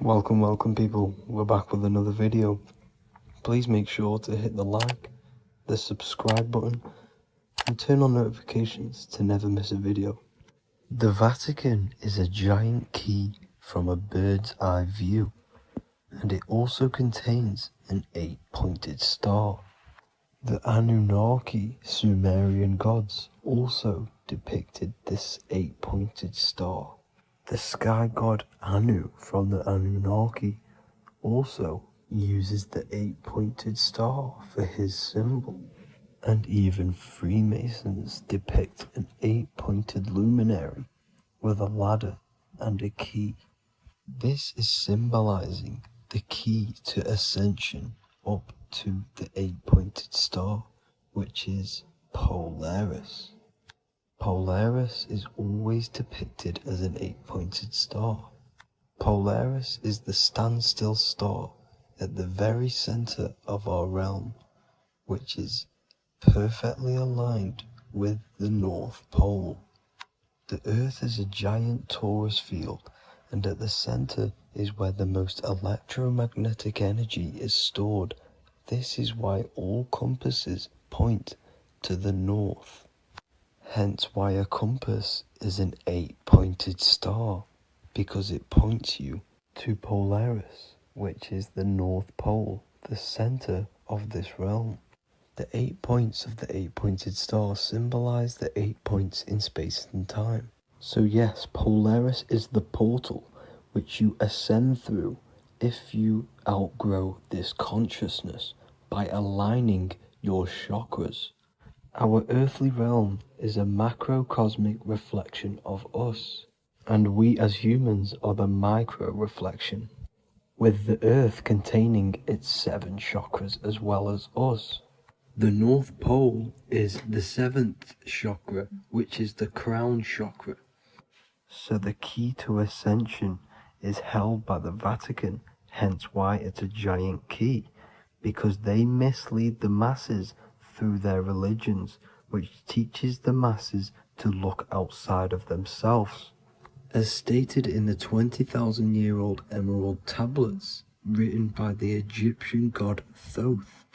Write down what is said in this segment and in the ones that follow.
Welcome people, we're back with another video. Please make sure to hit the like, the subscribe button and turn on notifications to never miss a video. The Vatican is a giant key from a bird's eye view, and it also contains an 8-pointed star. The Anunnaki Sumerian gods also depicted this 8-pointed star. The sky god Anu from the Anunnaki also uses the 8-pointed star for his symbol. And even Freemasons depict an 8-pointed luminary with a ladder and a key. This is symbolizing the key to ascension up to the 8-pointed star, which is Polaris. Polaris is always depicted as an 8-pointed star. Polaris is the standstill star at the very center of our realm, which is perfectly aligned with the North Pole. The Earth is a giant torus field, and at the center is where the most electromagnetic energy is stored. This is why all compasses point to the north. Hence why a compass is an 8-pointed star, because it points you to Polaris, which is the North Pole, the center of this realm. The 8 points of the 8-pointed star symbolize the 8 points in space and time. So yes, Polaris is the portal which you ascend through if you outgrow this consciousness by aligning your chakras. Our earthly realm is a macrocosmic reflection of us, and we as humans are the micro reflection, with the earth containing its 7 chakras as well as us. The North Pole is the 7th chakra, which is the crown chakra. So the key to ascension is held by the Vatican, hence why it's a giant key, because they mislead the masses through their religions, which teaches the masses to look outside of themselves. As stated in the 20,000-year-old emerald tablets written by the Egyptian god Thoth.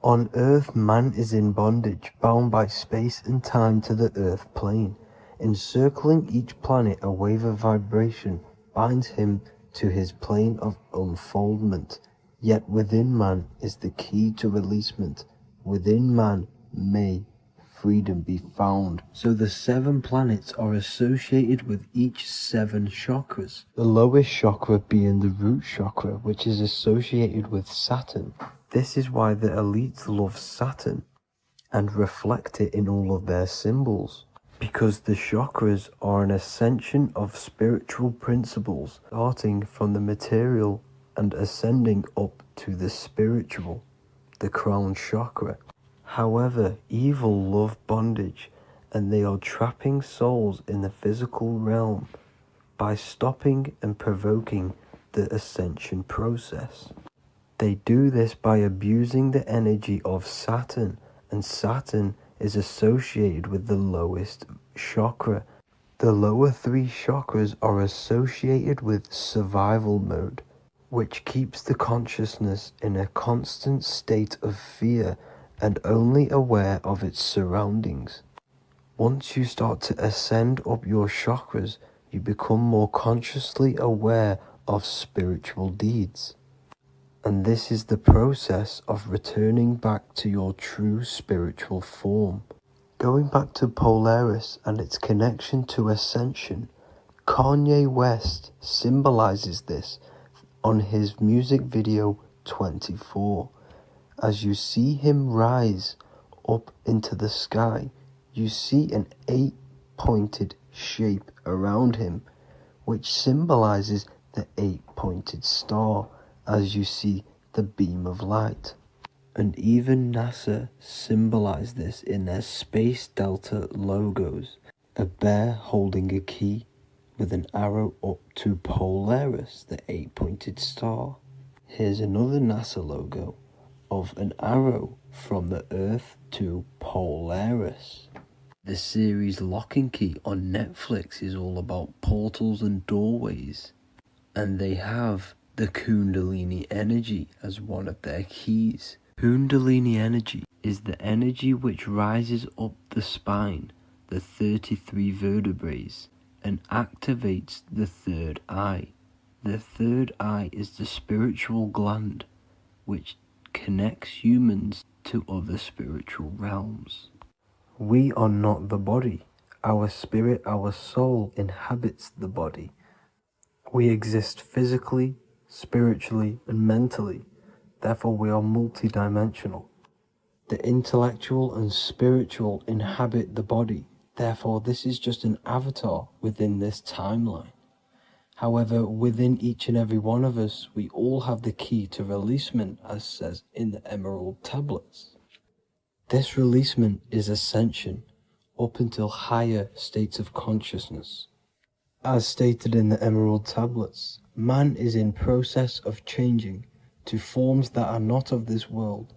On earth man is in bondage, bound by space and time to the earth plane. Encircling each planet a wave of vibration binds him to his plane of unfoldment. Yet within man is the key to releasement. Within man may freedom be found. So the 7 planets are associated with each 7 chakras. The lowest chakra being the root chakra, which is associated with Saturn. This is why the elites love Saturn and reflect it in all of their symbols. Because the chakras are an ascension of spiritual principles, starting from the material and ascending up to the spiritual, the crown chakra. However, evil love bondage, and they are trapping souls in the physical realm by stopping and provoking the ascension process. They do this by abusing the energy of Saturn, and Saturn is associated with the lowest chakra. The lower 3 chakras are associated with survival mode, which keeps the consciousness in a constant state of fear and only aware of its surroundings. Once you start to ascend up your chakras, you become more consciously aware of spiritual deeds. And this is the process of returning back to your true spiritual form. Going back to Polaris and its connection to ascension, Kanye West symbolizes this on his music video 24. As you see him rise up into the sky, you see an 8-pointed shape around him, which symbolizes the 8-pointed star, as you see the beam of light. And even NASA symbolize this in their Space Delta logos, a bear holding a key with an arrow up to Polaris, the 8-pointed star. Here's another NASA logo of an arrow from the Earth to Polaris. The series Lock and Key on Netflix is all about portals and doorways, and they have the Kundalini energy as one of their keys. Kundalini energy is the energy which rises up the spine, the 33 vertebrae, and activates the third eye. The third eye is the spiritual gland which connects humans to other spiritual realms. We are not the body. Our spirit, our soul inhabits the body. We exist physically, spiritually, and mentally. Therefore, we are multidimensional. The intellectual and spiritual inhabit the body. Therefore, this is just an avatar within this timeline. However, within each and every one of us, we all have the key to releasement, as says in the Emerald Tablets. This releasement is ascension up until higher states of consciousness. As stated in the Emerald Tablets, man is in process of changing to forms that are not of this world.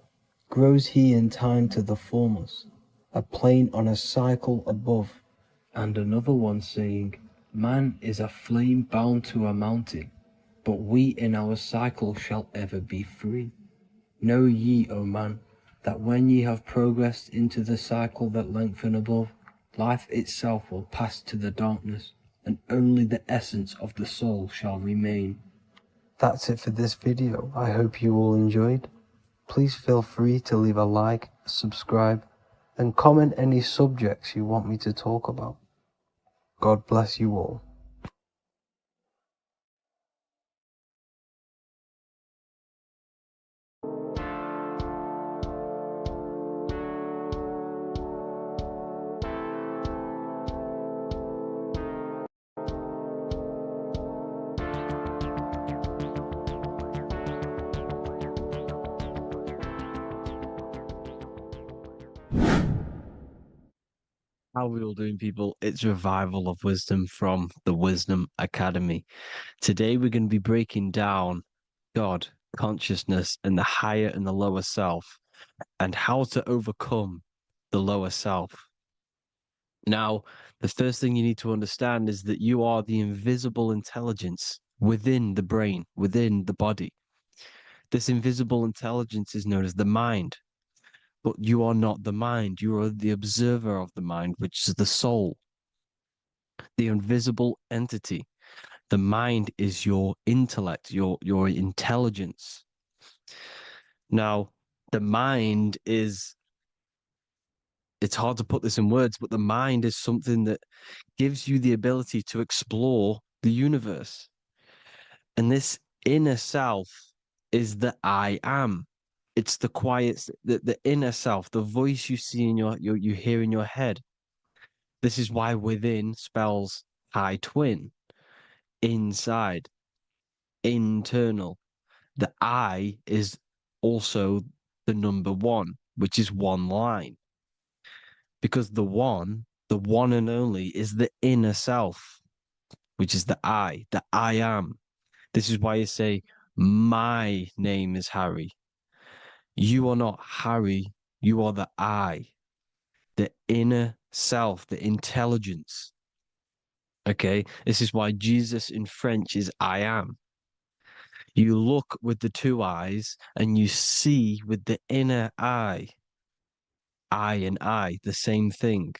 Grows he in time to the formless, a plane on a cycle above. And another one saying, man is a flame bound to a mountain, but we in our cycle shall ever be free. Know ye, O man, that when ye have progressed into the cycle that lengthen above, life itself will pass to the darkness, and only the essence of the soul shall remain. That's it for this video. I hope you all enjoyed. Please feel free to leave a like, subscribe, and comment any subjects you want me to talk about. God bless you all. How are we all doing, people? It's Revival of Wisdom from the Wisdom Academy. Today we're going to be breaking down God, consciousness, and the higher and the lower self, and how to overcome the lower self. Now, the first thing you need to understand is that you are the invisible intelligence within the brain, within the body. This invisible intelligence is known as the mind. But you are not the mind. You are the observer of the mind, which is the soul, the invisible entity. The mind is your intellect, your intelligence. Now, the mind is, it's hard to put this in words, but the mind is something that gives you the ability to explore the universe. And this inner self is the I am. It's the quiet, the inner self, the voice you see in you hear in your head. This is why within spells high twin, inside, internal. The I is also the number one, which is one line. Because the one and only, is the inner self, which is the I am. This is why you say, my name is Harry. You are not Harry, you are the I, the inner self, the intelligence. Okay, this is why Jesus in French is I am. You look with the two eyes and you see with the inner eye. I and I, the same thing.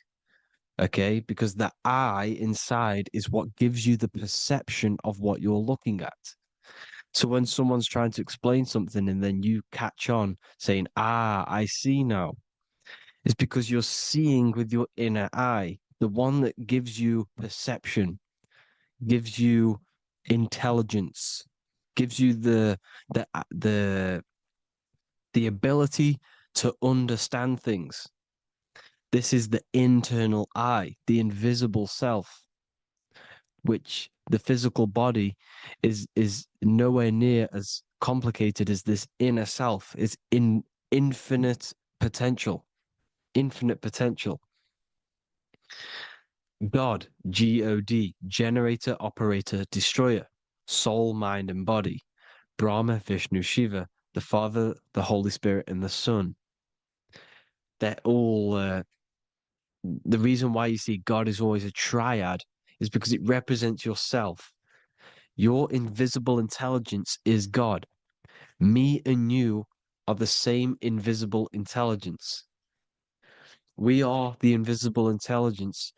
Okay, because the I inside is what gives you the perception of what you're looking at. So when someone's trying to explain something and then you catch on saying, I see now, it's because you're seeing with your inner eye, the one that gives you perception, gives you intelligence, gives you the the ability to understand things. This is the internal I, the invisible self, which the physical body is nowhere near as complicated as this inner self. Is in infinite potential, infinite potential. God, God, generator, operator, destroyer, soul, mind, and body. Brahma, Vishnu, Shiva, the Father, the Holy Spirit, and the Son. They're all, the reason why you see God is always a triad is because it represents yourself. Your invisible intelligence is God. Me and you are the same invisible intelligence. We are the invisible intelligence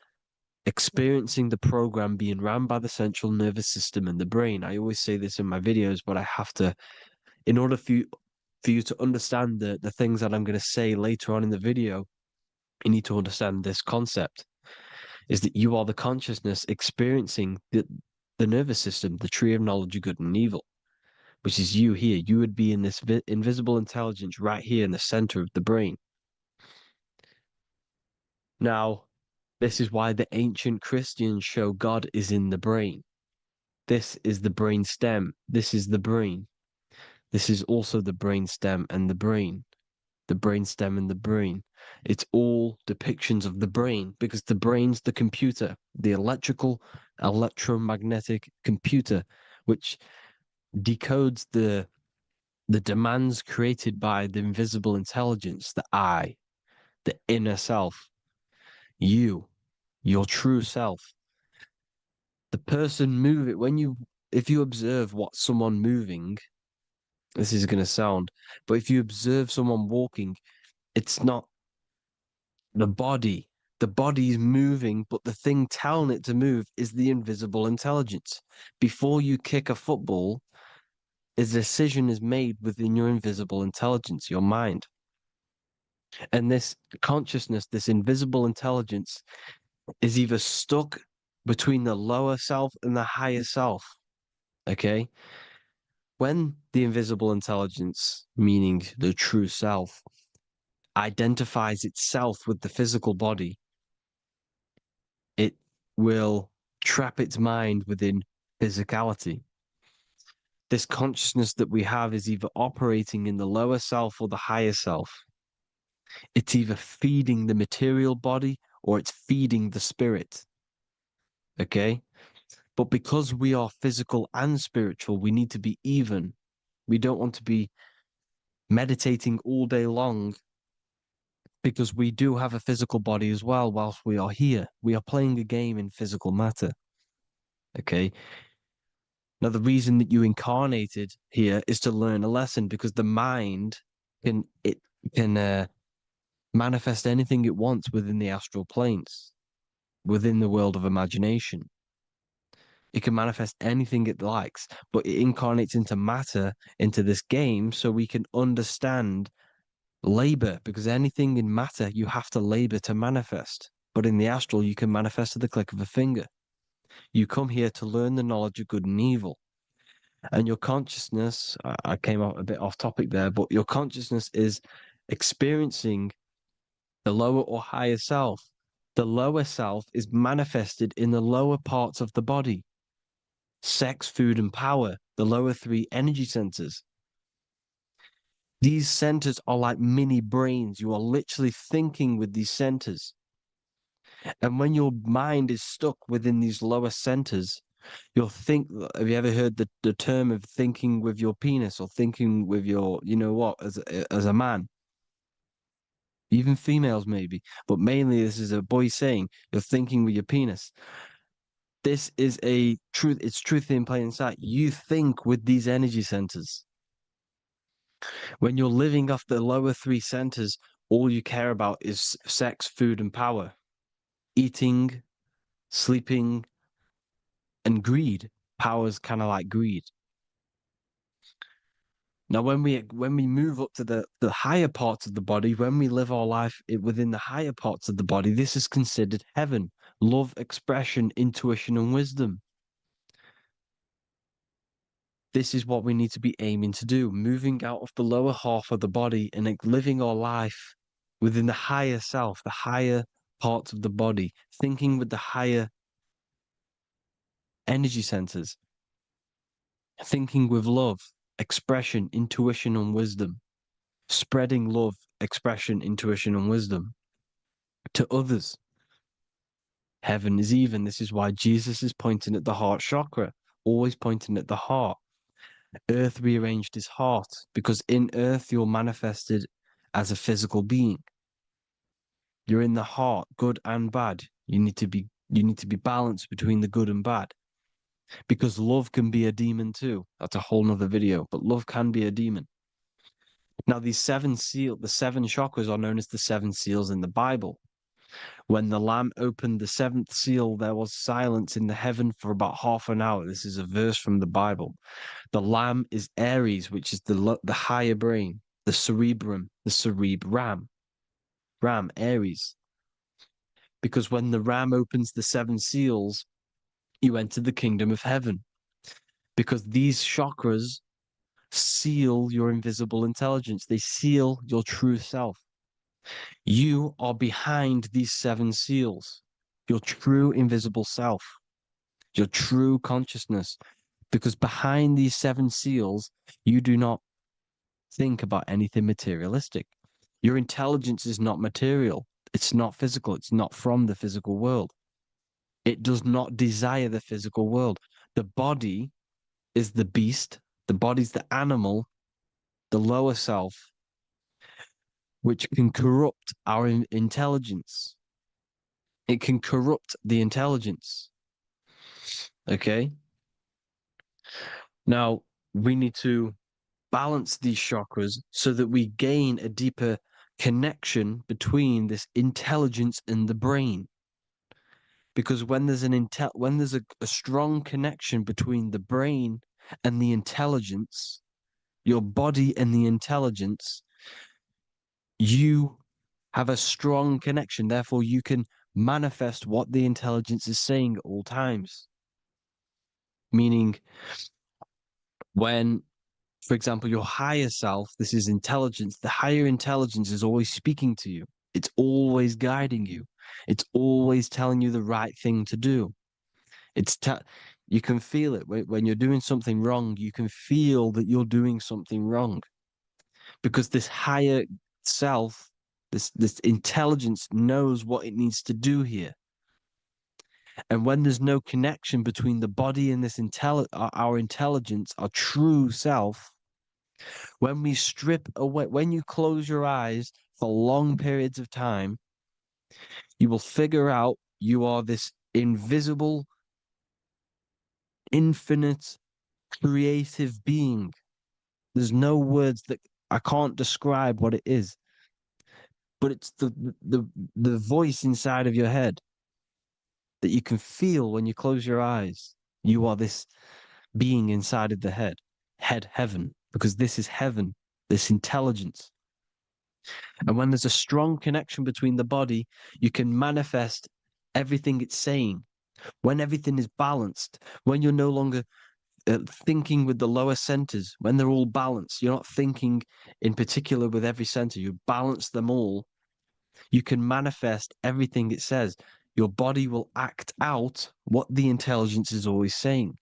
experiencing the program being ran by the central nervous system and the brain. I always say this in my videos, but I have to, in order for you to understand the things that I'm going to say later on in the video, you need to understand this concept, is that you are the consciousness experiencing the nervous system, the tree of knowledge of good and evil, which is you here. You would be in this invisible intelligence right here in the center of the brain. Now, this is why the ancient Christians show God is in the brain. This is the brain stem. This is the brain. This is also the brain stem and the brain. The brain stem and the brain. It's all depictions of the brain because the brain's the computer, the electromagnetic computer, which decodes the demands created by the invisible intelligence, the I, the inner self, you, your true self. The person moving, if you observe what someone moving, this is going to sound, but if you observe someone walking, it's not the body. The body is moving, but the thing telling it to move is the invisible intelligence. Before you kick a football, a decision is made within your invisible intelligence, your mind. And this consciousness, this invisible intelligence, is either stuck between the lower self and the higher self. Okay? When the invisible intelligence, meaning the true self, identifies itself with the physical body, it will trap its mind within physicality. This consciousness that we have is either operating in the lower self or the higher self. It's either feeding the material body or it's feeding the spirit. Okay? But because we are physical and spiritual, we need to be even. We don't want to be meditating all day long because we do have a physical body as well whilst we are here. We are playing a game in physical matter. Okay? Now, the reason that you incarnated here is to learn a lesson because the mind can manifest anything it wants within the astral planes, within the world of imagination. It can manifest anything it likes, but it incarnates into matter, into this game, so we can understand labor, because anything in matter you have to labor to manifest. But in the astral, you can manifest at the click of a finger. You come here to learn the knowledge of good and evil. And your consciousness, I came out a bit off topic there, but your consciousness is experiencing the lower or higher self. The lower self is manifested in the lower parts of the body: sex, food, and power, the lower three energy centers. These centers are like mini brains. You are literally thinking with these centers. And when your mind is stuck within these lower centers, you'll think. Have you ever heard the term of thinking with your penis or thinking with your, you know what, as a man? Even females maybe, but mainly this is a boy saying you're thinking with your penis. This is a truth. It's truth in plain sight. You think with these energy centers. When you're living off the lower three centers, all you care about is sex, food, and power, eating, sleeping, and greed. Power's kind of like greed. Now, when we move up to the higher parts of the body, when we live our life within the higher parts of the body, this is considered heaven: love, expression, intuition, and wisdom. This is what we need to be aiming to do, moving out of the lower half of the body and living our life within the higher self, the higher parts of the body, thinking with the higher energy centers, thinking with love, expression, intuition, and wisdom, spreading love, expression, intuition, and wisdom to others. Heaven is even. This is why Jesus is pointing at the heart chakra, always pointing at the heart. Earth rearranged his heart because in earth you're manifested as a physical being. You're in the heart, good and bad. You need to be balanced between the good and bad. because love can be a demon too. That's a whole nother video, but love can be a demon. Now, the seven chakras are known as the seven seals in the Bible. When the Lamb opened the seventh seal, there was silence in the heaven for about half an hour. This is a verse from the Bible. The Lamb is Aries, which is the higher brain, the cerebrum, Ram, Aries. Because when the Ram opens the seven seals, you enter the kingdom of heaven. Because these chakras seal your invisible intelligence, they seal your true self. You are behind these seven seals, your true invisible self, your true consciousness. Because behind these seven seals, you do not think about anything materialistic. Your intelligence is not material, it's not physical, it's not from the physical world. It does not desire the physical world. The body is the beast, the body's the animal, the lower self, which can corrupt our intelligence. It can corrupt the intelligence. Okay? Now, we need to balance these chakras so that we gain a deeper connection between this intelligence and the brain. Because when there's a strong connection between the brain and the intelligence, your body and the intelligence, you have a strong connection. Therefore, you can manifest what the intelligence is saying at all times. Meaning, when, for example, your higher self, this is intelligence, the higher intelligence is always speaking to you. It's always guiding you. It's always telling you the right thing to do. You can feel it when you're doing something wrong. You can feel that you're doing something wrong because this higher self, this intelligence knows what it needs to do here. And when there's no connection between the body and our intelligence, our true self, when we strip away, when you close your eyes for long periods of time, you will figure out you are this invisible, infinite, creative being. There's no words that I can't describe what it is, but it's the voice inside of your head that you can feel when you close your eyes. You are this being inside of the heaven, because this is heaven, this intelligence. And when there's a strong connection between the body, you can manifest everything it's saying. When everything is balanced, when you're no longer thinking with the lower centers, when they're all balanced, you're not thinking in particular with every center, you balance them all, you can manifest everything it says. Your body will act out what the intelligence is always saying.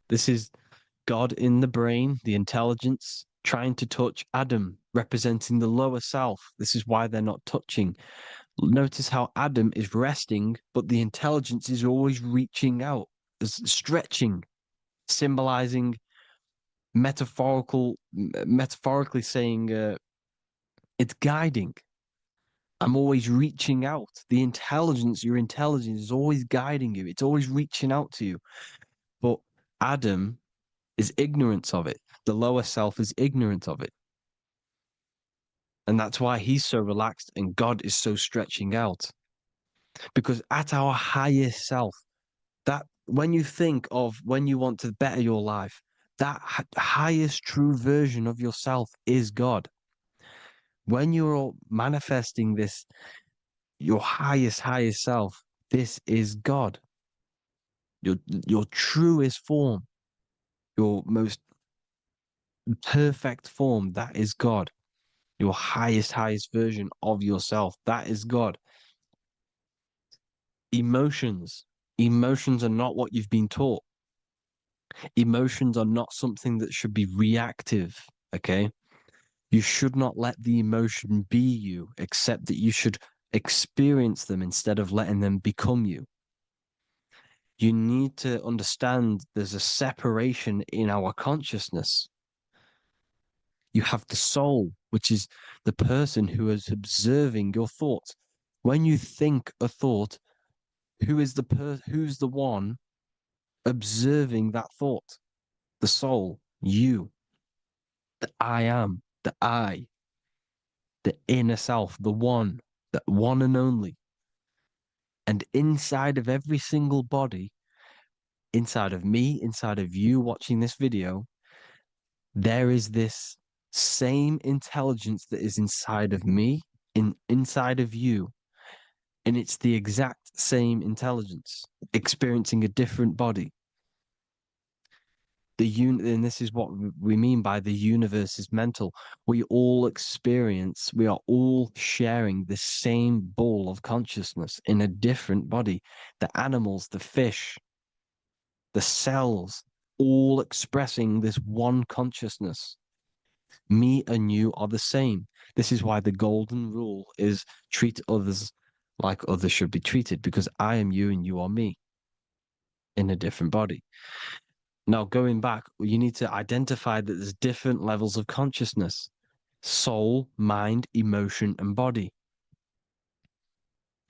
This is God in the brain, the intelligence, trying to touch Adam, representing the lower self. This is why they're not touching. Notice how Adam is resting, but the intelligence is always reaching out, stretching, symbolizing metaphorically saying it's guiding. I'm always reaching out. The intelligence, your intelligence is always guiding you. It's always reaching out to you. But Adam is ignorant of it. The lower self is ignorant of it. And that's why he's so relaxed and God is so stretching out. Because at our highest self, that when you think of when you want to better your life, that highest true version of yourself is God. When you're manifesting this, your highest self, this is God. Your truest form, your most perfect form, that is God. Your highest version of yourself, that is God. Emotions. Emotions are not what you've been taught. Emotions are not something that should be reactive, okay? You should not let the emotion be you, except that you should experience them instead of letting them become you. You need to understand there's a separation in our consciousness. You have the soul, which is the person who is observing your thoughts. When you think a thought, who's the one observing that thought, the soul, you, the I am, the I, the inner self, the one and only. And inside of every single body, inside of me, inside of you watching this video, there is this same intelligence that is inside of me, inside of you. And it's the exact same intelligence, experiencing a different body. And this is what we mean by the universe is mental. We all are all sharing the same ball of consciousness in a different body. The animals, the fish, the cells, all expressing this one consciousness. Me and you are the same. This is why the golden rule is treat others like others should be treated, because I am you and you are me in a different body. Now, going back, you need to identify that there's different levels of consciousness: soul, mind, emotion, and body.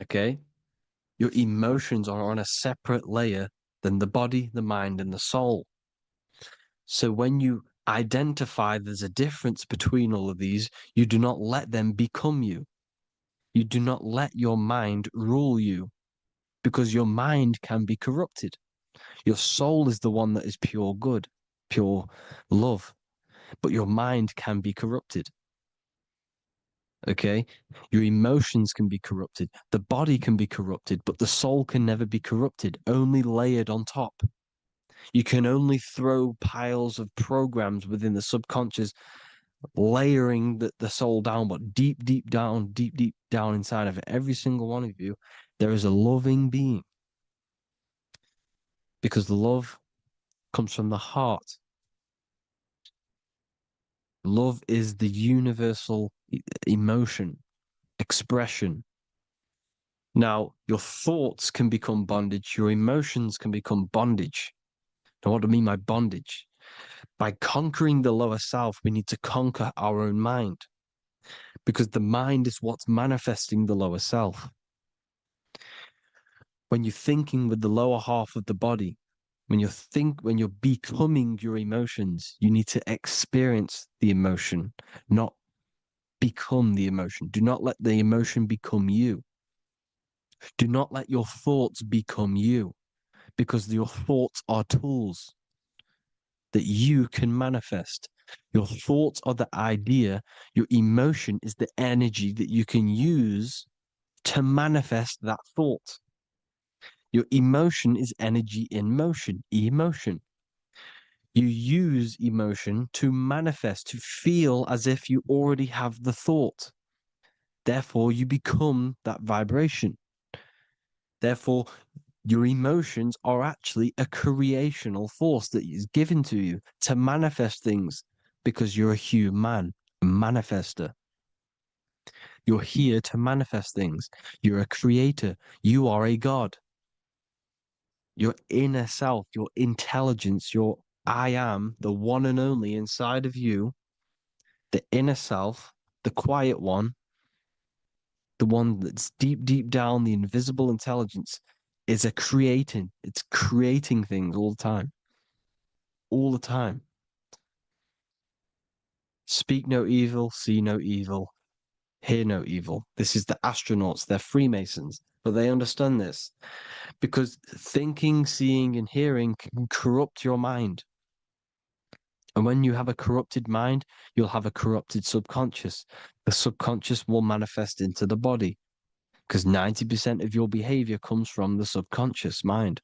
Okay? Your emotions are on a separate layer than the body, the mind, and the soul. So when you identify there's a difference between all of these, you do not let them become you. You do not let your mind rule you, because your mind can be corrupted. Your soul is the one that is pure good, pure love, but your mind can be corrupted. Okay? Your emotions can be corrupted. The body can be corrupted, but the soul can never be corrupted, only layered on top. You can only throw piles of programs within the subconscious, layering the soul down, but deep, deep down inside of it, every single one of you, there is a loving being. Because love comes from the heart. Love is the universal emotion, expression. Now, your thoughts can become bondage, your emotions can become bondage. Now, what do I mean by bondage? By conquering the lower self, we need to conquer our own mind, because the mind is what's manifesting the lower self. When you're thinking with the lower half of the body, when you're becoming your emotions, you need to experience the emotion, not become the emotion. Do not let the emotion become you. Do not let your thoughts become you, because your thoughts are tools that you can manifest. Your thoughts are the idea. Your emotion is the energy that you can use to manifest that thought. Your emotion is energy in motion, emotion. You use emotion to manifest, to feel as if you already have the thought. Therefore, you become that vibration. Therefore, your emotions are actually a creational force that is given to you to manifest things, because you're a human, a manifester. You're here to manifest things. You're a creator. You are a god. Your inner self, your intelligence, your I am, the one and only inside of you, the inner self, the quiet one, the one that's deep down, the invisible intelligence, is it's creating things all the time. All the time. Speak no evil, see no evil, hear no evil. This is the astronauts, they're Freemasons, but they understand this, because thinking, seeing, and hearing can corrupt your mind. And when you have a corrupted mind, you'll have a corrupted subconscious. The subconscious will manifest into the body, because 90% of your behavior comes from the subconscious mind.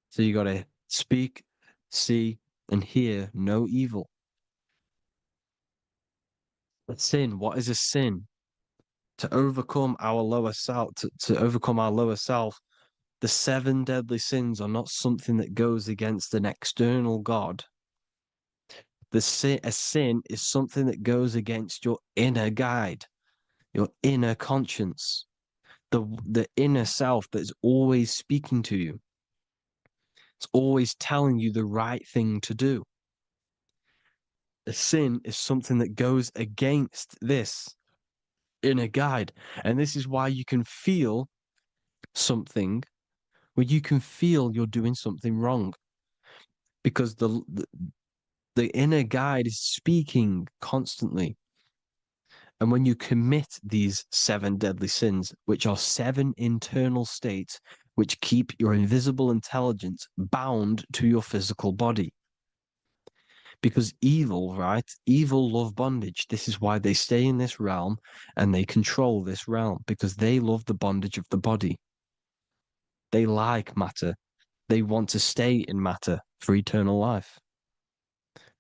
So you got to speak, see, and hear no evil. A sin, what is a sin? To overcome our lower self, to overcome our lower self, the 7 deadly sins are not something that goes against an external God. A sin is something that goes against your inner guide, your inner conscience, the inner self that is always speaking to you. It's always telling you the right thing to do. A sin is something that goes against this inner guide. And this is why you can feel something where you can feel you're doing something wrong because the inner guide is speaking constantly. And when you commit these 7 deadly sins, which are 7 internal states which keep your invisible intelligence bound to your physical body. Because evil, right? Evil love bondage. This is why they stay in this realm and they control this realm, because they love the bondage of the body. They like matter. They want to stay in matter for eternal life.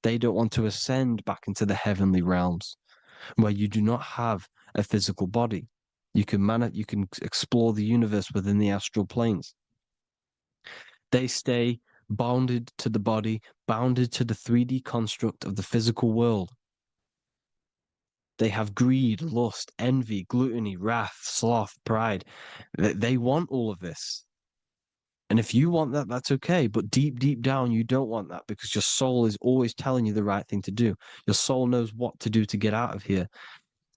They don't want to ascend back into the heavenly realms where you do not have a physical body. You can explore the universe within the astral planes. They stay bounded to the body, bounded to the 3D construct of the physical world. They have greed, lust, envy, gluttony, wrath, sloth, pride. They want all of this. And if you want that, that's okay. But deep, deep down, you don't want that because your soul is always telling you the right thing to do. Your soul knows what to do to get out of here.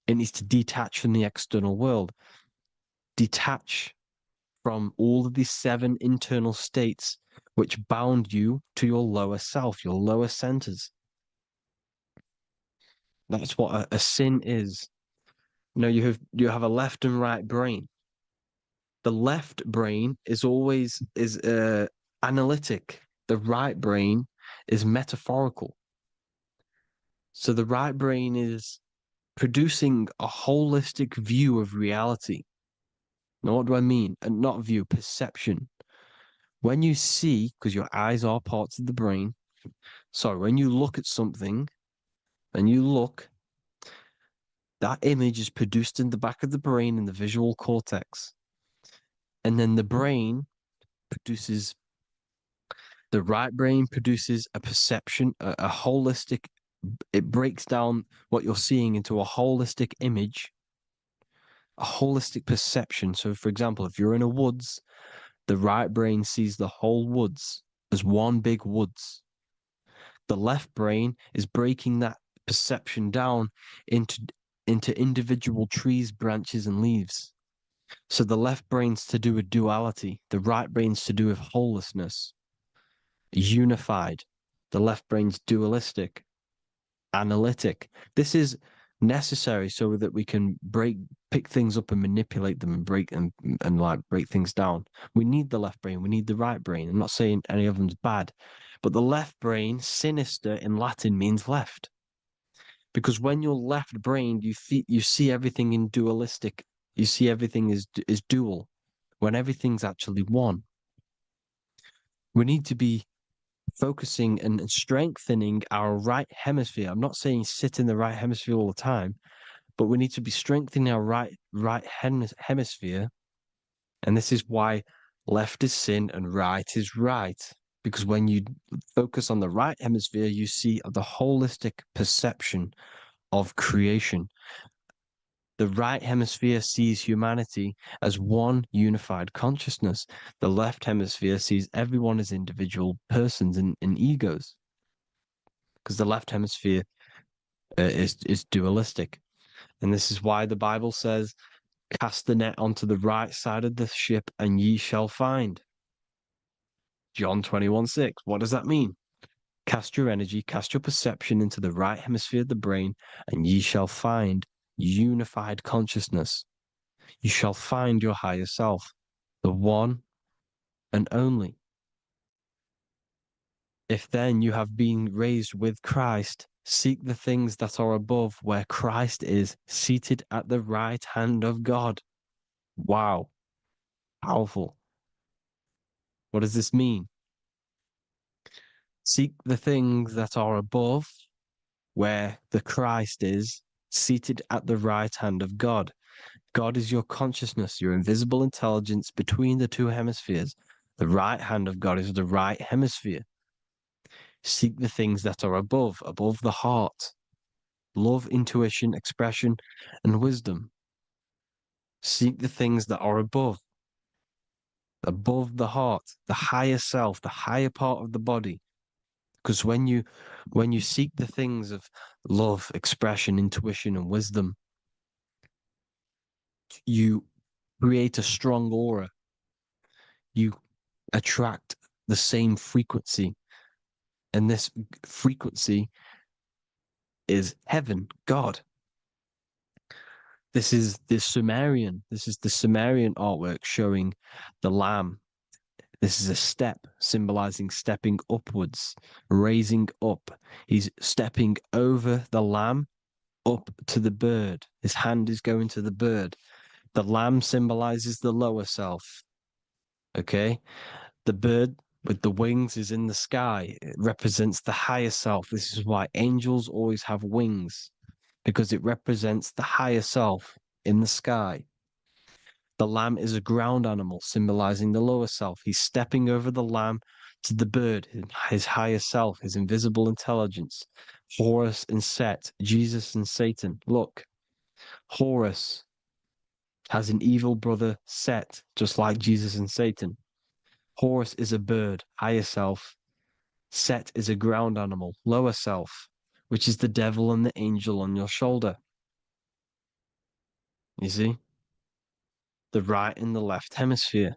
It needs to detach from the external world. Detach from all of these 7 internal states which bound you to your lower self, your lower centers. That's what a sin is. You know, you have a left and right brain. The left brain is always analytic. The right brain is metaphorical. So the right brain is producing a holistic view of reality. Now, what do I mean? And not view, perception. When you see, because your eyes are parts of the brain, so when you look at something and you look, that image is produced in the back of the brain in the visual cortex. And then the right brain produces a perception, a holistic, it breaks down what you're seeing into a holistic image, a holistic perception. So, for example, if you're in a woods, the right brain sees the whole woods as one big woods. The left brain is breaking that perception down into individual trees, branches, and leaves. So the left brain's to do with duality, the right brain's to do with wholeness, unified. The left brain's dualistic, analytic. This is necessary so that we can pick things up and manipulate them and break things down. We need the left brain, we need the right brain. I'm not saying any of them's bad, but the left brain, sinister in Latin, means left. Because when you're left-brained, you see everything in dualistic. You see everything is dual, when everything's actually one. We need to be focusing and strengthening our right hemisphere. I'm not saying sit in the right hemisphere all the time, but we need to be strengthening our right hemisphere. And this is why left is sin and right is right. Because when you focus on the right hemisphere, you see the holistic perception of creation. The right hemisphere sees humanity as one unified consciousness. The left hemisphere sees everyone as individual persons and egos. Because the left hemisphere is dualistic. And this is why the Bible says, cast the net onto the right side of the ship and ye shall find. John 21:6. What does that mean? Cast your energy, cast your perception into the right hemisphere of the brain, and ye shall find unified consciousness. You shall find your higher self, the one and only. If then you have been raised with Christ, seek the things that are above, where Christ is seated at the right hand of God. Wow. Powerful. What does this mean? Seek the things that are above, where the Christ is seated at the right hand of God. God is your consciousness, your invisible intelligence between the 2 hemispheres. The right hand of God is the right hemisphere. Seek the things that are above the heart. Love, intuition, expression, and wisdom. Seek the things that are above the heart, the higher self, the higher part of the body. Because when you seek the things of love, expression, intuition, and wisdom, you create a strong aura. You attract the same frequency. And this frequency is heaven, God. This is the Sumerian. This is the Sumerian artwork showing the lamb. This is a step symbolizing stepping upwards, raising up. He's stepping over the lamb up to the bird. His hand is going to the bird. The lamb symbolizes the lower self. Okay. The bird with the wings is in the sky. It represents the higher self. This is why angels always have wings, because it represents the higher self in the sky. The lamb is a ground animal, symbolizing the lower self. He's stepping over the lamb to the bird, his higher self, his invisible intelligence. Horus and Set, Jesus and Satan. Look, Horus has an evil brother, Set, just like Jesus and Satan. Horus is a bird, higher self. Set is a ground animal, lower self, which is the devil and the angel on your shoulder. You see? The right and the left hemisphere,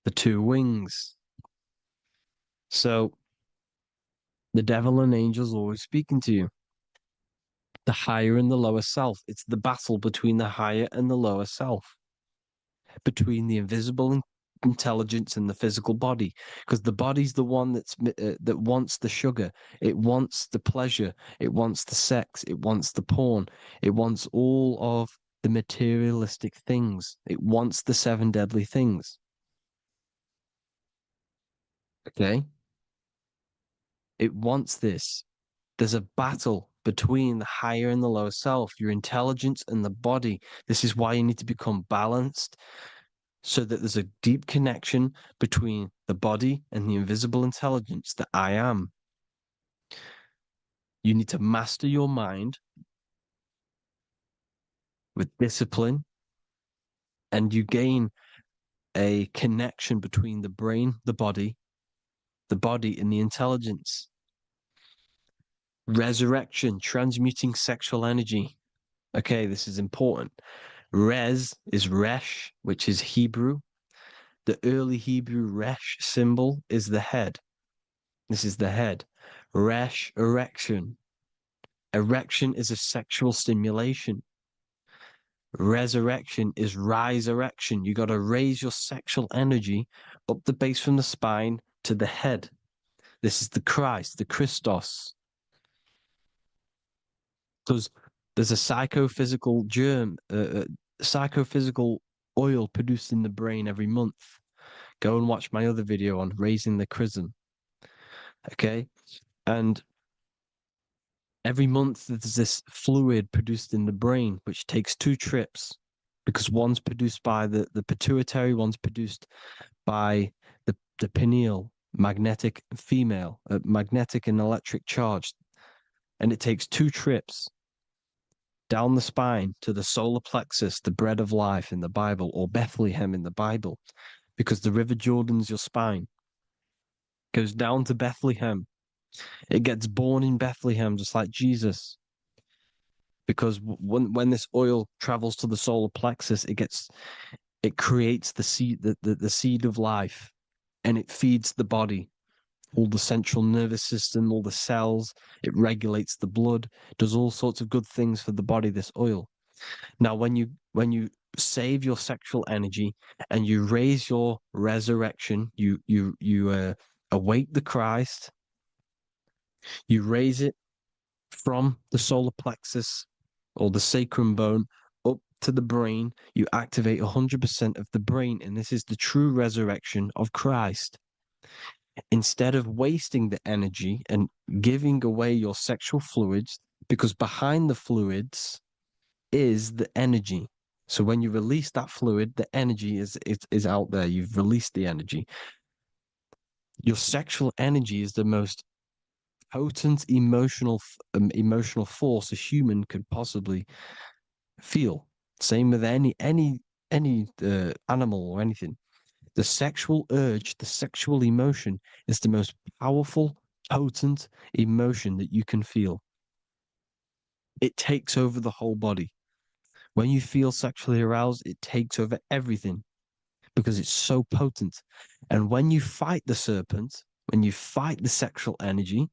the two wings. So the devil and angels always speaking to you. The higher and the lower self. It's the battle between the higher and the lower self, between the invisible intelligence and the physical body, because the body's the one that wants the sugar, it wants the pleasure, it wants the sex, it wants the porn, it wants all of the materialistic things, it wants the seven deadly things. Okay, it wants this. There's a battle between the higher and the lower self, your intelligence and the body. This is why you need to become balanced, so that there's a deep connection between the body and the invisible intelligence that I am. You need to master your mind with discipline, and you gain a connection between the brain, the body and the intelligence. Resurrection, transmuting sexual energy. Okay, this is important. Res is Resh, which is Hebrew. The early Hebrew Resh symbol is the head. This is the head. Resh, erection. Erection is a sexual stimulation. Resurrection is rise erection. You got to raise your sexual energy up the base from the spine to the head. This is the Christ, the Christos. Because there's a psychophysical germ, psychophysical oil produced in the brain every month. Go and watch my other video on raising the chrism. Okay. And every month there's this fluid produced in the brain, which takes 2 trips, because one's produced by the pituitary, one's produced by the pineal, magnetic female, magnetic and electric charge. And it takes 2 trips down the spine to the solar plexus, the bread of life in the Bible, or Bethlehem in the Bible, because the River Jordan's your spine. Goes down to Bethlehem. It gets born in Bethlehem, just like Jesus. Because when this oil travels to the solar plexus, it creates the seed, the seed of life, and it feeds the body, all the central nervous system, all the cells. It regulates the blood, does all sorts of good things for the body, this oil. Now, when you save your sexual energy and you raise your resurrection, you awake the Christ, you raise it from the solar plexus or the sacrum bone up to the brain, you activate 100% of the brain, and this is the true resurrection of Christ. Instead of wasting the energy and giving away your sexual fluids, because behind the fluids is the energy. So when you release that fluid, the energy is out there. You've released the energy. Your sexual energy is the most potent emotional force a human could possibly feel. Same with any animal or anything. The sexual urge, the sexual emotion is the most powerful, potent emotion that you can feel. It takes over the whole body. When you feel sexually aroused, it takes over everything, because it's so potent. And when you fight the serpent, when you fight the sexual energy,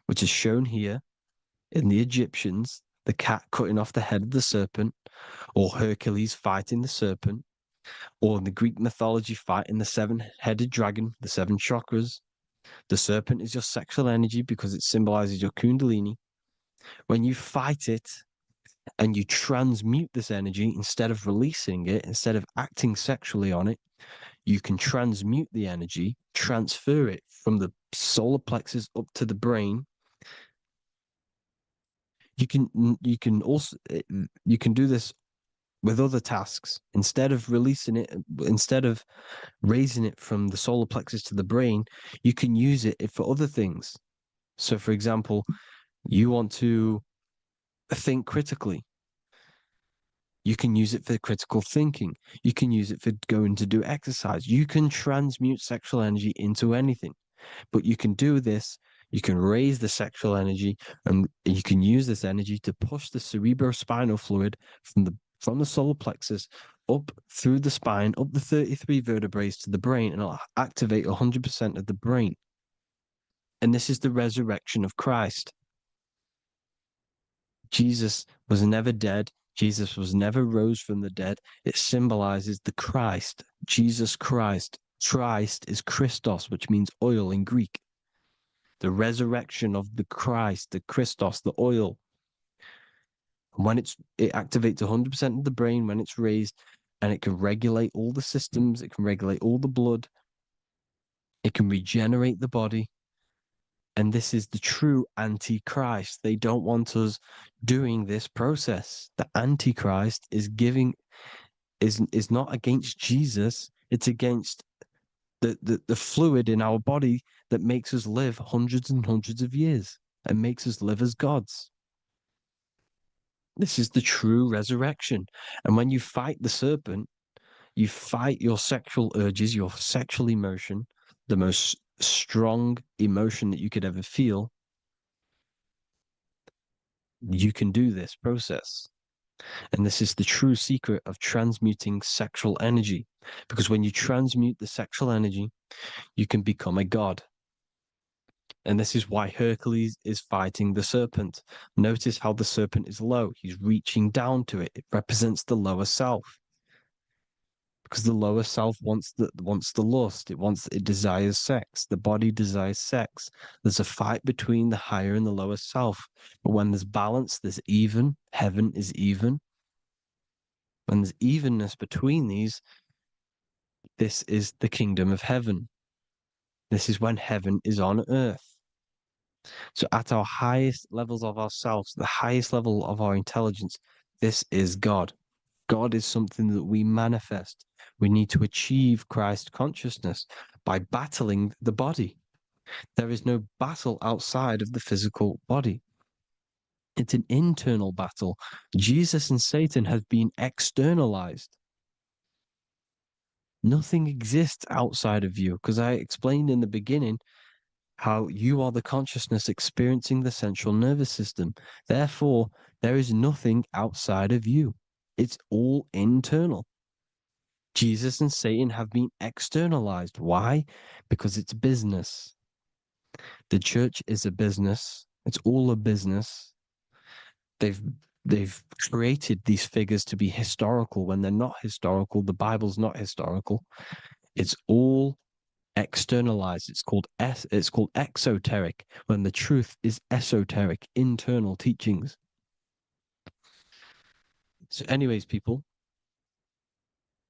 which is shown here in the Egyptians, the cat cutting off the head of the serpent, or Hercules fighting the serpent, or in the Greek mythology fighting the seven-headed dragon, the seven chakras. The serpent is your sexual energy because it symbolizes your kundalini. When you fight it and you transmute this energy instead of releasing it, instead of acting sexually on it, you can transmute the energy, transfer it from the solar plexus up to the brain. You can do this with other tasks. Instead of releasing it, instead of raising it from the solar plexus to the brain, you can use it for other things. So, for example, you want to think critically. You can use it for critical thinking. You can use it for going to do exercise. You can transmute sexual energy into anything, but you can do this. You can raise the sexual energy, and you can use this energy to push the cerebrospinal fluid from the solar plexus up through the spine, up the 33 vertebrae to the brain, and it'll activate 100% of the brain. And this is the resurrection of Christ. Jesus was never dead. Jesus was never rose from the dead. It symbolizes the Christ, Jesus Christ. Christ is Christos, which means oil in Greek. The resurrection of the Christ, the Christos, the oil. When it activates 100% of the brain when it's raised, and it can regulate all the systems, it can regulate all the blood, it can regenerate the body. And this is the true antichrist. They don't want us doing this process. The antichrist is not against Jesus, it's against the fluid in our body that makes us live hundreds and hundreds of years and makes us live as gods. This is the true resurrection. And when you fight the serpent, you fight your sexual urges, your sexual emotion, the most strong emotion that you could ever feel. You can do this process. And this is the true secret of transmuting sexual energy. Because when you transmute the sexual energy, you can become a god. And this is why Hercules is fighting the serpent. Notice how the serpent is low. He's reaching down to it. It represents the lower self. Because the lower self wants the lust. It desires sex. The body desires sex. There's a fight between the higher and the lower self. But when there's balance, there's even. Heaven is even. When there's evenness between these, this is the kingdom of heaven. This is when heaven is on earth. So at our highest levels of ourselves, the highest level of our intelligence, this is God. God is something that we manifest. We need to achieve Christ consciousness by battling the body. There is no battle outside of the physical body. It's an internal battle. Jesus and Satan have been externalized. Nothing exists outside of you, because I explained in the beginning how you are the consciousness experiencing the central nervous system. Therefore, there is nothing outside of you. It's all internal. Jesus and Satan have been externalized. Why? Because it's business. The church is a business. It's all a business. They've created these figures to be historical when they're not historical. The Bible's not historical. It's all externalized. It's called exoteric when the truth is esoteric, internal teachings. So, anyways, people,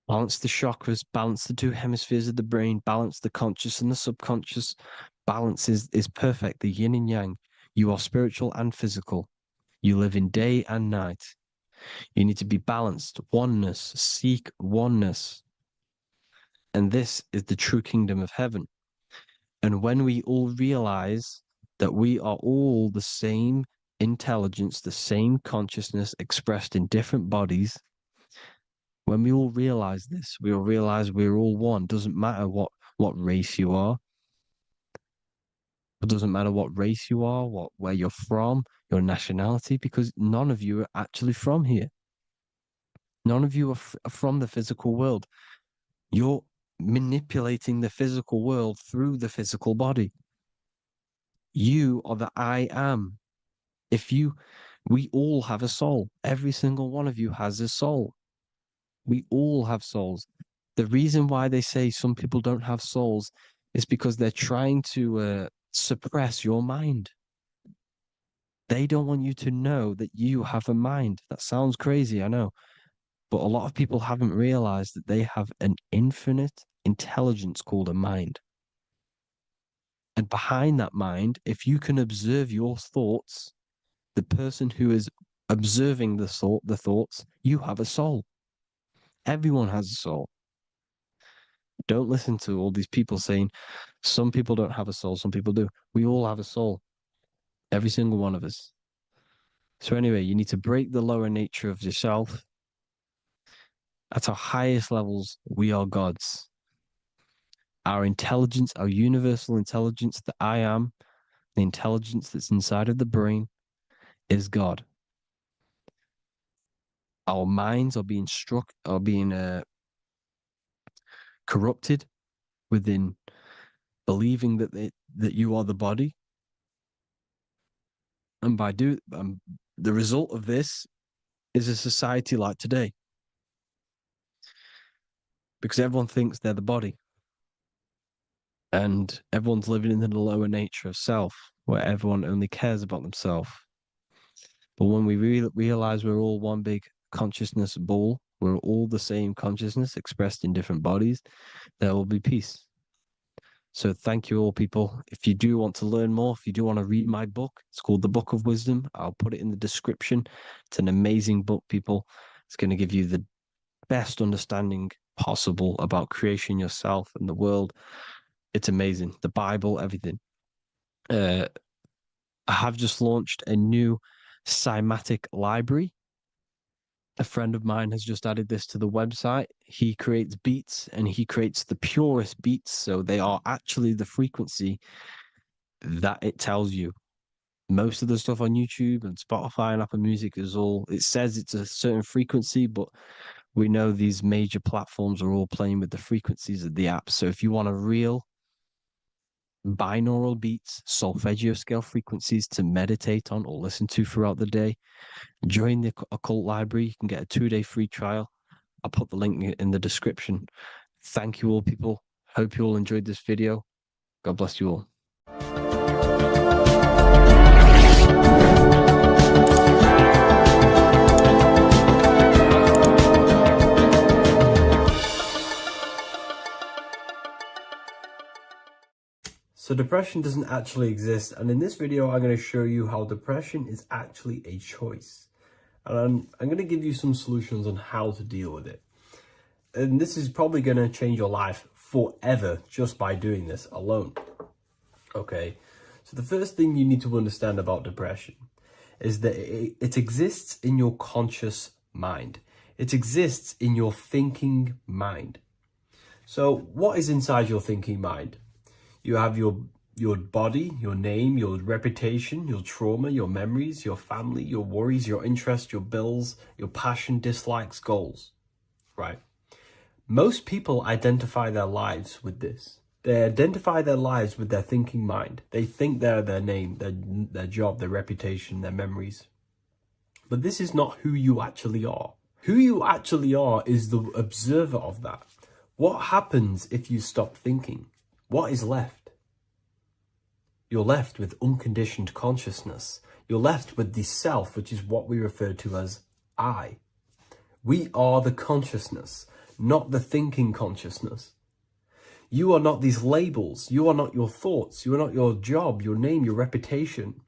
balance the chakras, balance the two hemispheres of the brain, balance the conscious and the subconscious. Balance is perfect, the yin and yang. You are spiritual and physical. You live in day and night. You need to be balanced. Oneness. Seek oneness. And this is the true kingdom of heaven. And when we all realize that we are all the same intelligence, the same consciousness expressed in different bodies, when we all realize this, we all realize we're all one. Doesn't matter what race you are. It doesn't matter what race you are, where you're from, your nationality, because none of you are actually from here. None of you are from the physical world. You're manipulating the physical world through the physical body. You are the I am. We all have a soul. Every single one of you has a soul. We all have souls. The reason why they say some people don't have souls is because they're trying to suppress your mind. They don't want you to know that you have a mind. That sounds crazy, I know. But a lot of people haven't realized that they have an infinite intelligence called a mind. And behind that mind, if you can observe your thoughts, the person who is observing the thoughts, you have a soul. Everyone has a soul. Don't listen to all these people saying some people don't have a soul, some people do. We all have a soul. Every single one of us. So anyway, you need to break the lower nature of yourself. At our highest levels, we are gods. Our intelligence, our universal intelligence, the I am, the intelligence that's inside of the brain, is God. Our minds are being corrupted within believing that you are the body, and the result of this is a society like today, because everyone thinks they're the body, and everyone's living in the lower nature of self, where everyone only cares about themselves. But when we realize we're all one big consciousness ball, we're all the same consciousness expressed in different bodies, there will be peace. So thank you all, people. If you do want to learn more, if you do want to read my book, it's called The Book of Wisdom. I'll put it in the description. It's an amazing book, people. It's going to give you the best understanding possible about creation, yourself, and the world. It's amazing. The Bible, everything. I have just launched a new cymatic library. A friend of mine has just added this to the website. He creates beats, and he creates the purest beats. So they are actually the frequency that it tells you. Most of the stuff on YouTube and Spotify and Apple Music it says it's a certain frequency, but we know these major platforms are all playing with the frequencies of the app. So if you want a real binaural beats, solfeggio scale frequencies to meditate on or listen to throughout the day, join the Occult Library. You can get a 2-day free trial. I'll put the link in the description. Thank you all, people. Hope you all enjoyed this video. God bless you all. So depression doesn't actually exist, and in this video I'm going to show you how depression is actually a choice. And I'm going to give you some solutions on how to deal with it. And this is probably going to change your life forever just by doing this alone. Okay, so the first thing you need to understand about depression is that it exists in your conscious mind. It exists in your thinking mind. So what is inside your thinking mind? You have your body, your name, your reputation, your trauma, your memories, your family, your worries, your interests, your bills, your passion, dislikes, goals, right? Most people identify their lives with this. They identify their lives with their thinking mind. They think they're their name, their job, their reputation, their memories. But this is not who you actually are. Who you actually are is the observer of that. What happens if you stop thinking? What is left? You're left with unconditioned consciousness. You're left with the self, which is what we refer to as I. We are the consciousness, not the thinking consciousness. You are not these labels. You are not your thoughts. You are not your job, your name, your reputation.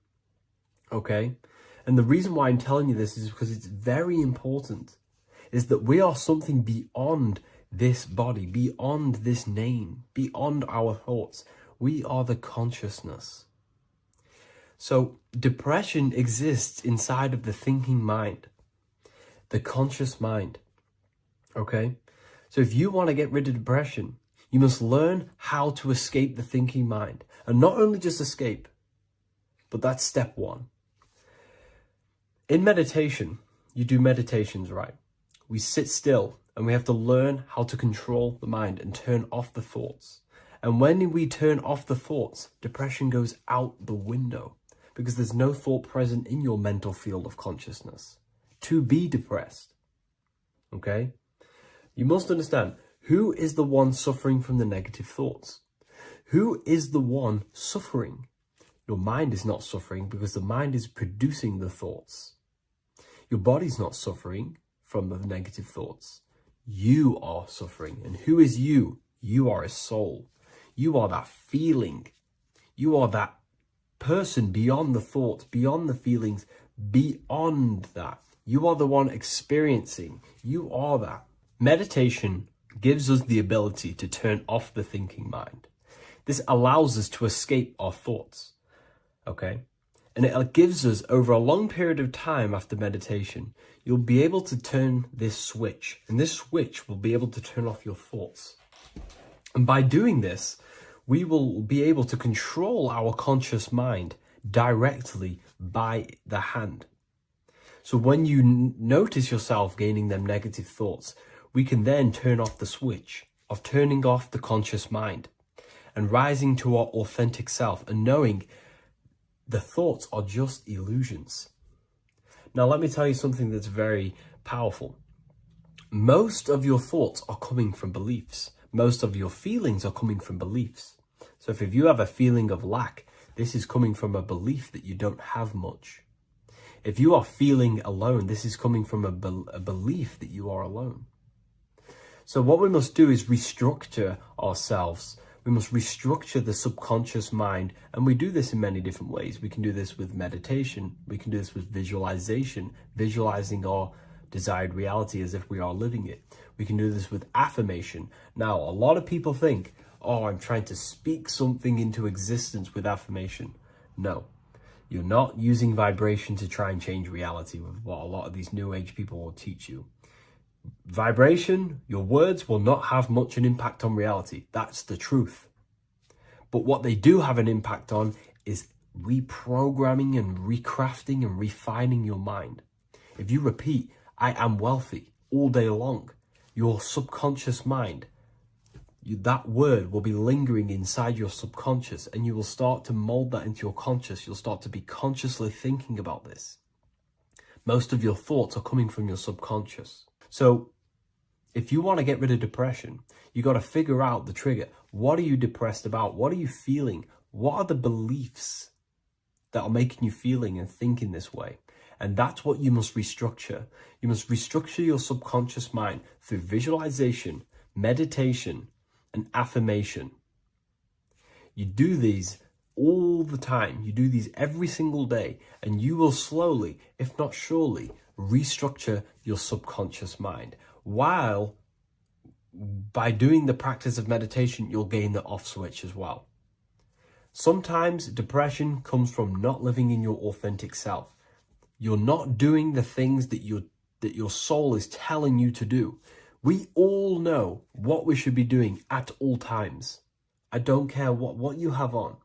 Okay? And the reason why I'm telling you this is because it's very important, is that we are something beyond this body, beyond this name, beyond our thoughts. We are the consciousness. So depression exists inside of the thinking mind, the conscious mind. Okay? So if you want to get rid of depression, you must learn how to escape the thinking mind. And not only just escape, but that's step one. In meditation, you do meditations, right? We sit still And we have to learn how to control the mind and turn off the thoughts. And when we turn off the thoughts, depression goes out the window, because there's no thought present in your mental field of consciousness to be depressed. Okay? You must understand, who is the one suffering from the negative thoughts? Who is the one suffering? Your mind is not suffering, because the mind is producing the thoughts. Your body's not suffering from the negative thoughts. You are suffering. And who is you? You are a soul. You are that feeling. You are that person beyond the thoughts, beyond the feelings, beyond that. You are the one experiencing. You are that. Meditation gives us the ability to turn off the thinking mind. This allows us to escape our thoughts. Okay? And it gives us, over a long period of time after meditation, you'll be able to turn this switch. And this switch will be able to turn off your thoughts. And by doing this, we will be able to control our conscious mind directly by the hand. So when you notice yourself gaining them negative thoughts, we can then turn off the switch of turning off the conscious mind and rising to our authentic self and knowing the thoughts are just illusions. Now, let me tell you something that's very powerful. Most of your thoughts are coming from beliefs. Most of your feelings are coming from beliefs. So if you have a feeling of lack, this is coming from a belief that you don't have much. If you are feeling alone, this is coming from a belief that you are alone. So what we must do is restructure ourselves. We must restructure the subconscious mind, and we do this in many different ways. We can do this with meditation. We can do this with visualization, visualizing our desired reality as if we are living it. We can do this with affirmation. Now, a lot of people think, oh, I'm trying to speak something into existence with affirmation. No, you're not using vibration to try and change reality with what a lot of these new age people will teach you. Vibration, your words will not have much an impact on reality. That's the truth. But what they do have an impact on is reprogramming and recrafting and refining your mind. If you repeat, I am wealthy all day long, your subconscious mind, that word will be lingering inside your subconscious, and you will start to mold that into your conscious. You'll start to be consciously thinking about this. Most of your thoughts are coming from your subconscious. So if you want to get rid of depression, you got to figure out the trigger. What are you depressed about? What are you feeling? What are the beliefs that are making you feeling and thinking this way? And that's what you must restructure. You must restructure your subconscious mind through visualization, meditation, and affirmation. You do these all the time. You do these every single day, and you will slowly, if not surely, restructure your subconscious mind. While by doing the practice of meditation, you'll gain the off switch as well. Sometimes depression comes from not living in your authentic self. You're not doing the things that your soul is telling you to do. We all know what we should be doing at all times. I don't care what you have on.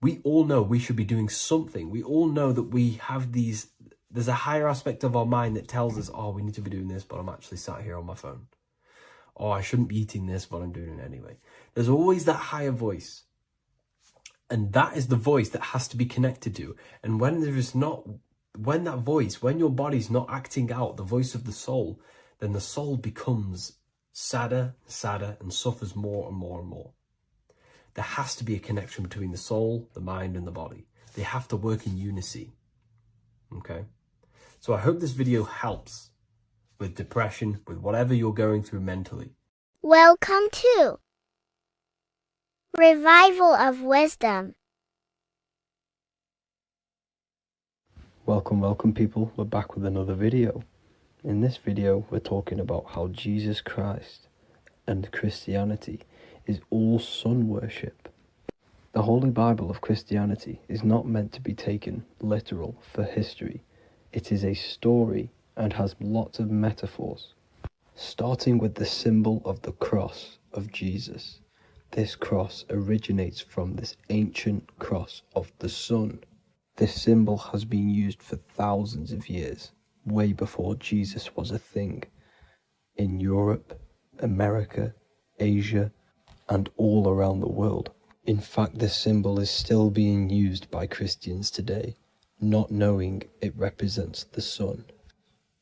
We all know we should be doing something. We all know that we have there's a higher aspect of our mind that tells us, oh, we need to be doing this, but I'm actually sat here on my phone. Oh, I shouldn't be eating this, but I'm doing it anyway. There's always that higher voice. And that is the voice that has to be connected to. And when your body's not acting out the voice of the soul, then the soul becomes sadder, and suffers more and more and more. There has to be a connection between the soul, the mind, and the body. They have to work in unison. Okay? So I hope this video helps with depression, with whatever you're going through mentally. Welcome to Revival of Wisdom. Welcome people, we're back with another video. In this video, we're talking about how Jesus Christ and Christianity is all sun worship. The Holy Bible of Christianity is not meant to be taken literal for history. It is a story and has lots of metaphors. Starting with the symbol of the cross of Jesus. This cross originates from this ancient cross of the sun. This symbol has been used for thousands of years, way before Jesus was a thing. in Europe, America, Asia, and all around the world. In fact, this symbol is still being used by Christians today, not knowing it represents the sun.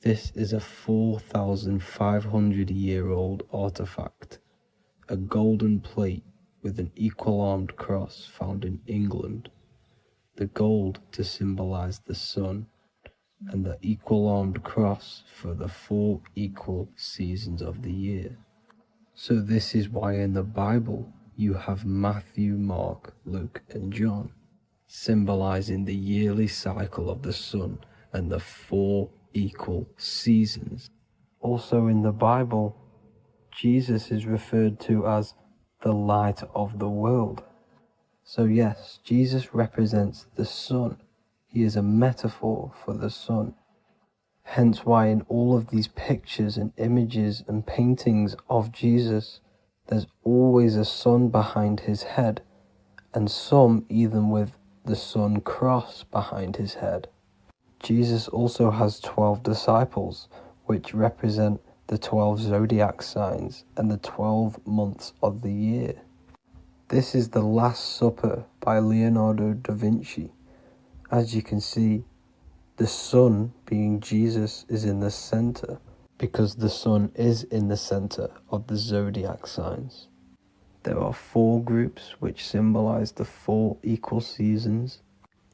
This is a 4,500-year-old artifact, a golden plate with an equal-armed cross found in England. The gold to symbolize the sun, and the equal-armed cross for the 4 equal seasons of the year. So this is why in the Bible you have Matthew, Mark, Luke, and John, symbolizing the yearly cycle of the sun and the 4 equal seasons. Also in the Bible, Jesus is referred to as the light of the world. So yes, Jesus represents the sun. He is a metaphor for the sun. Hence why in all of these pictures and images and paintings of Jesus, there's always a sun behind his head, and some even with the sun cross behind his head. Jesus also has 12 disciples, which represent the 12 zodiac signs and the 12 months of the year. This is the Last Supper by Leonardo da Vinci. As you can see, the sun, being Jesus, is in the center, because the sun is in the center of the zodiac signs. There are 4 groups which symbolize the 4 equal seasons.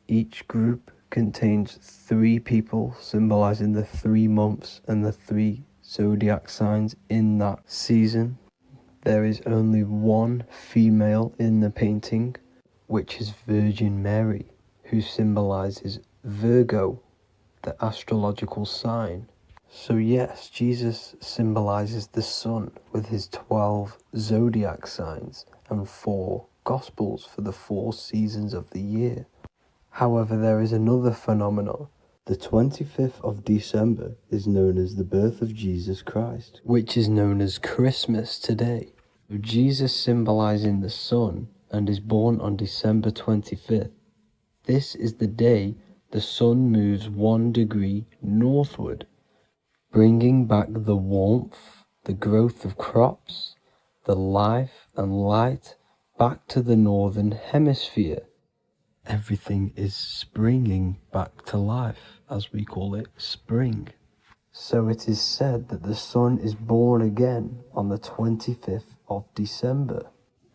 Each group contains 3 people symbolizing the 3 months and the 3 zodiac signs in that season. There is only 1 female in the painting, which is Virgin Mary, who symbolizes Virgo, the astrological sign. So yes, Jesus symbolizes the sun with his 12 zodiac signs and 4 gospels for the 4 seasons of the year. However, there is another phenomenon. The 25th of December is known as the birth of Jesus Christ, which is known as Christmas today. Jesus symbolizing the sun and is born on December 25th. This is the day the sun moves 1 degree northward, bringing back the warmth, the growth of crops, the life and light back to the northern hemisphere. Everything is springing back to life, as we call it, spring. So it is said that the sun is born again on the 25th of December,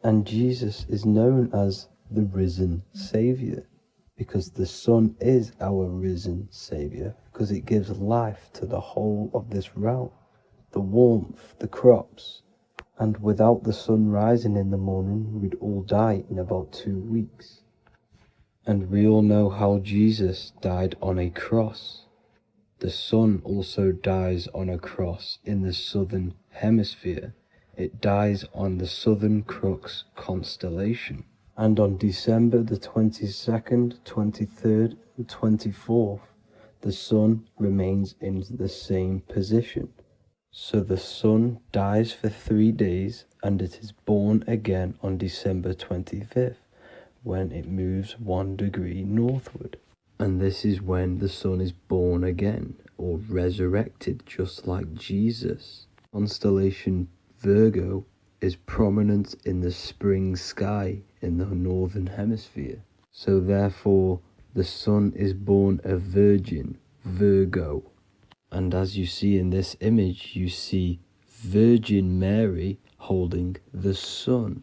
and Jesus is known as the risen Saviour, because the sun is our risen Saviour, because it gives life to the whole of this realm, the warmth, the crops, and without the sun rising in the morning, we'd all die in about 2 weeks. And we all know how Jesus died on a cross. The sun also dies on a cross in the southern hemisphere. It dies on the Southern Crux constellation. And on December the 22nd, 23rd, and 24th, the sun remains in the same position. So the sun dies for 3 days, and it is born again on December 25th. When it moves 1 degree northward. And this is when the sun is born again, or resurrected, just like Jesus. Constellation Virgo is prominent in the spring sky in the northern hemisphere. So therefore, the sun is born a virgin, Virgo. And as you see in this image, you see Virgin Mary holding the sun.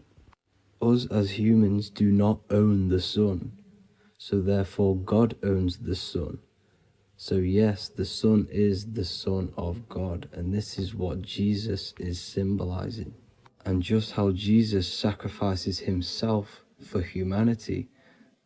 Us as humans do not own the sun, so therefore God owns the sun. So yes, the sun is the Son of God, and this is what Jesus is symbolizing. And just how Jesus sacrifices himself for humanity,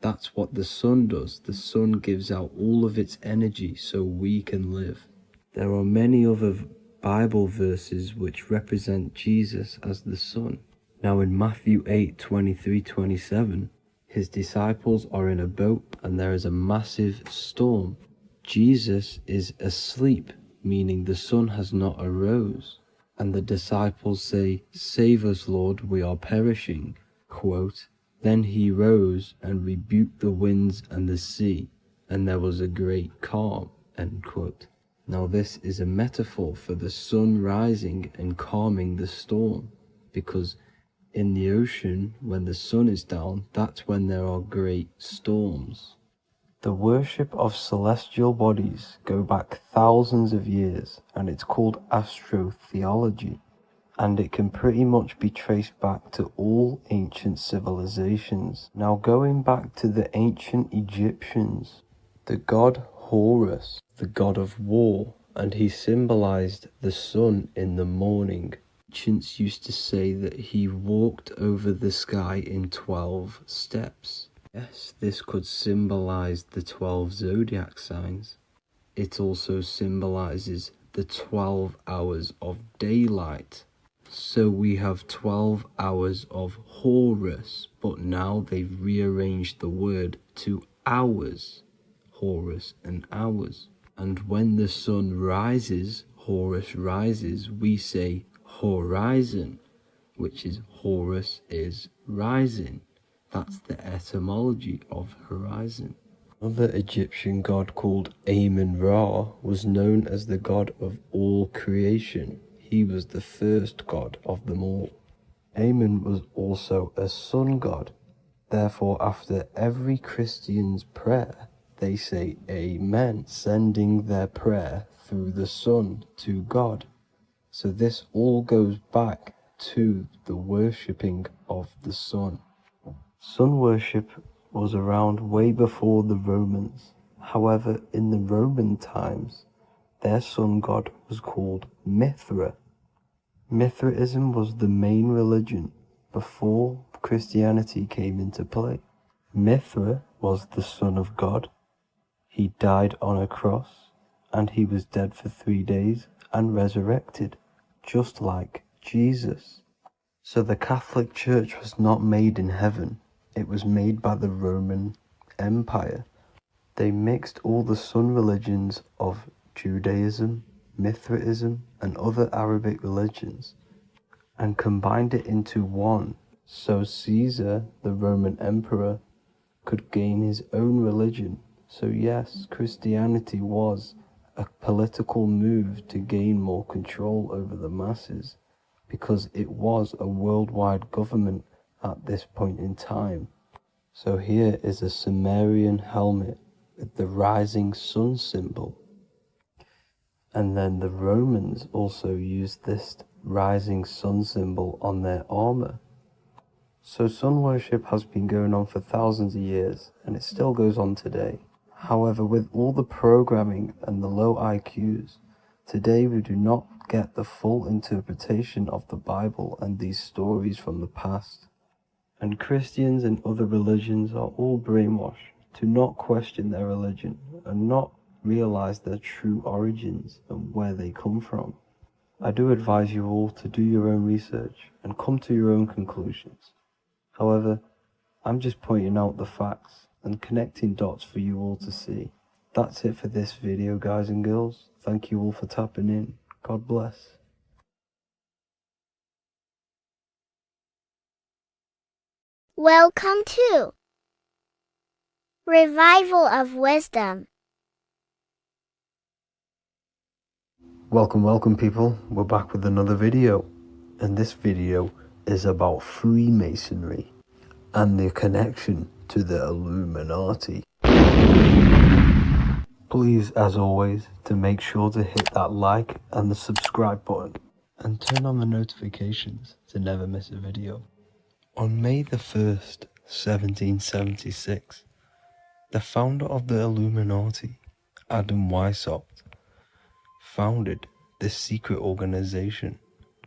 that's what the sun does. The sun gives out all of its energy so we can live. There are many other Bible verses which represent Jesus as the sun. Now in Matthew 8:23-27, his disciples are in a boat and there is a massive storm. Jesus is asleep, meaning the sun has not arose. And the disciples say, "Save us, Lord, we are perishing." Quote, "Then he rose and rebuked the winds and the sea, and there was a great calm." End quote. Now this is a metaphor for the sun rising and calming the storm, because in the ocean, when the sun is down, that's when there are great storms. The worship of celestial bodies go back thousands of years, and it's called astrotheology, and it can pretty much be traced back to all ancient civilizations. Now going back to the ancient Egyptians, the god Horus, the god of war, and he symbolized the sun in the morning. Ancients used to say that he walked over the sky in 12 steps. Yes, this could symbolize the 12 zodiac signs. It also symbolizes the 12 hours of daylight. So we have 12 hours of Horus, but now they've rearranged the word to hours. Horus and hours. And when the sun rises, Horus rises, we say horizon, which is Horus is rising. That's the etymology of horizon. Another Egyptian god called Amun-Ra was known as the god of all creation. He was the first god of them all. Amun was also a sun god. Therefore, after every Christian's prayer, they say Amen, sending their prayer through the sun to God. So this all goes back to the worshipping of the sun. Sun worship was around way before the Romans. However, in the Roman times, their sun god was called Mithra. Mithraism was the main religion before Christianity came into play. Mithra was the son of God. He died on a cross, and he was dead for 3 days and resurrected, just like Jesus. So the Catholic Church was not made in heaven. It was made by the Roman Empire. They mixed all the sun religions of Judaism, Mithraism, and other Arabic religions and combined it into one, so Caesar, the Roman emperor, could gain his own religion. So yes, Christianity was a political move to gain more control over the masses, because it was a worldwide government at this point in time. So here is a Sumerian helmet with the rising sun symbol. And then the Romans also used this rising sun symbol on their armor. So sun worship has been going on for thousands of years, and it still goes on today. However, with all the programming and the low IQs, today we do not get the full interpretation of the Bible and these stories from the past. And Christians and other religions are all brainwashed to not question their religion and not realize their true origins and where they come from. I do advise you all to do your own research and come to your own conclusions. However, I'm just pointing out the facts and connecting dots for you all to see. That's it for this video, guys and girls. Thank you all for tapping in. God bless. Welcome to Revival of Wisdom. Welcome people. We're back with another video. And this video is about Freemasonry and their connection to the Illuminati. Please, as always, to make sure to hit that like and the subscribe button and turn on the notifications to never miss a video. On May the 1st, 1776, the founder of the Illuminati, Adam Weishaupt, founded this secret organization,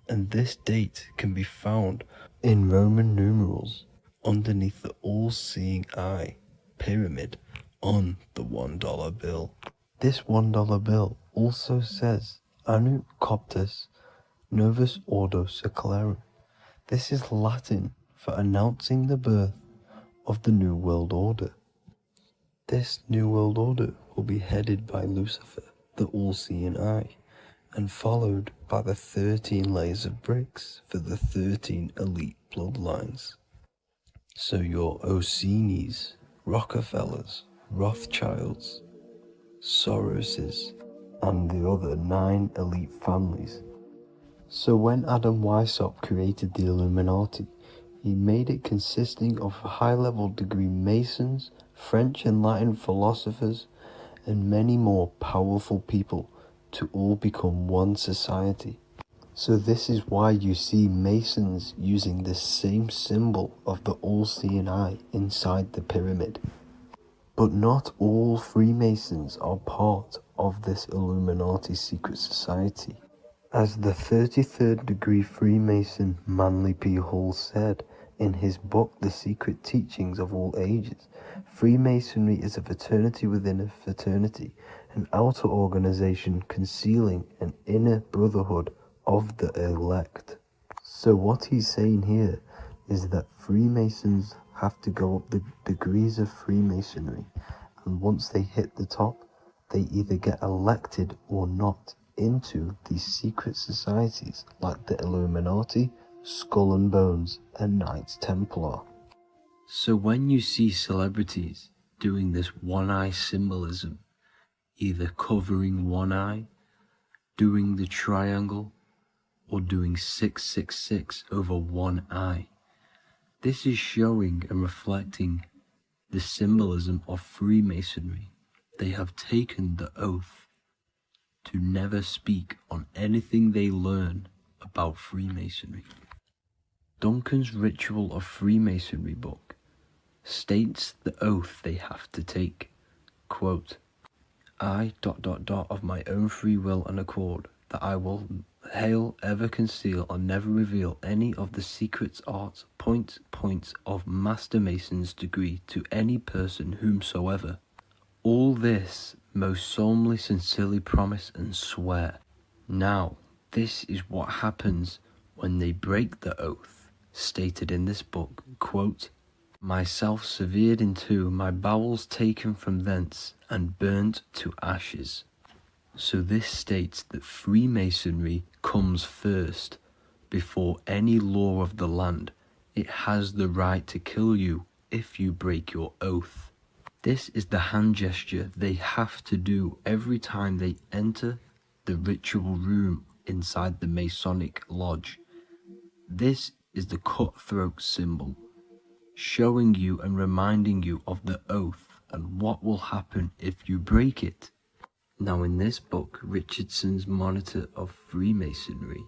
and this date can be found in Roman numerals underneath the all-seeing eye pyramid on the $1 bill. This $1 bill also says Anu Coptus Novus Ordo Secularum. This is Latin for announcing the birth of the New World Order. This New World Order will be headed by Lucifer, the all-seeing eye, and followed by the 13 layers of bricks for the 13 elite bloodlines. So your Orsini's, Rockefellers, Rothschilds, Soroses, and the other 9 elite families. So when Adam Weishaupt created the Illuminati, he made it consisting of high-level degree Masons, French and Latin philosophers, and many more powerful people to all become one society. So this is why you see Masons using the same symbol of the all-seeing eye inside the pyramid. But not all Freemasons are part of this Illuminati secret society. As the 33rd degree Freemason Manly P. Hall said in his book The Secret Teachings of All Ages, Freemasonry is a fraternity within a fraternity, an outer organization concealing an inner brotherhood of the elect. So what he's saying here is that Freemasons have to go up the degrees of Freemasonry, and once they hit the top, they either get elected or not into these secret societies like the Illuminati, Skull and Bones, and Knights Templar. So when you see celebrities doing this one-eye symbolism, either covering one eye, doing the triangle, or doing 666 over one eye, this is showing and reflecting the symbolism of Freemasonry. They have taken the oath to never speak on anything they learn about Freemasonry. Duncan's Ritual of Freemasonry book states the oath they have to take. Quote, I ... of my own free will and accord, that I will hail, ever conceal, or never reveal any of the secrets, arts, points of Master Mason's degree to any person whomsoever. All this most solemnly, sincerely promise and swear. Now, this is what happens when they break the oath, stated in this book, quote, myself severed in two, my bowels taken from thence, and burnt to ashes. So this states that Freemasonry comes first, before any law of the land. It has the right to kill you if you break your oath. This is the hand gesture they have to do every time they enter the ritual room inside the Masonic lodge. This is the cutthroat symbol, showing you and reminding you of the oath and what will happen if you break it. Now in this book, Richardson's Monitor of Freemasonry,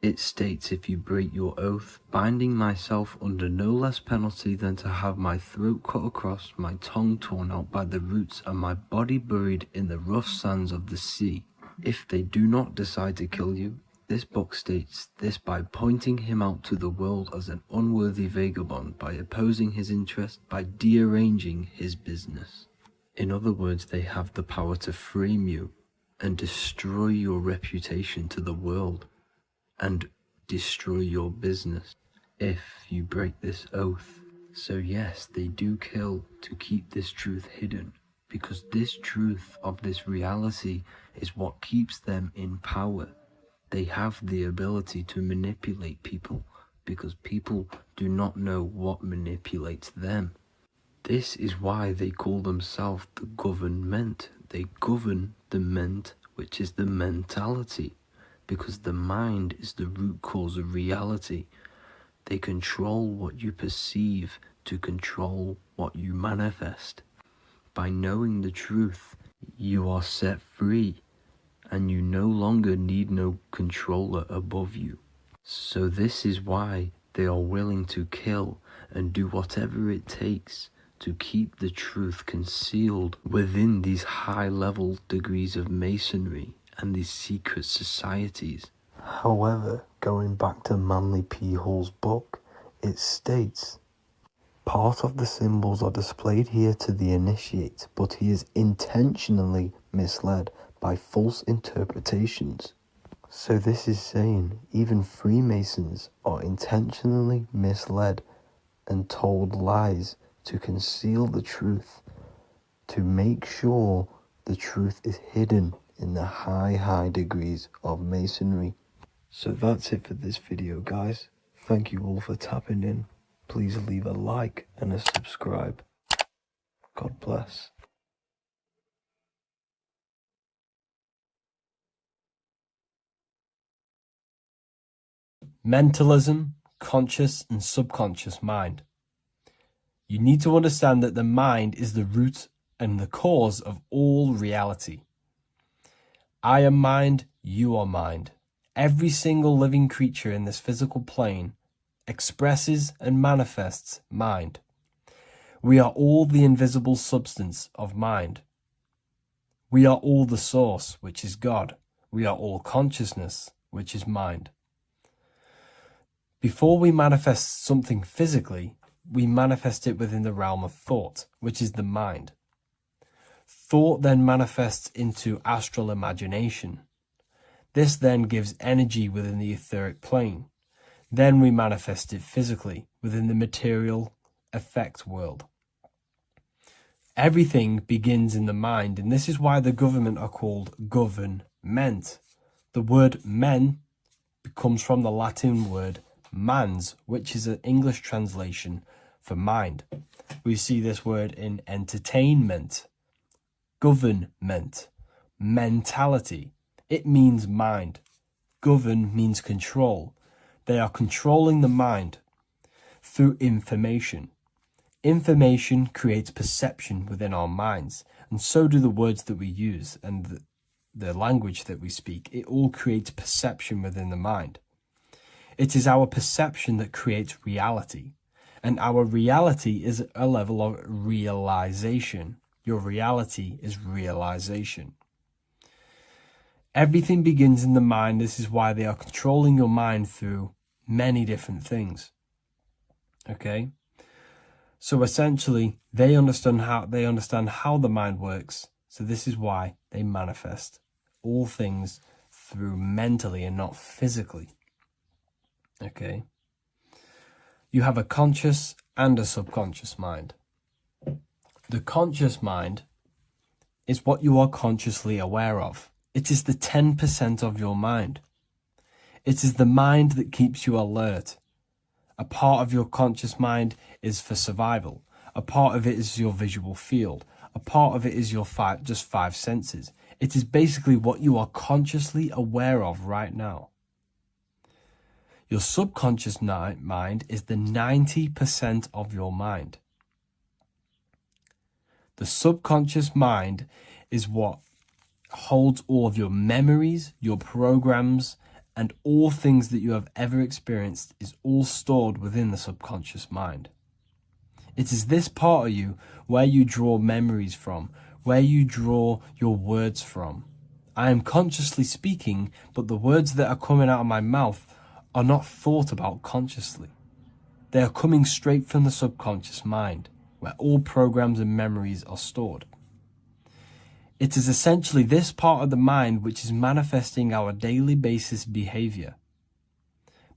it states, if you break your oath, binding myself under no less penalty than to have my throat cut across, my tongue torn out by the roots, and my body buried in the rough sands of the sea. If they do not decide to kill you, this book states this by pointing him out to the world as an unworthy vagabond, by opposing his interest, by dearranging his business. In other words, they have the power to frame you and destroy your reputation to the world and destroy your business if you break this oath. So yes, they do kill to keep this truth hidden, because this truth of this reality is what keeps them in power. They have the ability to manipulate people because people do not know what manipulates them. This is why they call themselves the government. They govern the ment, which is the mentality, because the mind is the root cause of reality. They control what you perceive to control what you manifest. By knowing the truth, you are set free, and you no longer need no controller above you. So this is why they are willing to kill and do whatever it takes to keep the truth concealed within these high-level degrees of masonry and these secret societies. However, going back to Manly P. Hall's book, it states, part of the symbols are displayed here to the initiate, but he is intentionally misled by false interpretations. So this is saying even Freemasons are intentionally misled and told lies to conceal the truth, to make sure the truth is hidden in the high degrees of masonry. So that's it for this video, guys. Thank you all for tapping in. Please leave a like and a subscribe. God bless. mentalism, conscious and subconscious mind. You need to understand that the mind is the root and the cause of all reality. I am mind, you are mind. Every single living creature in this physical plane expresses and manifests mind. We are all the invisible substance of mind. We are all the source, which is God. We are all consciousness, which is mind. Before we manifest something physically, we manifest it within the realm of thought, which is the mind. Thought then manifests into astral imagination. This then gives energy within the etheric plane. Then we manifest it physically within the material effect world. Everything begins in the mind, and this is why the government are called government. The word men comes from the Latin word mans, which is an English translation for mind. We see this word in entertainment, government, mentality. It means mind. Govern means control. They are controlling the mind through information. Information creates perception within our minds, and so do the words that we use and the language that we speak. It all creates perception within the mind. It is our perception that creates reality, and our reality is a level of realization. Your reality is realization. Everything begins in the mind. This is why they are controlling your mind through many different things. Okay? So essentially, they understand how the mind works. So this is why they manifest all things through mentally and not physically. Okay? You have a conscious and a subconscious mind. The conscious mind is what you are consciously aware of. It is the 10% of your mind. It is the mind that keeps you alert. A part of your conscious mind is for survival. A part of it is your visual field. A part of it is your just five senses. It is basically what you are consciously aware of right now. Your subconscious mind is the 90% of your mind. The subconscious mind is what holds all of your memories, your programs, and all things that you have ever experienced is all stored within the subconscious mind. It is this part of you where you draw memories from, where you draw your words from. I am consciously speaking, but the words that are coming out of my mouth are not thought about consciously. They are coming straight from the subconscious mind, where all programs and memories are stored. It is essentially this part of the mind which is manifesting our daily basis behavior,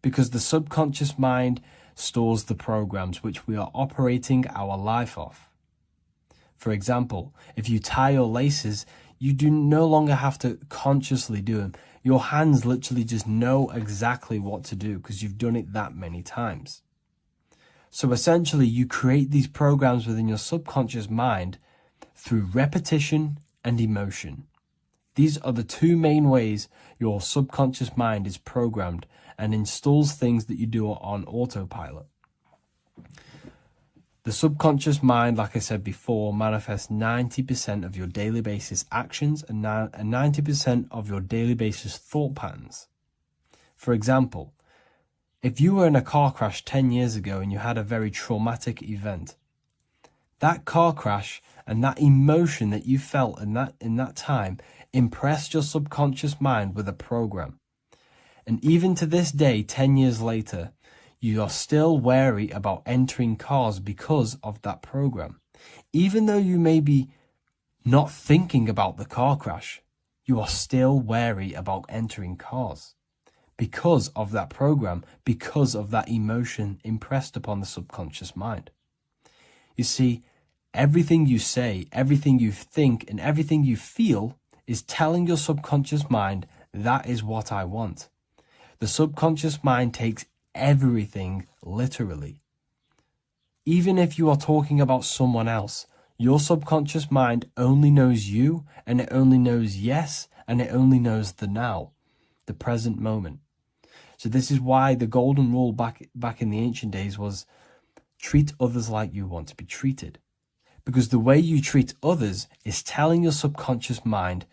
because the subconscious mind stores the programs which we are operating our life off. For example, if you tie your laces, you do no longer have to consciously do them. Your hands literally just know exactly what to do because you've done it that many times. So essentially, you create these programs within your subconscious mind through repetition and emotion. These are the two main ways your subconscious mind is programmed and installs things that you do on autopilot. The subconscious mind, like I said before, manifests 90% of your daily basis actions and 90% of your daily basis thought patterns. For example, if you were in a car crash 10 years ago and you had a very traumatic event, that car crash and that emotion that you felt in that time impressed your subconscious mind with a program. And even to this day, 10 years later, you are still wary about entering cars because of that program. Even though you may be not thinking about the car crash, you are still wary about entering cars because of that program, because of that emotion impressed upon the subconscious mind. You see, everything you say, everything you think, and everything you feel is telling your subconscious mind, that is what I want. The subconscious mind takes everything literally. Even if you are talking about someone else, your subconscious mind only knows you, and it only knows yes, and it only knows the now, the present moment. So this is why the golden rule back in the ancient days was treat others like you want to be treated. Because the way you treat others is telling your subconscious mind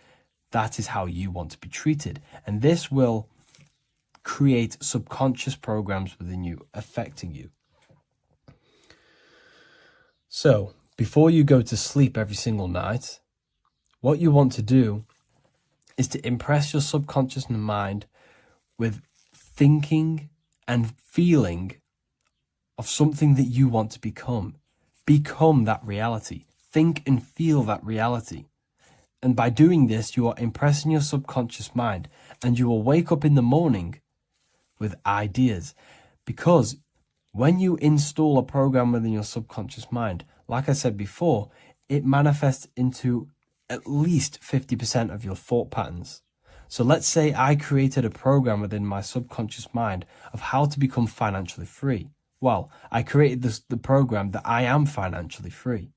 that is how you want to be treated. And this will create subconscious programs within you, affecting you. So, before you go to sleep every single night, what you want to do is to impress your subconscious mind with thinking and feeling of something that you want to become. Become that reality. Think and feel that reality. And by doing this, you are impressing your subconscious mind, and you will wake up in the morning with ideas. Because when you install a program within your subconscious mind, like I said before, it manifests into at least 50% of your thought patterns. So let's say I created a program within my subconscious mind of how to become financially free. Well, I created the program that I am financially free.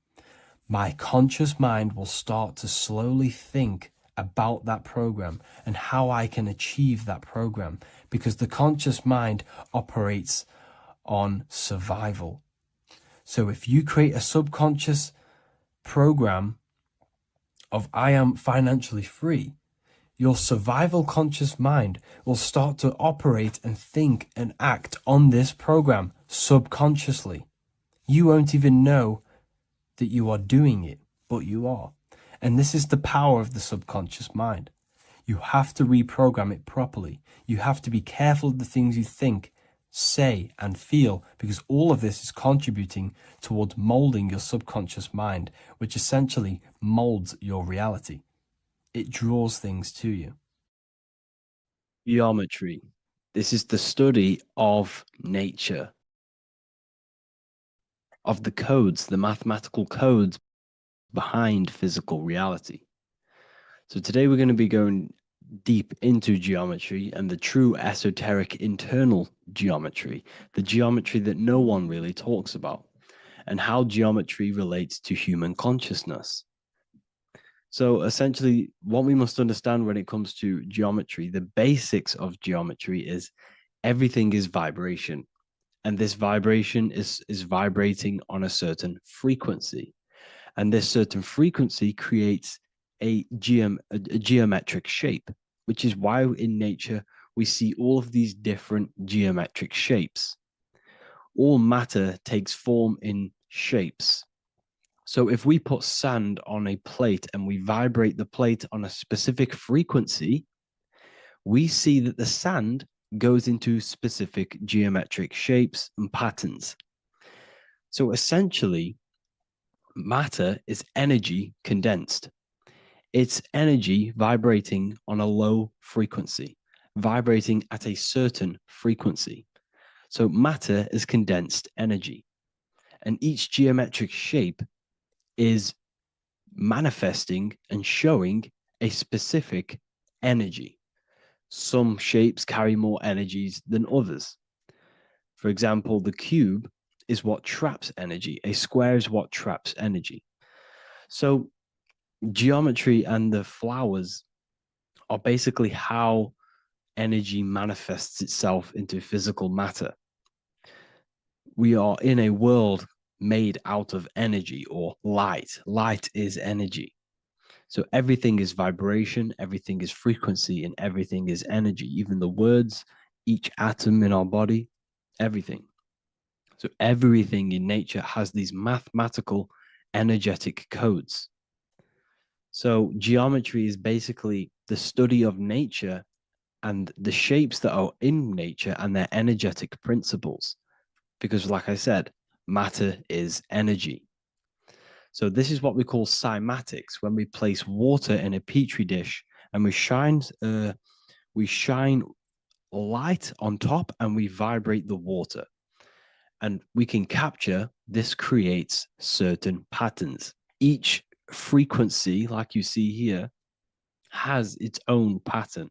My conscious mind will start to slowly think about that program and how I can achieve that program, because the conscious mind operates on survival. So if you create a subconscious program of I am financially free, your survival conscious mind will start to operate and think and act on this program subconsciously. You won't even know that you are doing it, but you are. And this is the power of the subconscious mind. You have to reprogram it properly. You have to be careful of the things you think, say, and feel, because all of this is contributing towards molding your subconscious mind, which essentially molds your reality. It draws things to you. Geometry. This is the study of nature, of the codes, the mathematical codes behind physical reality. So today we're going to be going deep into geometry and the true esoteric internal geometry, the geometry that no one really talks about, and how geometry relates to human consciousness. So essentially, what we must understand when it comes to geometry, the basics of geometry is everything is vibration. And this vibration is vibrating on a certain frequency. And this certain frequency creates a geometric shape, which is why in nature we see all of these different geometric shapes. All matter takes form in shapes. So if we put sand on a plate and we vibrate the plate on a specific frequency, we see that the sand goes into specific geometric shapes and patterns. So essentially, matter is energy condensed. It's energy vibrating on a low frequency, vibrating at a certain frequency. So matter is condensed energy. And each geometric shape is manifesting and showing a specific energy. Some shapes carry more energies than others. For example, the cube is what traps energy. A square is what traps energy. So geometry and the flowers are basically how energy manifests itself into physical matter. We are in a world made out of energy or light. Light is energy. So everything is vibration, everything is frequency, and everything is energy. Even the words, each atom in our body, everything. So everything in nature has these mathematical energetic codes. So geometry is basically the study of nature and the shapes that are in nature and their energetic principles. Because like I said, matter is energy. So this is what we call cymatics, when we place water in a petri dish and we shine light on top and we vibrate the water. And we can capture, this creates certain patterns. Each frequency, like you see here, has its own pattern.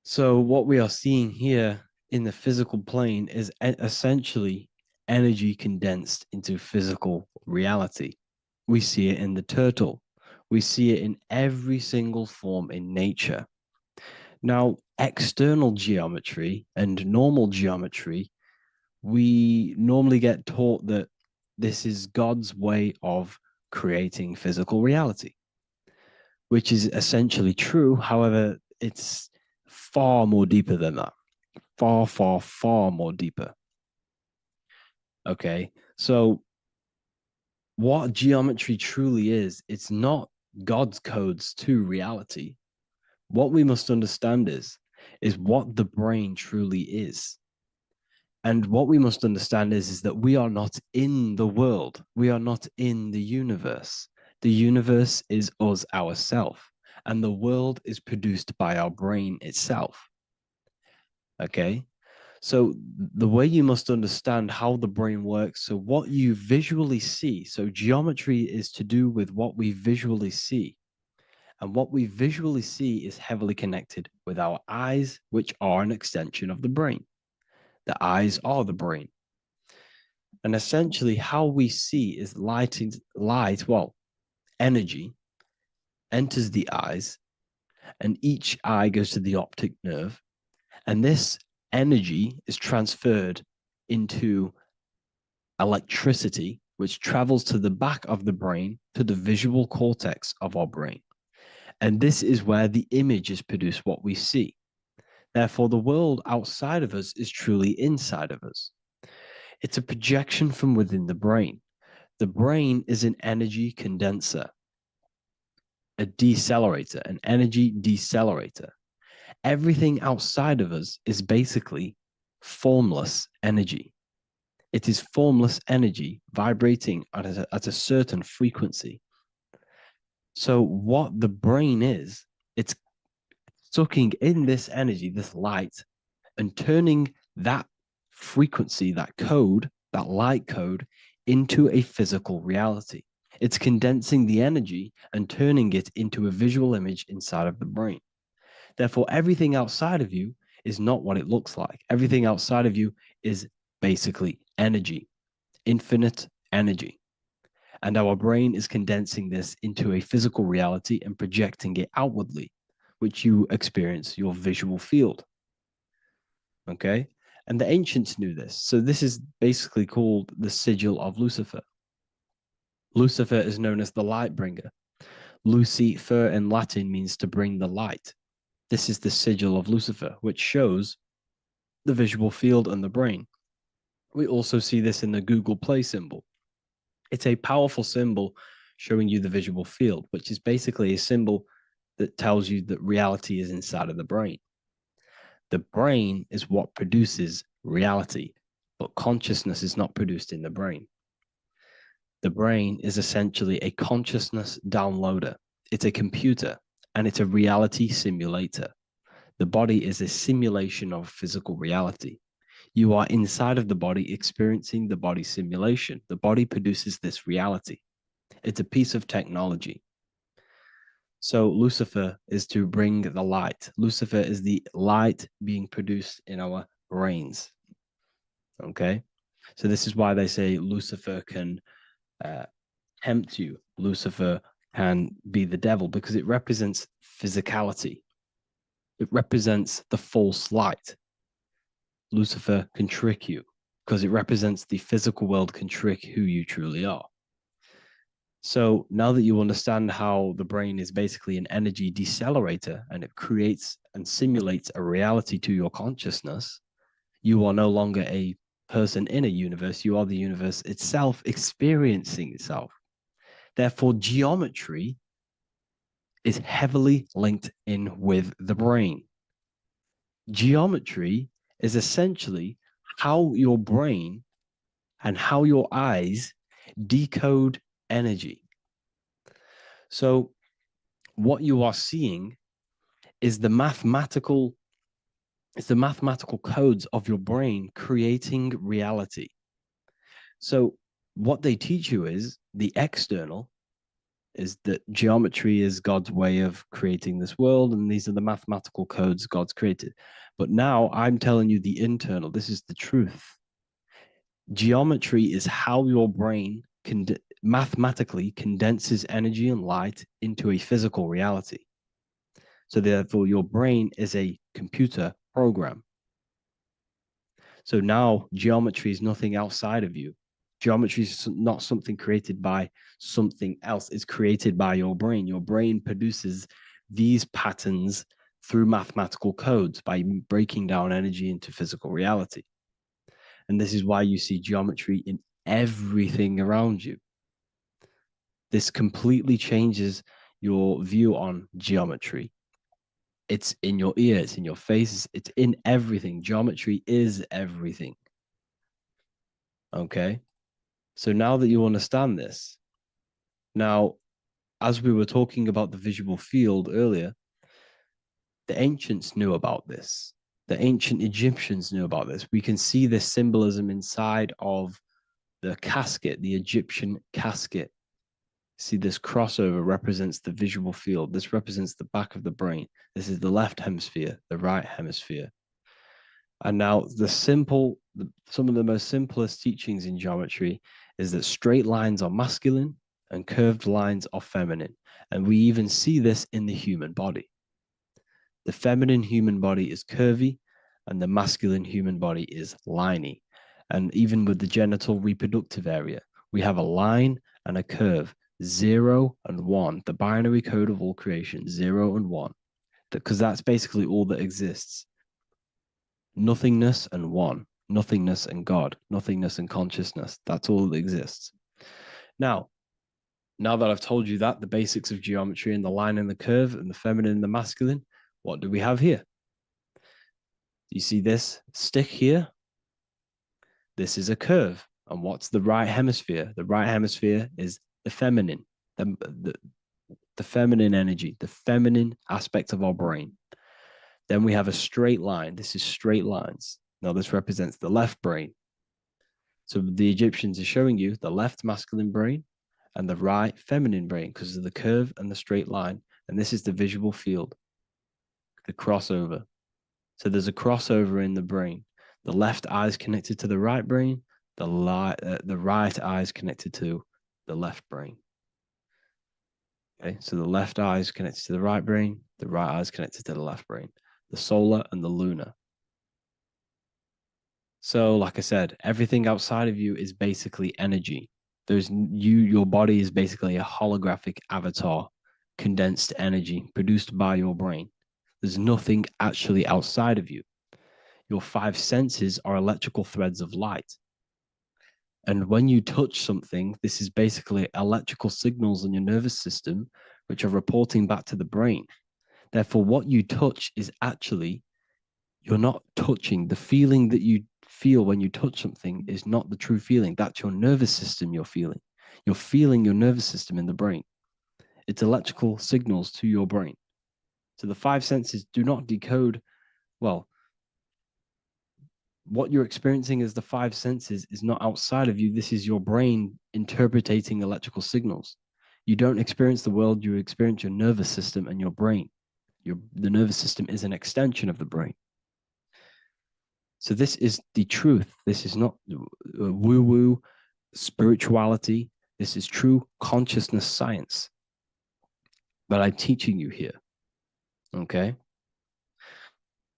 So what we are seeing here in the physical plane is essentially energy condensed into physical reality. We see it in the turtle. We see it in every single form in nature. Now, external geometry and normal geometry, we normally get taught that this is God's way of creating physical reality, which is essentially true. However, it's far more deeper than that. Far, far, far more deeper. Okay, so what geometry truly is, it's not God's codes to reality. What we must understand is what the brain truly is. And what we must understand is that we are not in the world. We are not in the universe. The universe is us ourselves, and the world is produced by our brain itself. Okay? So the way you must understand how the brain works, so what you visually see, so geometry is to do with what we visually see. And what we visually see is heavily connected with our eyes, which are an extension of the brain. The eyes are the brain. And essentially how we see is energy enters the eyes, and each eye goes to the optic nerve. And this energy is transferred into electricity, which travels to the back of the brain, to the visual cortex of our brain. And this is where the image is produced, what we see. Therefore, the world outside of us is truly inside of us. It's a projection from within the brain. The brain is an energy condenser, a decelerator, an energy decelerator. Everything outside of us is basically formless energy. It is formless energy vibrating at a certain frequency. So what the brain is, it's sucking in this energy, this light, and turning that frequency, that code, that light code, into a physical reality. It's condensing the energy and turning it into a visual image inside of the brain. Therefore, everything outside of you is not what it looks like. Everything outside of you is basically energy, infinite energy. And our brain is condensing this into a physical reality and projecting it outwardly, which you experience your visual field. Okay? And the ancients knew this. So this is basically called the sigil of Lucifer. Lucifer is known as the light bringer. Lucifer in Latin means to bring the light. This is the sigil of Lucifer, which shows the visual field and the brain. We also see this in the Google Play symbol. It's a powerful symbol showing you the visual field, which is basically a symbol that tells you that reality is inside of the brain. The brain is what produces reality, but consciousness is not produced in the brain. The brain is essentially a consciousness downloader. It's a computer, and it's a reality simulator. The body is a simulation of physical reality. You are inside of the body experiencing the body simulation. The body produces this reality. It's a piece of technology. So Lucifer is to bring the light. Lucifer is the light being produced in our brains. Okay? So this is why they say Lucifer can tempt you. Lucifer can be the devil because it represents physicality. It represents the false light. Lucifer can trick you because it represents the physical world can trick who you truly are. So now that you understand how the brain is basically an energy decelerator and it creates and simulates a reality to your consciousness, you are no longer a person in a universe. You are the universe itself experiencing itself. Therefore, geometry is heavily linked in with the brain. Geometry is essentially how your brain and how your eyes decode energy. So what you are seeing is the mathematical codes of your brain creating reality. So what they teach you is the external is that geometry is God's way of creating this world, and these are the mathematical codes God's created. But now I'm telling you the internal. This is the truth. Geometry is how your brain mathematically condenses energy and light into a physical reality. So therefore, your brain is a computer program. So now geometry is nothing outside of you. Geometry is not something created by something else. It's created by your brain. Your brain produces these patterns through mathematical codes by breaking down energy into physical reality. And this is why you see geometry in everything around you. This completely changes your view on geometry. It's in your ear, it's in your face, it's in everything. Geometry is everything. Okay? So now that you understand this, now, as we were talking about the visual field earlier, the ancients knew about this. The ancient Egyptians knew about this. We can see this symbolism inside of the casket, the Egyptian casket. See, this crossover represents the visual field. This represents the back of the brain. This is the left hemisphere, the right hemisphere. And now some of the most simplest teachings in geometry is that straight lines are masculine and curved lines are feminine. And we even see this in the human body. The feminine human body is curvy and the masculine human body is liney. And even with the genital reproductive area, we have a line and a curve, 0 and 1, the binary code of all creation, 0 and 1, because that's basically all that exists. Nothingness and one, nothingness and God, nothingness and consciousness. That's all that exists. Now that I've told you that, the basics of geometry and the line and the curve and the feminine and the masculine, what do we have here? You see this stick here? This is a curve. And what's the right hemisphere? The right hemisphere is the feminine, the feminine energy, the feminine aspect of our brain. Then we have a straight line. This is straight lines. Now this represents the left brain. So the Egyptians are showing you the left masculine brain and the right feminine brain because of the curve and the straight line. And this is the visual field, the crossover. So there's a crossover in the brain. The left eye is connected to the right brain. The right eye is connected to the left brain. Okay, so the left eye is connected to the right brain. The right eye is connected to the left brain. The solar and the lunar. So, like I said, everything outside of you is basically energy. Your body is basically a holographic avatar, condensed energy produced by your brain. There's nothing actually outside of you. Your 5 senses are electrical threads of light. And when you touch something, this is basically electrical signals in your nervous system, which are reporting back to the brain. Therefore, what you touch is actually, you're not touching. The feeling that you feel when you touch something is not the true feeling. That's your nervous system you're feeling. You're feeling your nervous system in the brain. It's electrical signals to your brain. So the 5 senses do not decode, well, what you're experiencing as the 5 senses is not outside of you. This is your brain interpreting electrical signals. You don't experience the world, you experience your nervous system and your brain. The nervous system is an extension of the brain. So this is the truth. This is not woo-woo spirituality. This is true consciousness science that I'm teaching you here. Okay?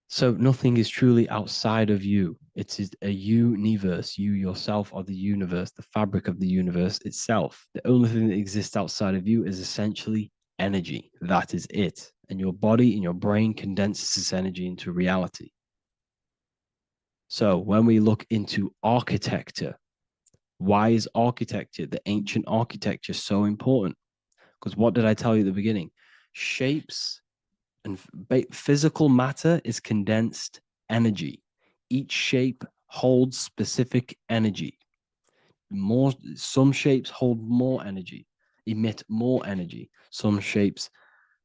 So nothing is truly outside of you. It is a universe. You yourself are the universe, the fabric of the universe itself. The only thing that exists outside of you is essentially energy. That is it. And your body and your brain condenses this energy into reality. So when we look into architecture, why is architecture, the ancient architecture, so important? Because what did I tell you at the beginning? Shapes and physical matter is condensed energy. Each shape holds specific energy. Some shapes hold more energy, emit more energy. Some shapes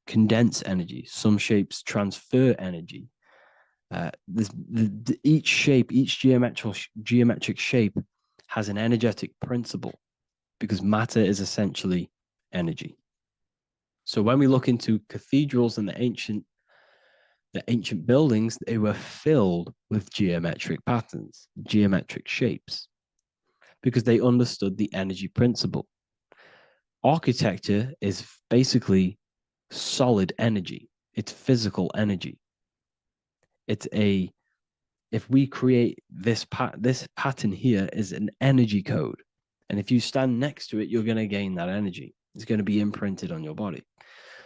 condense energy. Some shapes transfer energy. Each shape, each geometric shape has an energetic principle because matter is essentially energy. So when we look into cathedrals and the ancient buildings, they were filled with geometric patterns, geometric shapes, because they understood the energy principle. Architecture is basically solid energy. It's physical energy. If we create this pattern here is an energy code. And if you stand next to it, you're going to gain that energy. It's going to be imprinted on your body.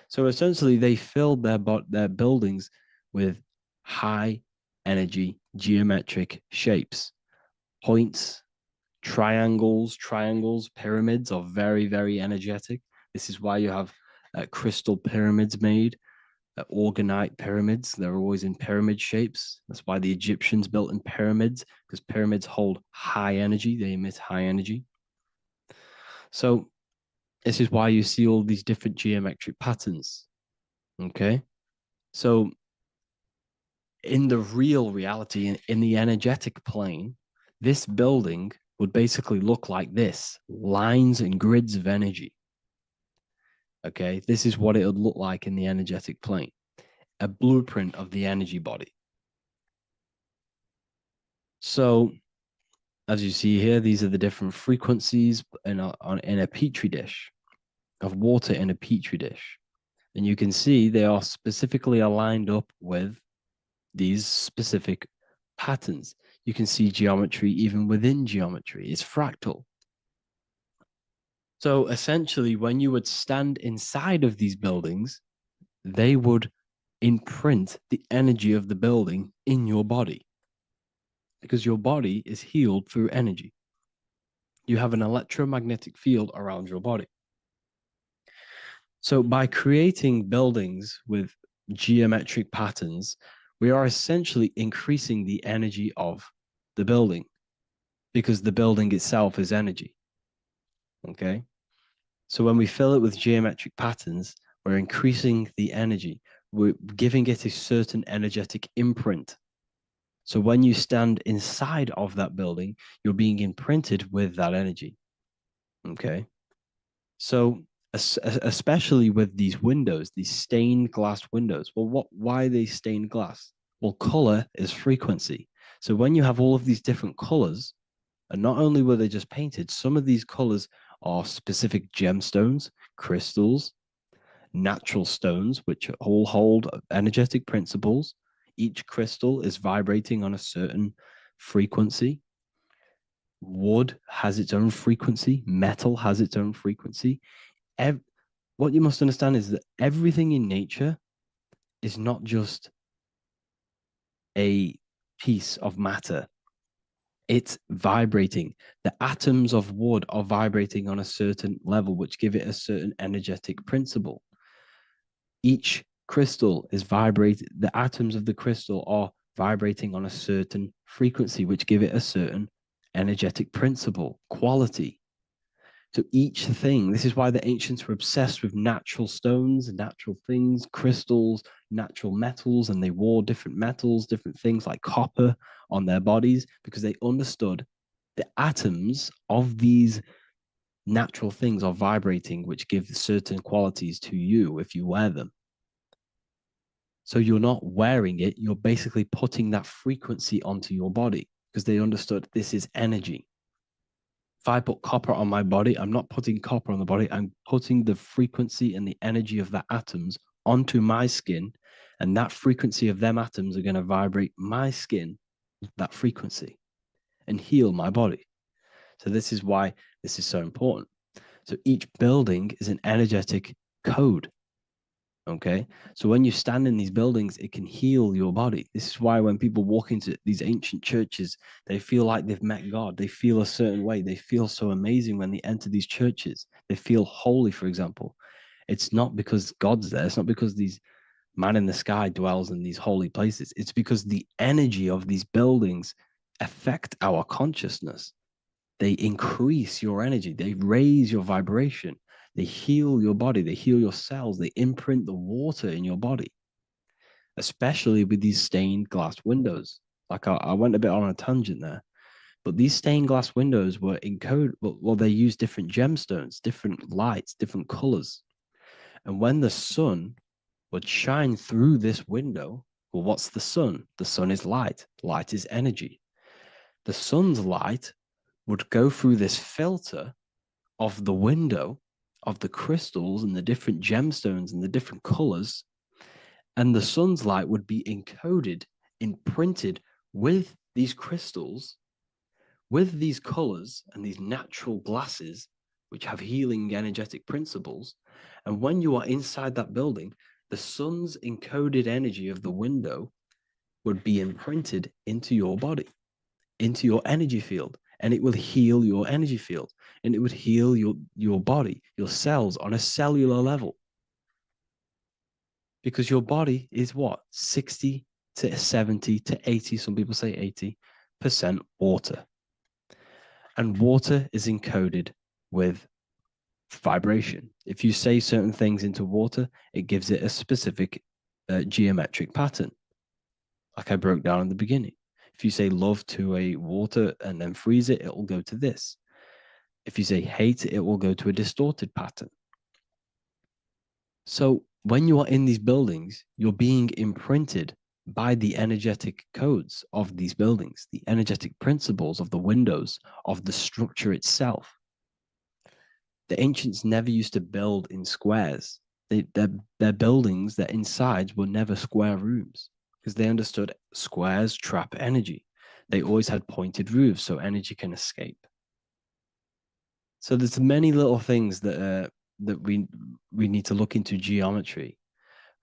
So essentially, they filled their buildings with high energy geometric shapes, points, triangles, pyramids are very, very energetic. This is why you have crystal pyramids made, orgonite pyramids. They're always in pyramid shapes. That's why the Egyptians built in pyramids, because pyramids hold high energy. They emit high energy. So this is why you see all these different geometric patterns. Okay. So in the real reality, in the energetic plane, this building would basically look like this: lines and grids of energy. Okay, this is what it would look like in the energetic plane, a blueprint of the energy body. So as you see here, these are the different frequencies in a petri dish, of water in a petri dish. And you can see they are specifically aligned up with these specific patterns. You can see geometry even within geometry. It's fractal. So essentially, when you would stand inside of these buildings, they would imprint the energy of the building in your body, because your body is healed through energy. You have an electromagnetic field around your body. So by creating buildings with geometric patterns, we are essentially increasing the energy of the building, because the building itself is energy. Okay. So when we fill it with geometric patterns, we're increasing the energy. We're giving it a certain energetic imprint. So when you stand inside of that building, you're being imprinted with that energy. Okay. So especially with these windows, these stained glass windows. Well, why are they stained glass? Well, color is frequency. So when you have all of these different colors, and not only were they just painted, some of these colors are specific gemstones, crystals, natural stones, which all hold energetic principles. Each crystal is vibrating on a certain frequency. Wood has its own frequency. Metal has its own frequency. What you must understand is that everything in nature is not just a piece of matter. It's vibrating. The atoms of wood are vibrating on a certain level, which give it a certain energetic principle. Each crystal is vibrating. The atoms of the crystal are vibrating on a certain frequency, which give it a certain energetic principle, quality. So each thing, this is why the ancients were obsessed with natural stones, natural things, crystals, natural metals, and they wore different metals, different things like copper on their bodies, because they understood the atoms of these natural things are vibrating, which give certain qualities to you if you wear them. So you're not wearing it, you're basically putting that frequency onto your body, because they understood this is energy. If I put copper on my body, I'm not putting copper on the body. I'm putting the frequency and the energy of the atoms onto my skin. And that frequency of them atoms are going to vibrate my skin, that frequency, and heal my body. So this is why this is so important. So each building is an energetic code. Okay. So when you stand in these buildings, it can heal your body. This is why when people walk into these ancient churches, they feel like they've met God. They feel a certain way. They feel so amazing when they enter these churches. They feel holy, for example. It's not because God's there. It's not because these man in the sky dwells in these holy places. It's because the energy of these buildings affect our consciousness. They increase your energy. They raise your vibration. They heal your body. They heal your cells. They imprint the water in your body, especially with these stained glass windows. Like I went a bit on a tangent there, but these stained glass windows were encoded. Well, they use different gemstones, different lights, different colors. And when the sun would shine through this window, well, what's the sun? The sun is light. Light is energy. The sun's light would go through this filter of the window, of the crystals and the different gemstones and the different colors, And the sun's light would be encoded, imprinted with these crystals, with these colors and these natural glasses, which have healing energetic principles. And when you are inside that building, the sun's encoded energy of the window would be imprinted into your body, into your energy field, and it will heal your energy field, and it would heal your body, your cells on a cellular level. Because your body is what? 60 to 70 to 80, some people say 80% water. And water is encoded with vibration. If you say certain things into water, it gives it a specific geometric pattern, like I broke down in the beginning. If you say love to a water and then freeze it, it will go to this. If you say hate, it will go to a distorted pattern. So when you are in these buildings, you're being imprinted by the energetic codes of these buildings, the energetic principles of the windows, of the structure itself. The ancients never used to build in squares. Their buildings, their insides were never square rooms because they understood squares trap energy. They always had pointed roofs so energy can escape. So there's many little things that we need to look into geometry.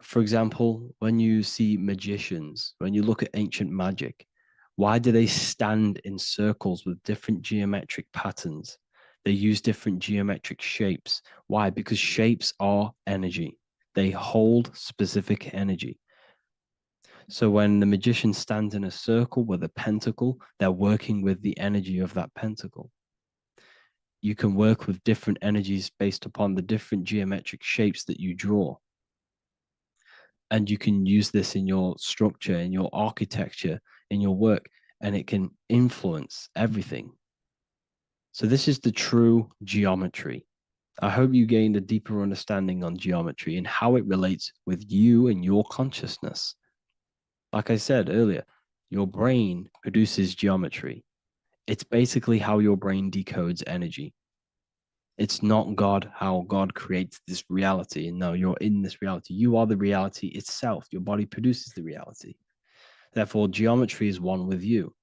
For example, when you see magicians, when you look at ancient magic, why do they stand in circles with different geometric patterns? They use different geometric shapes. Why? Because shapes are energy. They hold specific energy. So when the magician stands in a circle with a pentacle, they're working with the energy of that pentacle. You can work with different energies based upon the different geometric shapes that you draw. And you can use this in your structure, in your architecture, in your work, and it can influence everything. So this is the true geometry. I hope you gained a deeper understanding on geometry and how it relates with you and your consciousness. Like I said earlier, your brain produces geometry. It's basically how your brain decodes energy. It's not God, how God creates this reality. And no, you're in this reality. You are the reality itself. Your body produces the reality. Therefore, geometry is one with you.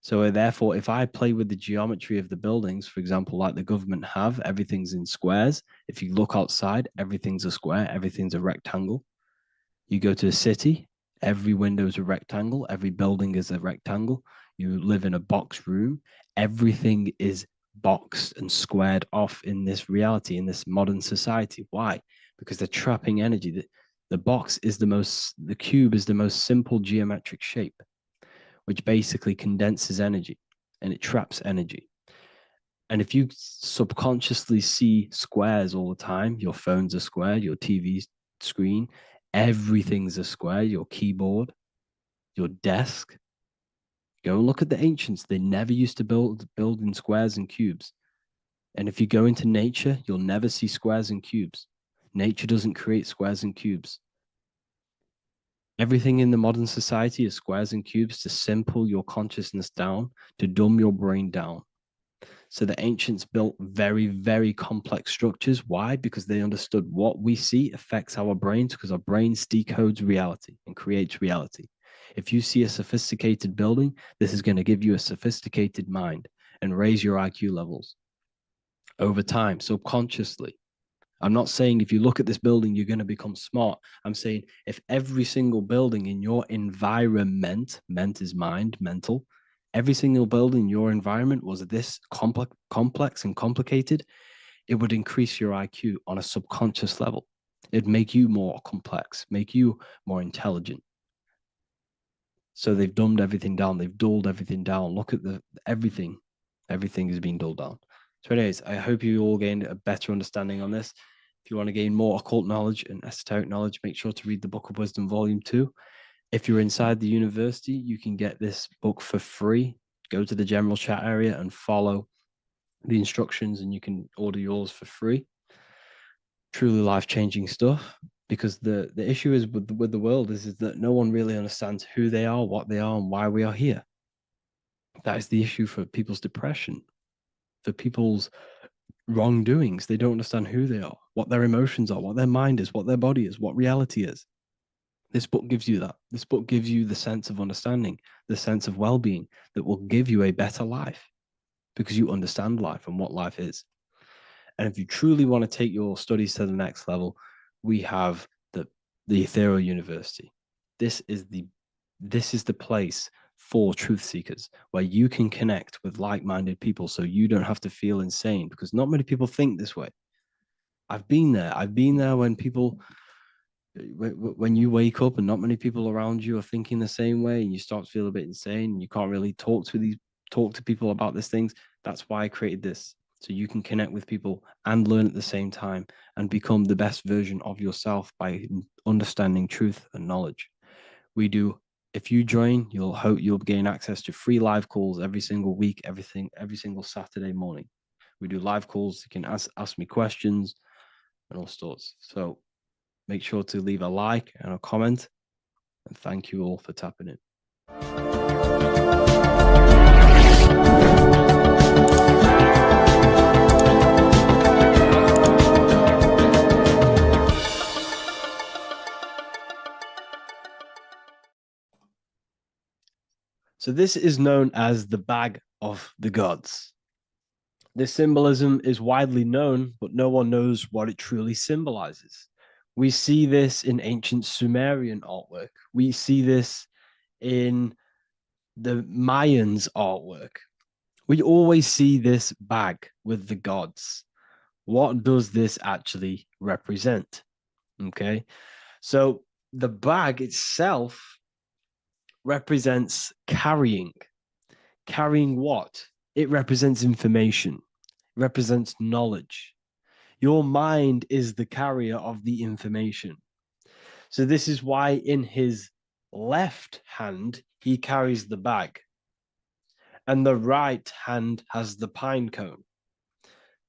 So therefore, if I play with the geometry of the buildings, for example, like the government have, everything's in squares. If you look outside, everything's a square, everything's a rectangle. You go to a city, every window is a rectangle, every building is a rectangle. You live in a box room, everything is boxed and squared off in this reality, in this modern society. Why? Because they're trapping energy. The cube is the most simple geometric shape, which basically condenses energy and it traps energy. And if you subconsciously see squares all the time, your phone's a square, your TV screen, everything's a square, your keyboard, your desk. Go and look at the ancients. They never used to build in squares and cubes. And if you go into nature, you'll never see squares and cubes. Nature doesn't create squares and cubes. Everything in the modern society is squares and cubes to simple your consciousness down, to dumb your brain down. So the ancients built very, very complex structures. Why? Because they understood what we see affects our brains, because our brains decodes reality and creates reality. If you see a sophisticated building, this is going to give you a sophisticated mind and raise your IQ levels over time, subconsciously. I'm not saying if you look at this building, you're going to become smart. I'm saying if every single building in your environment, ment is mind, mental, every single building in your environment was this complex and complicated, it would increase your IQ on a subconscious level. It'd make you more complex, make you more intelligent. So they've dumbed everything down. They've dulled everything down. Look at everything. Everything is being dulled down. So anyways, I hope you all gained a better understanding on this. If you want to gain more occult knowledge and esoteric knowledge, make sure to read the Book of Wisdom, Volume 2. If you're inside the university, you can get this book for free. Go to the general chat area and follow the instructions and you can order yours for free. Truly life-changing stuff. Because the issue is with the world is that no one really understands who they are, what they are, and why we are here. That is the issue for people's depression, for people's wrongdoings. They don't understand who they are, what their emotions are, what their mind is, what their body is, what reality is. This book gives you that. This book gives you the sense of understanding, the sense of well-being that will give you a better life because you understand life and what life is. And if you truly want to take your studies to the next level, we have the Ethereal University. This is the place for truth seekers where you can connect with like-minded people so you don't have to feel insane, because not many people think this way. I've been there. I've been there when you wake up and not many people around you are thinking the same way, and you start to feel a bit insane and you can't really talk to people about these things. That's why I created this, so you can connect with people and learn at the same time and become the best version of yourself by understanding truth and knowledge. If you join, you'll gain access to free live calls every single week, every single Saturday morning. We do live calls. You can ask me questions and all sorts. So make sure to leave a like and a comment. And thank you all for tapping in. So this is known as the bag of the gods. This symbolism is widely known, but no one knows what it truly symbolizes. We see this in ancient Sumerian artwork. We see this in the Mayans' artwork. We always see this bag with the gods. What does this actually represent? Okay, so the bag itself represents carrying. Carrying what? It represents information, represents knowledge. Your mind is the carrier of the information. So this is why in his left hand, he carries the bag, and the right hand has the pine cone.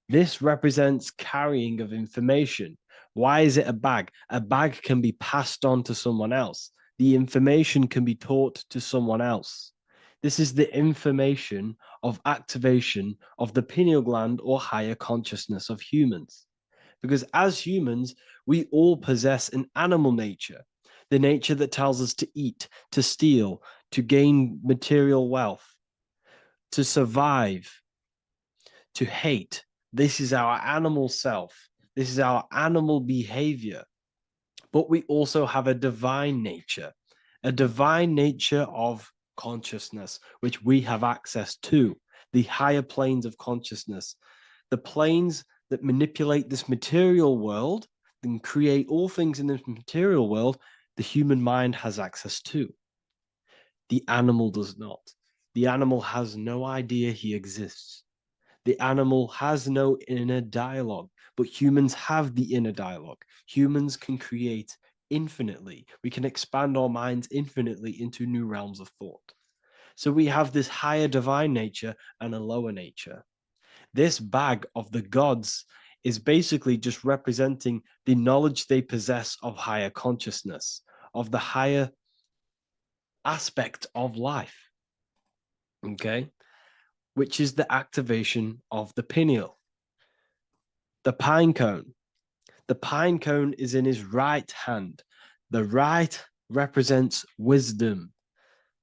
This represents carrying of information. Why is it a bag? A bag can be passed on to someone else. The information can be taught to someone else. This is the information of activation of the pineal gland or higher consciousness of humans. Because as humans, we all possess an animal nature, the nature that tells us to eat, to steal, to gain material wealth, to survive, to hate. This is our animal self. This is our animal behavior. But we also have a divine nature of consciousness, which we have access to, the higher planes of consciousness, the planes that manipulate this material world and create all things in this material world. The human mind has access to. The animal does not. The animal has no idea he exists. The animal has no inner dialogue, but humans have the inner dialogue. Humans can create infinitely. We can expand our minds infinitely into new realms of thought. So we have this higher divine nature and a lower nature. This bag of the gods is basically just representing the knowledge they possess of higher consciousness, of the higher aspect of life. Okay? Which is the activation of the pineal. The pine cone. The pine cone is in his right hand. The right represents wisdom.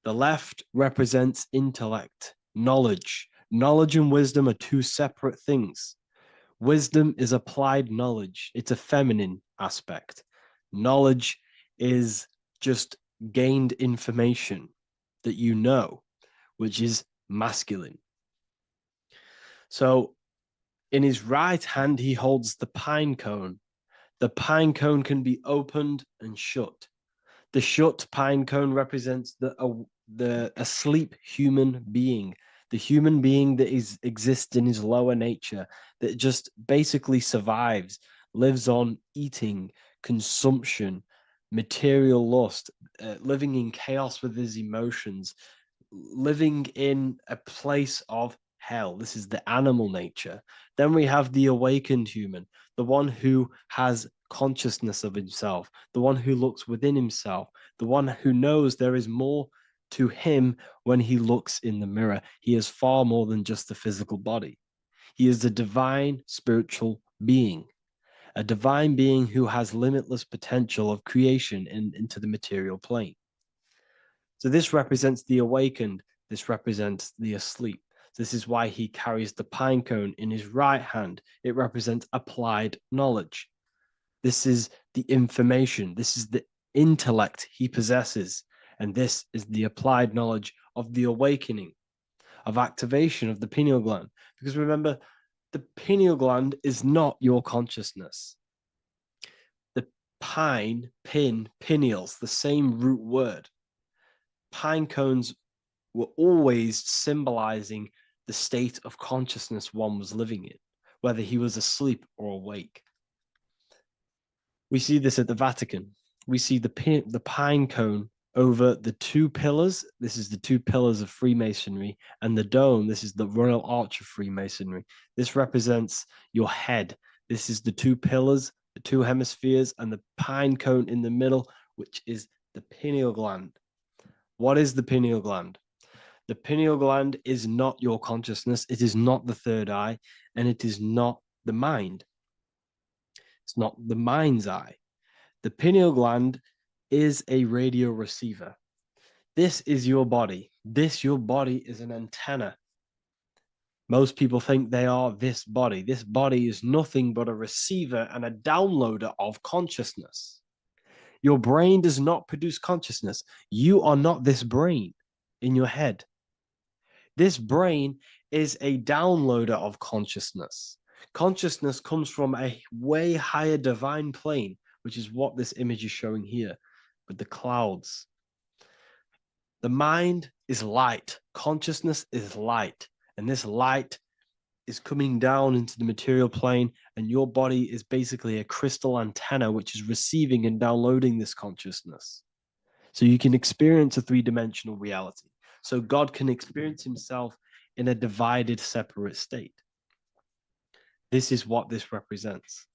The left represents intellect, knowledge. Knowledge and wisdom are two separate things. Wisdom is applied knowledge. It's a feminine aspect. Knowledge is just gained information that you know, which is masculine. So in his right hand, he holds the pine cone. The pine cone can be opened and shut. The shut pine cone represents the asleep human being, the human being that exists in his lower nature, that just basically survives, lives on eating, consumption, material lust, living in chaos with his emotions, living in a place of hell. This is the animal nature. Then we have the awakened human, the one who has consciousness of himself, the one who looks within himself, the one who knows there is more to him when he looks in the mirror. He is far more than just the physical body. He is a divine spiritual being. a divine being who has limitless potential of creation into the material plane. So this represents the awakened. This represents the asleep. This is why he carries the pine cone in his right hand. It represents applied knowledge. This is the information. This is the intellect he possesses. And this is the applied knowledge of the awakening, of activation of the pineal gland. Because remember, the pineal gland is not your consciousness. The pineals, the same root word. Pine cones were always symbolizing the state of consciousness one was living in, whether he was asleep or awake. We see this at the Vatican. We see the pine cone over the two pillars. This is the two pillars of Freemasonry, and the dome. This is the Royal Arch of Freemasonry. This represents your head. This is the two pillars, the two hemispheres, and the pine cone in the middle, which is the pineal gland. What is the pineal gland? The pineal gland is not your consciousness. It is not the third eye, and it is not the mind. It's not the mind's eye. The pineal gland is a radio receiver. This is your body. Your body is an antenna. Most people think they are this body. This body is nothing but a receiver and a downloader of consciousness. Your brain does not produce consciousness. You are not this brain in your head. This brain is a downloader of consciousness. Consciousness comes from a way higher divine plane, which is what this image is showing here with the clouds. The mind is light. Consciousness is light. And this light is coming down into the material plane, and your body is basically a crystal antenna which is receiving and downloading this consciousness. So you can experience a three-dimensional reality. So God can experience himself in a divided, separate state. This is what this represents.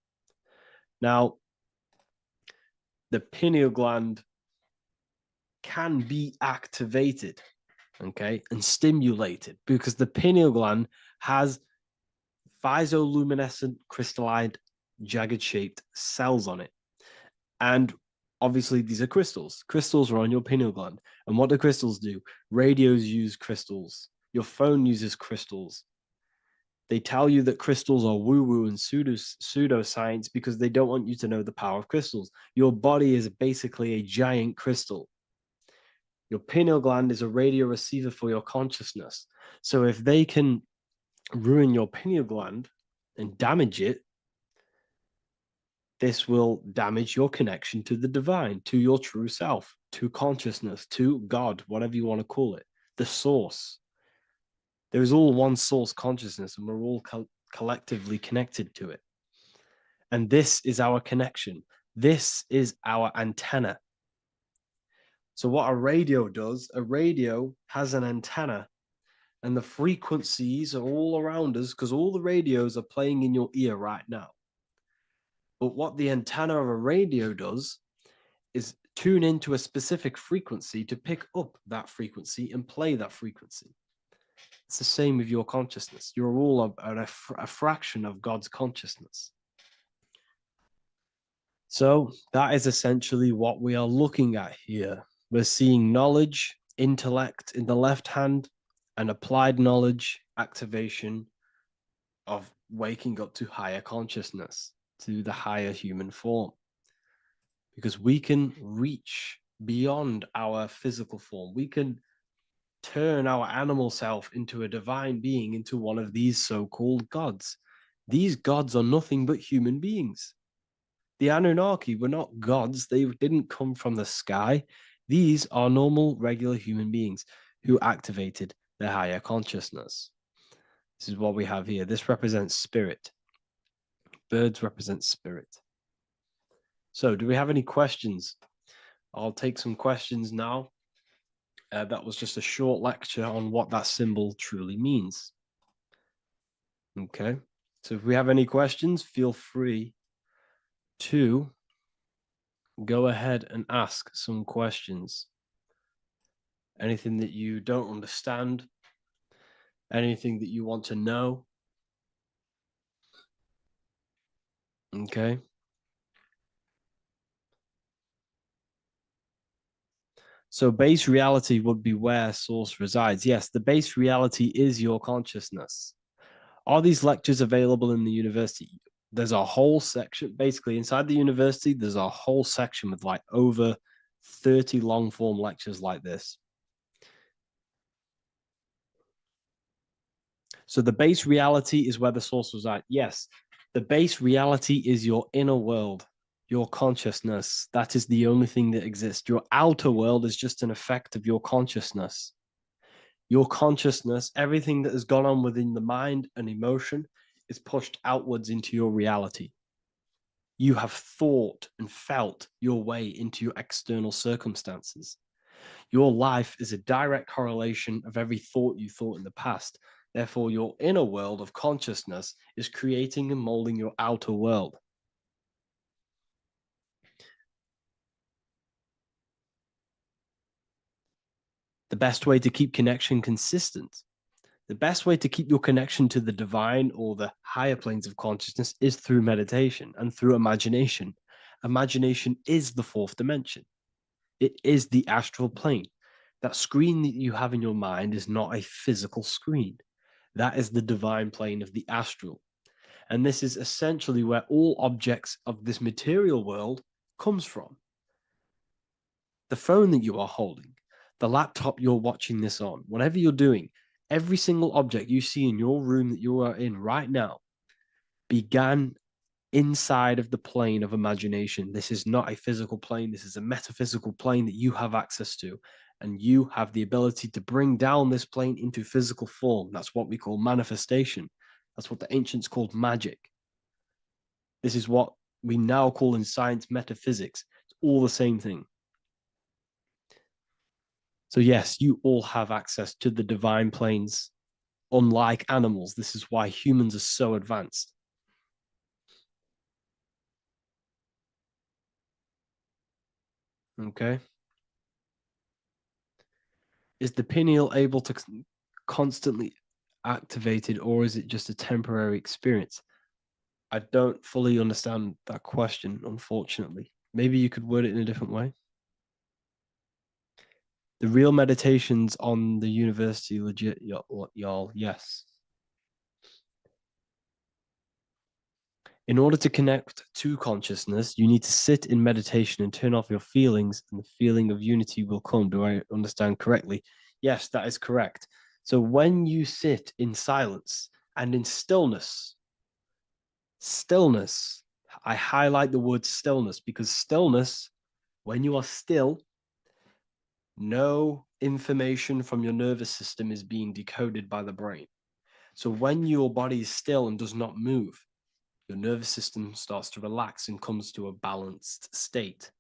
Now, the pineal gland can be activated, okay, and stimulated, because the pineal gland has phytoluminescent crystalline jagged-shaped cells on it. And obviously, these are crystals. Crystals are on your pineal gland. And what do crystals do? Radios use crystals. Your phone uses crystals. They tell you that crystals are woo-woo and pseudoscience because they don't want you to know the power of crystals. Your body is basically a giant crystal. Your pineal gland is a radio receiver for your consciousness. So if they can ruin your pineal gland and damage it, this will damage your connection to the divine, to your true self, to consciousness, to God, whatever you want to call it, the source. There is all one source consciousness, and we're all collectively connected to it. And this is our connection. This is our antenna. So what a radio does, a radio has an antenna, and the frequencies are all around us because all the radios are playing in your ear right now. But what the antenna of a radio does is tune into a specific frequency to pick up that frequency and play that frequency. It's the same with your consciousness. You're all a fraction of God's consciousness. So that is essentially what we are looking at here. We're seeing knowledge, intellect in the left hand, and applied knowledge, activation of waking up to higher consciousness, to the higher human form. Because we can reach beyond our physical form. We can turn our animal self into a divine being, into one of these so-called gods. These gods are nothing but human beings. The Anunnaki were not gods. They didn't come from the sky. These are normal, regular human beings who activated their higher consciousness. This is what we have here. This represents spirit. Birds represent spirit. So do we have any questions? I'll take some questions now. That was just a short lecture on what that symbol truly means. Okay, so if we have any questions, feel free to go ahead and ask some questions. Anything that you don't understand, anything that you want to know. Okay, So base reality would be where source resides. Yes, the base reality is your consciousness. Are these lectures available in the university? There's a whole section, basically inside the university, there's a whole section with like over 30 long form lectures like this. So the base reality is where the source resides. Yes, the base reality is your inner world, your consciousness. That is the only thing that exists. Your outer world is just an effect of your consciousness. Your consciousness, everything that has gone on within the mind and emotion, is pushed outwards into your reality. You have thought and felt your way into your external circumstances. Your life is a direct correlation of every thought you thought in the past. Therefore, your inner world of consciousness is creating and molding your outer world. The best way to keep connection consistent, the best way to keep your connection to the divine or the higher planes of consciousness is through meditation and through imagination. Imagination is the fourth dimension. It is the astral plane. That screen that you have in your mind is not a physical screen. That is the divine plane of the astral. And this is essentially where all objects of this material world comes from. The phone that you are holding, the laptop you're watching this on, whatever you're doing, every single object you see in your room that you are in right now began inside of the plane of imagination. This is not a physical plane. This is a metaphysical plane that you have access to. And you have the ability to bring down this plane into physical form. That's what we call manifestation. That's what the ancients called magic. This is what we now call in science metaphysics. It's all the same thing. So yes, you all have access to the divine planes. Unlike animals, this is why humans are so advanced. Okay. Is the pineal able to constantly activated, or is it just a temporary experience? I don't fully understand that question, unfortunately. Maybe you could word it in a different way. The real meditations on the university, legit, y'all, yes. In order to connect to consciousness, you need to sit in meditation and turn off your feelings, and the feeling of unity will come. Do I understand correctly? Yes, that is correct. So when you sit in silence and in stillness, I highlight the word stillness because stillness, when you are still, no information from your nervous system is being decoded by the brain. So when your body is still and does not move, your nervous system starts to relax and comes to a balanced state.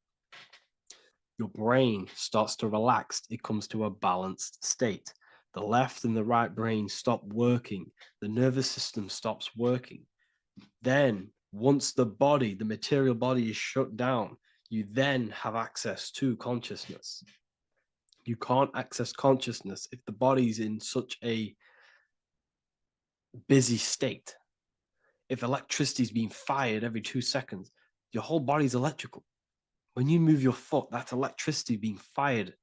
Your brain starts to relax, it comes to a balanced state. The left and the right brain stop working, the nervous system stops working. Then, once the body, the material body is shut down, you then have access to consciousness. You can't access consciousness if the body's in such a busy state. If electricity is being fired every 2 seconds, your whole body's electrical. When you move your foot, that's electricity being fired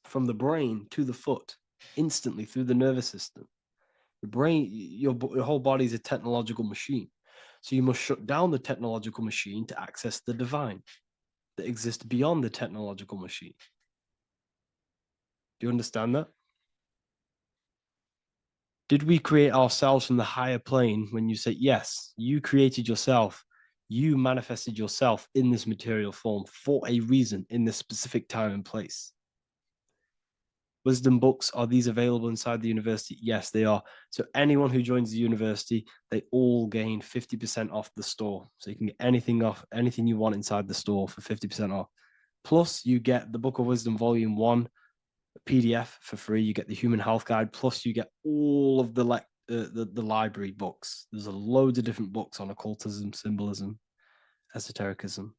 from the brain to the foot instantly through the nervous system. Your brain, your whole body is a technological machine. So you must shut down the technological machine to access the divine that exists beyond the technological machine. Do you understand that? Did we create ourselves from the higher plane? When you say yes, you created yourself, you manifested yourself in this material form for a reason in this specific time and place. Wisdom books, are these available inside the university? Yes, they are. So anyone who joins the university, they all gain 50% off the store. So you can get anything off, anything you want inside the store for 50% off. Plus, you get the Book of Wisdom Volume 1 PDF for free. You get the Human Health Guide. Plus, you get all of the library books. There's a load of different books on occultism, symbolism, esotericism.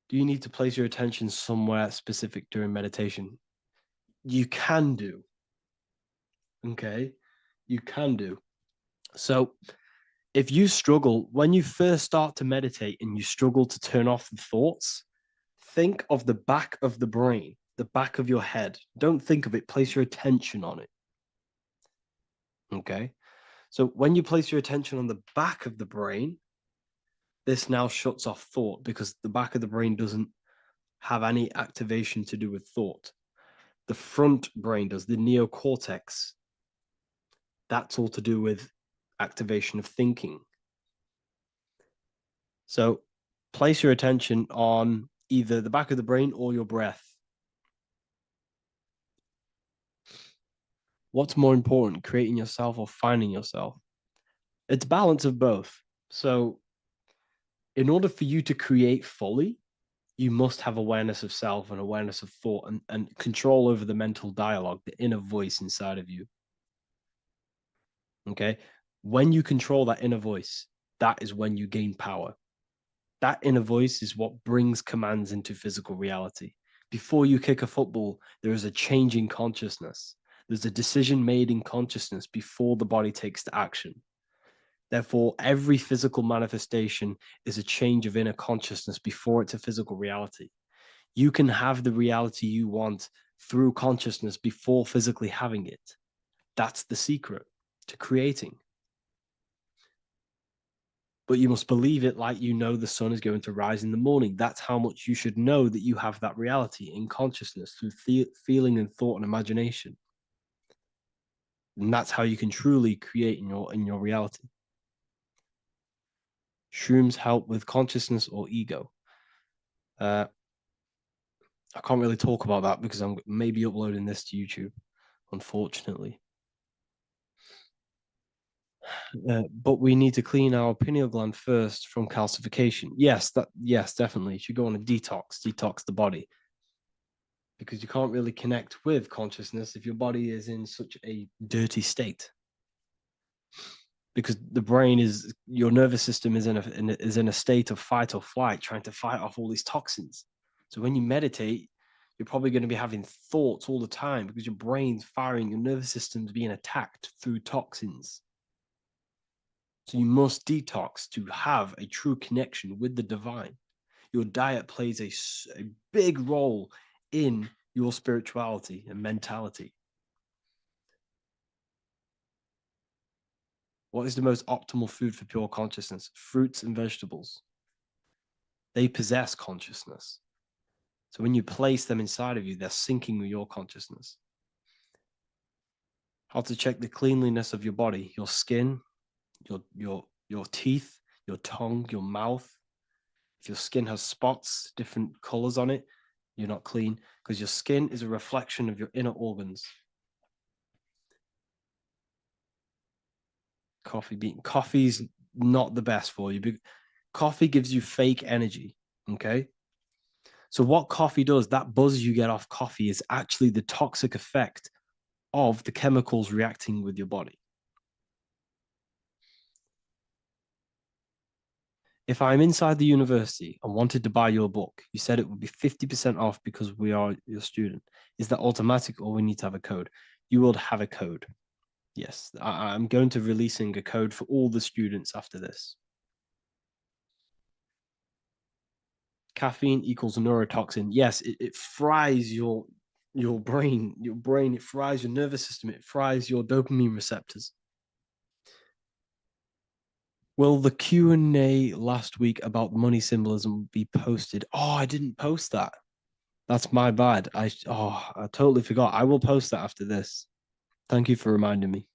Do you need to place your attention somewhere specific during meditation? You can do. Okay, you can do. So if you struggle, when you first start to meditate and you struggle to turn off the thoughts, think of the back of the brain the back of your head. Don't think of it, place your attention on it. Okay? So when you place your attention on the back of the brain, this now shuts off thought because the back of the brain doesn't have any activation to do with thought. The front brain does, the neocortex. That's all to do with activation of thinking. So place your attention on either the back of the brain or your breath. What's more important, creating yourself or finding yourself? It's balance of both. So in order for you to create fully, you must have awareness of self and awareness of thought and control over the mental dialogue, the inner voice inside of you. Okay? When you control that inner voice, that is when you gain power. That inner voice is what brings commands into physical reality. Before you kick a football, there is a change in consciousness. There's a decision made in consciousness before the body takes the action. Therefore, every physical manifestation is a change of inner consciousness before it's a physical reality. You can have the reality you want through consciousness before physically having it. That's the secret to creating. But you must believe it like you know the sun is going to rise in the morning. That's how much you should know that you have that reality in consciousness through feeling and thought and imagination. And that's how you can truly create in your reality. Shrooms help with consciousness or ego. I can't really talk about that because I'm maybe uploading this to YouTube, unfortunately. But we need to clean our pineal gland first from calcification. Yes, definitely. You should go on a detox the body. Because you can't really connect with consciousness if your body is in such a dirty state. Because the brain is, your nervous system is in a state of fight or flight, trying to fight off all these toxins. So when you meditate, you're probably going to be having thoughts all the time because your brain's firing, your nervous system's being attacked through toxins. So you must detox to have a true connection with the divine. Your diet plays a big role in your spirituality and mentality. What is the most optimal food for pure consciousness? Fruits and vegetables. They possess consciousness. So when you place them inside of you, they're syncing with your consciousness. How to check the cleanliness of your body, your skin, your teeth, your tongue, your mouth. If your skin has spots, different colors on it, you're not clean because your skin is a reflection of your inner organs. Coffee's not the best for you. Coffee gives you fake energy. Okay. So what coffee does, that buzz you get off coffee is actually the toxic effect of the chemicals reacting with your body. If I'm inside the university and wanted to buy your book, you said it would be 50% off because we are your student. Is that automatic or we need to have a code? You will have a code. Yes, I'm going to releasing a code for all the students after this. Caffeine equals neurotoxin. Yes, it fries your brain, it fries your nervous system, it fries your dopamine receptors. Will the Q&A last week about money symbolism be posted? Oh, I didn't post that. That's my bad. I totally forgot. I will post that after this. Thank you for reminding me.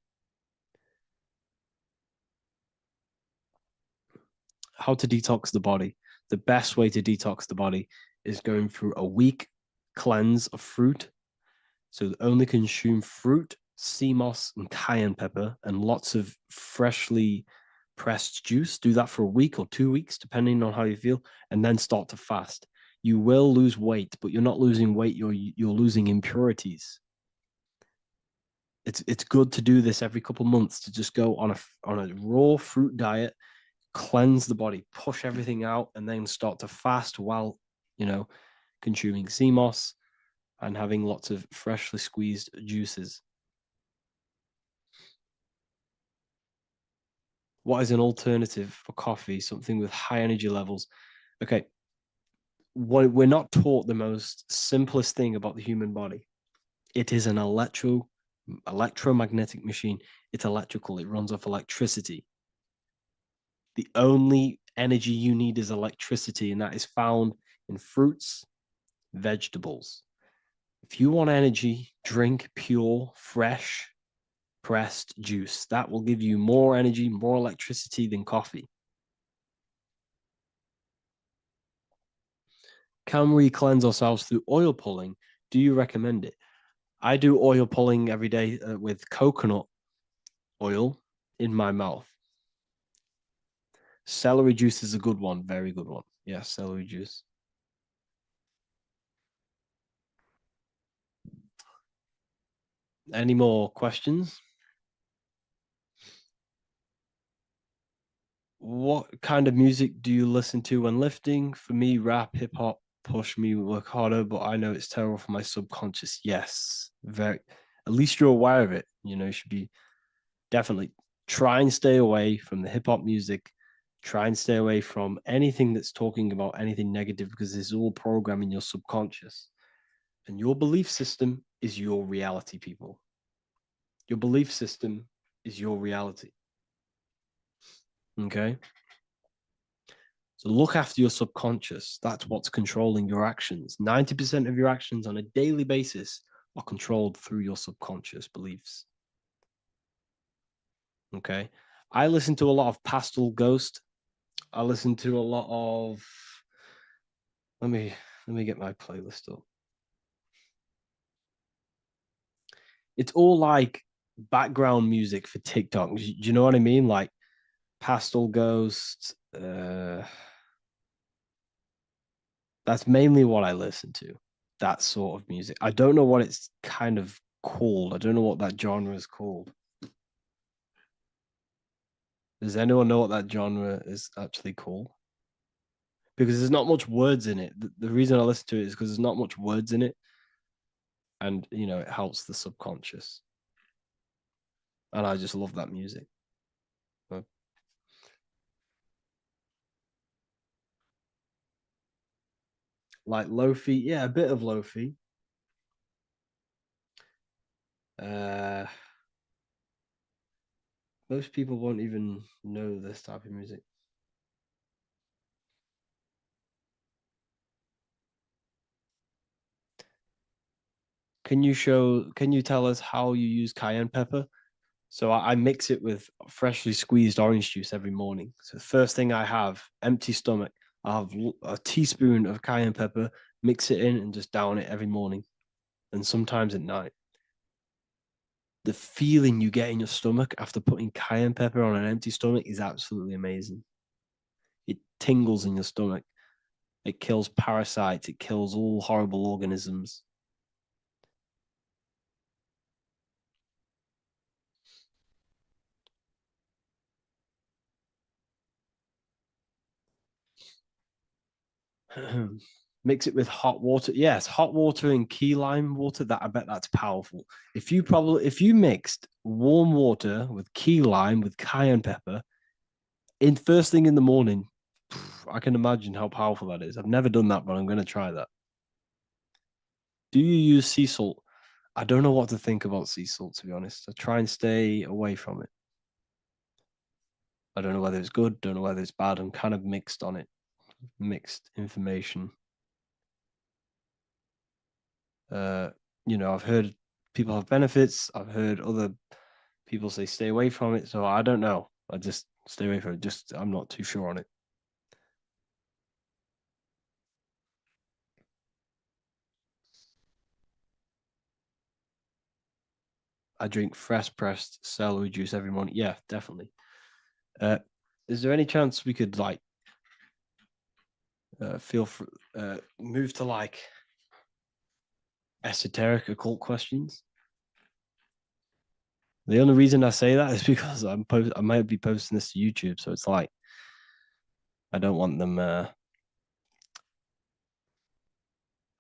How to detox the body. The best way to detox the body is going through a week cleanse of fruit. So only consume fruit, sea moss, and cayenne pepper, and lots of freshly pressed juice. Do that for a week or 2 weeks, depending on how you feel, and then start to fast. You will lose weight, but you're not losing weight. You're losing impurities. It's good to do this every couple months to just go on a raw fruit diet, cleanse the body, push everything out, and then start to fast while consuming sea moss and having lots of freshly squeezed juices. What is an alternative for coffee? Something with high energy levels. Okay. we're not taught the most simplest thing about the human body. It is an electromagnetic machine. It's electrical. It runs off electricity. The only energy you need is electricity, and that is found in fruits, vegetables. If you want energy, drink pure, fresh, pressed juice. That will give you more energy, more electricity than coffee. Can we cleanse ourselves through oil pulling? Do you recommend it? I do oil pulling every day with coconut oil in my mouth. Celery juice is a good one, very good one. Yeah, celery juice. Any more questions? What kind of music do you listen to when lifting? For me, rap, hip hop push me work harder, but I know it's terrible for my subconscious. Yes, very. At least you're aware of it. You know, you should be definitely try and stay away from the hip hop music. Try and stay away from anything that's talking about anything negative because it's all programming your subconscious. And your belief system is your reality, people. Your belief system is your reality. Okay. So look after your subconscious. That's what's controlling your actions. 90% of your actions on a daily basis are controlled through your subconscious beliefs. Okay. I listen to a lot of Pastel Ghost. I listen to a lot of let me get my playlist up. It's all like background music for TikTok. Do you know what I mean? Like Pastel Ghost. That's mainly what I listen to. That sort of music. I don't know what it's kind of called. I don't know what that genre is called. Does anyone know what that genre is actually called? Because there's not much words in it. The reason I listen to it is because there's not much words in it. And, you know, it helps the subconscious. And I just love that music. Like lo-fi, yeah, a bit of lo-fi. Most people won't even know this type of music. Can you tell us how you use cayenne pepper? So I mix it with freshly squeezed orange juice every morning. So the first thing I have, empty stomach, I have a teaspoon of cayenne pepper, mix it in and just down it every morning. And sometimes at night. The feeling you get in your stomach after putting cayenne pepper on an empty stomach is absolutely amazing. It tingles in your stomach. It kills parasites. It kills all horrible organisms. Mix it with hot water. Yes, hot water and key lime water. That I bet that's powerful. If you mixed warm water with key lime with cayenne pepper in first thing in the morning, I can imagine how powerful that is. I've never done that, but I'm going to try that. Do you use sea salt? I don't know what to think about sea salt, to be honest. I try and stay away from it. I don't know whether it's good, don't know whether it's bad. I'm kind of mixed on it, mixed information. You know, I've heard people have benefits. I've heard other people say stay away from it. So I don't know. I just stay away from it. Just I'm not too sure on it. I drink fresh pressed celery juice every morning. Yeah, definitely. Is there any chance we could like move to like esoteric occult questions? The only reason I say that is because I might be posting this to YouTube, so it's like I don't want them. I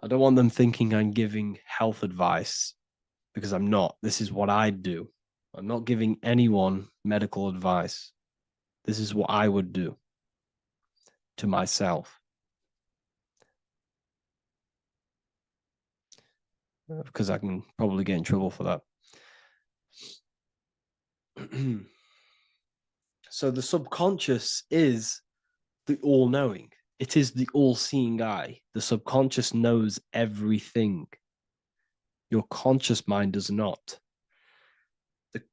don't want them thinking I'm giving health advice because I'm not. This is what I do. I'm not giving anyone medical advice. This is what I would do to myself. because I can probably get in trouble for that. So the subconscious is the all-knowing. It is the all-seeing eye. The subconscious knows everything. Your conscious mind does not.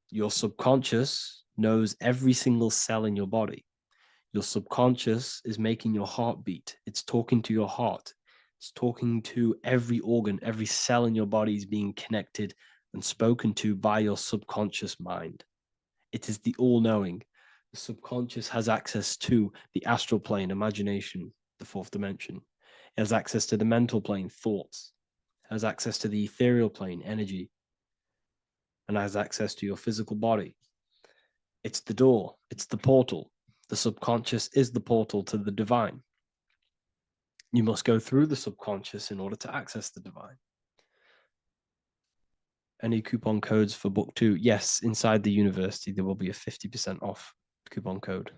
Your subconscious knows every single cell in your body. Your subconscious is making your heart beat. It's talking to your heart. It's talking to every organ, every cell in your body is being connected and spoken to by your subconscious mind. It is the all-knowing. The subconscious has access to the astral plane, imagination, the fourth dimension. It has access to the mental plane, thoughts. It has access to the ethereal plane, energy. And has access to your physical body. It's the door. It's the portal. The subconscious is the portal to the divine. You must go through the subconscious in order to access the divine. Any coupon codes for book 2? Yes, inside the university, there will be a 50% off coupon code.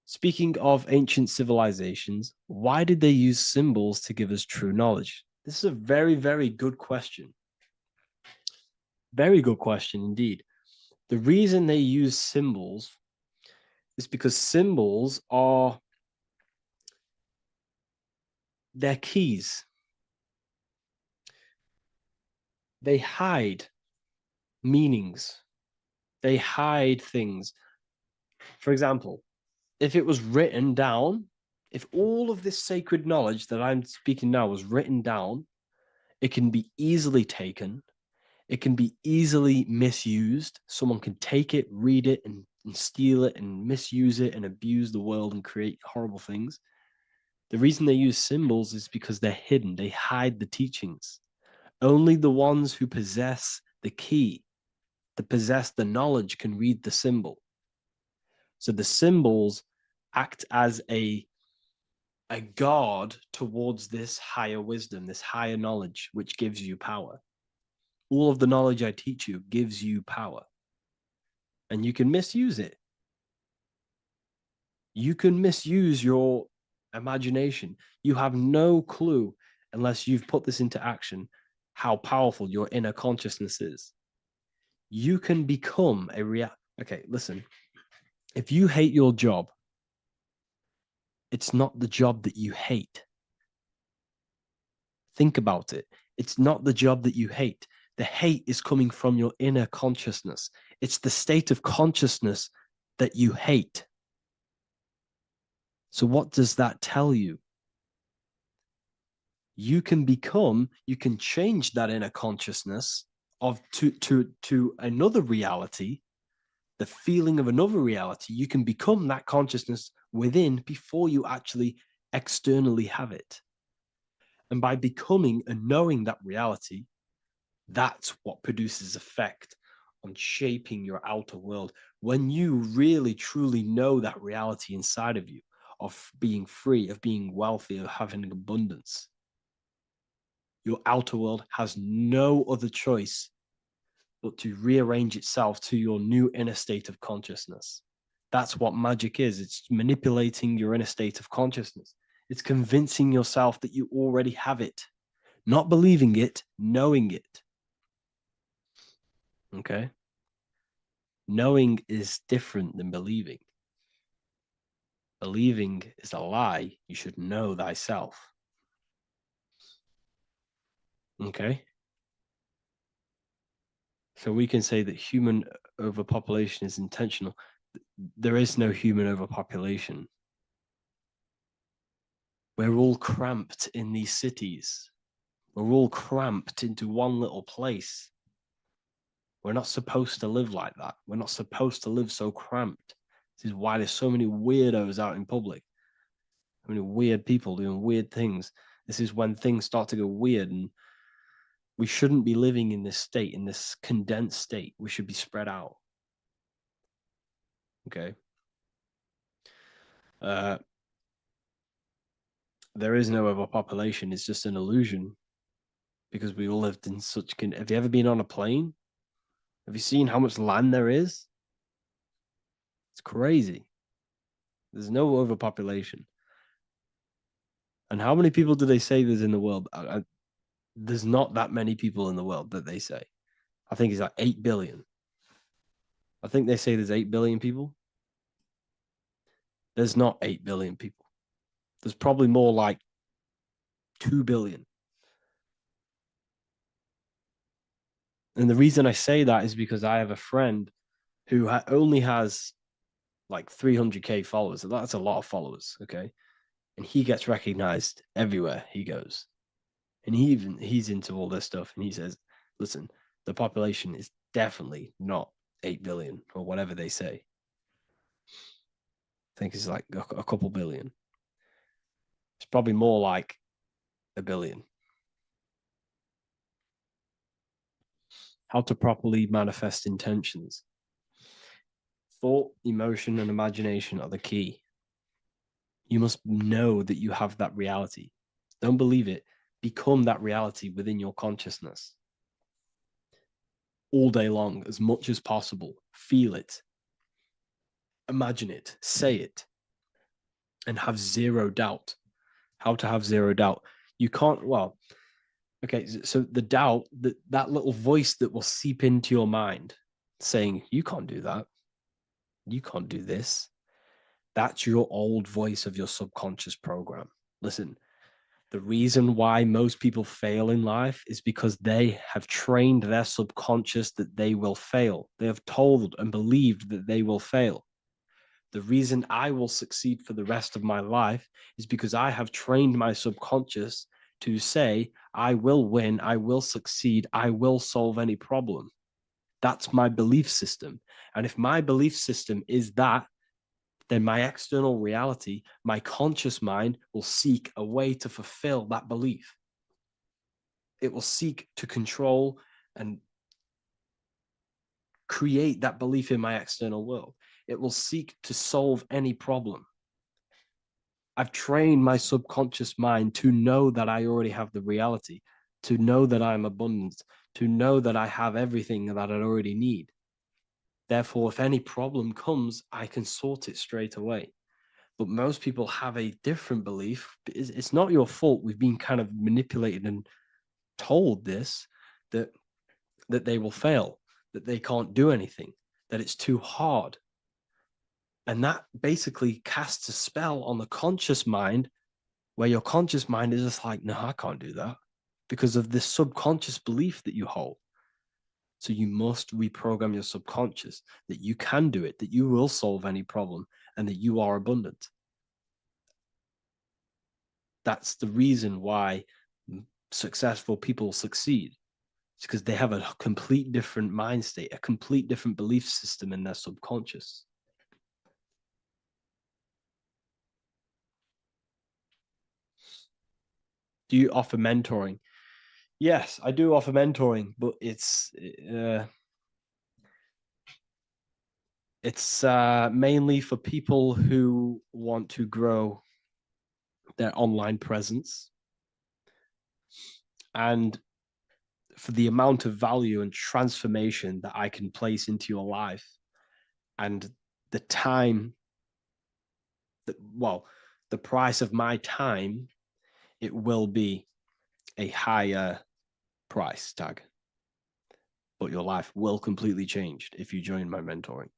Speaking of ancient civilizations, why did they use symbols to give us true knowledge? This is a very, very good question. Very good question indeed. The reason they use symbols is because symbols are their keys. They hide meanings. They hide things. For example, if it was written down, if all of this sacred knowledge that I'm speaking now was written down, it can be easily taken. It can be easily misused. Someone can take it, read it, and steal it and misuse it and abuse the world and create horrible things. The reason they use symbols is because they're hidden. They hide the teachings. Only the ones who possess the key, that possess the knowledge, can read the symbol. So the symbols act as a guard towards this higher wisdom, this higher knowledge, which gives you power. All of the knowledge I teach you gives you power. And you can misuse it. You can misuse your imagination. You have no clue, unless you've put this into action, how powerful your inner consciousness is. You can become a Okay, listen. If you hate your job, it's not the job that you hate. Think about it. It's not the job that you hate. The hate is coming from your inner consciousness. It's the state of consciousness that you hate. So what does that tell you? You can change that inner consciousness to another reality, the feeling of another reality. You can become that consciousness within before you actually externally have it. And by becoming and knowing that reality, that's what produces effect on shaping your outer world. When you really, truly know that reality inside of you, of being free, of being wealthy, of having abundance, your outer world has no other choice but to rearrange itself to your new inner state of consciousness. That's what magic is. It's manipulating your inner state of consciousness. It's convincing yourself that you already have it, not believing it, knowing it. Okay? Knowing is different than believing. Believing is a lie. You should know thyself. Okay? So we can say that human overpopulation is intentional. There is no human overpopulation. We're all cramped in these cities. We're all cramped into one little place. We're not supposed to live like that. We're not supposed to live so cramped. This is why there's so many weirdos out in public. So many weird people doing weird things. This is when things start to go weird, and we shouldn't be living in this state, in this condensed state. We should be spread out. Okay. There is no overpopulation. It's just an illusion, because we all lived in such. Have you ever been on a plane? Have you seen how much land there is? It's crazy. There's no overpopulation. And how many people do they say there's in the world? There's not that many people in the world that they say. I think it's like 8 billion. I think they say there's 8 billion people. There's not 8 billion people. There's probably more like 2 billion. And the reason I say that is because I have a friend who only has like 300K followers. That's a lot of followers, okay? And he gets recognized everywhere he goes. And he's into all this stuff. And he says, listen, the population is definitely not 8 billion or whatever they say. I think it's like a couple billion. It's probably more like a billion. How to properly manifest intentions. Thought, emotion, and imagination are the key. You must know that you have that reality. Don't believe it. Become that reality within your consciousness. All day long, as much as possible. Feel it. Imagine it. Say it. And have zero doubt. How to have zero doubt. You can't, well, okay, so the doubt, that little voice that will seep into your mind saying, you can't do that. You can't do this. That's your old voice of your subconscious program. Listen, the reason why most people fail in life is because they have trained their subconscious that they will fail. They have told and believed that they will fail. The reason I will succeed for the rest of my life is because I have trained my subconscious to say, I will win, I will succeed, I will solve any problem. That's my belief system. And if my belief system is that, then my external reality, my conscious mind will seek a way to fulfill that belief. It will seek to control and create that belief in my external world. It will seek to solve any problem. I've trained my subconscious mind to know that I already have the reality, to know that I'm abundant, to know that I have everything that I already need. Therefore, if any problem comes, I can sort it straight away. But most people have a different belief. It's not your fault. We've been kind of manipulated and told this, that they will fail, that they can't do anything, that it's too hard. And that basically casts a spell on the conscious mind, where your conscious mind is just like, no, I can't do that, because of this subconscious belief that you hold. So you must reprogram your subconscious that you can do it, that you will solve any problem, and that you are abundant. That's the reason why successful people succeed. It's because they have a complete different mind state, a complete different belief system in their subconscious. Do you offer mentoring? Yes, I do offer mentoring, but it's mainly for people who want to grow their online presence, and for the amount of value and transformation that I can place into your life, and the time that, well, the price of my time, it will be a higher price tag. But your life will completely change if you join my mentoring.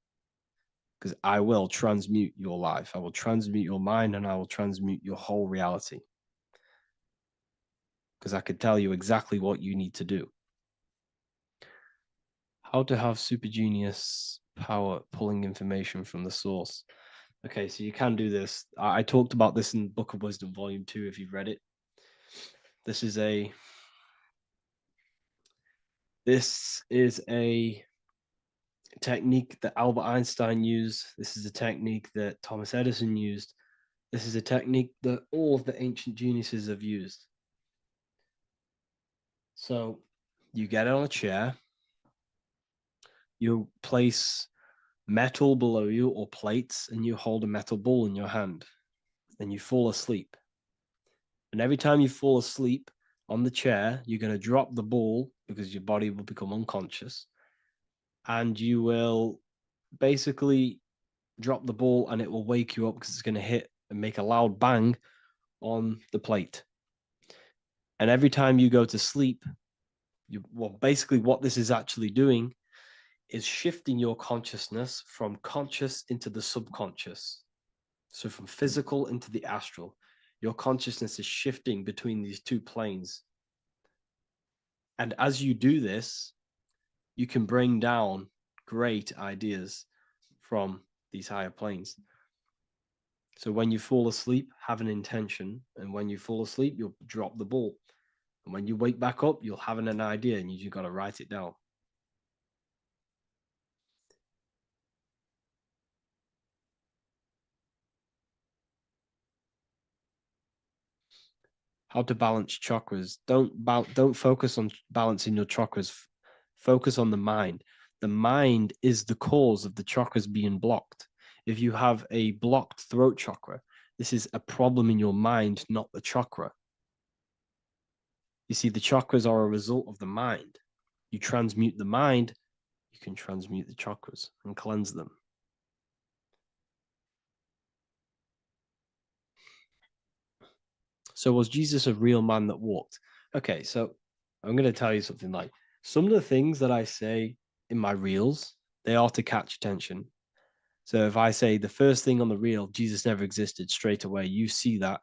Because I will transmute your life. I will transmute your mind, and I will transmute your whole reality. Because I could tell you exactly what you need to do. How to have super genius power pulling information from the source. Okay, so you can do this. I talked about this in Book of Wisdom, Volume 2, if you've read it. This is a technique that Albert Einstein used. This is a technique that Thomas Edison used. This is a technique that all of the ancient geniuses have used. So you get on a chair, you place metal below you or plates, and you hold a metal ball in your hand, and you fall asleep. And every time you fall asleep on the chair, you're going to drop the ball because your body will become unconscious, and you will basically drop the ball, and it will wake you up because it's going to hit and make a loud bang on the plate. And every time you go to sleep, basically what this is actually doing is shifting your consciousness from conscious into the subconscious. So from physical into the astral. Your consciousness is shifting between these two planes. And as you do this, you can bring down great ideas from these higher planes. So when you fall asleep, have an intention. And when you fall asleep, you'll drop the ball. And when you wake back up, you'll have an idea and you got to write it down. How to balance chakras. Don't focus on balancing your chakras. Focus on the mind. The mind is the cause of the chakras being blocked. If you have a blocked throat chakra, this is a problem in your mind, not the chakra. You see, the chakras are a result of the mind. You transmute the mind, you can transmute the chakras and cleanse them. So was Jesus a real man that walked? Okay, so I'm going to tell you something. Like, some of the things that I say in my reels, they are to catch attention. So if I say the first thing on the reel, Jesus never existed, straight away, you see that,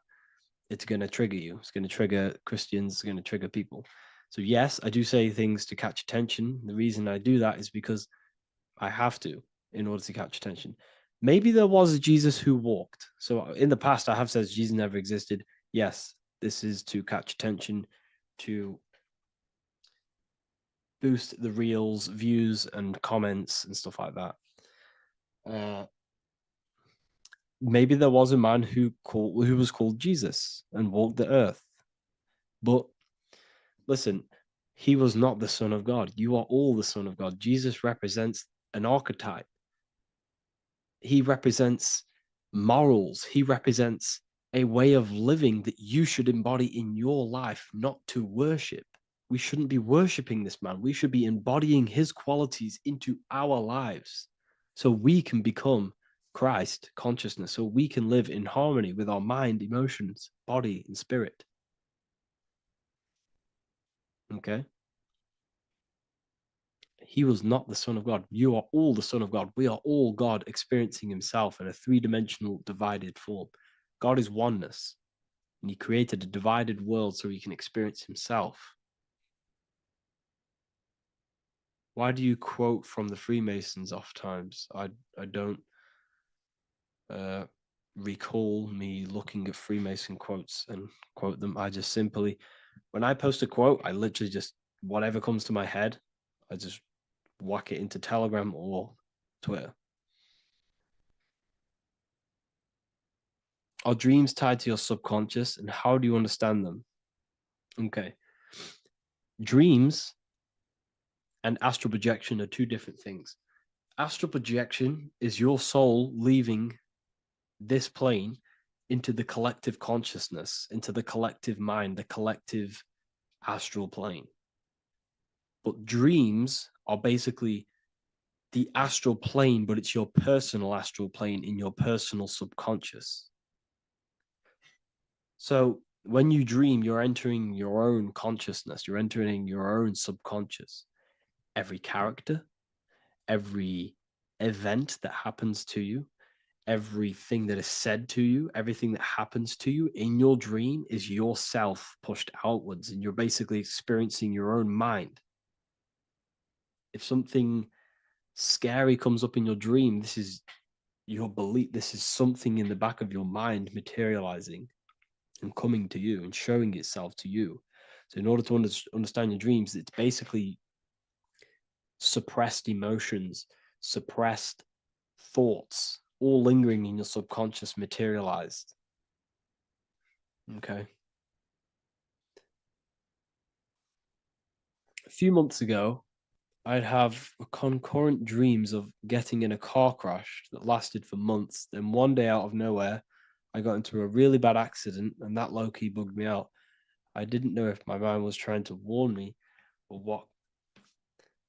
it's going to trigger you. It's going to trigger Christians. It's going to trigger people. So yes, I do say things to catch attention. The reason I do that is because I have to in order to catch attention. Maybe there was a Jesus who walked. So in the past, I have said Jesus never existed. Yes, this is to catch attention, to boost the reels, views, and comments and stuff like that. Maybe there was a man who was called Jesus and walked the earth. But listen, he was not the Son of God. You are all the Son of God. Jesus represents an archetype. He represents morals. He represents a way of living that you should embody in your life, not to worship. We shouldn't be worshiping this man. We should be embodying his qualities into our lives so we can become Christ consciousness, so we can live in harmony with our mind, emotions, body, and spirit. Okay? He was not the Son of God. You are all the Son of God. We are all God experiencing himself in a three-dimensional divided form. God is oneness, and he created a divided world so he can experience himself. Why do you quote from the Freemasons oft times? I don't recall me looking at Freemason quotes and quote them. I just simply, when I post a quote, I literally just, whatever comes to my head, I just whack it into Telegram or Twitter. Are dreams tied to your subconscious, and how do you understand them? Okay. Dreams and astral projection are two different things. Astral projection is your soul leaving this plane into the collective consciousness, into the collective mind, the collective astral plane. But dreams are basically the astral plane, but it's your personal astral plane in your personal subconscious. So when you dream, you're entering your own consciousness, you're entering your own subconscious. Every character, every event that happens to you, everything that is said to you, everything that happens to you in your dream is yourself pushed outwards, and you're basically experiencing your own mind. If something scary comes up in your dream, this is your belief, this is something in the back of your mind materializing and coming to you and showing itself to you. So in order to understand your dreams, it's basically suppressed emotions, suppressed thoughts, all lingering in your subconscious materialized. Okay. A few months ago, I'd have concurrent dreams of getting in a car crash that lasted for months. Then one day out of nowhere, I got into a really bad accident, and that low-key bugged me out. I didn't know if my mind was trying to warn me or what.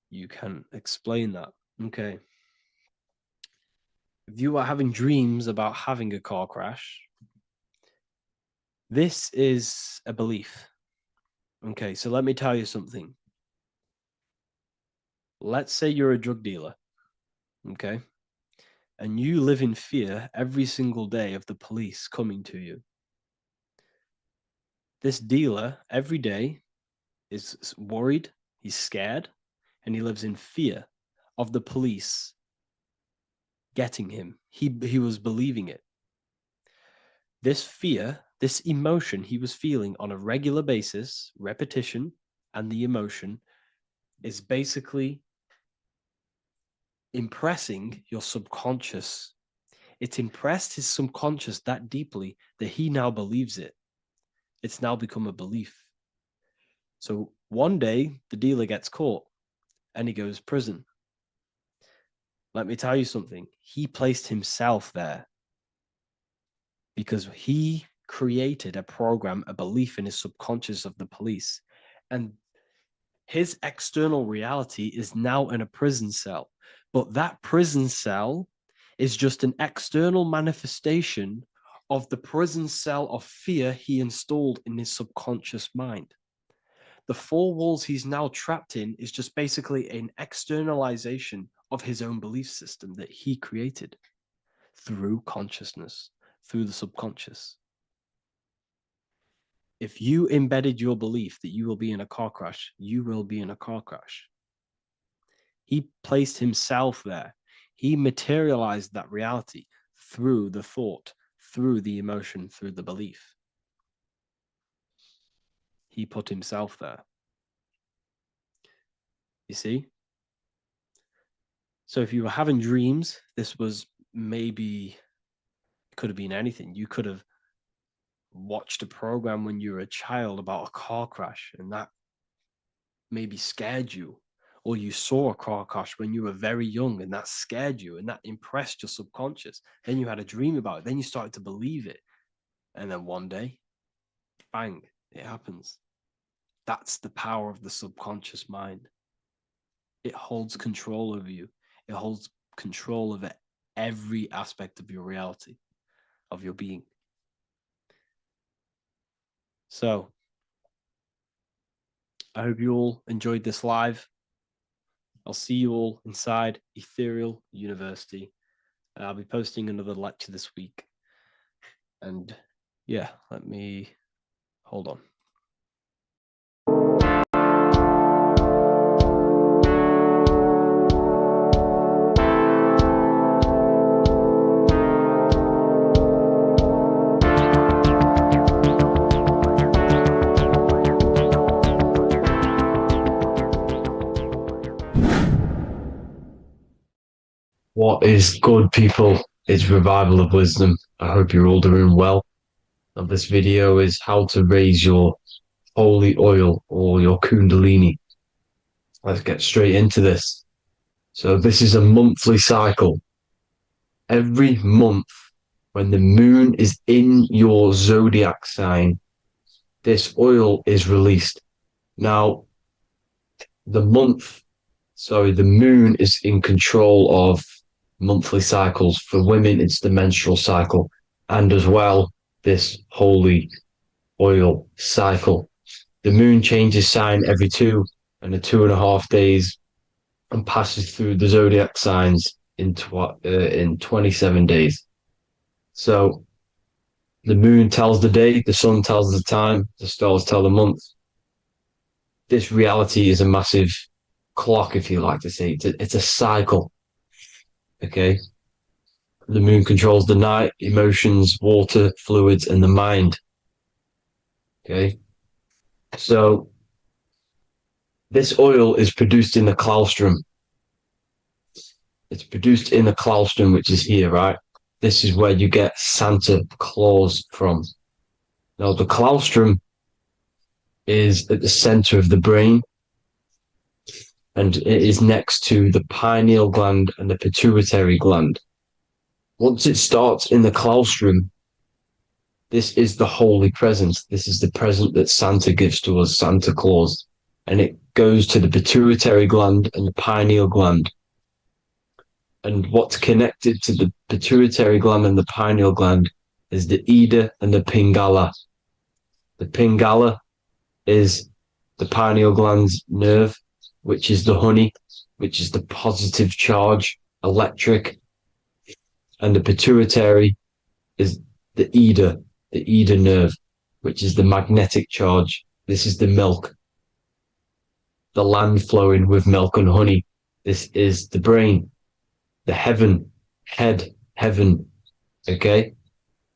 You can explain that. Okay. If you are having dreams about having a car crash, This is a belief. Okay, so let me tell you something. Let's say you're a drug dealer, okay? And you live in fear every single day of the police coming to you. This dealer every day is worried, he's scared, and he lives in fear of the police getting him. He was believing it. This fear, this emotion he was feeling on a regular basis, repetition, and the emotion is basically impressing your subconscious. It's impressed his subconscious that deeply that he now believes it. It's now become a belief. So one day the dealer gets caught and he goes to prison. Let me tell you something. He placed himself there because he created a program, a belief in his subconscious of the police. And his external reality is now in a prison cell. But that prison cell is just an external manifestation of the prison cell of fear he installed in his subconscious mind. The four walls he's now trapped in is just basically an externalization of his own belief system that he created through consciousness, through the subconscious. If you embedded your belief that you will be in a car crash, you will be in a car crash. He placed himself there. He materialized that reality through the thought, through the emotion, through the belief. He put himself there. You see? So if you were having dreams, this was maybe, it could have been anything. You could have watched a program when you were a child about a car crash and that maybe scared you, or you saw a car crash when you were very young and that scared you and that impressed your subconscious. Then you had a dream about it. Then you started to believe it. And then one day, bang, it happens. That's the power of the subconscious mind. It holds control over you. It holds control over every aspect of your reality, of your being. So I hope you all enjoyed this live. I'll see you all inside Ethereal University. I'll be posting another lecture this week. And yeah, let me hold on. What is good, people? It's Revival of Wisdom. I hope you're all doing well. And this video is how to raise your holy oil or your kundalini. Let's get straight into this. So this is a monthly cycle. Every month, when the moon is in your zodiac sign, this oil is released. Now, the moon is in control of monthly cycles. For women, it's the menstrual cycle, and as well, this holy oil cycle. The moon changes sign every 2.5 days and passes through the zodiac signs in 27 days. So the moon tells the day, the sun tells the time, the stars tell the month. This reality is a massive clock, if you like to say. It's a cycle. Okay. The moon controls the night, emotions, water, fluids, and the mind. Okay. So this oil is produced in the claustrum. It's produced in the claustrum, which is here, right? This is where you get Santa Claus from. Now, the claustrum is at the center of the brain, and it is next to the pineal gland and the pituitary gland. Once it starts in the claustrum, this is the holy present. This is the present that Santa gives to us, Santa Claus. And it goes to the pituitary gland and the pineal gland. And what's connected to the pituitary gland and the pineal gland is the Ida and the Pingala. The pingala is the pineal gland's nerve, which is the honey, which is the positive charge, electric. And the pituitary is the Ida nerve, which is the magnetic charge. This is the milk, the land flowing with milk and honey. This is the brain, the heaven, heaven, okay?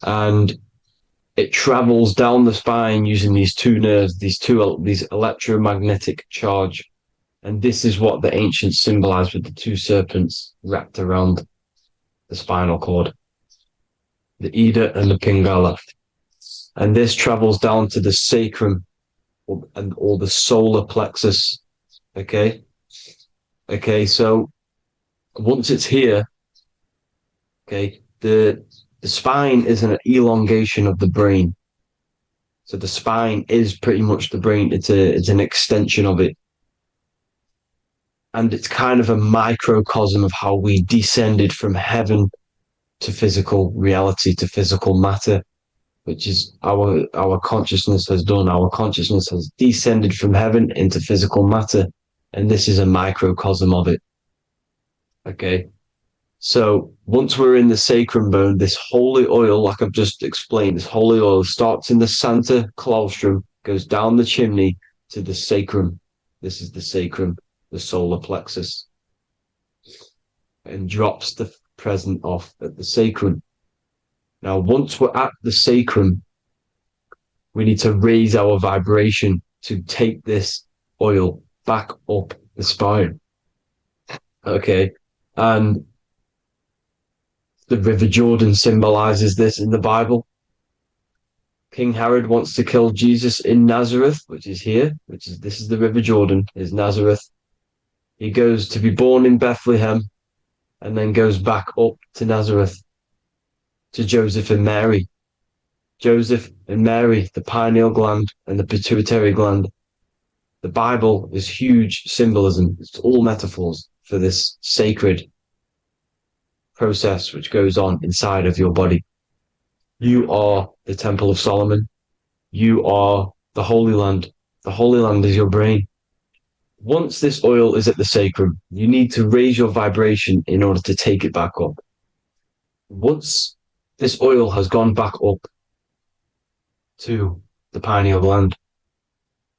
And it travels down the spine using these two nerves, these electromagnetic charge. And this is what the ancients symbolized with the two serpents wrapped around the spinal cord, the Ida and the pingala. And this travels down to the sacrum or the solar plexus. Okay. So once it's here, okay, the spine is an elongation of the brain. So the spine is pretty much the brain. It's an extension of it. And it's kind of a microcosm of how we descended from heaven to physical reality, to physical matter, which is our consciousness has done. Our consciousness has descended from heaven into physical matter. And this is a microcosm of it. Okay. So once we're in the sacrum bone, this holy oil, like I've just explained, this holy oil starts in the Santa claustrum, goes down the chimney to the sacrum. This is the sacrum, the solar plexus, and drops the present off at the sacrum. Now, once we're at the sacrum, we need to raise our vibration to take this oil back up the spine. Okay. And the River Jordan symbolizes this in the Bible. King Herod wants to kill Jesus in Nazareth, which is here, this is the River Jordan, is Nazareth. He goes to be born in Bethlehem and then goes back up to Nazareth to Joseph and Mary. Joseph and Mary, the pineal gland and the pituitary gland. The Bible is huge symbolism. It's all metaphors for this sacred process which goes on inside of your body. You are the Temple of Solomon. You are the Holy Land. The Holy Land is your brain. Once this oil is at the sacrum, you need to raise your vibration in order to take it back up. Once this oil has gone back up to the pineal gland,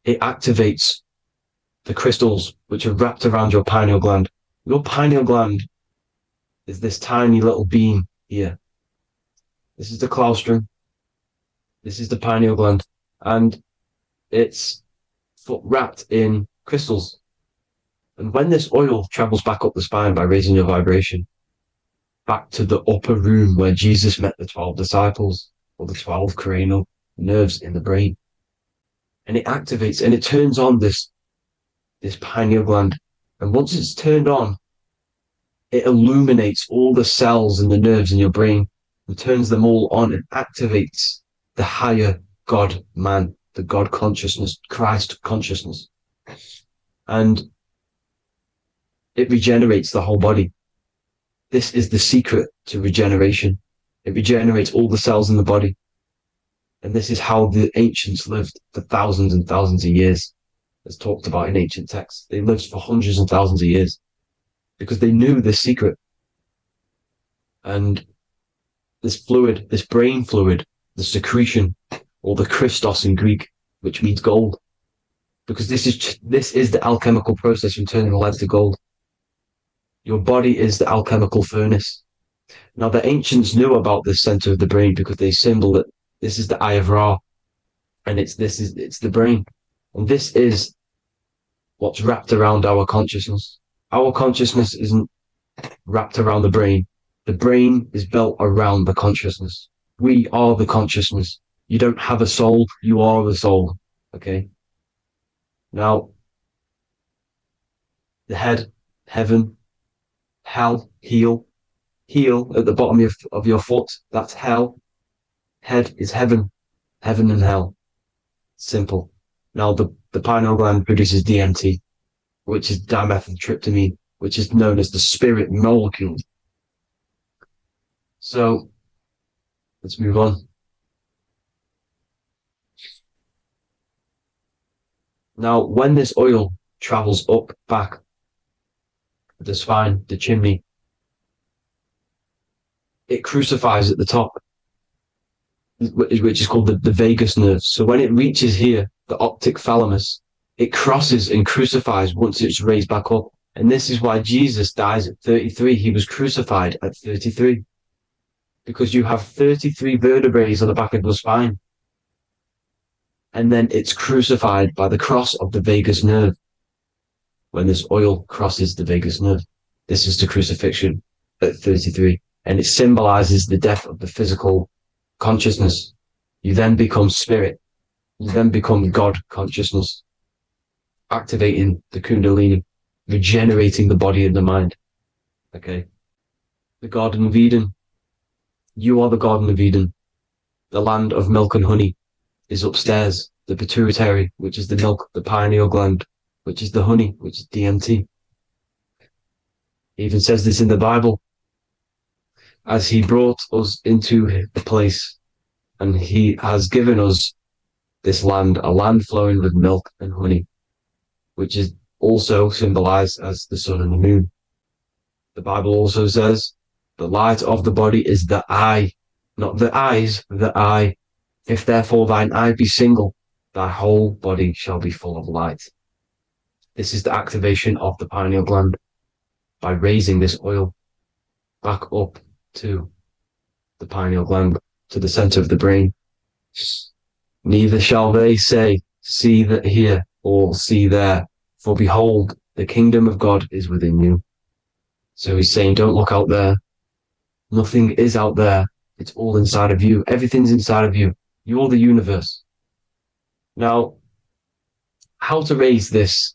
it activates the crystals which are wrapped around your pineal gland. Your pineal gland is this tiny little beam here. This is the claustrum. This is the pineal gland. And it's wrapped in crystals. And when this oil travels back up the spine by raising your vibration, back to the upper room where Jesus met the 12 disciples, or the 12 cranial nerves in the brain, and it activates and it turns on this pineal gland. And once it's turned on, it illuminates all the cells and the nerves in your brain and turns them all on and activates the higher God man, the God consciousness, Christ consciousness. And it regenerates the whole body. This is the secret to regeneration. It regenerates all the cells in the body. And this is how the ancients lived for thousands and thousands of years, as talked about in ancient texts. They lived for hundreds and thousands of years because they knew this secret. And this fluid, this brain fluid, the secretion, or the Christos in Greek, which means gold, because this is the alchemical process from turning lead to gold. Your body is the alchemical furnace. Now, the ancients knew about this center of the brain because they symboled it. This is the Eye of Ra, and it's the brain. And this is what's wrapped around our consciousness. Our consciousness isn't wrapped around the brain. The brain is built around the consciousness. We are the consciousness. You don't have a soul, you are the soul. Okay? Now, the head, heaven, hell, heel at the bottom of your foot, that's hell. Head is heaven and hell. Simple. Now, the pineal gland produces DMT, which is dimethyltryptamine, which is known as the spirit molecule. So, let's move on. Now, when this oil travels up, back, the spine, the chimney, it crucifies at the top, which is called the vagus nerve. So when it reaches here, the optic thalamus, it crosses and crucifies once it's raised back up. And this is why Jesus dies at 33. He was crucified at 33. Because you have 33 vertebrae on the back of the spine. And then it's crucified by the cross of the vagus nerve. When this oil crosses the vagus nerve, this is the crucifixion at 33. And it symbolizes the death of the physical consciousness. You then become spirit. You then become God consciousness, activating the Kundalini, regenerating the body and the mind. Okay. The Garden of Eden. You are the Garden of Eden. The land of milk and honey is upstairs. The pituitary, which is the milk, the pineal gland, which is the honey, which is DMT. It even says this in the Bible. As he brought us into the place, and he has given us this land, a land flowing with milk and honey, which is also symbolized as the sun and the moon. The Bible also says, the light of the body is the eye, not the eyes, the eye. If therefore thine eye be single, thy whole body shall be full of light. This is the activation of the pineal gland by raising this oil back up to the pineal gland, to the center of the brain. Neither shall they say, see that here, or see there, for behold, the kingdom of God is within you. So he's saying, don't look out there. Nothing is out there. It's all inside of you. Everything's inside of you. You're the universe. Now, how to raise this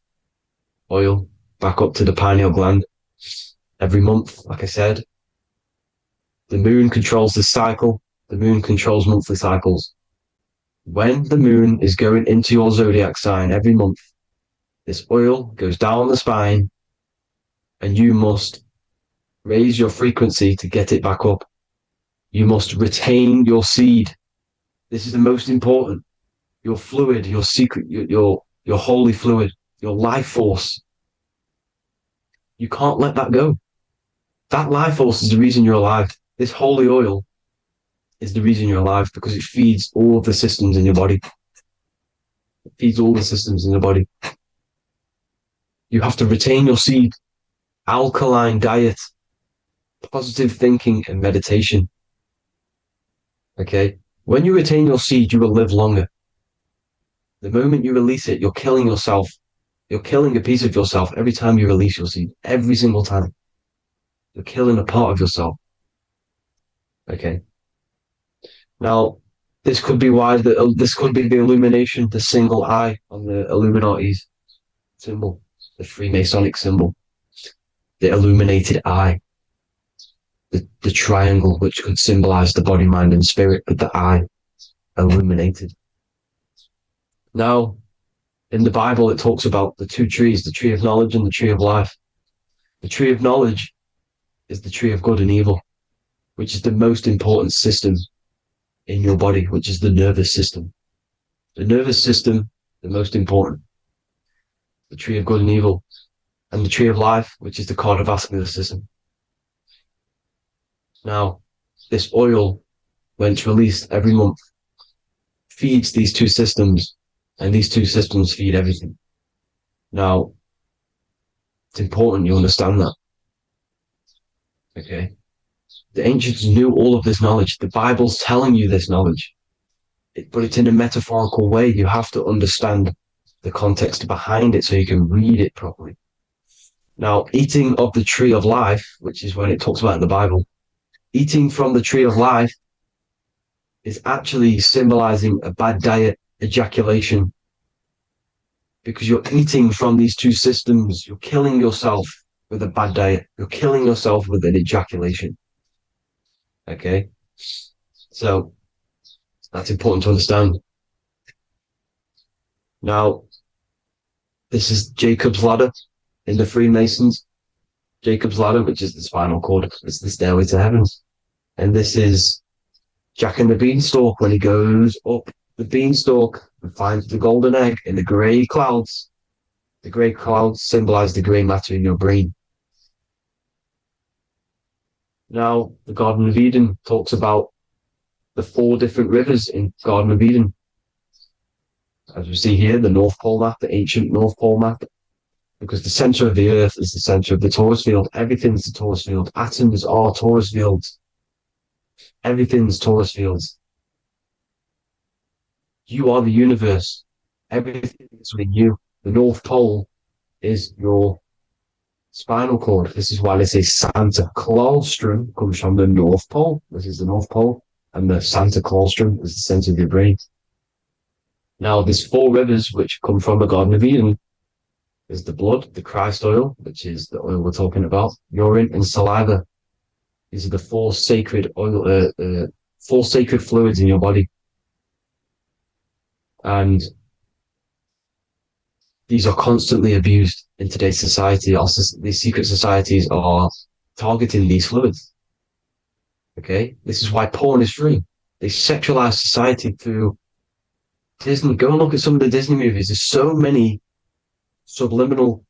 oil back up to the pineal gland? Every month, like I said. The moon controls the cycle. The moon controls monthly cycles. When the moon is going into your zodiac sign every month, this oil goes down the spine and you must raise your frequency to get it back up. You must retain your seed. This is the most important. Your fluid, your secret, your holy fluid, your life force. You can't let that go. That life force is the reason you're alive. This holy oil is the reason you're alive, because it feeds all of the systems in your body. It feeds all the systems in your body. You have to retain your seed. Alkaline diet, positive thinking, and meditation. Okay? When you retain your seed, you will live longer. The moment you release it, you're killing yourself. You're killing a piece of yourself every time you release your seed. Every single time. You're killing a part of yourself. Okay? Now, this could be why this could be the illumination, the single eye on the Illuminati's symbol, the Freemasonic symbol, the illuminated eye, the triangle, which could symbolize the body, mind, and spirit, but the eye illuminated. Now, in the Bible, it talks about the two trees, the tree of knowledge and the tree of life. The tree of knowledge is the tree of good and evil, which is the most important system in your body, which is the nervous system. The nervous system, the most important. The tree of good and evil. And the tree of life, which is the cardiovascular system. Now, this oil, when it's released every month, feeds these two systems, and these two systems feed everything. Now, it's important you understand that. Okay? The ancients knew all of this knowledge. The Bible's telling you this knowledge. But it's in a metaphorical way. You have to understand the context behind it so you can read it properly. Now, eating of the tree of life, which is when it talks about in the Bible, eating from the tree of life is actually symbolizing a bad diet, ejaculation. Because you're eating from these two systems. You're killing yourself with a bad diet. You're killing yourself with an ejaculation. Okay? So, that's important to understand. Now, this is Jacob's ladder in the Freemasons. Jacob's ladder, which is the spinal cord. It's the stairway to heaven. And this is Jack and the Beanstalk when he goes up, the beanstalk and finds the golden egg in the grey clouds. The grey clouds symbolize the grey matter in your brain. Now, the Garden of Eden talks about the 4 different rivers in Garden of Eden. As we see here, the North Pole map, the ancient North Pole map, because the center of the earth is the center of the torus field. Everything's the torus field. Atoms are torus fields. Everything's torus fields. You are the universe. Everything is within you. The North Pole is your spinal cord. This is why they say Santa Claustrum comes from the North Pole. This is the North Pole. And the Santa Claustrum is the center of your brain. Now, there's 4 rivers which come from the Garden of Eden. There's the blood, the Christ oil, which is the oil we're talking about, urine, and saliva. These are the 4 sacred oil, 4 sacred fluids in your body. And these are constantly abused in today's society. These secret societies are targeting these fluids. Okay? This is why porn is free. They sexualize society through Disney. Go and look at some of the Disney movies. There's so many subliminal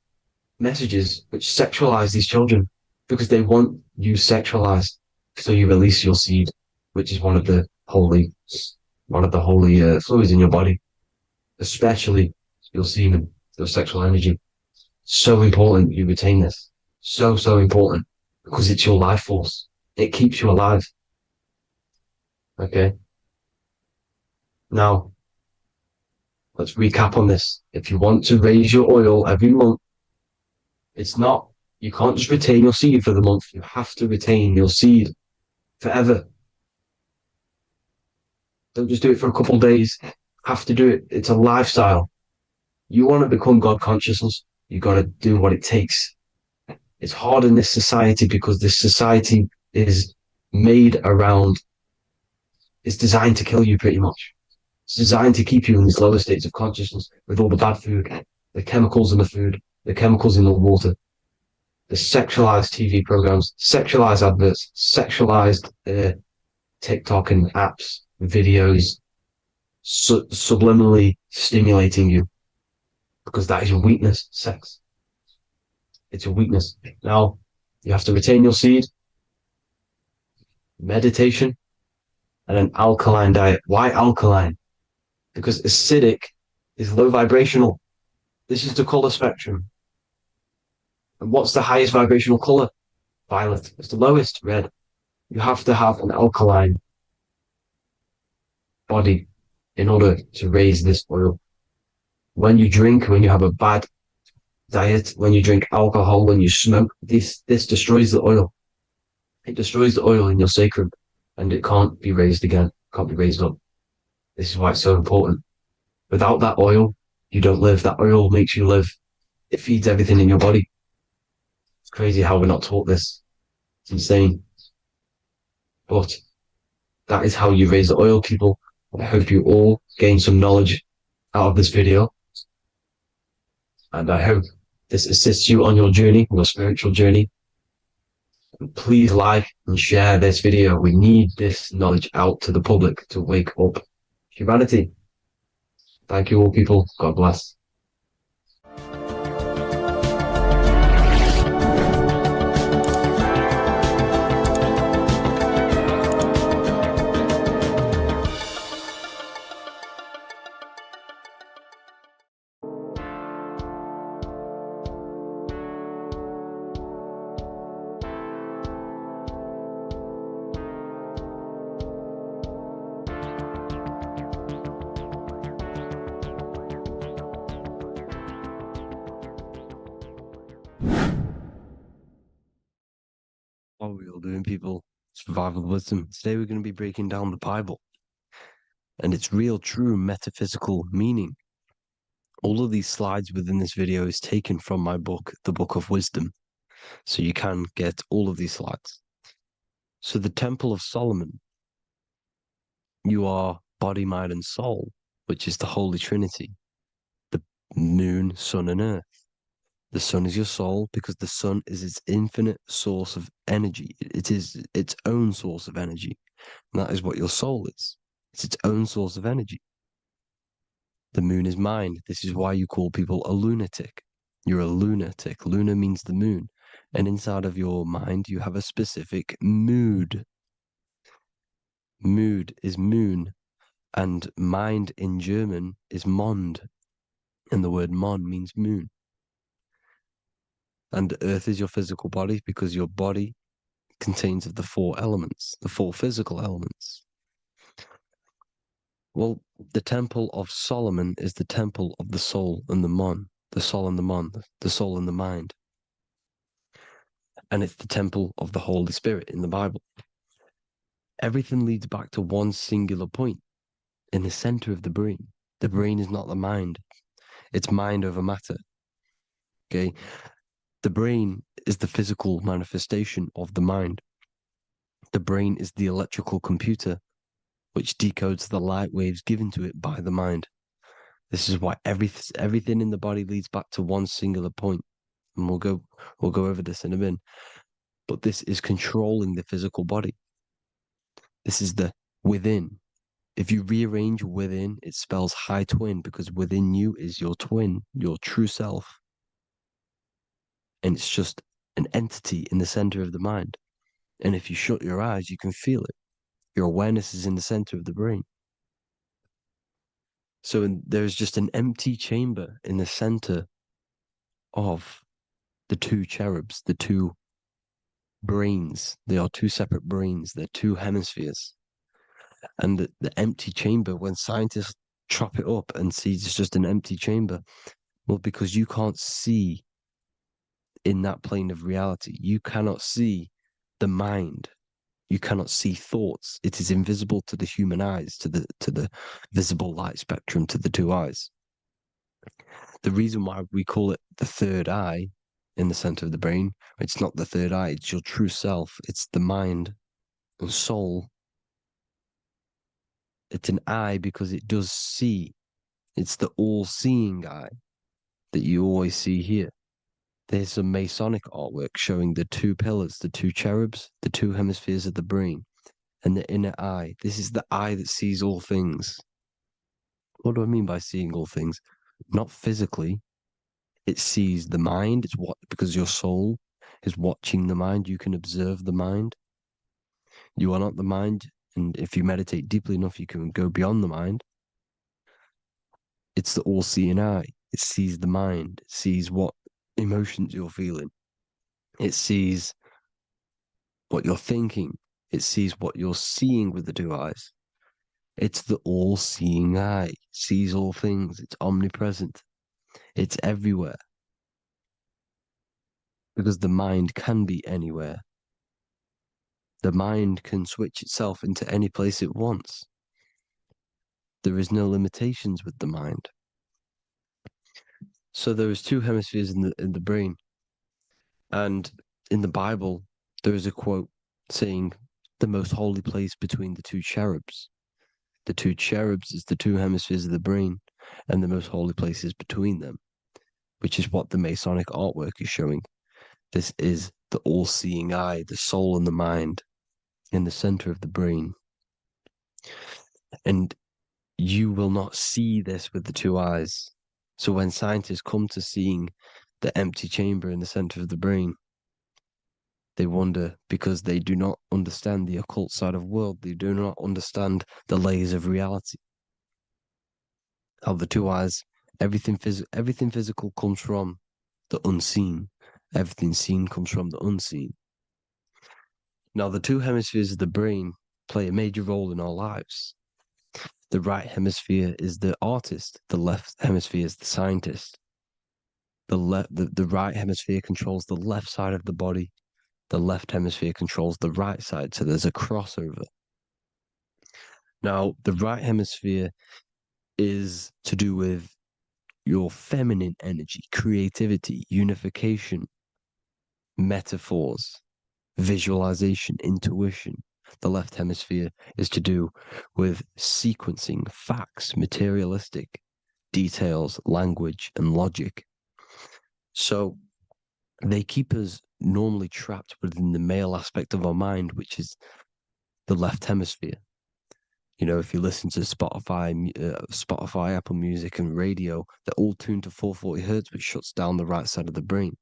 messages which sexualize these children because they want you sexualized. So you release your seed, which is one of the holy fluids in your body, especially your semen, your sexual energy. So important you retain this. So important because it's your life force. It keeps you alive. Okay. Now, let's recap on this. If you want to raise your oil every month, you can't just retain your seed for the month. You have to retain your seed forever. Don't just do it for a couple of days. You have to do it. It's a lifestyle. You want to become God consciousness, you got to do what it takes. It's hard in this society because this society is it's designed to kill you pretty much. It's designed to keep you in these lower states of consciousness with all the bad food, the chemicals in the food, the chemicals in the water, the sexualized TV programs, sexualized adverts, sexualized TikTok and apps, videos, subliminally stimulating you. Because that is your weakness, sex. It's your weakness. Now, you have to retain your seed, meditation, and an alkaline diet. Why alkaline? Because acidic is low vibrational. This is the color spectrum. And what's the highest vibrational color? Violet. It's the lowest, red. You have to have an alkaline body in order to raise this oil. When you drink, when you have a bad diet, when you drink alcohol, when you smoke, this destroys the oil. It destroys the oil in your sacrum and it can't be raised again, can't be raised up. This is why it's so important. Without that oil, you don't live. That oil makes you live. It feeds everything in your body. It's crazy how we're not taught this. It's insane. But that is how you raise the oil, people. I hope you all gain some knowledge out of this video. And I hope this assists you on your journey, your spiritual journey. And please like and share this video. We need this knowledge out to the public to wake up humanity. Thank you all, people. God bless. What are we all doing, people? Survival wisdom. Today we're going to be breaking down the Bible and its real, true metaphysical meaning. All of these slides within this video is taken from my book, The Book of Wisdom, so you can get all of these slides. So the Temple of Solomon, you are body, mind, and soul, which is the Holy Trinity, the moon, sun, and earth. The sun is your soul because the sun is its infinite source of energy. It is its own source of energy. And that is what your soul is. It's its own source of energy. The moon is mind. This is why you call people a lunatic. You're a lunatic. Luna means the moon. And inside of your mind, you have a specific mood. Mood is moon. And mind in German is Mond. And the word Mond means moon. And earth is your physical body because your body contains of the four elements, the four physical elements. Well, the temple of Solomon is the temple of the soul and the mon, the soul and the mon, the soul and the mind. And it's the temple of the Holy Spirit in the Bible. Everything leads back to one singular point in the center of the brain. The brain is not the mind. It's mind over matter. Okay. The brain is the physical manifestation of the mind. The brain is the electrical computer which decodes the light waves given to it by the mind. This is why everything in the body leads back to one singular point. And we'll go over this in a minute. But this is controlling the physical body. This is the within. If you rearrange within, it spells high twin because within you is your twin, your true self. And it's just an entity in the center of the mind. And if you shut your eyes, you can feel it. Your awareness is in the center of the brain. So there's just an empty chamber in the center of the two cherubs, the two brains. They are two separate brains. They're two hemispheres. And the empty chamber, when scientists chop it up and see it's just an empty chamber, well, because you can't see in that plane of reality, you cannot see the mind. You cannot see thoughts. It is invisible to the human eyes, to the visible light spectrum, to the two eyes. The reason why we call it the third eye in the center of the brain, it's not the third eye, it's your true self. It's the mind and soul. It's an eye because it does see. It's the all-seeing eye that you always see here. There's some Masonic artwork showing the two pillars, the two cherubs, the two hemispheres of the brain, and the inner eye. This is the eye that sees all things. What do I mean by seeing all things? Not physically. It sees the mind. It's what, because your soul is watching the mind. You can observe the mind. You are not the mind. And if you meditate deeply enough, you can go beyond the mind. It's the all-seeing eye. It sees the mind. It sees what emotions you're feeling. It sees what you're thinking. It sees what you're seeing with the two eyes. It's the all-seeing eye. It sees all things. It's omnipresent. It's everywhere. Because the mind can be anywhere. The mind can switch itself into any place it wants. There is no limitations with the mind. So there is two hemispheres in the brain. And in the Bible, there is a quote saying the most holy place between the two cherubs. The two cherubs is the two hemispheres of the brain, and the most holy place is between them, which is what the Masonic artwork is showing. This is the all-seeing eye, the soul and the mind in the center of the brain. And you will not see this with the two eyes. So when scientists come to seeing the empty chamber in the center of the brain, they wonder because they do not understand the occult side of the world. They do not understand the layers of reality. How the two eyes, everything physical comes from the unseen. Everything seen comes from the unseen. Now, the two hemispheres of the brain play a major role in our lives. The right hemisphere is the artist. The left hemisphere is the scientist. The right hemisphere controls the left side of the body. The left hemisphere controls the right side. So there's a crossover. Now, the right hemisphere is to do with your feminine energy, creativity, unification, metaphors, visualization, intuition. The left hemisphere is to do with sequencing, facts, materialistic details, language, and logic. So they keep us normally trapped within the male aspect of our mind, which is the left hemisphere. You know, if you listen to Spotify, Apple Music, and radio, they're all tuned to 440 hertz, which shuts down the right side of the brain,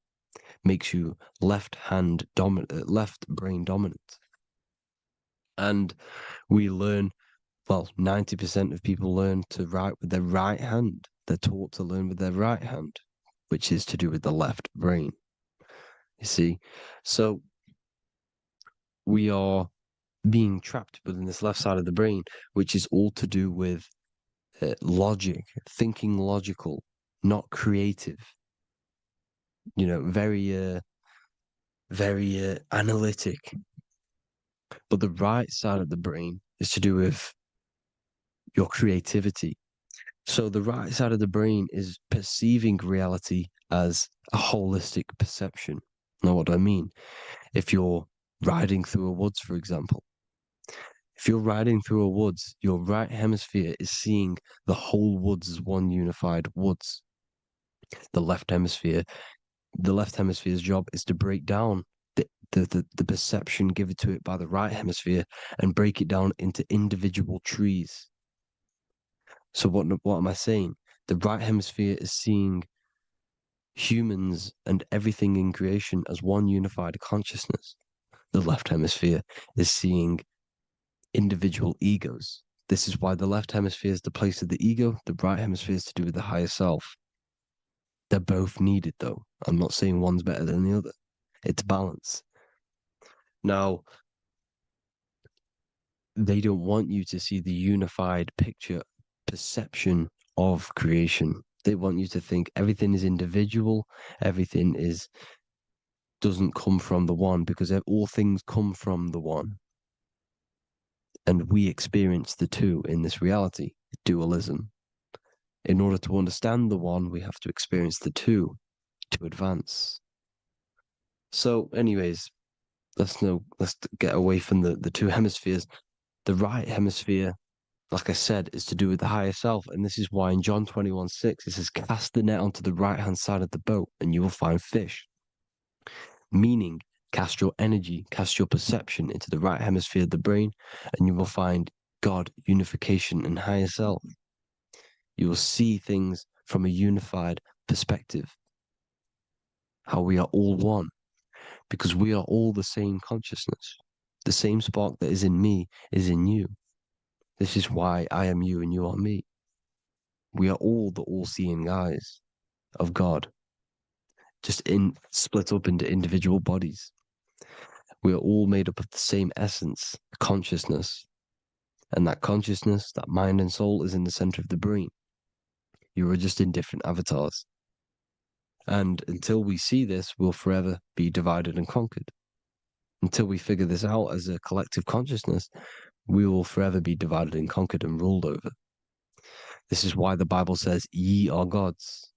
makes you left brain dominant. And we learn, well, 90% of people learn to write with their right hand. They're taught to learn with their right hand, which is to do with the left brain. You see, so we are being trapped within this left side of the brain, which is all to do with logic, thinking logical, not creative. You know, very analytic. But the right side of the brain is to do with your creativity. So the right side of the brain is perceiving reality as a holistic perception. Now, what do I mean? If you're riding through a woods, for example, if you're riding through a woods, your right hemisphere is seeing the whole woods as one unified woods. The left hemisphere's job is to break down the perception given to it by the right hemisphere and break it down into individual trees. So what am I saying? The right hemisphere is seeing humans and everything in creation as one unified consciousness. The left hemisphere is seeing individual egos. This is why the left hemisphere is the place of the ego, the right hemisphere is to do with the higher self. They're both needed, though. I'm not saying one's better than the other. It's balance. Now, they don't want you to see the unified picture, perception of creation. They want you to think everything is individual, everything doesn't come from the one, because all things come from the one. And we experience the two in this reality, dualism. In order to understand the one, we have to experience the two to advance. So, anyways, let's get away from the two hemispheres. The right hemisphere, like I said, is to do with the higher self. And this is why in John 21:6, it says, cast the net onto the right-hand side of the boat and you will find fish. Meaning, cast your energy, cast your perception into the right hemisphere of the brain, and you will find God, unification, and higher self. You will see things from a unified perspective. How we are all one, because we are all the same consciousness. The same spark that is in me is in you. This is why I am you and you are me. We are all the all-seeing eyes of God, just split up into individual bodies. We are all made up of the same essence, consciousness. And that consciousness, that mind and soul, is in the center of the brain. You are just in different avatars. And until we see this, we'll forever be divided and conquered. Until we figure this out as a collective consciousness, we will forever be divided and conquered and ruled over. This is why the Bible says, ye are gods.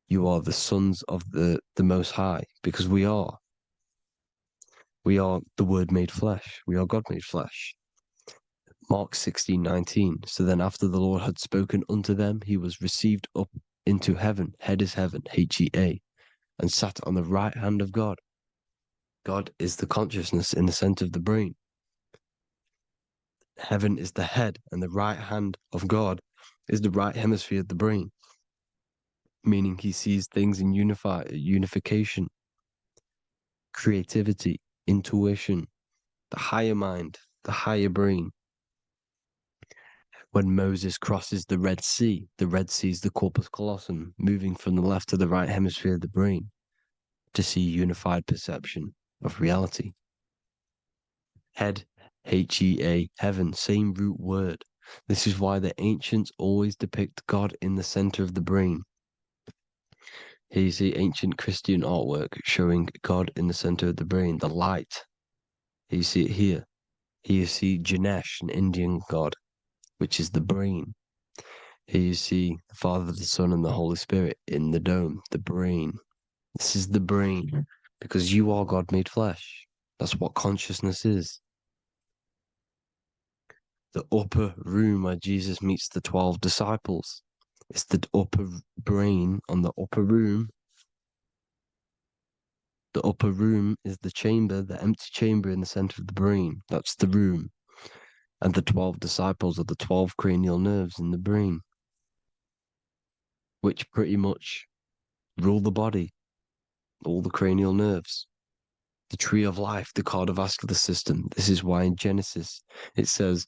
You are the sons of the Most High, because we are. We are the Word made flesh. We are God made flesh. Mark 16:19. So then after the Lord had spoken unto them, he was received up into heaven. Head is heaven, H-E-A, and sat on the right hand of God. God is the consciousness in the center of the brain. Heaven is the head, and the right hand of God is the right hemisphere of the brain, meaning he sees things in unification, creativity, intuition, the higher mind, the higher brain. When Moses crosses the Red Sea is the corpus callosum, moving from the left to the right hemisphere of the brain to see unified perception of reality. Head, H-E-A, heaven, same root word. This is why the ancients always depict God in the center of the brain. Here you see ancient Christian artwork showing God in the center of the brain, the light. Here you see it here. Here you see Ganesh, an Indian god, which is the brain. Here you see the Father, the Son, and the Holy Spirit in the dome, the brain. This is the brain, because you are God made flesh. That's what consciousness is. The upper room where Jesus meets the 12 disciples. It's the upper brain on the upper room. The upper room is the chamber, the empty chamber in the center of the brain. That's the room. And the 12 disciples are the 12 cranial nerves in the brain, which pretty much rule the body, all the cranial nerves. The tree of life, the cardiovascular system. This is why in Genesis it says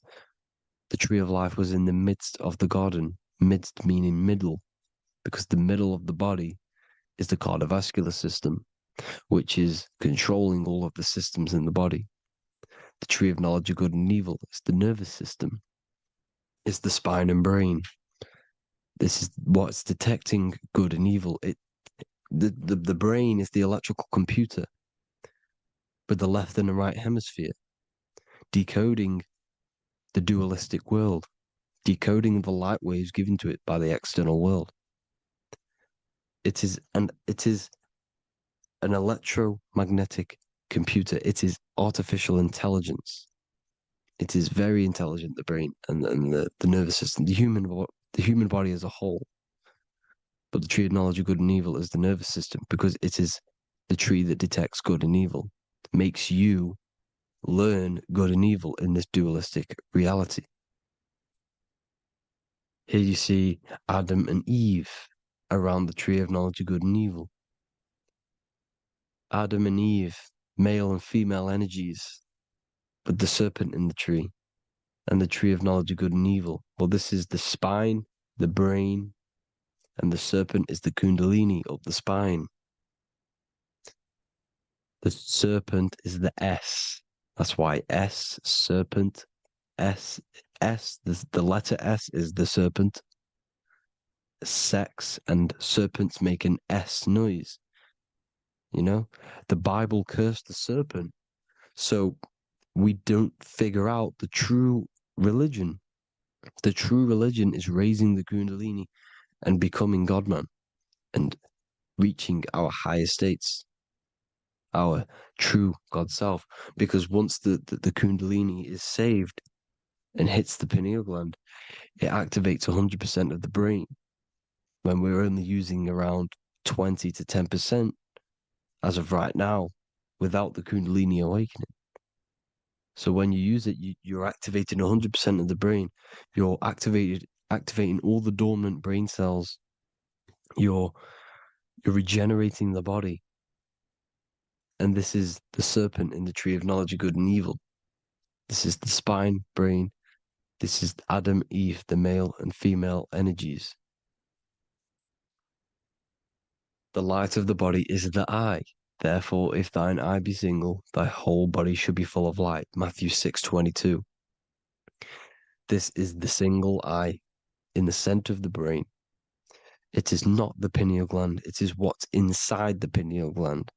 the tree of life was in the midst of the garden. Midst meaning middle, because the middle of the body is the cardiovascular system, which is controlling all of the systems in the body. The tree of knowledge of good and evil is the nervous system, is the spine and brain. This is what's detecting good and evil. The brain is the electrical computer with the left and the right hemisphere, decoding the dualistic world, decoding the light waves given to it by the external world. It is an electromagnetic computer. It is artificial intelligence. It is very intelligent, the brain and the nervous system, the human body as a whole. But the tree of knowledge of good and evil is the nervous system, because it is the tree that detects good and evil, makes you learn good and evil in this dualistic reality. Here you see Adam and Eve around the tree of knowledge of good and evil. Adam and Eve, male and female energies, with the serpent in the tree, and the tree of knowledge of good and evil. Well, this is the spine, the brain, and the serpent is the kundalini of the spine. The serpent is the S. That's why S, serpent, S, the letter S is the serpent. Sex and serpents make an S noise. You know, the Bible cursed the serpent. So we don't figure out the true religion. The true religion is raising the kundalini and becoming God-man and reaching our higher states, our true God self. Because once the kundalini is saved and hits the pineal gland, it activates 100% of the brain when we're only using around 20 to 10% as of right now without the kundalini awakening. So when you use it, you're activating 100% of the brain. You're activating all the dormant brain cells. You're regenerating the body. And this is the serpent in the tree of knowledge of good and evil. This is the spine, brain. This is Adam, Eve, the male and female energies. The light of the body is the eye. Therefore, if thine eye be single, thy whole body should be full of light. Matthew 6:22. This is the single eye in the center of the brain. It is not the pineal gland. It is what's inside the pineal gland.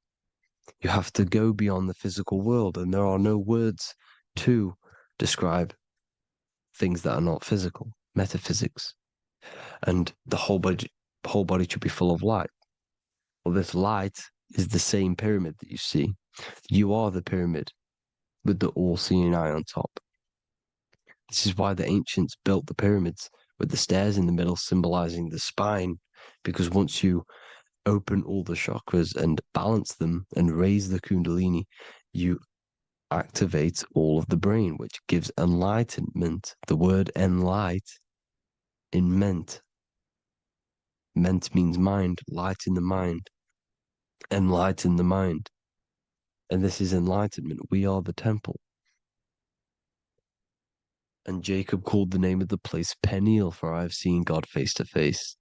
You have to go beyond the physical world, and there are no words to describe things that are not physical, metaphysics. And the whole body should be full of light. Well, this light is the same pyramid that you see. You are the pyramid with the all-seeing eye on top. This is why the ancients built the pyramids with the stairs in the middle symbolizing the spine, because once you open all the chakras and balance them and raise the kundalini, you activate all of the brain, which gives enlightenment. The word enlight in ment. Ment means mind, light in the mind. Enlighten the mind. And this is enlightenment. We are the temple. And Jacob called the name of the place Peniel, for I have seen God face to face.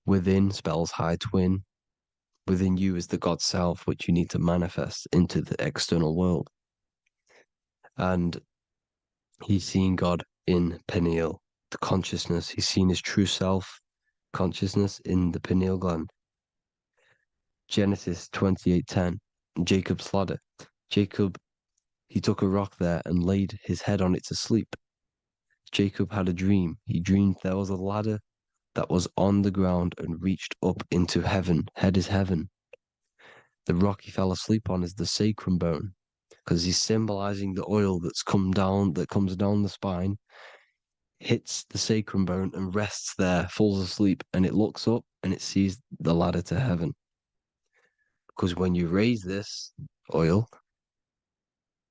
Within spells high twin. Within you is the God self, which you need to manifest into the external world. And he's seen God in Peniel, the consciousness. He's seen his true self, consciousness in the pineal gland. Genesis 28:10, Jacob's ladder. Jacob, he took a rock there and laid his head on it to sleep. Jacob had a dream. He dreamed there was a ladder that was on the ground and reached up into heaven. Head is heaven. The rock he fell asleep on is the sacrum bone, because he's symbolizing the oil that comes down the spine, hits the sacrum bone and rests there, falls asleep, and it looks up and it sees the ladder to heaven. Because when you raise this oil,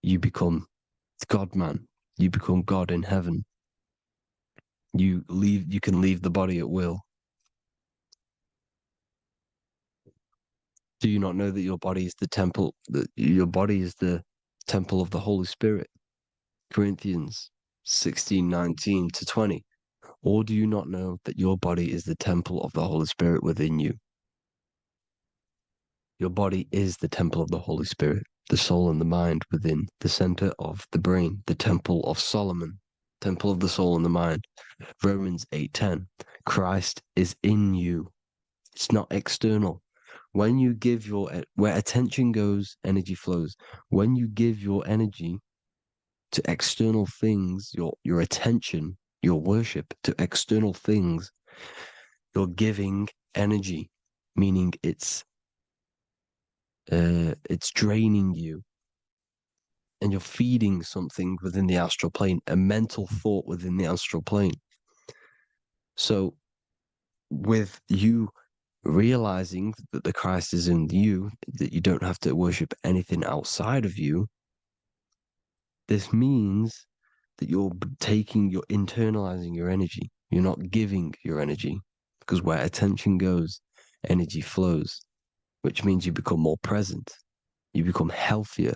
you become God man. You become God in heaven. You can leave the body at will. Do you not know that your body is the temple, that your body is the temple of the Holy Spirit? Corinthians 16:19-20. Or do you not know that your body is the temple of the Holy Spirit within you? Your body is the temple of the Holy Spirit, the soul and the mind within the center of the brain, the temple of Solomon, temple of the soul and the mind. Romans 8:10. Christ is in you. It's not external. When you give where attention goes, energy flows. When you give your energy to external things, your attention, your worship to external things, you're giving energy, meaning it's draining you, and you're feeding something within the astral plane, a mental thought within the astral plane. So with you realizing that the Christ is in you, that you don't have to worship anything outside of you, this means that you're internalizing your energy. You're not giving your energy, because where attention goes, energy flows, which means you become more present. You become healthier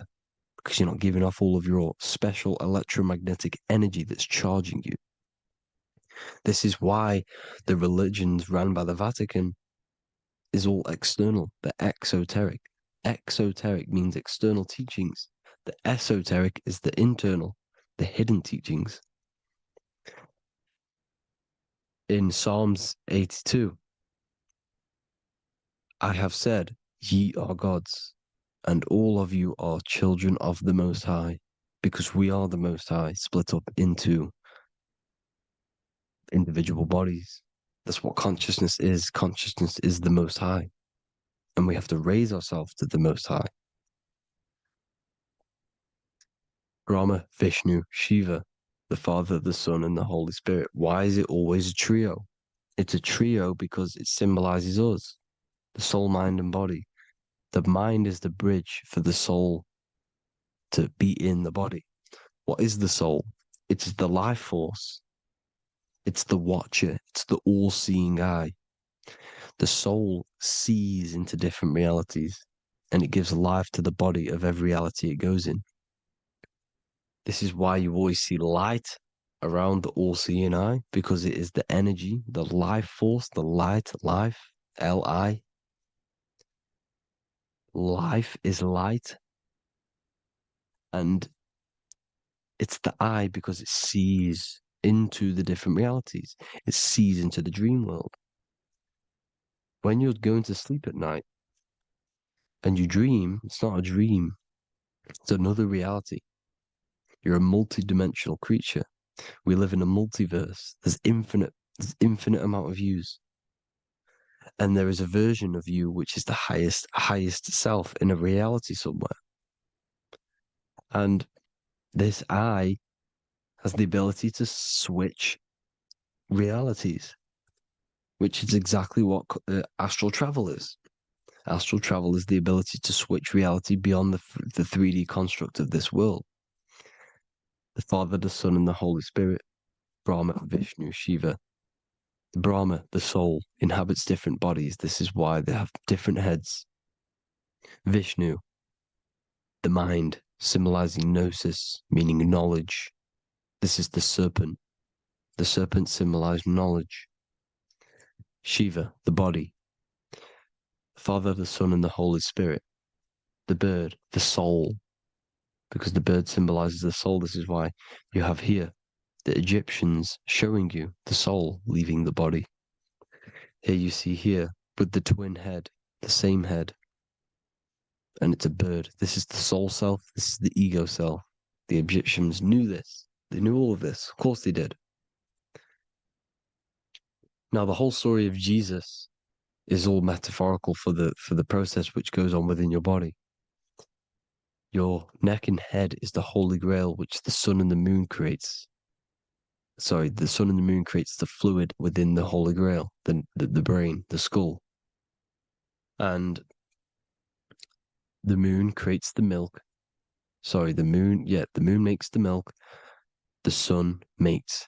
because you're not giving off all of your special electromagnetic energy that's charging you. This is why the religions ran by the Vatican is all external. They're exoteric. Exoteric means external teachings. The esoteric is the internal, the hidden teachings. In Psalms 82, I have said, ye are gods, and all of you are children of the Most High, because we are the Most High, split up into individual bodies. That's what consciousness is. Consciousness is the Most High, and we have to raise ourselves to the Most High. Brahma, Vishnu, Shiva, the Father, the Son, and the Holy Spirit. Why is it always a trio? It's a trio because it symbolizes us, the soul, mind, and body. The mind is the bridge for the soul to be in the body. What is the soul? It's the life force. It's the watcher. It's the all-seeing eye. The soul sees into different realities, and it gives life to the body of every reality it goes in. This is why you always see light around the all-seeing eye, because it is the energy, the life force, the light, life, L-I. Life is light. And it's the eye because it sees into the different realities. It sees into the dream world. When you're going to sleep at night and you dream, it's not a dream. It's another reality. You're a multi-dimensional creature. We live in a multiverse. There's infinite amount of yous. And there is a version of you which is the highest self in a reality somewhere. And this I has the ability to switch realities, which is exactly what astral travel is. Astral travel is the ability to switch reality beyond the 3D construct of this world. The Father, the Son, and the Holy Spirit, Brahma, Vishnu, Shiva. Brahma, the soul, inhabits different bodies. This is why they have different heads. Vishnu, the mind, symbolizing gnosis, meaning knowledge. This is the serpent. The serpent symbolized knowledge. Shiva, the body. Father, the Son, and the Holy Spirit. The bird, the soul, because the bird symbolizes the soul. This is why you have here the Egyptians showing you the soul leaving the body. Here you see here with the twin head, the same head, and it's a bird. This is the soul self. This is the ego self. The Egyptians knew this. They knew all of this. Of course they did. Now the whole story of Jesus is all metaphorical for the process which goes on within your body. Your neck and head is the holy grail which the sun and the moon creates. Sorry, the sun and the moon creates the fluid within the holy grail, the brain, the skull. And the moon creates the milk. Sorry, the moon makes the milk. The sun makes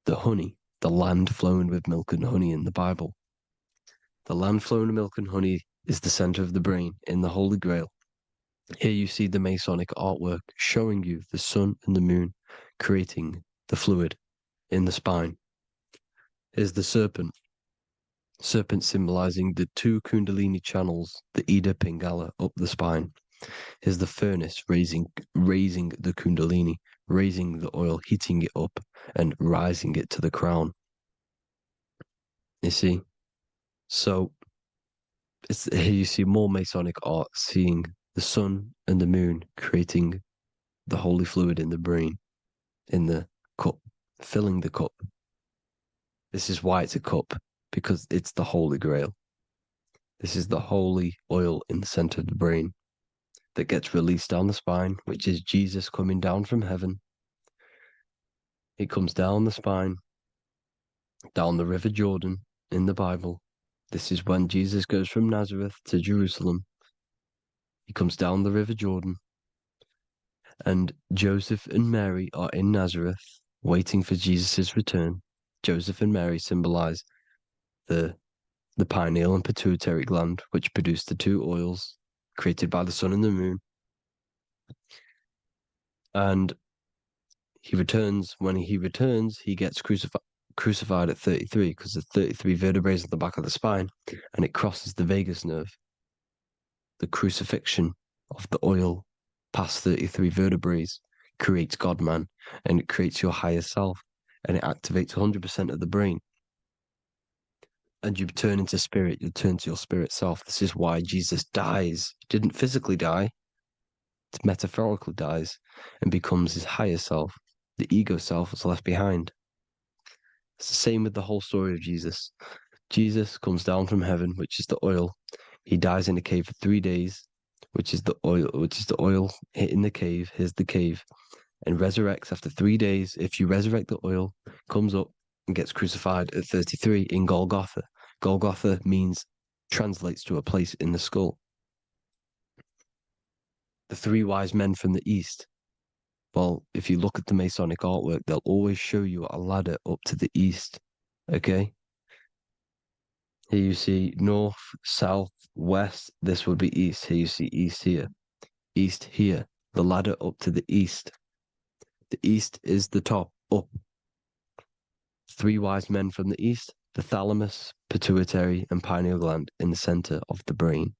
the honey, the land flowing with milk and honey in the Bible. The land flowing with milk and honey is the center of the brain in the Holy Grail. Here you see the Masonic artwork showing you the sun and the moon creating the fluid in the spine. Here's the serpent. Serpent symbolizing the two Kundalini channels, the Ida Pingala up the spine. Here's the furnace raising the Kundalini, raising the oil, heating it up and rising it to the crown. You see? So here you see more Masonic art, seeing the sun and the moon creating the holy fluid in the brain, in the cup, filling the cup. This is why it's a cup, because it's the Holy Grail. This is the holy oil in the center of the brain that gets released down the spine, which is Jesus coming down from heaven. It comes down the spine, down the River Jordan in the Bible. This is when Jesus goes from Nazareth to Jerusalem. He comes down the River Jordan, and Joseph and Mary are in Nazareth waiting for Jesus' return. Joseph and Mary symbolize the pineal and pituitary gland, which produce the two oils created by the sun and the moon. And he returns. When he returns, he gets crucified at 33, because there's 33 vertebrae at the back of the spine, and it crosses the vagus nerve. The crucifixion of the oil past 33 vertebrae creates God-man, and it creates your higher self, and it activates 100% of the brain. And you turn into spirit, you turn to your spirit self. This is why Jesus dies. He didn't physically die, it metaphorically dies and becomes his higher self. The ego self was left behind. It's the same with the whole story of Jesus. Jesus comes down from heaven, which is the oil. He dies in a cave for 3 days, which is the oil hitting the cave. Here's the cave. And resurrects after 3 days. If you resurrect the oil, comes up and gets crucified at 33 in Golgotha. Golgotha translates to a place in the skull. The three wise men from the east. Well, if you look at the Masonic artwork, they'll always show you a ladder up to the east. Okay? Here you see north, south, west. This would be east. Here you see east here. East here. The ladder up to the east. The east is the top, up. Three wise men from the east. The thalamus, pituitary, and pineal gland in the center of the brain.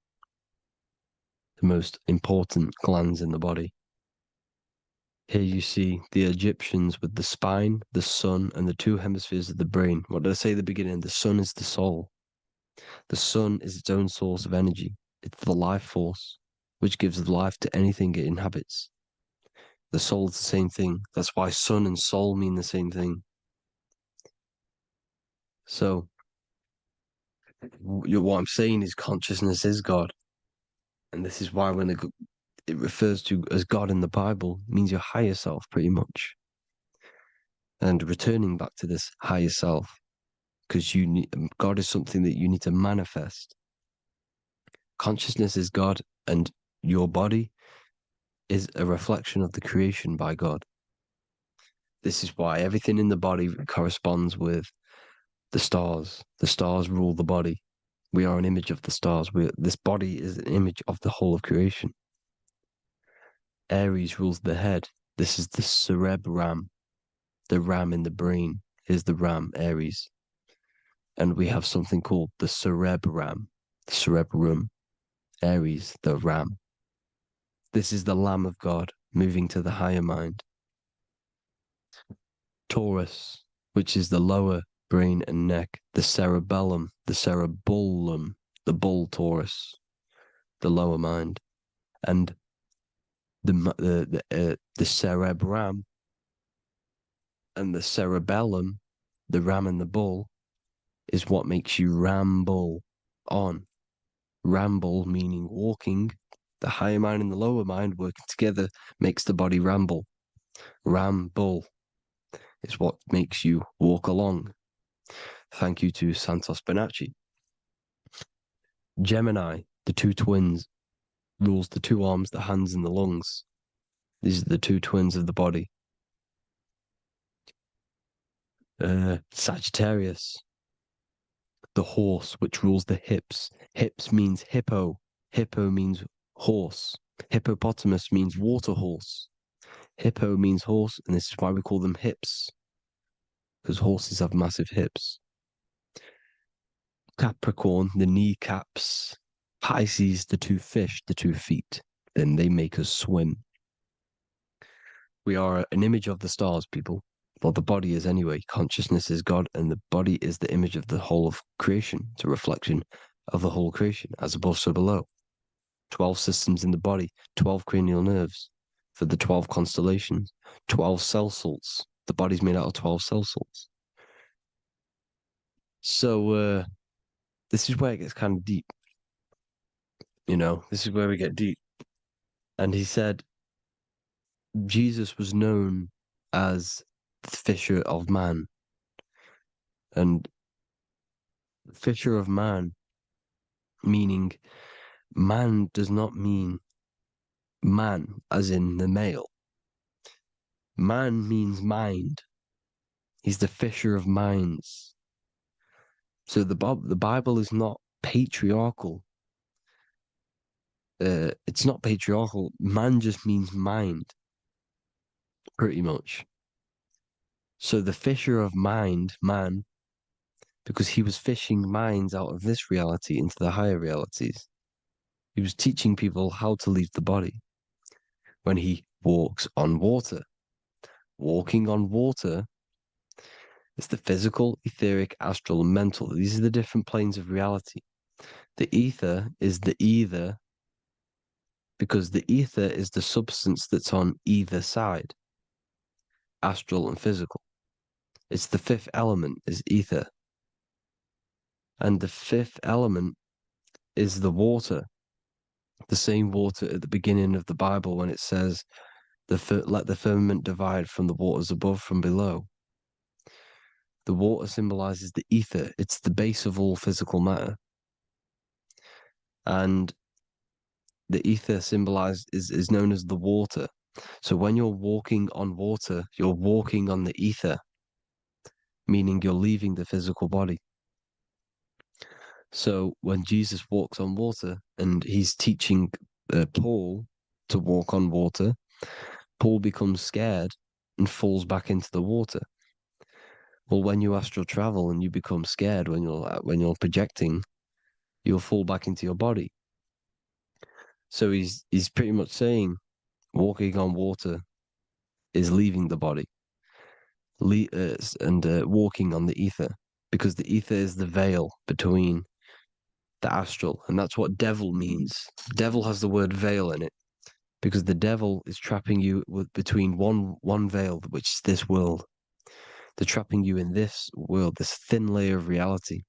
The most important glands in the body. Here you see the Egyptians with the spine, the sun, and the two hemispheres of the brain. What did I say at the beginning? The sun is the soul. The sun is its own source of energy. It's the life force, which gives life to anything it inhabits. The soul is the same thing. That's why sun and soul mean the same thing. So, what I'm saying is consciousness is God. And this is why when it refers to as God in the Bible, it means your higher self, pretty much. And returning back to this higher self, because God is something that you need to manifest. Consciousness is God, and your body is a reflection of the creation by God. This is why everything in the body corresponds with the stars. The stars rule the body. We are an image of the stars. This body is an image of the whole of creation. Aries rules the head. This is the cerebrum, the ram in the brain. Here's the ram, Aries. And we have something called the cerebrum, Aries, the ram. This is the Lamb of God moving to the higher mind. Taurus, which is the lower brain and neck, the cerebellum, the bull Taurus, the lower mind, and the cerebrum and the cerebellum, the ram and the bull, is what makes you ramble on. Ramble meaning walking. The higher mind and the lower mind working together makes the body ramble. Ramble is what makes you walk along. Thank you to Santos Bonacci. Gemini, the two twins, rules the two arms, the hands, and the lungs. These are the two twins of the body. Sagittarius, the horse which rules the hips. Hips means hippo. Hippo means horse. Hippopotamus means water horse. Hippo means horse, and this is why we call them hips, because horses have massive hips. Capricorn, the kneecaps. Pisces, the two fish, the 2 feet. Then they make us swim. We are an image of the stars, people. Well, the body is anyway. Consciousness is God, and the body is the image of the whole of creation. It's a reflection of the whole creation, as above, so below. 12 systems in the body, 12 cranial nerves for the 12 constellations, 12 cell salts. The body's made out of 12 cell salts. So, this is where it gets kind of deep. This is where we get deep. And he said Jesus was known as the fisher of man. And fisher of man, meaning man does not mean man as in the male. Man means mind. He's the fisher of minds. So the Bible is not patriarchal. It's not patriarchal. Man just means mind, pretty much. So the fisher of mind, man, because he was fishing minds out of this reality into the higher realities. He was teaching people how to leave the body when he walks on water. Walking on water is the physical, etheric, astral, and mental. These are the different planes of reality. The ether is the either, because the ether is the substance that's on either side, astral and physical. It's the 5th element, is ether. And the 5th element is the water. The same water at the beginning of the Bible when it says, let the firmament divide from the waters above from below. The water symbolizes the ether. It's the base of all physical matter. And the ether symbolized is known as the water. So when you're walking on water, you're walking on the ether, meaning you're leaving the physical body. So when Jesus walks on water and he's teaching Paul to walk on water, Paul becomes scared and falls back into the water. Well, when you astral travel and you become scared when you're projecting, you'll fall back into your body. So he's pretty much saying walking on water is leaving the body, and walking on the ether, because the ether is the veil between the astral, and that's what devil means. Devil has the word veil in it, because the devil is trapping you between one veil, which is this world. They're trapping you in this world, this thin layer of reality.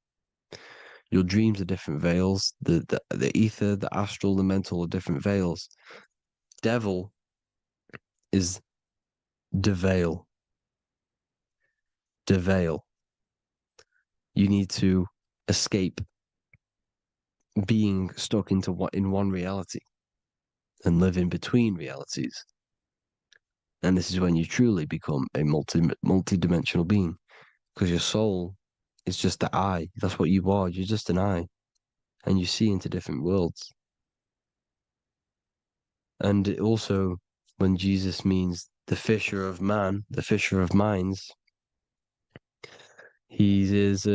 Your dreams are different veils. The ether, the astral, the mental are different veils. Devil is the veil. The veil. You need to escape being stuck in one reality and live in between realities. And this is when you truly become a multi-dimensional being, because your soul is just the eye. That's what you are. You're just an eye, and you see into different worlds. And it also, when Jesus means the fisher of man, the fisher of minds, he is.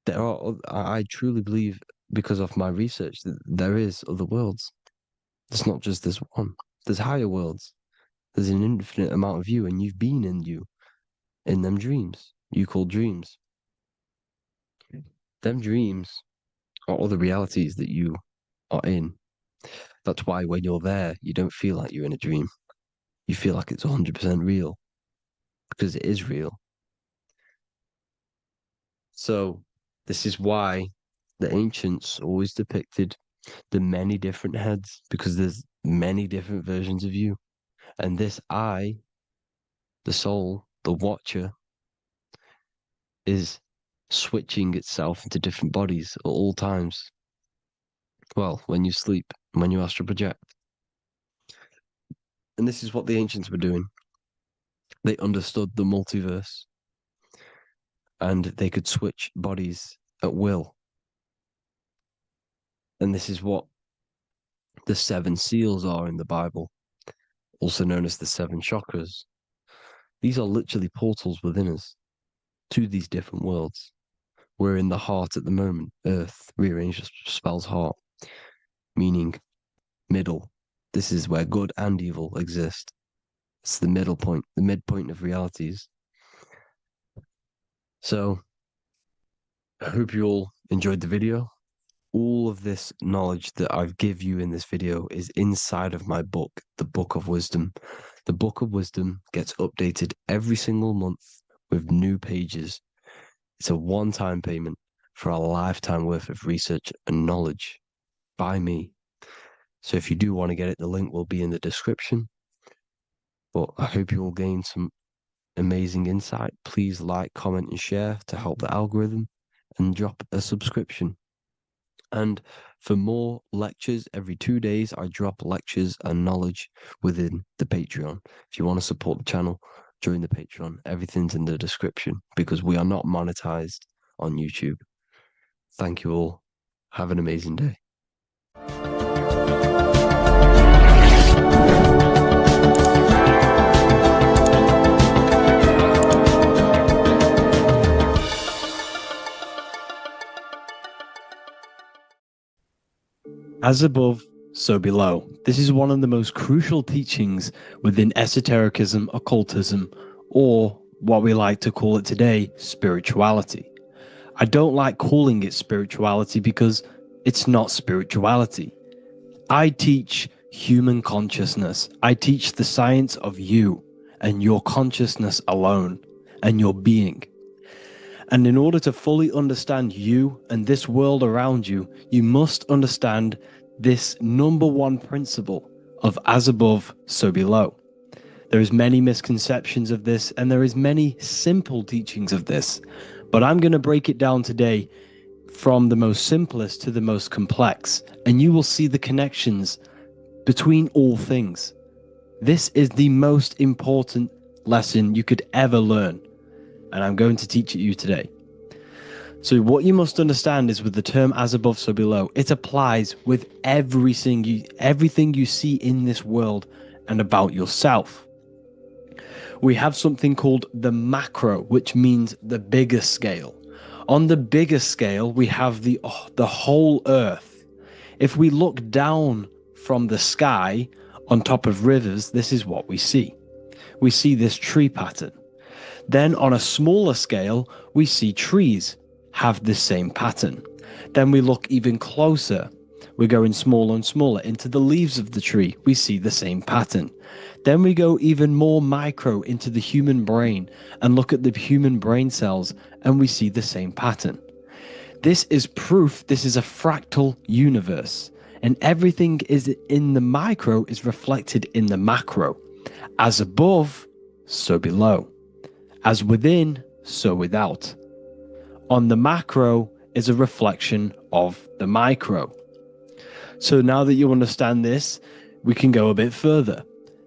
I truly believe, because of my research, that there is other worlds. It's not just this one. There's higher worlds. There's an infinite amount of you, and you've been in them dreams. You call dreams. Them dreams are other realities that you are in. That's why when you're there, you don't feel like you're in a dream. You feel like it's 100% real, because it is real. So this is why the ancients always depicted the many different heads, because there's many different versions of you. And this I, the soul, the watcher, is switching itself into different bodies at all times. Well, when you sleep, when you astral project. And this is what the ancients were doing. They understood the multiverse. and they could switch bodies at will. And this is what the 7 seals are in the Bible, also known as the 7 chakras. These are literally portals within us to these different worlds. We're in the heart at the moment. Earth, rearranged, spells heart, meaning middle. This is where good and evil exist. It's the middle point, the midpoint of realities. So, I hope you all enjoyed the video. All of this knowledge that I've give you in this video is inside of my book, the Book of Wisdom. The Book of Wisdom gets updated every single month with new pages. It's a one-time payment for a lifetime worth of research and knowledge by me. So if you do want to get it, the link will be in the description. But I hope you will gain some amazing insight. Please like, comment, and share to help the algorithm, and drop a subscription. And for more lectures, every 2 days, I drop lectures and knowledge within the Patreon. If you want to support the channel, join the Patreon. Everything's in the description because we are not monetized on YouTube. Thank you all. Have an amazing day. As above, so below. This is one of the most crucial teachings within esotericism, occultism, or what we like to call it today, spirituality. I don't like calling it spirituality because it's not spirituality. I teach human consciousness. I teach the science of you and your consciousness alone and your being. And in order to fully understand you and this world around you, you must understand this number one principle of as above, so below. There is many misconceptions of this, and there is many simple teachings of this, but I'm going to break it down today from the most simplest to the most complex, and you will see the connections between all things. This is the most important lesson you could ever learn, and I'm going to teach it you today. So what you must understand is with the term as above, so below, it applies with everything you see in this world and about yourself. We have something called the macro, which means the bigger scale. On the bigger scale, we have the whole earth. If we look down from the sky on top of rivers, this is what we see. We see this tree pattern. Then on a smaller scale, we see trees have this same pattern. Then we look even closer. We're going smaller and smaller into the leaves of the tree. We see the same pattern. Then we go even more micro into the human brain and look at the human brain cells, and we see the same pattern. This is proof this is a fractal universe, and everything is in the micro is reflected in the macro. As above, so below. As within, so without. On the macro is a reflection of the micro. So now that you understand this, we can go a bit further.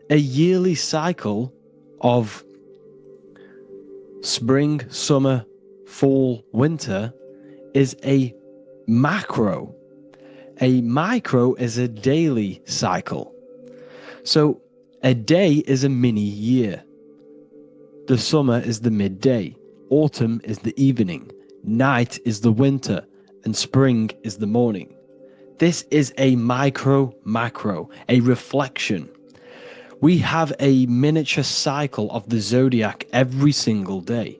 A yearly cycle of spring, summer, fall, winter is a macro. A micro is a daily cycle. So a day is a mini year. The summer is the midday. Autumn is the evening. Night is the winter. And spring is the morning. This is a macro, a reflection. We have a miniature cycle of the zodiac every single day.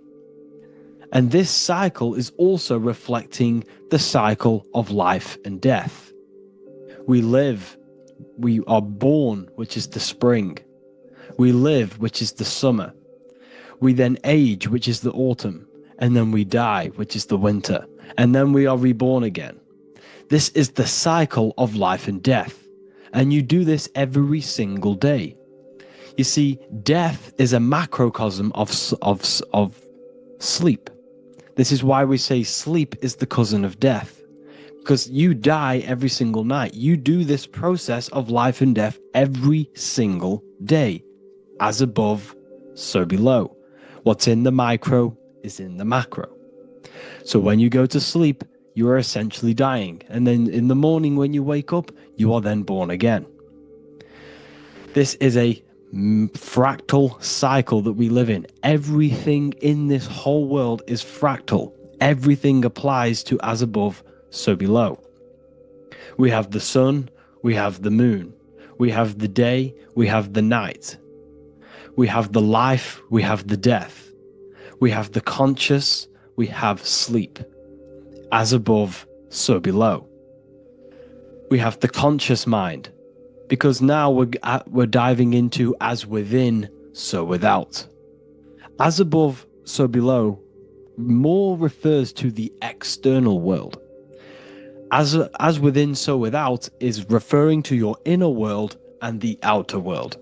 And this cycle is also reflecting the cycle of life and death. We live, we are born, which is the spring. We live, which is the summer. We then age, which is the autumn. And then we die, which is the winter. And then we are reborn again. This is the cycle of life and death. And you do this every single day. You see, death is a macrocosm of sleep. This is why we say sleep is the cousin of death. Because you die every single night. You do this process of life and death every single day. As above, so below. What's in the micro is in the macro. So when you go to sleep, you are essentially dying. And then in the morning when you wake up, you are then born again. This is a fractal cycle that we live in. Everything in this whole world is fractal. Everything applies to as above, so below. We have the sun, we have the moon, we have the day, we have the night. We have the life, we have the death. We have the conscious, we have sleep. As above, so below. We have the conscious mind, because now we're diving into as within, so without. As above, so below more refers to the external world. As within, so without is referring to your inner world and the outer world.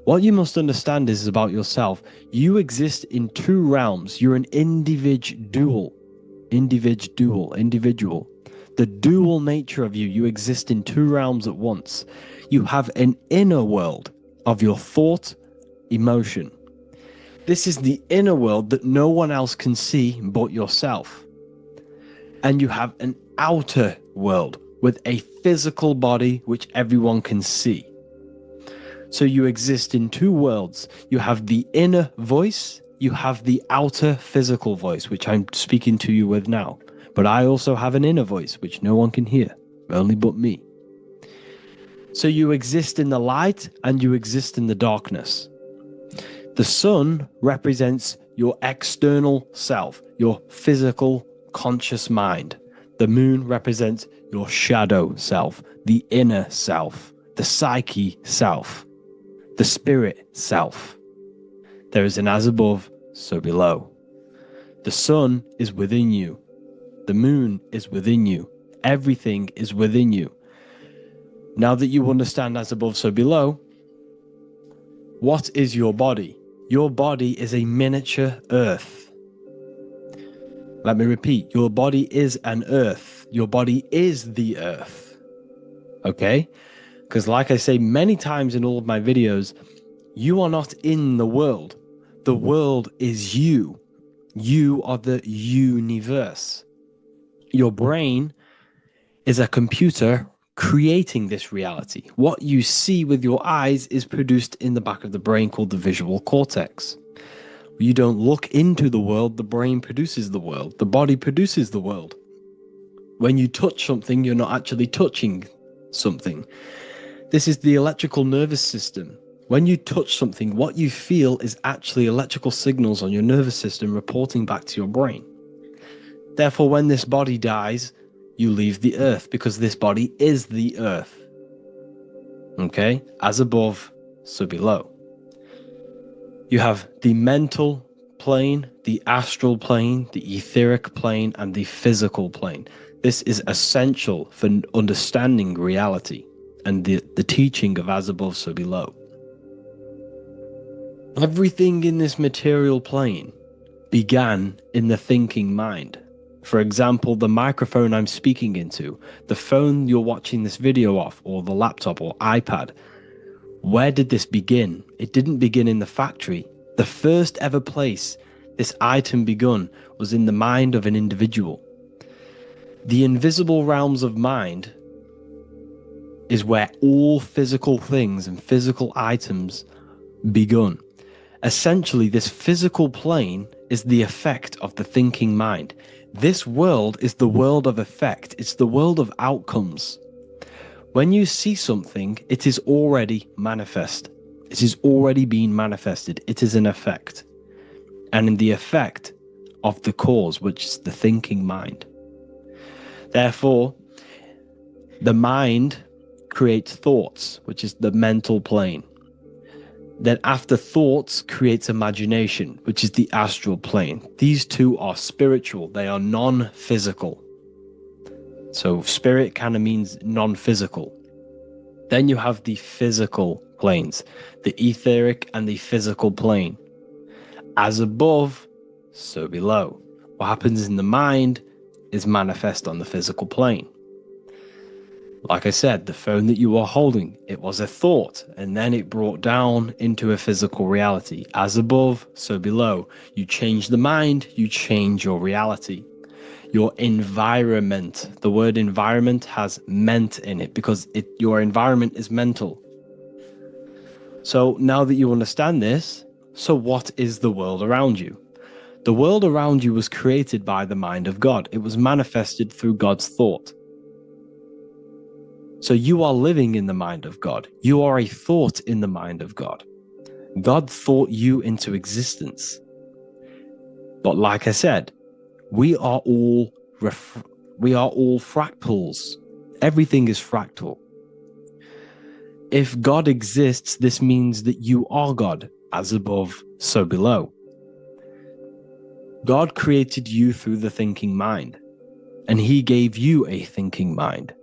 What you must understand is about yourself. You exist in two realms. You're an individual. The dual nature of you. You exist in two realms at once. You have an inner world of your thought, emotion. This is the inner world that no one else can see but yourself. And you have an outer world with a physical body which everyone can see. So you exist in two worlds. You have the inner voice, you have the outer physical voice, which I'm speaking to you with now. But I also have an inner voice, which no one can hear, only but me. So you exist in the light and you exist in the darkness. The sun represents your external self, your physical, conscious mind. The moon represents your shadow self, the inner self, the psyche self, the spirit self. There is an as above, so below. The sun is within you. The moon is within you. Everything is within you. Now that you understand as above, so below, what is your body? Your body is a miniature earth. Let me repeat, your body is an earth. Your body is the earth. Okay? Because like I say many times in all of my videos, you are not in the world. The world is you. You are the universe. Your brain is a computer creating this reality. What you see with your eyes is produced in the back of the brain called the visual cortex. You don't look into the world, the brain produces the world. The body produces the world. When you touch something, you're not actually touching something. This is the electrical nervous system. When you touch something, what you feel is actually electrical signals on your nervous system reporting back to your brain. Therefore, when this body dies, you leave the earth because this body is the earth. Okay? As above, so below. You have the mental plane, the astral plane, the etheric plane, and the physical plane. This is essential for understanding reality and the teaching of as above, so below. Everything in this material plane began in the thinking mind. For example, the microphone I'm speaking into, the phone you're watching this video off, or the laptop or iPad. Where did this begin? It didn't begin in the factory. The first ever place this item begun was in the mind of an individual. The invisible realms of mind is where all physical things and physical items begun. Essentially, this physical plane is the effect of the thinking mind. This world is the world of effect. It's the world of outcomes. When you see something, it is already manifest. It is already being manifested. It is an effect. And in the effect of the cause, which is the thinking mind. Therefore, the mind creates thoughts, which is the mental plane. Then after thoughts creates imagination, which is the astral plane. These two are spiritual. They are non-physical. So spirit kind of means non-physical. Then you have the physical planes, the etheric and the physical plane. As above, so below. What happens in the mind is manifest on the physical plane. Like I said, the phone that you are holding, it was a thought, and then it brought down into a physical reality. As above, so below. You change the mind, you change your reality. your environment. The word environment has ment in it because your environment is mental. So now that you understand this, so what is the world around you? The world around you was created by the mind of God. It was manifested through God's thought. So you are living in the mind of God. You are a thought in the mind of God. God thought you into existence. But like I said, we are all fractals. Everything is fractal. If God exists, this means that you are God, as above, so below. God created you through the thinking mind, and he gave you a thinking mind.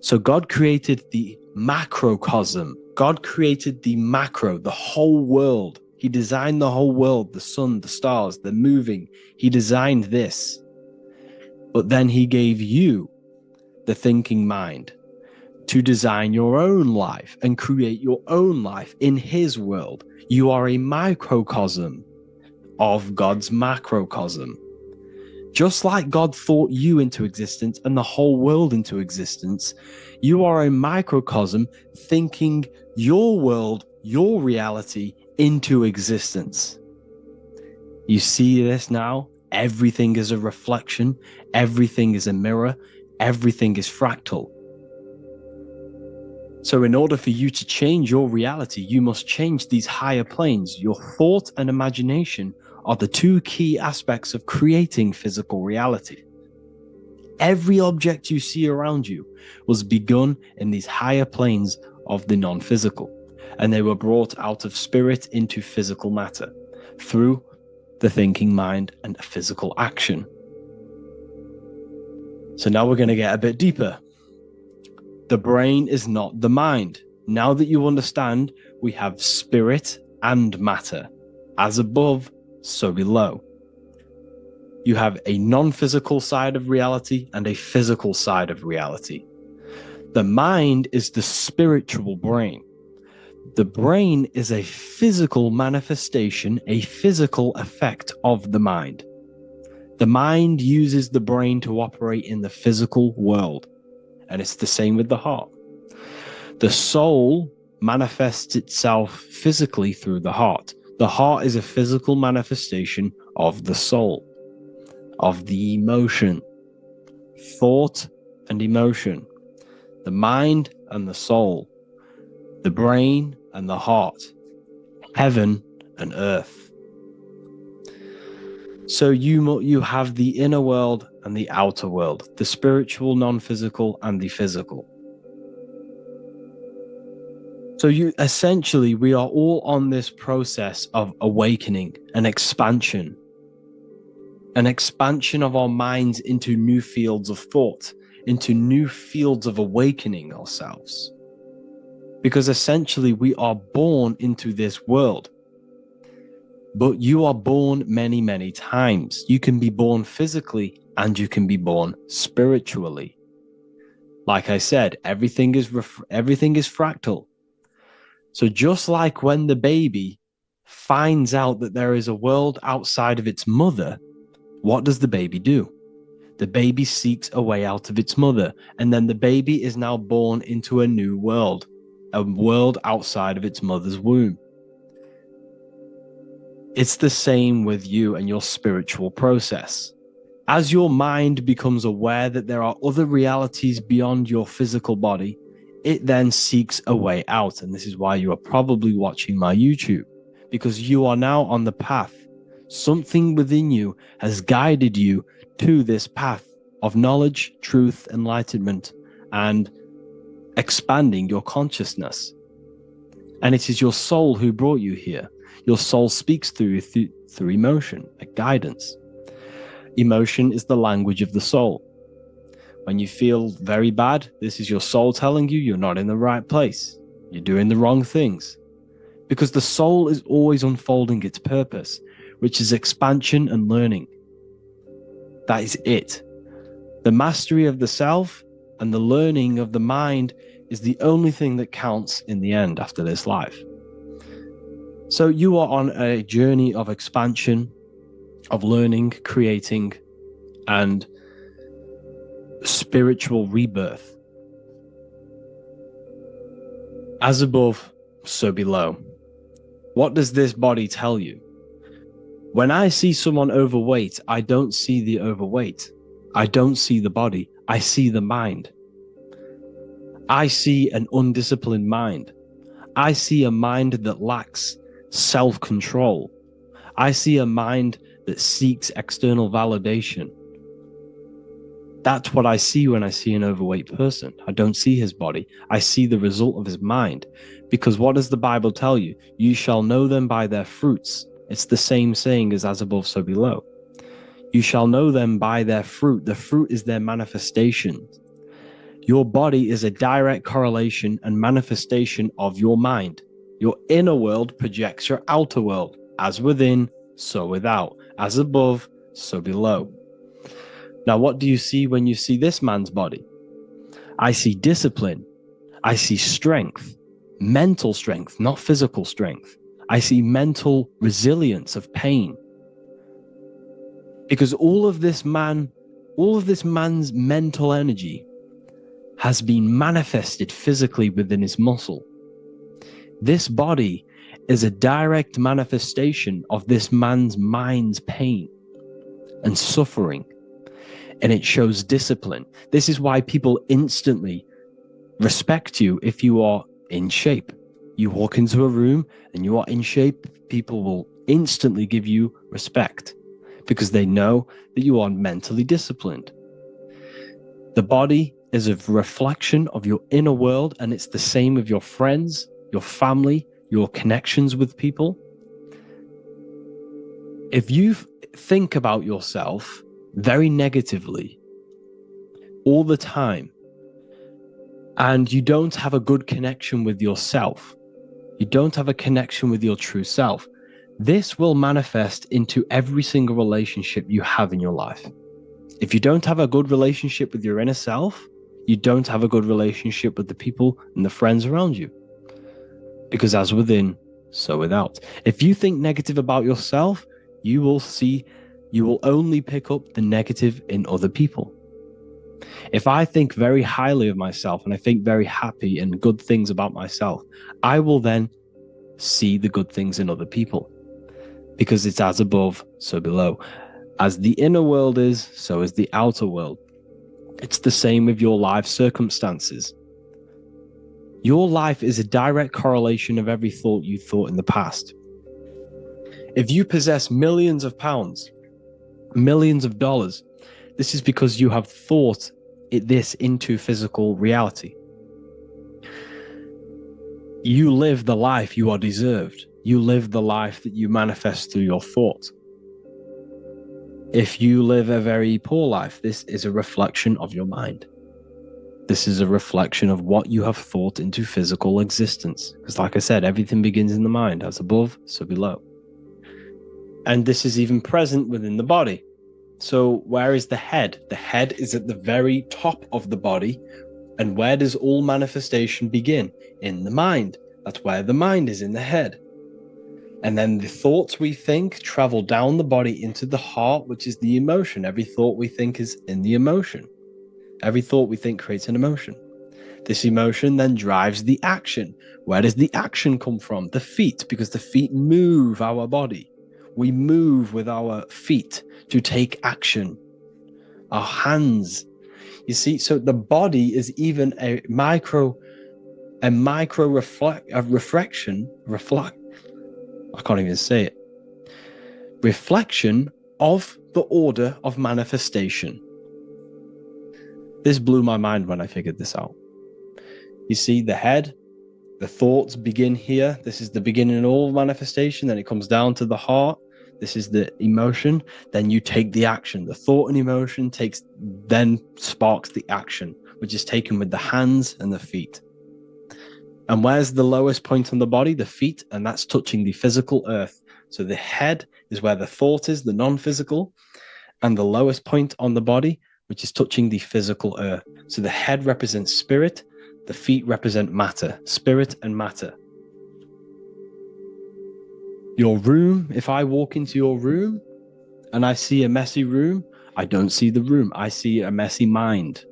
So God created the macrocosm. God created the macro, the whole world. He designed the whole world, the sun, the stars, the moving. He designed this. But then he gave you the thinking mind to design your own life and create your own life in his world. You are a microcosm of God's macrocosm. Just like God thought you into existence and the whole world into existence, you are a microcosm thinking your world, your reality into existence. You see this now? Everything is a reflection. Everything is a mirror. Everything is fractal. So in order for you to change your reality, you must change these higher planes. Your thought and imagination are the two key aspects of creating physical reality. Every object you see around you was begun in these higher planes of the non-physical, and they were brought out of spirit into physical matter through the thinking mind and physical action. So now we're going to get a bit deeper. The brain is not the mind. Now that you understand, we have spirit and matter. As above, so below. You have a non-physical side of reality and a physical side of reality. The mind is the spiritual brain. The brain is a physical manifestation, a physical effect of the mind. The mind uses the brain to operate in the physical world. And it's the same with the heart. The soul manifests itself physically through the heart. The heart is a physical manifestation of the soul, of the emotion, thought and emotion, the mind and the soul, the brain and the heart, heaven and earth. So you have the inner world and the outer world, the spiritual, non-physical, and the physical. So we are all on this process of awakening, an expansion of our minds into new fields of thought, into new fields of awakening ourselves. Because essentially we are born into this world. But you are born many, many times. You can be born physically and you can be born spiritually. Like I said, everything is fractal. So just like when the baby finds out that there is a world outside of its mother, what does the baby do? The baby seeks a way out of its mother, and then the baby is now born into a new world, a world outside of its mother's womb. It's the same with you and your spiritual process. As your mind becomes aware that there are other realities beyond your physical body, it then seeks a way out. And this is why you are probably watching my YouTube, because you are now on the path. Something within you has guided you to this path of knowledge, truth, enlightenment, and expanding your consciousness. And it is your soul who brought you here. Your soul speaks through emotion, a guidance. Emotion is the language of the soul. When you feel very bad, this is your soul telling you you're not in the right place. You're doing the wrong things. Because the soul is always unfolding its purpose, which is expansion and learning. That is it. The mastery of the self and the learning of the mind is the only thing that counts in the end after this life. So you are on a journey of expansion, of learning, creating, and spiritual rebirth. As above, so below. What does this body tell you? When I see someone overweight, I don't see the overweight. I don't see the body. I see the mind. I see an undisciplined mind. I see a mind that lacks self-control. I see a mind that seeks external validation. That's what I see when I see an overweight person. I don't see his body. I see the result of his mind. Because what does the Bible tell you? You shall know them by their fruits. It's the same saying as above, so below. You shall know them by their fruit. The fruit is their manifestation. Your body is a direct correlation and manifestation of your mind. Your inner world projects your outer world. As within, so without. As above, so below. Now, what do you see when you see this man's body? I see discipline. I see strength, mental strength, not physical strength. I see mental resilience of pain. Because all of this man's mental energy has been manifested physically within his muscle. This body is a direct manifestation of this man's mind's pain and suffering. And it shows discipline. This is why people instantly respect you if you are in shape. You walk into a room and you are in shape, people will instantly give you respect because they know that you are mentally disciplined. The body is a reflection of your inner world, and it's the same with your friends, your family, your connections with people. If you think about yourself very negatively all the time, and you don't have a good connection with yourself, you don't have a connection with your true self, this will manifest into every single relationship you have in your life. If you don't have a good relationship with your inner self, you don't have a good relationship with the people and the friends around you. Because as within, so without. If you think negative about yourself, you will only pick up the negative in other people. If I think very highly of myself and I think very happy and good things about myself, I will then see the good things in other people. Because it's as above, so below. As the inner world is, so is the outer world. It's the same with your life circumstances. Your life is a direct correlation of every thought you thought in the past. If you possess millions of pounds, millions of dollars, this is because you have thought this into physical reality. You live the life you are deserved. You live the life that you manifest through your thought. If you live a very poor life, this is a reflection of your mind. This is a reflection of what you have thought into physical existence. Because like I said, everything begins in the mind. As above, so below. And this is even present within the body. So where is the head? The head is at the very top of the body. And where does all manifestation begin? In the mind. That's where the mind is, in the head. And then the thoughts we think travel down the body into the heart, which is the emotion. Every thought we think is in the emotion. Every thought we think creates an emotion. This emotion then drives the action. Where does the action come from? The feet, because the feet move our body. We move with our feet to take action. Our hands. You see, so the body is even a reflection. I can't even say it. Reflection of the order of manifestation. This blew my mind when I figured this out. You see, the head, the thoughts begin here. This is the beginning of all manifestation. Then it comes down to the heart. This is the emotion. Then you take the action. The thought and emotion then sparks the action, which is taken with the hands and the feet. And where's the lowest point on the body? The feet, and that's touching the physical earth. So the head is where the thought is, the non-physical, and the lowest point on the body, which is touching the physical earth. So the head represents spirit, the feet represent matter, spirit and matter. Your room, if I walk into your room and I see a messy room, I don't see the room. I see a messy mind.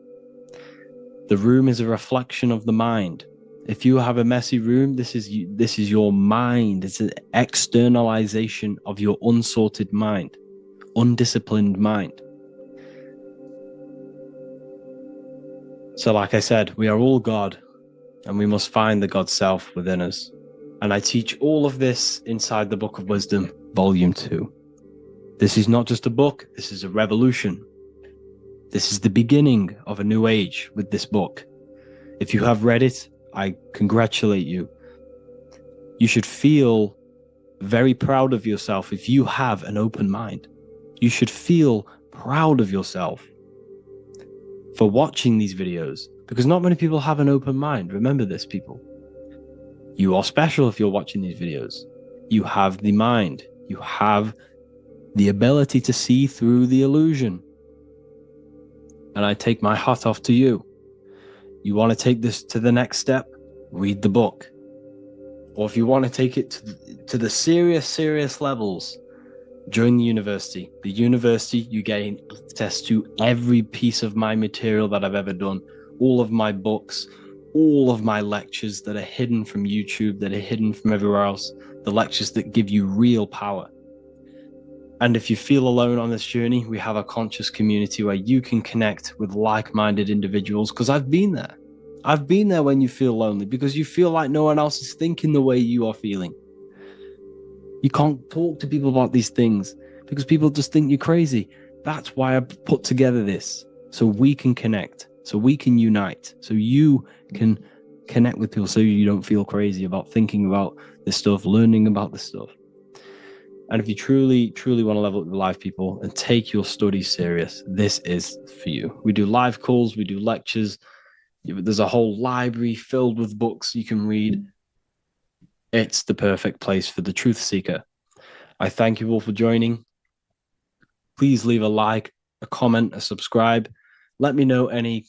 The room is a reflection of the mind. If you have a messy room, this is your mind. It's an externalization of your unsorted mind, undisciplined mind. So like I said, we are all God, and we must find the God self within us. And I teach all of this inside the Book of Wisdom, Volume 2. This is not just a book, this is a revolution. This is the beginning of a new age with this book. If you have read it, I congratulate you. You should feel very proud of yourself if you have an open mind. You should feel proud of yourself for watching these videos, because not many people have an open mind. Remember this, people. You are special if you're watching these videos. You have the mind. You have the ability to see through the illusion. And I take my hat off to you. You want to take this to the next step? Read the book. Or if you want to take it to the serious levels, join the university. The university, you gain access to every piece of my material that I've ever done, all of my books, all of my lectures that are hidden from YouTube, that are hidden from everywhere else, the lectures that give you real power. And if you feel alone on this journey, we have a conscious community where you can connect with like-minded individuals, because I've been there. I've been there when you feel lonely, because you feel like no one else is thinking the way you are feeling. You can't talk to people about these things because people just think you're crazy. That's why I put together this, so we can connect, so we can unite, so you can connect with people, so you don't feel crazy about thinking about this stuff, learning about this stuff. And if you truly want to level up your life, people, and take your studies serious, this is for you. We do live calls, we do lectures. There's a whole library filled with books you can read. It's the perfect place for the truth seeker. I thank you all for joining. Please leave a like, a comment, a subscribe. Let me know any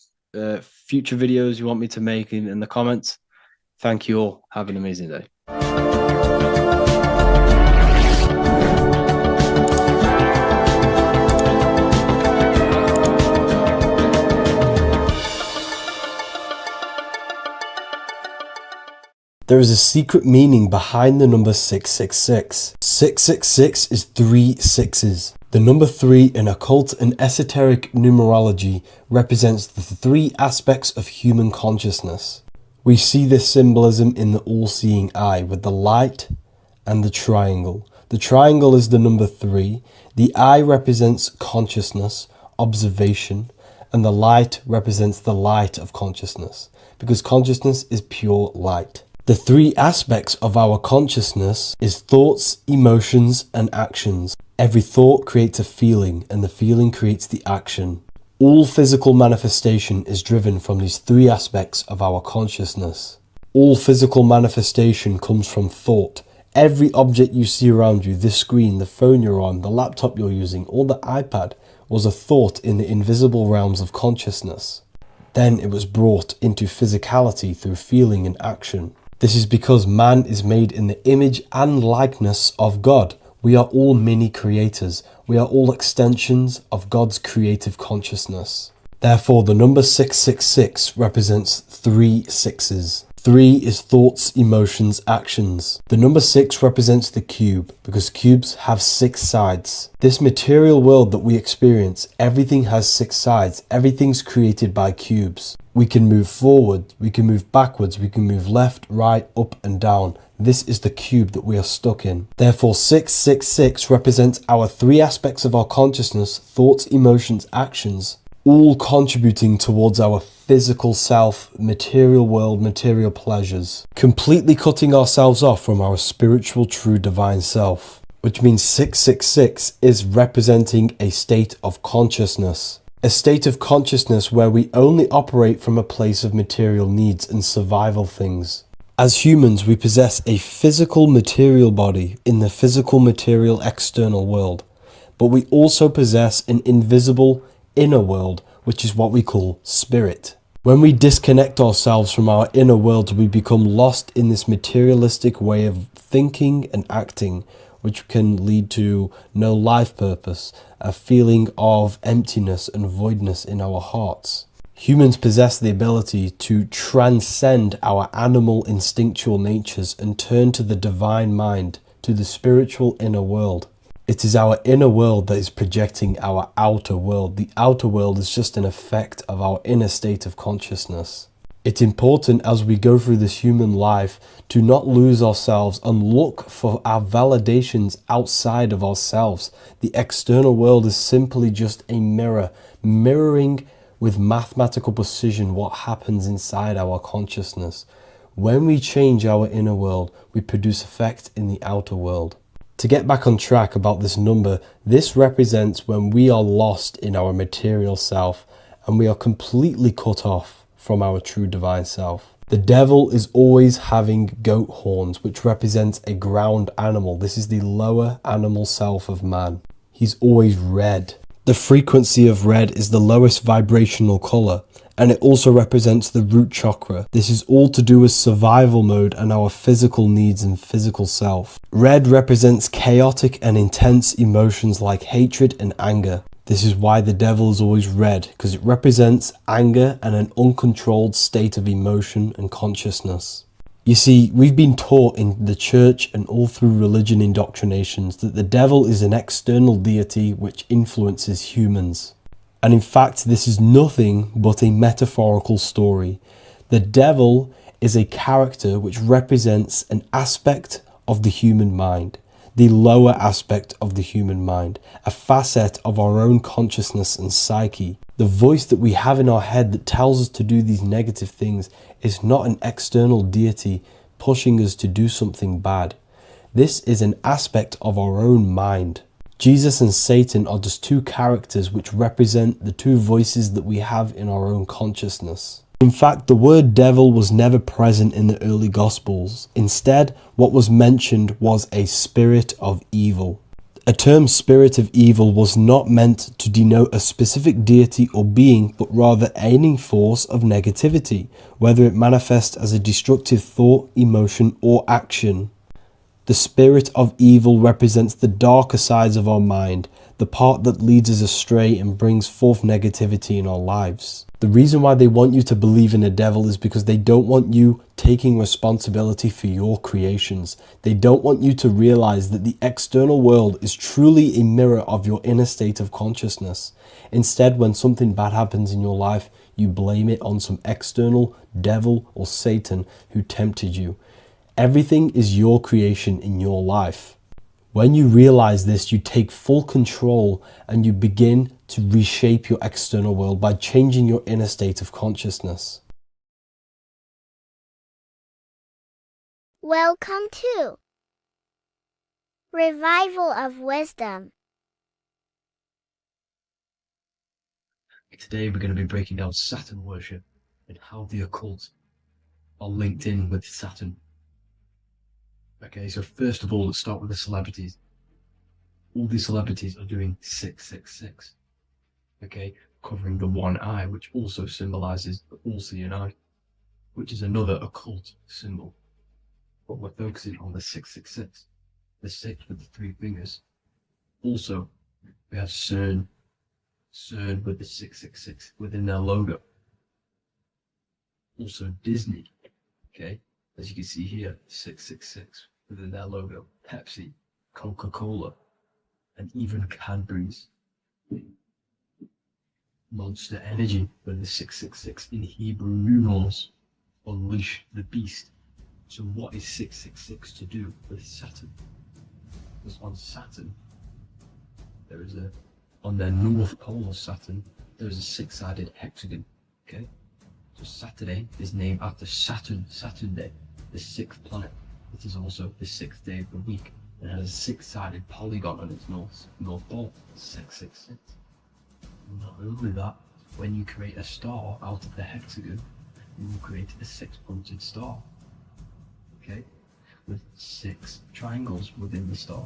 future videos you want me to make in the comments. Thank you all. Have an amazing day. There is a secret meaning behind the number 666. 666 is 3 sixes. The number 3 in occult and esoteric numerology represents the 3 aspects of human consciousness. We see this symbolism in the all-seeing eye with the light and the triangle. The triangle is the number 3. The eye represents consciousness, observation, and the light represents the light of consciousness, because consciousness is pure light. The 3 aspects of our consciousness is thoughts, emotions, and actions. Every thought creates a feeling, and the feeling creates the action. All physical manifestation is driven from these 3 aspects of our consciousness. All physical manifestation comes from thought. Every object you see around you, this screen, the phone you're on, the laptop you're using, or the iPad, was a thought in the invisible realms of consciousness. Then it was brought into physicality through feeling and action. This is because man is made in the image and likeness of God. We are all mini creators. We are all extensions of God's creative consciousness. Therefore, the number 666 represents 3 sixes. 3 is thoughts, emotions, actions. The number 6 represents the cube, because cubes have 6 sides. This material world that we experience, everything has 6 sides. Everything's created by cubes. We can move forward, we can move backwards, we can move left, right, up and down. This is the cube that we are stuck in. Therefore, 666 represents our 3 aspects of our consciousness, thoughts, emotions, actions, all contributing towards our physical self, material world, material pleasures, completely cutting ourselves off from our spiritual, true, divine self, which means 666 is representing a state of consciousness. A state of consciousness where we only operate from a place of material needs and survival things. As humans, we possess a physical material body in the physical material external world, but we also possess an invisible inner world, which is what we call spirit. When we disconnect ourselves from our inner world, we become lost in this materialistic way of thinking and acting, which can lead to no life purpose, a feeling of emptiness and voidness in our hearts. Humans possess the ability to transcend our animal instinctual natures and turn to the divine mind, to the spiritual inner world. It is our inner world that is projecting our outer world. The outer world is just an effect of our inner state of consciousness. It's important as we go through this human life to not lose ourselves and look for our validations outside of ourselves. The external world is simply just a mirror, mirroring with mathematical precision what happens inside our consciousness. When we change our inner world, we produce effect in the outer world. To get back on track about this number, this represents when we are lost in our material self and we are completely cut off from our true divine self. The devil is always having goat horns, which represents a ground animal. This is the lower animal self of man. He's always red. The frequency of red is the lowest vibrational color, and it also represents the root chakra. This is all to do with survival mode and our physical needs and physical self. Red represents chaotic and intense emotions like hatred and anger. This is why the devil is always red, because it represents anger and an uncontrolled state of emotion and consciousness. You see, we've been taught in the church and all through religion indoctrinations that the devil is an external deity which influences humans. And in fact, this is nothing but a metaphorical story. The devil is a character which represents an aspect of the human mind, the lower aspect of the human mind, a facet of our own consciousness and psyche. The voice that we have in our head that tells us to do these negative things is not an external deity pushing us to do something bad. This is an aspect of our own mind. Jesus and Satan are just two characters which represent the two voices that we have in our own consciousness. In fact, the word devil was never present in the early Gospels. Instead, what was mentioned was a spirit of evil. A term spirit of evil was not meant to denote a specific deity or being, but rather any force of negativity, whether it manifests as a destructive thought, emotion, or action. The spirit of evil represents the darker sides of our mind, the part that leads us astray and brings forth negativity in our lives. The reason why they want you to believe in a devil is because they don't want you taking responsibility for your creations. They don't want you to realize that the external world is truly a mirror of your inner state of consciousness. Instead, when something bad happens in your life, you blame it on some external devil or Satan who tempted you. Everything is your creation in your life. When you realize this, you take full control and you begin to reshape your external world by changing your inner state of consciousness. Welcome to Revival of Wisdom. Today we're going to be breaking down Saturn worship and how the occult are linked in with Saturn. Okay, so first of all, let's start with the celebrities. All these celebrities are doing 666. Okay, covering the one eye, which also symbolizes the all-seeing eye, which is another occult symbol. But we're focusing on the 666, the 6 with the 3 fingers. Also, we have CERN with the 666 within their logo. Also Disney, okay, as you can see here, 666 within their logo. Pepsi, Coca-Cola, and even Cadbury's. Monster Energy with the 666 in Hebrew numerals. Unleash the beast. So what is 666 to do with Saturn? Because on Saturn, there is on their north pole of Saturn, there is a 6-sided hexagon, okay? So Saturday is named after Saturn Day, the 6th planet. It is also the 6th day of the week and has a 6-sided polygon on its north pole, 666. Not only that, when you create a star out of the hexagon, you will create a 6-pointed star, okay, with 6 triangles within the star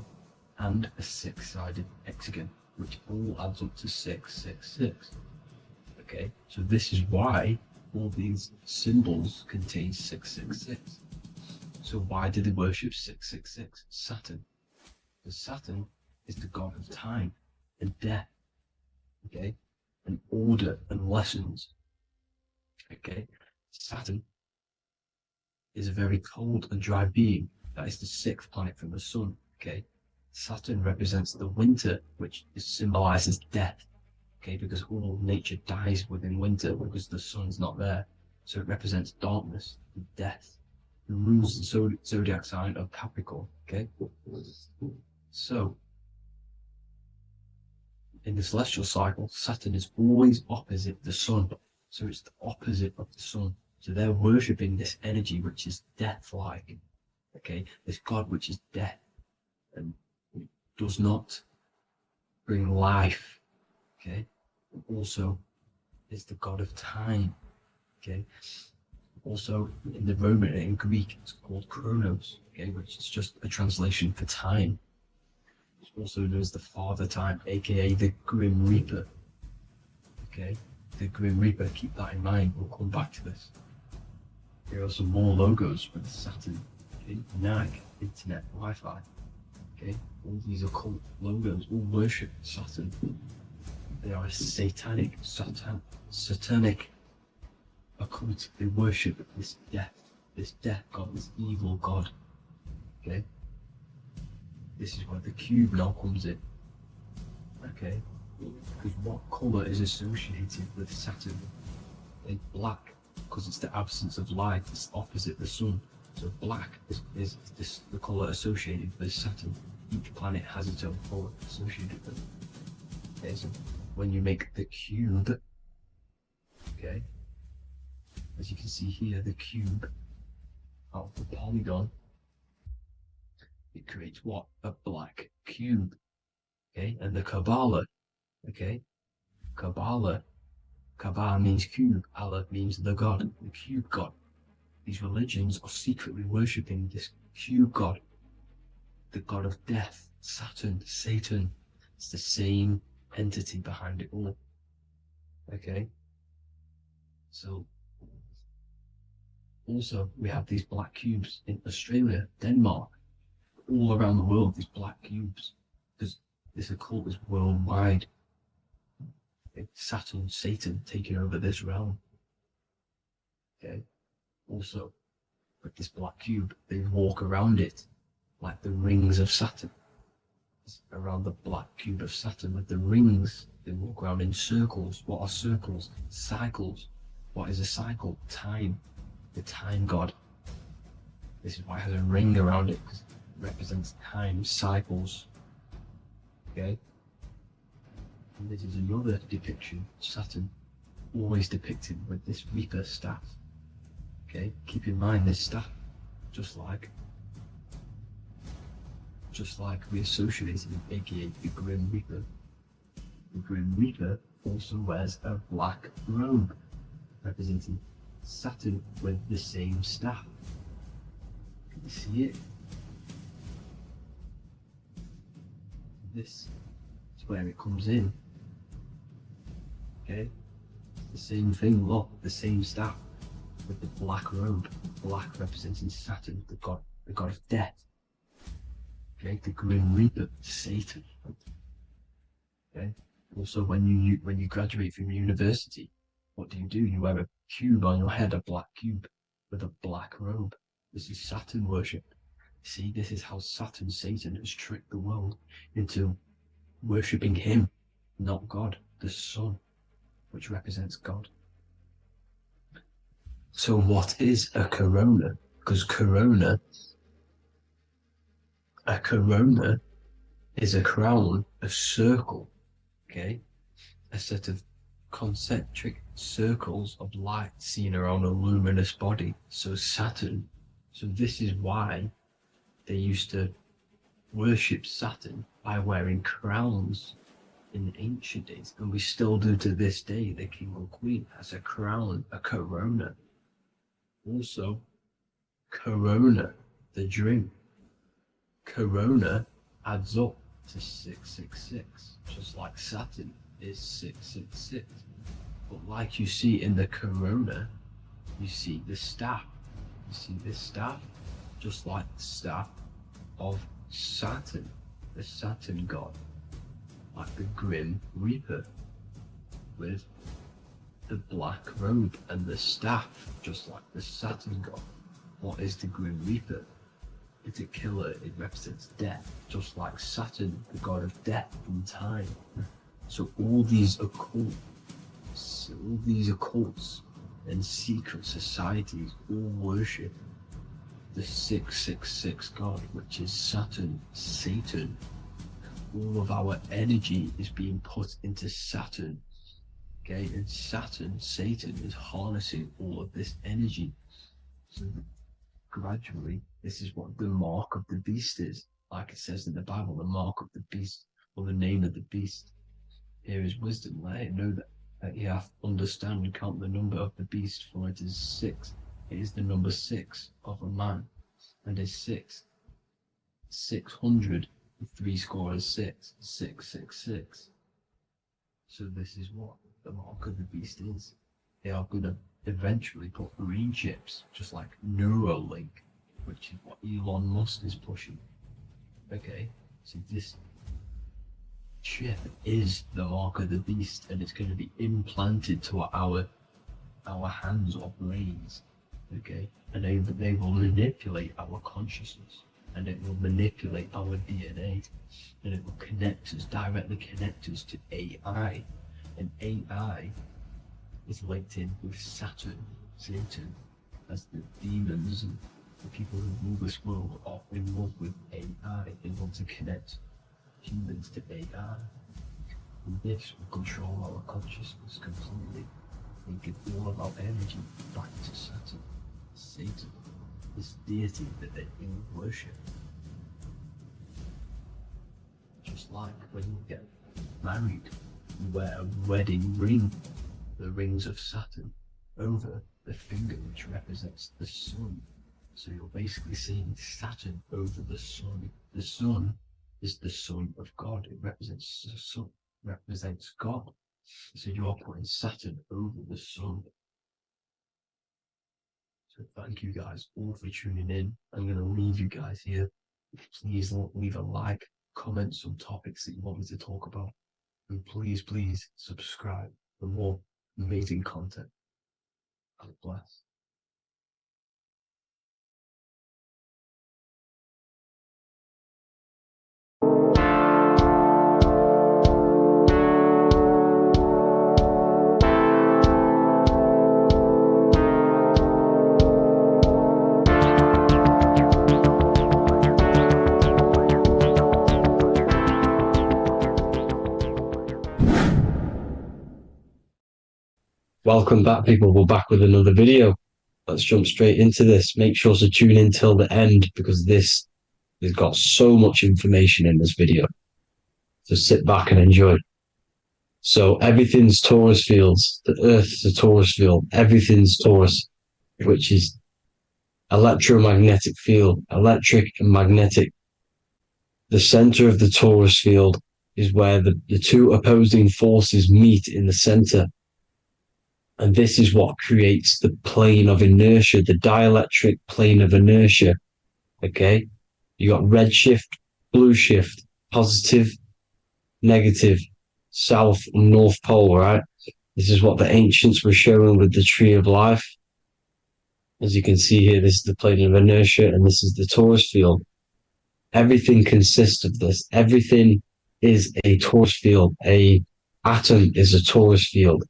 and a 6-sided hexagon, which all adds up to 666. Okay, so this is why all these symbols contain 666. So why do they worship 666? Saturn. Because Saturn is the god of time and death, okay, and order and lessons, okay. Saturn is a very cold and dry being. That is the 6th planet from the sun, okay. Saturn represents the winter, which symbolizes death, okay, because all nature dies within winter because the sun's not there. So it represents darkness and death. It rules the zodiac sign of Capricorn, okay. So in the celestial cycle, Saturn is always opposite the sun. So it's the opposite of the sun. So they're worshipping this energy which is death-like, okay, this god which is death and does not bring life, okay. Also is the god of time, okay. Also in the Roman and in Greek it's called Chronos, okay, which is just a translation for time. It's also known as the Father Time, aka the Grim Reaper, okay. The Grim Reaper, keep that in mind, we'll come back to this. Here are some more logos with Saturn, okay? NAG, Internet, Wi-Fi, okay. All these occult logos all worship Saturn. They are a satanic occult. They worship this death god, this evil god, okay. This is where the cube now comes in, okay, because what colour is associated with Saturn? It's black, because it's the absence of light, it's opposite the sun. So black is the colour associated with Saturn. Each planet has its own colour associated with it. Okay, so when you make the cube, okay, as you can see here, the cube out of the polygon, it creates what? A black cube, okay. And the Kabbalah, okay, Kabbalah means cube, Allah means the god, the cube god. These religions are secretly worshipping this cube god, the god of death, Saturn, Satan. It's the same entity behind it all, okay. So also we have these black cubes in Australia, Denmark, all around the world, these black cubes, because this occult is worldwide. It's Saturn, Satan taking over this realm, okay. Also with this black cube, they walk around it like the rings of Saturn. It's around the black cube of Saturn with the rings, they walk around in circles. What are circles? Cycles. What is a cycle? Time, the time god. This is why it has a ring around it, because it represents time, cycles, okay. And this is another depiction, Saturn, always depicted with this Reaper staff, okay. Keep in mind this staff, just like we associated him, aka the Grim Reaper. The Grim Reaper also wears a black robe, representing Saturn with the same staff. Can you see it? This is where it comes in, okay. The same thing, look, the same staff with the black robe, black representing Saturn, the god of death, okay. The Grim Reaper, Satan, okay. Also when you graduate from university, what do? You wear a cube on your head, a black cube with a black robe. This is Saturn worship. See, this is how Saturn, Satan, has tricked the world into worshipping him, not God, the sun, which represents God. So what is a corona? Because a corona is a crown, a circle, okay? A set of concentric circles of light seen around a luminous body. So Saturn, so this is why they used to worship Saturn by wearing crowns in ancient days, and we still do to this day. The king or queen has a crown, a corona. Also, corona, the drink, corona adds up to 666, just like Saturn is 666. But like you see in the corona, you see the staff. You see this staff, just like the staff of Saturn. the Saturn god, like the Grim Reaper, with the black robe and the staff, just like the Saturn god. What is the Grim Reaper? It's a killer, it represents death, just like Saturn, the god of death and time. So all these occults and secret societies all worship the 666 god, which is Saturn, Satan. All of our energy is being put into Saturn, okay? And Saturn, Satan, is harnessing all of this energy. So gradually, this is what the mark of the beast is. Like it says in the Bible, the mark of the beast, or the name of the beast. Here is wisdom, let him know that he hath understand and count the number of the beast, for it is 6. It is the number 6 of a man, and is 600, 6, 666. So this is what the mark of the beast is. They are going to eventually put green chips, just like Neuralink, which is what Elon Musk is pushing. Okay, so this chip is the mark of the beast, and it's going to be implanted to our hands or brains. Okay, and they will manipulate our consciousness, and it will manipulate our DNA, and it will directly connect us to AI, and AI is linked in with Saturn, Satan, as the demons and the people who rule this world are in love with AI. They want to connect humans to AI. And this will control our consciousness completely and give all of our energy back to Saturn, Satan, this deity that they all worship. Just like when you get married, you wear a wedding ring, the rings of Saturn, over the finger, which represents the sun. So you're basically seeing Saturn over the sun. The sun is the son of God. It represents the sun, represents God. So you're putting Saturn over the sun. So thank you guys all for tuning in. I'm going to leave you guys here. Please leave a like, comment some topics that you want me to talk about. And please subscribe for more amazing content. God bless. Welcome back, people. We're back with another video. Let's jump straight into this. Make sure to tune in till the end, because this has got so much information in this video. So sit back and enjoy. So everything's Taurus fields. The Earth's a Taurus field. Everything's Taurus, which is electromagnetic field, electric and magnetic. The center of the Taurus field is where the two opposing forces meet in the center. And this is what creates the plane of inertia, the dielectric plane of inertia. Okay? You got red shift, blue shift, positive, negative, south and north pole, right? This is what the ancients were showing with the tree of life. As you can see here, this is the plane of inertia, and this is the Taurus field. Everything consists of this. Everything is a Taurus field. A atom is a Taurus field.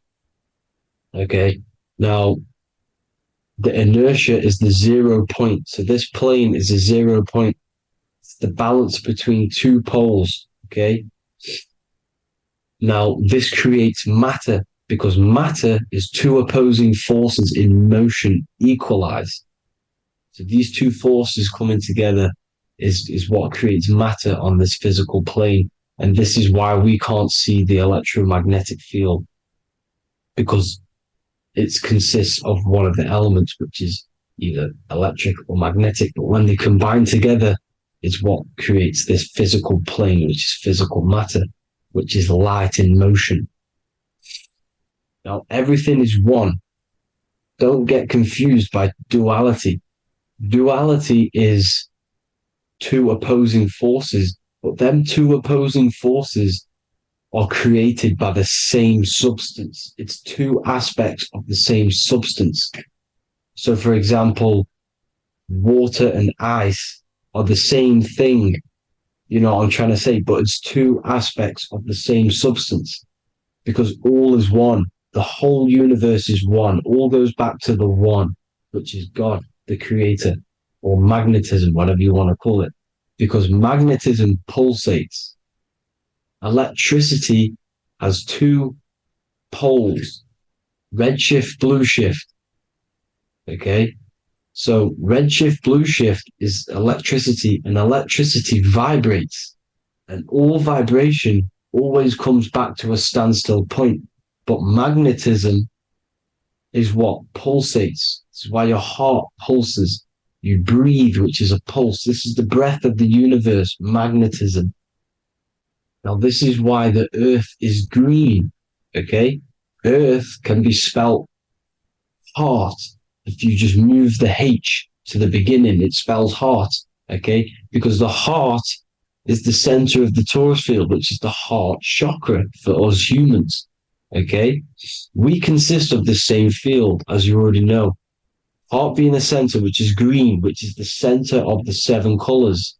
Okay, now the inertia is the 0 point. So this plane is a 0 point. It's the balance between two poles. Okay, now this creates matter, because matter is two opposing forces in motion equalized. So these two forces coming together is what creates matter on this physical plane. And this is why we can't see the electromagnetic field, because it consists of one of the elements, which is either electric or magnetic. But when they combine together, it's what creates this physical plane, which is physical matter, which is light in motion. Now, everything is one. Don't get confused by duality. Duality is two opposing forces But them two opposing forces are created by the same substance. It's two aspects of the same substance. So, for example, water and ice are the same thing. You know what I'm trying to say? But it's two aspects of the same substance because all is one. The whole universe is one. All goes back to the one, which is God, the creator, or magnetism, whatever you want to call it. Because magnetism pulsates. Electricity has two poles, red shift, blue shift. Okay? So red shift, blue shift is electricity, and electricity vibrates. And all vibration always comes back to a standstill point. But magnetism is what pulsates. This is why your heart pulses. You breathe, which is a pulse. This is the breath of the universe, magnetism. Now, this is why the earth is green, okay? Earth can be spelt heart. If you just move the H to the beginning, it spells heart, okay? Because the heart is the center of the torus field, which is the heart chakra for us humans, okay? We consist of the same field, as you already know. Heart being the center, which is green, which is the center of the seven colors.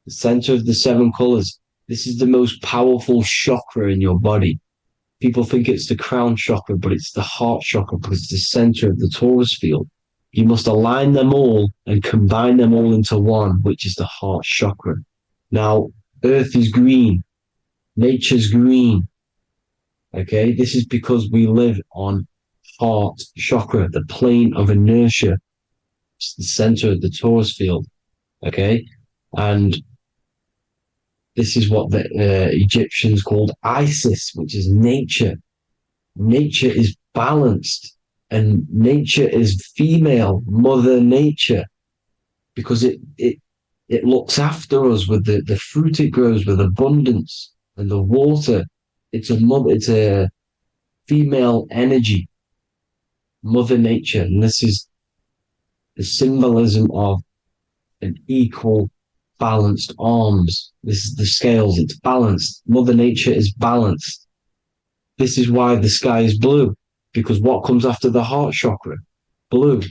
The center of the seven colors. This is the most powerful chakra in your body. People think it's the crown chakra, but it's the heart chakra because it's the center of the torus field. You must align them all and combine them all into one, which is the heart chakra. Now, earth is green. Nature's green. Okay, this is because we live on heart chakra, the plane of inertia. It's the center of the torus field. Okay, and this is what the Egyptians called Isis, which is nature. Nature is balanced, and nature is female, Mother Nature, because it looks after us with the fruit it grows with abundance and the water. It's a female energy, Mother Nature, and this is the symbolism of an equal, balanced arms. This is the scales, it's balanced. Mother Nature is balanced. This is why the sky is blue, because what comes after the heart chakra? Blue.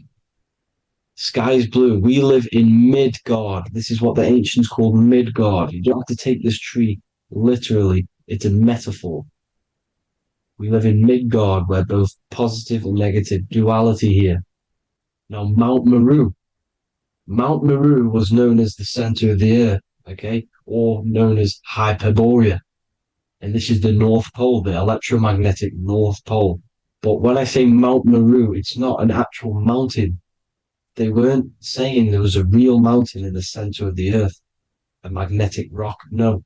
Sky is blue. We live in Midgard. This is what the ancients called Midgard. You don't have to take this tree literally. It's a metaphor. We live in Midgard, where both positive and negative duality here. Now, Mount Meru. Mount Meru was known as the center of the earth, okay, or known as Hyperborea. And this is the North Pole, the electromagnetic North Pole. But when I say Mount Meru, it's not an actual mountain. They weren't saying there was a real mountain in the center of the earth, a magnetic rock. No.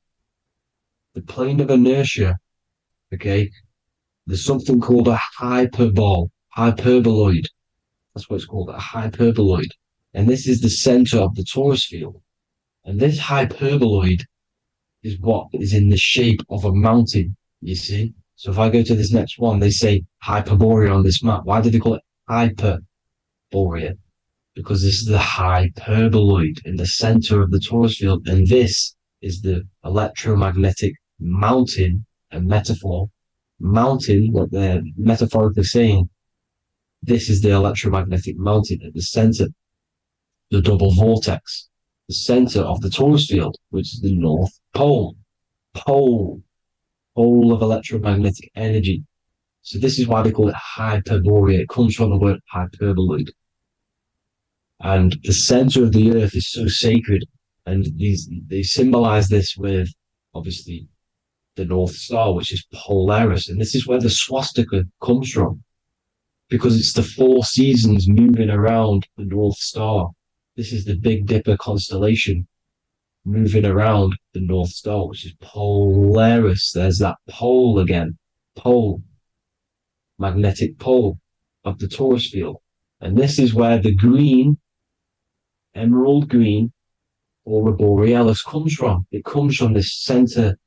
The plane of inertia, okay, there's something called a hyperboloid. That's what it's called, a hyperboloid. And this is the center of the torus field. And this hyperboloid is what is in the shape of a mountain, you see? So if I go to this next one, they say Hyperborea on this map. Why do they call it Hyperborea? Because this is the hyperboloid in the center of the torus field. And this is the electromagnetic mountain, a metaphor. Mountain, what they're metaphorically saying, this is the electromagnetic mountain at the center, the double vortex, the center of the torus field, which is the North Pole. Pole of electromagnetic energy. So this is why they call it Hyperborea. It comes from the word hyperboloid. And the center of the earth is so sacred. And they symbolize this with, obviously, the North Star, which is Polaris. And this is where the swastika comes from, because it's the four seasons moving around the North Star. This is the Big Dipper constellation moving around the North Star, which is Polaris. There's that pole again. Pole. Magnetic pole of the torus field. And this is where the green, emerald green, aurora borealis comes from. It comes from this center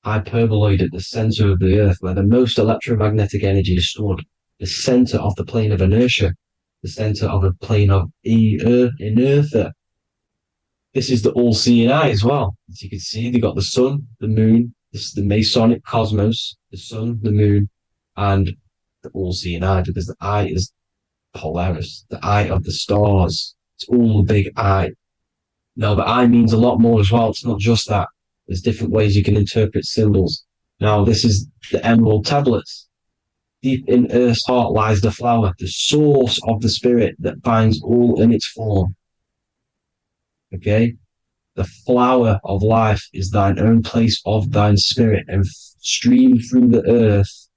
hyperboloid at the center of the earth, where the most electromagnetic energy is stored. The center of the plane of inertia. The center of the plane of inertia. This is the all-seeing eye as well. As you can see, they got the sun, the moon. This is the Masonic cosmos, the sun, the moon, and the all-seeing eye, because the eye is Polaris, the eye of the stars. It's all a big eye. Now, the eye means a lot more as well. It's not just that. There's different ways you can interpret symbols. Now, this is the emerald tablets. Deep in Earth's heart lies the flower, the source of the spirit that binds all in its form. Okay? The flower of life is thine own place of thine spirit, and stream through the earth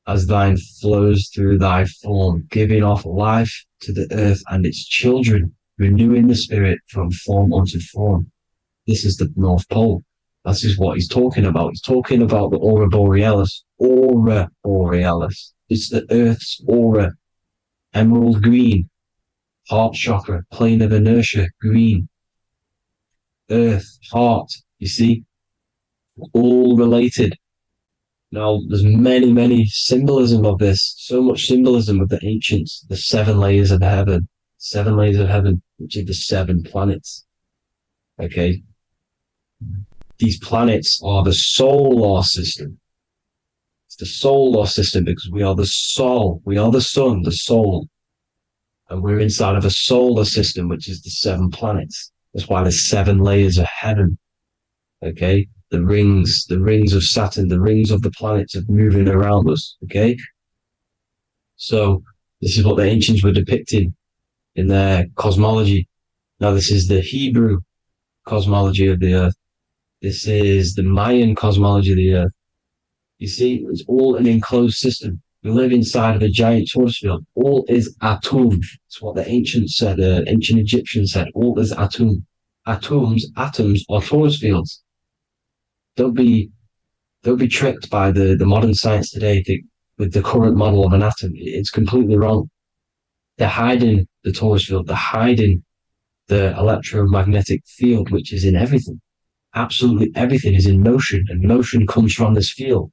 as thine flows through thy form, giving off life to the earth and its children, renewing the spirit from form unto form. This is the North Pole. This is what he's talking about. He's talking about the aura borealis. Aura borealis. It's the earth's aura. Emerald green. Heart chakra. Plane of inertia. Green. Earth. Heart. You see? All related. Now, there's many symbolism of this. So much symbolism of the ancients. The 7 layers of heaven. 7 layers of heaven, which are the 7 planets. Okay? These planets are the solar system. It's the solar system because we are the soul. We are the sun, the soul. And we're inside of a solar system, which is the 7 planets. That's why there's 7 layers of heaven. Okay? The rings of Saturn, the rings of the planets are moving around us. Okay? So this is what the ancients were depicting in their cosmology. Now this is the Hebrew cosmology of the earth. This is the Mayan cosmology of the earth. You see, it's all an enclosed system. We live inside of a giant torus field. All is atum. It's what the ancients said, ancient Egyptians said. All is atum. Atoms are torus fields. Don't be tricked by the modern science today with the current model of an atom. It's completely wrong. They're hiding the torus field. They're hiding the electromagnetic field, which is in everything. Absolutely everything is in motion, and motion comes from this field.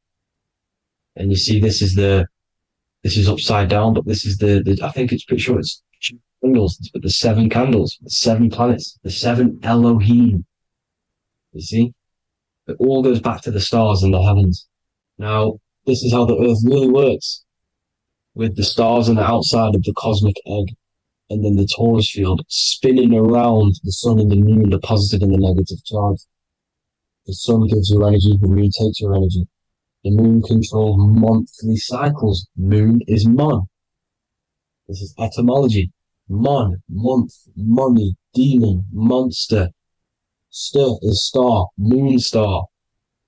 And you see, this is upside down, but this is the I think it's pretty sure it's candles, but the 7 candles, the 7 planets, the 7 Elohim. You see, it all goes back to the stars and the heavens. Now, this is how the earth really works, with the stars on the outside of the cosmic egg, and then the torus field spinning around the sun and the moon, the positive and the negative charge. The sun gives you energy, the moon takes your energy. The moon controls monthly cycles. Moon is mon. This is etymology. Mon, month, money, demon, monster. Stir is star, moon star.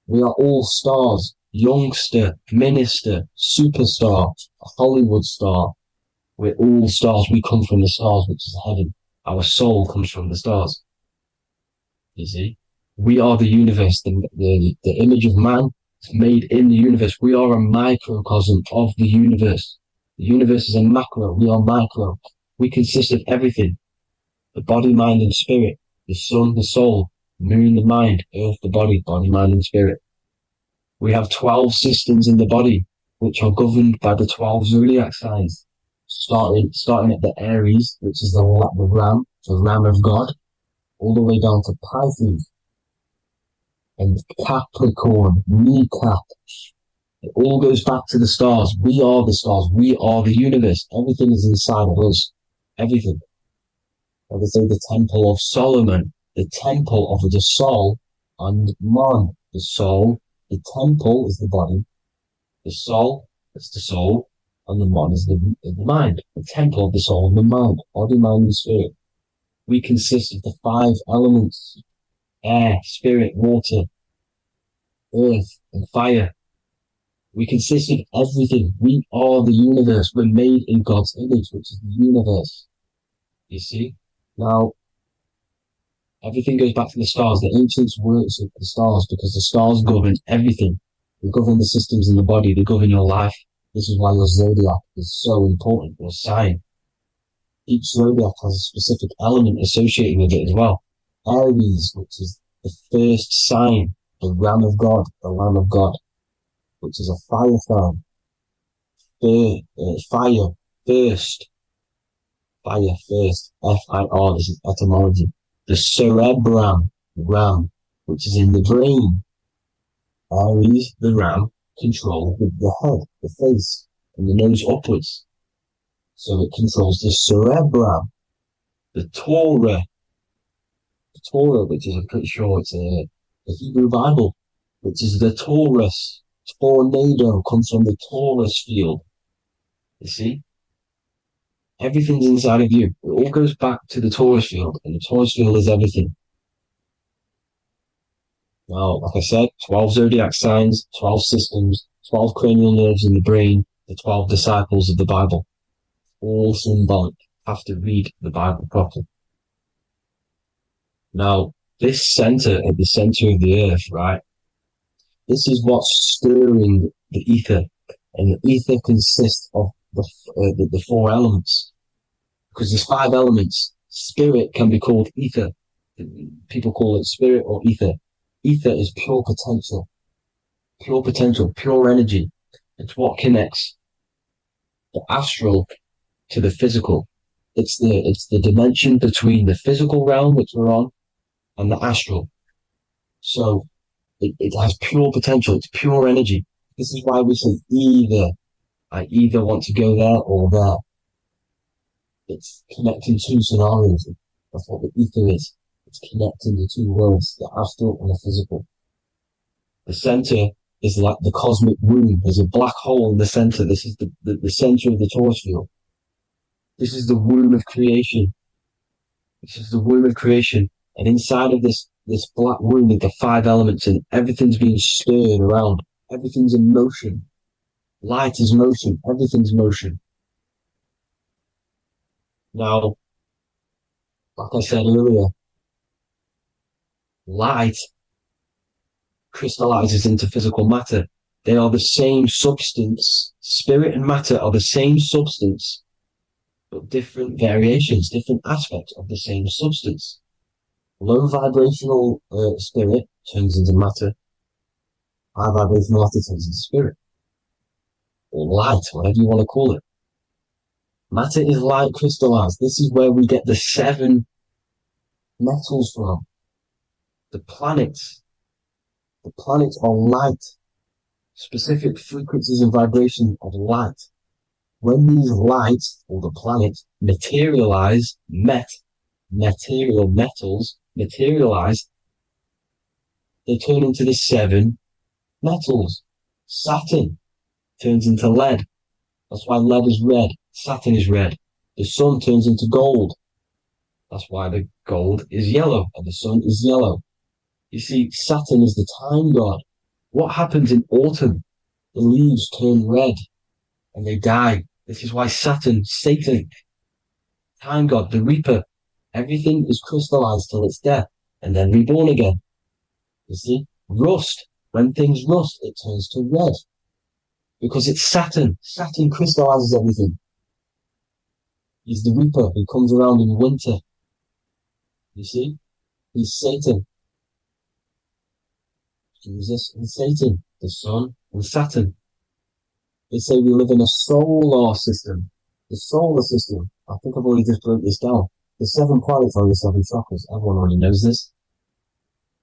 We are all stars. Youngster, minister, superstar, Hollywood star. We're all stars. We come from the stars, which is heaven. Our soul comes from the stars. You see? We are the universe, the image of man is made in the universe. We are a microcosm of the universe. The universe is a macro. We are micro. We consist of everything. The body, mind, and spirit. The sun, the soul. Moon, the mind. Earth, the body. Body, mind, and spirit. We have 12 systems in the body, which are governed by the 12 zodiac signs. Starting at the Aries, which is the ram of God, all the way down to Pisces. And Capricorn, kneecap. It all goes back to the stars. We are the stars. We are the universe. Everything is inside of us. Everything. Like I say, the Temple of Solomon, the Temple of the Soul, and man. The soul, the temple is the body. The soul is the soul, and the man is the mind. The temple of the soul and the mind. Body, mind, and spirit. We consist of the 5 elements. Air, spirit, water, earth, and fire. We consist of everything. We are the universe. We're made in God's image, which is the universe. You see? Now, everything goes back to the stars. The ancients worked with the stars because the stars govern everything. They govern the systems in the body. They govern your life. This is why your zodiac is so important, your sign. Each zodiac has a specific element associated with it as well. Aries, which is the first sign, the Ram of God, the Lamb of God, which is a fire sign. Fire first, F-I-R, this is etymology. the cerebrum, ram, which is in the brain. Aries, the ram, control the head, the face, and the nose upwards. So it controls the cerebrum. The Torah, which is, I'm pretty sure it's a Hebrew Bible, which is the Taurus. Tornado comes from the Taurus field. You see? Everything's inside of you. It all goes back to the Taurus field, and the Taurus field is everything. Now, like I said, 12 zodiac signs, 12 systems, 12 cranial nerves in the brain, the 12 disciples of the Bible. All symbolic. Have to read the Bible properly. Now, this center at the center of the earth, right? This is what's stirring the ether. And the ether consists of the four elements. Because there's 5 elements. Spirit can be called ether. People call it spirit or ether. Ether is pure potential, pure energy. It's what connects the astral to the physical. It's the dimension between the physical realm, which we're on, and the astral. So it has pure potential. It's pure energy. This is why we say either. I either want to go there or there. It's connecting 2 scenarios. That's what the ether is. It's connecting the 2 worlds, the astral and the physical. The center is like the cosmic womb. There's a black hole in the center. This is the center of the Taurus field. This is the womb of creation. This is the womb of creation. And inside of this black womb are the 5 elements, and everything's being stirred around. Everything's in motion. Light is motion. Everything's motion. Now, like I said earlier, light crystallizes into physical matter. They are the same substance. Spirit and matter are the same substance, but different variations, different aspects of the same substance. Low vibrational spirit turns into matter. High vibrational matter turns into spirit. Or light, whatever you want to call it. Matter is light crystallized. This is where we get the 7 metals from. The planets. The planets are light. Specific frequencies and vibrations of light. When these lights, or the planets, materialize, material metals materialize, they turn into the 7 metals. Saturn turns into lead. That's why lead is red. Saturn is red. The sun turns into gold. That's why the gold is yellow and the sun is yellow. You see, Saturn is the time god. What happens in autumn? The leaves turn red and they die. This is why Saturn, Satan, time god, the reaper, everything is crystallized till it's death and then reborn again. You see, rust. When things rust, it turns to red. Because it's Saturn. Saturn crystallizes everything. He's the reaper who comes around in winter. You see? He's Satan. Jesus and Satan, the sun and Saturn. They say we live in a solar system. The solar system. I think I've already just broke this down. The 7 planets are the 7 chakras. Everyone already knows this.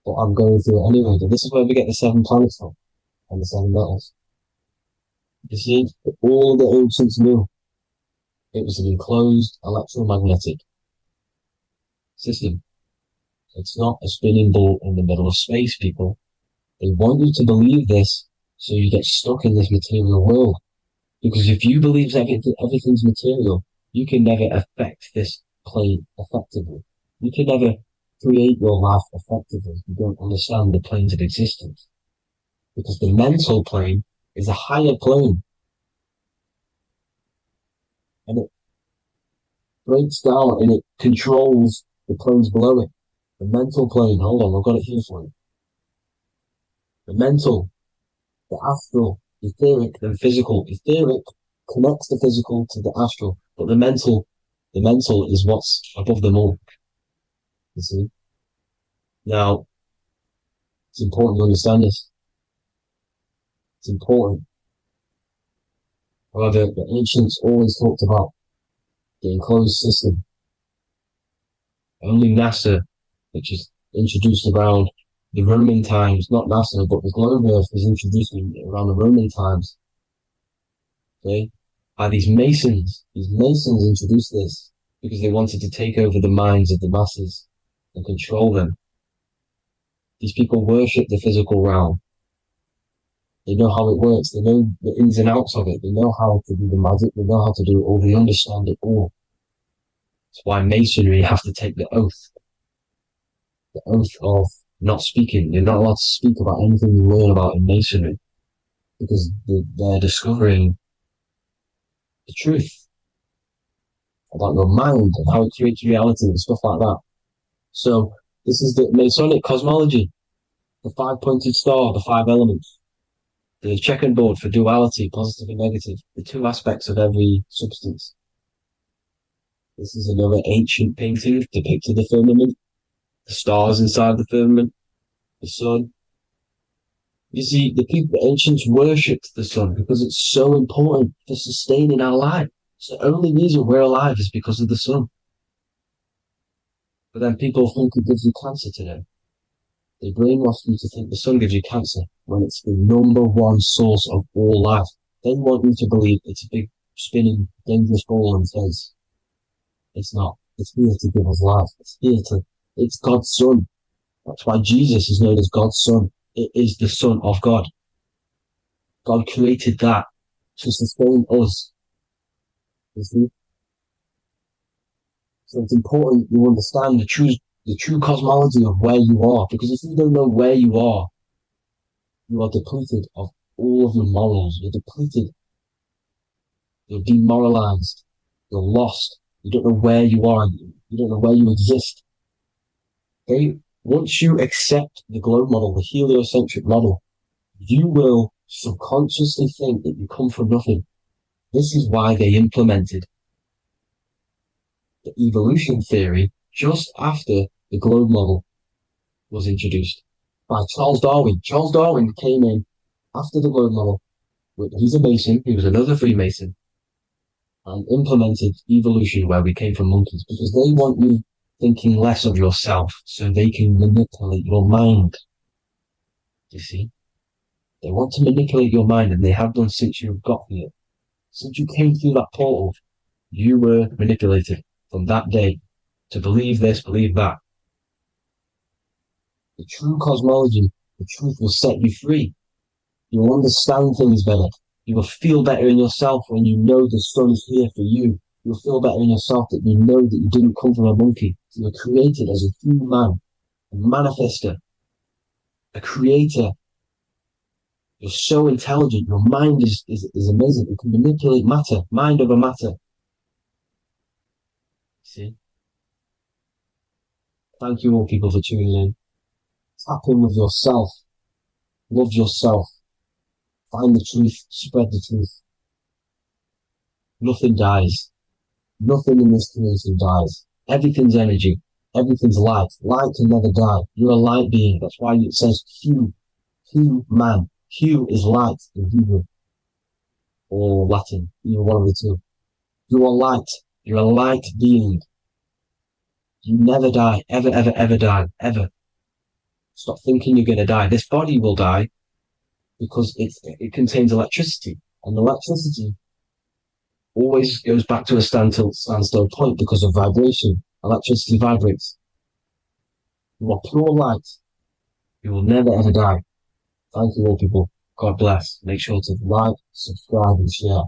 But I'm going through it anyway. But this is where we get the 7 planets from. And the 7 metals. You see, all the ancients knew it was an enclosed electromagnetic system. It's not a spinning ball in the middle of space, people. They want you to believe this so you get stuck in this material world. Because if you believe everything's material, you can never affect this plane effectively. You can never create your life effectively if you don't understand the planes of existence. Because the mental plane is a higher plane. And it breaks down and it controls the planes below it. The mental plane, hold on, I've got it here for you. The mental, the astral, etheric, then physical. Etheric connects the physical to the astral, but the mental is what's above them all. You see? Now, it's important to understand this. It's important. However, the ancients always talked about the enclosed system. Only NASA which is introduced around the Roman times, not NASA, but the globe Earth was introduced around the Roman times. Okay, by these Masons. These Masons introduced this because they wanted to take over the minds of the masses and control them. These people worship the physical realm. They know how it works. They know the ins and outs of it. They know how to do the magic. They know how to do it all. They understand it all. That's why Masonry have to take the oath of not speaking. You're not allowed to speak about anything you learn about in Masonry because they're discovering the truth about your mind and how it creates reality and stuff like that. So this is the Masonic cosmology, the 5-pointed star, the 5 elements, the checkerboard for duality, positive and negative, the 2 aspects of every substance. This is another ancient painting depicting the firmament, the stars inside the firmament, the sun. You see, the ancients worshipped the sun because it's so important for sustaining our life. It's the only reason we're alive is because of the sun. But then people think it gives you cancer today. They brainwash you to think the sun gives you cancer when it's the #1 source of all life. They want you to believe it's a big, spinning, dangerous ball in space. It's not. It's here to give us life. It's God's son. That's why Jesus is known as God's son. It is the Son of God. God created that to sustain us. You see? So it's important you understand the true cosmology of where you are, because if you don't know where you are depleted of all of your morals. You're depleted. You're demoralized. You're lost. You don't know where you are. You don't know where you exist. Okay? Once you accept the globe model, the heliocentric model, you will subconsciously think that you come from nothing. This is why they implemented the evolution theory just after the globe model was introduced by Charles Darwin. Charles Darwin came in after the globe model. He's a Mason. He was another Freemason, and implemented evolution where we came from monkeys because they want you thinking less of yourself so they can manipulate your mind. You see? They want to manipulate your mind, and they have done since you got here. Since you came through that portal, you were manipulated from that day to believe this, believe that. The true cosmology, the truth will set you free. You will understand things better. You will feel better in yourself when you know the sun is here for you. You'll feel better in yourself that you know that you didn't come from a monkey. You were created as a human, a manifester, a creator. You're so intelligent. Your mind is amazing. You can manipulate matter, mind over matter. See? Thank you all people for tuning in. Tap in with yourself. Love yourself. Find the truth. Spread the truth. Nothing dies. Nothing in this creation dies. Everything's energy. Everything's light. Light can never die. You're a light being. That's why it says Hugh. Hugh man. Hugh is light in Hebrew or Latin, either one of the two. You are light. You're a light being. You never die. Ever, ever, ever die. Ever. Stop thinking you're going to die. This body will die because it contains electricity. And electricity always goes back to a standstill point because of vibration. Electricity vibrates. You are pure light. You will never ever die. Thank you all people. God bless. Make sure to like, subscribe and share.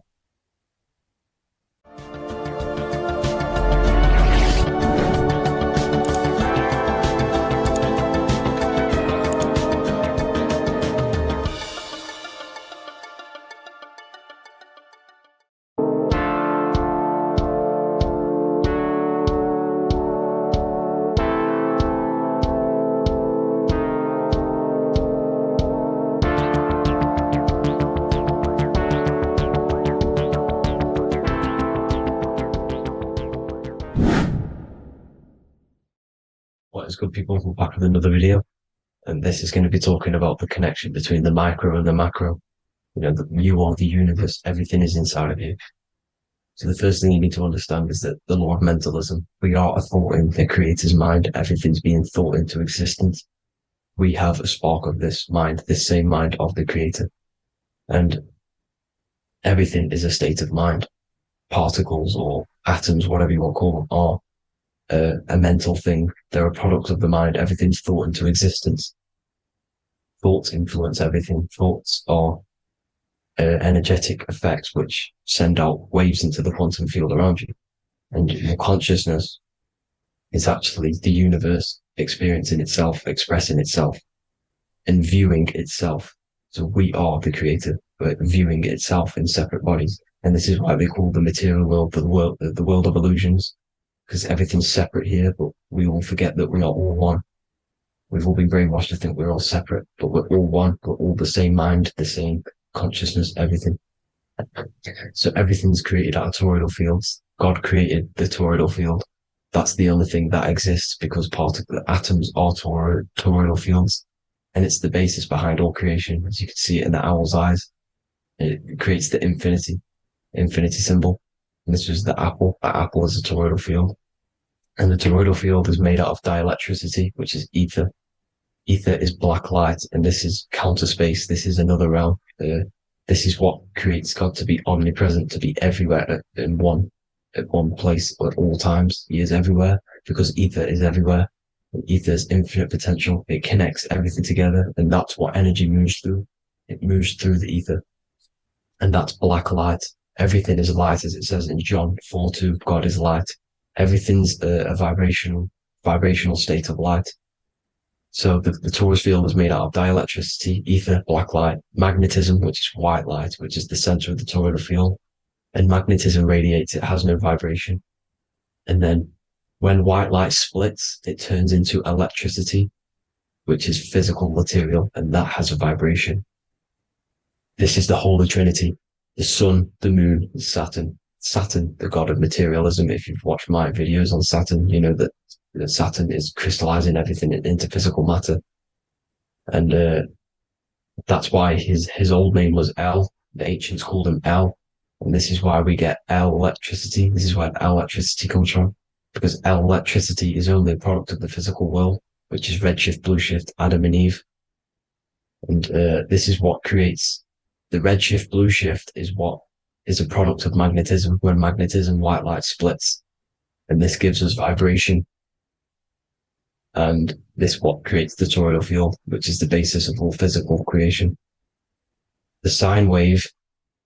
What is good people? We're back with another video, and this is going to be talking about the connection between the micro and the macro. You know, you are the universe. Everything is inside of you. So the first thing you need to understand is that the law of mentalism, we are a thought in the creator's mind. Everything's being thought into existence. We have a spark of this mind, this same mind of the creator. And everything is a state of mind. Particles or atoms, whatever you want to call them, are a mental thing. They're a product of the mind. Everything's thought into existence. Thoughts influence everything. Thoughts are energetic effects which send out waves into the quantum field around you. And your consciousness is actually the universe experiencing itself, expressing itself, and viewing itself. So we are the creator, but viewing itself in separate bodies. And this is why they call the material world the world of illusions, because everything's separate here, but we all forget that we are all one. We've all been brainwashed to think we're all separate, but we're all one. We're all the same mind, the same consciousness, everything. So everything's created out of toroidal fields. God created the toroidal field. That's the only thing that exists because the atoms are toroidal fields. And it's the basis behind all creation. As you can see it in the owl's eyes, it creates the infinity symbol. And this was the apple. That apple is a toroidal field. And the toroidal field is made out of dielectricity, which is ether. Ether is black light, and this is counter space. This is another realm. This is what creates God to be omnipresent, to be everywhere at one place at all times. He is everywhere because ether is everywhere. And ether is infinite potential. It connects everything together, and that's what energy moves through. It moves through the ether, and that's black light. Everything is light, as it says in John 4:2. God is light. Everything's a vibrational state of light. So the torus field is made out of dielectricity, ether, black light, magnetism, which is white light, which is the center of the toroidal field. And magnetism radiates, it has no vibration. And then when white light splits, it turns into electricity, which is physical material, and that has a vibration. This is the Holy Trinity, the sun, the moon, and Saturn. Saturn, the god of materialism. If you've watched my videos on Saturn, you know that Saturn is crystallizing everything into physical matter. And that's why his old name was El. The ancients called him El. And this is why we get L electricity. This is where L electricity comes from. Because L electricity is only a product of the physical world, which is redshift, blueshift, Adam and Eve. And this is what creates the redshift, blueshift is what is a product of magnetism. When magnetism, white light splits. And this gives us vibration. And this what creates the toroidal field, which is the basis of all physical creation. The sine wave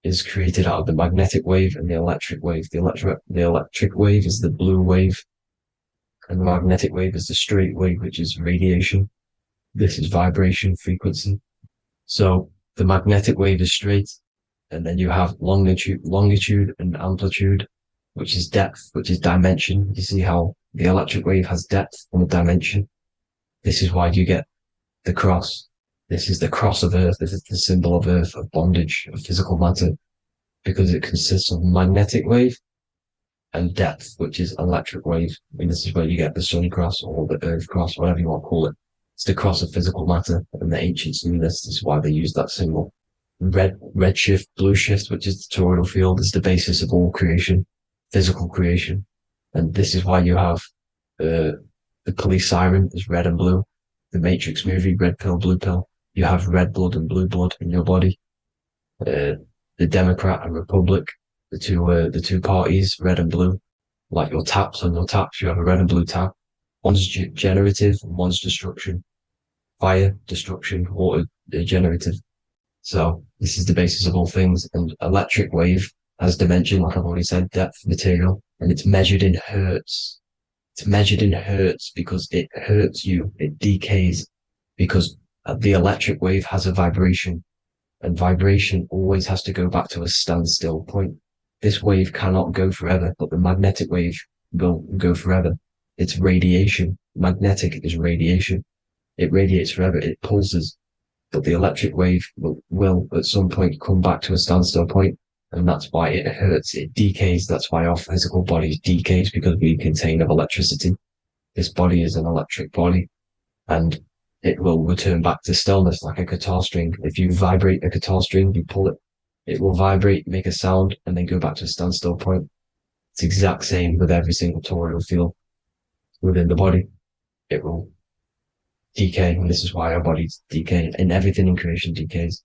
is created out of the magnetic wave and the electric wave. The electric wave is the blue wave, and the magnetic wave is the straight wave, which is radiation. This is vibration frequency. So the magnetic wave is straight, and then you have longitude and amplitude, which is depth, which is dimension. You see how the electric wave has depth and a dimension. This is why you get the cross. This is the cross of Earth. This is the symbol of Earth, of bondage, of physical matter, because it consists of magnetic wave and depth, which is electric wave. And this is where you get the sun cross or the earth cross, whatever you want to call it. It's the cross of physical matter, and the ancients knew this. This is why they used that symbol. Redshift, blueshift, which is the toroidal field, is the basis of all creation, physical creation. And this is why you have the police siren is red and blue. The Matrix movie, red pill, blue pill. You have red blood and blue blood in your body. The Democrat and Republic, the two parties, red and blue. Like your taps on your taps, you have a red and blue tap. One's generative, one's destruction. Fire, destruction, water, generative. So this is the basis of all things. And electric wave has dimension, like I've already said, depth, material, and it's measured in hertz. It's measured in hertz because it hurts you. It decays because the electric wave has a vibration, and vibration always has to go back to a standstill point. This wave cannot go forever, but the magnetic wave will go forever. It's radiation. Magnetic is radiation. It radiates forever. It pulses, but the electric wave will at some point come back to a standstill point. And that's why it hurts, it decays. That's why our physical body decays, because we contain of electricity. This body is an electric body, and it will return back to stillness like a guitar string. If you vibrate a guitar string, you pull it, it will vibrate, make a sound, and then go back to a standstill point. It's exact same with every single toroidal field within the body. It will decay, and this is why our bodies decay, and everything in creation decays.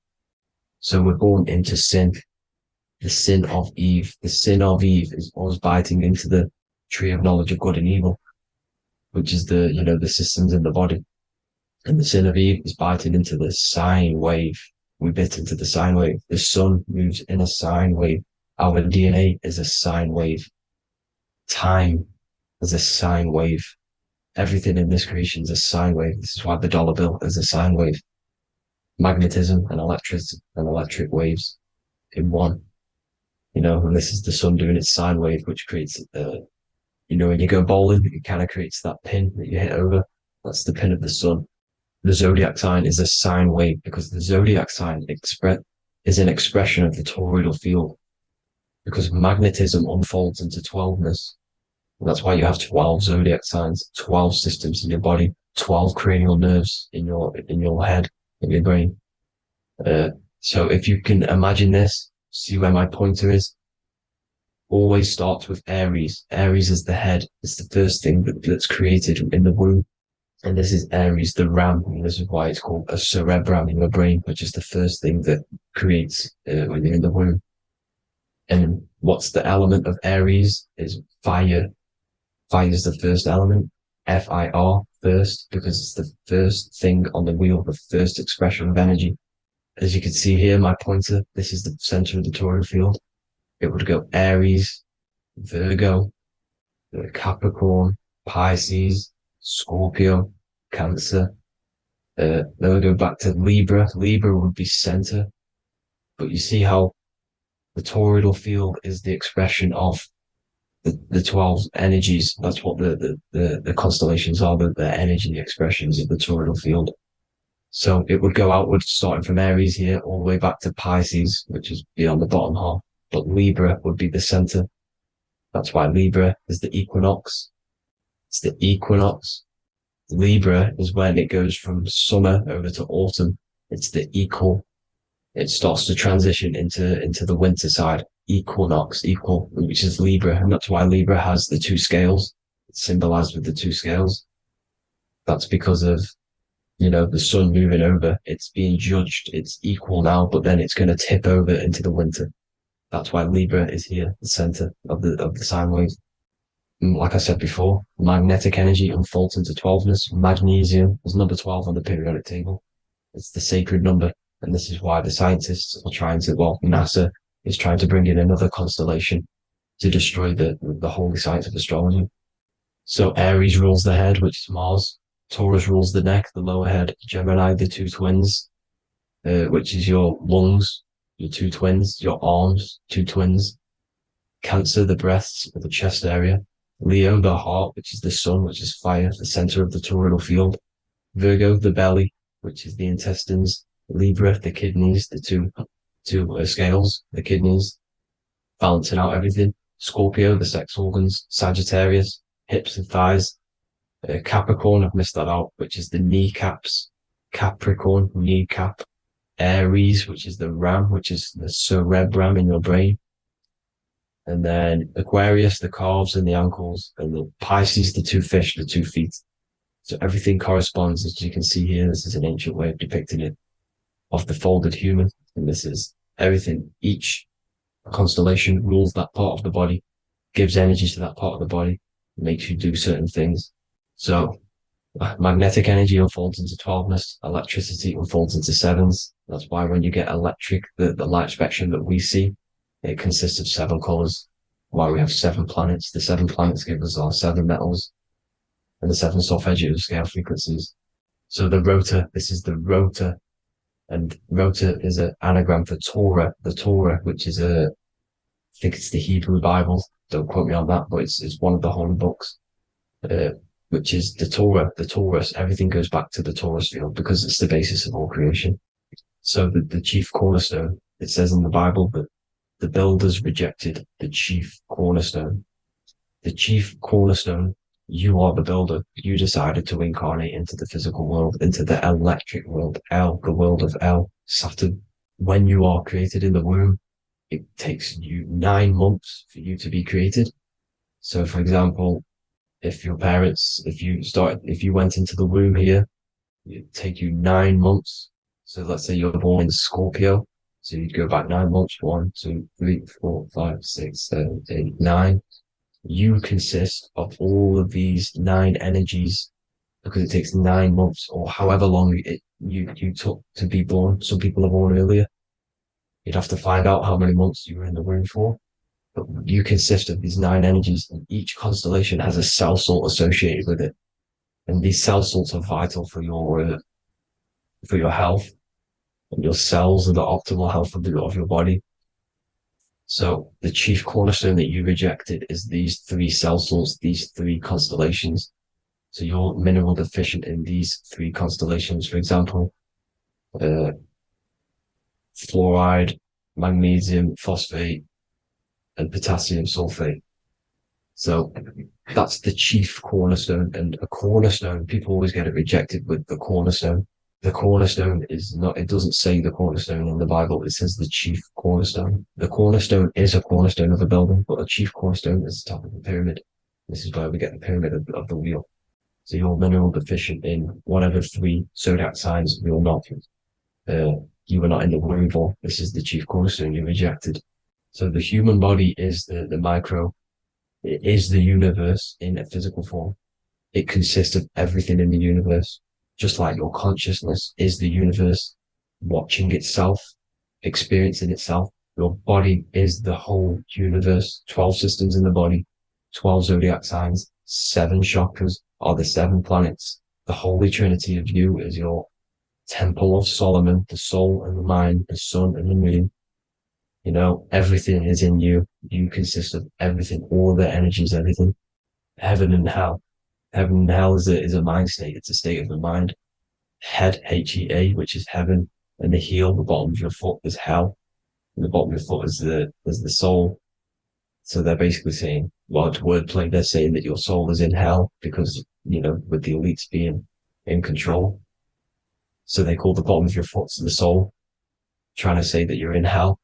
So we're born into sin, the sin of Eve. The sin of Eve is always biting into the tree of knowledge of good and evil, which is the systems in the body. And the sin of Eve is biting into the sine wave. We bit into the sine wave. The sun moves in a sine wave. Our DNA is a sine wave. Time is a sine wave. Everything in this creation is a sine wave. This is why the dollar bill is a sine wave. Magnetism and electric waves in one. And this is the sun doing its sine wave, which creates, when you go bowling, it kind of creates that pin that you hit over. That's the pin of the sun. The zodiac sign is a sine wave because the zodiac sign is an expression of the toroidal field, because magnetism unfolds into 12ness. And that's why you have 12 zodiac signs, 12 systems in your body, 12 cranial nerves in your head, in your brain. So if you can imagine this, see where my pointer is. Always starts with Aries. Aries is the head. It's the first thing that's created in the womb. And this is Aries, the ram. And this is why it's called a cerebrum in your brain, which is the first thing that creates when you're in the womb. And what's the element of Aries is fire. Fire is the first element. Fire, first, because it's the first thing on the wheel, the first expression of energy. As you can see here, my pointer, this is the center of the toroidal field. It would go Aries, Virgo, Capricorn, Pisces, Scorpio, Cancer. Then we'll go back to Libra. Libra would be center. But you see how the toroidal field is the expression of the 12 energies. That's what the constellations are, the energy expressions of the toroidal field. So it would go outward, starting from Aries here, all the way back to Pisces, which is beyond the bottom half. But Libra would be the center. That's why Libra is the equinox. It's the equinox. Libra is when it goes from summer over to autumn. It's the equal. It starts to transition into the winter side. Equinox, equal, which is Libra. And that's why Libra has the two scales. It's symbolized with the two scales. That's because of, the sun moving over. It's being judged. It's equal now, but then it's going to tip over into the winter. That's why Libra is here, the center of the sine wave. And like I said before, magnetic energy unfolds into 12ness. Magnesium is number 12 on the periodic table. It's the sacred number. And this is why the scientists are NASA is trying to bring in another constellation to destroy the holy science of astrology. So Aries rules the head, which is Mars. Taurus rules the neck, the lower head. Gemini, the two twins, which is your lungs, your two twins, your arms, two twins. Cancer, the breasts, the chest area. Leo, the heart, which is the sun, which is fire, the center of the toroidal field. Virgo, the belly, which is the intestines. Libra, the kidneys, the two scales, the kidneys, balancing out everything. Scorpio, the sex organs. Sagittarius, hips and thighs. Capricorn, I've missed that out, which is the kneecaps. Capricorn, kneecap. Aries, which is the ram, which is the cerebrum in your brain. And then Aquarius, the calves and the ankles. And the Pisces, the two fish, the 2 feet. So everything corresponds, as you can see here. This is an ancient way of depicting it, of the folded human. And this is everything. Each constellation rules that part of the body, gives energy to that part of the body, makes you do certain things. So magnetic energy unfolds into 12ness, electricity unfolds into 7s. That's why when you get electric, the light spectrum that we see, it consists of 7 colors. Why we have 7 planets. The 7 planets give us our 7 metals and the 7 solfeggio scale frequencies. So the rotor, this is the rotor. And rotor is an anagram for Torah, the Torah, which is I think it's the Hebrew Bible. Don't quote me on that, but it's one of the holy books, which is the Torah, the Taurus. Everything goes back to the Taurus field because it's the basis of all creation. So the chief cornerstone, it says in the Bible that the builders rejected the chief cornerstone. The chief cornerstone, you are the builder. You decided to incarnate into the physical world, into the electric world, the world of Saturn. When you are created in the womb, it takes you 9 months for you to be created. So, for example, if your parents, if you went into the womb here, it'd take you 9 months. So let's say you're born in Scorpio. So you'd go back 9 months. 1, 2, 3, 4, 5, 6, 7, 8, 9. You consist of all of these 9 energies because it takes 9 months or however long you took to be born. Some people are born earlier. You'd have to find out how many months you were in the womb for. But you consist of these 9 energies, and each constellation has a cell salt associated with it. And these cell salts are vital for your health, and your cells are the optimal health of your body. So the chief cornerstone that you rejected is these 3 cell salts, these 3 constellations. So you're mineral deficient in these 3 constellations. For example, fluoride, magnesium, phosphate, and potassium sulfate. So that's the chief cornerstone. And a cornerstone, people always get it rejected with the cornerstone. The cornerstone is not, it doesn't say the cornerstone in the Bible. It says the chief cornerstone. The cornerstone is a cornerstone of a building, but a chief cornerstone is the top of the pyramid. This is where we get the pyramid of the wheel. So you're mineral deficient in whatever 3 zodiac signs you're not. You were not in the womb for. This is the chief cornerstone you rejected. So the human body is the micro. It is the universe in a physical form. It consists of everything in the universe. Just like your consciousness is the universe watching itself, experiencing itself. Your body is the whole universe. 12 systems in the body, 12 zodiac signs, 7 chakras are the 7 planets. The Holy Trinity of you is your Temple of Solomon, the soul and the mind, the sun and the moon. You know, everything is in you. You consist of everything, all the energies, everything. Heaven and hell. Heaven and hell is a mind state. It's a state of the mind. Head, H-E-A, which is heaven, and the heel, the bottom of your foot, is hell. And the bottom of your foot is the soul. So they're basically saying, well, it's wordplay. They're saying that your soul is in hell because, you know, with the elites being in control. So they call the bottom of your foot the soul, trying to say that you're in hell.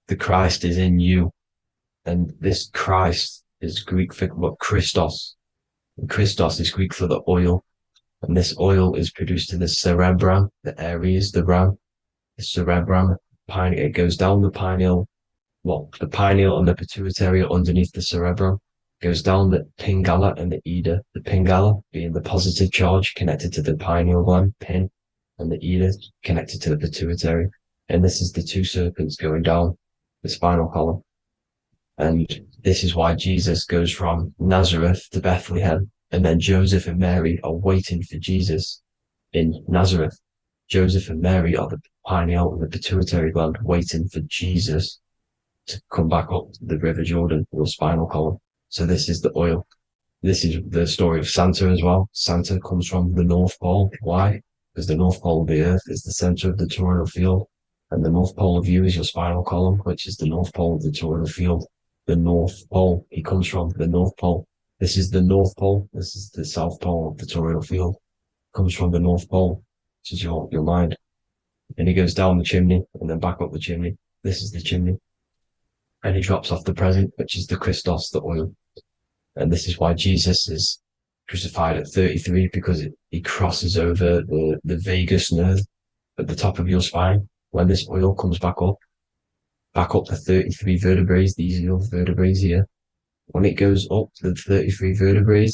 The Christ is in you. And this Christ is Greek for what? Christos. And Christos is Greek for the oil. And this oil is produced in the cerebrum, the Aries, the ram, the cerebrum. It goes down the pineal. Well, the pineal and the pituitary are underneath the cerebrum. Goes down the pingala and the ida. The pingala being the positive charge connected to the pineal gland, pin, and the ida connected to the pituitary. And this is the 2 serpents going down the spinal column. And this is why Jesus goes from Nazareth to Bethlehem, and then Joseph and Mary are waiting for Jesus in Nazareth. Joseph and Mary are the pineal and the pituitary gland waiting for Jesus to come back up the River Jordan, or spinal column. So this is the oil. This is the story of Santa as well. Santa comes from the North Pole. Why? Because the North Pole of the Earth is the center of the toroidal field, and the North Pole of you is your spinal column, which is the North Pole of the toroidal field. The North Pole, he comes from the North Pole. This is the North Pole. This is the South Pole of the toroidal field. Comes from the North Pole, which is your mind. And he goes down the chimney and then back up the chimney. This is the chimney. And he drops off the present, which is the Christos, the oil. And this is why Jesus is crucified at 33, because he crosses over the vagus nerve at the top of your spine. When this oil comes back up the 33 vertebrae, these are your vertebrae here. When it goes up to the 33 vertebrae,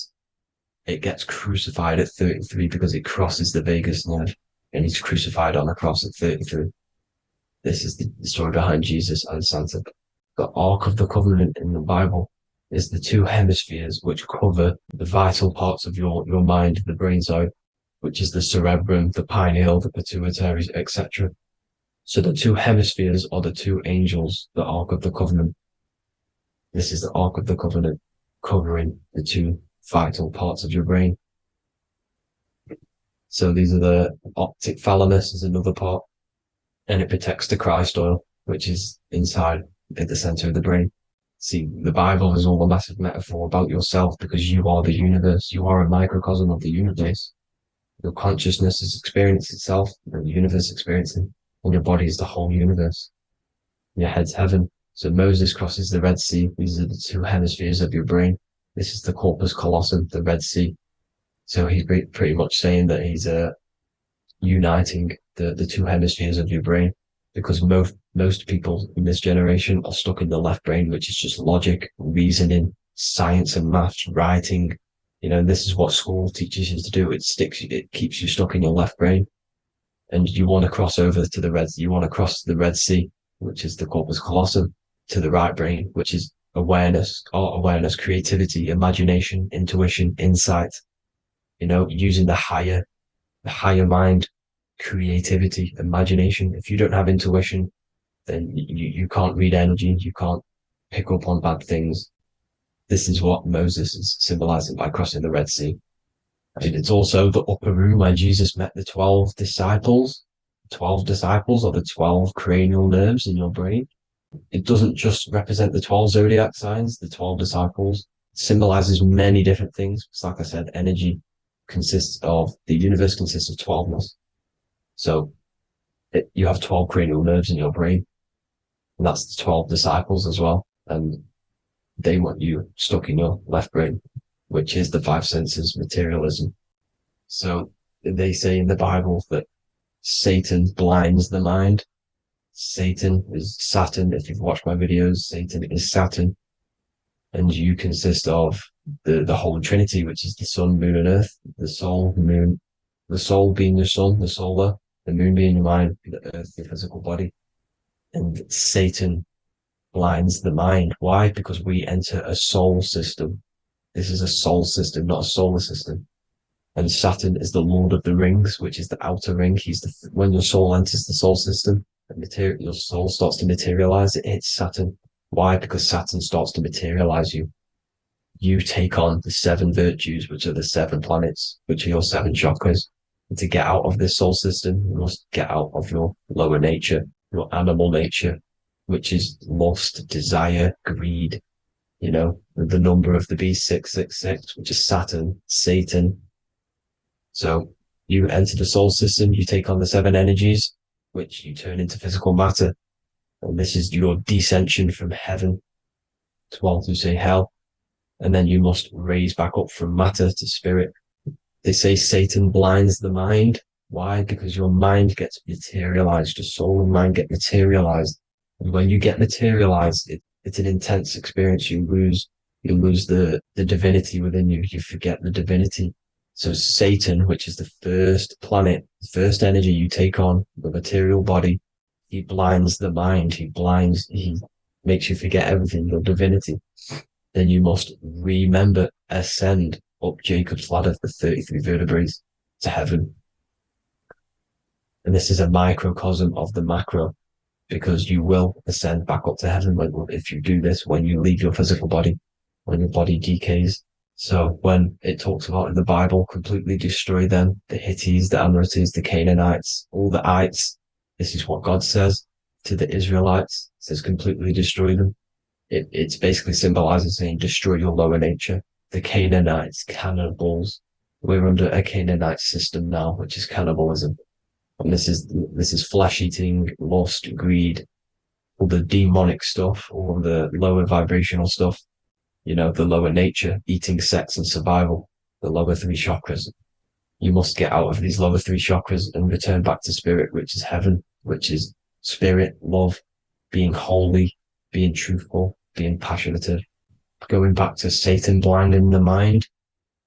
it gets crucified at 33 because it crosses the vagus nerve, and he's crucified on the cross at 33. This is the story behind Jesus and Santa. The Ark of the Covenant in the Bible is the 2 hemispheres which cover the vital parts of your mind, the brain side, which is the cerebrum, the pineal, the pituitary, etc. So the 2 hemispheres are the 2 angels, the Ark of the Covenant. This is the Ark of the Covenant covering the 2 vital parts of your brain. So these are the optic thalamus is another part, and it protects the Christ oil, which is inside at the center of the brain. See, the Bible is all a massive metaphor about yourself because you are the universe. You are a microcosm of the universe. Your consciousness is experiencing itself, and the universe experiencing, and your body is the whole universe. Your head's heaven. So Moses crosses the Red Sea. These are the 2 hemispheres of your brain. This is the corpus callosum, the Red Sea. So he's pretty much saying that he's uniting the two hemispheres of your brain, because most people in this generation are stuck in the left brain, which is just logic, reasoning, science and maths, writing. This is what school teaches you to do. It keeps you stuck in your left brain. And you want to cross over to you want to cross the Red Sea, which is the corpus callosum, to the right brain, which is awareness, art awareness, creativity, imagination, intuition, insight, using the higher mind, creativity, imagination. If you don't have intuition, then you can't read energy, you can't pick up on bad things. This is what Moses is symbolizing by crossing the Red Sea. And it's also the upper room where Jesus met the 12 disciples. 12 disciples are the 12 cranial nerves in your brain. It doesn't just represent the 12 zodiac signs, the 12 disciples. It symbolizes many different things. It's like I said, energy the universe consists of 12ness. So you have 12 cranial nerves in your brain, and that's the 12 disciples as well. And they want you stuck in your left brain, which is the five senses, materialism. So they say in the Bible that Satan blinds the mind. Satan is Saturn. If you've watched my videos, Satan is Saturn. And you consist of the whole Trinity, which is the sun, moon, and earth, the soul, moon, the soul being your sun, the solar, the moon being your mind, the earth, your physical body. And Satan blinds the mind. Why? Because we enter a soul system. This is a soul system, not a solar system. And Saturn is the Lord of the Rings, which is the outer ring. When your soul enters the soul system, your soul starts to materialize. It hits Saturn. Why? Because Saturn starts to materialize you. You take on the 7 virtues, which are the 7 planets, which are your 7 chakras. And to get out of this soul system, you must get out of your lower nature, your animal nature, which is lust, desire, greed. The number of the beast, 666, which is Saturn, Satan. So you enter the soul system, you take on the 7 energies, which you turn into physical matter. And this is your descension from heaven to say hell. And then you must raise back up from matter to spirit. They say Satan blinds the mind. Why? Because your mind gets materialized. Your soul and mind get materialized. And when you get materialized, it's an intense experience. You lose the divinity within you. You forget the divinity. So Satan, which is the first planet, the first energy you take on, the material body, he blinds the mind. He makes you forget everything, your divinity. Then you must remember, ascend up Jacob's ladder, the 33 vertebrae, to heaven. And this is a microcosm of the macro, because you will ascend back up to heaven if you do this, when you leave your physical body, when your body decays. So when it talks about in the Bible, completely destroy them, the Hittites, the Amorites, the Canaanites, all the ites, this is what God says to the Israelites. It says completely destroy them. It's basically symbolizing saying destroy your lower nature. The Canaanites, cannibals. We're under a Canaanite system now, which is cannibalism. And this is flesh eating, lust, greed, all the demonic stuff, all the lower vibrational stuff, the lower nature, eating, sex, and survival, the lower 3 chakras. You must get out of these lower 3 chakras and return back to spirit, which is heaven, which is spirit, love, being holy, being truthful, being passionate. Going back to Satan blinding the mind,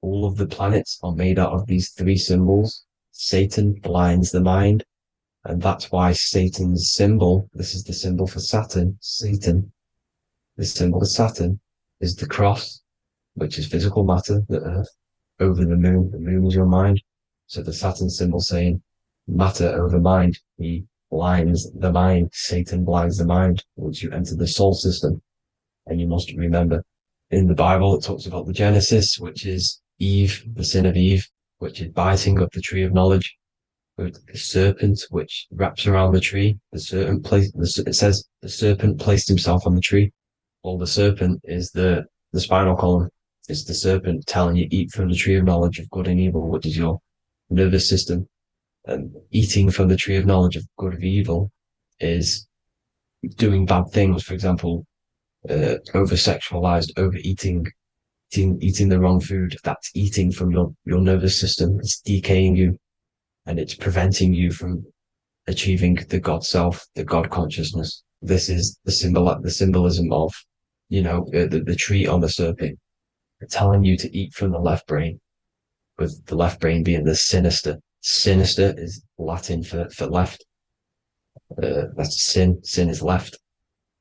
all of the planets are made out of these 3 symbols. Satan blinds the mind, and that's why Satan's symbol, this is the symbol for Saturn, Satan, this symbol for Saturn is the cross, which is physical matter, the earth, over the moon. The moon is your mind. So the Saturn symbol saying matter over mind. He blinds the mind. Satan blinds the mind once you enter the soul system. And you must remember, in the Bible, it talks about the Genesis, which is Eve, the sin of Eve, which is biting of the tree of knowledge, with the serpent, which wraps around the tree. It says the serpent placed himself on the tree. Well, the serpent is the spinal column. It's the serpent telling you eat from the tree of knowledge of good and evil, which is your nervous system. And eating from the tree of knowledge of good and evil is doing bad things. For example, over-sexualized, overeating, eating the wrong food, that's eating from your nervous system. It's decaying you, and it's preventing you from achieving the God self, the God consciousness. This is the symbolism of, the tree on the serpent, telling you to eat from the left brain, with the left brain being the sinister. Sinister is Latin for left. That's sin. Sin is left.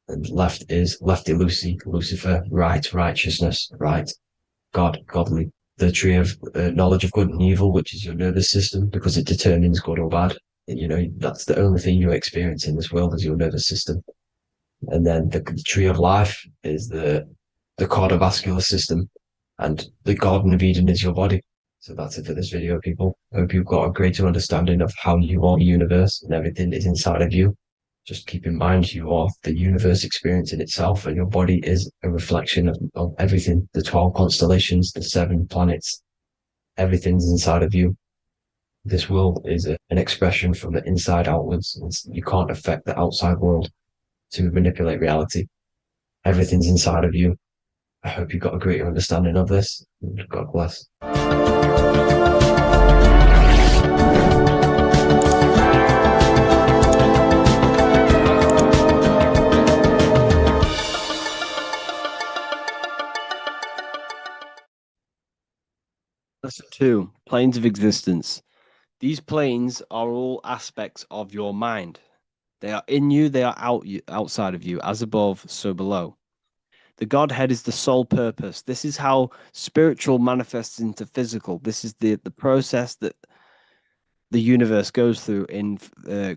And left is lefty Lucy, Lucifer, right, righteousness, right, God, godly. The tree of knowledge of good and evil, which is your nervous system, because it determines good or bad. That's the only thing you experience in this world is your nervous system. And then the tree of life is the cardiovascular system, and the Garden of Eden is your body. So that's it for this video, people. I hope you've got a greater understanding of how you are the universe and everything is inside of you. Just keep in mind you are the universe experience in itself, and your body is a reflection of everything. The 12 constellations, the 7 planets, everything's inside of you. This world is an expression from the inside outwards. You can't affect the outside world to manipulate reality. Everything's inside of you. I hope you got a greater understanding of this. God bless. Lesson 2, planes of existence. These planes are all aspects of your mind. They are in you, they are outside of you, as above, so below. The Godhead is the sole purpose. This is how spiritual manifests into physical. This is the process that the universe goes through in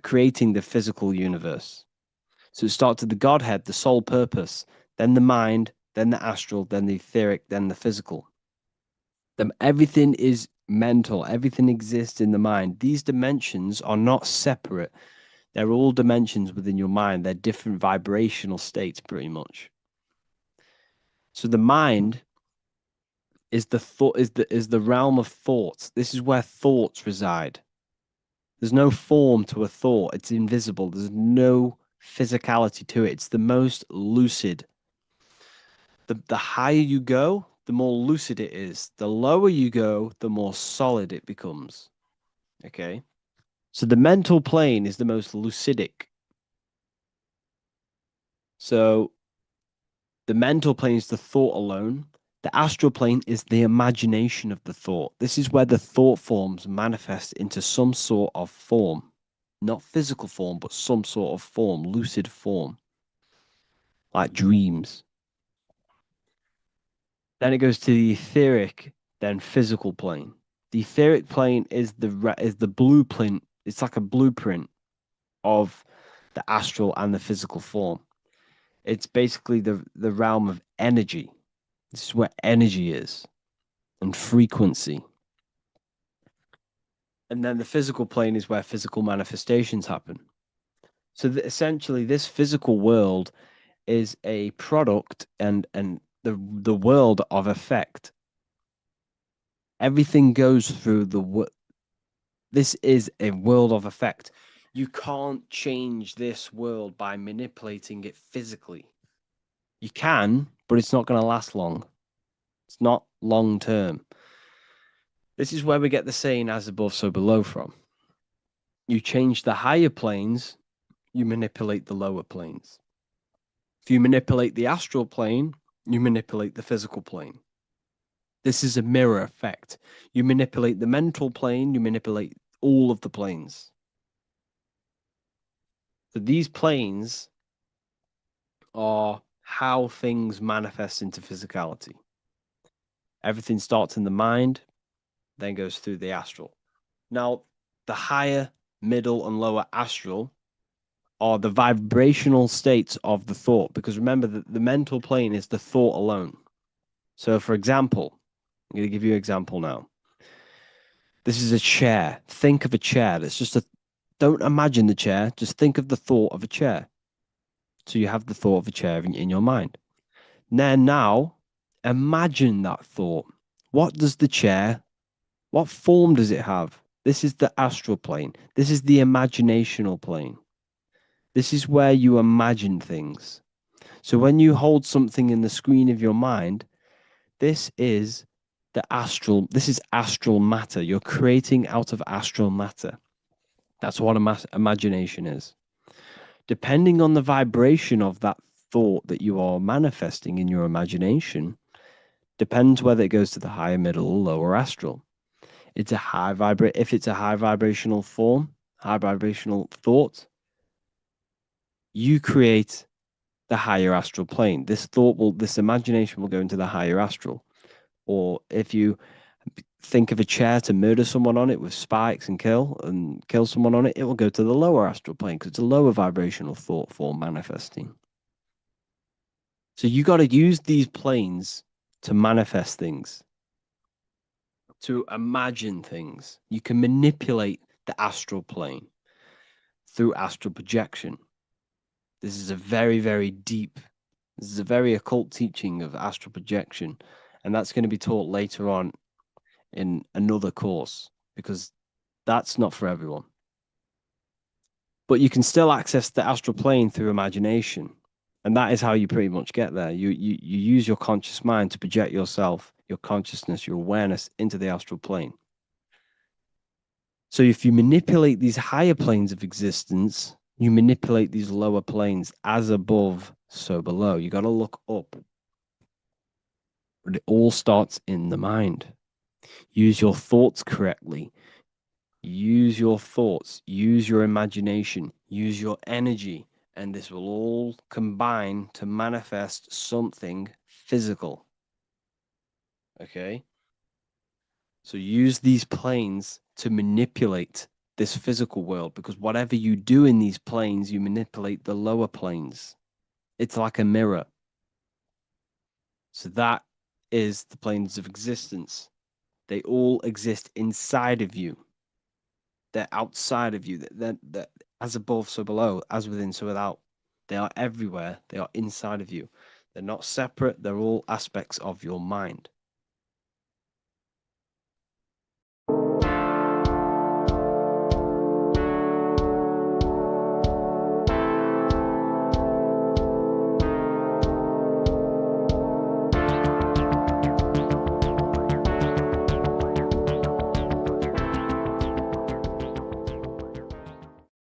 creating the physical universe. So it starts with the Godhead, the sole purpose, then the mind, then the astral, then the etheric, then the physical. Everything is mental. Everything exists in the mind. These dimensions are not separate. They're all dimensions within your mind. They're different vibrational states, pretty much. So the mind is the realm of thoughts. This is where thoughts reside. There's no form to a thought. It's invisible. There's no physicality to it. It's the most lucid. The higher you go, the more lucid it is. The lower you go, the more solid it becomes. Okay? So the mental plane is the most lucidic. So the mental plane is the thought alone. The astral plane is the imagination of the thought. This is where the thought forms manifest into some sort of form. Not physical form, but some sort of form, lucid form. Like dreams. Then it goes to the etheric, then physical plane. The etheric plane is the blueprint. It's like a blueprint of the astral and the physical form. It's basically the realm of energy. This is where energy is and frequency. And then the physical plane is where physical manifestations happen. So essentially, this physical world is a product and the world of effect. Everything goes through this is a world of effect. You can't change this world by manipulating it physically. You can, but it's not going to last long. It's not long term. This is where we get the saying as above, so below from. You change the higher planes, you manipulate the lower planes. If you manipulate the astral plane, you manipulate the physical plane. This is a mirror effect. You manipulate the mental plane, you manipulate all of the planes. So these planes are how things manifest into physicality. Everything starts in the mind, then goes through the astral. Now, the higher, middle, and lower astral are the vibrational states of the thought, because remember that the mental plane is the thought alone. So, for example, I'm going to give you an example now. This is a chair. Think of a chair. Don't imagine the chair. Just think of the thought of a chair. So you have the thought of a chair in your mind. Then now, imagine that thought. What form does it have? This is the astral plane. This is the imaginational plane. This is where you imagine things. So when you hold something in the screen of your mind, This is this is astral matter. You're creating out of astral matter. That's what imagination is. Depending on the vibration of that thought that you are manifesting in your imagination, depends whether it goes to the higher, middle, or lower astral. If it's a high vibrational form, high vibrational thought, you create the higher astral plane. This imagination will go into the higher astral. Or if you think of a chair to murder someone on it with spikes and kill someone on it, it will go to the lower astral plane because it's a lower vibrational thought form manifesting. So you got to use these planes to manifest things, to imagine things. You can manipulate the astral plane through astral projection. This is a very, very deep, this is a very occult teaching of astral projection. And that's going to be taught later on in another course, because that's not for everyone. But you can still access the astral plane through imagination. And that is how you pretty much get there. You use your conscious mind to project yourself, your consciousness, your awareness into the astral plane. So if you manipulate these higher planes of existence, you manipulate these lower planes. As above, so below. You got to look up. But it all starts in the mind. Use your thoughts correctly. Use your thoughts. Use your imagination. Use your energy. And this will all combine to manifest something physical. Okay? So use these planes to manipulate this physical world, because whatever you do in these planes, you manipulate the lower planes. It's like a mirror. So that is the planes of existence. They all exist inside of you. They're outside of you. They're as above, so below, as within, so without. They are everywhere. They are inside of you. They're not separate. They're all aspects of your mind.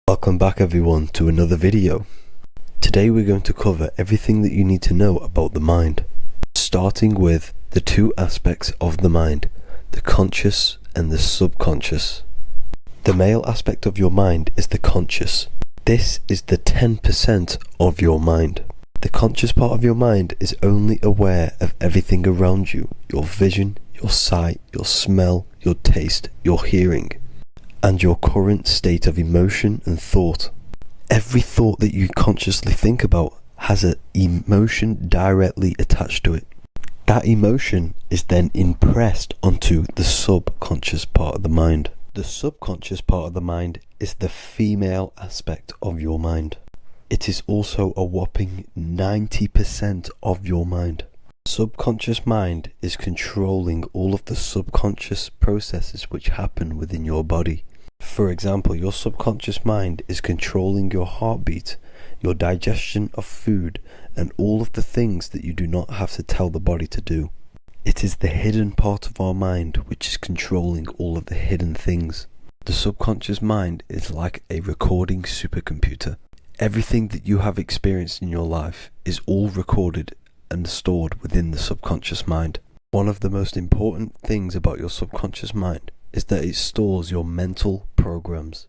Welcome back everyone to another video. Today we're going to cover everything that you need to know about the mind, starting with the two aspects of the mind, the conscious and the subconscious. The male aspect of your mind is the conscious. This is the 10% of your mind. The conscious part of your mind is only aware of everything around you, your vision, your sight, your smell, your taste, your hearing, and your current state of emotion and thought. Every thought that you consciously think about has an emotion directly attached to it. That emotion is then impressed onto the subconscious part of the mind. The subconscious part of the mind is the female aspect of your mind. It is also a whopping 90% of your mind. Subconscious mind is controlling all of the subconscious processes which happen within your body. For example, your subconscious mind is controlling your heartbeat, your digestion of food, and all of the things that you do not have to tell the body to do. It is the hidden part of our mind which is controlling all of the hidden things. The subconscious mind is like a recording supercomputer. Everything that you have experienced in your life is all recorded and stored within the subconscious mind. One of the most important things about your subconscious mind is that it stores your mental programs.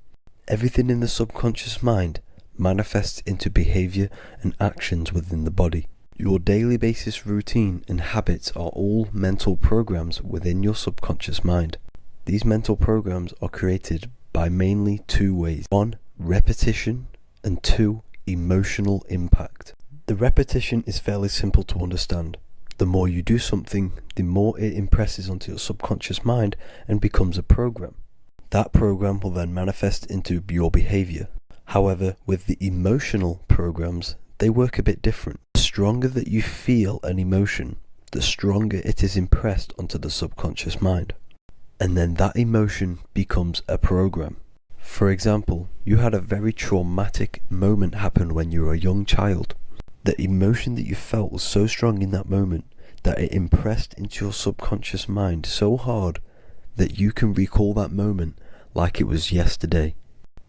Everything in the subconscious mind manifests into behavior and actions within the body. Your daily basis routine and habits are all mental programs within your subconscious mind. These mental programs are created by mainly two ways. 1, repetition, and 2, emotional impact. The repetition is fairly simple to understand. The more you do something, the more it impresses onto your subconscious mind and becomes a program. That program will then manifest into your behavior. However, with the emotional programs, they work a bit different. The stronger that you feel an emotion, the stronger it is impressed onto the subconscious mind. And then that emotion becomes a program. For example, you had a very traumatic moment happen when you were a young child. The emotion that you felt was so strong in that moment that it impressed into your subconscious mind so hard that you can recall that moment like it was yesterday.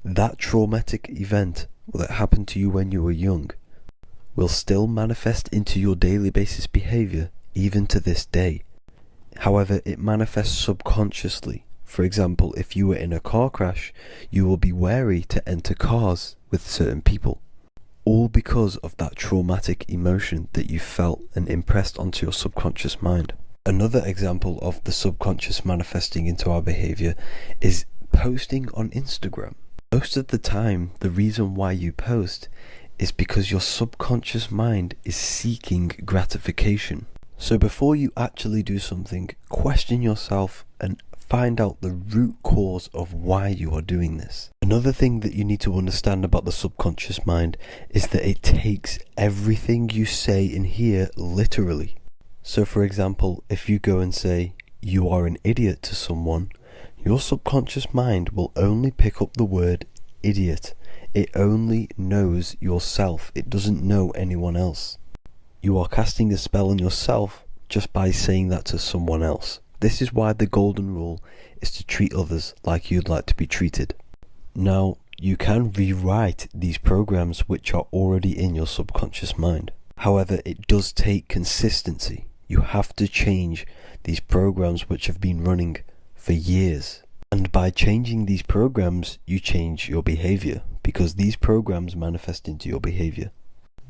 That traumatic event that happened to you when you were young will still manifest into your daily basis behavior even to this day. However, it manifests subconsciously. For example, if you were in a car crash, you will be wary to enter cars with certain people, all because of that traumatic emotion that you felt and impressed onto your subconscious mind. Another example of the subconscious manifesting into our behavior is posting on Instagram. Most of the time, the reason why you post is because your subconscious mind is seeking gratification. So before you actually do something, question yourself and find out the root cause of why you are doing this. Another thing that you need to understand about the subconscious mind is that it takes everything you say and hear literally. So for example, if you go and say, "You are an idiot" to someone, your subconscious mind will only pick up the word idiot. It only knows yourself. It doesn't know anyone else. You are casting a spell on yourself just by saying that to someone else. This is why the golden rule is to treat others like you'd like to be treated. Now, you can rewrite these programs which are already in your subconscious mind. However, it does take consistency. You have to change these programs which have been running for years. And by changing these programs, you change your behavior, because these programs manifest into your behavior.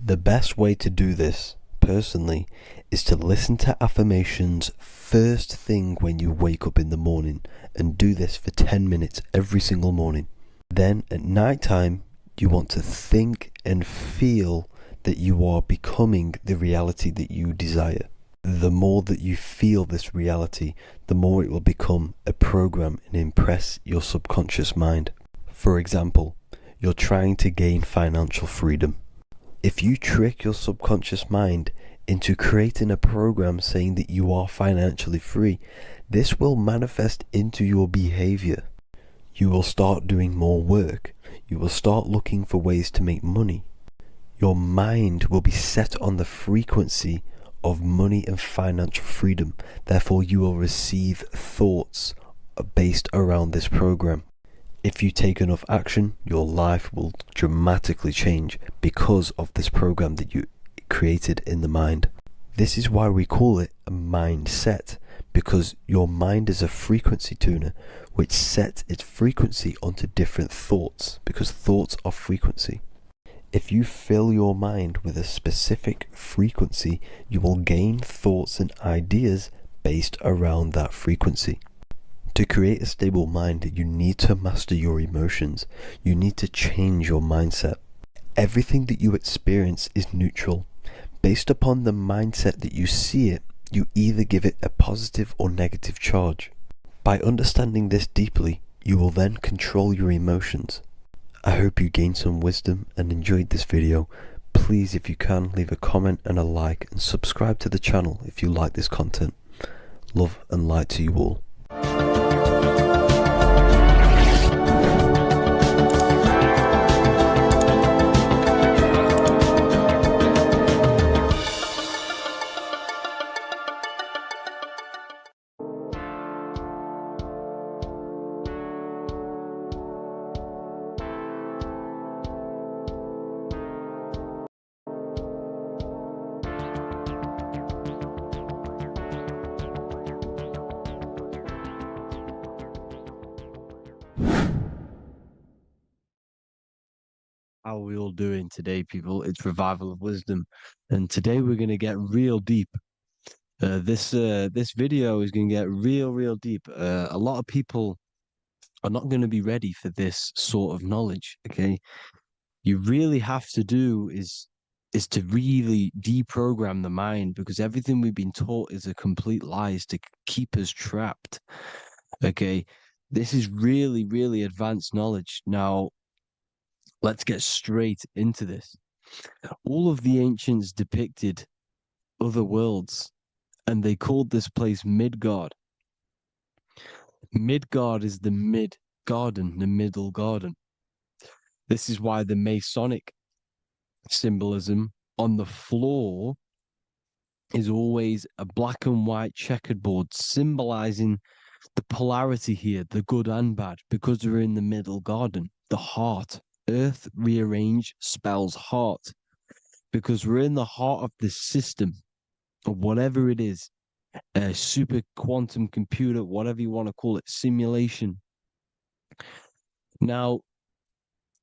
The best way to do this, personally, is to listen to affirmations first thing when you wake up in the morning, and do this for 10 minutes every single morning. Then at night time, you want to think and feel that you are becoming the reality that you desire. The more that you feel this reality, the more it will become a program and impress your subconscious mind. For example, you're trying to gain financial freedom. If you trick your subconscious mind into creating a program saying that you are financially free, this will manifest into your behavior. You will start doing more work. You will start looking for ways to make money. Your mind will be set on the frequency of money and financial freedom. Therefore, you will receive thoughts based around this program. If you take enough action, your life will dramatically change because of this program that you created in the mind. This is why we call it a mindset, because your mind is a frequency tuner which sets its frequency onto different thoughts, because thoughts are frequency. If you fill your mind with a specific frequency, you will gain thoughts and ideas based around that frequency. To create a stable mind, you need to master your emotions. You need to change your mindset. Everything that you experience is neutral. Based upon the mindset that you see it, you either give it a positive or negative charge. By understanding this deeply, you will then control your emotions. I hope you gained some wisdom and enjoyed this video. Please, if you can, leave a comment and a like, and subscribe to the channel if you like this content. Love and light to you all. How are we all doing today, people? It's Revival of Wisdom, and today we're going to get real deep. This video is going to get real deep. A lot of people are not going to be ready for this sort of knowledge. Okay, you really have to do is to really deprogram the mind, because everything we've been taught is a complete lie, is to keep us trapped. Okay, this is really advanced knowledge. Now, let's get straight into this. All of the ancients depicted other worlds, and they called this place Midgard. Midgard is the mid garden, the middle garden. This is why the Masonic symbolism on the floor is always a black and white checkered board symbolizing the polarity here, the good and bad, because we're in the middle garden, the heart. Earth rearranged spells heart, because we're in the heart of this system, or whatever it is, a super quantum computer, whatever you want to call it, simulation. Now,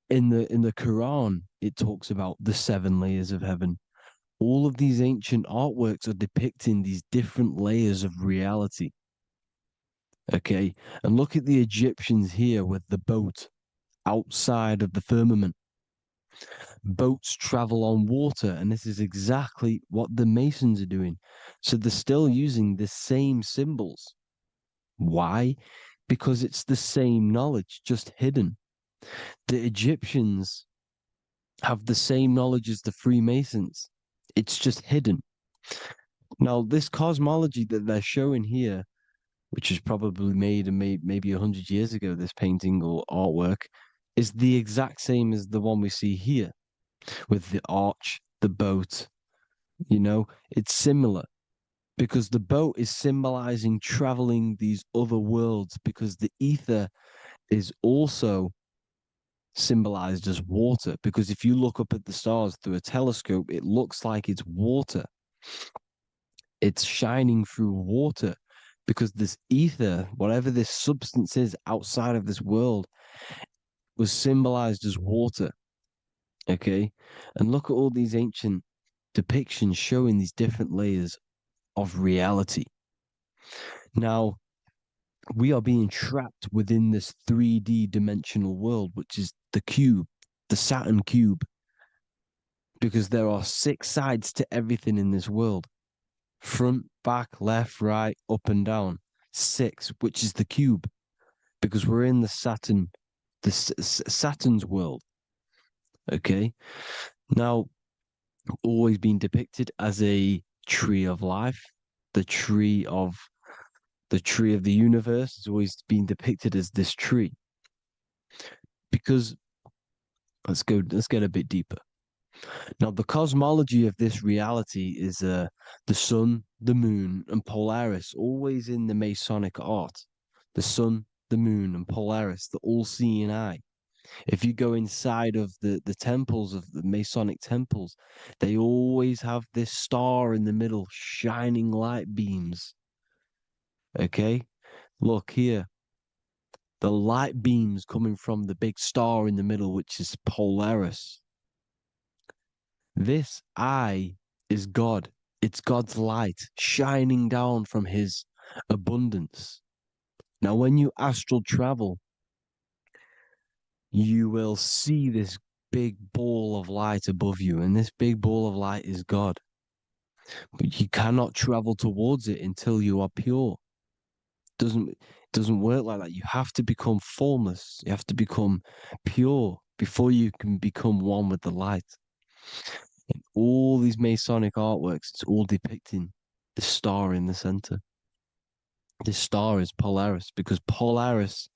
in the Quran, it talks about the 7 layers of heaven. All of these ancient artworks are depicting these different layers of reality. Okay, and look at the Egyptians here with the boat outside of the firmament. Boats travel on water, and this is exactly what the Masons are doing. So they're still using the same symbols. Why? Because it's the same knowledge, just hidden. The Egyptians have the same knowledge as the Freemasons. It's just hidden. Now, this cosmology that they're showing here, which was probably made maybe 100 years ago, this painting or artwork, is the exact same as the one we see here with the arch, the boat. You know, it's similar because the boat is symbolizing traveling these other worlds, because the ether is also symbolized as water. Because if you look up at the stars through a telescope, it looks like it's water. It's shining through water, because this ether, whatever this substance is outside of this world, was symbolized as water. Okay. And look at all these ancient depictions showing these different layers of reality. Now, we are being trapped within this 3D dimensional world, which is the cube, the Saturn cube, because there are 6 sides to everything in this world: front, back, left, right, up, and down. 6, which is the cube, because we're in the Saturn, Saturn's world. Okay. Now, always been depicted as a tree of life, the tree of the universe has always been depicted as this tree. Because let's get a bit deeper. Now, the cosmology of this reality is the sun, the moon, and Polaris, always in the Masonic art. The sun, the moon, and Polaris, the all-seeing eye. If you go inside of the temples, of the Masonic temples, they always have this star in the middle, shining light beams. Okay? Look here. The light beams coming from the big star in the middle, which is Polaris. This eye is God. It's God's light shining down from his abundance. Now, when you astral travel, you will see this big ball of light above you, and this big ball of light is God. But you cannot travel towards it until you are pure. It doesn't work like that. You have to become formless. You have to become pure before you can become one with the light. In all these Masonic artworks, it's all depicting the star in the center. This star is Polaris, because Polaris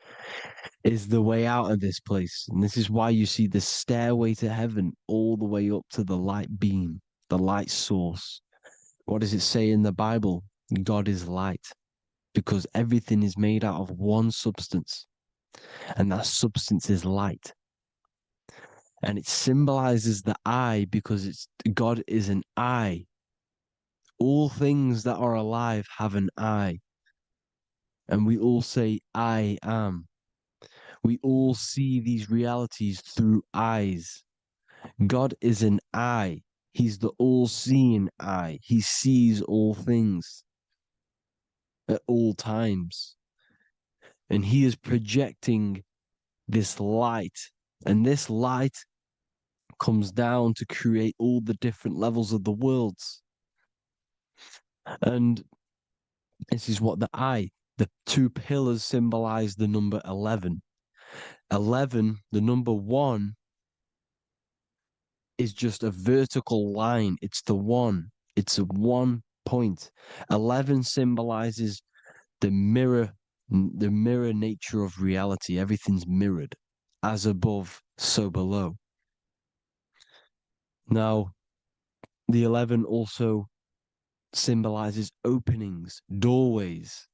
is the way out of this place. And this is why you see the stairway to heaven all the way up to the light beam, the light source. What does it say in the Bible? God is light, because everything is made out of one substance, and that substance is light. And it symbolizes the eye, because God is an eye. All things that are alive have an eye. And we all say, I am. We all see these realities through eyes. God is an eye. He's the all-seeing eye. He sees all things at all times. And he is projecting this light. And this light comes down to create all the different levels of the worlds. And this is what the 2 pillars symbolize the number 11. 11, the number 1, is just a vertical line. It's the 1. It's a 1 point. 11 symbolizes the mirror nature of reality. Everything's mirrored, as above, so below. Now, the 11 also symbolizes openings, doorways.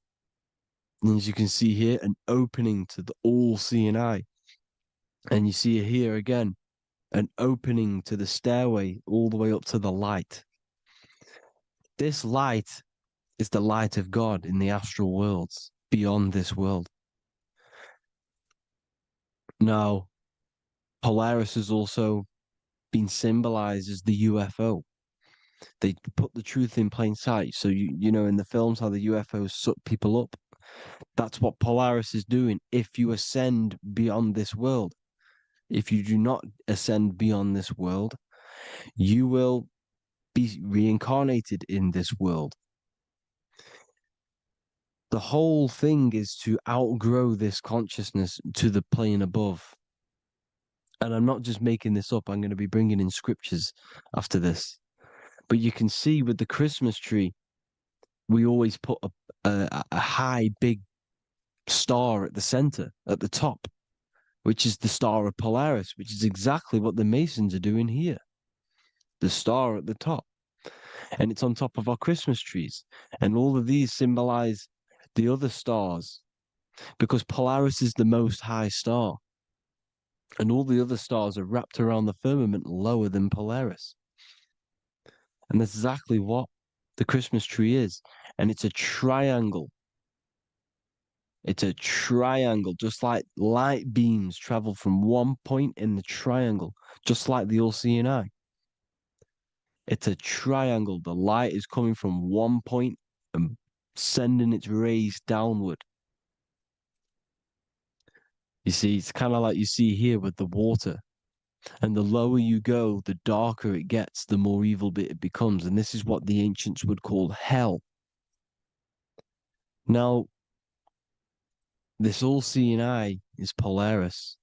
And as you can see here, an opening to the all-seeing eye. And you see here again, an opening to the stairway all the way up to the light. This light is the light of God in the astral worlds, beyond this world. Now, Polaris has also been symbolized as the UFO. They put the truth in plain sight. So, you know, in the films, how the UFOs suck people up. That's what Polaris is doing. If you ascend beyond this world, if you do not ascend beyond this world, you will be reincarnated in this world. The whole thing is to outgrow this consciousness to the plane above. And I'm not just making this up. I'm going to be bringing in scriptures after this. But you can see with the Christmas tree, we always put a high, big star at the center, at the top, which is the star of Polaris, which is exactly what the Masons are doing here. The star at the top. And it's on top of our Christmas trees. And all of these symbolize the other stars, because Polaris is the most high star. And all the other stars are wrapped around the firmament lower than Polaris. And that's exactly what the Christmas tree is. And it's a triangle. It's a triangle, just like light beams travel from one point in the triangle, just like the all-seeing eye. It's a triangle. The light is coming from one point and sending its rays downward. You see, it's kind of like you see here with the water. And the lower you go, the darker it gets, the more evil it becomes. And this is what the ancients would call hell. Now, this all-seeing eye is Polaris.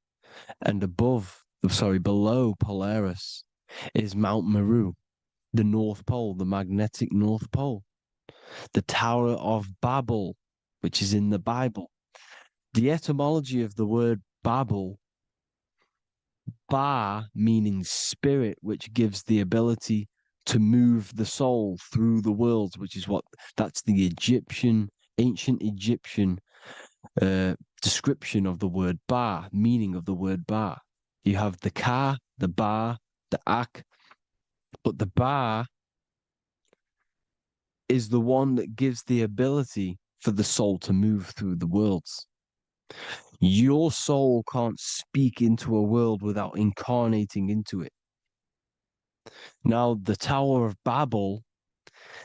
And below Polaris is Mount Meru, the North Pole, the magnetic North Pole. The Tower of Babel, which is in the Bible. The etymology of the word Babel, Ba meaning spirit, which gives the ability to move the soul through the worlds, which is that's the ancient Egyptian description of the word Ba, meaning of the word Ba. You have the Ka, the Ba, the Ak, but the Ba is the one that gives the ability for the soul to move through the worlds. Your soul can't speak into a world without incarnating into it. Now, the Tower of Babel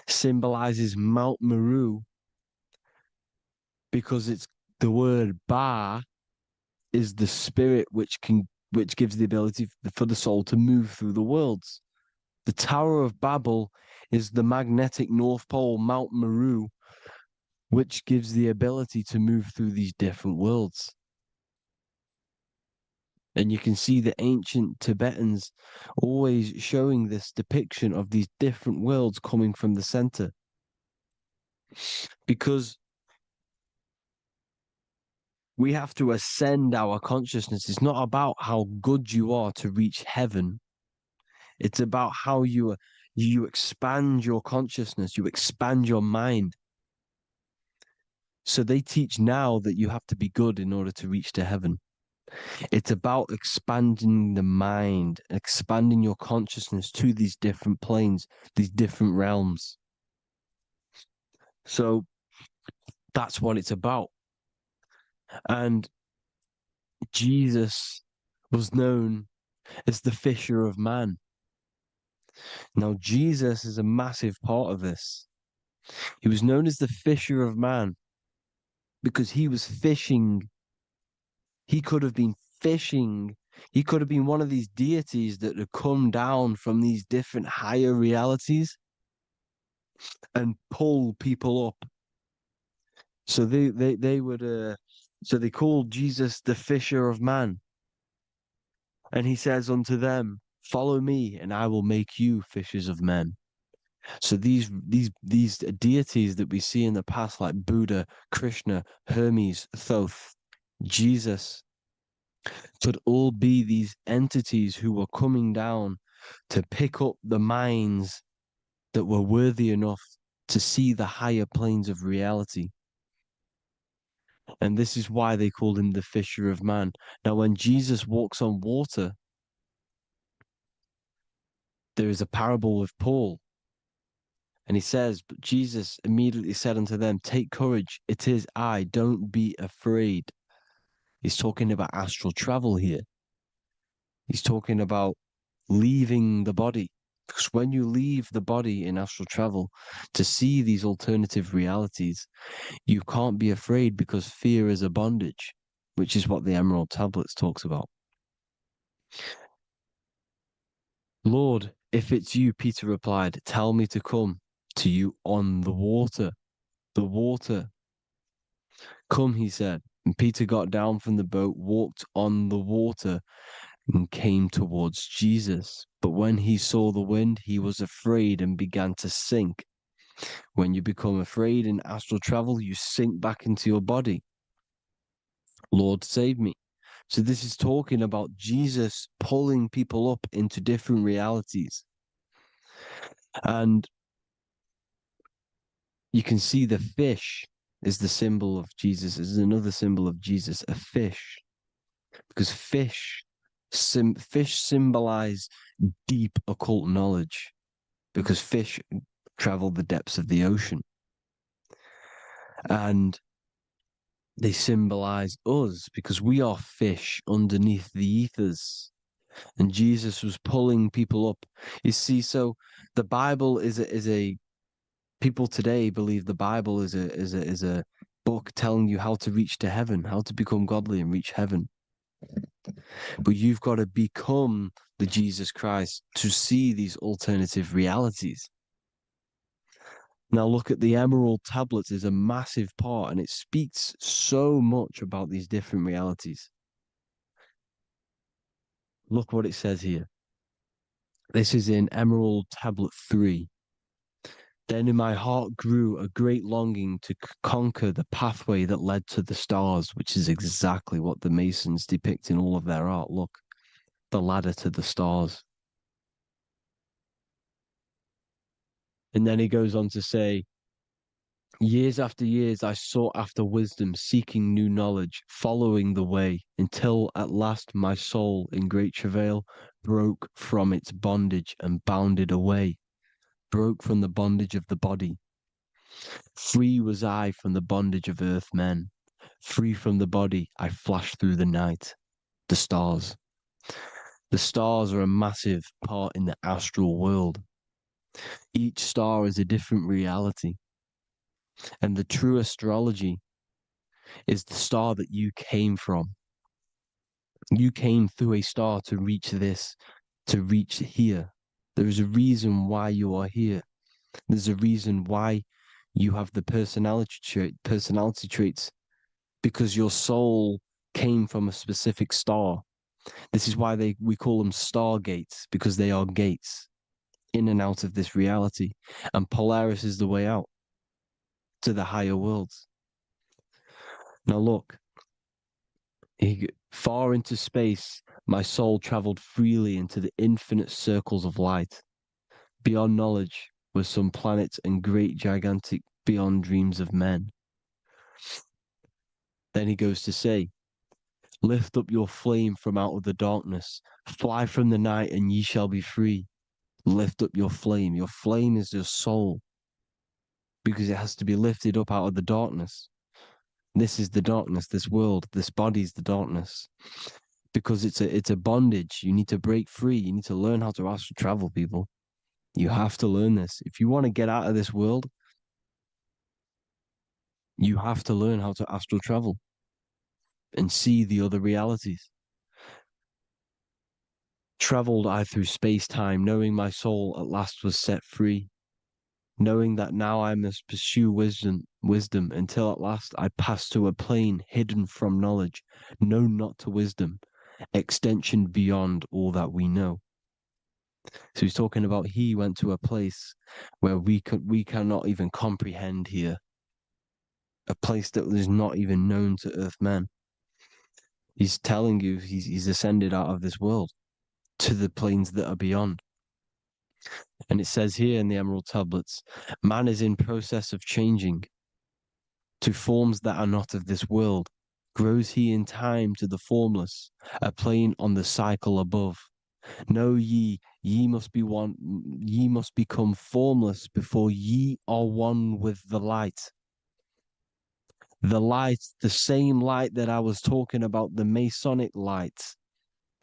symbolizes Mount Meru because it's the word Ba is the spirit which gives the ability for the soul to move through the worlds. The Tower of Babel is the magnetic North Pole, Mount Meru, which gives the ability to move through these different worlds. And you can see the ancient Tibetans always showing this depiction of these different worlds coming from the center. Because we have to ascend our consciousness. It's not about how good you are to reach heaven. It's about how you expand your consciousness, you expand your mind. So they teach now that you have to be good in order to reach to heaven. It's about expanding the mind, expanding your consciousness to these different planes, these different realms. So that's what it's about. And Jesus was known as the fisher of man. Now, Jesus is a massive part of this. He was known as the fisher of man because he was fishing. He could have been fishing. He could have been one of these deities that had come down from these different higher realities and pull people up. So they would so they called Jesus the fisher of man. And he says unto them, follow me and I will make you fishers of men. So these deities that we see in the past, like Buddha, Krishna, Hermes, Thoth, Jesus, could all be these entities who were coming down to pick up the minds that were worthy enough to see the higher planes of reality. And this is why they called him the fisher of man. Now, when Jesus walks on water, there is a parable with Paul. And he says, but Jesus immediately said unto them, take courage, it is I, don't be afraid. He's talking about astral travel here. He's talking about leaving the body. Because when you leave the body in astral travel to see these alternative realities, you can't be afraid because fear is a bondage, which is what the Emerald Tablets talks about. Lord, if it's you, Peter replied, tell me to come to you on the water. The water. Come, he said. And Peter got down from the boat, walked on the water, and came towards Jesus. But when he saw the wind, he was afraid and began to sink. When you become afraid in astral travel, you sink back into your body. Lord, save me. So this is talking about Jesus pulling people up into different realities. And you can see the fish is the symbol of Jesus, is another symbol of Jesus, a fish. Because fish symbolize deep occult knowledge, because fish travel the depths of the ocean. And they symbolize us because we are fish underneath the ethers. And Jesus was pulling people up. You see, so the Bible is a people today believe the Bible is a book telling you how to reach to heaven, how to become godly and reach heaven. But you've got to become the Jesus Christ to see these alternative realities. Now look at the Emerald Tablets is a massive part, and it speaks so much about these different realities. Look what it says here. This is in Emerald Tablet 3. Then in my heart grew a great longing to conquer the pathway that led to the stars, which is exactly what the Masons depict in all of their art. Look, the ladder to the stars. And then he goes on to say, years after years, I sought after wisdom, seeking new knowledge, following the way, until at last my soul, in great travail, broke from its bondage and bounded away, broke from the bondage of the body. Free was I from the bondage of earth men. Free from the body, I flashed through the night. The stars. The stars are a massive part in the astral world. Each star is a different reality. And the true astrology is the star that you came from. You came through a star to reach this, to reach here. There is a reason why you are here. There's a reason why you have the personality traits, because your soul came from a specific star. This is why we call them star gates, because they are gates in and out of this reality. And Polaris is the way out to the higher worlds. Now look, far into space, my soul traveled freely into the infinite circles of light. Beyond knowledge were some planets and great gigantic beyond dreams of men. Then he goes to say, lift up your flame from out of the darkness, fly from the night and ye shall be free. Lift up your flame. Your flame is your soul, because it has to be lifted up out of the darkness. This is the darkness, this world, this body is the darkness. Because it's a bondage. You need to break free. You need to learn how to astral travel, people. You have to learn this. If you want to get out of this world, you have to learn how to astral travel and see the other realities. Traveled I through space-time, knowing my soul at last was set free, knowing that now I must pursue wisdom until at last I pass to a plane hidden from knowledge, known not to wisdom, extension beyond all that we know. So he's talking about he went to a place where we cannot even comprehend here, a place that is not even known to earth men. He's telling you he's ascended out of this world to the planes that are beyond. And it says here in the Emerald Tablets, man is in process of changing to forms that are not of this world. Grows he in time to the formless, a plane on the cycle above. Know ye, ye must be one, ye must become formless before ye are one with the light. The light, the same light that I was talking about, the Masonic light,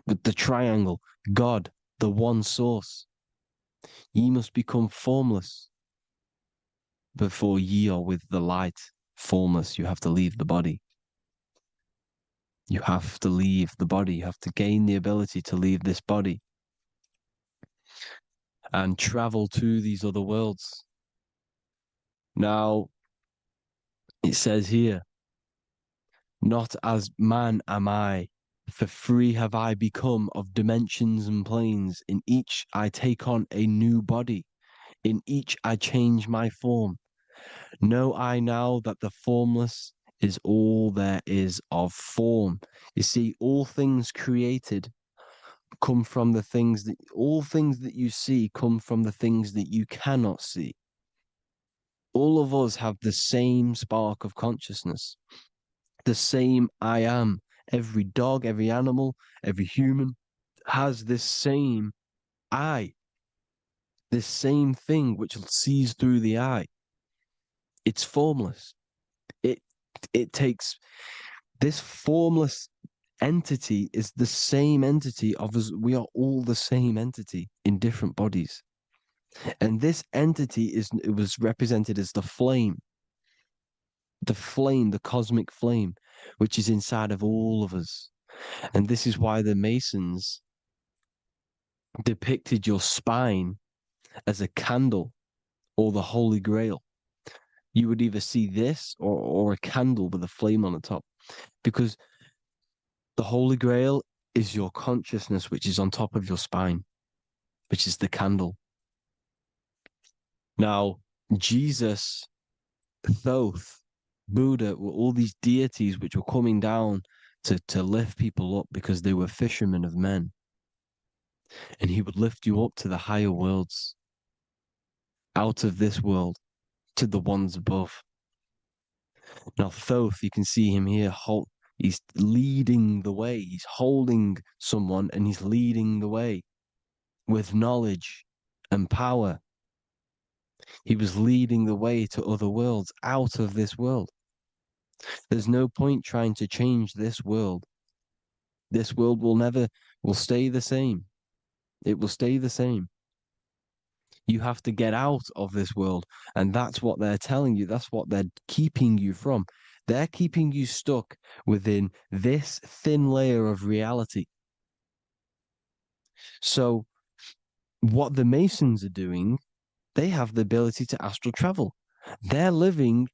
with the triangle, God, the one source. Ye must become formless before ye are with the light. Formless, you have to leave the body. You have to leave the body. You have to gain the ability to leave this body and travel to these other worlds. Now, it says here, not as man am I, for free have I become of dimensions and planes. In each I take on a new body. In each I change my form. Know I now that the formless is all there is of form. You see, all things created come from the things that, all things that you see come from the things that you cannot see. All of us have the same spark of consciousness, the same I am. Every dog, every animal, every human has this same I, this same thing which sees through the eye. It's formless. It it takes this formless entity is the same entity of us. We are all the same entity in different bodies. And this entity it was represented as the flame, the cosmic flame, which is inside of all of us. And this is why the Masons depicted your spine as a candle or the Holy Grail. You would either see this or a candle with a flame on the top, because the Holy Grail is your consciousness, which is on top of your spine, which is the candle. Now, Jesus, Thoth, Buddha were all these deities which were coming down to lift people up because they were fishermen of men. And he would lift you up to the higher worlds, out of this world, to the ones above. Now, Thoth, you can see him here, he's leading the way. He's holding someone and he's leading the way with knowledge and power. He was leading the way to other worlds, out of this world. There's no point trying to change this world. This world will stay the same. It will stay the same. You have to get out of this world. And that's what they're telling you. That's what they're keeping you from. They're keeping you stuck within this thin layer of reality. So what the Masons are doing, they have the ability to astral travel. They're living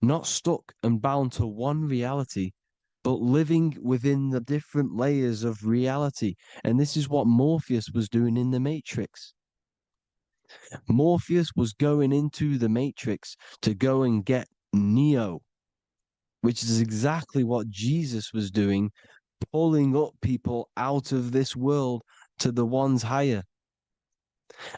not stuck and bound to one reality, but living within the different layers of reality. And this is what Morpheus was doing in the Matrix. Morpheus was going into the Matrix to go and get Neo, which is exactly what Jesus was doing, pulling up people out of this world to the ones higher.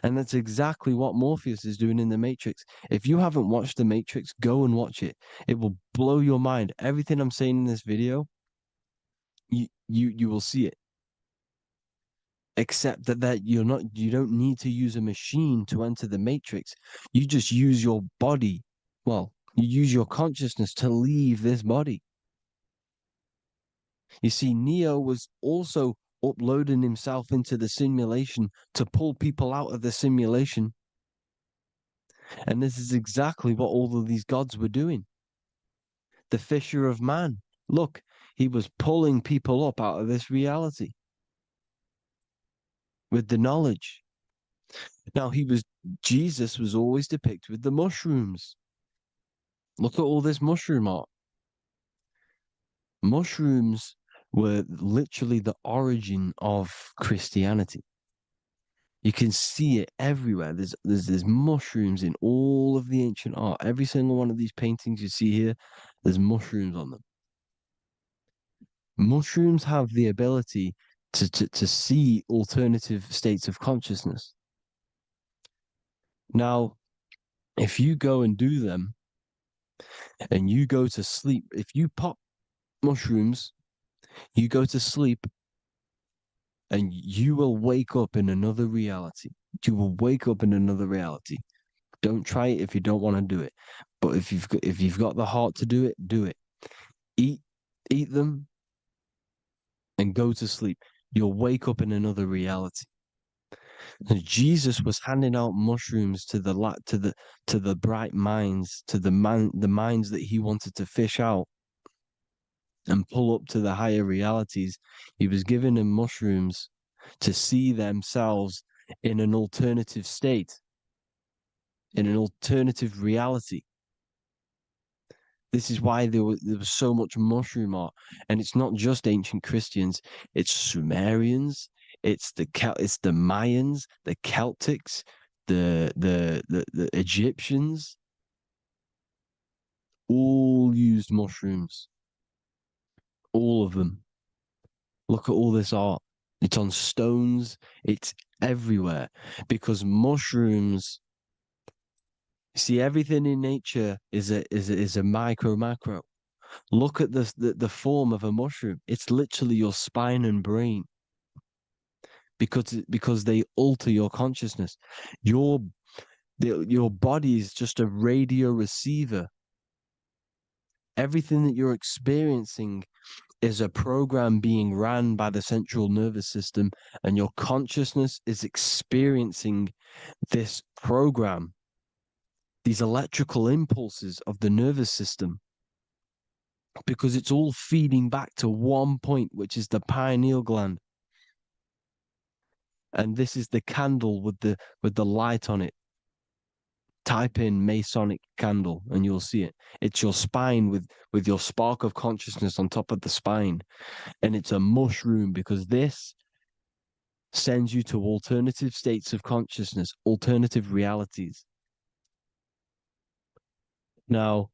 And that's exactly what Morpheus is doing in the Matrix. If you haven't watched the Matrix, go and watch it. It will blow your mind. Everything I'm saying in this video, you will see it. Except that you don't need to use a machine to enter the Matrix. You just use your body. Well, you use your consciousness to leave this body. You see, Neo was also uploading himself into the simulation to pull people out of the simulation. And this is exactly what all of these gods were doing. The fisher of man. Look, he was pulling people up out of this reality with the knowledge. Now, Jesus was always depicted with the mushrooms. Look at all this mushroom art. Mushrooms were literally the origin of Christianity. You can see it everywhere. There's mushrooms in all of the ancient art. Every single one of these paintings you see here, there's mushrooms on them. Mushrooms have the ability to see alternative states of consciousness. Now, if you go and do them and you go to sleep, if you pop mushrooms, you go to sleep and you will wake up in another reality. You will wake up in another reality. Don't try it if you don't want to do it. But if you've got the heart to do it, do it. Eat them and go to sleep. You'll wake up in another reality. And Jesus was handing out mushrooms to the bright minds, to the minds that he wanted to fish out and pull up to the higher realities. He was giving them mushrooms to see themselves in an alternative state, in an alternative reality. This is why there was so much mushroom art, and it's not just ancient Christians; it's Sumerians, it's the Mayans, the Celtics, the Egyptians, all used mushrooms, all of them. Look at all this art; it's on stones, it's everywhere, because mushrooms. See, everything in nature is a micro macro. Look at the form of a mushroom. It's literally your spine and brain because they alter your consciousness. Your body is just a radio receiver. Everything that you're experiencing is a program being ran by the central nervous system, and your consciousness is experiencing this program, these electrical impulses of the nervous system, because it's all feeding back to one point, which is the pineal gland. And this is the candle with the light on it. Type in Masonic candle and you'll see it. It's your spine with your spark of consciousness on top of the spine. And it's a mushroom because this sends you to alternative states of consciousness, alternative realities. Now,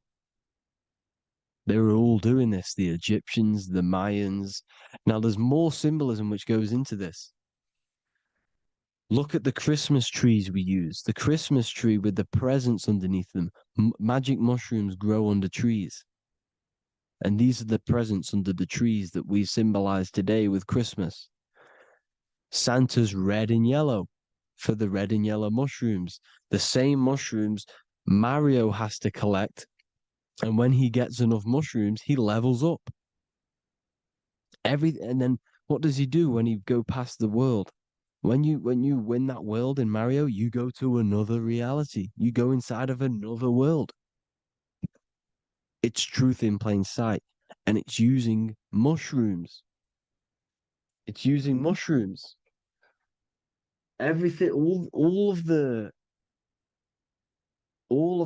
they were all doing this, the Egyptians, the Mayans. Now, there's more symbolism which goes into this. Look at the Christmas trees we use. The Christmas tree with the presents underneath them. Magic mushrooms grow under trees. And these are the presents under the trees that we symbolize today with Christmas. Santa's red and yellow for the red and yellow mushrooms. The same mushrooms Mario has to collect. And when he gets enough mushrooms, he levels up. And then what does he do when he go past the world? When you win that world in Mario, you go to another reality. You go inside of another world. It's truth in plain sight. And it's using mushrooms. It's using mushrooms. Everything, all of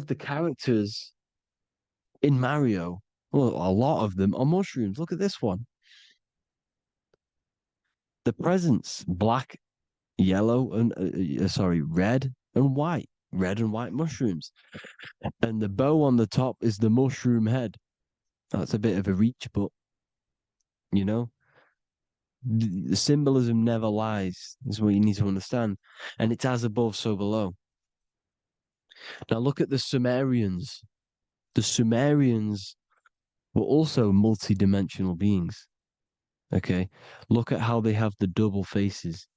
the characters in Mario, well, a lot of them are mushrooms. Look at this one. The presents, black, yellow, and red and white. Red and white mushrooms. And the bow on the top is the mushroom head. That's a bit of a reach, but you know, the symbolism never lies, is what you need to understand. And it's as above, so below. Now look at the Sumerians. The Sumerians were also multi-dimensional beings. Okay, look at how they have the double faces.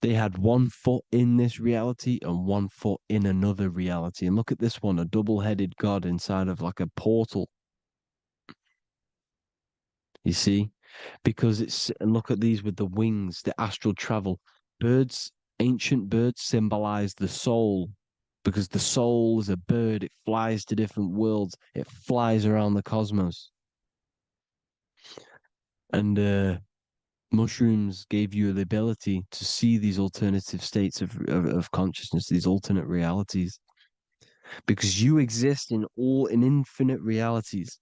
They had 1 foot in this reality and 1 foot in another reality. And look at this one, a double-headed god inside of like a portal. You see? Because and look at these with the wings, the astral travel. Birds, ancient birds symbolize the soul. Because the soul is a bird, it flies to different worlds. It flies around the cosmos. And mushrooms gave you the ability to see these alternative states of consciousness, these alternate realities, because you exist in infinite realities.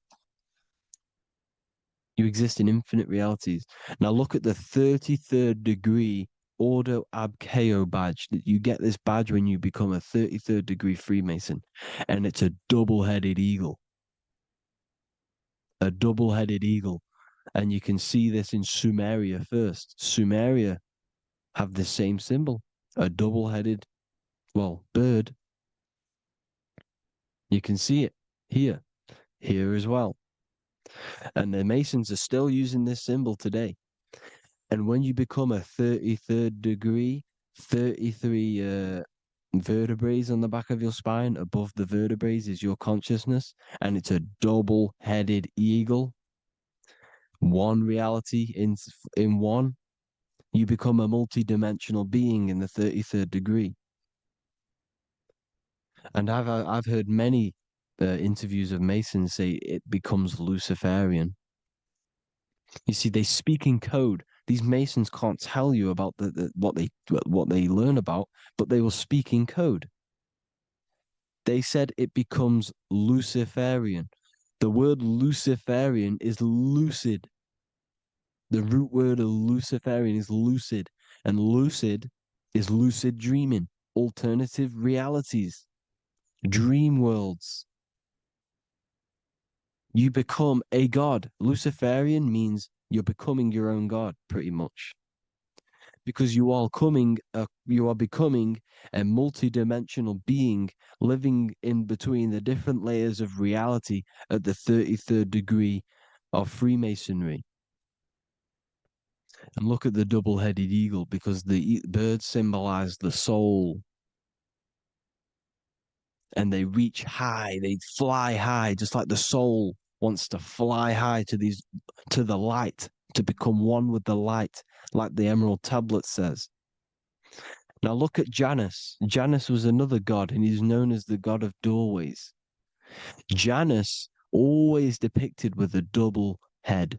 You exist in infinite realities. Now look at the 33rd degree Ordo Ab Chao badge. You get this badge when you become a 33rd degree Freemason, and it's a double-headed eagle. A double-headed eagle. And you can see this in Sumeria first. Sumeria have the same symbol, a double-headed well, bird. You can see it here as well. And the Masons are still using this symbol today. And when you become a 33rd degree, 33 vertebrae on the back of your spine, above the vertebrae is your consciousness, and it's a double-headed eagle. One reality in one, you become a multi-dimensional being in the 33rd degree. And I've heard many interviews of Masons say it becomes Luciferian. You see, they speak in code. These Masons can't tell you about what they learn about, but they will speak in code. They said it becomes Luciferian. The word Luciferian is lucid. The root word of Luciferian is lucid, and lucid is lucid dreaming, alternative realities, dream worlds. You become a god. Luciferian means you're becoming your own god, pretty much. Because you are becoming a multi-dimensional being living in between the different layers of reality at the 33rd degree of Freemasonry. And look at the double-headed eagle, because the birds symbolize the soul. And they reach high, they fly high, just like the soul wants to fly high to the light, to become one with the light, like the Emerald Tablet says. Now look at Janus. Janus was another god, and he's known as the god of doorways. Janus always depicted with a double head.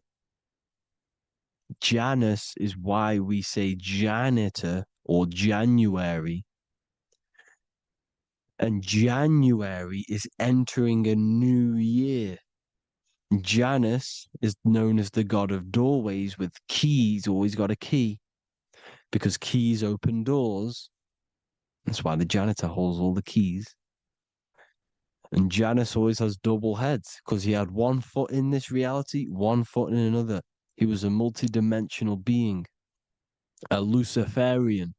Janus is why we say janitor or January. And January is entering a new year. Janus is known as the god of doorways with keys, always got a key, because keys open doors. That's why the janitor holds all the keys. And Janus always has double heads, because he had one foot in this reality, one foot in another. He was a multi-dimensional being, a Luciferian,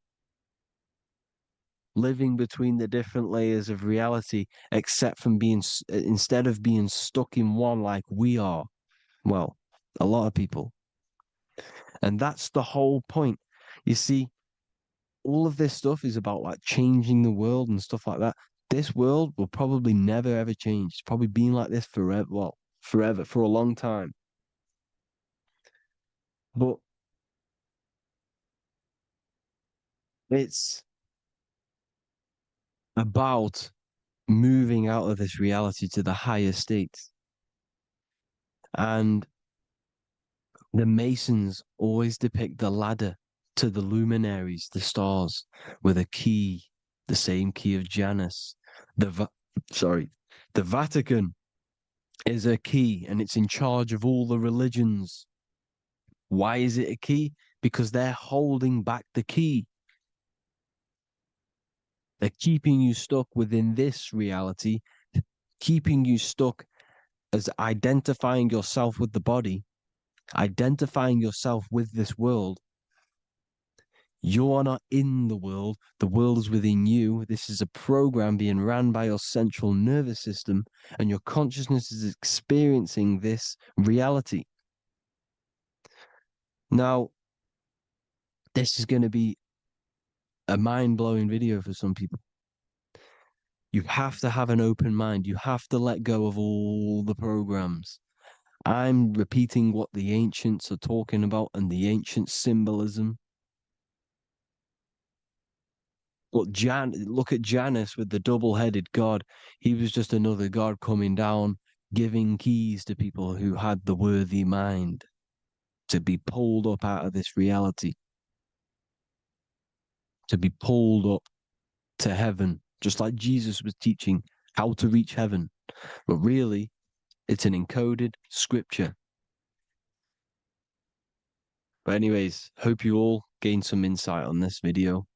living between the different layers of reality, except from instead of being stuck in one like we are. Well, a lot of people. And that's the whole point. You see, all of this stuff is about like changing the world and stuff like that. This world will probably never ever change. It's probably been like this forever. Well, forever, for a long time. But it's about moving out of this reality to the higher states. And the Masons always depict the ladder to the luminaries, the stars, with a key, the same key of Janus. The Vatican is a key, and it's in charge of all the religions. Why is it a key? Because they're holding back the key. They're keeping you stuck within this reality, keeping you stuck as identifying yourself with the body, identifying yourself with this world. You are not in the world is within you. This is a program being ran by your central nervous system, and your consciousness is experiencing this reality. Now, this is going to be a mind-blowing video for some people. You have to have an open mind. You have to let go of all the programs. I'm repeating what the ancients are talking about and the ancient symbolism. Look at Janus with the double-headed god. He was just another god coming down, giving keys to people who had the worthy mind to be pulled up out of this reality, to be pulled up to heaven, just like Jesus was teaching how to reach heaven. But really, it's an encoded scripture. But anyways, hope you all gained some insight on this video.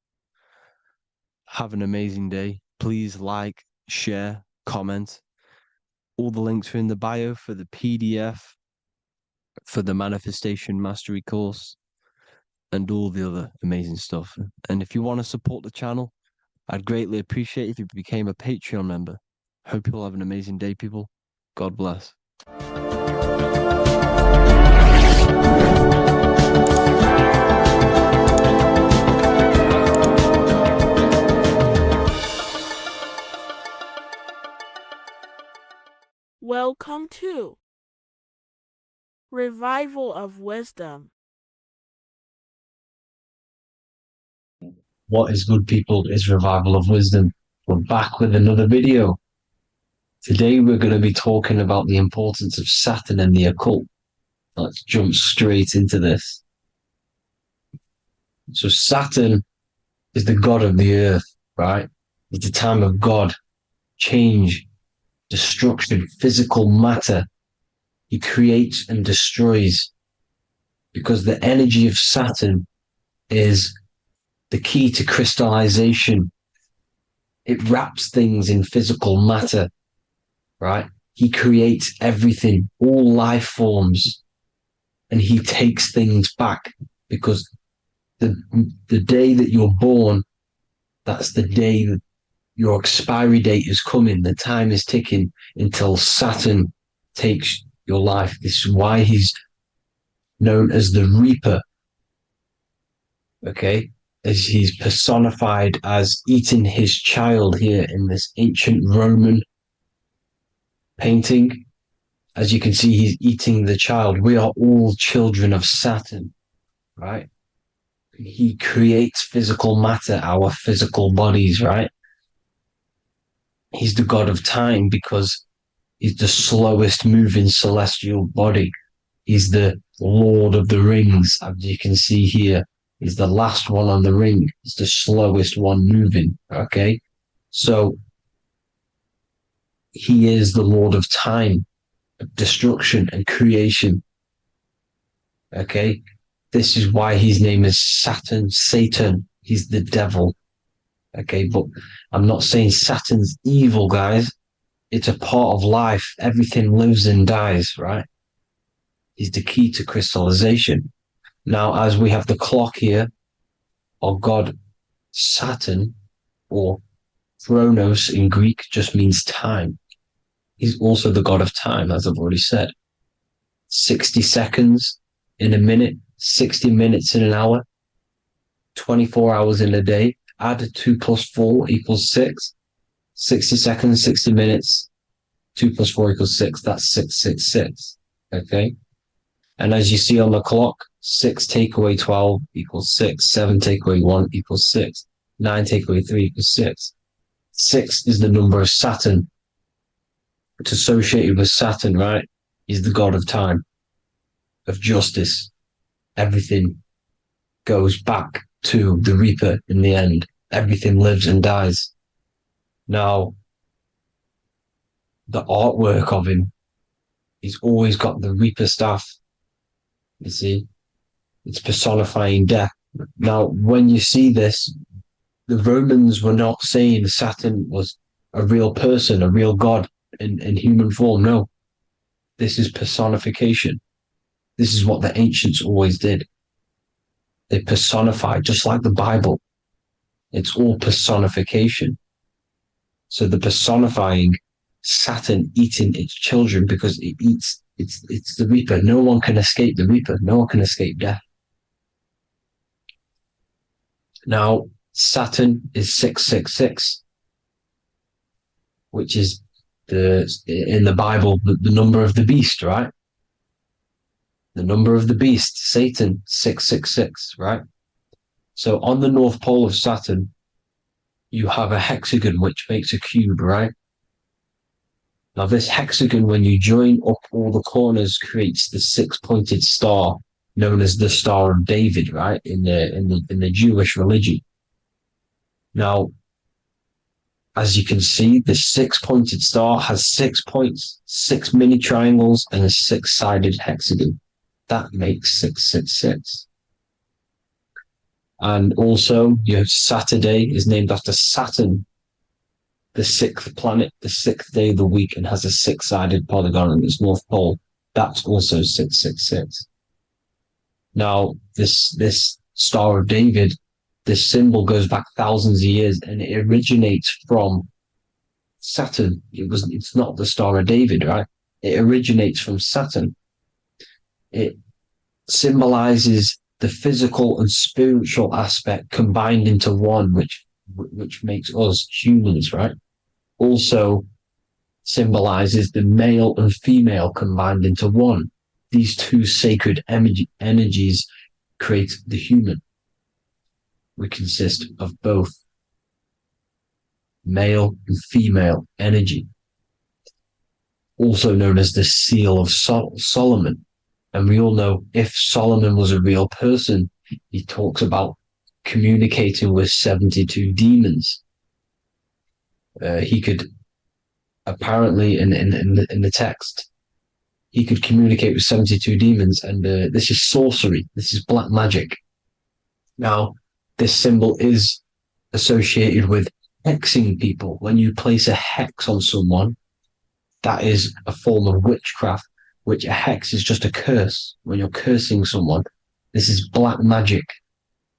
Have an amazing day. Please like, share, comment. All the links are in the bio for the PDF, for the Manifestation Mastery course, and all the other amazing stuff. And if you want to support the channel, I'd greatly appreciate if you became a Patreon member. Hope you'll have an amazing day, people. God bless. Welcome to Revival of Wisdom. What is good, people, is Revival of Wisdom. We're back with another video. Today we're going to be talking about the importance of Saturn and the occult. Let's jump straight into this. So Saturn is the god of the earth, right? It's the time of God, change, destruction, physical matter. He creates and destroys, because the energy of Saturn is the key to crystallization. It wraps things in physical matter, right? He creates everything, all life forms, and he takes things back, because the day that you're born, that's the day that your expiry date is coming. The time is ticking until Saturn takes your life. This is why he's known as the Reaper. Okay? As he's personified as eating his child here in this ancient Roman painting. As you can see, he's eating the child. We are all children of Saturn, right? He creates physical matter, our physical bodies, right? He's the god of time because he's the slowest moving celestial body. He's the Lord of the Rings, as you can see here. He's the last one on the ring. He's the slowest one moving, okay? So he is the Lord of time, destruction and creation, okay? This is why his name is Satan. He's the devil, okay? But I'm not saying Saturn's evil, guys. It's a part of life. Everything lives and dies, right? He's the key to crystallization. Now, as we have the clock here, our god Saturn, or Chronos in Greek, just means time. He's also the god of time, as I've already said. 60 seconds in a minute, 60 minutes in an hour, 24 hours in a day. Add 2 plus 4 equals 6. 60 seconds, 60 minutes, 2 plus 4 equals 6. That's 666. Okay? And as you see on the clock, 6 take away 12 equals 6. 7 take away 1 equals 6. 9 take away 3 equals 6. 6 is the number of Saturn. It's associated with Saturn, right? He's the god of time, of justice. Everything goes back to the Reaper in the end. Everything lives and dies. Now, the artwork of him, he's always got the Reaper staff. You see, it's personifying death. Now, when you see this, the Romans were not saying Saturn was a real person, a real god in human form. No, this is personification. This is what the ancients always did. They personified, just like the Bible. It's all personification. So the personifying Saturn eating its children because it eats, it's the Reaper. No one can escape the Reaper. No one can escape death. Now, Saturn is 666, which is in the Bible, the number of the beast, right? The number of the beast, Satan, 666, right? So on the North Pole of Saturn, you have a hexagon which makes a cube, right? Now this hexagon, when you join up all the corners, creates the 6-pointed star known as the Star of David, right? In the Jewish religion. Now, as you can see, the 6-pointed star has 6 points, 6 mini triangles, and a 6-sided hexagon. That makes 666. And also, you have Saturday is named after Saturn, the 6th planet, the 6th day of the week, and has a 6-sided polygon on its north pole. That's also 666. Now, this Star of David this symbol goes back thousands of years, and it originates from Saturn. It's not the Star of David, right? It originates from Saturn. It symbolizes the physical and spiritual aspect combined into one, which makes us humans, right? Also symbolizes the male and female combined into one. These two sacred energies create the human. We consist of both male and female energy, also known as the Seal of Solomon. And we all know if Solomon was a real person, he talks about communicating with 72 demons. He could apparently, in the text, he could communicate with 72 demons, and this is sorcery. This is black magic. Now, this symbol is associated with hexing people. When you place a hex on someone, that is a form of witchcraft, which a hex is just a curse. When you're cursing someone, this is black magic.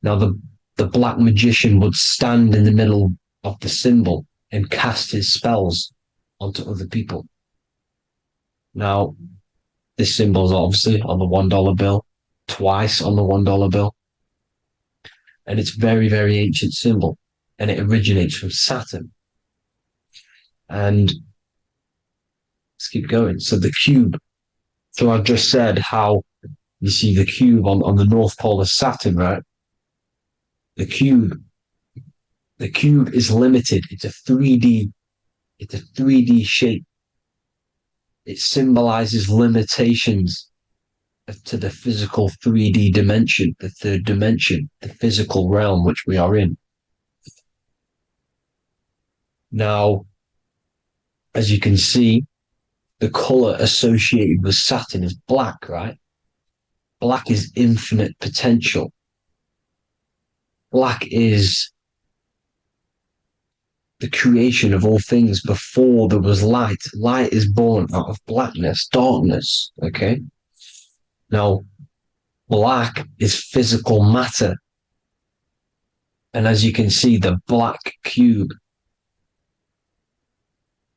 Now, the black magician would stand in the middle of the symbol and cast his spells onto other people. Now, this symbol is obviously on the $1 bill, twice on the $1 bill. And it's very, very ancient symbol. And it originates from Saturn. And let's keep going. So the cube. So I've just said how you see the cube on the North Pole of Saturn, right? The cube is limited. It's a 3D shape. It symbolizes limitations to the physical 3D dimension, the third dimension, the physical realm which we are in. Now, as you can see, the color associated with Saturn is black, right? Black is infinite potential. Black is the creation of all things. Before there was light. Light is born out of blackness, darkness, okay? Now, black is physical matter. And as you can see, the black cube,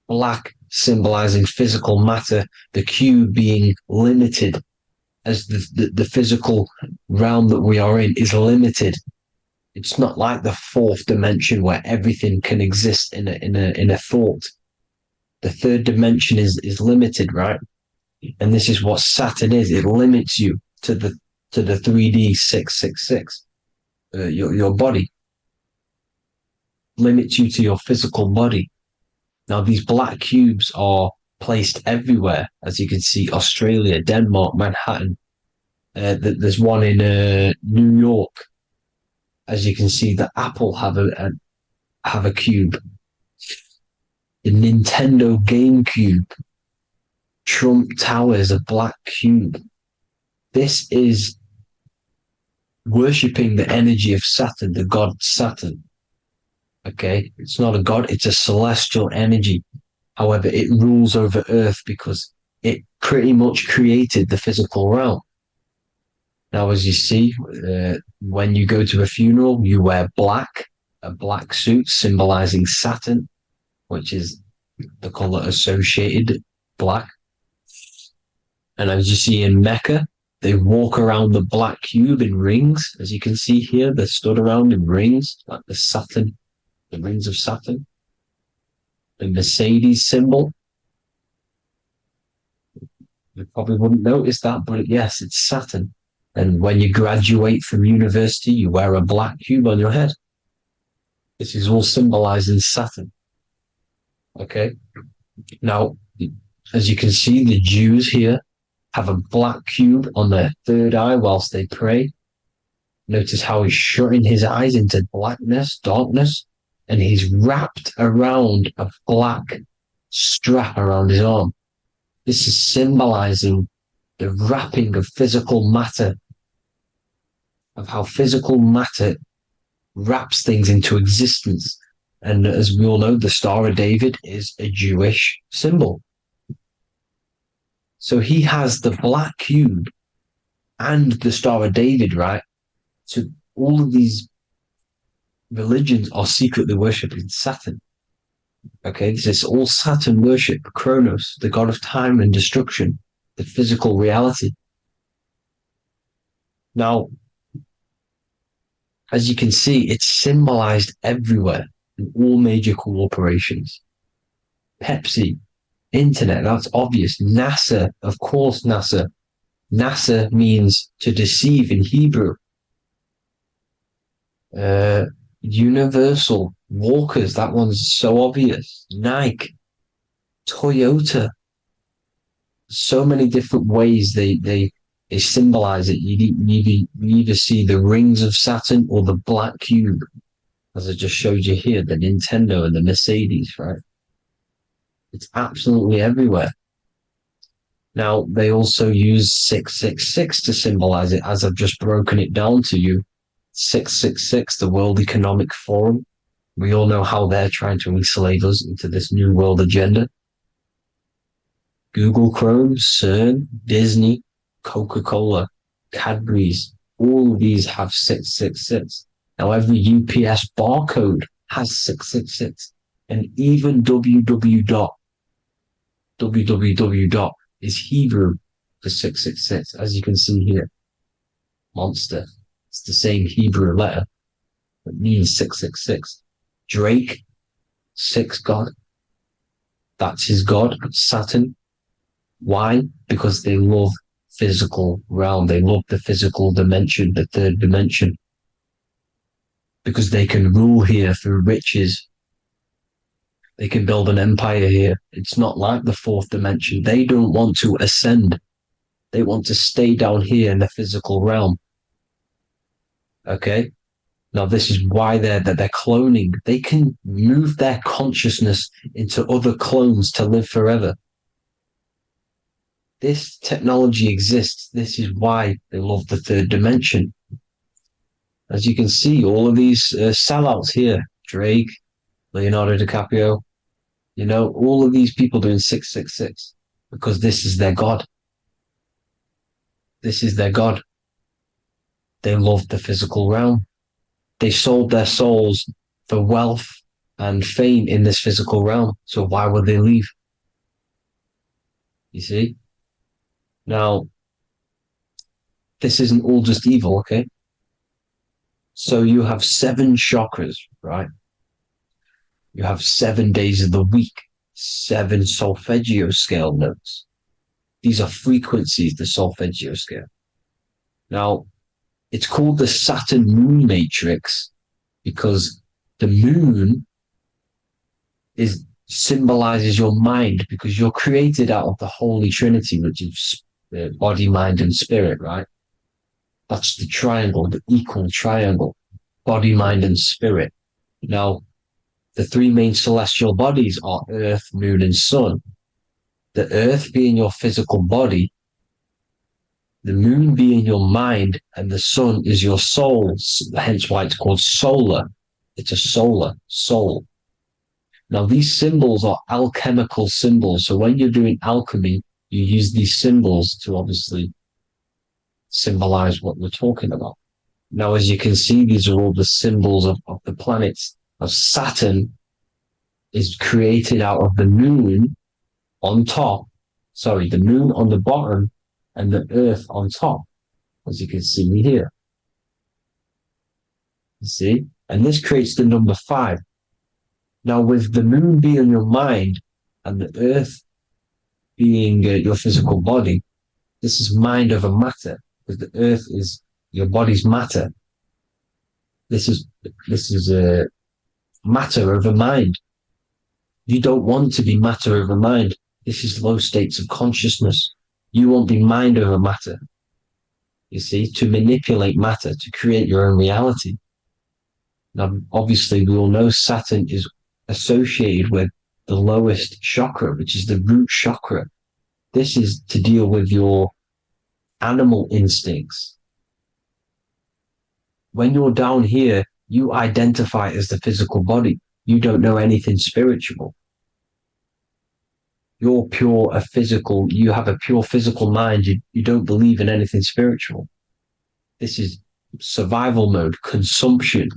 black symbolizing physical matter, the cube being limited, as the physical realm that we are in is limited. It's not like the fourth dimension where everything can exist in a thought. The third dimension is limited, right? And this is what Saturn is. It limits you to the 3D 666. Your body limits you to your physical body. Now, these black cubes are placed everywhere. As you can see, Australia, Denmark, Manhattan. There's one in New York. As you can see, the Apple have a cube. The Nintendo GameCube. Trump Tower is a black cube. This is worshipping the energy of Saturn, the god Saturn. Okay, it's not a god, it's a celestial energy. However, it rules over Earth because it pretty much created the physical realm. Now, as you see, when you go to a funeral, you wear black, a black suit symbolizing Saturn, which is the color associated, black. And as you see in Mecca, they walk around the black cube in rings. As you can see here, they're stood around in rings, like the Saturn, the rings of Saturn. The Mercedes symbol. You probably wouldn't notice that, but yes, it's Saturn. And when you graduate from university, you wear a black cube on your head. This is all symbolizing Saturn. Okay. Now, as you can see, the Jews here have a black cube on their third eye whilst they pray. Notice how he's shutting his eyes into blackness, darkness, and he's wrapped around a black strap around his arm. This is symbolizing the wrapping of physical matter, of how physical matter wraps things into existence. And as we all know, the Star of David is a Jewish symbol. So he has the black cube and the Star of David, right? So all of these religions are secretly worshipping Saturn. Okay, this is all Saturn worship, Kronos, the god of time and destruction, the physical reality. Now, as you can see, it's symbolized everywhere in all major corporations. Pepsi, internet, that's obvious. NASA, of course, NASA. NASA means to deceive in Hebrew. Universal, Walkers, that one's so obvious. Nike, Toyota. So many different ways they symbolize it. You either see the rings of Saturn or the black cube, as I just showed you here, the Nintendo and the Mercedes, right? It's absolutely everywhere. Now, they also use 666 to symbolize it, as I've just broken it down to you. 666, the World Economic Forum. We all know how they're trying to enslave us into this new world agenda. Google Chrome, CERN, Disney, Coca-Cola, Cadbury's, all of these have 666. Now, every UPS barcode has 666. And even www. Is Hebrew for 666, as you can see here. Monster. It's the same Hebrew letter that means 666. Drake, 6 God. That's his God, Saturn. Why? Because they love physical realm. They love the physical dimension, the third dimension. Because they can rule here through riches. They can build an empire here. It's not like the fourth dimension. They don't want to ascend. They want to stay down here in the physical realm. Okay? Now, this is why they're cloning. They can move their consciousness into other clones to live forever. This technology exists. This is why they love the third dimension. As you can see, all of these sellouts here, Drake, Leonardo DiCaprio, all of these people doing 666 because this is their God. This is their God. They love the physical realm. They sold their souls for wealth and fame in this physical realm. So why would they leave? You see? Now, this isn't all just evil, okay? So you have 7 chakras, right? You have 7 days of the week, 7 solfeggio scale notes. These are frequencies, the solfeggio scale. Now, it's called the Saturn moon matrix because the moon symbolizes your mind, because you're created out of the Holy Trinity, which is body, mind, and spirit, right? That's the triangle, the equal triangle, body, mind, and spirit. Now, the 3 main celestial bodies are Earth, Moon, and Sun. The Earth being your physical body, the Moon being your mind, and the Sun is your soul, hence why it's called solar. It's a solar, soul. Now, these symbols are alchemical symbols. So when you're doing alchemy, you use these symbols to obviously symbolize what we're talking about. Now, as you can see, these are all the symbols of the planets. Of Saturn is created out of the moon on top, the moon on the bottom and the earth on top, as you can see here. You see? And this creates the number 5. Now, with the moon being your mind and the earth being your physical body, this is mind over matter, because the earth is your body's matter. This is matter over mind. You don't want to be matter over mind. This is low states of consciousness. You won't be mind over matter. You see, to manipulate matter, to create your own reality. Now, obviously, we all know Saturn is associated with the lowest chakra, which is the root chakra. This is to deal with your animal instincts. When you're down here, you identify as the physical body. You don't know anything spiritual. You have a pure physical mind. You don't believe in anything spiritual. This is survival mode, consumption,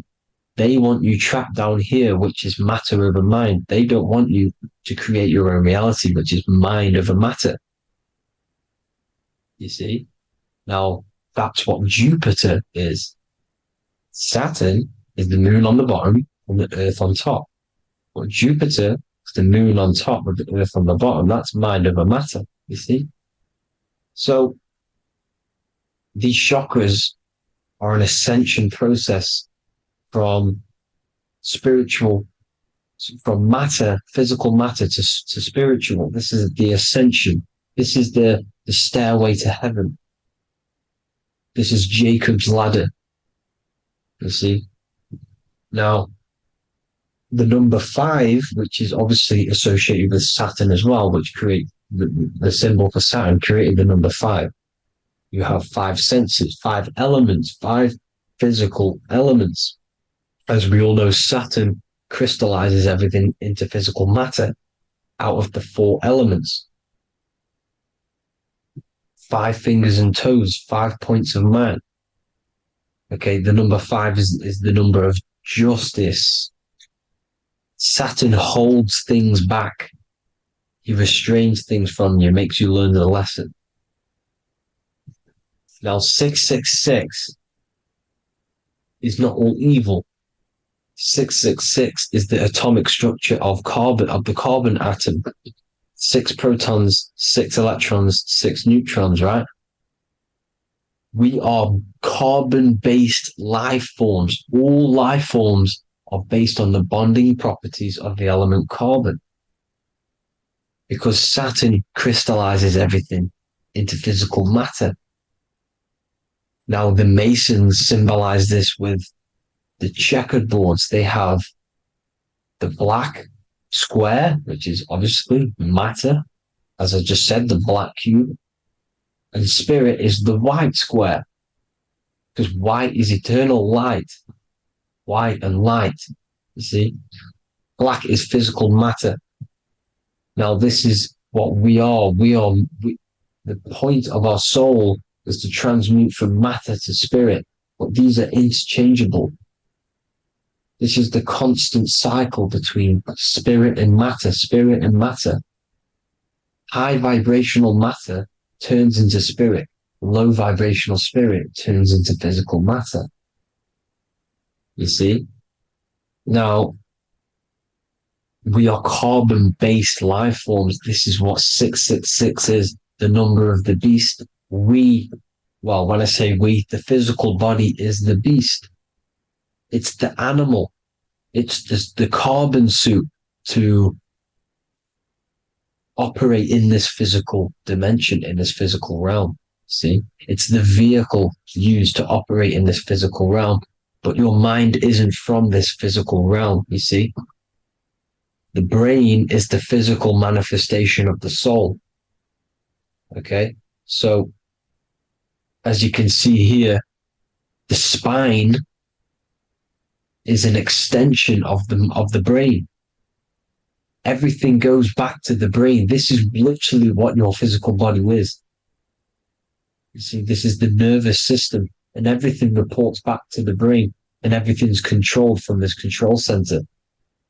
They want you trapped down here, which is matter over mind. They don't want you to create your own reality, which is mind over matter. You see? Now, that's what Jupiter is. Saturn is the moon on the bottom and the earth on top. But Jupiter is the moon on top with the earth on the bottom. That's mind over matter, you see? So these chakras are an ascension process from spiritual, from matter, physical matter to spiritual. This is the ascension. This is the stairway to heaven. This is Jacob's ladder. You see? Now, the number 5, which is obviously associated with Saturn as well, which create the symbol for Saturn, created the number 5. You have 5 senses, 5 elements, 5 physical elements. As we all know, Saturn crystallizes everything into physical matter out of the 4 elements. 5 fingers and toes, 5 points of man. Okay, the number 5 is the number of justice. Saturn holds things back. He restrains things from you, makes you learn the lesson. Now, 666 is not all evil. 666 is the atomic structure of the carbon atom. 6 protons, 6 electrons, 6 neutrons, right? We are carbon-based life forms. All life forms are based on the bonding properties of the element carbon. Because Saturn crystallizes everything into physical matter. Now, the Masons symbolize this with the checkered boards. They have the black square, which is obviously matter, as I just said, the black cube. And spirit is the white square, because white is eternal light. White and light, you see. Black is physical matter. Now, this is what we are. The point of our soul is to transmute from matter to spirit, but these are interchangeable. This is the constant cycle between spirit and matter, spirit and matter. High vibrational matter turns into spirit. Low vibrational spirit turns into physical matter. You see? Now, we are carbon-based life forms. This is what 666 is, the number of the beast. When I say we, the physical body is the beast. It's the animal. It's the carbon suit to operate in this physical dimension, in this physical realm. See? It's the vehicle used to operate in this physical realm. But your mind isn't from this physical realm, you see? The brain is the physical manifestation of the soul. Okay? So, as you can see here, the spine is an extension of the brain. Everything goes back to the brain. This is literally what your physical body is. You see, this is the nervous system, and everything reports back to the brain, and everything's controlled from this control center.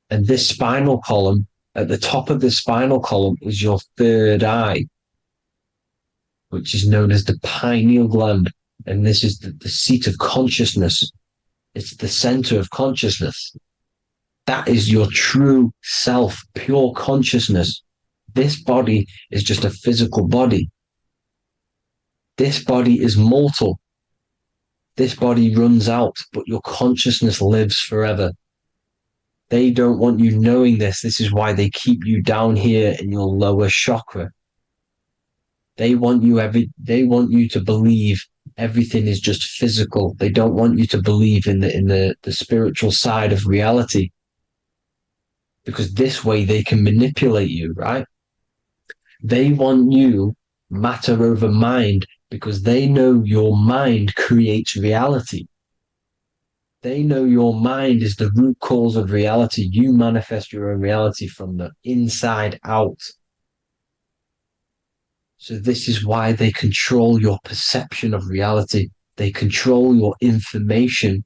And this spinal column, at the top of the spinal column, is your third eye, which is known as the pineal gland. And this is the seat of consciousness. It's the center of consciousness. That is your true self, pure consciousness. This body is just a physical body. This body is mortal. This body runs out, but your consciousness lives forever. They don't want you knowing this. This is why they keep you down here in your lower chakra. They want you to believe everything is just physical. They don't want you to believe in the spiritual side of reality. Because this way they can manipulate you, right? They want you matter over mind because they know your mind creates reality. They know your mind is the root cause of reality. You manifest your own reality from the inside out. So this is why they control your perception of reality. They control your information.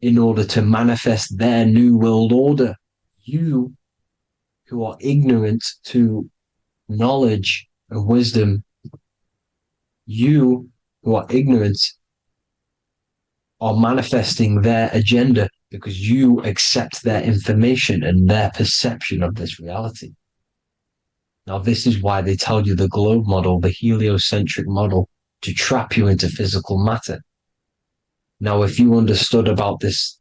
in order to manifest their new world order. You who are ignorant to knowledge and wisdom, you who are ignorant are manifesting their agenda because you accept their information and their perception of this reality. Now, this is why they tell you the globe model, the heliocentric model, to trap you into physical matter. Now, if you understood about this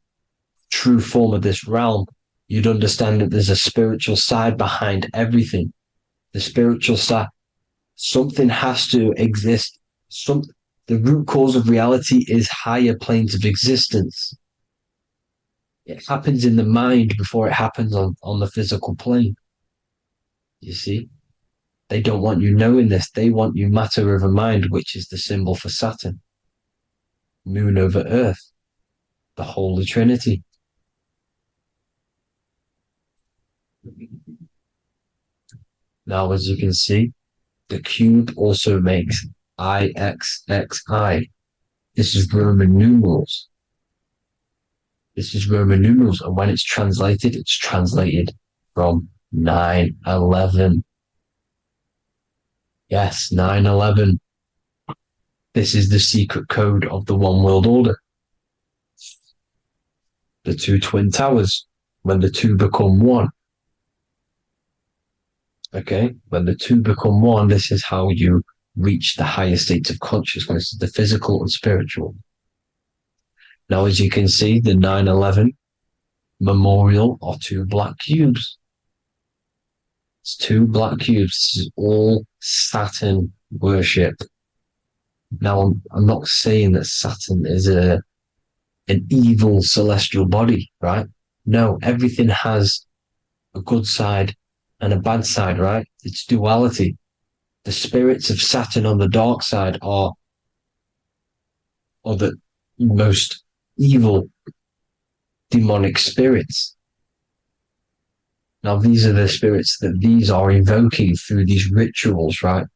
true form of this realm, you'd understand that there's a spiritual side behind everything. The spiritual side, something has to exist. The root cause of reality is higher planes of existence. It happens in the mind before it happens on the physical plane. You see? They don't want you knowing this. They want you matter over mind, which is the symbol for Saturn. Moon over Earth. The Holy Trinity. Now, as you can see, the cube also makes IXXI. This is Roman numerals. This is Roman numerals, and when it's translated from 9/11. Yes, 9/11. This is the secret code of the one world order. The two twin towers, when the two become one. Okay, when the two become one, this is how you reach the higher states of consciousness, the physical and spiritual. Now, as you can see, the 9/11 memorial are two black cubes. It's two black cubes. This is all Saturn worship. Now, I'm not saying that Saturn is an evil celestial body, right? No, everything has a good side and a bad side, right? It's duality. The spirits of Saturn on the dark side are the most evil demonic spirits. Now, these are the spirits that these are invoking through these rituals, right?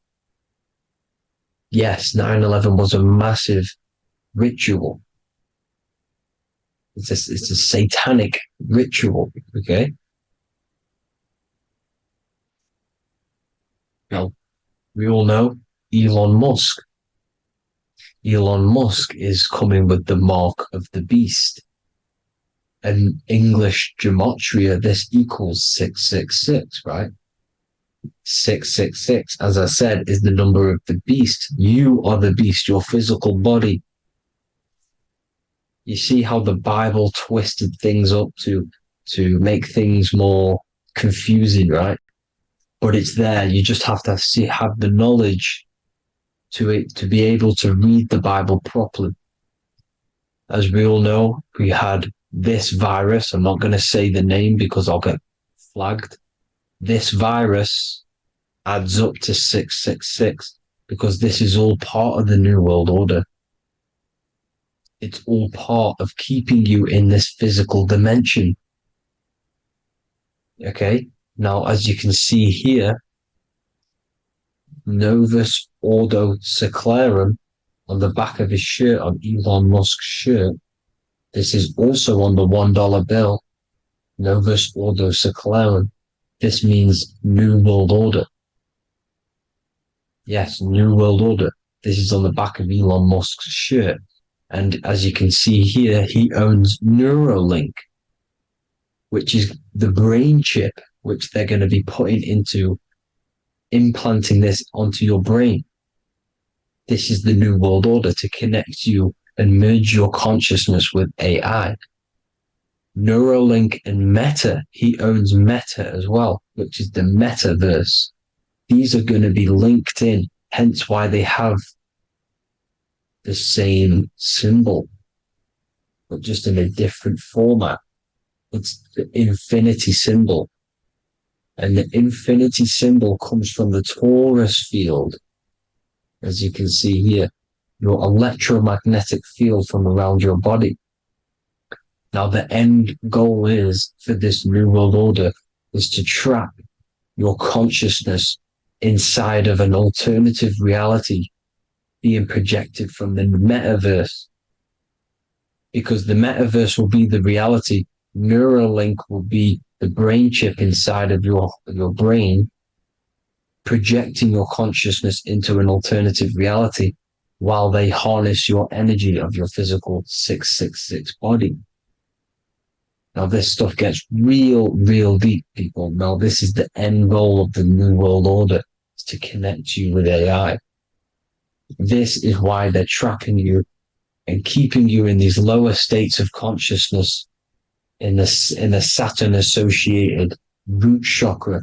Yes, 9/11 was a massive ritual. It's a satanic ritual, okay? Now, we all know Elon Musk. Elon Musk is coming with the mark of the beast. And English gematria, this equals 666, right? 666, as I said, is the number of the beast. You are the beast, your physical body. You see how the Bible twisted things up to make things more confusing, right? But it's there. You just have to have the knowledge to be able to read the Bible properly. As we all know, we had this virus. I'm not going to say the name because I'll get flagged. This virus adds up to 666 because this is all part of the New World Order. It's all part of keeping you in this physical dimension. Okay? Now, as you can see here, Novus Ordo Secularum on the back of his shirt, on Elon Musk's shirt, this is also on the $1 bill, Novus Ordo Secularum. This means New World Order. Yes, New World Order. This is on the back of Elon Musk's shirt. And as you can see here, he owns Neuralink, which is the brain chip which they're going to be putting into implanting this onto your brain. This is the New World Order to connect you and merge your consciousness with AI. Neuralink and Meta, he owns Meta as well, which is the metaverse. These are going to be linked in, hence why they have the same symbol, but just in a different format. It's the infinity symbol. And the infinity symbol comes from the torus field, as you can see here, your electromagnetic field from around your body. Now, the end goal is for this New World Order is to trap your consciousness inside of an alternative reality being projected from the metaverse. because the metaverse will be the reality. Neuralink will be the brain chip inside of your brain, projecting your consciousness into an alternative reality while they harness your energy of your physical 666 body. Now, this stuff gets real deep, people. Now, this is the end goal of the New World Order, is to connect you with AI. This is why they're trapping you and keeping you in these lower states of consciousness in the Saturn-associated root chakra,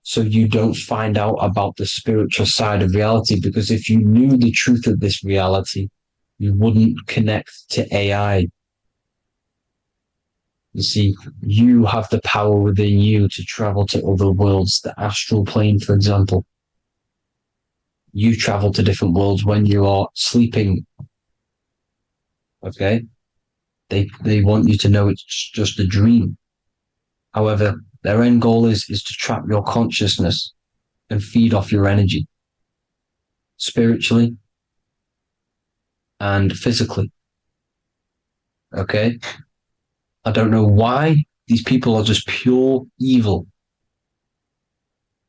so you don't find out about the spiritual side of reality. Because if you knew the truth of this reality, you wouldn't connect to AI. You see, you have the power within you to travel to other worlds, the astral plane, for example. You travel to different worlds when you are sleeping. Okay? They want you to know it's just a dream. However, their end goal is to trap your consciousness and feed off your energy, spiritually and physically. Okay? I don't know why these people are just pure evil.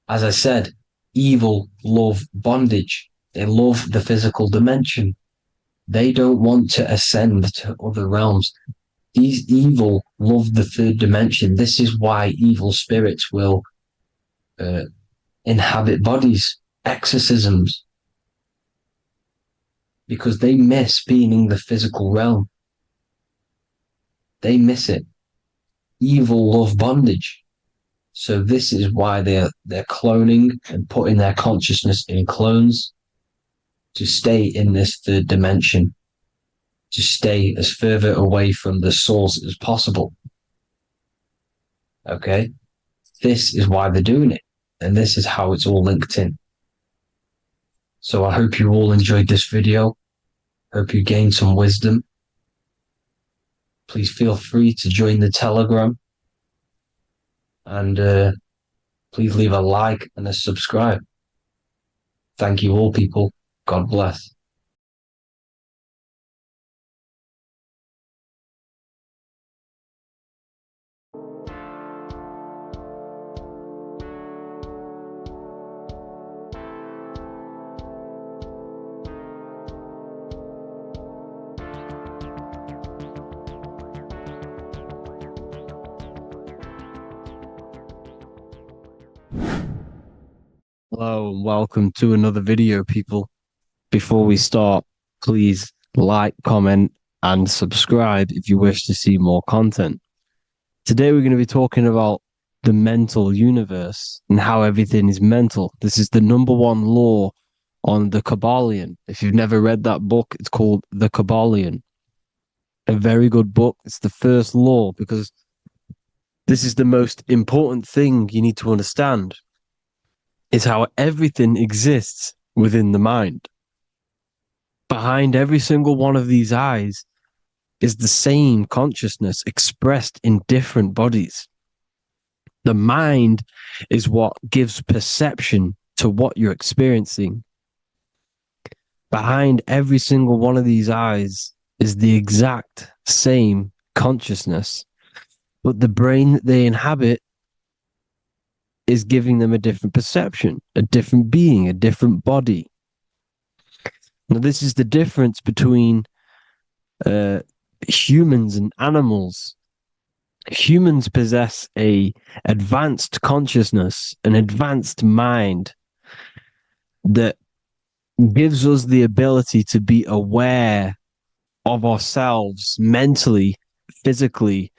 As I said, evil love bondage. They love the physical dimension. They don't want to ascend to other realms. These evil love the third dimension. This is why evil spirits will inhabit bodies, exorcisms, because they miss being in the physical realm. They miss it. Evil love bondage. So this is why they're cloning and putting their consciousness in clones to stay in this third dimension, to stay as further away from the source as possible. Okay? This is why they're doing it. And this is how it's all linked in. So I hope you all enjoyed this video. Hope you gained some wisdom. Please feel free to join the Telegram. And please leave a like and a subscribe. Thank you all, people. God bless. Hello and welcome to another video, people. Before we start, please like, comment, and subscribe if you wish to see more content. Today we're going to be talking about the mental universe and how everything is mental. This is the #1 law on the Kabbalion. If you've never read that book, it's called The Kabbalion. A very good book. It's the first law because this is the most important thing you need to understand. Is how everything exists within the mind. Behind every single one of these eyes is the same consciousness expressed in different bodies. The mind is what gives perception to what you're experiencing. Behind every single one of these eyes is the exact same consciousness, but the brain that they inhabit is giving them a different perception, a different being, a different body. Now, this is the difference between humans and animals. Humans possess a advanced consciousness, an advanced mind that gives us the ability to be aware of ourselves mentally, physically,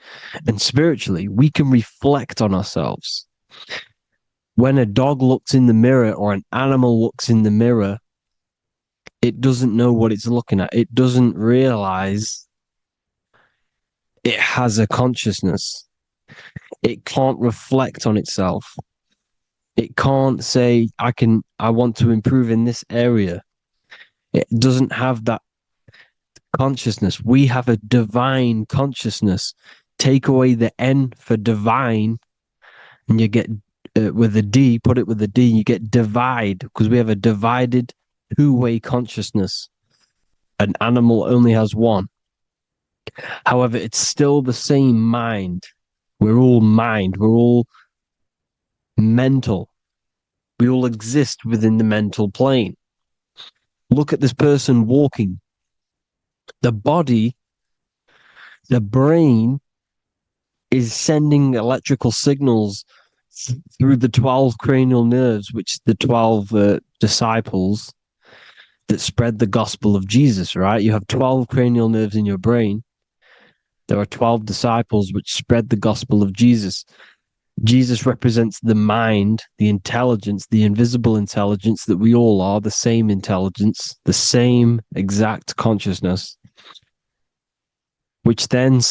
and spiritually. We can reflect on ourselves. When a dog looks in the mirror or an animal looks in the mirror, it doesn't know what it's looking at. It doesn't realize it has a consciousness. It can't reflect on itself. It can't say, I want to improve in this area. It doesn't have that consciousness. We have a divine consciousness. Take away the N for divine, and you get with a D, put it with a D, you get divide, because we have a divided two-way consciousness. An animal only has one. However, it's still the same mind. We're all mind. We're all mental. We all exist within the mental plane. Look at this person walking. The body, the brain is sending electrical signals through the 12 cranial nerves, which the 12 disciples that spread the gospel of Jesus, right? You have 12 cranial nerves in your brain. There are 12 disciples which spread the gospel of Jesus. Jesus represents the mind, the intelligence, the invisible intelligence that we all are, the same intelligence, the same exact consciousness, which then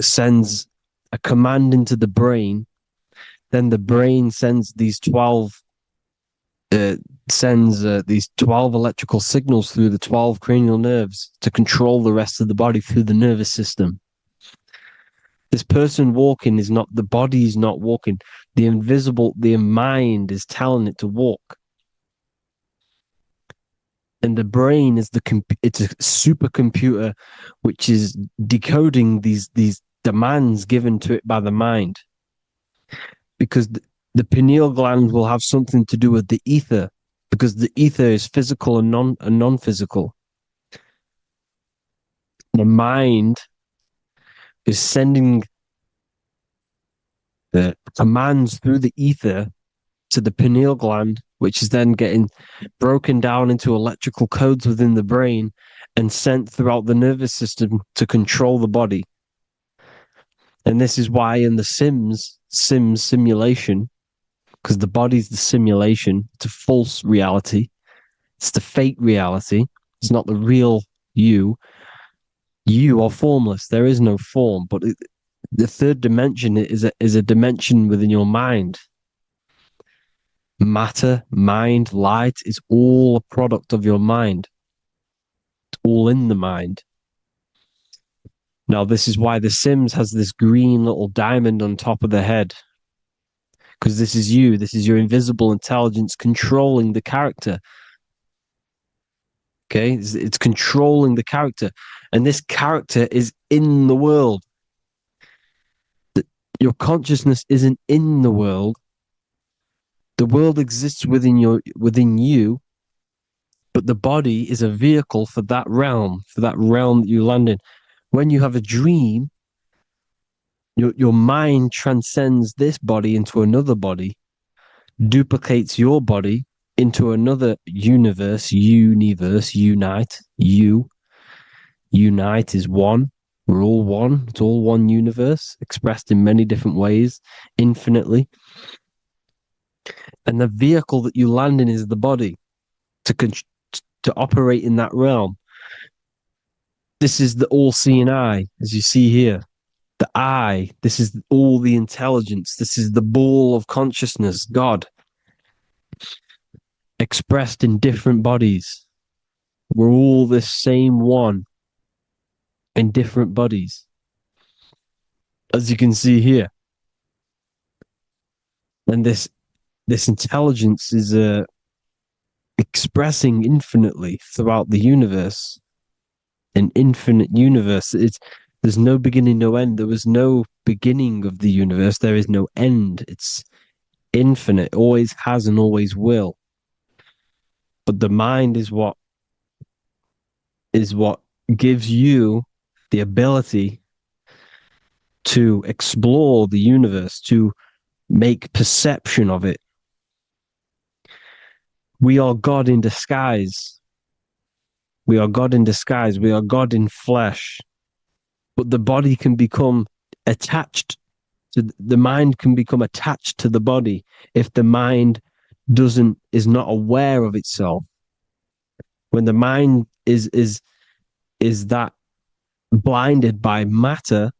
sends a command into the brain. Then the brain sends these 12 electrical signals through the 12 cranial nerves to control the rest of the body through the nervous system. This person walking is not, the body is not walking. The mind is telling it to walk. And the brain is it's a supercomputer which is decoding these demands given to it by the mind. Because the pineal gland will have something to do with the ether, because the ether is physical and non-physical. The mind is sending the commands through the ether to the pineal gland, which is then getting broken down into electrical codes within the brain and sent throughout the nervous system to control the body. And this is why in the Sims simulation, because the body's the simulation, it's a false reality. It's the fake reality. It's not the real you. You are formless. There is no form. But the third dimension is a dimension within your mind. Matter, mind, light is all a product of your mind. It's all in the mind. Now, this is why The Sims has this green little diamond on top of the head. Because this is you. This is your invisible intelligence controlling the character. Okay? It's controlling the character. And this character is in the world. Your consciousness isn't in the world. The world exists within you, but the body is a vehicle for that realm that you land in. When you have a dream, your mind transcends this body into another body, duplicates your body into another universe, unite. Unite is one. We're all one. It's all one universe, expressed in many different ways, infinitely. And the vehicle that you land in is the body to operate in that realm. This is the all-seeing eye, as you see here. The eye, this is all the intelligence. This is the ball of consciousness, God, expressed in different bodies. We're all this same one in different bodies, as you can see here. And this intelligence is expressing infinitely throughout the universe, an infinite universe. There's no beginning, no end. There was no beginning of the universe. There is no end. It's infinite, always has and always will. But the mind is what gives you the ability to explore the universe, to make perception of it. We are God in disguise. We are God in disguise. We are God in flesh. But the body can become attached to the mind, can become attached to the body if the mind is not aware of itself. When the mind is that blinded by matter,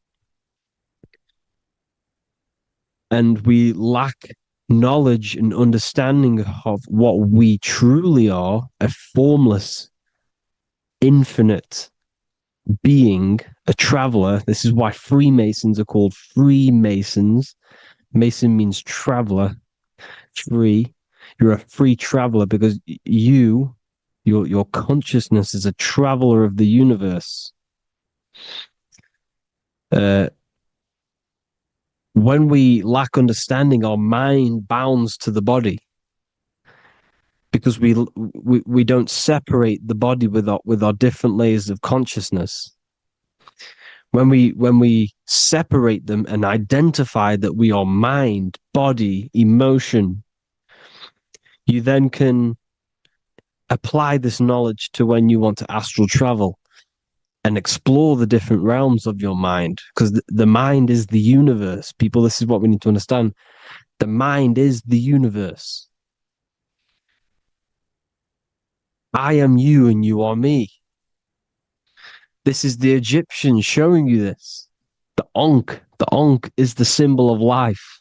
and we lack knowledge and understanding of what we truly are, a formless, infinite being, a traveler. This is why Freemasons are called Freemasons. Mason means traveler. Free. You're a free traveler because your consciousness is a traveler of the universe. When we lack understanding, our mind bounds to the body because we don't separate the body with our different layers of consciousness. When we separate them and identify that we are mind, body, emotion, you then can apply this knowledge to when you want to astral travel and explore the different realms of your mind, because the mind is the universe. People, this is what we need to understand. The mind is the universe. I am you and you are me. This is the Egyptians showing you this. The Ankh is the symbol of life.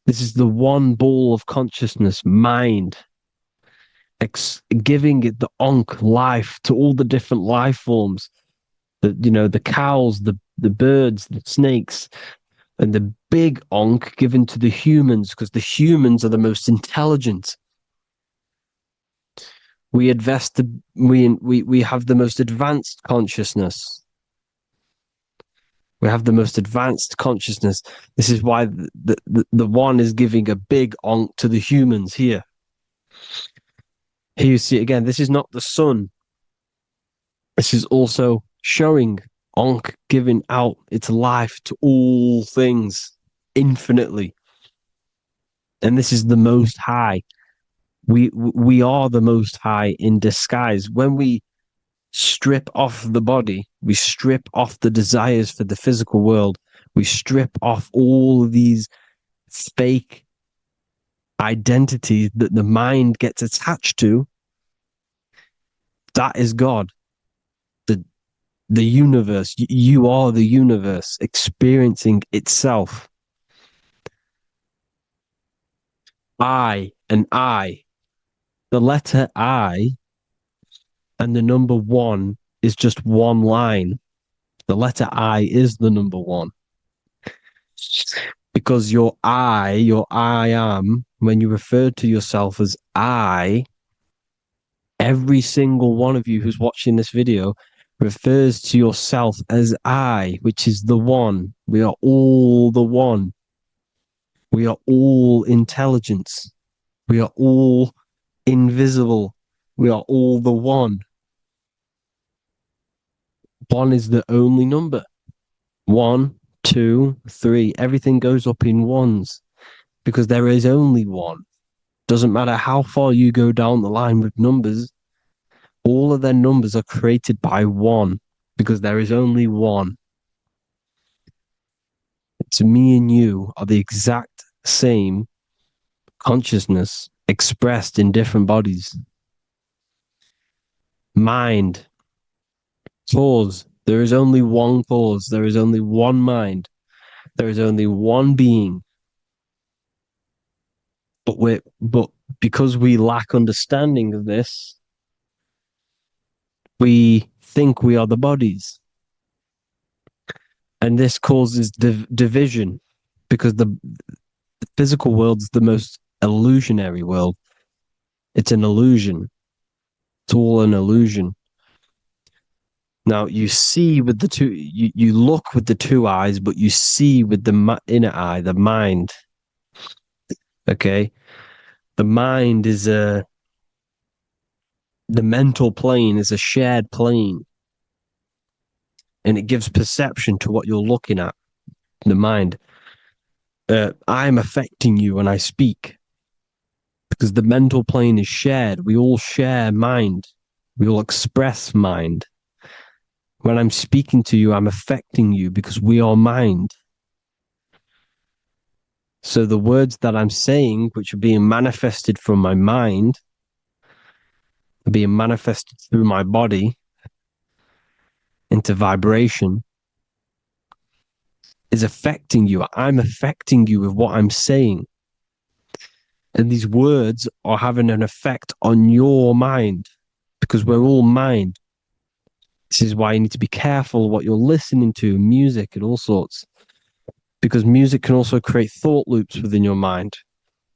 This is the one ball of consciousness, mind, giving it the Ankh life to all the different life forms. The cows, the birds, the snakes, and the big Ankh given to the humans, because the humans are the most intelligent. We have the most advanced consciousness. We have the most advanced consciousness. This is why the one is giving a big Ankh to the humans here. Here you see it again. This is not the sun. This is also showing Ankh giving out its life to all things infinitely. And this is the Most High. We are the Most High in disguise. When we strip off the body, we strip off the desires for the physical world, we strip off all these fake identities that the mind gets attached to. That is God. The universe. You are the universe experiencing itself. I and I. The letter I and the number one is just one line. The letter I is the number one. Because your I am, when you refer to yourself as I, every single one of you who's watching this video refers to yourself as I, which is the one. We are all the one. We are all intelligence. We are all invisible. We are all the one. One is the only number. 1, 2, 3. Everything goes up in ones because there is only one. Doesn't matter how far you go down the line with numbers, all of their numbers are created by one because there is only one. It's me and you are the exact same consciousness expressed in different bodies. Mind. Cause. There is only one cause. There is only one mind. There is only one being. But because we lack understanding of this, we think we are the bodies. And this causes division because the physical world is the most illusionary world. It's an illusion. It's all an illusion. Now you see with the two, you look with the two eyes, but you see with the inner eye, the mind. Okay, the mind is the mental plane is a shared plane, and it gives perception to what you're looking at. The mind. I'm affecting you when I speak because the mental plane is shared. We all share mind. We all express mind. When I'm speaking to you, I'm affecting you because we are mind. So the words that I'm saying, which are being manifested from my mind, are being manifested through my body into vibration, is affecting you. I'm affecting you with what I'm saying. And these words are having an effect on your mind because we're all mind. This is why you need to be careful what you're listening to, music and all sorts. Because music can also create thought loops within your mind.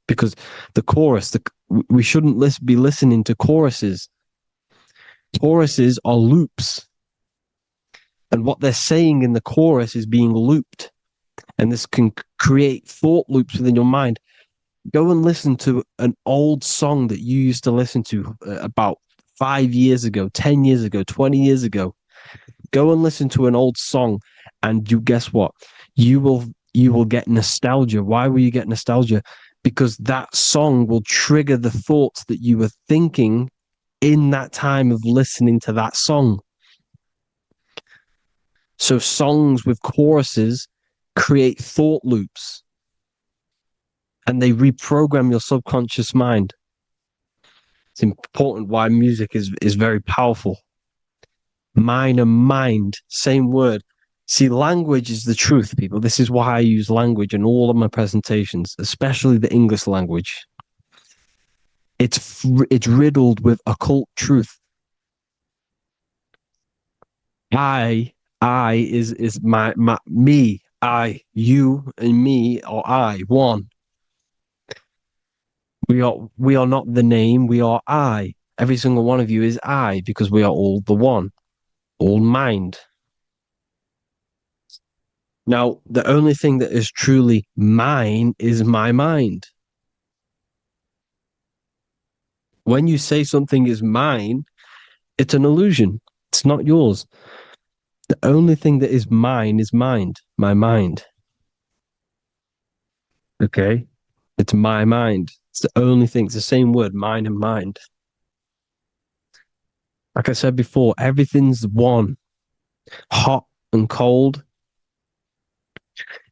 Because the chorus, we shouldn't be listening to choruses. Choruses are loops. And what they're saying in the chorus is being looped. And this can create thought loops within your mind. Go and listen to an old song that you used to listen to about 5 years ago, 10 years ago, 20 years ago. Go and listen to an old song, and you guess what? You will get nostalgia. Why will you get nostalgia? Because that song will trigger the thoughts that you were thinking in that time of listening to that song. So songs with choruses create thought loops, and they reprogram your subconscious mind. It's important why music is very powerful. Mind and mind, same word. See, language is the truth, people. This is why I use language in all of my presentations, especially the English language. It's riddled with occult truth. I is my me, I, you, and me, or I, one. We are not the name, we are I. Every single one of you is I, because we are all the one, all mind. Now, the only thing that is truly mine is my mind. When you say something is mine, it's an illusion. It's not yours. The only thing that is mine is mind, my mind. Okay? It's my mind. It's the only thing. It's the same word, mind and mind. Like I said before, everything's one. Hot and cold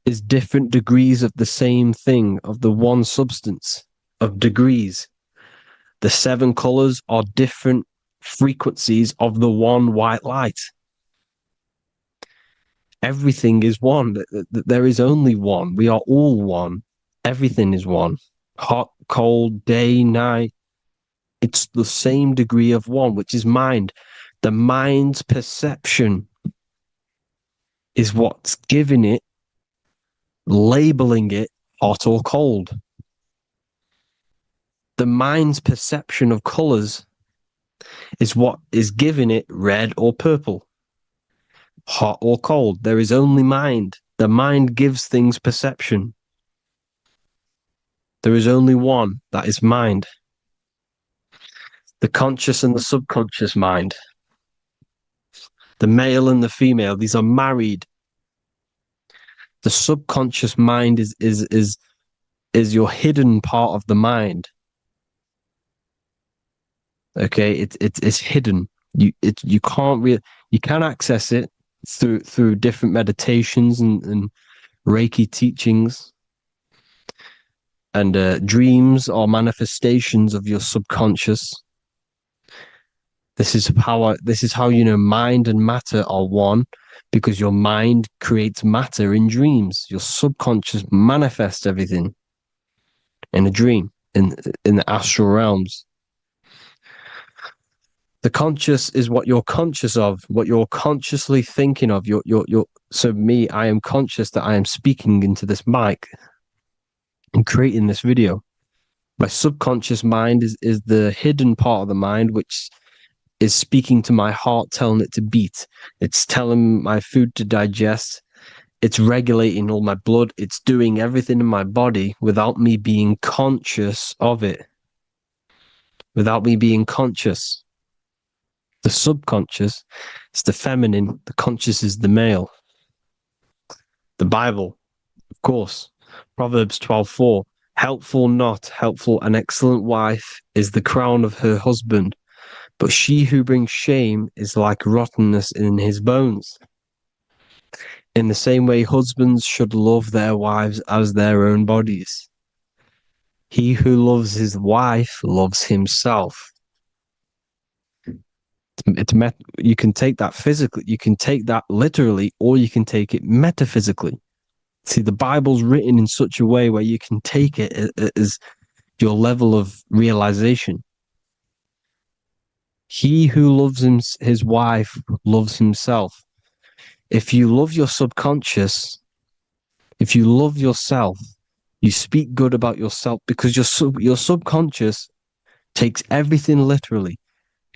is different degrees of the same thing, of the one substance, of degrees. The 7 colors are different frequencies of the one white light. Everything is one. There is only one. We are all one. Everything is one. Hot, cold, day, night. It's the same degree of one, which is mind. The mind's perception is what's giving it, labeling it hot or cold. The mind's perception of colors is what is giving it red or purple, hot or cold. There is only mind. The mind gives things perception. There is only one, that is mind. The conscious and the subconscious mind. The male and the female, these are married. The subconscious mind is your hidden part of the mind. Okay, it's hidden. You can access it through different meditations and Reiki teachings and dreams or manifestations of your subconscious. This is how you know mind and matter are one, because your mind creates matter in dreams. Your subconscious manifests everything in a dream, in the astral realms. The conscious is what you're conscious of, what you're consciously thinking of. So me, I am conscious that I am speaking into this mic and creating this video. My subconscious mind is the hidden part of the mind, which is speaking to my heart, telling it to beat. It's telling my food to digest. It's regulating all my blood. It's doing everything in my body without me being conscious of it. Without me being conscious. The subconscious is the feminine. The conscious is the male. The Bible, of course. Proverbs 12:4. Helpful, not helpful, an excellent wife is the crown of her husband, but she who brings shame is like rottenness in his bones. In the same way, husbands should love their wives as their own bodies. He who loves his wife loves himself. You can take that physically, you can take that literally, or you can take it metaphysically. See, the Bible's written in such a way where you can take it as your level of realization. He who loves his wife loves himself. If you love your subconscious, if you love yourself, you speak good about yourself, because your subconscious takes everything literally.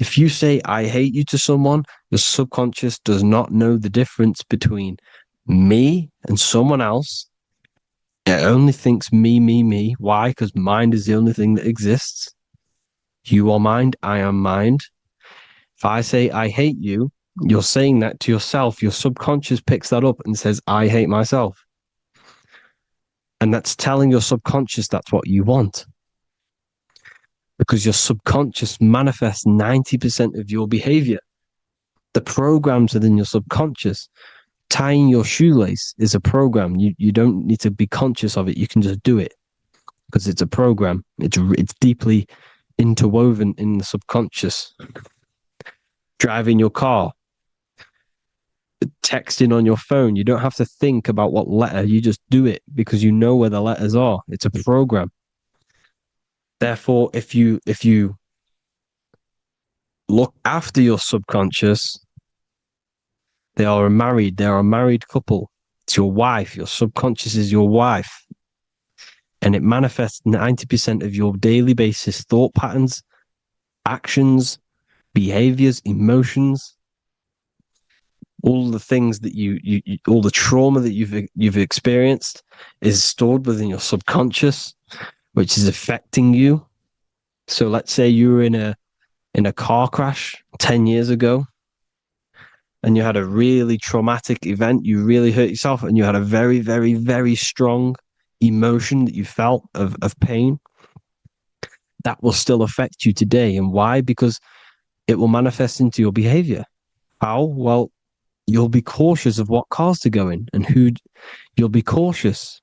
If you say, I hate you to someone, your subconscious does not know the difference between me and someone else. It only thinks me, me, me. Why? Because mind is the only thing that exists. You are mind, I am mind. If I say, I hate you, you're saying that to yourself. Your subconscious picks that up and says, I hate myself. And that's telling your subconscious that's what you want. Because your subconscious manifests 90% of your behavior. The programs within your subconscious. Tying your shoelace is a program. You don't need to be conscious of it. You can just do it because it's a program. It's deeply interwoven in the subconscious. Driving your car, texting on your phone. You don't have to think about what letter. You just do it because you know where the letters are. It's a program. Therefore, if you look after your subconscious, they are a married couple. It's your wife. Your subconscious is your wife. And it manifests 90% of your daily basis thought patterns, actions, behaviors, emotions, all the things that you all the trauma that you've experienced is stored within your subconscious, which is affecting you. So let's say you were in a car crash 10 years ago and you had a really traumatic event, you really hurt yourself, and you had a very, very, very strong emotion that you felt of pain. That will still affect you today. And why? Because it will manifest into your behavior. How? Well, you'll be cautious of what cars to go in and who. You'll be cautious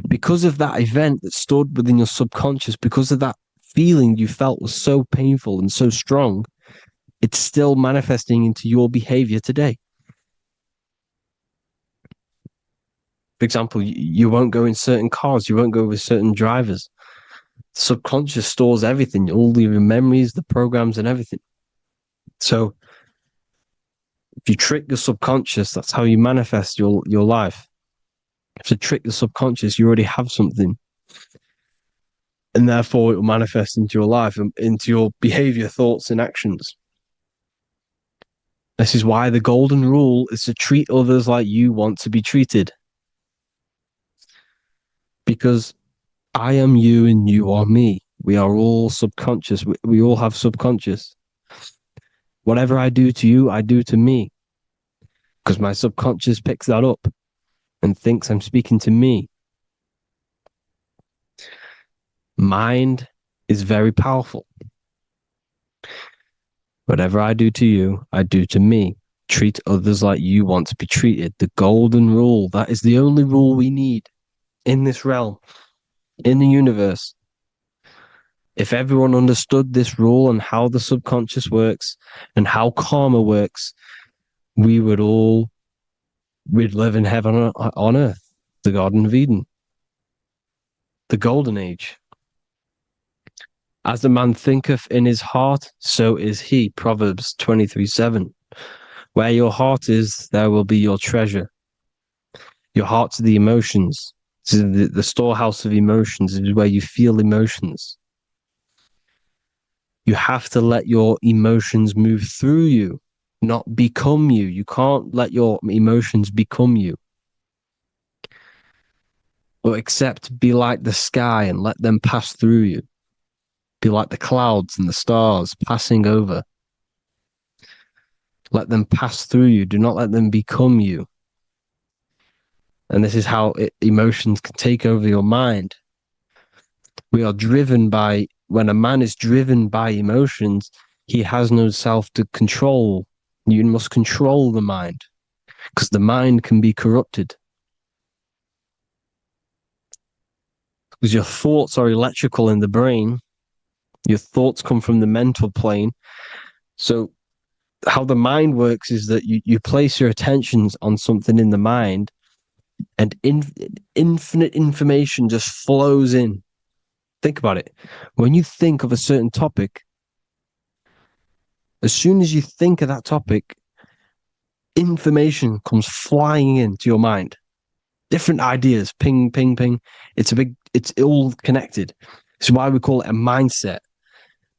because of that event that's stored within your subconscious, because of that feeling you felt was so painful and so strong. It's still manifesting into your behavior today. For example, you won't go in certain cars, you won't go with certain drivers. The subconscious stores everything, all your memories, the programs, and everything. So if you trick your subconscious, that's how you manifest your life. If you trick the subconscious, you already have something. And therefore, it will manifest into your life, and into your behavior, thoughts, and actions. This is why the golden rule is to treat others like you want to be treated. Because I am you and you are me. We are all subconscious. We all have subconscious. Whatever I do to you, I do to me. Because my subconscious picks that up and thinks I'm speaking to me. Mind is very powerful. Whatever I do to you, I do to me. Treat others like you want to be treated. The golden rule. That is the only rule we need in this realm, in the universe. If everyone understood this rule and how the subconscious works and how karma works, we'd live in heaven on earth, the Garden of Eden, the golden age. As a man thinketh in his heart, so is he. Proverbs 23:7. Where your heart is, there will be your treasure. Your heart's the emotions. The storehouse of emotions is where you feel emotions. You have to let your emotions move through you, not become you. You can't let your emotions become you. But except be like the sky and let them pass through you. Be like the clouds and the stars passing over. Let them pass through you. Do not let them become you. And this is how emotions can take over your mind. We are driven by, when a man is driven by emotions, he has no self to control. You must control the mind, because the mind can be corrupted. Because your thoughts are electrical in the brain. Your thoughts come from the mental plane. So how the mind works is that you place your attentions on something in the mind, and infinite information just flows in. Think about it. When you think of a certain topic, as soon as you think of that topic, information comes flying into your mind. Different ideas, ping, ping, ping. It's all connected. It's why we call it a mindset,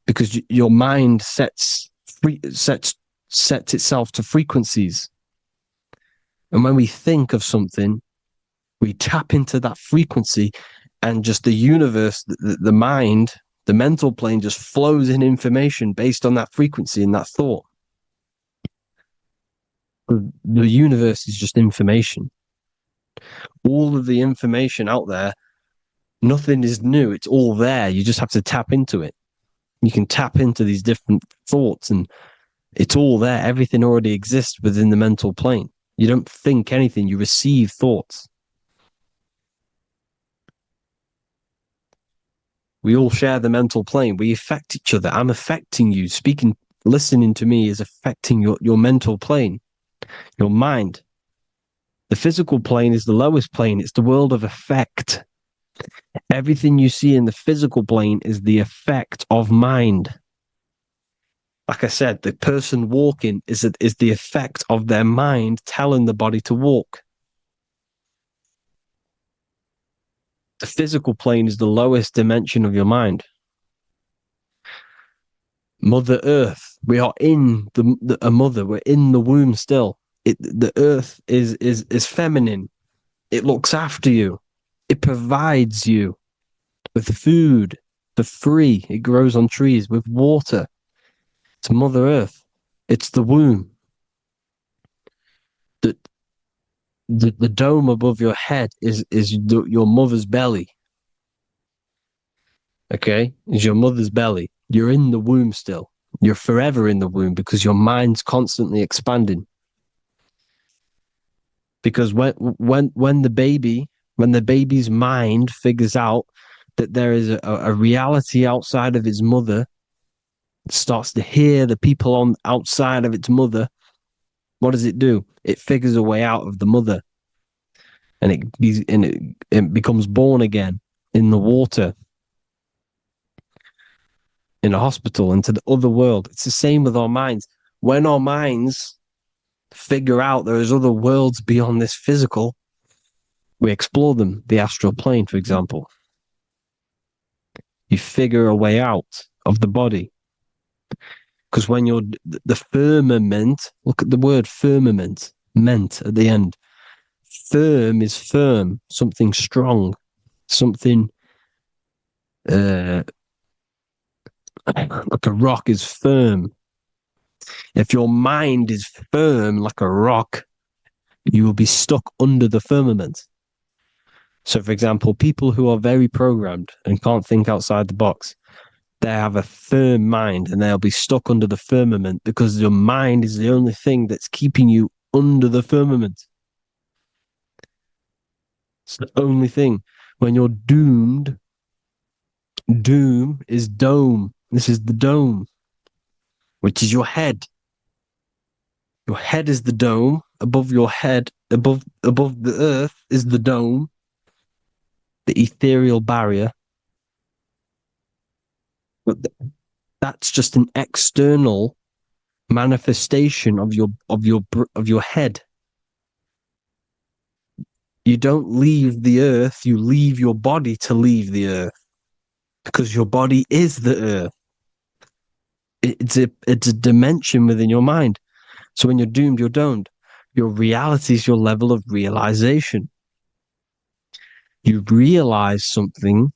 because your mind sets sets itself to frequencies. And when we think of something, we tap into that frequency, and just the universe, the mind, the mental plane just flows in information based on that frequency and that thought. The universe is just information. All of the information out there, nothing is new. It's all there. You just have to tap into it. You can tap into these different thoughts, and it's all there. Everything already exists within the mental plane. You don't think anything, you receive thoughts. We all share the mental plane. We affect each other. I'm affecting you. Speaking, listening to me is affecting your mental plane, your mind. The physical plane is the lowest plane. It's the world of effect. Everything you see in the physical plane is the effect of mind. Like I said, the person walking is the effect of their mind telling the body to walk. The physical plane is the lowest dimension of your mind. Mother Earth, we are in a mother. We're in the womb still. The Earth is feminine. It looks after you. It provides you with food for free. It grows on trees with water. It's Mother Earth. It's the womb. The dome above your head is your mother's belly. Okay? Is your mother's belly. You're in the womb still. You're forever in the womb because your mind's constantly expanding. Because when the baby's mind figures out that there is a reality outside of its mother, it starts to hear the people on outside of its mother, what does it do? It figures a way out of the mother, and it becomes born again in the water, in a hospital, into the other world. It's the same with our minds. When our minds figure out there is other worlds beyond this physical, we explore them. The astral plane, for example. You figure a way out of the body. Because when you're the firmament, look at the word firmament, meant at the end. Firm is firm, something strong, something like a rock is firm. If your mind is firm like a rock, you will be stuck under the firmament. So, for example, people who are very programmed and can't think outside the box, they have a firm mind and they'll be stuck under the firmament because your mind is the only thing that's keeping you under the firmament. It's the only thing. When you're doomed, doom is dome. This is the dome, which is your head. Your head is the dome. Above your head, above the earth is the dome, the ethereal barrier. But that's just an external manifestation of your head. You don't leave the earth, you leave your body to leave the earth, because your body is the earth. It's a dimension within your mind. So when you're doomed, you're domed. Your reality is your level of realization. You realize something,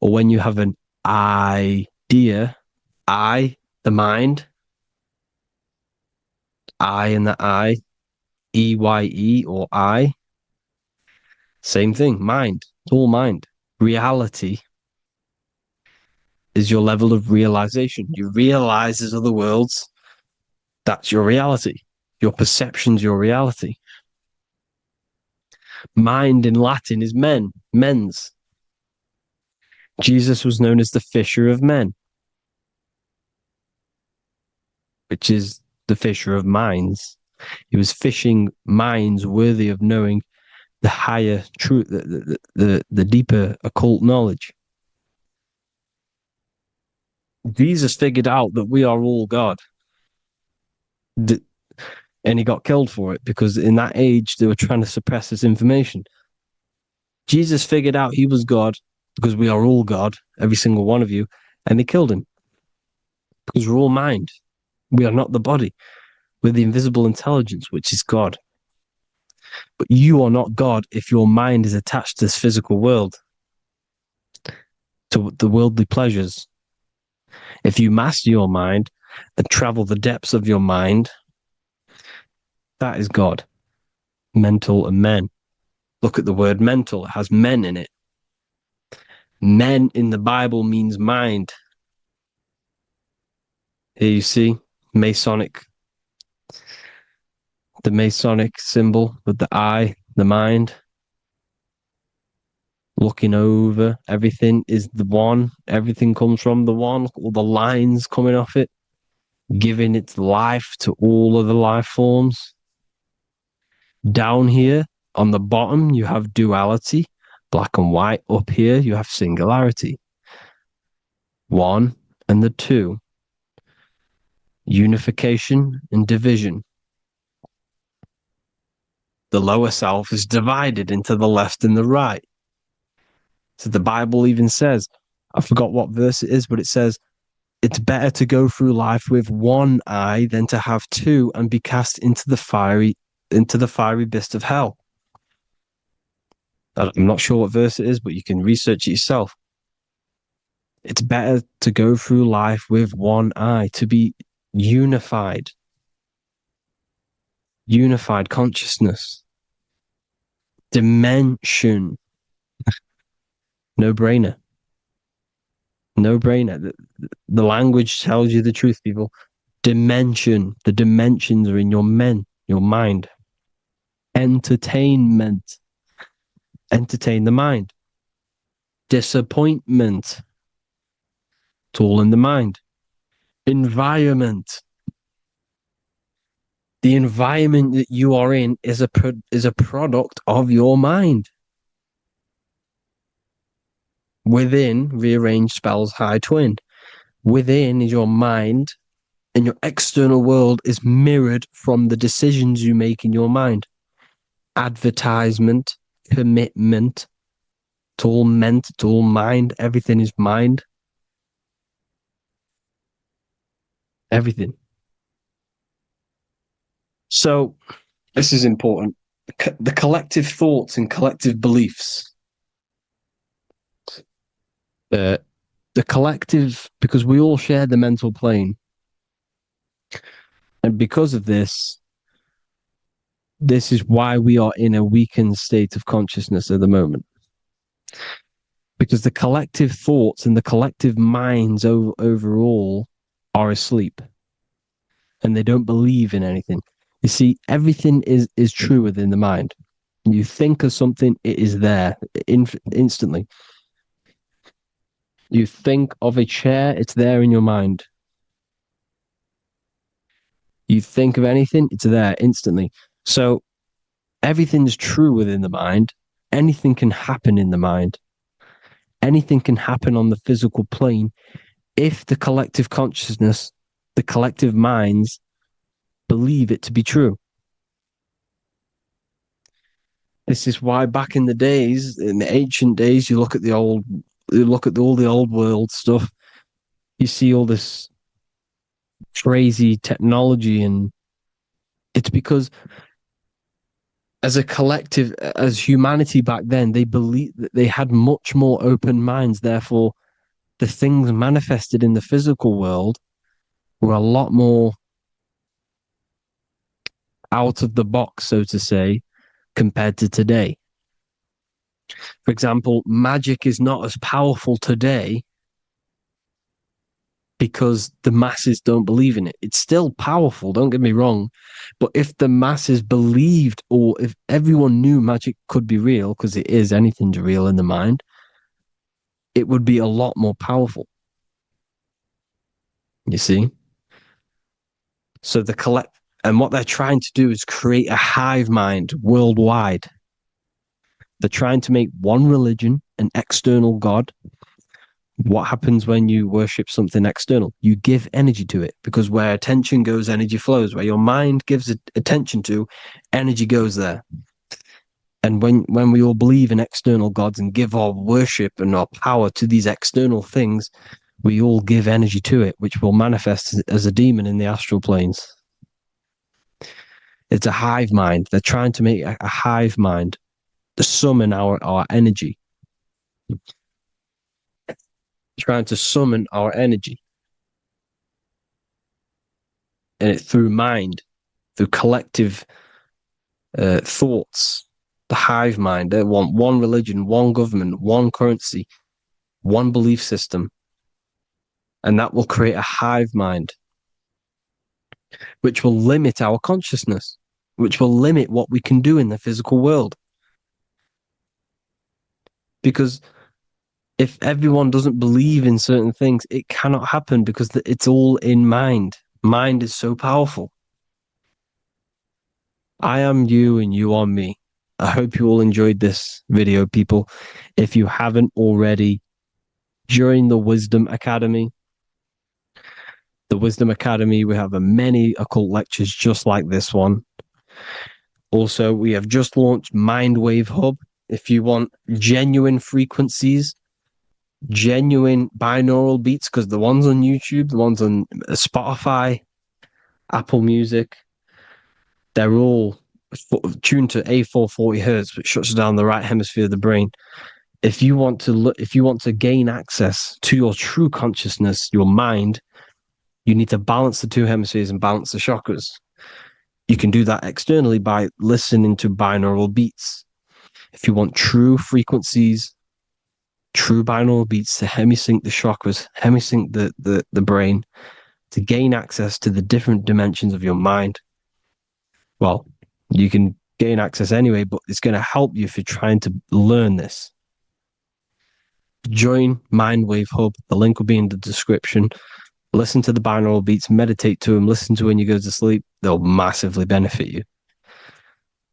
or when you have an idea, the mind, and the EYE or I. Same thing, mind. It's all mind. Reality is your level of realization. You realize there's other worlds. That's your reality. Your perception's your reality. Mind in Latin is mens. Jesus was known as the fisher of men, which is the fisher of minds. He was fishing minds worthy of knowing the higher truth, the deeper occult knowledge. Jesus figured out that we are all God. And he got killed for it because in that age they were trying to suppress this information. Jesus figured out he was God because we are all God, every single one of you, and they killed him. because we're all mind. We are not the body. We're the invisible intelligence, which is God. But you are not God if your mind is attached to this physical world, to the worldly pleasures. If you master your mind and travel the depths of your mind, that is God. Mental and men. Look at the word mental. It has men in it. Men in the Bible means mind. Here you see Masonic, the Masonic symbol with the eye, the mind. Looking over, everything is the one. Everything comes from the one. Look at all the lines coming off it, giving its life to all of the life forms. Down here on the bottom, you have duality, black and white. Up here, you have singularity. One and the two. Unification and division. The lower self is divided into the left and the right. So the Bible even says, I forgot what verse it is, but it says, it's better to go through life with one eye than to have two and be cast into the fiery abyss of hell. I'm not sure what verse it is, but you can research it yourself. It's better to go through life with one eye, to be unified. Unified consciousness. Dimension. No brainer. No brainer. The language tells you the truth, people. Dimension. The dimensions are in your mind. Entertainment. Entertain the mind. Disappointment. It's all in the mind. Environment. The environment that you are in is a product of your mind. Within, rearrange spells high twin. Within is your mind, and your external world is mirrored from the decisions you make in your mind. Advertisement, commitment, it's all meant, it's all mind. Everything is mind. Everything. So, this is important. The collective thoughts and collective beliefs. The collective, because we all share the mental plane. And because of this is why we are in a weakened state of consciousness at the moment. Because the collective thoughts and the collective minds overall are asleep. And they don't believe in anything. You see, everything is true within the mind. You think of something, it is there instantly. You think of a chair, it's there in your mind. You think of anything, it's there instantly. So everything's true within the mind. Anything can happen in the mind. Anything can happen on the physical plane if the collective consciousness, the collective minds, believe it to be true. This is why back in the days, in the ancient days, you look at all the old world stuff, you see all this crazy technology, and it's because as a collective, as humanity back then, they believed that they had much more open minds. Therefore, the things manifested in the physical world were a lot more out of the box, so to say, compared to today. For example, magic is not as powerful today because the masses don't believe in it. It's still powerful, don't get me wrong. But if the masses believed, or if everyone knew magic could be real, because it is, anything's real in the mind, it would be a lot more powerful. You see? So and what they're trying to do is create a hive mind worldwide. They're trying to make one religion, an external God. What happens when you worship something external? You give energy to it, because where attention goes, energy flows. Where your mind gives attention to, energy goes there. And when we all believe in external gods and give our worship and our power to these external things, We all give energy to it, which will manifest as a demon in the astral planes. It's a hive mind. They're trying to make a hive mind to summon our energy. Trying to summon our energy. And it through mind, through collective thoughts. The hive mind. They want one religion, one government, one currency, one belief system. And that will create a hive mind, which will limit our consciousness, which will limit what we can do in the physical world. Because if everyone doesn't believe in certain things, it cannot happen because it's all in mind. Mind is so powerful. I am you and you are me. I hope you all enjoyed this video, people. If you haven't already, join the Wisdom Academy. The Wisdom Academy, we have many occult lectures just like this one. Also, we have just launched Mindwave Hub. If you want genuine frequencies, genuine binaural beats, because the ones on YouTube, the ones on Spotify, Apple Music, they're all tuned to A440 hertz, which shuts down the right hemisphere of the brain. If you want to gain access to your true consciousness, your mind, you need to balance the two hemispheres and balance the chakras. You can do that externally by listening to binaural beats. If you want true frequencies, true binaural beats to hemisync the chakras, hemisync the brain, to gain access to the different dimensions of your mind, well, you can gain access anyway, but it's going to help you if you're trying to learn this. Join Mindwave Hub. The link will be in the description. Listen to the binaural beats, meditate to them, listen to when you go to sleep. They'll massively benefit you.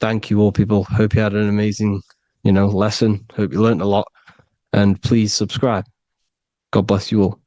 Thank you all, people. Hope you had an amazing, lesson. Hope you learned a lot. And please subscribe. God bless you all.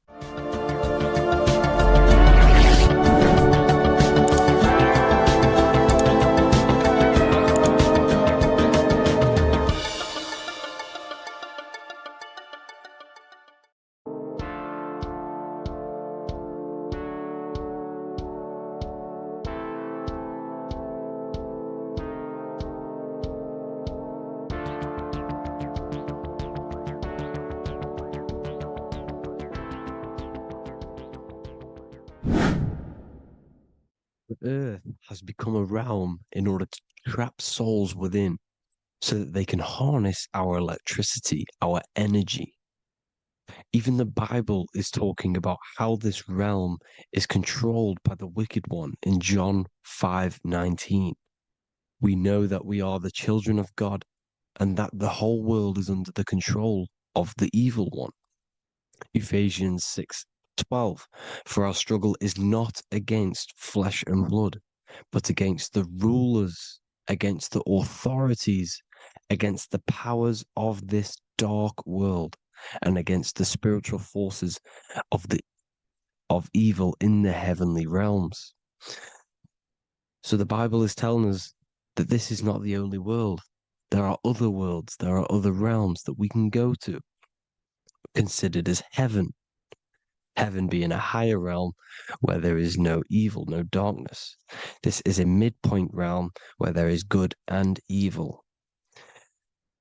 The earth has become a realm in order to trap souls within so that they can harness our electricity, our energy. Even the Bible is talking about how this realm is controlled by the wicked one in John 5:19. We know that we are the children of God and that the whole world is under the control of the evil one. Ephesians 6:12. For our struggle is not against flesh and blood, but against the rulers, against the authorities, against the powers of this dark world, and against the spiritual forces of evil in the heavenly realms. So the Bible is telling us that this is not the only world. There are other worlds, there are other realms that we can go to, considered as heaven. Heaven being a higher realm where there is no evil, no darkness. This is a midpoint realm where there is good and evil.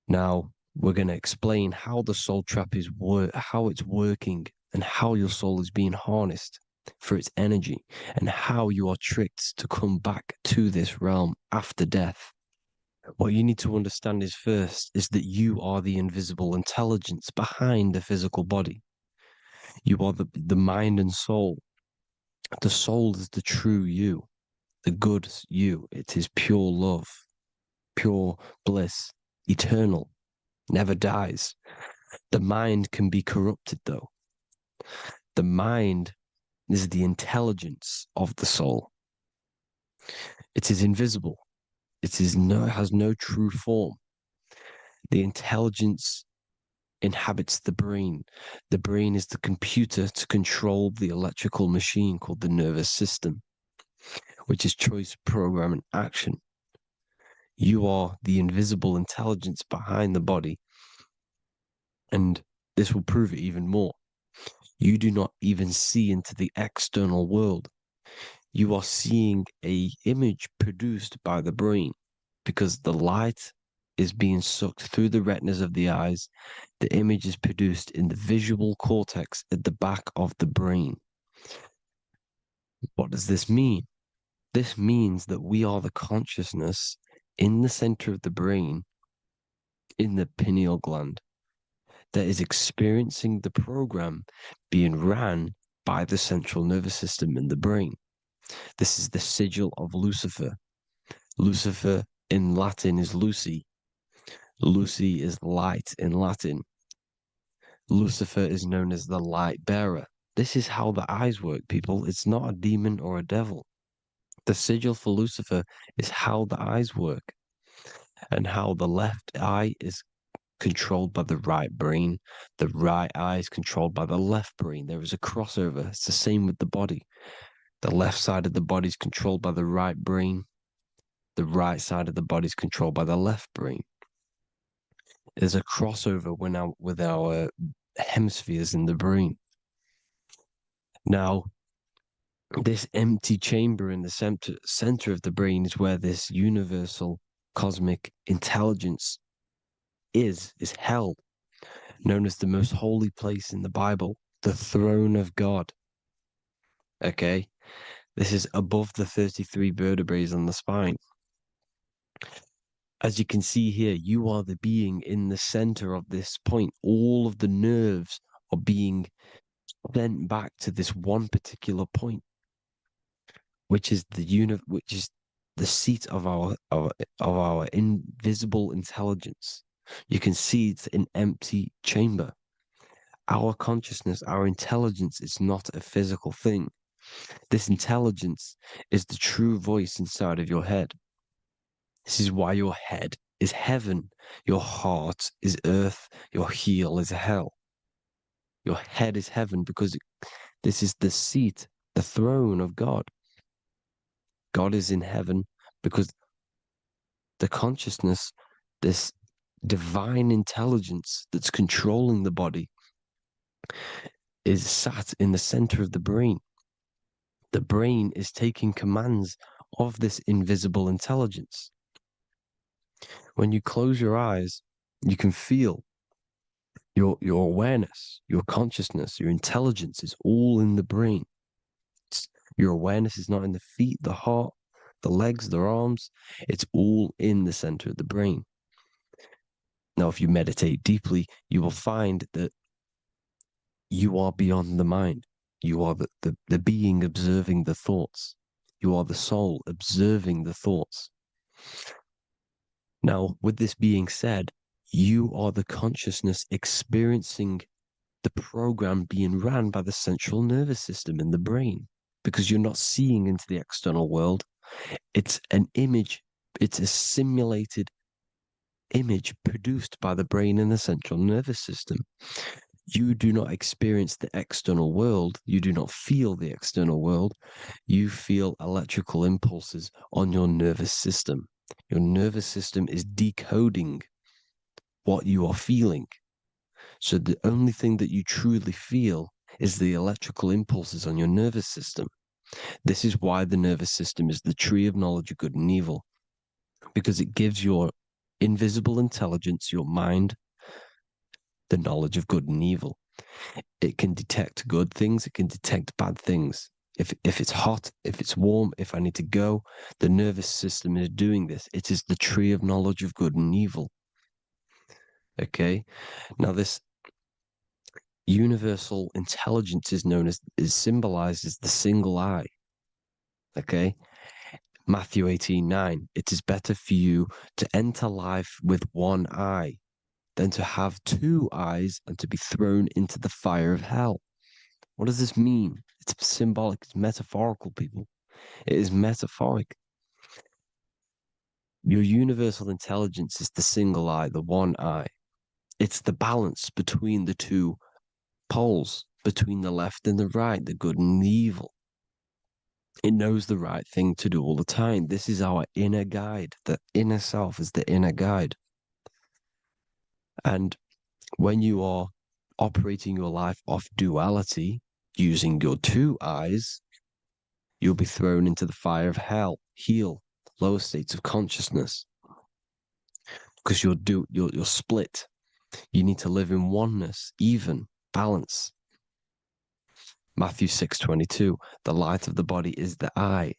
Now, we're going to explain how the soul trap is how it's working and how your soul is being harnessed for its energy and how you are tricked to come back to this realm after death. What you need to understand is first is that you are the invisible intelligence behind the physical body. You are the mind and soul. The soul is the true you, the good you. It is pure love, pure bliss, eternal, never dies. The mind can be corrupted, though. The mind is the intelligence of the soul. It is invisible. It has no true form. The intelligence inhabits the brain. The brain is the computer to control the electrical machine called the nervous system, which is choice, program, and action. You are the invisible intelligence behind the body, and this will prove it even more. You do not even see into the external world. You are seeing a image produced by the brain because the light is being sucked through the retinas of the eyes. The image is produced in the visual cortex at the back of the brain. What does this mean? This means that we are the consciousness in the center of the brain, in the pineal gland, that is experiencing the program being ran by the central nervous system in the brain. This is the sigil of Lucifer. Lucifer in Latin is Lucy. Lucy is light in Latin. Lucifer is known as the light bearer. This is how the eyes work, people. It's not a demon or a devil. The sigil for Lucifer is how the eyes work, and how the left eye is controlled by the right brain. The right eye is controlled by the left brain. There is a crossover. It's the same with the body. The left side of the body is controlled by the right brain. The right side of the body is controlled by the left brain. There's a crossover with our hemispheres in the brain. Now, this empty chamber in the center of the brain is where this universal cosmic intelligence is held, known as the most holy place in the Bible, the throne of God. Okay? This is above the 33 vertebrae on the spine. As you can see here, you are the being in the center of this point. All of the nerves are being sent back to this one particular point, which is the seat of our invisible intelligence. You can see it's an empty chamber. Our consciousness, our intelligence is not a physical thing. This intelligence is the true voice inside of your head. This is why your head is heaven, your heart is earth, your heel is hell. Your head is heaven because this is the seat, the throne of God. God is in heaven because the consciousness, this divine intelligence that's controlling the body, is sat in the center of the brain. The brain is taking commands of this invisible intelligence. When you close your eyes, you can feel your awareness, your consciousness, your intelligence is all in the brain. Your awareness is not in the feet, the heart, the legs, the arms. It's all in the center of the brain. Now, if you meditate deeply, you will find that you are beyond the mind. You are the being observing the thoughts. You are the soul observing the thoughts. Now, with this being said, you are the consciousness experiencing the program being ran by the central nervous system in the brain, because you're not seeing into the external world. It's an image, it's a simulated image produced by the brain and the central nervous system. You do not experience the external world. You do not feel the external world. You feel electrical impulses on your nervous system. Your nervous system is decoding what you are feeling. So the only thing that you truly feel is the electrical impulses on your nervous system. This is why the nervous system is the tree of knowledge of good and evil, because it gives your invisible intelligence, your mind, the knowledge of good and evil. It can detect good things, it can detect bad things. If it's hot, if it's warm, if I need to go, the nervous system is doing this. It is the tree of knowledge of good and evil. Okay? Now this universal intelligence is symbolized as the single eye. Okay? Matthew 18:9. It is better for you to enter life with one eye than to have two eyes and to be thrown into the fire of hell. What does this mean? It's symbolic, it's metaphorical, people. It is metaphoric. Your universal intelligence is the single eye, the one eye. It's the balance between the two poles, between the left and the right, the good and the evil. It knows the right thing to do all the time. This is our inner guide. The inner self is the inner guide. And when you are operating your life off duality, using your two eyes, you'll be thrown into the fire of hell, lower states of consciousness, because you're split. You need to live in oneness, even, balance. Matthew 6:22, the light of the body is the eye.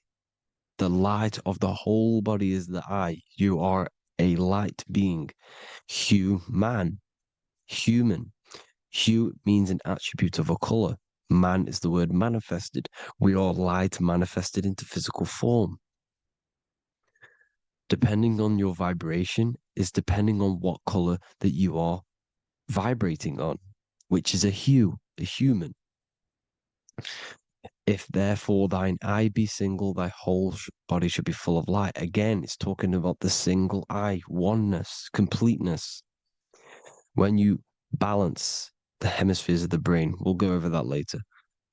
The light of the whole body is the eye. You are a light being. Human. Hue means an attribute of a color. Man is the word manifested. We are light manifested into physical form. Depending on your vibration is depending on what color that you are vibrating on, which is a hue, a human. If therefore thine eye be single, thy whole body should be full of light. Again, it's talking about the single eye, oneness, completeness. When you balance the hemispheres of the brain, we'll go over that later.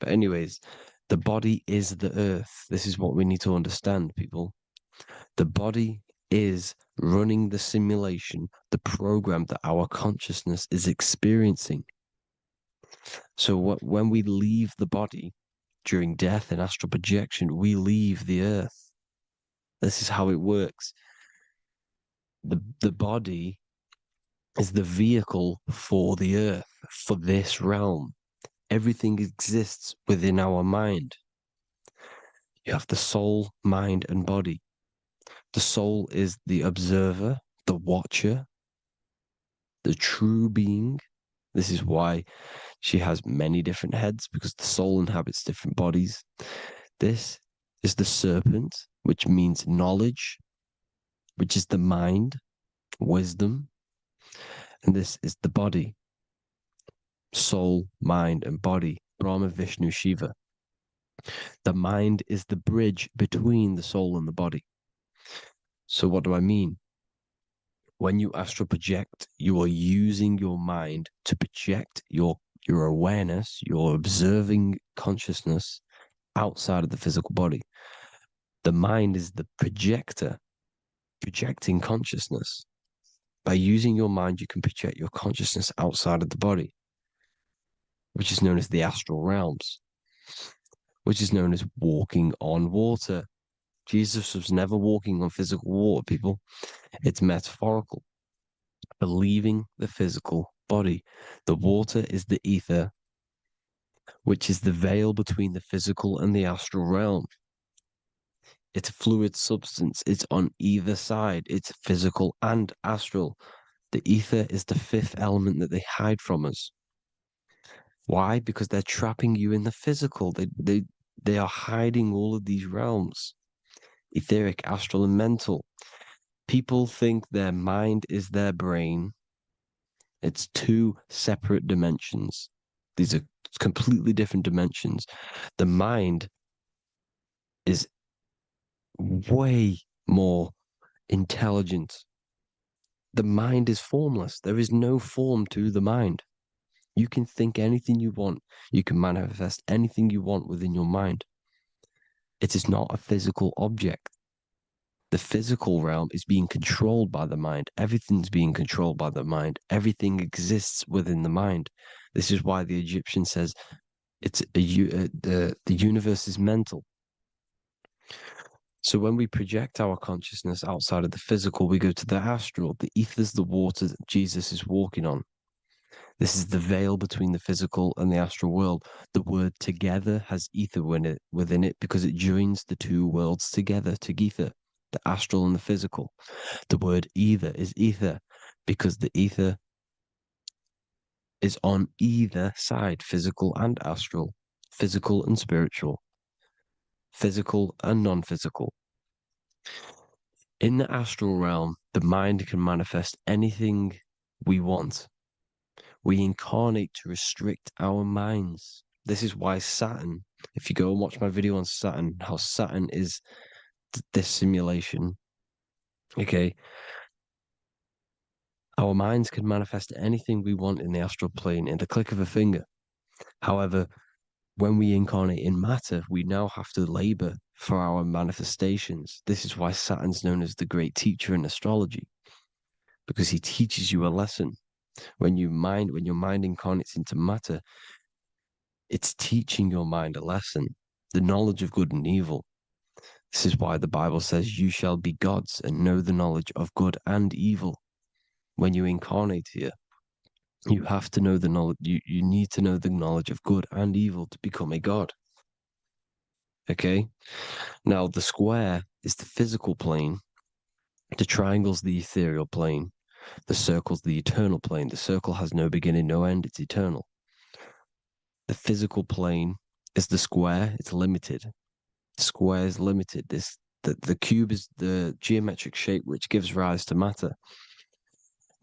But anyways, the body is the earth. This is what we need to understand, people. The body is running the simulation, the program that our consciousness is experiencing. So when we leave the body during death and astral projection, we leave the earth. This is how it works. The body is the vehicle for the earth, for this realm. Everything exists within our mind. You have the soul, mind, and body. The soul is the observer, the watcher, the true being. This is why she has many different heads, because the soul inhabits different bodies. This is the serpent, which means knowledge, which is the mind, wisdom. And this is the body, soul, mind, and body, Brahma, Vishnu, Shiva. The mind is the bridge between the soul and the body. So what do I mean? When you astral project, you are using your mind to project your awareness, your observing consciousness outside of the physical body. The mind is the projector, projecting consciousness. By using your mind, you can project your consciousness outside of the body, which is known as the astral realms, which is known as walking on water. Jesus was never walking on physical water, people. It's metaphorical. Believing the physical body. The water is the ether, which is the veil between the physical and the astral realm. It's a fluid substance. It's on either side. It's physical and astral. The ether is the fifth element that they hide from us. Why? Because they're trapping you in the physical. They are hiding all of these realms. Etheric, astral, and mental. People think their mind is their brain. It's two separate dimensions. These are completely different dimensions. The mind is way more intelligent. The mind is formless. There is no form to the mind. You can think anything you want. You can manifest anything you want within your mind. It is not a physical object. The physical realm is being controlled by the mind. Everything's being controlled by the mind. Everything exists within the mind. This is why the Egyptian says the universe is mental. So when we project our consciousness outside of the physical, we go to the astral. The ether is the water that Jesus is walking on. This is the veil between the physical and the astral world. The word together has ether within it because it joins the two worlds together, together, the astral and the physical. The word either is ether because the ether is on either side, physical and astral, physical and spiritual, physical and non-physical. In the astral realm, the mind can manifest anything we want. We incarnate to restrict our minds. This is why Saturn, if you go and watch my video on Saturn, how Saturn is this simulation, okay, our minds can manifest anything we want in the astral plane in the click of a finger. However, when we incarnate in matter, we now have to labor for our manifestations. This is why Saturn's known as the great teacher in astrology, because he teaches you a lesson. When your mind incarnates into matter, it's teaching your mind a lesson, the knowledge of good and evil. This is why the Bible says, you shall be gods and know the knowledge of good and evil. When you incarnate here, you have to know the knowledge, you need to know the knowledge of good and evil to become a god. Okay? Now, the square is the physical plane, the triangle's the ethereal plane, the circle's the eternal plane. The circle has no beginning, no end, it's eternal. The physical plane is the square, it's limited. The square is limited. The cube is the geometric shape which gives rise to matter.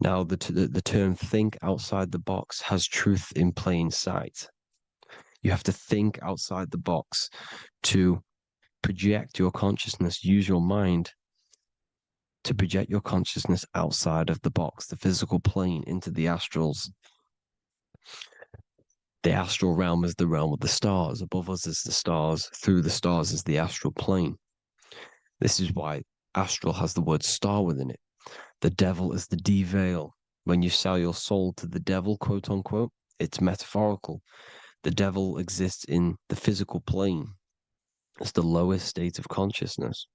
Now, the term think outside the box has truth in plain sight. You have to think outside the box to project your consciousness, use your mind to project your consciousness outside of the box, the physical plane, into the astrals. The astral realm is the realm of the stars. Above us is the stars. Through the stars is the astral plane. This is why astral has the word star within it. The devil is the de-veil. When you sell your soul to the devil, quote unquote, it's metaphorical. The devil exists in the physical plane. It's the lowest state of consciousness.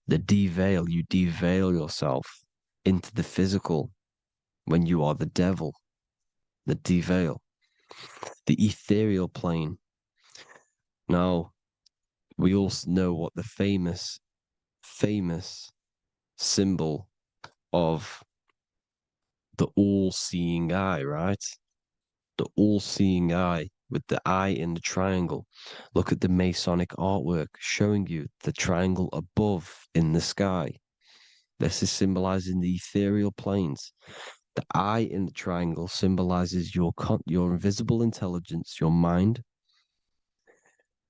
The de-veil, you de-veil yourself into the physical when you are the devil. The de-veil. The ethereal plane. Now, we all know what the famous symbol of the all-seeing eye, right? The all-seeing eye with the eye in the triangle. Look at the Masonic artwork showing you the triangle above in the sky. This is symbolizing the ethereal planes. The eye in the triangle symbolizes your invisible intelligence, your mind,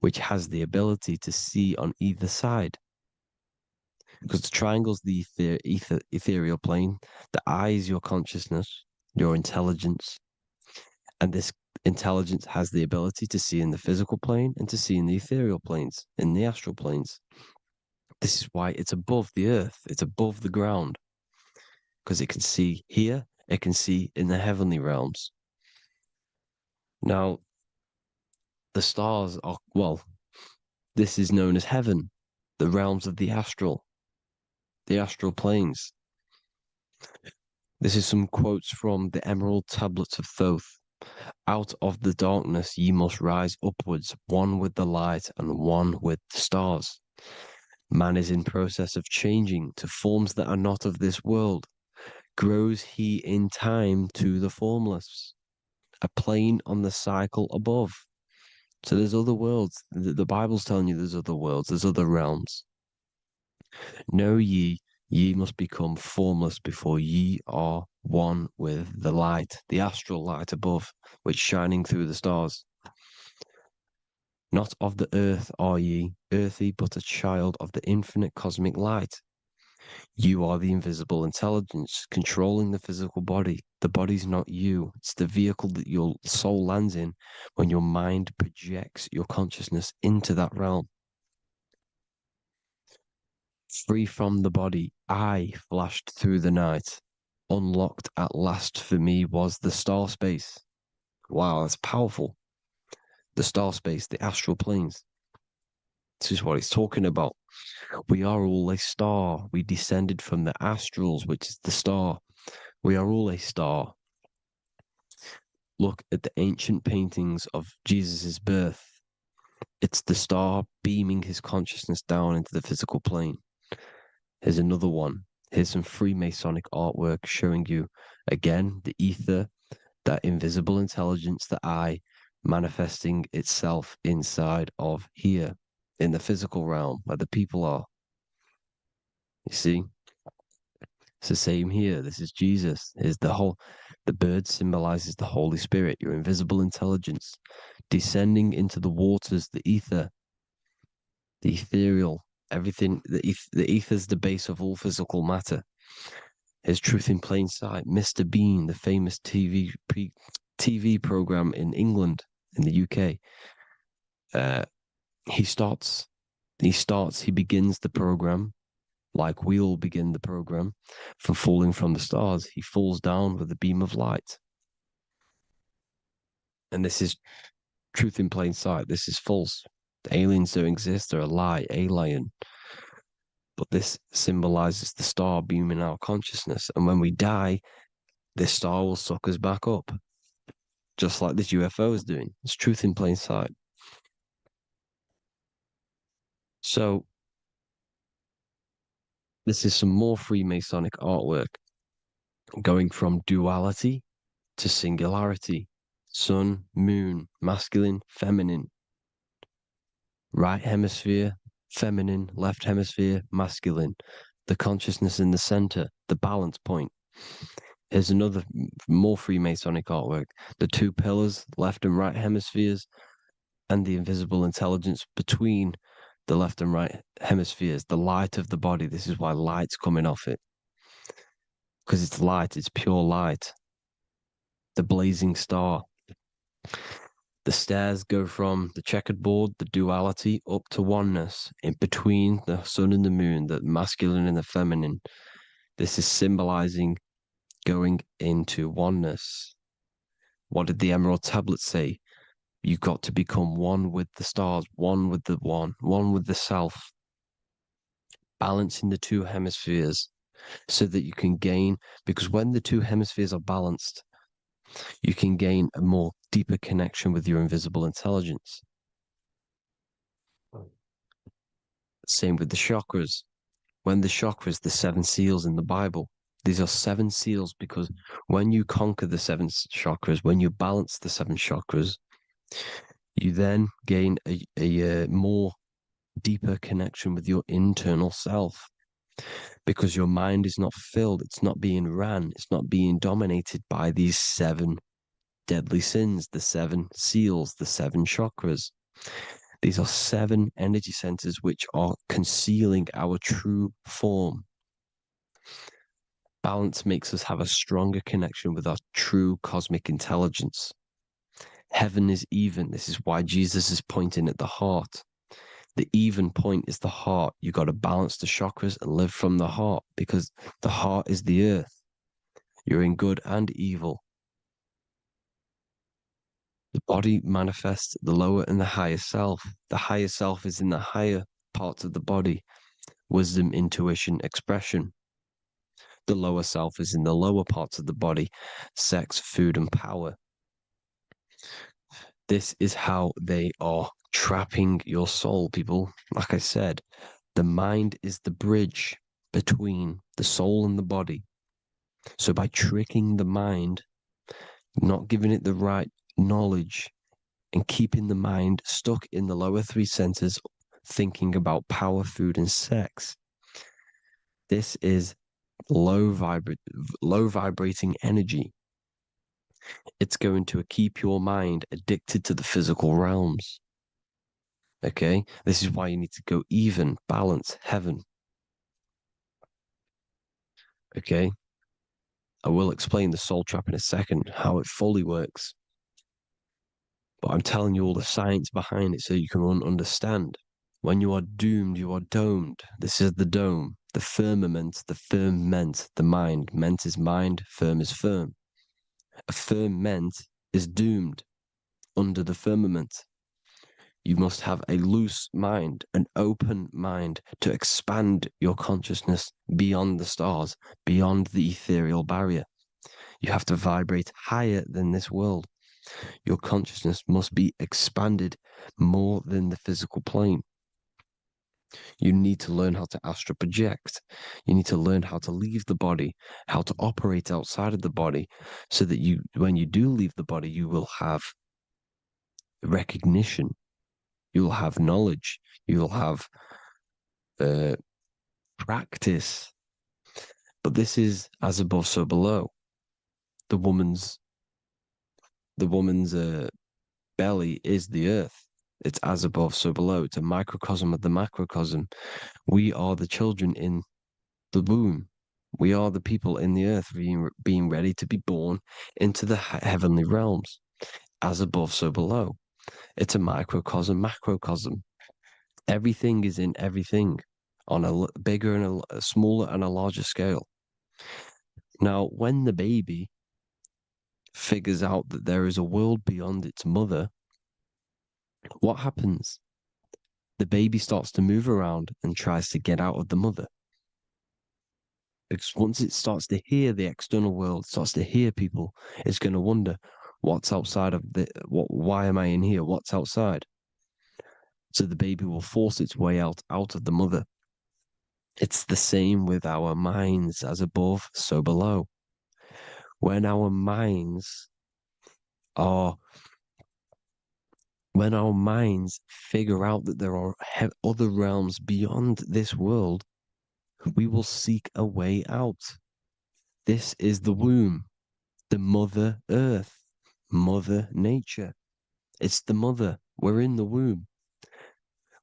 which has the ability to see on either side. Because the triangle's the ethereal plane. The eye is your consciousness, your intelligence. And this intelligence has the ability to see in the physical plane and to see in the ethereal planes, in the astral planes. This is why it's above the earth. It's above the ground. Because it can see here, it can see in the heavenly realms. Now, the stars are, well, this is known as heaven, the realms of the astral planes. This is some quotes from the Emerald Tablets of Thoth. Out of the darkness ye must rise upwards, one with the light and one with the stars. Man is in process of changing to forms that are not of this world. Grows he in time to the formless, a plane on the cycle above. So there's other worlds. The Bible's telling you there's other worlds, there's other realms. Know ye must become formless before ye are one with the light, the astral light above, which shining through the stars. Not of the earth are ye, earthy, but a child of the infinite cosmic light. You are the invisible intelligence controlling the physical body. The body's not you. It's the vehicle that your soul lands in when your mind projects your consciousness into that realm. Free from the body, I flashed through the night. Unlocked at last for me was the star space. Wow, that's powerful. The star space, the astral planes. This is what he's talking about. We are all a star. We descended from the astrals, which is the star. We are all a star. Look at the ancient paintings of Jesus' birth. It's the star beaming his consciousness down into the physical plane. Here's another one. Here's some Freemasonic artwork showing you, again, the ether, that invisible intelligence, the eye, manifesting itself inside of here, in the physical realm, where the people are. You see? It's the same here. This is Jesus. Here's the bird symbolizes the Holy Spirit, your invisible intelligence, descending into the waters, the ether, the ethereal, everything. The ether's the base of all physical matter. Here's truth in plain sight. Mr. Bean, the famous TV program in England, in the UK. He begins the program Like we'll begin the program for falling from the stars, he falls down with a beam of light. And this is truth in plain sight. This is false. The aliens don't exist. They're a lie, alien. But this symbolizes the star beaming our consciousness. And when we die, this star will suck us back up, just like this UFO is doing. It's truth in plain sight. So, this is some more Freemasonic artwork, going from duality to singularity. Sun, moon, masculine, feminine. Right hemisphere, feminine, left hemisphere, masculine. The consciousness in the center, the balance point. Here's another more Freemasonic artwork. The two pillars, left and right hemispheres, and the invisible intelligence between the left and right hemispheres, the light of the body. This is why light's coming off it. Because it's light, it's pure light. The blazing star. The stairs go from the checkered board, the duality, up to oneness, in between the sun and the moon, the masculine and the feminine. This is symbolizing going into oneness. What did the Emerald Tablet say? You've got to become one with the stars, one with the one with the self. Balancing the two hemispheres so that you can gain, because when the two hemispheres are balanced, you can gain a more deeper connection with your invisible intelligence. Same with the chakras. When the chakras, the 7 seals in the Bible, these are 7 seals because when you conquer the 7 chakras, when you balance the 7 chakras, you then gain a more deeper connection with your internal self, because your mind is not filled, it's not being ran, it's not being dominated by these 7 deadly sins, the 7 seals, the 7 chakras. These are 7 energy centers which are concealing our true form. Balance makes us have a stronger connection with our true cosmic intelligence. Heaven is even. This is why Jesus is pointing at the heart. The even point is the heart. You got to balance the chakras and live from the heart, because the heart is the earth. You're in good and evil. The body manifests the lower and the higher self. The higher self is in the higher parts of the body. Wisdom, intuition, expression. The lower self is in the lower parts of the body. Sex, food, and power. This is how they are trapping your soul, people. Like I said, the mind is the bridge between the soul and the body. So by tricking the mind, not giving it the right knowledge, and keeping the mind stuck in the lower 3 centers, thinking about power, food, and sex, this is low vibrating energy. It's going to keep your mind addicted to the physical realms. Okay? This is why you need to go even, balance, heaven. Okay? I will explain the soul trap in a second, how it fully works. But I'm telling you all the science behind it so you can understand. When you are doomed, you are domed. This is the dome, the firmament, the firmament, the mind. Ment is mind, firm is firm. A firmament is doomed under the firmament. You must have a loose mind, an open mind to expand your consciousness beyond the stars, beyond the ethereal barrier. You have to vibrate higher than this world. Your consciousness must be expanded more than the physical plane. You need to learn how to astral project. You need to learn how to leave the body, how to operate outside of the body, so that you, when you do leave the body, you will have recognition. You will have knowledge. You will have practice. But this is as above, so below. The woman's belly is the earth. It's as above, so below. It's a microcosm of the macrocosm. We are the children in the womb. We are the people in the earth being ready to be born into the heavenly realms. As above, so below. It's a microcosm, macrocosm. Everything is in everything. on a bigger and a smaller and a larger scale. Now, when the baby figures out that there is a world beyond its mother, what happens? The baby starts to move around and tries to get out of the mother. Because once it starts to hear the external world, starts to hear people, it's going to wonder, what's outside of why am I in here? What's outside? So the baby will force its way out of the mother. It's the same with our minds, as above, so below. When our minds figure out that there are other realms beyond this world, we will seek a way out. This is the womb, the Mother Earth, Mother Nature. It's the mother. We're in the womb.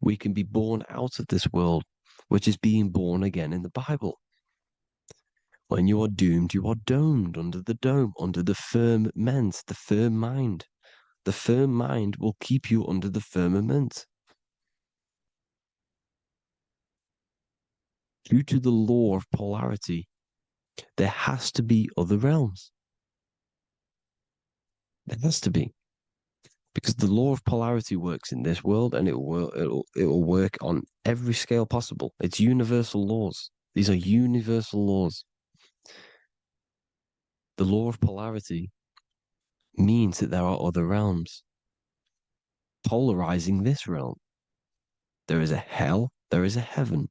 We can be born out of this world, which is being born again in the Bible. When you are doomed, you are domed under the dome, under the firmament, the firm mind. The firm mind will keep you under the firmament. Due to the law of polarity, there has to be other realms. There has to be. Because the law of polarity works in this world, and it will work on every scale possible. It's universal laws. These are universal laws. The law of polarity means that there are other realms polarizing this realm. There is a hell, there is a heaven.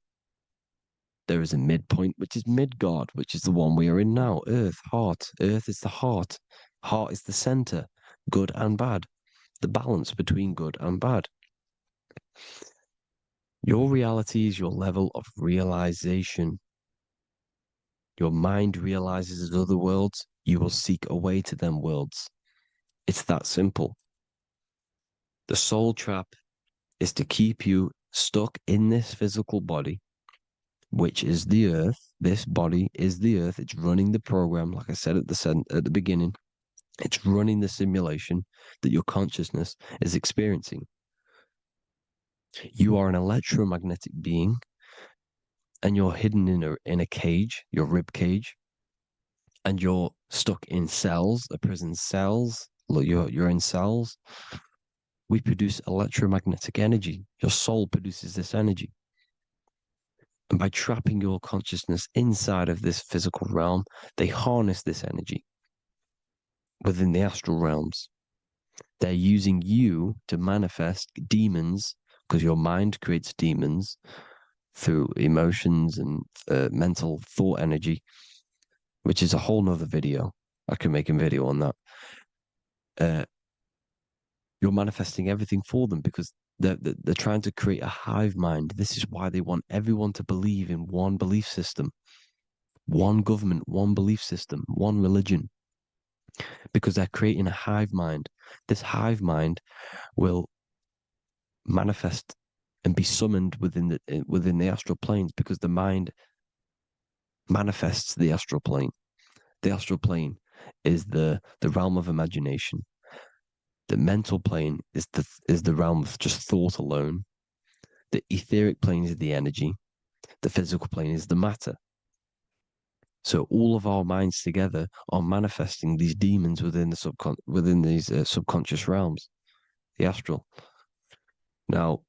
There is a midpoint, which is Midgard, which is the one we are in now. Earth, heart. Earth is the heart. Heart is the center, good and bad. The balance between good and bad. Your reality is your level of realization. Your mind realizes other worlds, you will seek a way to them worlds. It's that simple. The soul trap is to keep you stuck in this physical body, which is the earth. This body is the earth. It's running the program, like I said at the beginning. It's running the simulation that your consciousness is experiencing. You are an electromagnetic being, and you're hidden in a cage, your rib cage, and you're stuck in cells, a prison cells. Look, you're in cells. We produce electromagnetic energy. Your soul produces this energy. And by trapping your consciousness inside of this physical realm, they harness this energy within the astral realms. They're using you to manifest demons, because your mind creates demons through emotions and mental thought energy, which is a whole nother video. I can make a video on that. You're manifesting everything for them because they're trying to create a hive mind. This is why they want everyone to believe in one belief system, one government, one belief system, one religion, because they're creating a hive mind. This hive mind will manifest and be summoned within the astral planes, because the mind manifests the astral plane. The astral plane is the realm of imagination. The mental plane is the realm of just thought alone. The etheric plane is the energy. The physical plane is the matter. So all of our minds together are manifesting these demons within these subconscious realms, the astral. Now,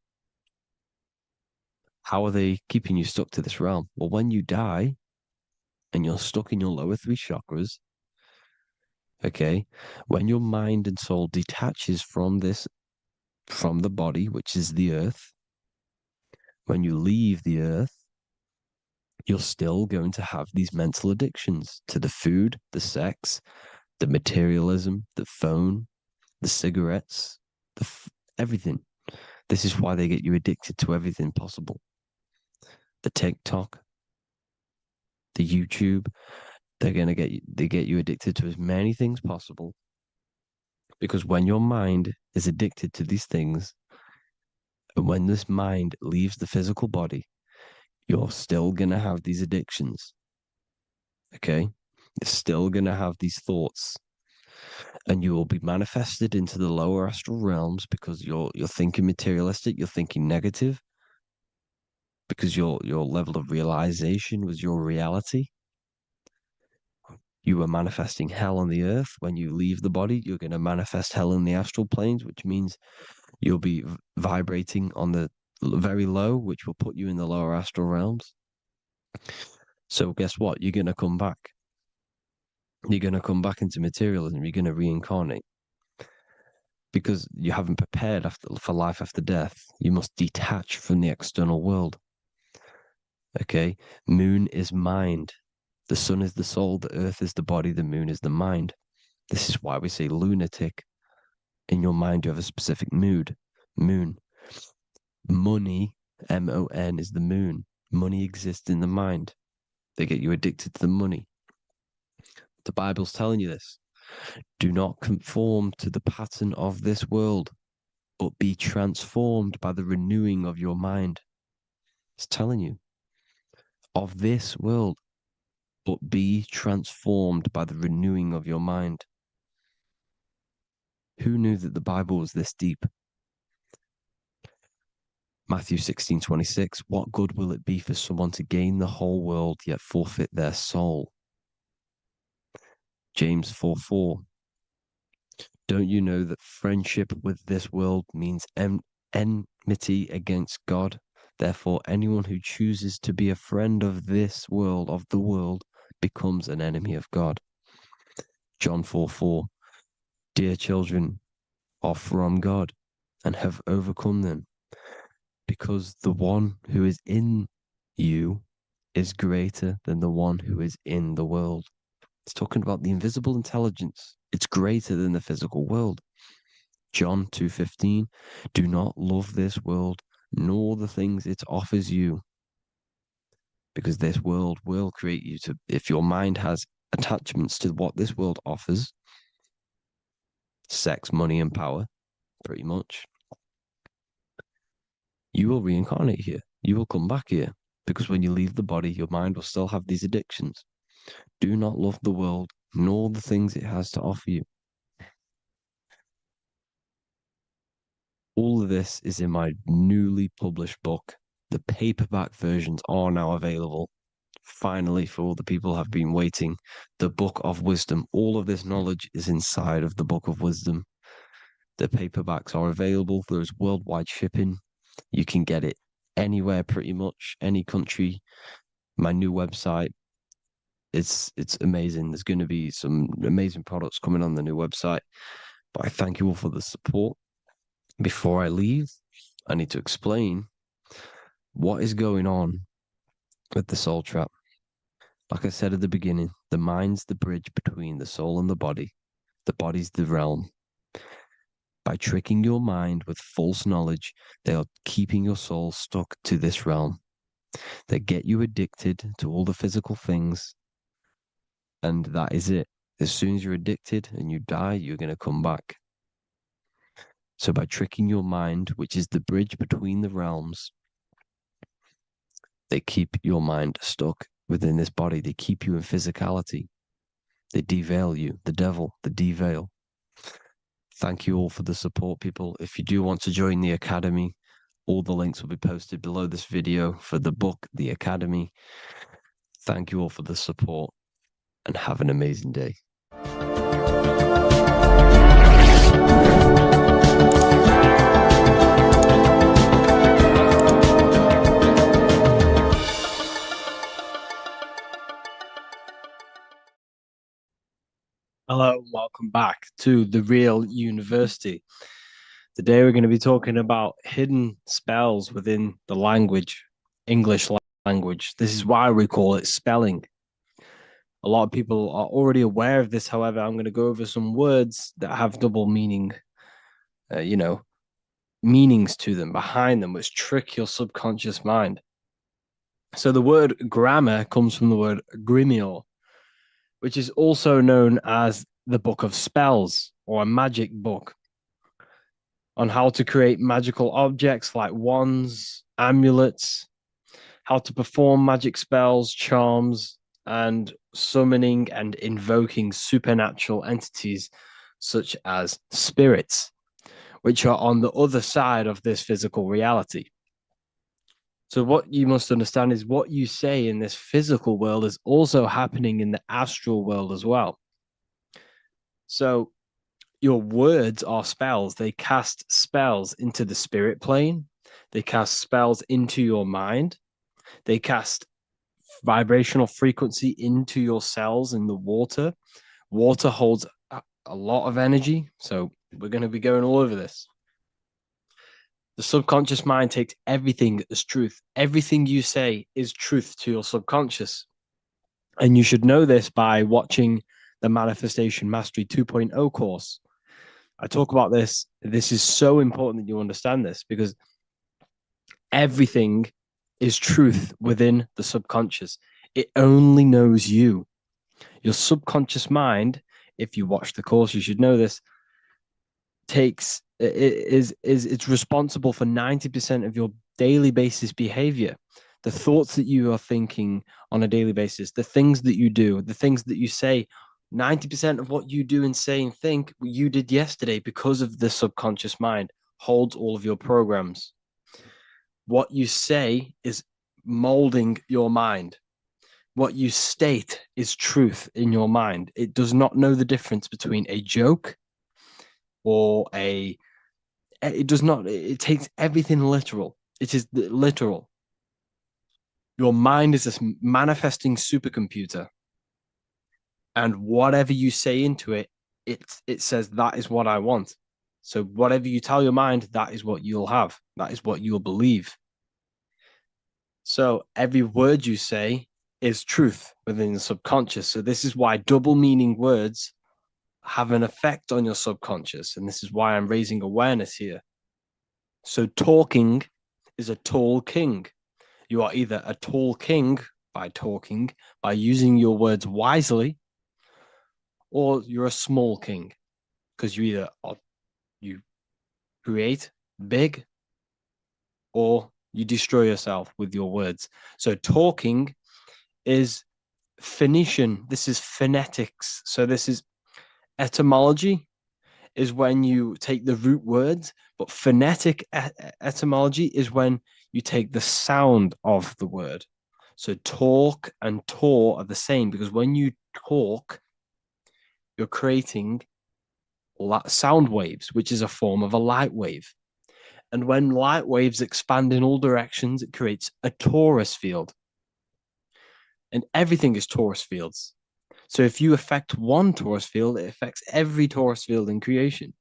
how are they keeping you stuck to this realm? Well, when you die and you're stuck in your lower three chakras, okay, when your mind and soul detaches from the body, which is the earth, when you leave the earth, you're still going to have these mental addictions to the food, the sex, the materialism, the phone, the cigarettes, everything. This is why they get you addicted to everything possible. The TikTok, the YouTube, they get you addicted to as many things possible. Because when your mind is addicted to these things, and when this mind leaves the physical body, you're still going to have these addictions. Okay? You're still going to have these thoughts. And you will be manifested into the lower astral realms because you're thinking materialistic, you're thinking negative. because your level of realization was your reality. You were manifesting hell on the earth. When you leave the body, you're going to manifest hell in the astral planes, which means you'll be vibrating on the very low, which will put you in the lower astral realms. So guess what? You're going to come back. You're going to come back into materialism. You're going to reincarnate. Because you haven't prepared for life after death. You must detach from the external world. Okay? Moon is mind. The sun is the soul. The earth is the body. The moon is the mind. This is why we say lunatic. In your mind, you have a specific mood. Moon. Money, M-O-N, is the moon. Money exists in the mind. They get you addicted to the money. The Bible's telling you this. Do not conform to the pattern of this world, but be transformed by the renewing of your mind. It's telling you. Of this world, but be transformed by the renewing of your mind. Who knew that the Bible was this deep? Matthew 16:26, what good will it be for someone to gain the whole world yet forfeit their soul? James 4:4, don't you know that friendship with this world means enmity against God? Therefore, anyone who chooses to be a friend of this world, of the world, becomes an enemy of God. John 4:4, dear children are from God and have overcome them, because the one who is in you is greater than the one who is in the world. It's talking about the invisible intelligence. It's greater than the physical world. John 2:15, do not love this world, nor the things it offers you, because this world will create you to, if your mind has attachments to what this world offers, sex, money, and power, pretty much, you will reincarnate here. You will come back here, because when you leave the body, your mind will still have these addictions. Do not love the world, nor the things it has to offer you. All of this is in my newly published book. The paperback versions are now available. Finally, for all the people who have been waiting, the Book of Wisdom. All of this knowledge is inside of the Book of Wisdom. The paperbacks are available. There's worldwide shipping. You can get it anywhere, pretty much, any country. My new website, it's amazing. There's going to be some amazing products coming on the new website. But I thank you all for the support. Before I leave, I need to explain what is going on with the soul trap. Like I said at the beginning, the mind's the bridge between the soul and the body. The body's the realm. By tricking your mind with false knowledge, they are keeping your soul stuck to this realm. They get you addicted to all the physical things, and that is it. As soon as you're addicted and you die, you're going to come back. So by tricking your mind, which is the bridge between the realms, they keep your mind stuck within this body. They keep you in physicality. They deveil you, the devil, the deveil. Thank you all for the support, people. If you do want to join the Academy, all the links will be posted below this video for the book, The Academy. Thank you all for the support and have an amazing day. Hello, and welcome back to The Real University. Today we're going to be talking about hidden spells within the language, English language. This is why we call it spelling. A lot of people are already aware of this. However, I'm going to go over some words that have double meaning, meanings to them, behind them, which trick your subconscious mind. So the word grammar comes from the word grimoire, which is also known as the Book of Spells or a magic book on how to create magical objects like wands, amulets, how to perform magic spells, charms, and summoning and invoking supernatural entities such as spirits, which are on the other side of this physical reality. So what you must understand is what you say in this physical world is also happening in the astral world as well. So your words are spells. They cast spells into the spirit plane. They cast spells into your mind. They cast vibrational frequency into your cells in the water. Water holds a lot of energy. So we're going to be going all over this. The subconscious mind takes everything as truth. Everything you say is truth to your subconscious. And you should know this by watching the Manifestation Mastery 2.0 course. I talk about this. This is so important that you understand this because everything is truth within the subconscious. It only knows you. Your subconscious mind, if you watch the course, you should know this, it's responsible for 90% of your daily basis behavior. The thoughts that you are thinking on a daily basis, the things that you do, the things that you say, 90% of what you do and say and think you did yesterday because of the subconscious mind holds all of your programs. What you say is molding your mind. What you state is truth in your mind. It does not know the difference between a joke or it does not, it takes everything literal. It is literal. Your mind is a manifesting supercomputer. And whatever you say into it, it says that is what I want. So whatever you tell your mind, that is what you'll have. That is what you'll believe. So every word you say is truth within the subconscious. So this is why double meaning words have an effect on your subconscious. And this is why I'm raising awareness here. So talking is a tall king. You are either a tall king by talking, by using your words wisely, or you're a small king because you create big or you destroy yourself with your words. So talking is Phoenician. This is phonetics. So this is etymology is when you take the root words, but phonetic etymology is when you take the sound of the word. So talk and tour are the same because when you talk, you're creating sound waves, which is a form of a light wave. And when light waves expand in all directions, it creates a torus field. And everything is torus fields. So if you affect one torus field, it affects every torus field in creation,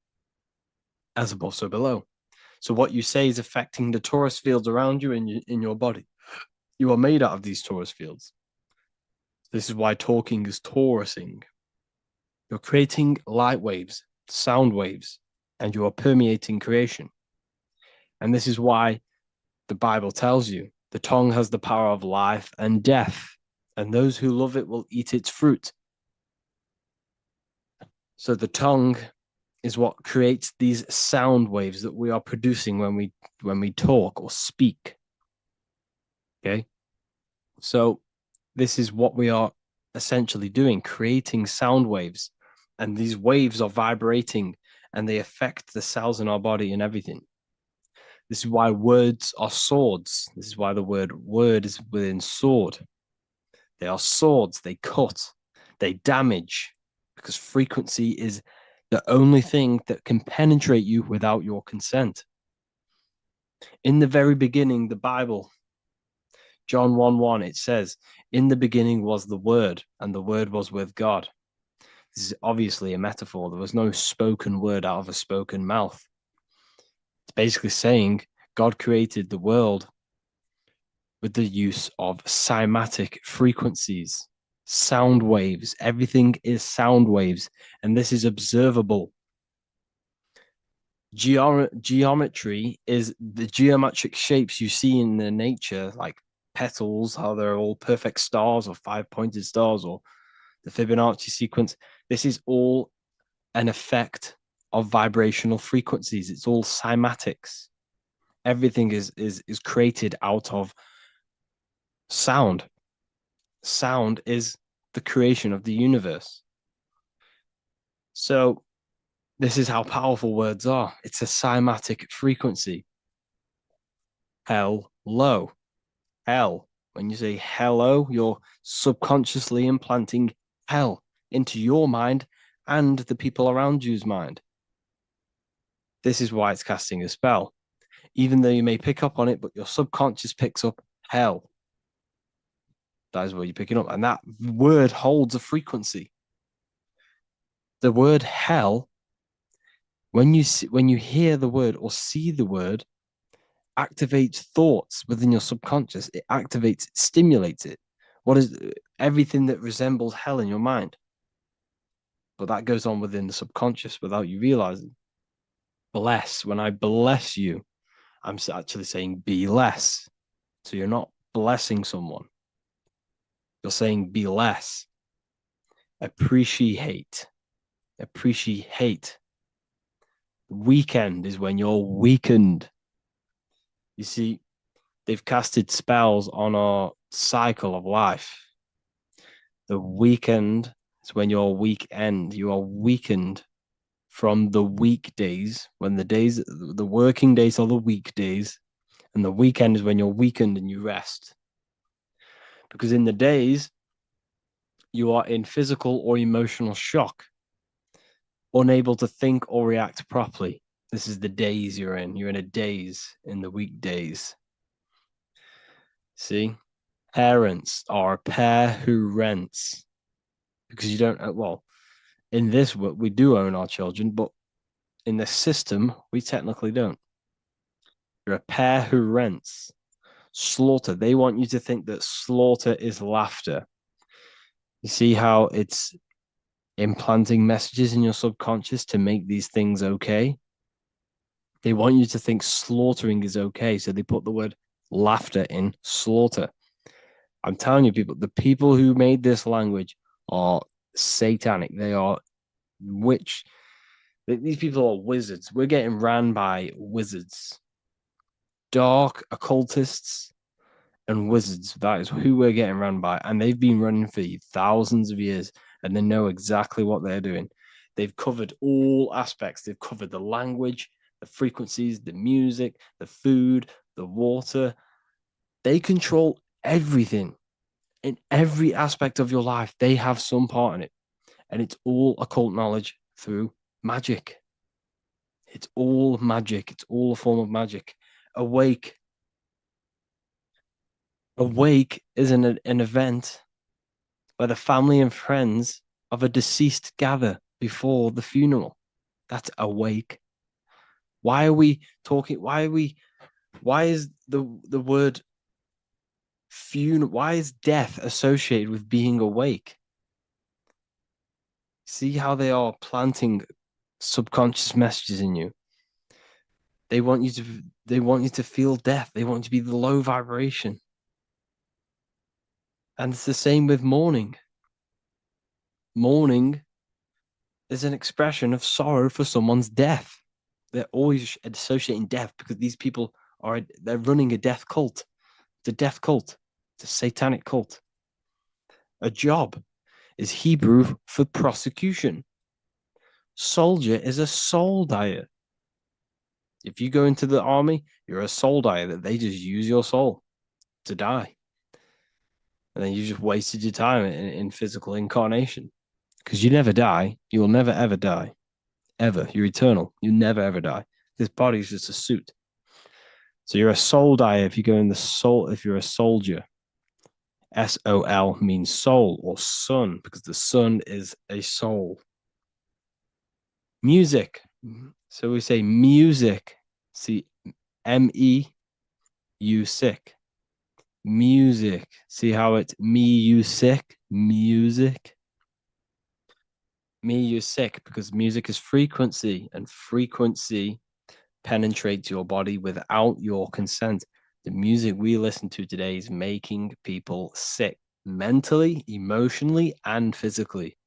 as above, so below. So what you say is affecting the torus fields around you in your body. You are made out of these torus fields. This is why talking is torusing. You're creating light waves, sound waves, and you are permeating creation. And this is why the Bible tells you the tongue has the power of life and death, and those who love it will eat its fruit. So the tongue is what creates these sound waves that we are producing when we talk or speak. Okay. So this is what we are essentially doing, creating sound waves. And these waves are vibrating and they affect the cells in our body and everything. This is why words are swords. This is why the word is within sword. They are swords. They cut, they damage, because frequency is the only thing that can penetrate you without your consent. In the very beginning, the Bible, John 1:1, it says, in the beginning was the Word, and the Word was with God. This is obviously a metaphor. There was no spoken word out of a spoken mouth. It's basically saying God created the world with the use of cymatic frequencies, sound waves. Everything is sound waves, and this is observable. Geometry is the geometric shapes you see in the nature, like petals, how they're all perfect stars or five-pointed stars or the Fibonacci sequence. This is all an effect of vibrational frequencies. It's all cymatics. Everything is created out of sound. Sound is the creation of the universe. So this is how powerful words are. It's a cymatic frequency. Hello. hell. When you say hello, you're subconsciously implanting hell into your mind and the people around you's mind. This is why it's casting a spell. Even though you may pick up on it, but your subconscious picks up hell. That is what you're picking up. And that word holds a frequency. The word hell, when you hear the word or see the word, activates thoughts within your subconscious. It activates, it stimulates it. What is everything that resembles hell in your mind? But that goes on within the subconscious without you realizing. Bless. When I bless you, I'm actually saying be less. So you're not blessing someone. You're saying be less. Appreciate. Appreciate. Weekend is when you're weakened. You see, they've casted spells on our cycle of life. The weekend is when you're weekend. You are weakened from the weekdays, when the working days are the weekdays, and the weekend is when you're weakened and you rest. Because in the days, you are in physical or emotional shock, unable to think or react properly. This is the days you're in. You're in a daze in the weekdays. See? Parents are a pair who rents. Because you don't, well, in this, we do own our children, but in the system, we technically don't. You're a pair who rents. Slaughter. They want you to think that slaughter is laughter. You see how it's implanting messages in your subconscious to make these things okay? They want you to think slaughtering is okay, so they put the word laughter in slaughter. I'm telling you, people, the people who made this language are satanic. They are witch. These people are wizards. We're getting ran by wizards. Dark occultists and wizards. That is who we're getting run by. And they've been running for thousands of years, and they know exactly what they're doing. They've covered all aspects. They've covered the language, the frequencies, the music, the food, the water. They control everything. In every aspect of your life, they have some part in it. And it's all occult knowledge through magic. It's all magic. It's all a form of magic. Awake. Awake is an event where the family and friends of a deceased gather before the funeral. That's awake. Why are we talking? Why is the word funeral? Why is death associated with being awake? See how they are planting subconscious messages in you. They want you to feel death. They want you to be the low vibration. And it's the same with mourning. Mourning is an expression of sorrow for someone's death. They're always associating death because these people they're running a death cult. It's a death cult. It's a satanic cult. A job is Hebrew for prosecution. Soldier is a soul dyer. If you go into the army, you're a soul dyer that they just use your soul to die. And then you just wasted your time in physical incarnation. Because you never die. You will never, ever die. Ever. You're eternal. You never, ever die. This body is just a suit. So you're a soul dyer if you go in the soul, if you're a soldier. SOL means soul or sun, because the sun is a soul. Music. So we say music. See, MEU sick. Music. See how it's me, you sick? Music. Me, you sick, because music is frequency, and frequency penetrates your body without your consent. The music we listen to today is making people sick, mentally, emotionally, and physically.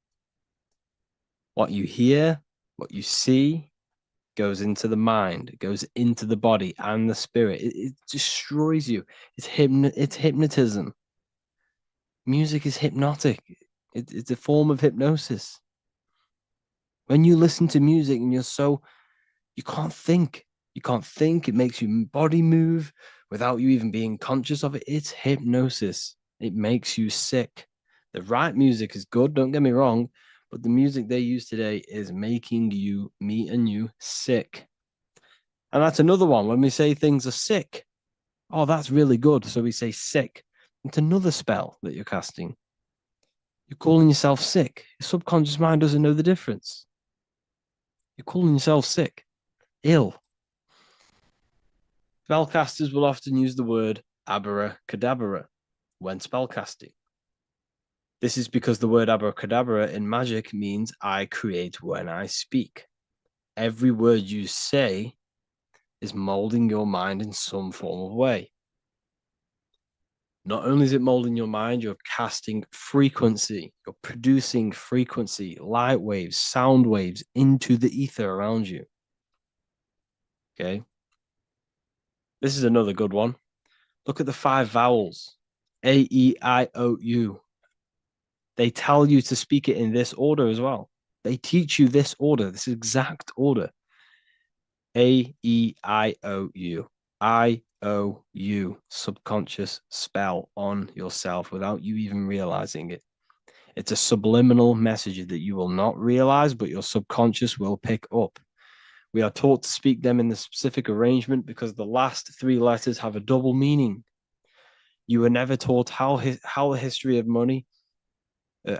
What you hear, what you see, goes into the mind, it goes into the body and the spirit. It destroys you. It's hypnotism. Music is hypnotic. It's a form of hypnosis. When you listen to music and you can't think, You can't think. It makes your body move without you even being conscious of it. It's hypnosis. It makes you sick. The right music is good, don't get me wrong, but the music they use today is making you, me and you, sick. And that's another one. When we say things are sick, oh, that's really good. So we say sick. It's another spell that you're casting. You're calling yourself sick. Your subconscious mind doesn't know the difference. You're calling yourself sick, ill. Spellcasters will often use the word abracadabra when spellcasting. This is because the word abracadabra in magic means I create when I speak. Every word you say is molding your mind in some form of way. Not only is it molding your mind, you're casting frequency, you're producing frequency, light waves, sound waves into the ether around you. Okay. This is another good one. Look at the 5 vowels. A, E, I, O, U. They tell you to speak it in this order as well. They teach you this order, this exact order. A, E, I, O, U. I, O, U. Subconscious spell on yourself without you even realizing it. It's a subliminal message that you will not realize, but your subconscious will pick up. We are taught to speak them in the specific arrangement because the last 3 letters have a double meaning. You were never taught how the history of money,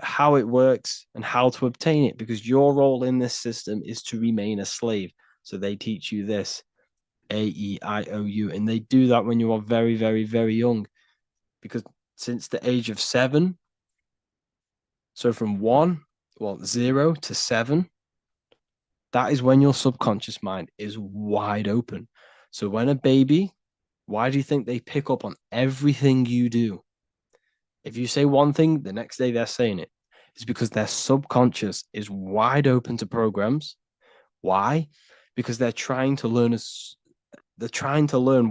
how it works, and how to obtain it, because your role in this system is to remain a slave. So they teach you this, A, E, I, O, U, and they do that when you are very, very, very young, because since the age of 7, so from 0 to 7, that is when your subconscious mind is wide open. So when a baby, why do you think they pick up on everything you do? If you say one thing, the next day they're saying it. It's because their subconscious is wide open to programs. Why? Because they're trying to learn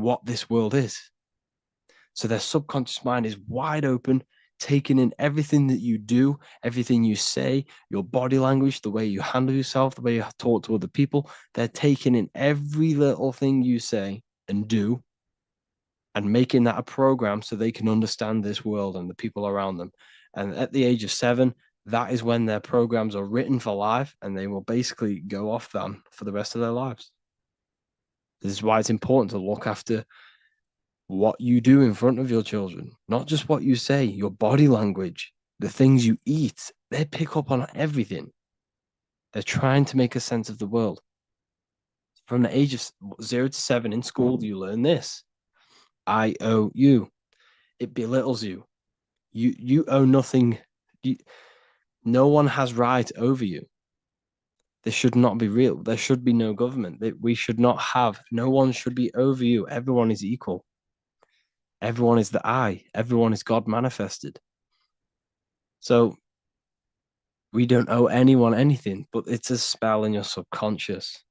what this world is. So their subconscious mind is wide open, taking in everything that you do, everything you say, your body language, the way you handle yourself, the way you talk to other people. They're taking in every little thing you say and do and making that a program so they can understand this world and the people around them. And at the age of 7, that is when their programs are written for life and they will basically go off them for the rest of their lives. This is why it's important to look after what you do in front of your children, not just what you say, your body language, the things you eat. They pick up on everything. They're trying to make a sense of the world. From the age of 0 to 7 in school, you learn this. I owe you. It belittles you. You owe nothing. No one has right over you. This should not be real. There should be no government. We should not have. No one should be over you. Everyone is equal. Everyone is the I. Everyone is God manifested. So we don't owe anyone anything, but it's a spell in your subconscious.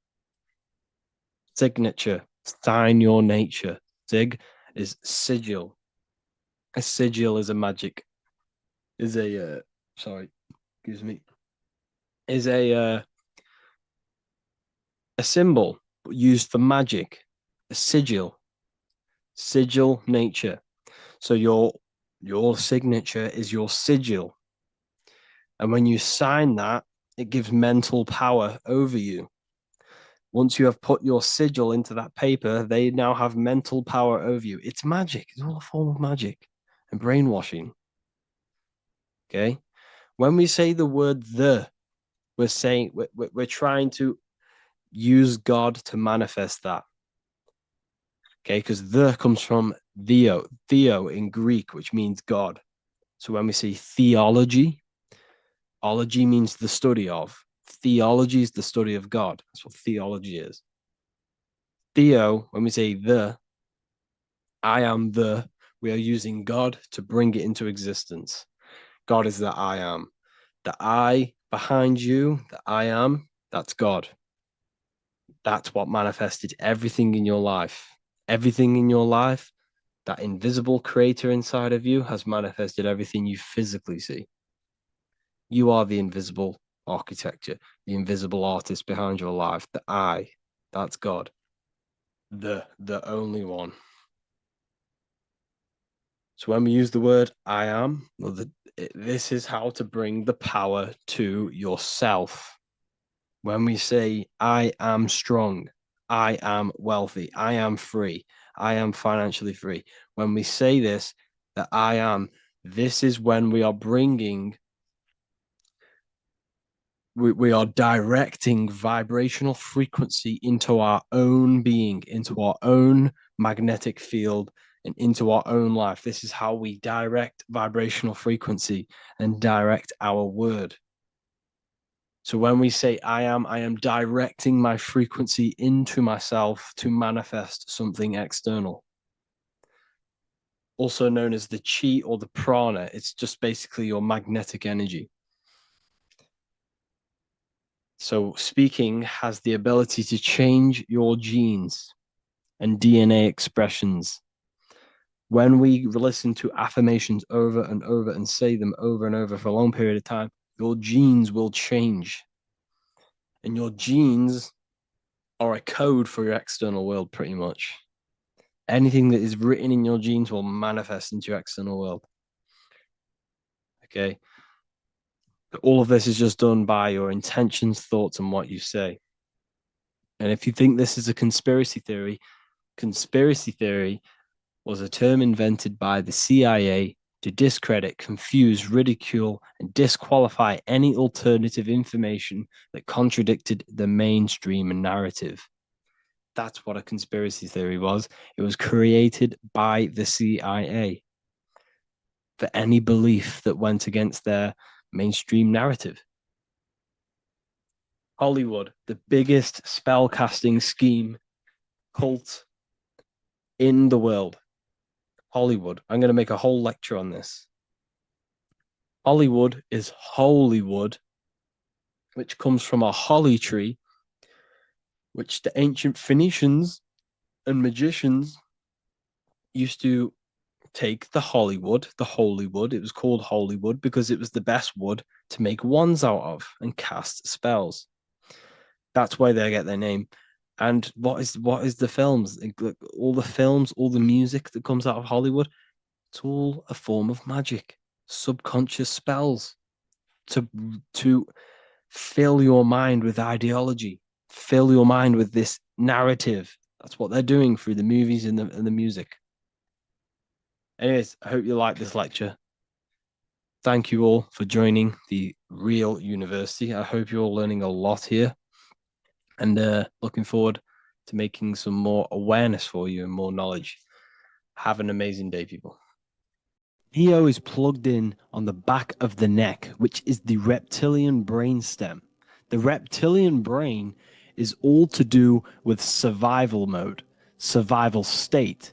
Signature. Sign your nature. Sig is sigil. A sigil is a magic. Is a excuse me. Is a symbol used for magic. A sigil. Sigil nature. So your signature is your sigil. And when you sign that, it gives mental power over you. Once you have put your sigil into that paper, they now have mental power over you. It's magic. It's all a form of magic and brainwashing. Okay. When we say the word we're saying we're trying to use God to manifest that. Okay, because the comes from theo in Greek, which means God. So when we say theology, ology means the study of. Theology is the study of God. That's what theology is. Theo, when we say I am we are using God to bring it into existence. God is the I am. The I behind you, the I am, that's God. That's what manifested everything in your life. Everything in your life, that invisible creator inside of you has manifested everything you physically see. You are the invisible architecture, the invisible artist behind your life. The I, that's God. the only one. So when we use the word I am, this is how to bring the power to yourself. When we say I am strong, I am wealthy, I am free, I am financially free. When we say this, that I am, this is when we are bringing, we are directing vibrational frequency into our own being, into our own magnetic field, and into our own life. This is how we direct vibrational frequency and direct our word. So when we say I am directing my frequency into myself to manifest something external. Also known as the chi or the prana. It's just basically your magnetic energy. So speaking has the ability to change your genes and DNA expressions. When we listen to affirmations over and over and say them over and over for a long period of time, your genes will change. And your genes are a code for your external world, pretty much. Anything that is written in your genes will manifest into your external world. Okay. But all of this is just done by your intentions, thoughts, and what you say. And if you think this is a conspiracy theory was a term invented by the CIA to discredit, confuse, ridicule, and disqualify any alternative information that contradicted the mainstream narrative. That's what a conspiracy theory was. It was created by the CIA for any belief that went against their mainstream narrative. Hollywood, the biggest spell casting scheme cult in the world. Hollywood. I'm going to make a whole lecture on this. Hollywood is holy wood, which comes from a holly tree, which the ancient Phoenicians and magicians used to take the holy wood. It was called holy wood because it was the best wood to make wands out of and cast spells. That's why they get their name. And what is the films? All the films, all the music that comes out of Hollywood, it's all a form of magic, subconscious spells to fill your mind with ideology, fill your mind with this narrative. That's what they're doing through the movies and the music. Anyways, I hope you like this lecture. Thank you all for joining the Real University. I hope you're all learning a lot here, and looking forward to making some more awareness for you and more knowledge. Have an amazing day, people. Neo is plugged in on the back of the neck, which is the reptilian brain stem. The reptilian brain is all to do with survival mode, survival state.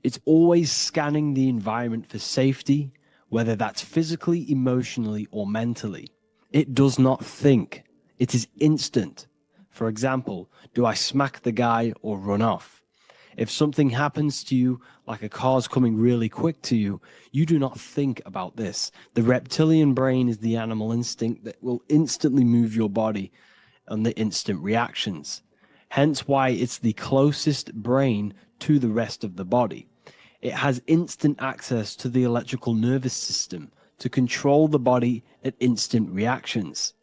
It's always scanning the environment for safety, whether that's physically, emotionally, or mentally. It does not think. It is instant. For example, do I smack the guy or run off? If something happens to you, like a car's coming really quick to you, you do not think about this. The reptilian brain is the animal instinct that will instantly move your body on the instant reactions. Hence why it's the closest brain to the rest of the body. It has instant access to the electrical nervous system to control the body at instant reactions.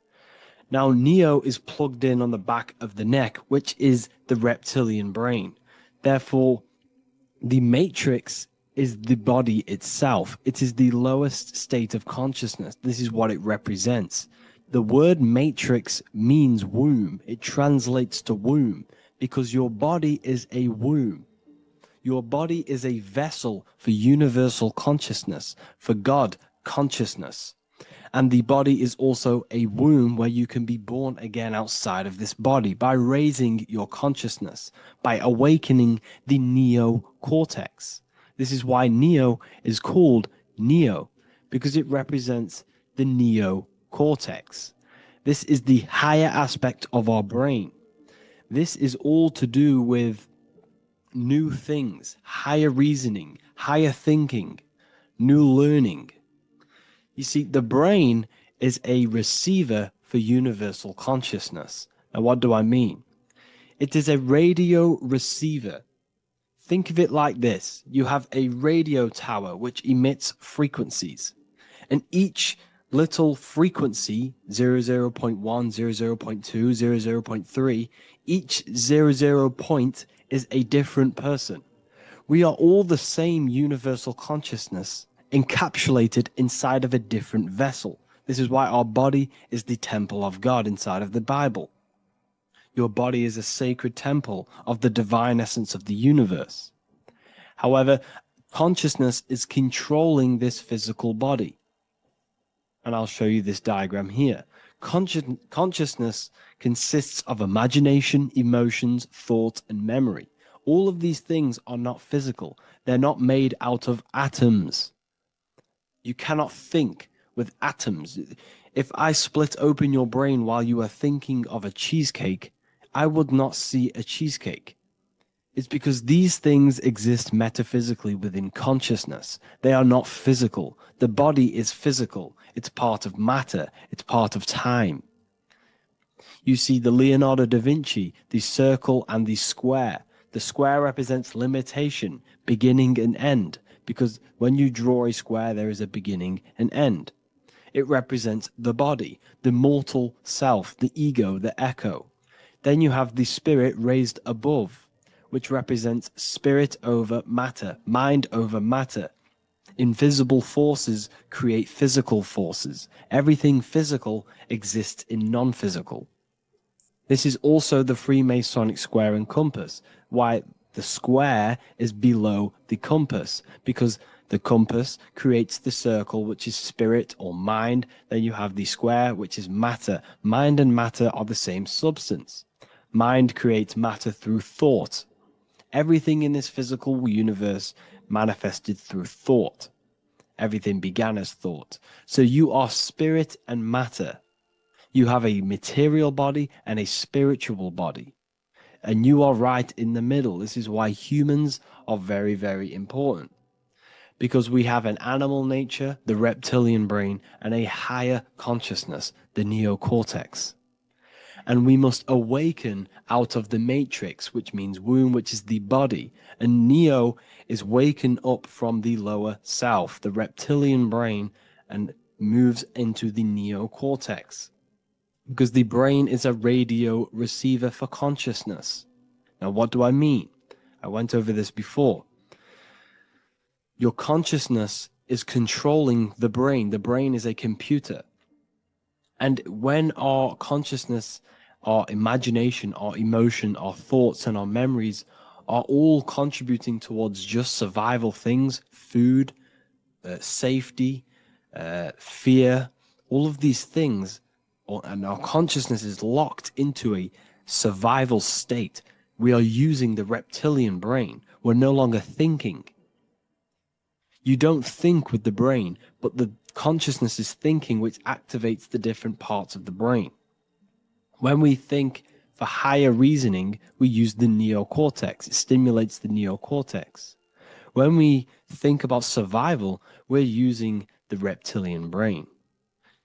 Now, Neo is plugged in on the back of the neck, which is the reptilian brain. Therefore, the matrix is the body itself. It is the lowest state of consciousness. This is what it represents. The word matrix means womb. It translates to womb because your body is a womb. Your body is a vessel for universal consciousness, for God consciousness. And the body is also a womb where you can be born again outside of this body by raising your consciousness, by awakening the neocortex. This is why Neo is called Neo, because it represents the neocortex. This is the higher aspect of our brain. This is all to do with new things, higher reasoning, higher thinking, new learning. You see, the brain is a receiver for universal consciousness. Now, what do I mean? It is a radio receiver Think of it like this. You have a radio tower which emits frequencies, and each little frequency, 00.1, 00.2, 00.3, each 00 point is a different person. We are all the same universal consciousness encapsulated inside of a different vessel. This is why our body is the temple of God inside of the Bible. Your body is a sacred temple of the divine essence of the universe. However, consciousness is controlling this physical body. And I'll show you this diagram here. Consciousness consists of imagination, emotions, thought, and memory. All of these things are not physical. They're not made out of atoms. You cannot think with atoms. If I split open your brain while you are thinking of a cheesecake, I would not see a cheesecake. It's because these things exist metaphysically within consciousness. They are not physical. The body is physical. It's part of matter. It's part of time. You see the Leonardo da Vinci, the circle and the square. The square represents limitation, beginning and end, because when you draw a square, there is a beginning and end. It represents the body, the mortal self, the ego, the echo. Then you have the spirit raised above, which represents spirit over matter, mind over matter. Invisible forces create physical forces. Everything physical exists in non-physical. This is also the Freemasonic square and compass, why the square is below the compass, because the compass creates the circle, which is spirit or mind. Then you have the square, which is matter. Mind and matter are the same substance. Mind creates matter through thought. Everything in this physical universe manifested through thought. Everything began as thought. So you are spirit and matter. You have a material body and a spiritual body. And you are right in the middle. This is why humans are very, very important. Because we have an animal nature, the reptilian brain, and a higher consciousness, the neocortex. And we must awaken out of the matrix, which means womb, which is the body. And neo is waken up from the lower self, the reptilian brain, and moves into the neocortex. Because the brain is a radio receiver for consciousness. Now, what do I mean? I went over this before. Your consciousness is controlling the brain. The brain is a computer. And when our consciousness, our imagination, our emotion, our thoughts, and our memories are all contributing towards just survival things, food, safety, fear, all of these things, and our consciousness is locked into a survival state, we are using the reptilian brain. We're no longer thinking. You don't think with the brain, but the consciousness is thinking, which activates the different parts of the brain. When we think for higher reasoning, we use the neocortex. It stimulates the neocortex. When we think about survival, we're using the reptilian brain.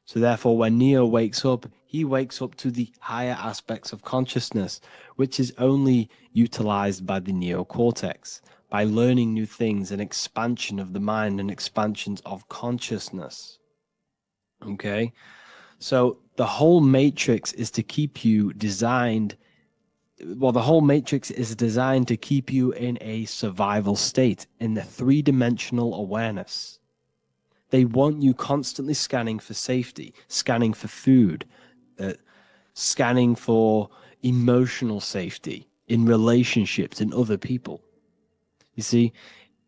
So therefore, when Neo wakes up, he wakes up to the higher aspects of consciousness, which is only utilized by the neocortex, by learning new things and expansion of the mind and expansions of consciousness. Okay? So the whole matrix is to keep you designed, well, the whole matrix is designed to keep you in a survival state, in the three-dimensional awareness. They want you constantly scanning for safety, scanning for food, scanning for emotional safety in relationships and other people. You see,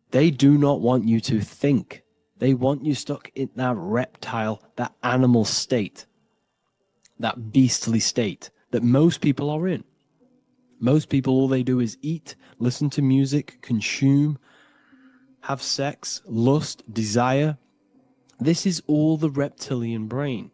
they do not want you to think. They want you stuck in that reptile, that animal state, that beastly state that most people are in. Most people, all they do is eat, listen to music, consume, have sex, lust, desire. This is all the reptilian brain.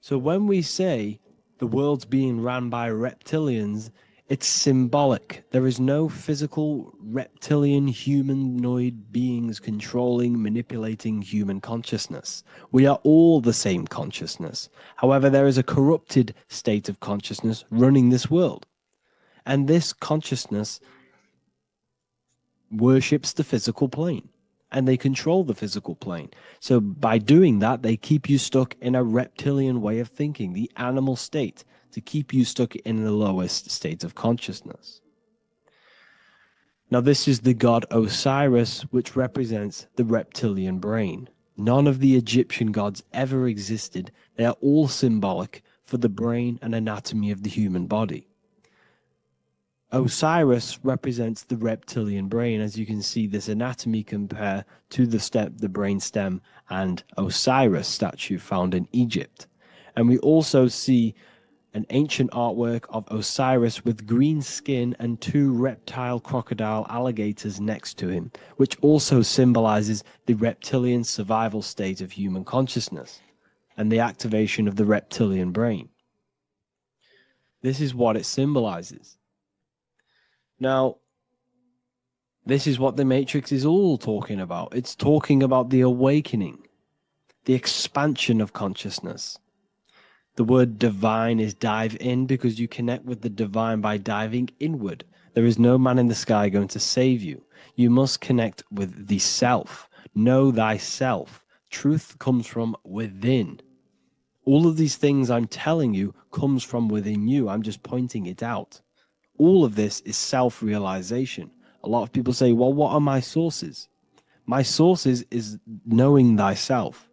So when we say the world's being ran by reptilians, it's symbolic. There is no physical reptilian humanoid beings controlling, manipulating human consciousness. We are all the same consciousness. However, there is a corrupted state of consciousness running this world. And this consciousness worships the physical plane, and they control the physical plane. So by doing that, they keep you stuck in a reptilian way of thinking, the animal state, to keep you stuck in the lowest state of consciousness. Now, this is the god Osiris, which represents the reptilian brain. None of the Egyptian gods ever existed. They are all symbolic for the brain and anatomy of the human body. Osiris represents the reptilian brain. As you can see, this anatomy compare to the brain stem and Osiris statue found in Egypt. And we also see an ancient artwork of Osiris with green skin and two reptile crocodile alligators next to him, which also symbolizes the reptilian survival state of human consciousness and the activation of the reptilian brain. This is what it symbolizes. Now, this is what the Matrix is all talking about. It's talking about the awakening, the expansion of consciousness. The word divine is dive in because you connect with the divine by diving inward. There is no man in the sky going to save you. You must connect with the self. Know thyself. Truth comes from within. All of these things I'm telling you comes from within you. I'm just pointing it out. All of this is self-realization. A lot of people say, well, what are my sources? My sources is knowing thyself,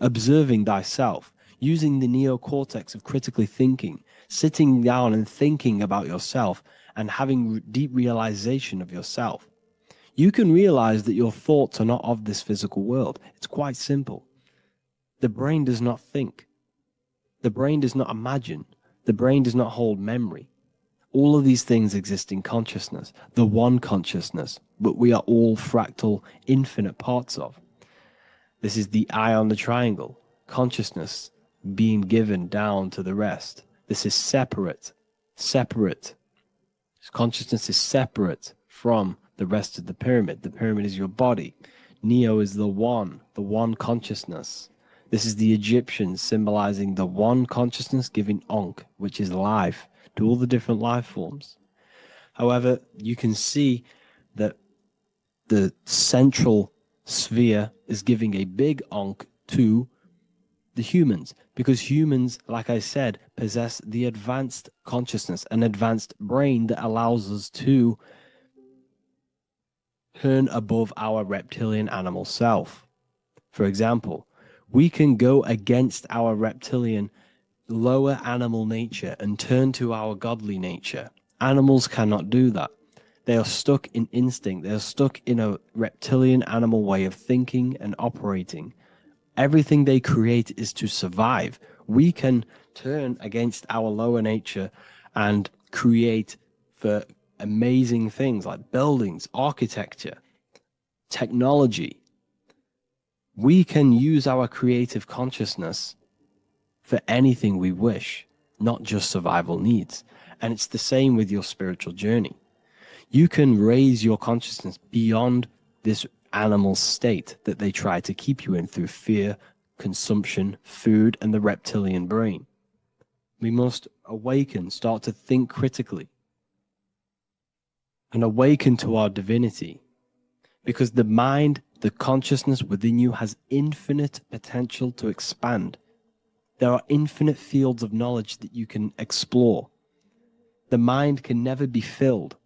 observing thyself, using the neocortex of critically thinking, sitting down and thinking about yourself and having deep realization of yourself. You can realize that your thoughts are not of this physical world. It's quite simple. The brain does not think. The brain does not imagine. The brain does not hold memory. All of these things exist in consciousness, the one consciousness, but we are all fractal, infinite parts of. This is the eye on the triangle, consciousness being given down to the rest. This is separate. Consciousness is separate from the rest of the pyramid. The pyramid is your body. Neo is the one consciousness. This is the Egyptians symbolizing the one consciousness giving Ankh, which is life, to all the different life forms. However, you can see that the central sphere is giving a big Ankh to the humans, because humans, like I said, possess the advanced consciousness, an advanced brain that allows us to turn above our reptilian animal self. For example, we can go against our reptilian lower animal nature and turn to our godly nature. Animals cannot do that. They are stuck in instinct. They are stuck in a reptilian animal way of thinking and operating. Everything they create is to survive. We can turn against our lower nature and create for amazing things like buildings, architecture, technology. We can use our creative consciousness for anything we wish, not just survival needs. And it's the same with your spiritual journey. You can raise your consciousness beyond this animal state that they try to keep you in through fear, consumption, food, and the reptilian brain. We must awaken, start to think critically, and awaken to our divinity. Because the mind, the consciousness within you has infinite potential to expand. There are infinite fields of knowledge that you can explore. The mind can never be filled.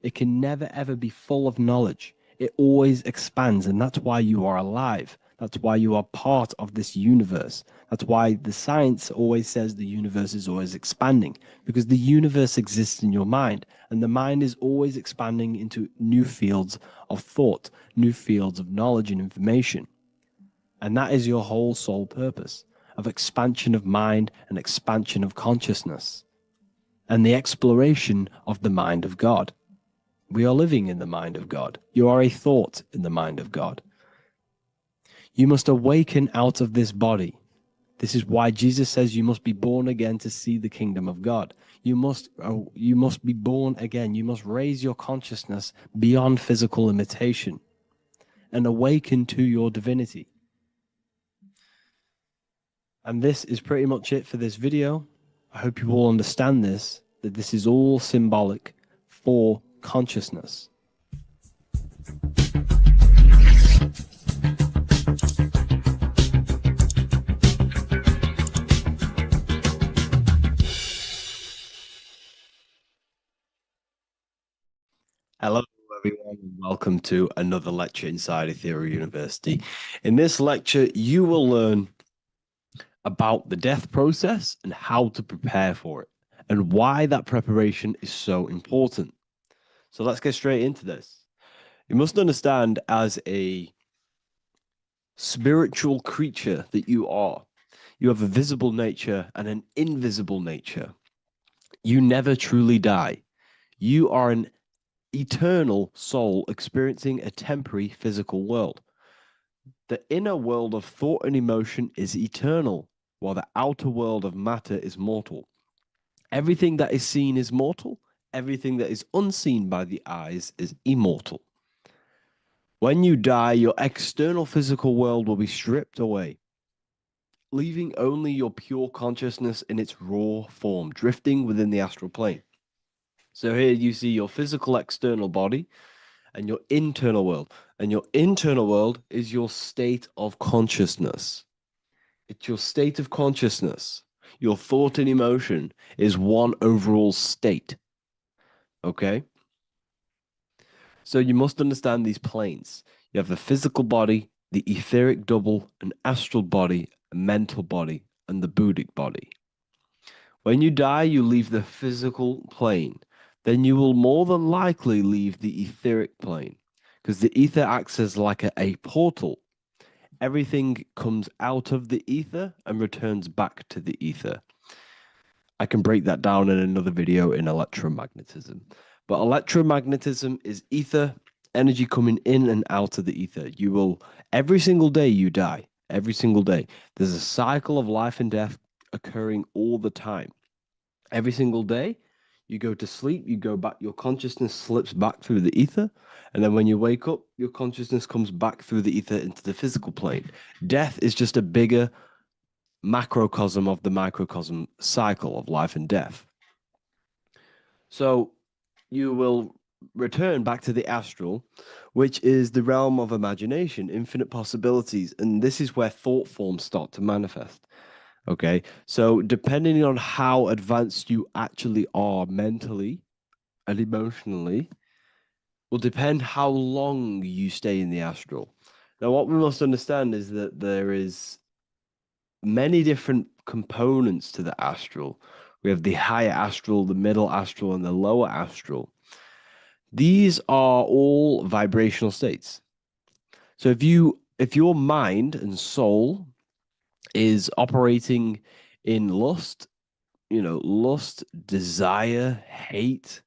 It can never ever be full of knowledge. It always expands, and that's why you are alive. That's why you are part of this universe. That's why the science always says the universe is always expanding, because the universe exists in your mind, and the mind is always expanding into new fields of thought, new fields of knowledge and information. And that is your whole sole purpose, of expansion of mind and expansion of consciousness, and the exploration of the mind of God. We are living in the mind of God. You are a thought in the mind of God. You must awaken out of this body. This is why Jesus says you must be born again to see the kingdom of God. You must be born again. You must raise your consciousness beyond physical limitation and awaken to your divinity. And this is pretty much it for this video. I hope you all understand this, that this is all symbolic for consciousness. Hello, everyone, and welcome to another lecture inside Ethereum University. In this lecture, you will learn about the death process and how to prepare for it, and why that preparation is so important. So let's get straight into this. You must understand, as a spiritual creature that you are, you have a visible nature and an invisible nature. You never truly die. You are an eternal soul experiencing a temporary physical world. The inner world of thought and emotion is eternal, while the outer world of matter is mortal. Everything that is seen is mortal. Everything that is unseen by the eyes is immortal. When you die, your external physical world will be stripped away, leaving only your pure consciousness in its raw form, drifting within the astral plane. So here you see your physical external body and your internal world. And your internal world is your state of consciousness. It's your state of consciousness. Your thought and emotion is one overall state. Okay? So you must understand these planes. You have the physical body, the etheric double, an astral body, a mental body, and the Buddhic body. When you die, you leave the physical plane. Then you will more than likely leave the etheric plane, because the ether acts as like a portal. Everything comes out of the ether and returns back to the ether. I can break that down in another video in electromagnetism. But electromagnetism is ether, energy coming in and out of the ether. You will, every single day you die, every single day. There's a cycle of life and death occurring all the time. Every single day, you go to sleep, you go back, your consciousness slips back through the ether. And then when you wake up, your consciousness comes back through the ether into the physical plane. Death is just a bigger macrocosm of the microcosm cycle of life and death. So you will return back to the astral, which is the realm of imagination, infinite possibilities. And this is where thought forms start to manifest. Okay, so depending on how advanced you actually are mentally and emotionally, will depend how long you stay in the astral. Now, what we must understand is that there is many different components to the astral. We have the higher astral, the middle astral, and the lower astral. These are all vibrational states. So if your mind and soul is operating in lust, lust, desire, hate,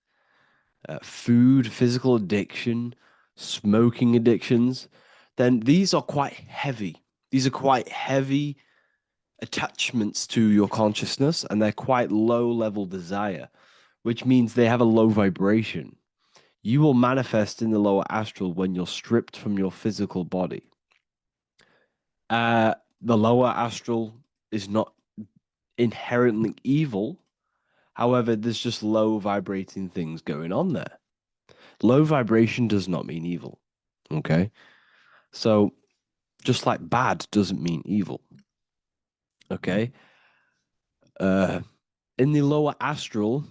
food, physical addiction, smoking addictions, then these are quite heavy. These are quite heavy attachments to your consciousness, and they're quite low level desire, which means they have a low vibration. You will manifest in the lower astral when you're stripped from your physical body. The lower astral is not inherently evil. However, there's just low vibrating things going on there. Low vibration does not mean evil. Okay? So, just like bad doesn't mean evil. Okay? In the lower astral,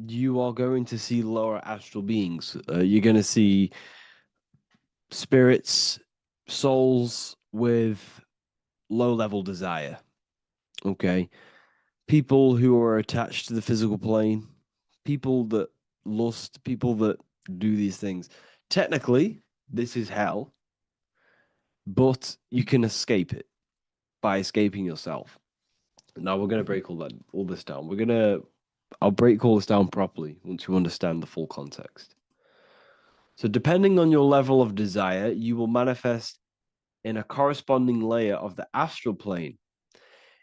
you are going to see lower astral beings. You're going to see spirits, souls with low level desire. Okay? People who are attached to the physical plane, people that lust, people that do these things. Technically, this is hell, but you can escape it by escaping yourself. Now we're going to break all this down. I'll break all this down properly once you understand the full context. So depending on your level of desire, you will manifest in a corresponding layer of the astral plane.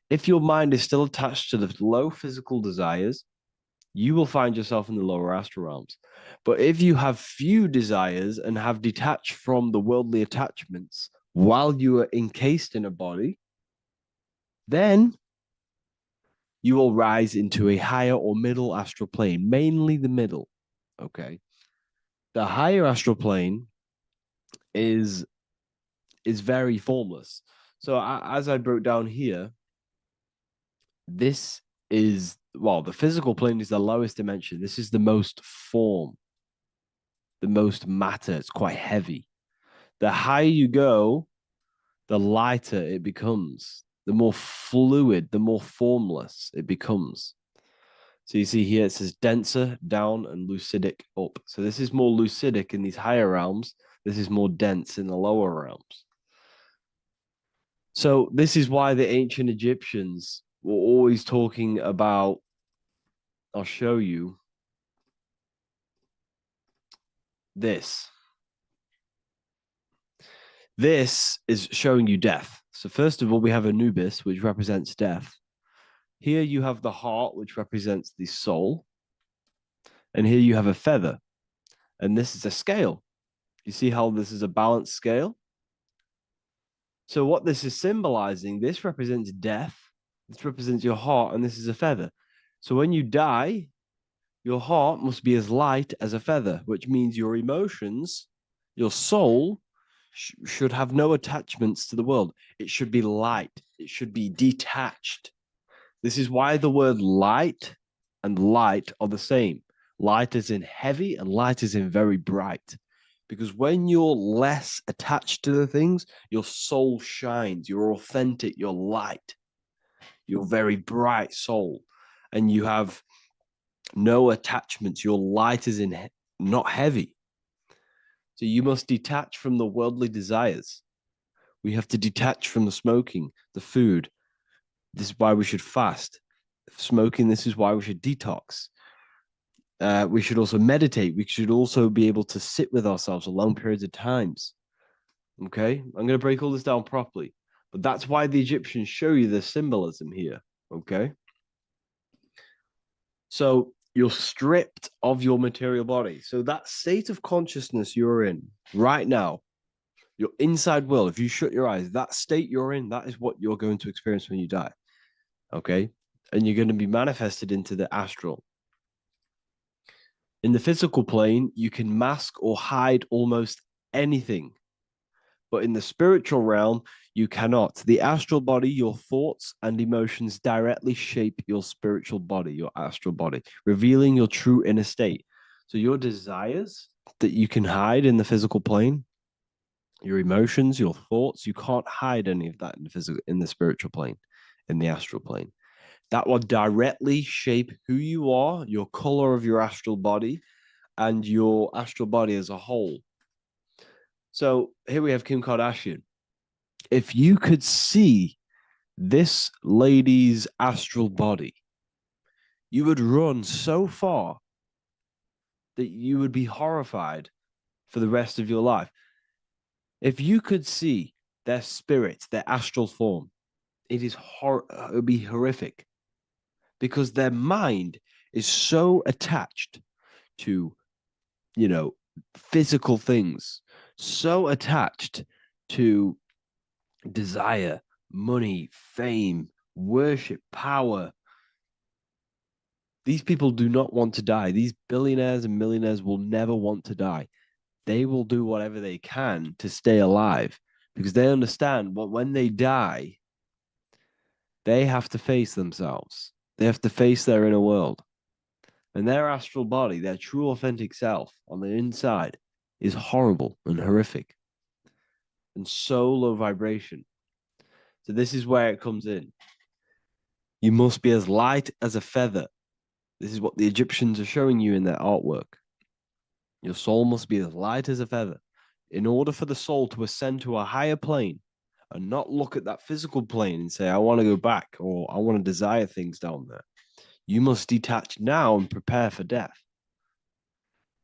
If your mind is still attached to the low physical desires, you will find yourself in the lower astral realms. But if you have few desires and have detached from the worldly attachments while you are encased in a body, then you will rise into a higher or middle astral plane, mainly the middle. Okay. The higher astral plane is very formless. So as I broke down here, this is, well, the physical plane is the lowest dimension. This is the most form, the most matter. It's quite heavy. The higher you go, the lighter it becomes, the more fluid, the more formless it becomes. So you see here it says denser down and lucidic up. So this is more lucidic in these higher realms. This is more dense in the lower realms. So this is why the ancient Egyptians were always talking about, I'll show you this. This is showing you death. So first of all, we have Anubis, which represents death. Here you have the heart, which represents the soul. And here you have a feather. And this is a scale. You see how this is a balanced scale? So what this is symbolizing, this represents death. This represents your heart, and this is a feather. So when you die, your heart must be as light as a feather, which means your emotions, your soul, should have no attachments to the world. It should be light. It should be detached. This is why the word light and light are the same. Light is in heavy and light is in very bright. Because when you're less attached to the things, your soul shines. You're authentic. You're light. You're very bright soul. And you have no attachments. Your light is in not heavy. So you must detach from the worldly desires. We have to detach from the smoking, the food. This is why we should fast. Smoking, this is why we should detox. We should also meditate. We should also be able to sit with ourselves for long periods of times. Okay, I'm going to break all this down properly. But that's why the Egyptians show you the symbolism here. Okay. So you're stripped of your material body. So that state of consciousness you're in right now, your inside world, if you shut your eyes, that state you're in, that is what you're going to experience when you die. Okay. And you're going to be manifested into the astral. In the physical plane, you can mask or hide almost anything. But in the spiritual realm, you cannot. The astral body, your thoughts and emotions directly shape your spiritual body, your astral body, revealing your true inner state. So your desires that you can hide in the physical plane, your emotions, your thoughts, you can't hide any of that in the spiritual plane, in the astral plane. That will directly shape who you are, your color of your astral body, and your astral body as a whole. So here we have Kim Kardashian. If you could see this lady's astral body, you would run so far that you would be horrified for the rest of your life. If you could see their spirit, their astral form, it would be horrific because their mind is so attached to, physical things, so attached to desire, money, fame, worship, power. These people do not want to die. These billionaires and millionaires will never want to die. They will do whatever they can to stay alive because they understand when they die, they have to face themselves. They have to face their inner world. And their astral body, their true authentic self on the inside is horrible and horrific and so low vibration. So this is where it comes in. You must be as light as a feather. This is what the Egyptians are showing you in their artwork. Your soul must be as light as a feather. In order for the soul to ascend to a higher plane and not look at that physical plane and say, I want to go back or I want to desire things down there, you must detach now and prepare for death.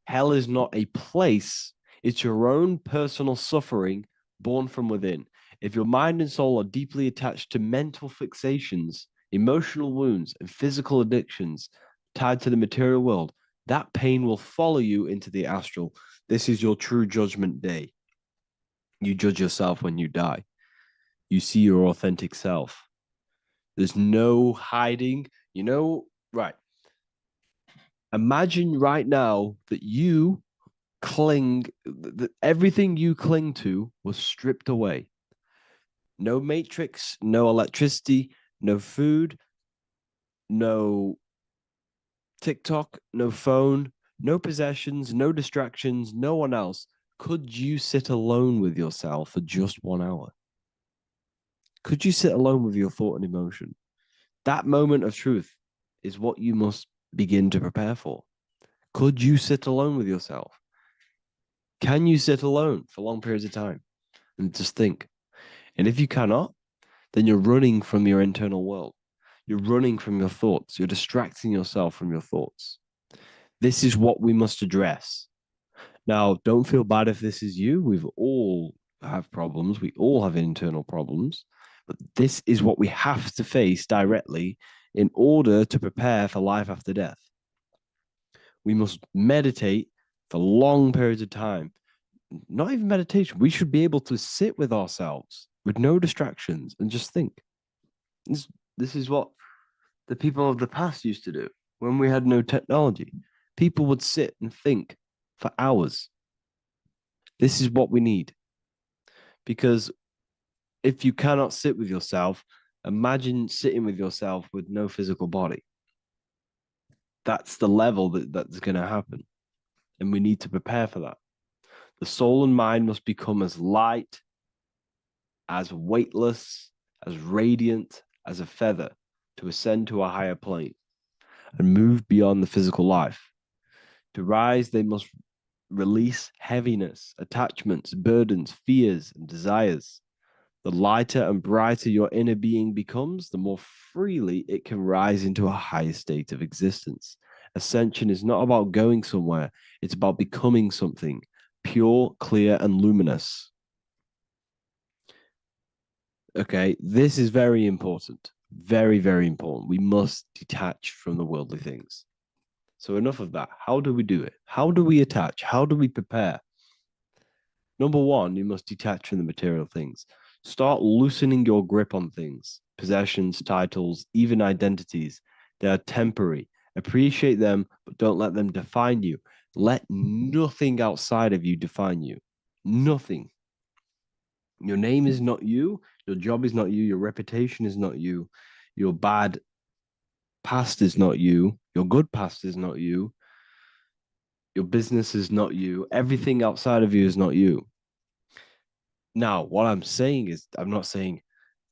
Hell is not a place. It's your own personal suffering born from within. If your mind and soul are deeply attached to mental fixations, emotional wounds, and physical addictions tied to the material world, that pain will follow you into the astral. This is your true judgment day. You judge yourself when you die. You see your authentic self. There's no hiding. Right. Imagine right now that you everything you cling to was stripped away. No matrix, no electricity, no food, no TikTok, no phone, no possessions, no distractions, no one else. Could you sit alone with yourself for just 1 hour? Could you sit alone with your thought and emotion? That moment of truth is what you must begin to prepare for. Could you sit alone with yourself? Can you sit alone for long periods of time and just think? And if you cannot, then you're running from your internal world. You're running from your thoughts. You're distracting yourself from your thoughts. This is what we must address. Now, don't feel bad if this is you. We've all have problems. We all have internal problems. But this is what we have to face directly in order to prepare for life after death. We must meditate for long periods of time. Not even meditation. We should be able to sit with ourselves with no distractions and just think. This is what the people of the past used to do when we had no technology. People would sit and think for hours. This is what we need. Because if you cannot sit with yourself, imagine sitting with yourself with no physical body. That's the level that's going to happen. And we need to prepare for that. The soul and mind must become as light, as weightless, as radiant as a feather to ascend to a higher plane and move beyond the physical life. To rise, they must release heaviness, attachments, burdens, fears, and desires. The lighter and brighter your inner being becomes, the more freely it can rise into a higher state of existence. Ascension is not about going somewhere, it's about becoming something pure, clear, and luminous. Okay, this is very important. Very, very important. We must detach from the worldly things. So enough of that. How do we do it? How do we attach? How do we prepare? Number one, you must detach from the material things. Start loosening your grip on things, possessions, titles, even identities. They are temporary. Appreciate them, but don't let them define you. Let nothing outside of you define you. Nothing. Your name is not you. Your job is not you. Your reputation is not you. Your bad past is not you. Your good past is not you. Your business is not you. Everything outside of you is not you. Now, what I'm saying is, I'm not saying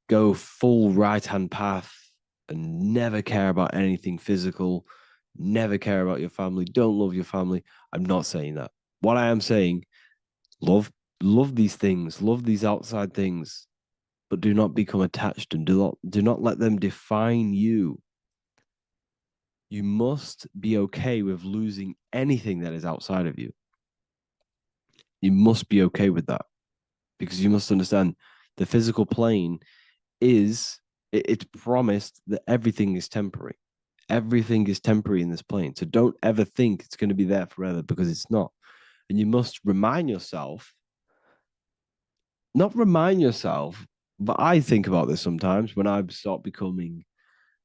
go full right-hand path and never care about anything physical, never care about your family, don't love your family. I'm not saying that. What I am saying, love these things, love these outside things, but do not become attached and do not let them define you. You must be okay with losing anything that is outside of you. You must be okay with that, because you must understand the physical plane is, it's promised that everything is temporary. Everything is temporary in this plane. So don't ever think it's going to be there forever, because it's not. And you must remind yourself, not remind yourself, but I think about this sometimes when I start becoming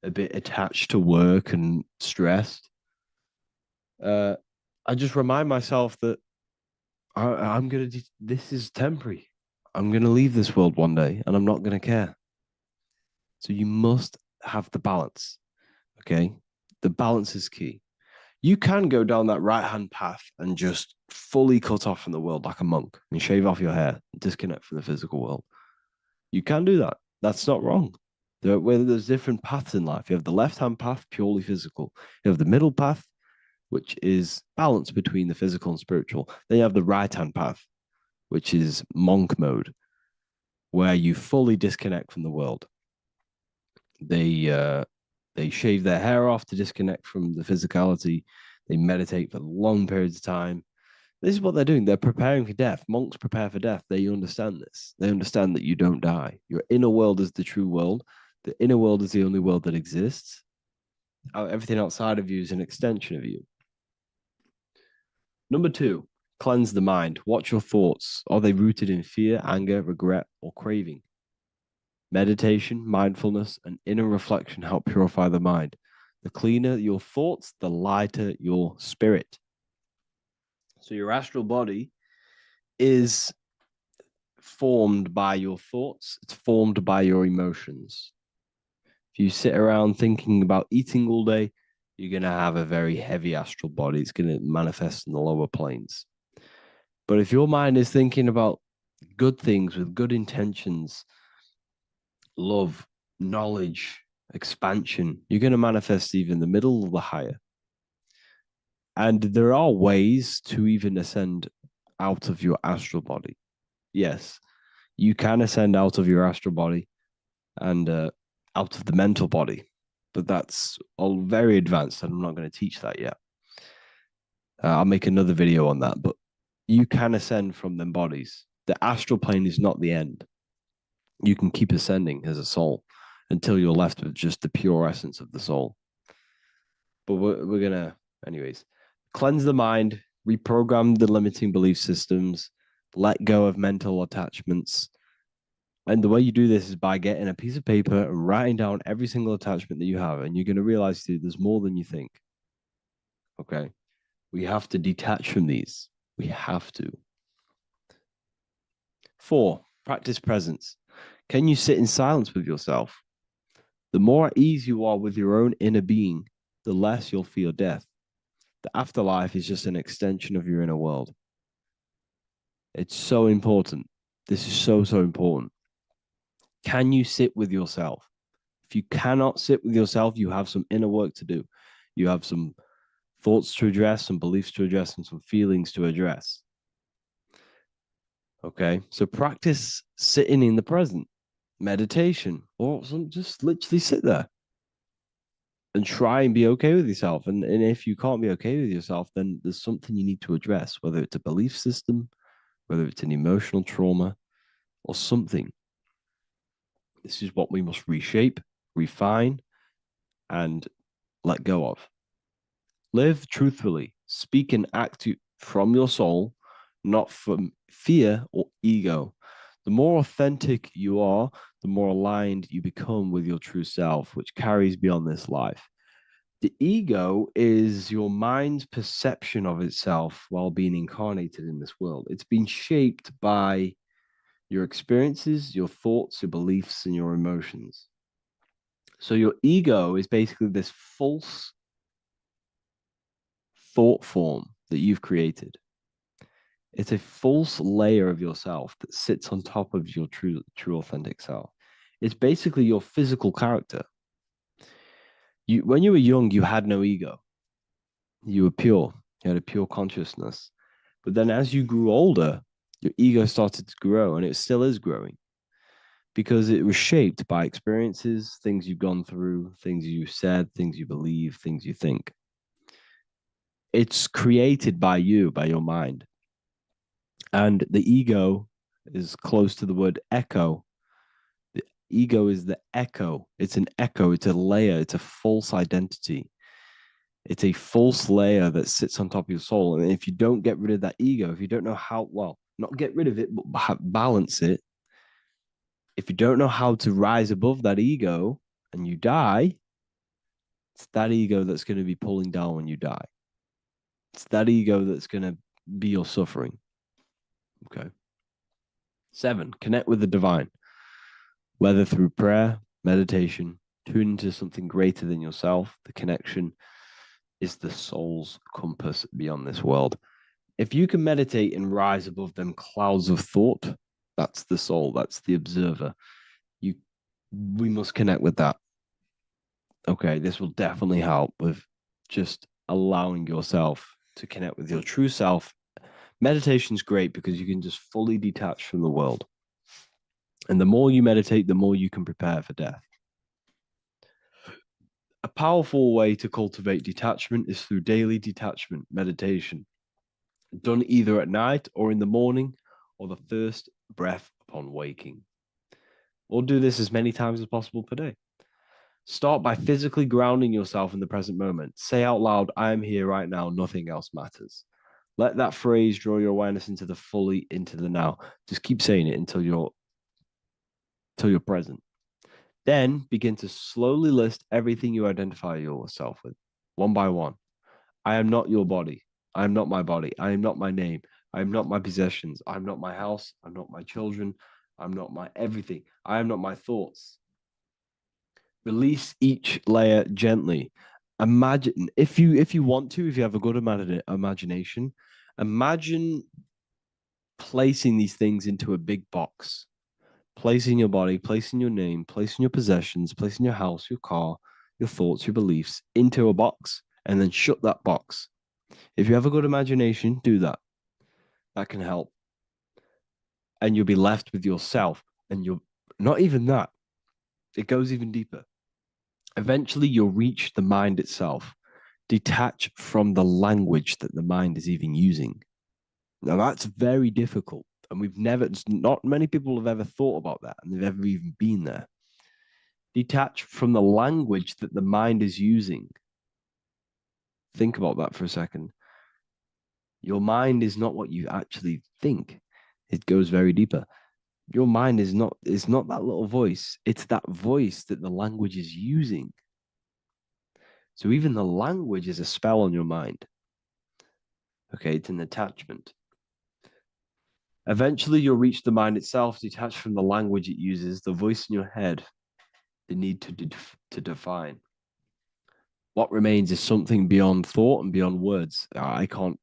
a bit attached to work and stressed. I just remind myself that I'm going to, this is temporary. I'm going to leave this world one day and I'm not going to care. So you must have the balance. Okay. The balance is key. You can go down that right-hand path and just fully cut off from the world like a monk and shave off your hair, disconnect from the physical world. You can do that. That's not wrong. There's different paths in life. You have the left-hand path, purely physical. You have the middle path, which is balance between the physical and spiritual. Then you have the right-hand path, which is monk mode, where you fully disconnect from the world. They shave their hair off to disconnect from the physicality. They meditate for long periods of time. This is what they're doing. They're preparing for death. Monks prepare for death. They understand this. They understand that you don't die. Your inner world is the true world. The inner world is the only world that exists. Everything outside of you is an extension of you. Number two, cleanse the mind. Watch your thoughts. Are they rooted in fear, anger, regret, or craving? Meditation, mindfulness, and inner reflection help purify the mind. The cleaner your thoughts, the lighter your spirit. So your astral body is formed by your thoughts, it's formed by your emotions. If you sit around thinking about eating all day, you're going to have a very heavy astral body. It's going to manifest in the lower planes. But if your mind is thinking about good things with good intentions, love, knowledge, expansion, you're going to manifest even the middle or the higher. And there are ways to even ascend out of your astral body. Yes, you can ascend out of your astral body and out of the mental body, but that's all very advanced, and I'm not going to teach that yet. I'll make another video on that, but you can ascend from them bodies. The astral plane is not the end. You can keep ascending as a soul until you're left with just the pure essence of the soul. But we're going to, anyways, cleanse the mind, reprogram the limiting belief systems, let go of mental attachments. And the way you do this is by getting a piece of paper and writing down every single attachment that you have. And you're going to realize, dude, there's more than you think. Okay. We have to detach from these. We have to. 4, practice presence. Can you sit in silence with yourself? The more at ease you are with your own inner being, the less you'll fear death. The afterlife is just an extension of your inner world. It's so important. This is so, so important. Can you sit with yourself? If you cannot sit with yourself, you have some inner work to do. You have some thoughts to address, some beliefs to address, and some feelings to address. Okay, so practice sitting in the present, meditation, or just literally sit there and try and be okay with yourself. And if you can't be okay with yourself, then there's something you need to address, whether it's a belief system, whether it's an emotional trauma, or something. This is what we must reshape, refine, and let go of. Live truthfully, speak and act from your soul, not from fear or ego. The more authentic you are, the more aligned you become with your true self, which carries beyond this life. The ego is your mind's perception of itself while being incarnated in this world. It's been shaped by your experiences, your thoughts, your beliefs, and your emotions. So your ego is basically this false thought form that you've created. It's a false layer of yourself that sits on top of your true authentic self. It's basically your physical character. When you were young, you had no ego. You were pure. You had a pure consciousness. But then as you grew older, your ego started to grow, and it still is growing because it was shaped by experiences, things you've gone through, things you said, things you believe, things you think. It's created by you, by your mind. And the ego is close to the word echo. The ego is the echo. It's an echo. It's a layer. It's a false identity. It's a false layer that sits on top of your soul. And if you don't get rid of that ego, if you don't know how, well, not get rid of it, but balance it. If you don't know how to rise above that ego and you die, it's that ego that's going to be pulling down when you die. It's that ego that's going to be your suffering. Okay. 7, connect with the divine, whether through prayer, meditation, tune into something greater than yourself. The connection is the soul's compass beyond this world. If you can meditate and rise above them clouds of thought, that's the soul, that's the observer. We must connect with that. Okay, this will definitely help with just allowing yourself to connect with your true self. Meditation's great because you can just fully detach from the world. And the more you meditate, the more you can prepare for death. A powerful way to cultivate detachment is through daily detachment meditation, done either at night or in the morning or the first breath upon waking. Or do this as many times as possible per day. Start by physically grounding yourself in the present moment. Say out loud, I am here right now, nothing else matters. Let that phrase draw your awareness into the now. Just keep saying it until you're present. Then begin to slowly list everything you identify yourself with, one by one. I am not your body. I am not my body. I am not my name. I am not my possessions. I'm not my house. I'm not my children. I'm not my everything. I am not my thoughts. Release each layer gently. Imagine, if you want to, if you have a good imagination, imagine placing these things into a big box. Placing your body, placing your name, placing your possessions, placing your house, your car, your thoughts, your beliefs into a box, and then shut that box. If you have a good imagination, do that. That can help. And you'll be left with yourself. And you're not even that. It goes even deeper. Eventually, you'll reach the mind itself. Detach from the language that the mind is even using. Now, that's very difficult. And not many people have ever thought about that, and they've ever even been there. Detach from the language that the mind is using. Think about that for a second. Your mind is not what you actually think. It goes very deeper. Your mind is not that little voice. It's that voice that the language is using. So even the language is a spell on your mind. Okay, it's an attachment. Eventually, you'll reach the mind itself, detached from the language it uses, the voice in your head, the need to define. What remains is something beyond thought and beyond words. I can't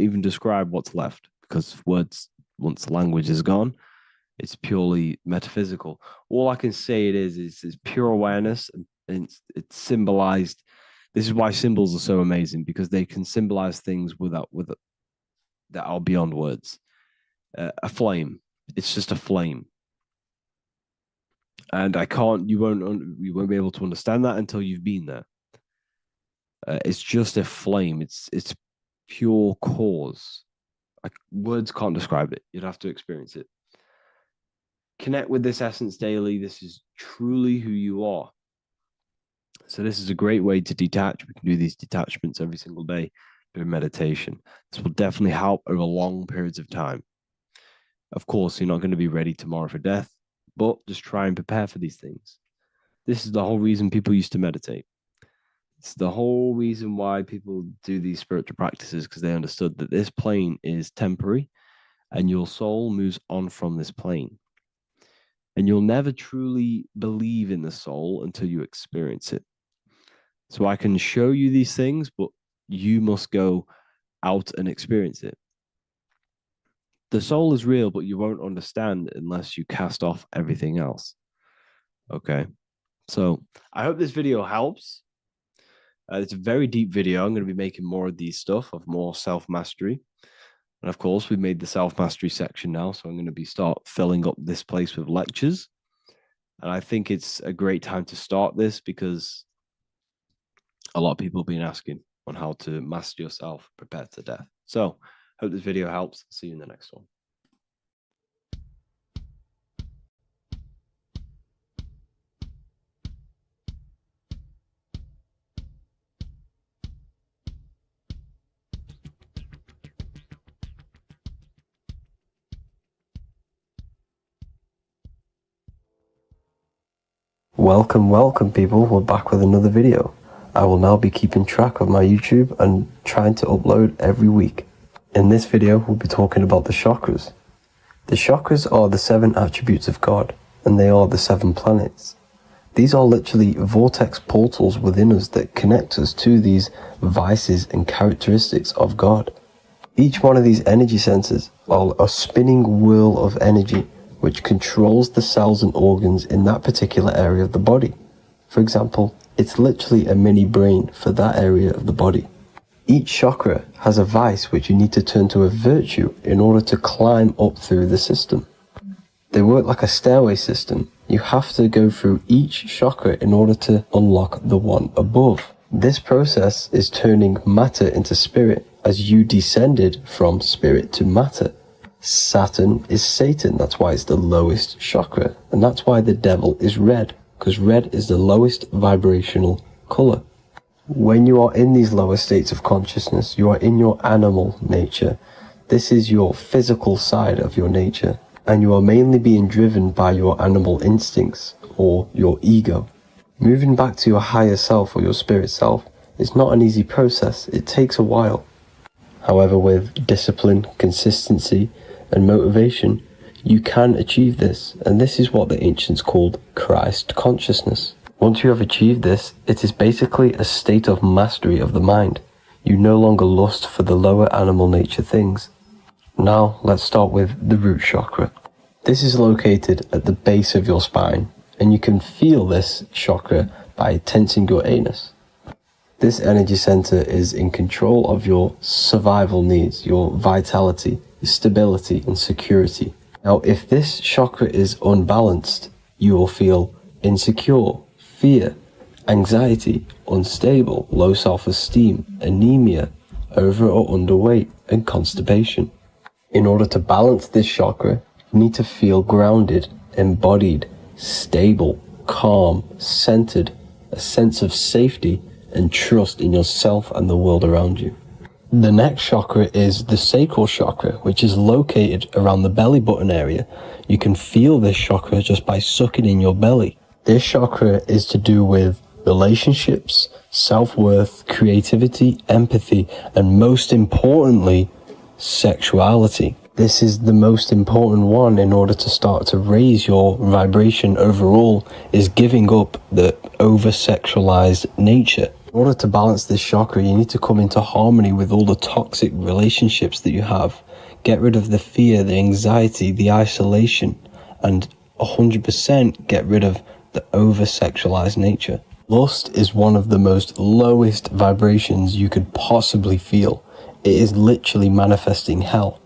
even describe what's left, because words, once the language is gone, it's purely metaphysical. All I can say it is pure awareness, and it's symbolized. This is why symbols are so amazing, because they can symbolize things that are beyond words. A flame, it's just a flame. And you won't be able to understand that until you've been there. It's just a flame. It's pure cause. Words can't describe it. You'd have to experience it. Connect with this essence daily. This is truly who you are. So this is a great way to detach. We can do these detachments every single day during meditation. This will definitely help over long periods of time. Of course, you're not going to be ready tomorrow for death, but just try and prepare for these things. This is the whole reason people used to meditate. It's the whole reason why people do these spiritual practices, because they understood that this plane is temporary and your soul moves on from this plane. And you'll never truly believe in the soul until you experience it. So I can show you these things, but you must go out and experience it. The soul is real, but you won't understand unless you cast off everything else. Okay. So I hope this video helps. It's a very deep video. I'm going to be making more of these stuff, of more self-mastery. And of course, we've made the self-mastery section now. So I'm going to start filling up this place with lectures. And I think it's a great time to start this, because a lot of people have been asking on how to master yourself, prepare to death. So hope this video helps. See you in the next one. Welcome people, we're back with another video. I will now be keeping track of my YouTube and trying to upload every week. In this video, we'll be talking about the chakras. The chakras are the 7 attributes of God, and they are the 7 planets. These are literally vortex portals within us that connect us to these vices and characteristics of God. Each one of these energy centers are a spinning wheel of energy which controls the cells and organs in that particular area of the body. For example, it's literally a mini brain for that area of the body. Each chakra has a vice which you need to turn to a virtue in order to climb up through the system. They work like a stairway system. You have to go through each chakra in order to unlock the one above. This process is turning matter into spirit, as you descended from spirit to matter. Saturn is Satan, that's why it's the lowest chakra, and that's why the devil is red, because red is the lowest vibrational color. When you are in these lower states of consciousness, you are in your animal nature. This is your physical side of your nature, and you are mainly being driven by your animal instincts, or your ego. Moving back to your higher self or your spirit self It's not an easy process, it takes a while. However, with discipline, consistency, and motivation, you can achieve this, and this is what the ancients called Christ consciousness. Once you have achieved this, it is basically a state of mastery of the mind. You no longer lust for the lower animal nature things. Now, let's start with the root chakra. This is located at the base of your spine, and you can feel this chakra by tensing your anus. This energy center is in control of your survival needs, your vitality, stability, and security. Now, if this chakra is unbalanced, you will feel insecure, fear, anxiety, unstable, low self-esteem, anemia, over or underweight, and constipation. In order to balance this chakra, you need to feel grounded, embodied, stable, calm, centered, a sense of safety, and trust in yourself and the world around you. The next chakra is the sacral chakra, which is located around the belly button area. You can feel this chakra just by sucking in your belly. This chakra is to do with relationships, self-worth, creativity, empathy, and most importantly, sexuality. This is the most important one in order to start to raise your vibration overall, is giving up the over-sexualized nature. In order to balance this chakra, you need to come into harmony with all the toxic relationships that you have. Get rid of the fear, the anxiety, the isolation, and 100% get rid of the over-sexualized nature. Lust is one of the most lowest vibrations you could possibly feel. It is literally manifesting hell.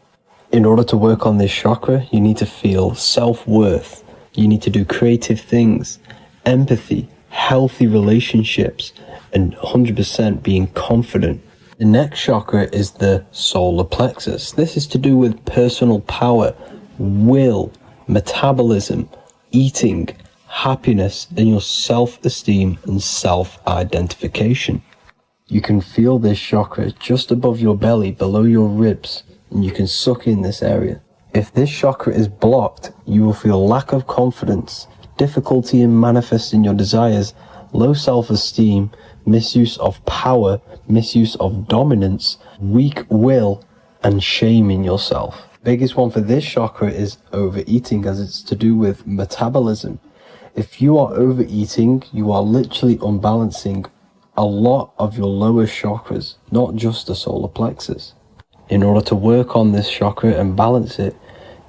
In order to work on this chakra, you need to feel self-worth. You need to do creative things, empathy, healthy relationships, and 100% being confident. The next chakra is the solar plexus. This is to do with personal power, will, metabolism, eating, happiness, and your self-esteem and self-identification. You can feel this chakra just above your belly, below your ribs, and you can suck in this area. If this chakra is blocked, you will feel lack of confidence, difficulty in manifesting your desires, low self-esteem, misuse of power, misuse of dominance, weak will, and shame in yourself. Biggest one for this chakra is overeating, as it's to do with metabolism. If you are overeating, you are literally unbalancing a lot of your lower chakras, not just the solar plexus. In order to work on this chakra and balance it,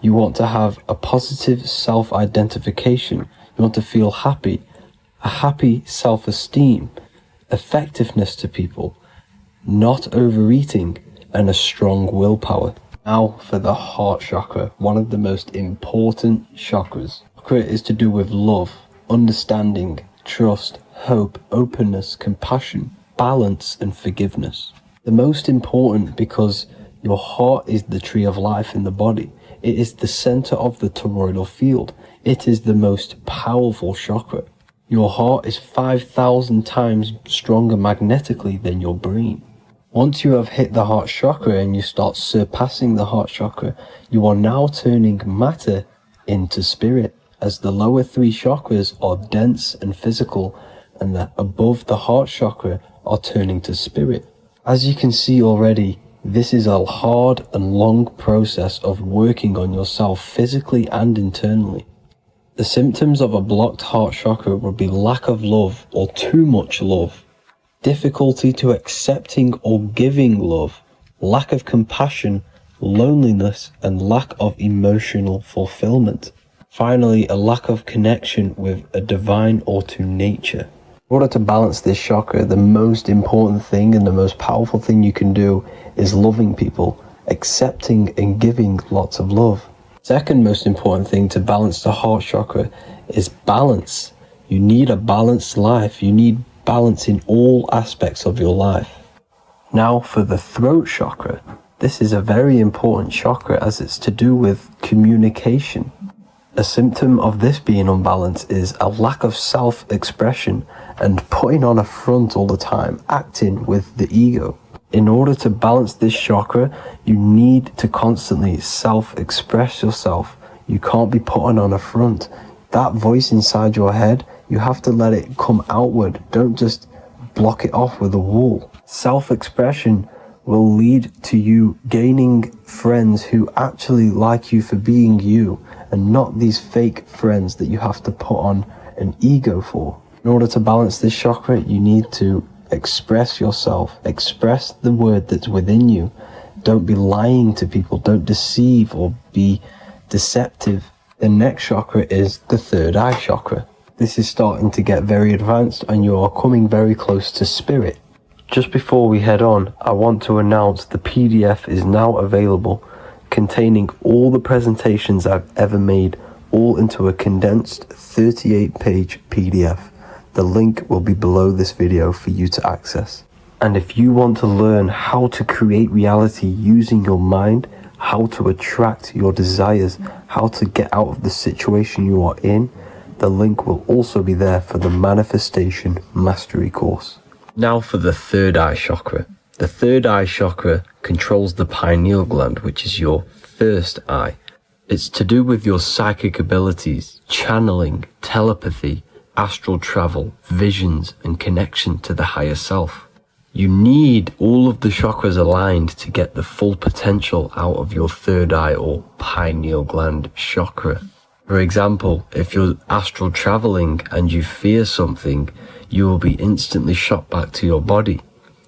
you want to have a positive self-identification. You want to feel happy, a happy self-esteem, effectiveness to people, not overeating, and a strong willpower. Now for the heart chakra, one of the most important chakras. Chakra is to do with love, understanding, trust, hope, openness, compassion, balance, and forgiveness. The most important because your heart is the tree of life in the body. It is the center of the toroidal field. It is the most powerful chakra. Your heart is 5,000 times stronger magnetically than your brain. Once you have hit the heart chakra and you start surpassing the heart chakra, you are now turning matter into spirit, as the lower three chakras are dense and physical, and the above the heart chakra are turning to spirit. As you can see already, this is a hard and long process of working on yourself physically and internally. The symptoms of a blocked heart chakra would be lack of love or too much love, difficulty to accepting or giving love, lack of compassion, loneliness, and lack of emotional fulfillment. Finally, a lack of connection with a divine or to nature. In order to balance this chakra, the most important thing and the most powerful thing you can do is loving people, accepting and giving lots of love. Second most important thing to balance the heart chakra is balance. You need a balanced life. You need balance in all aspects of your life. Now for the throat chakra. This is a very important chakra as it's to do with communication. A symptom of this being unbalanced is a lack of self-expression and putting on a front all the time, acting with the ego. In order to balance this chakra, you need to constantly self-express yourself. You can't be putting on a front. That voice inside your head, you have to let it come outward. Don't just block it off with a wall. Self-expression will lead to you gaining friends who actually like you for being you, and not these fake friends that you have to put on an ego for. In order to balance this chakra, you need to express yourself, express the word that's within you. Don't be lying to people, don't deceive or be deceptive. The next chakra is the third eye chakra. This is starting to get very advanced and you are coming very close to spirit. Just before we head on, I want to announce the PDF is now available, containing all the presentations I've ever made, all into a condensed 38-page PDF. The link will be below this video for you to access. And if you want to learn how to create reality using your mind, how to attract your desires, how to get out of the situation you are in, the link will also be there for the Manifestation Mastery course. Now for the third eye chakra. The third eye chakra controls the pineal gland, which is your first eye. It's to do with your psychic abilities, channeling, telepathy, astral travel, visions, and connection to the higher self. You need all of the chakras aligned to get the full potential out of your third eye or pineal gland chakra. For example, if you're astral traveling and you fear something, you will be instantly shot back to your body.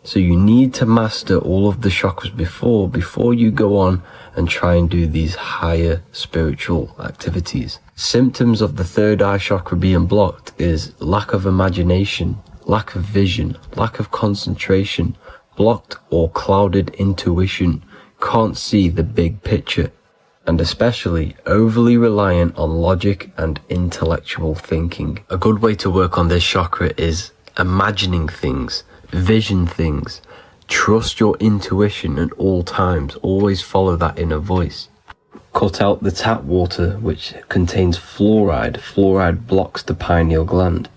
So you need to master all of the chakras before you go on and try and do these higher spiritual activities. Symptoms of the third eye chakra being blocked is lack of imagination, lack of vision, lack of concentration, blocked or clouded intuition, can't see the big picture, and especially overly reliant on logic and intellectual thinking. A good way to work on this chakra is imagining things, vision things, trust your intuition at all times, always follow that inner voice. Cut out the tap water which contains fluoride. Fluoride blocks the pineal gland.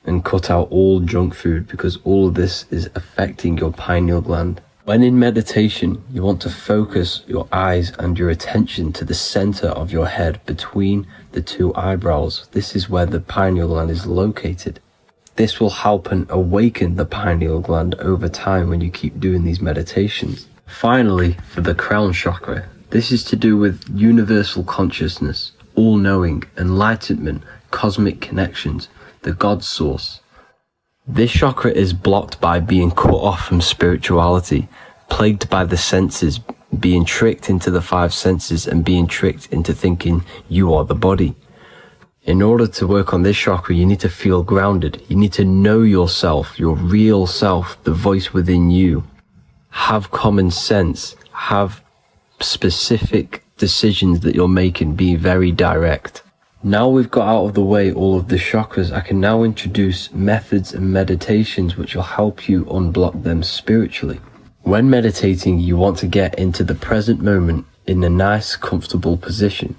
And cut out all junk food because all of this is affecting your pineal gland. When in meditation, you want to focus your eyes and your attention to the center of your head between the two eyebrows. This is where the pineal gland is located. This will help and awaken the pineal gland over time when you keep doing these meditations. Finally, for the crown chakra, this is to do with universal consciousness, all-knowing, enlightenment, cosmic connections, the God source. This chakra is blocked by being cut off from spirituality, plagued by the senses, being tricked into the five senses and being tricked into thinking you are the body. In order to work on this chakra, you need to feel grounded. You need to know yourself, your real self, the voice within you. Have common sense, have specific decisions that you're making, be very direct. Now we've got out of the way all of the chakras, I can now introduce methods and meditations which will help you unblock them spiritually. When meditating, you want to get into the present moment in a nice, comfortable position.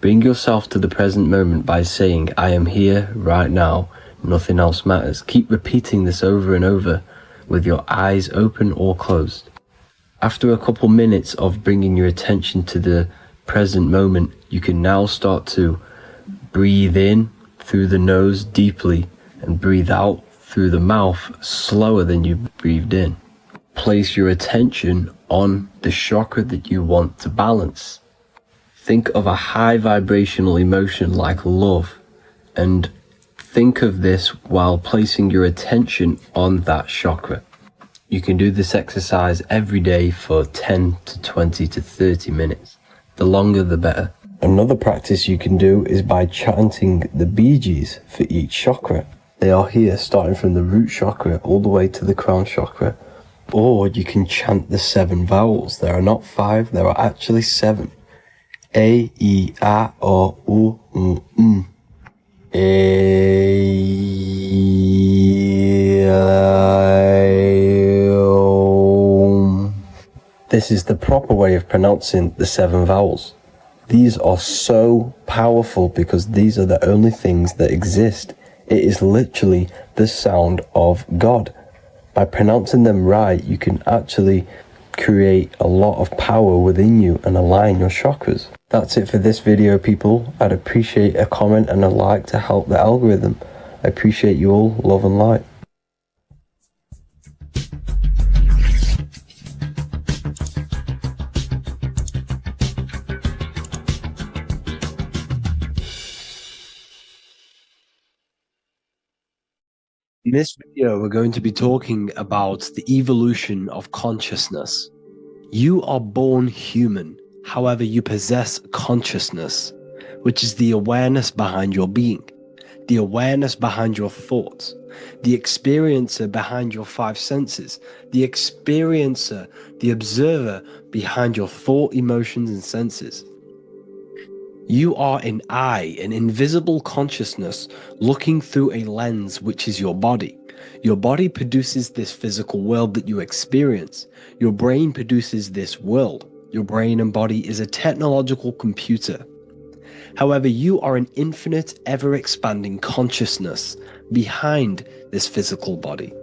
Bring yourself to the present moment by saying, I am here right now, nothing else matters. Keep repeating this over and over with your eyes open or closed. After a couple minutes of bringing your attention to the present moment, you can now start to breathe in through the nose deeply and breathe out through the mouth slower than you breathed in. Place your attention on the chakra that you want to balance. Think of a high vibrational emotion like love, and think of this while placing your attention on that chakra. You can do this exercise every day for 10 to 20 to 30 minutes. The longer the better. Another practice you can do is by chanting the Bee Gees for each chakra. They are here starting from the root chakra all the way to the crown chakra. Or you can chant the 7 vowels. There are not 5, there are actually 7. A, E, A, O, U, M. This is the proper way of pronouncing the 7 vowels. These are so powerful because these are the only things that exist. It is literally the sound of God. By pronouncing them right, you can actually create a lot of power within you and align your chakras. That's it for this video, people. I'd appreciate a comment and a like to help the algorithm. I appreciate you all. Love and light. In this video, we're going to be talking about the evolution of consciousness. You are born human, however, you possess consciousness, which is the awareness behind your being, the awareness behind your thoughts, the experiencer behind your five senses, the experiencer, the observer behind your thought, emotions, and senses. You are an eye, an invisible consciousness looking through a lens, which is your body. Your body produces this physical world that you experience. Your brain produces this world. Your brain and body is a technological computer. However, you are an infinite, ever-expanding consciousness behind this physical body.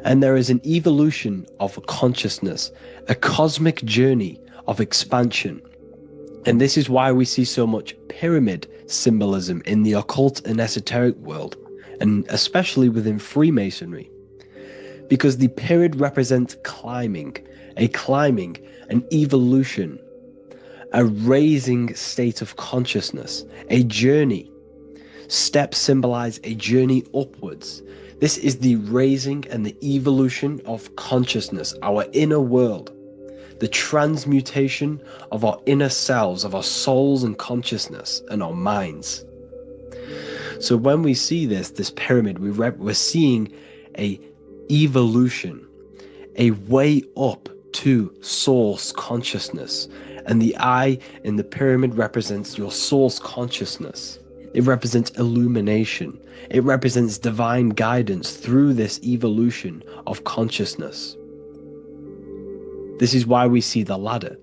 And there is an evolution of consciousness, a cosmic journey of expansion. And this is why we see so much pyramid symbolism in the occult and esoteric world, and especially within Freemasonry. Because the pyramid represents climbing, an evolution, a raising state of consciousness, a journey. Steps symbolize a journey upwards. This is the raising and the evolution of consciousness, our inner world. The transmutation of our inner selves, of our souls and consciousness and our minds. So when we see this pyramid, we're seeing a evolution, a way up to source consciousness. And the eye in the pyramid represents your source consciousness. It represents illumination. It represents divine guidance through this evolution of consciousness. This is why we see the ladder.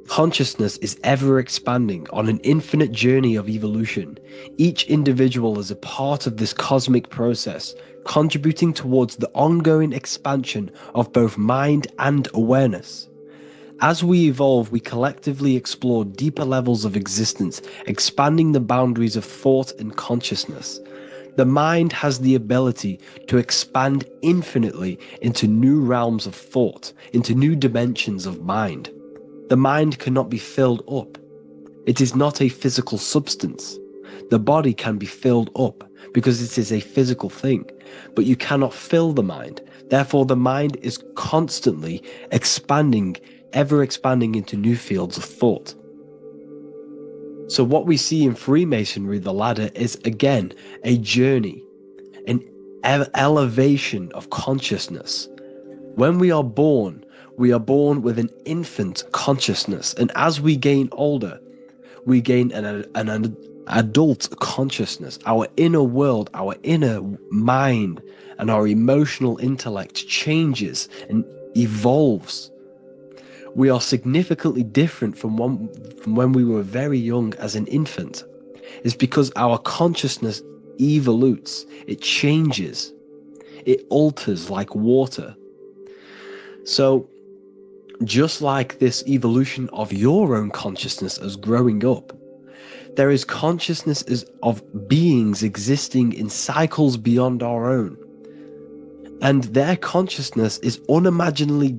Consciousness is ever expanding on an infinite journey of evolution. Each individual is a part of this cosmic process, contributing towards the ongoing expansion of both mind and awareness. As we evolve, we collectively explore deeper levels of existence, expanding the boundaries of thought and consciousness. The mind has the ability to expand infinitely into new realms of thought, into new dimensions of mind. The mind cannot be filled up. It is not a physical substance. The body can be filled up because it is a physical thing, but you cannot fill the mind. Therefore, the mind is constantly expanding, ever expanding into new fields of thought. So what we see in Freemasonry, the ladder, is again a journey, an elevation of consciousness. When we are born with an infant consciousness, and as we gain older, we gain an adult consciousness. Our inner world, our inner mind, and our emotional intellect changes and evolves. We are significantly different from when we were very young as an infant. It's because our consciousness evolutes, it changes, it alters like water. So just like this evolution of your own consciousness as growing up, there is consciousness of beings existing in cycles beyond our own. And their consciousness is unimaginably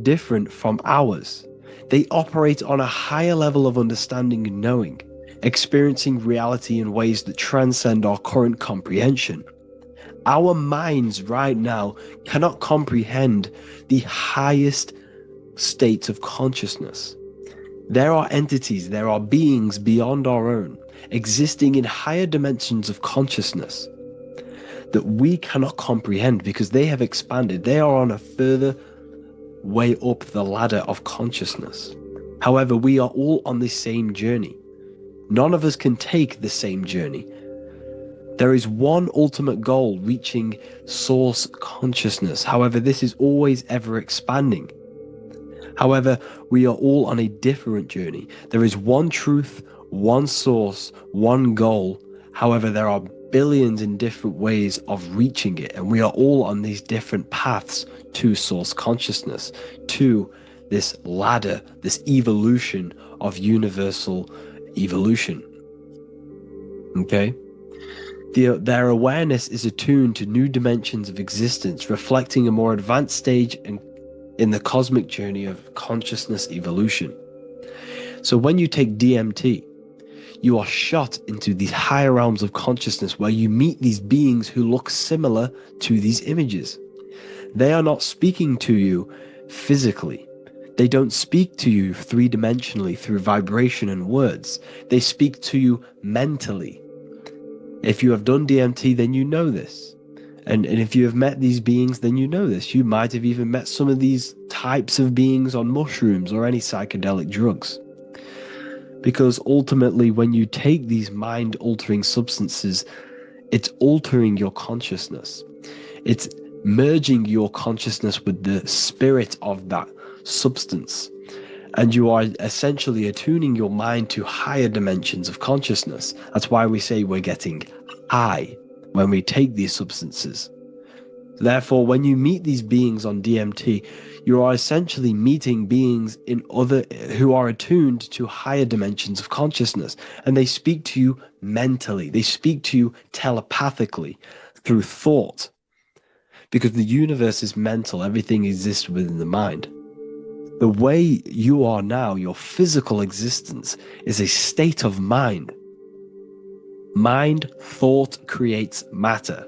different from ours. They operate on a higher level of understanding and knowing, experiencing reality in ways that transcend our current comprehension. Our minds right now cannot comprehend the highest states of consciousness. There are entities, there are beings beyond our own, existing in higher dimensions of consciousness that we cannot comprehend because they have expanded. They are on a further way up the ladder of consciousness. However, we are all on the same journey. None of us can take the same journey. There is one ultimate goal, reaching source consciousness. However, this is always ever expanding. However, we are all on a different journey. There is one truth, one source, one goal. However, there are billions in different ways of reaching it, and we are all on these different paths to source consciousness, to this ladder, this evolution of universal evolution. Okay? Their awareness is attuned to new dimensions of existence, reflecting a more advanced stage in the cosmic journey of consciousness evolution. So when you take DMT, you are shot into these higher realms of consciousness where you meet these beings who look similar to these images. They are not speaking to you physically. They don't speak to you three-dimensionally through vibration and words. They speak to you mentally. If you have done DMT, then you know this. And if you have met these beings, then you know this. You might have even met some of these types of beings on mushrooms or any psychedelic drugs. Because ultimately, when you take these mind-altering substances, it's altering your consciousness. It's merging your consciousness with the spirit of that substance. And you are essentially attuning your mind to higher dimensions of consciousness. That's why we say we're getting high when we take these substances. Therefore, when you meet these beings on DMT, you are essentially meeting beings who are attuned to higher dimensions of consciousness, and they speak to you mentally. They speak to you telepathically through thought, because the universe is mental. Everything exists within the mind. The way you are now, your physical existence, is a state of mind. Mind, thought creates matter.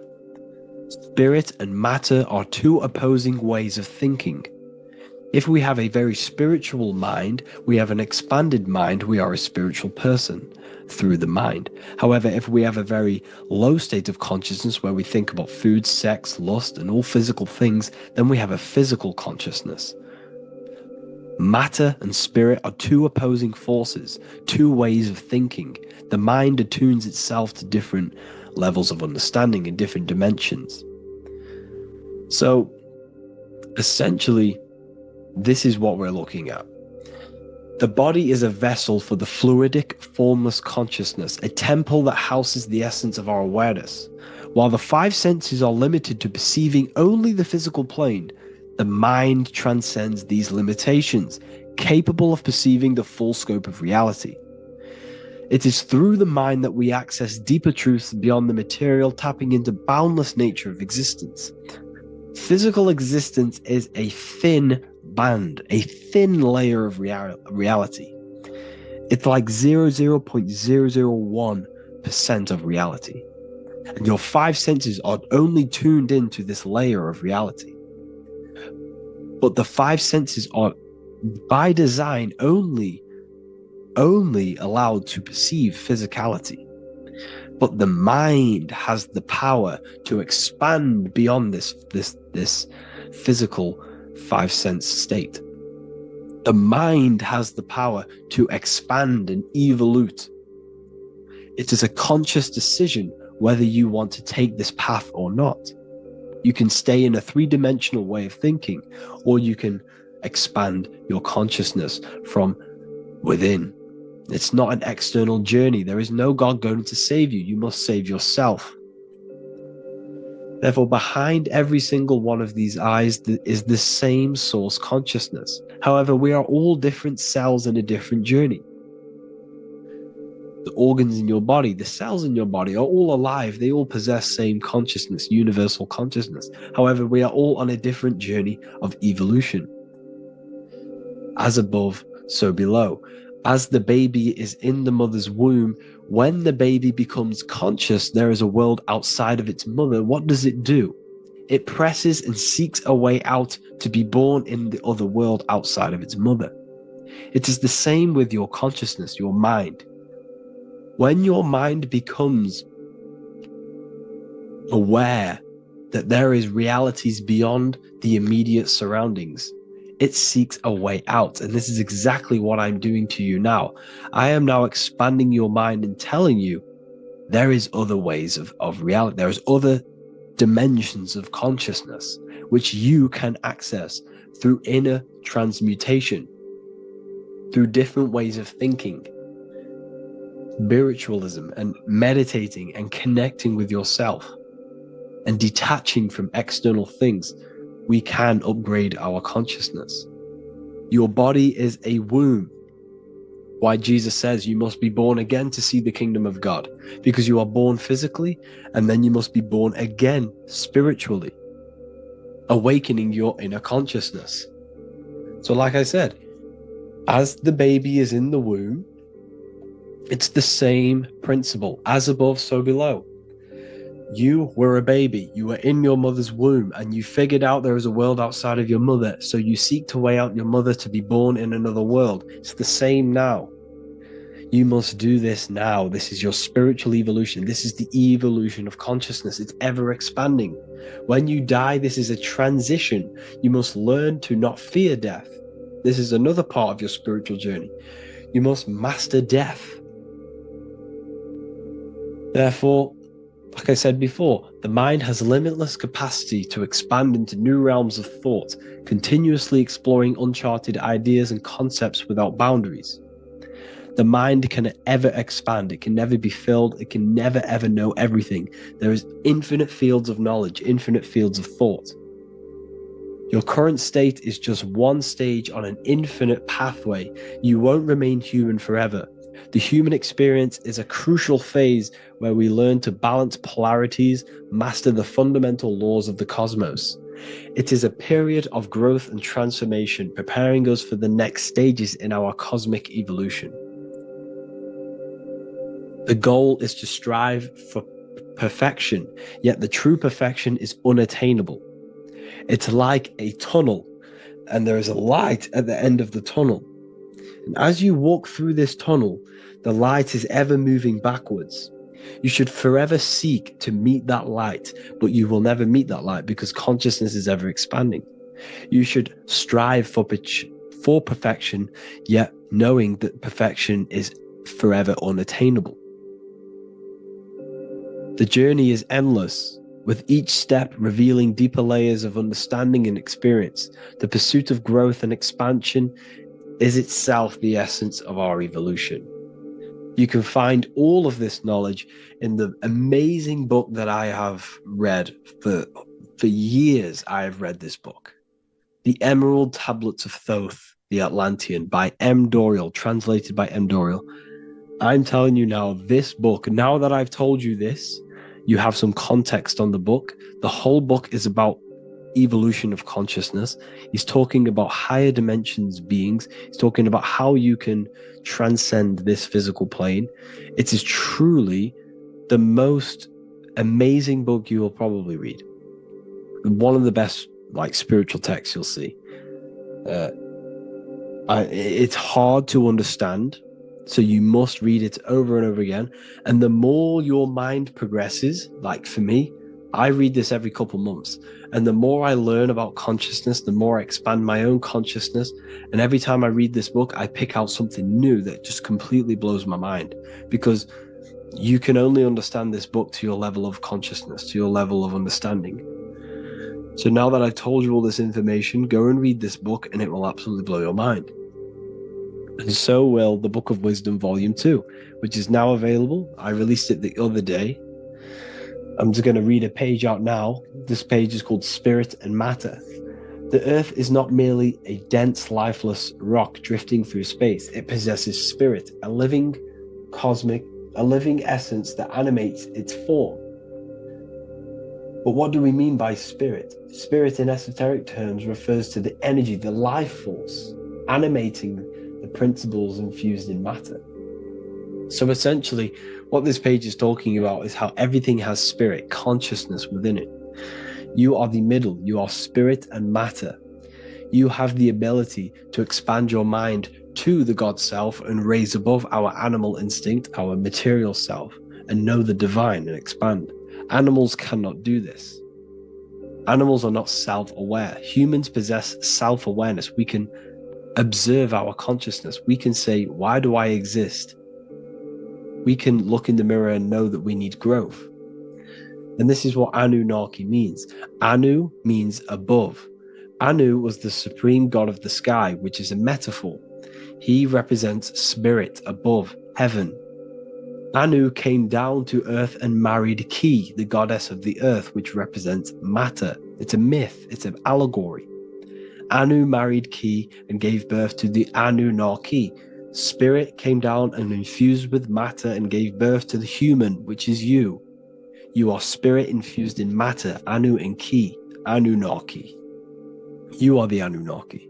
Spirit and matter are two opposing ways of thinking. If we have a very spiritual mind, we have an expanded mind, we are a spiritual person through the mind. However, if we have a very low state of consciousness where we think about food, sex, lust, and all physical things, then we have a physical consciousness. Matter and spirit are two opposing forces, two ways of thinking. The mind attunes itself to different levels of understanding in different dimensions. So, essentially, this is what we're looking at. The body is a vessel for the fluidic, formless consciousness, a temple that houses the essence of our awareness. While the five senses are limited to perceiving only the physical plane, the mind transcends these limitations, capable of perceiving the full scope of reality. It is through the mind that we access deeper truths beyond the material, tapping into boundless nature of existence. Physical existence is a thin band, a thin layer of reality. It's like 0.001% of reality. And your five senses are only tuned into this layer of reality. But the five senses are, by design, only allowed to perceive physicality. But the mind has the power to expand beyond this physical five sense state. The mind has the power to expand and evolute. It is a conscious decision whether you want to take this path or not. You can stay in a three-dimensional way of thinking, or you can expand your consciousness from within. It's not an external journey. There is no God going to save you. You must save yourself. Therefore, behind every single one of these eyes is the same source consciousness. However, we are all different cells in a different journey. The organs in your body, the cells in your body are all alive. They all possess same consciousness, universal consciousness. However, we are all on a different journey of evolution. As above, so below. As the baby is in the mother's womb, when the baby becomes conscious, there is a world outside of its mother. What does it do? It presses and seeks a way out to be born in the other world outside of its mother. It is the same with your consciousness, your mind. When your mind becomes aware that there is realities beyond the immediate surroundings, it seeks a way out. And this is exactly what I'm doing to you now. I am now expanding your mind and telling you there is other ways of reality. There is other dimensions of consciousness which you can access through inner transmutation, through different ways of thinking, spiritualism and meditating and connecting with yourself and detaching from external things. We can upgrade our consciousness. Your body is a womb. Why Jesus says you must be born again to see the kingdom of God, because you are born physically and then you must be born again spiritually, awakening your inner consciousness. So like I said, as the baby is in the womb, It's the same principle. As above, so below. You were a baby. You were in your mother's womb, and you figured out there is a world outside of your mother. So you seek to weigh out your mother to be born in another world. It's the same now. You must do this now. This is your spiritual evolution. This is the evolution of consciousness. It's ever expanding. When you die, this is a transition. You must learn to not fear death. This is another part of your spiritual journey. You must master death. Therefore, like I said before, the mind has limitless capacity to expand into new realms of thought, continuously exploring uncharted ideas and concepts without boundaries. The mind can ever expand. It can never be filled. It can never ever know everything. There is infinite fields of knowledge, infinite fields of thought. Your current state is just one stage on an infinite pathway. You won't remain human forever. The human experience is a crucial phase where we learn to balance polarities, master the fundamental laws of the cosmos. It is a period of growth and transformation, preparing us for the next stages in our cosmic evolution. The goal is to strive for perfection, yet the true perfection is unattainable. It's like a tunnel, and there is a light at the end of the tunnel. And as you walk through this tunnel, the light is ever moving backwards. You should forever seek to meet that light, but you will never meet that light because consciousness is ever expanding. You should strive for perfection, yet knowing that perfection is forever unattainable. The journey is endless, with each step revealing deeper layers of understanding and experience. The pursuit of growth and expansion is itself the essence of our evolution. You can find all of this knowledge in the amazing book that I have read for years. I have read this book, The Emerald Tablets of Thoth, the Atlantean, by M. Dorial, translated by M. Dorial. I'm telling you now, this book, now that I've told you this, you have some context on the book. The whole book is about evolution of consciousness. He's talking about higher dimensions beings. He's talking about how you can transcend this physical plane. It is truly the most amazing book you will probably read. One of the best spiritual texts you'll see. It's hard to understand, so you must read it over and over again. And the more your mind progresses, like for me, I read this every couple months. And the more I learn about consciousness, the more I expand my own consciousness. And every time I read this book, I pick out something new that just completely blows my mind. Because you can only understand this book to your level of consciousness, to your level of understanding. So now that I've told you all this information, go and read this book and it will absolutely blow your mind. And so will the Book of Wisdom Volume 2, which is now available. I released it the other day. I'm just going to read a page out now. This page is called Spirit and Matter. The Earth is not merely a dense, lifeless rock drifting through space. It possesses spirit, a living essence that animates its form. But what do we mean by spirit? Spirit in esoteric terms refers to the energy, the life force, animating the principles infused in matter. So essentially, what this page is talking about is how everything has spirit, consciousness within it. You are the middle, you are spirit and matter. You have the ability to expand your mind to the God self and raise above our animal instinct, our material self, and know the divine and expand. Animals cannot do this. Animals are not self-aware. Humans possess self-awareness. We can observe our consciousness. We can say, why do I exist? We can look in the mirror and know that we need growth. And this is what Anunnaki means. Anu means above. Anu was the supreme god of the sky, which is a metaphor. He represents spirit above, heaven. Anu came down to earth and married Ki, the goddess of the earth, which represents matter. It's a myth, it's an allegory. Anu married Ki and gave birth to the Anunnaki. Spirit came down and infused with matter and gave birth to the human, which is you. You are spirit infused in matter, Anu and Ki, Anunnaki. You are the Anunnaki.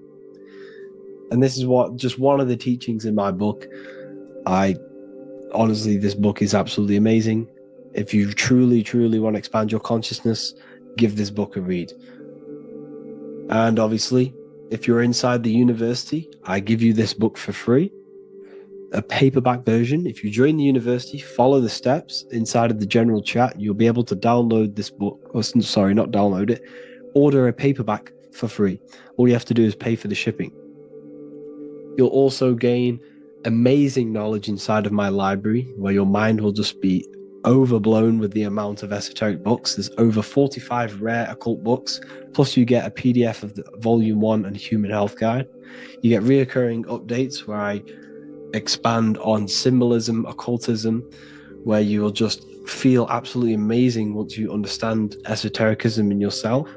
And this is just one of the teachings in my book. I honestly, this book is absolutely amazing. If you truly, truly want to expand your consciousness, give this book a read. And obviously, if you're inside the university, I give you this book for free. A paperback version. If you join the university, follow the steps inside of the general chat, you'll be able to download this book. Or, sorry, not download it. Order a paperback for free. All you have to do is pay for the shipping. You'll also gain amazing knowledge inside of my library, where your mind will just be overblown with the amount of esoteric books. There's over 45 rare occult books, plus you get a PDF of the Volume 1 and Human Health Guide. You get reoccurring updates where I expand on symbolism, occultism, where you will just feel absolutely amazing once you understand esotericism in yourself.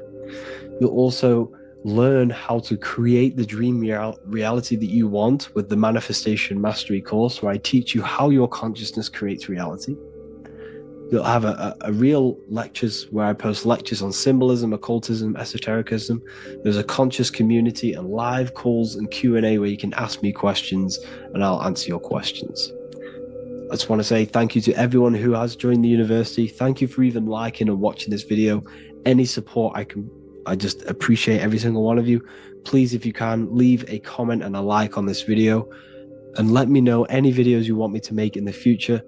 You'll also learn how to create the dream reality that you want with the Manifestation Mastery course, where I teach you how your consciousness creates reality. You'll have a real lectures where I post lectures on symbolism, occultism, esotericism. There's a conscious community and live calls and Q&A where you can ask me questions and I'll answer your questions. I just want to say thank you to everyone who has joined the university. Thank you for even liking and watching this video. Any support I just appreciate every single one of you. Please, if you can, leave a comment and a like on this video and let me know any videos you want me to make in the future.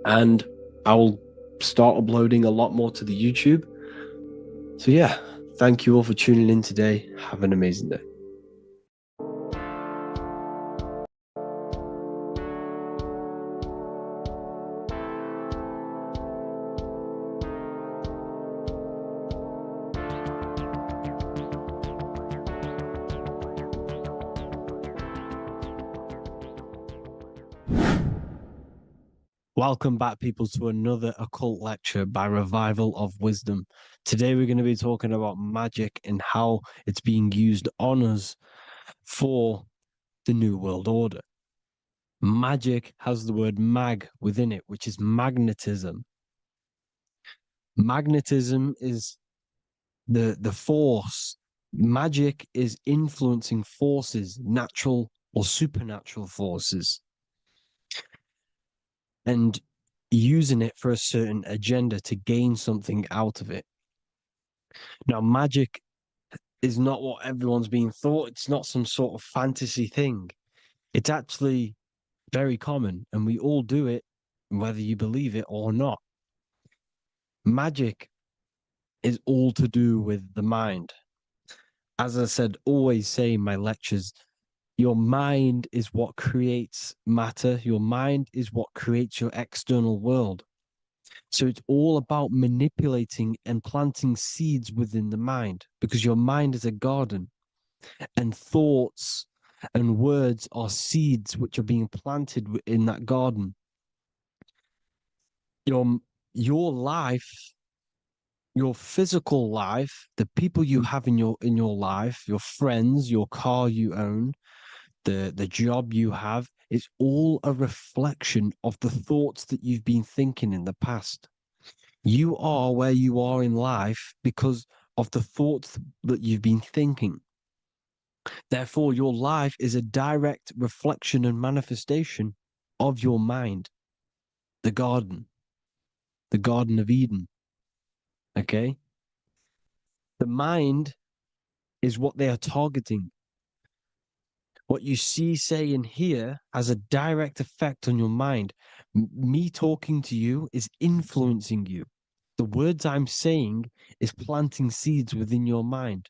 And I will start uploading a lot more to the YouTube. So yeah, thank you all for tuning in today. Have an amazing day. Welcome back, people, to another occult lecture by Revival of Wisdom. Today we're going to be talking about magic and how it's being used on us for the New World Order. Magic has the word mag within it, which is magnetism. Magnetism is the force. Magic is influencing forces, natural or supernatural forces, and using it for a certain agenda to gain something out of it. Now, magic is not what everyone's being thought. It's not some sort of fantasy thing. It's actually very common, and we all do it, whether you believe it or not. Magic is all to do with the mind. As I said, always say in my lectures, your mind is what creates matter. Your mind is what creates your external world. So it's all about manipulating and planting seeds within the mind, because your mind is a garden, and thoughts and words are seeds which are being planted in that garden. Your life, your physical life, the people you have in your life, your friends, your car you own, the job you have, is all a reflection of the thoughts that you've been thinking in the past. You are where you are in life because of the thoughts that you've been thinking. Therefore, your life is a direct reflection and manifestation of your mind, the Garden of Eden. Okay? The mind is what they are targeting. What you see, say, and hear has a direct effect on your mind. Me talking to you is influencing you. The words I'm saying is planting seeds within your mind.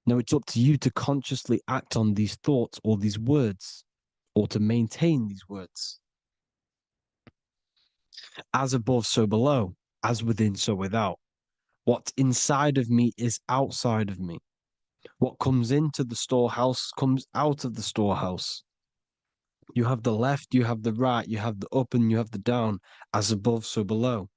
Now it's up to you to consciously act on these thoughts or these words, or to maintain these words. As above, so below. As within, so without. What's inside of me is outside of me. What comes into the storehouse comes out of the storehouse. You have the left, you have the right, you have the up, and you have the down. As above, so below.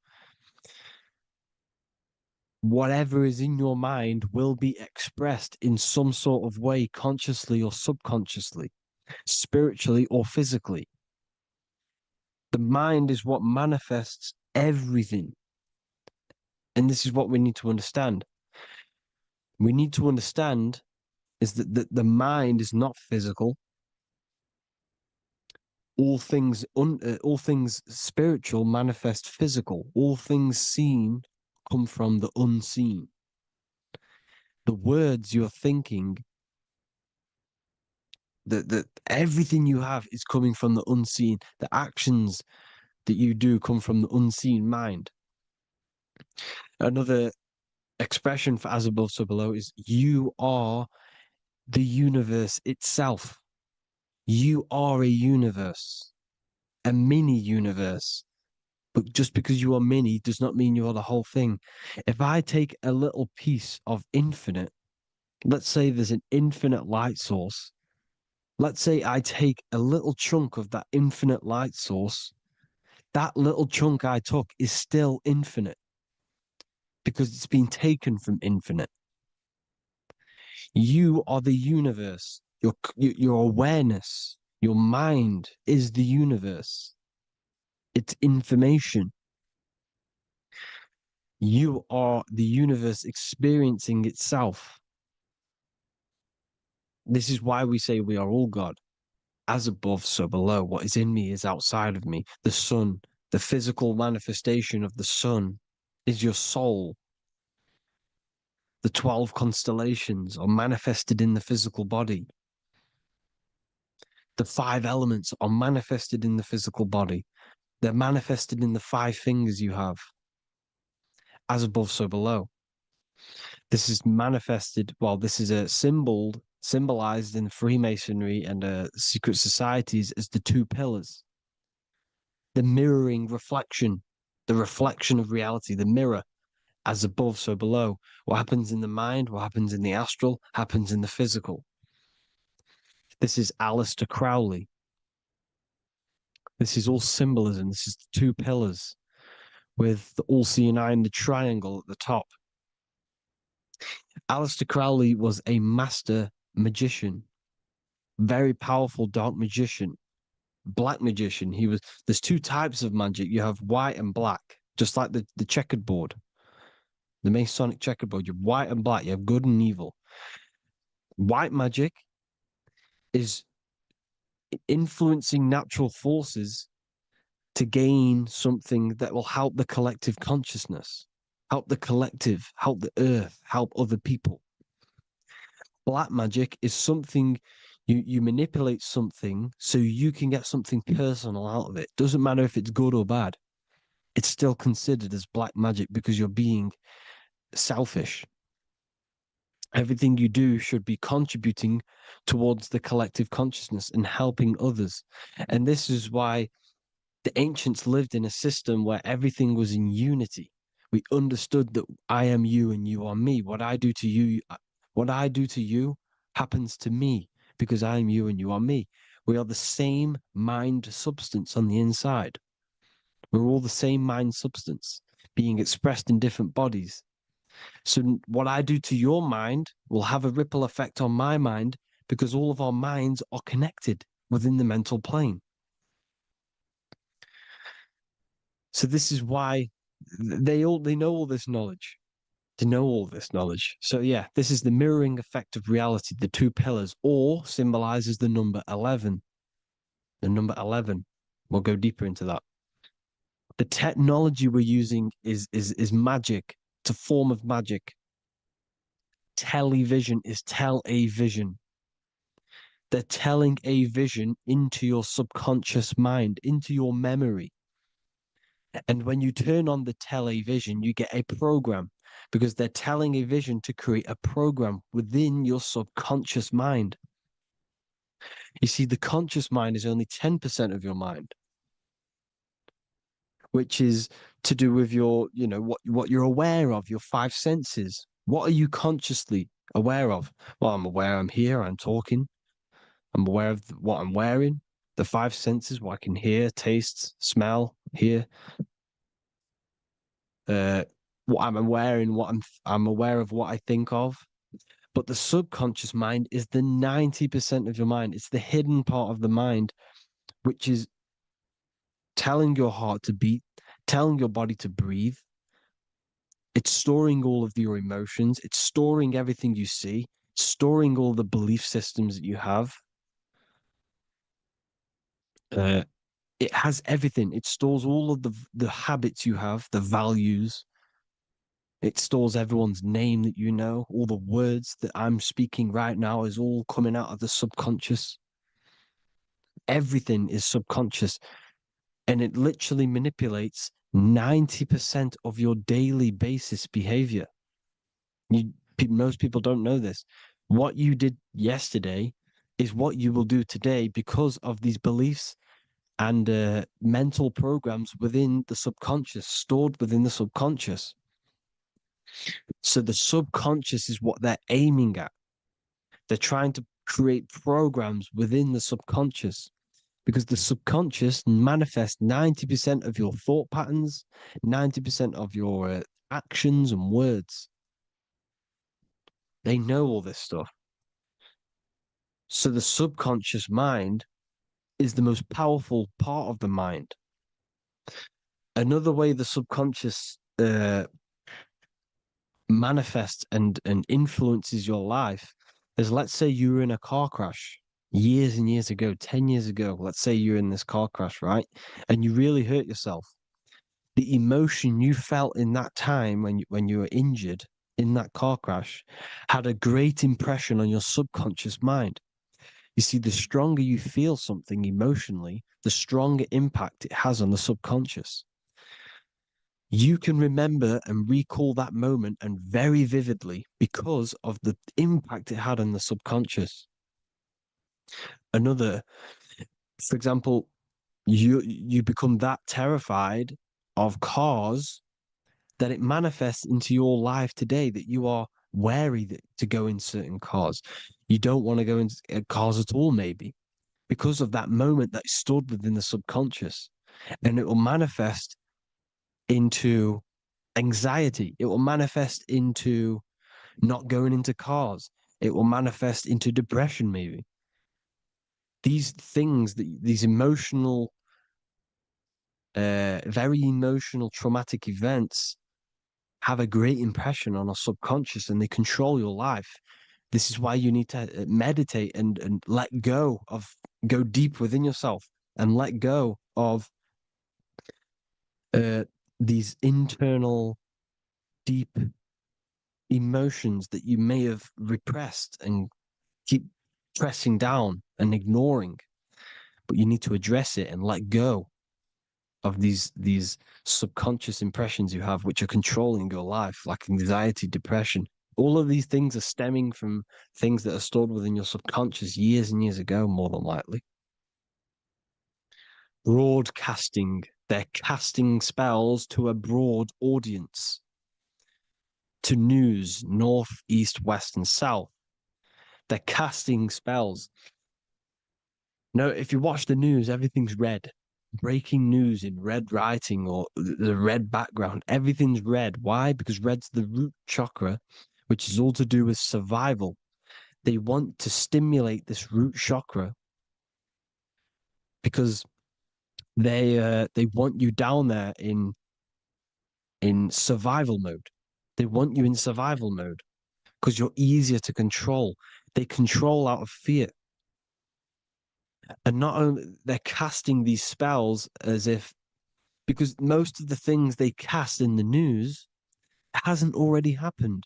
Whatever is in your mind will be expressed in some sort of way, consciously or subconsciously, spiritually or physically. The mind is what manifests everything. And this is what we need to understand. We need to understand is that the mind is not physical. all things spiritual manifest physical. All things seen come from the unseen. The words you're thinking, that everything you have is coming from the unseen. The actions that you do come from the unseen mind. Another expression for as above, so below is you are the universe itself. You are a universe, a mini universe. But just because you are mini does not mean you are the whole thing. If I take a little piece of infinite, let's say there's an infinite light source. Let's say I take a little chunk of that infinite light source. That little chunk I took is still infinite because it's been taken from infinite. You are the universe. Your awareness, your mind is the universe. It's information. You are the universe experiencing itself. This is why we say we are all God. As above, so below. What is in me is outside of me. The sun, the physical manifestation of the sun is your soul. The 12 constellations are manifested in the physical body. The 5 elements are manifested in the physical body. They're manifested in the 5 fingers you have. As above, so below. This is manifested, well, this is a symbolized in Freemasonry and secret societies as the 2 pillars. The mirroring reflection, the reflection of reality, the mirror, as above, so below. What happens in the mind, what happens in the astral, happens in the physical. This is Aleister Crowley. This is all symbolism. This is the 2 pillars with the all-seeing eye and the triangle at the top. Aleister Crowley was a master magician, very powerful dark magician, black magician. There's 2 types of magic. You have white and black, just like the checkered board, the Masonic checkered board. You have white and black. You have good and evil. White magic is influencing natural forces to gain something that will help the collective consciousness, help the collective, help the earth, help other people. Black magic is something you manipulate something so you can get something personal out of it. Doesn't matter if it's good or bad. It's still considered as black magic because you're being selfish. Everything you do should be contributing towards the collective consciousness and helping others. And this is why the ancients lived in a system where everything was in unity. We understood that I am you and you are me. What I do to you happens to me because I am you and you are me. We are the same mind substance on the inside. We're all the same mind substance being expressed in different bodies. So what I do to your mind will have a ripple effect on my mind because all of our minds are connected within the mental plane. So this is why they know all this knowledge. They know all this knowledge. So yeah, this is the mirroring effect of reality, the 2 pillars, or symbolizes the number 11. The number 11. We'll go deeper into that. The technology we're using is magic. It's a form of magic. Television is tell a vision. They're telling a vision into your subconscious mind, into your memory. And when you turn on the television, you get a program because they're telling a vision to create a program within your subconscious mind. You see, the conscious mind is only 10% of your mind, which is to do with your, what you're aware of, your 5 senses. What are you consciously aware of? Well, I'm aware I'm here, I'm talking. I'm aware of what I'm wearing, the 5 senses, what I can hear, taste, smell, hear. What I'm wearing, I'm aware of what I think of. But the subconscious mind is the 90% of your mind. It's the hidden part of the mind, which is telling your heart to beat, telling your body to breathe. It's storing all of your emotions. It's storing everything you see, storing all the belief systems that you have. It has everything. It stores all of the habits you have, the values. It stores everyone's name that you know. All the words that I'm speaking right now is all coming out of the subconscious. Everything is subconscious, and it literally manipulates 90% of your daily basis behavior. Most people don't know this. What you did yesterday is what you will do today because of these beliefs and mental programs within the subconscious, stored within the subconscious. So the subconscious is what they're aiming at. They're trying to create programs within the subconscious because the subconscious manifests 90% of your thought patterns, 90% of your actions and words. They know all this stuff. So the subconscious mind is the most powerful part of the mind. Another way the subconscious manifests and influences your life is, let's say you were in a car crash years and years ago, 10 years ago. Let's say you're in this car crash, right? And you really hurt yourself. The emotion you felt in that time when you were injured in that car crash had a great impression on your subconscious mind. You see, the stronger you feel something emotionally, the stronger impact it has on the subconscious. You can remember and recall that moment and very vividly because of the impact it had on the subconscious. Another, for example, you become that terrified of cars that it manifests into your life today, that you are wary to go in certain cars. You don't want to go in cars at all, maybe, because of that moment that stood within the subconscious. And it will manifest into anxiety. It will manifest into not going into cars. It will manifest into depression, maybe. These things, these emotional, very emotional, traumatic events have a great impression on our subconscious and they control your life. This is why you need to meditate and let go go deep within yourself and let go of these internal, deep emotions that you may have repressed and keep pressing down and ignoring. But you need to address it and let go of these subconscious impressions you have, which are controlling your life, like anxiety, depression. All of these things are stemming from things that are stored within your subconscious years and years ago, more than likely. Broadcasting. They're casting spells to a broad audience, to news, north, east, west, and south. They're casting spells. No, if you watch the news, everything's red. Breaking news in red writing or the red background, everything's red. Why? Because red's the root chakra, which is all to do with survival. They want to stimulate this root chakra because they want you down there in survival mode. They want you in survival mode because you're easier to control. They control out of fear. And not only they're casting these spells as if, because most of the things they cast in the news hasn't already happened.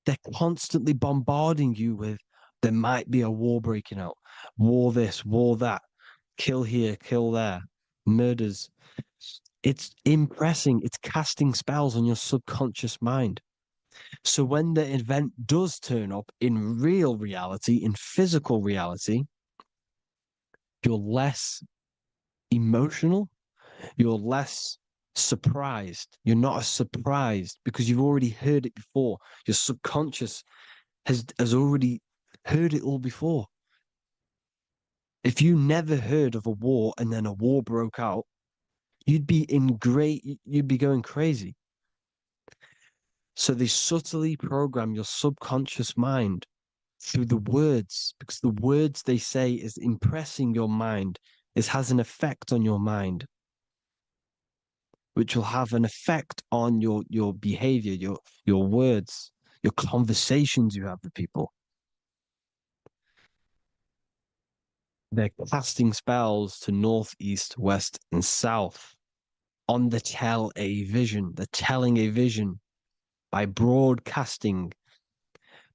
They're constantly bombarding you with there might be a war breaking out, war this, war that, kill here, kill there, murders. It's impressing, it's casting spells on your subconscious mind. So when the event does turn up in real reality, in physical reality, you're less emotional, you're less surprised. You're not as surprised because you've already heard it before. Your subconscious has already heard it all before. If you never heard of a war and then a war broke out, you'd be going crazy. So they subtly program your subconscious mind through the words, because the words they say is impressing your mind, has an effect on your mind, which will have an effect on your behavior, your words, your conversations you have with people. They're casting spells to north, east, west, and south on the tell a vision. They're telling a vision by broadcasting,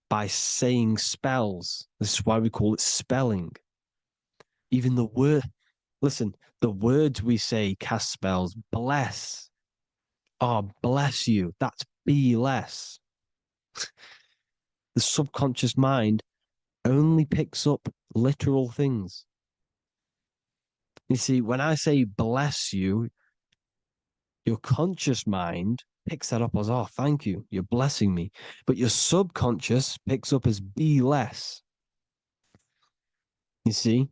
by saying spells. This is why we call it spelling. Even the word, listen, the words we say cast spells. Bless. Oh, bless you. That's be less. The subconscious mind only picks up literal things. You see, when I say bless you, your conscious mind picks that up as, oh, thank you, you're blessing me. But your subconscious picks up as be less. You see?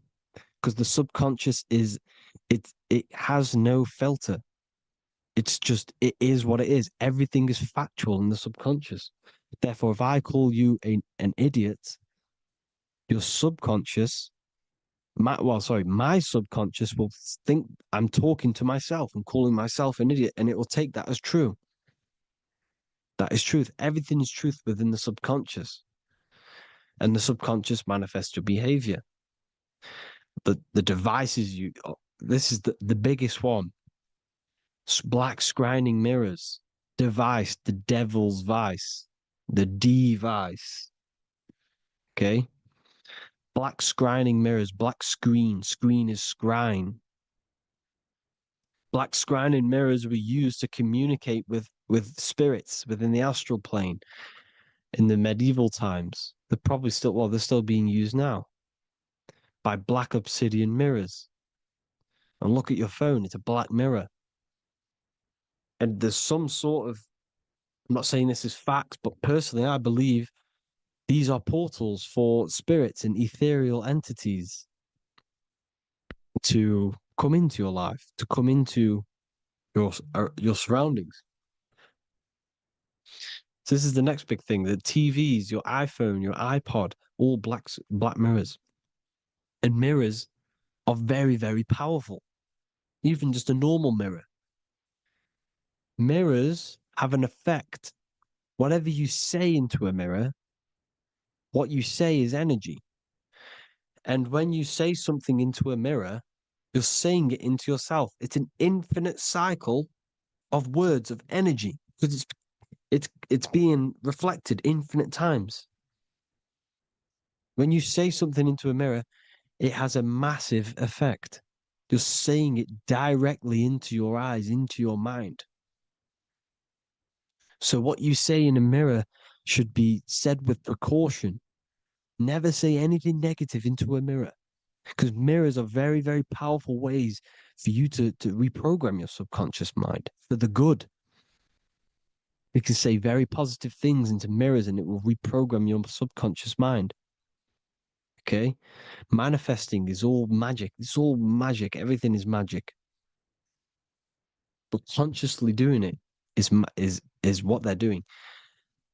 Because the subconscious it has no filter. It's just, it is what it is. Everything is factual in the subconscious. Therefore, if I call you an idiot, your subconscious, my subconscious will think I'm talking to myself and calling myself an idiot, and it will take that as true. That is truth. Everything is truth within the subconscious. And the subconscious manifests your behavior. The devices this is the biggest one. Black scrying mirrors. Device, the devil's vice. The device. Okay? Black scrying mirrors, black screen. Screen is scrying. Black scrying mirrors were used to communicate with spirits within the astral plane in the medieval times. They're probably still, well, they're still being used now by black obsidian mirrors. And look at your phone, it's a black mirror. And there's some sort of, I'm not saying this is fact, but personally, I believe these are portals for spirits and ethereal entities to come into your life, to come into your surroundings. So this is the next big thing: the TVs, your iPhone, your iPod, all black mirrors. And mirrors are very, very powerful. Even just a normal mirror. Mirrors have an effect. Whatever you say into a mirror, what you say is energy. And when you say something into a mirror, you're saying it into yourself. It's an infinite cycle of words of energy because it's being reflected infinite times. When you say something into a mirror, it has a massive effect. You're saying it directly into your eyes, into your mind. So what you say in a mirror should be said with precaution. Never say anything negative into a mirror, because mirrors are very, very powerful ways for you to reprogram your subconscious mind for the good. You can say very positive things into mirrors and it will reprogram your subconscious mind. Okay? Manifesting is all magic. It's all magic. Everything is magic. But consciously doing it is what they're doing.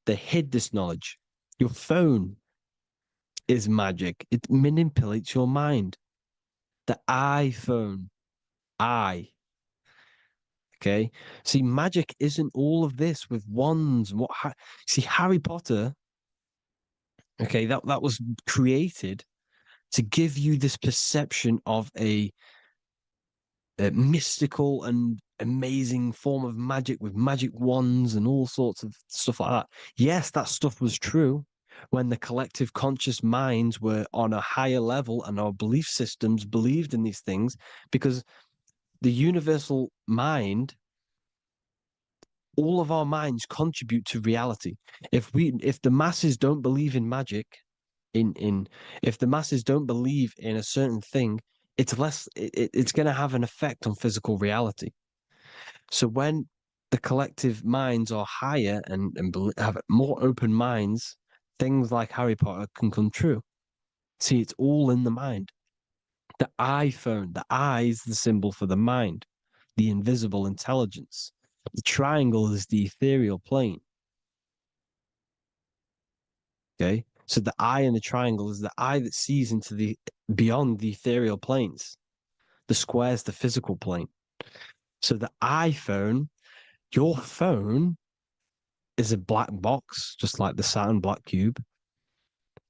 They hid this knowledge. Your phone is magic. It manipulates your mind. The iPhone, okay. See, magic isn't all of this with wands. See, Harry Potter, okay, that was created to give you this perception of a mystical and amazing form of magic with magic wands and all sorts of stuff like that. Yes, that stuff was true when the collective conscious minds were on a higher level and our belief systems believed in these things, because the universal mind, all of our minds contribute to reality. If the masses don't believe in magic, if the masses don't believe in a certain thing, it's going to have an effect on physical reality. So when the collective minds are higher and have more open minds, things like Harry Potter can come true. See, it's all in the mind. The iPhone, the I is the symbol for the mind, the invisible intelligence. The triangle is the ethereal plane. Okay. So the eye in the triangle is the eye that sees into the beyond the ethereal planes. The square is the physical plane. So the iPhone, your phone is a black box, just like the Saturn black cube.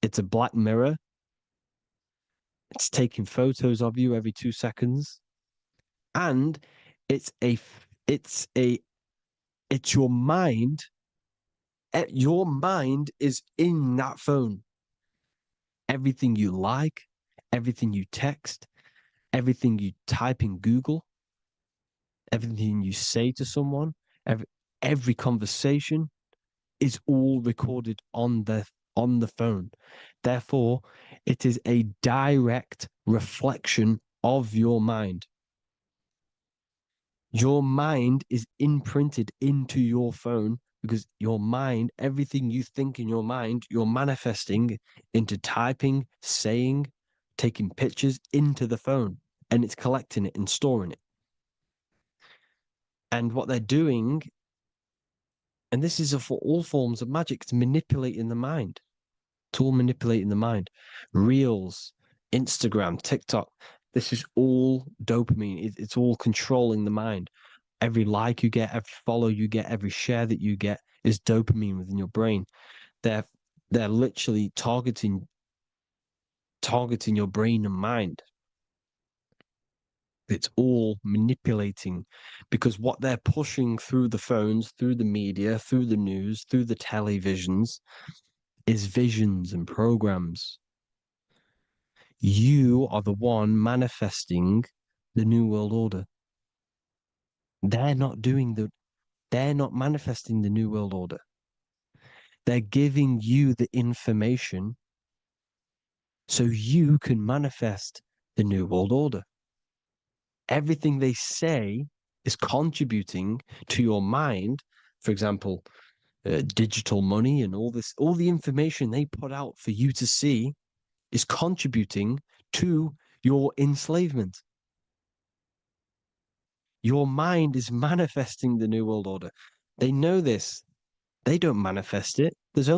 It's a black mirror. It's taking photos of you every 2 seconds. And it's your mind. Your mind is in that phone. Everything you like, everything you text, everything you type in Google, everything you say to someone, every conversation is all recorded on the phone. Therefore, it is a direct reflection of your mind. Your mind is imprinted into your phone because your mind, everything you think in your mind, you're manifesting into typing, saying, taking pictures into the phone, and it's collecting it and storing it. And what they're doing, and this is for all forms of magic, it's manipulating the mind. It's all manipulating the mind. Reels, Instagram, TikTok, this is all dopamine. It's all controlling the mind. Every like you get, every follow you get, every share that you get is dopamine within your brain. They're literally targeting your brain and mind. It's all manipulating because what they're pushing through the phones, through the media, through the news, through the televisions is visions and programs. You are the one manifesting the New World Order. They're not manifesting the New World Order. They're giving you the information so you can manifest the New World Order. Everything they say is contributing to your mind. For example, digital money and all the information they put out for you to see is contributing to your enslavement. Your mind is manifesting the New World Order. They know this. They don't manifest it. There's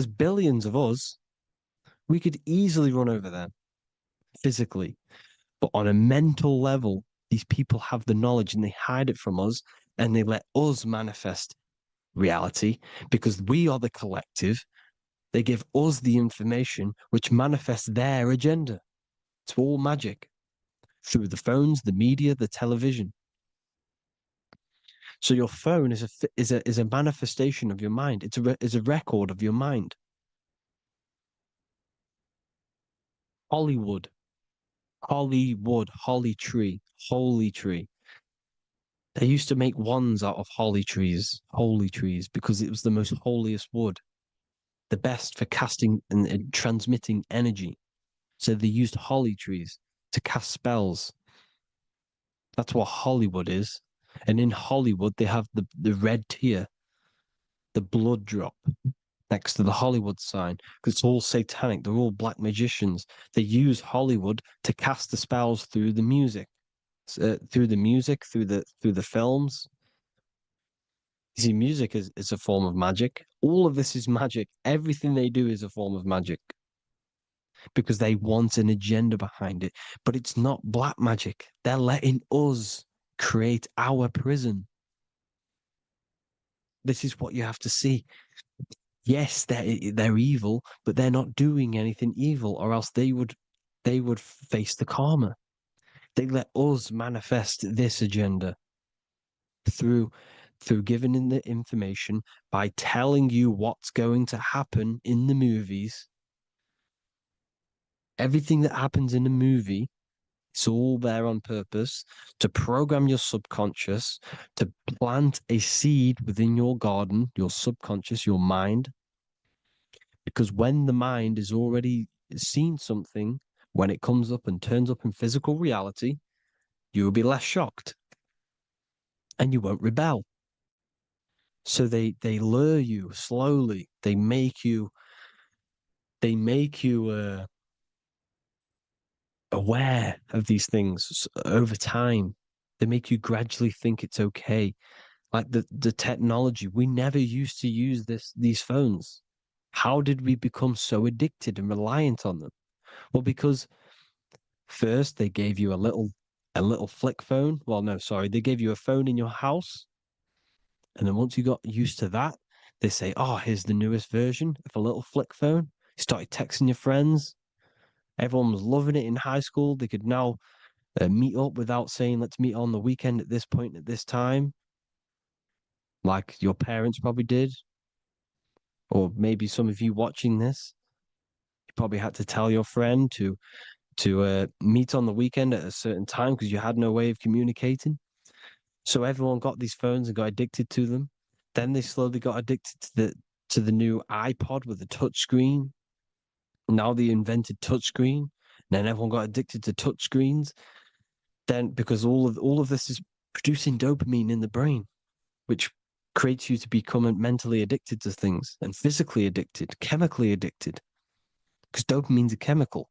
billions of us. We could easily run over them physically. But on a mental level, these people have the knowledge and they hide it from us and they let us manifest reality because we are the collective. They give us the information which manifests their agenda. It's all magic through the phones, the media, the television. So your phone is a manifestation of your mind. It's a record of your mind. Hollywood, holly tree, holy tree. They used to make wands out of holy trees, because it was the most holiest wood, the best for casting and transmitting energy. So they used holly trees to cast spells. That's what Hollywood is. And in Hollywood, they have the red tear, the blood drop next to the Hollywood sign, because it's all satanic. They're all black magicians. They use Hollywood to cast the spells through the music, through the films. You see, music is a form of magic. All of this is magic. Everything they do is a form of magic because they want an agenda behind it. But it's not black magic. They're letting us create our prison. This is what you have to see. Yes, they're evil, but they're not doing anything evil, or else they would face the karma. They let us manifest this agenda through giving in the information, by telling you what's going to happen in the movies. Everything that happens in a movie, it's all there on purpose to program your subconscious, to plant a seed within your garden, your subconscious, your mind. Because when the mind has already seen something, when it comes up and turns up in physical reality, you will be less shocked and you won't rebel. So they lure you slowly. They make you aware of these things over time. They make you gradually think it's okay. Like the technology, we never used to use these phones. How did we become so addicted and reliant on them? Well, because first they gave you a little flick phone. Well, no, sorry, they gave you a phone in your house. And then once you got used to that, they say, oh, here's the newest version of a little flick phone. You started texting your friends. Everyone was loving it in high school. They could now meet up without saying, let's meet on the weekend at this point at this time, like your parents probably did. Or maybe some of you watching this, you probably had to tell your friend to meet on the weekend at a certain time because you had no way of communicating. So everyone got these phones and got addicted to them. Then they slowly got addicted to the new iPod with the touch screen. Now they invented touchscreen. Then everyone got addicted to touch screens. Then because all of this is producing dopamine in the brain, which creates you to become mentally addicted to things and physically addicted, chemically addicted. Because dopamine's a chemical.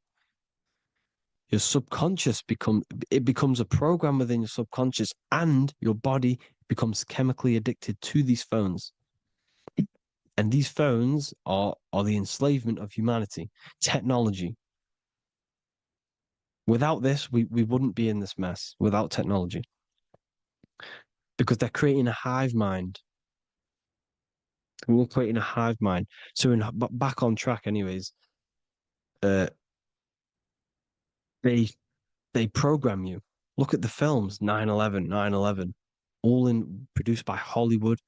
Your subconscious becomes a program within your subconscious, and your body becomes chemically addicted to these phones. And these phones are the enslavement of humanity, technology. Without this, we wouldn't be in this mess without technology. Because they're creating a hive mind. We're creating a hive mind. So back on track anyways, they program you. Look at the films, 9/11, 9/11, all produced by Hollywood.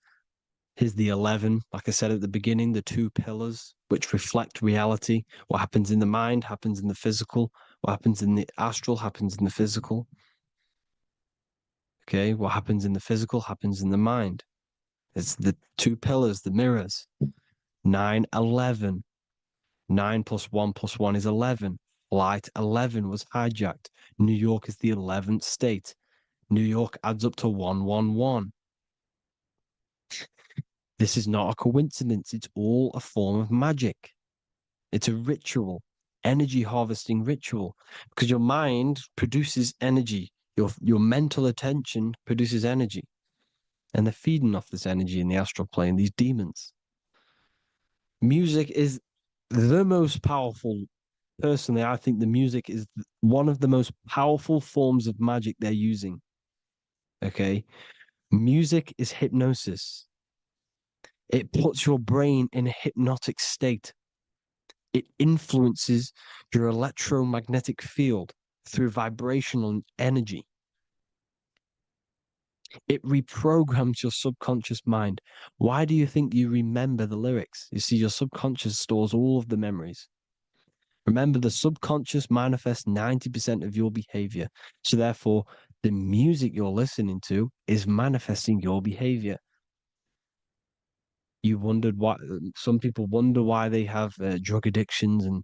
Here's the 11, like I said at the beginning, the two pillars which reflect reality. What happens in the mind happens in the physical. What happens in the astral happens in the physical. Okay, what happens in the physical happens in the mind. It's the two pillars, the mirrors. 9/11. 9 plus 1 is 11. Flight 11 was hijacked. New York is the 11th state. New York adds up to 111. This is not a coincidence. It's all a form of magic. It's a ritual, energy harvesting ritual, because your mind produces energy. Your mental attention produces energy. And they're feeding off this energy in the astral plane, these demons. Music is the most powerful. Personally, I think the music is one of the most powerful forms of magic they're using. Okay. Music is hypnosis. It puts your brain in a hypnotic state. It influences your electromagnetic field through vibrational energy. It reprograms your subconscious mind. Why do you think you remember the lyrics? You see, your subconscious stores all of the memories. Remember, the subconscious manifests 90% of your behavior. So therefore, the music you're listening to is manifesting your behavior. You wondered why some people wonder why they have drug addictions and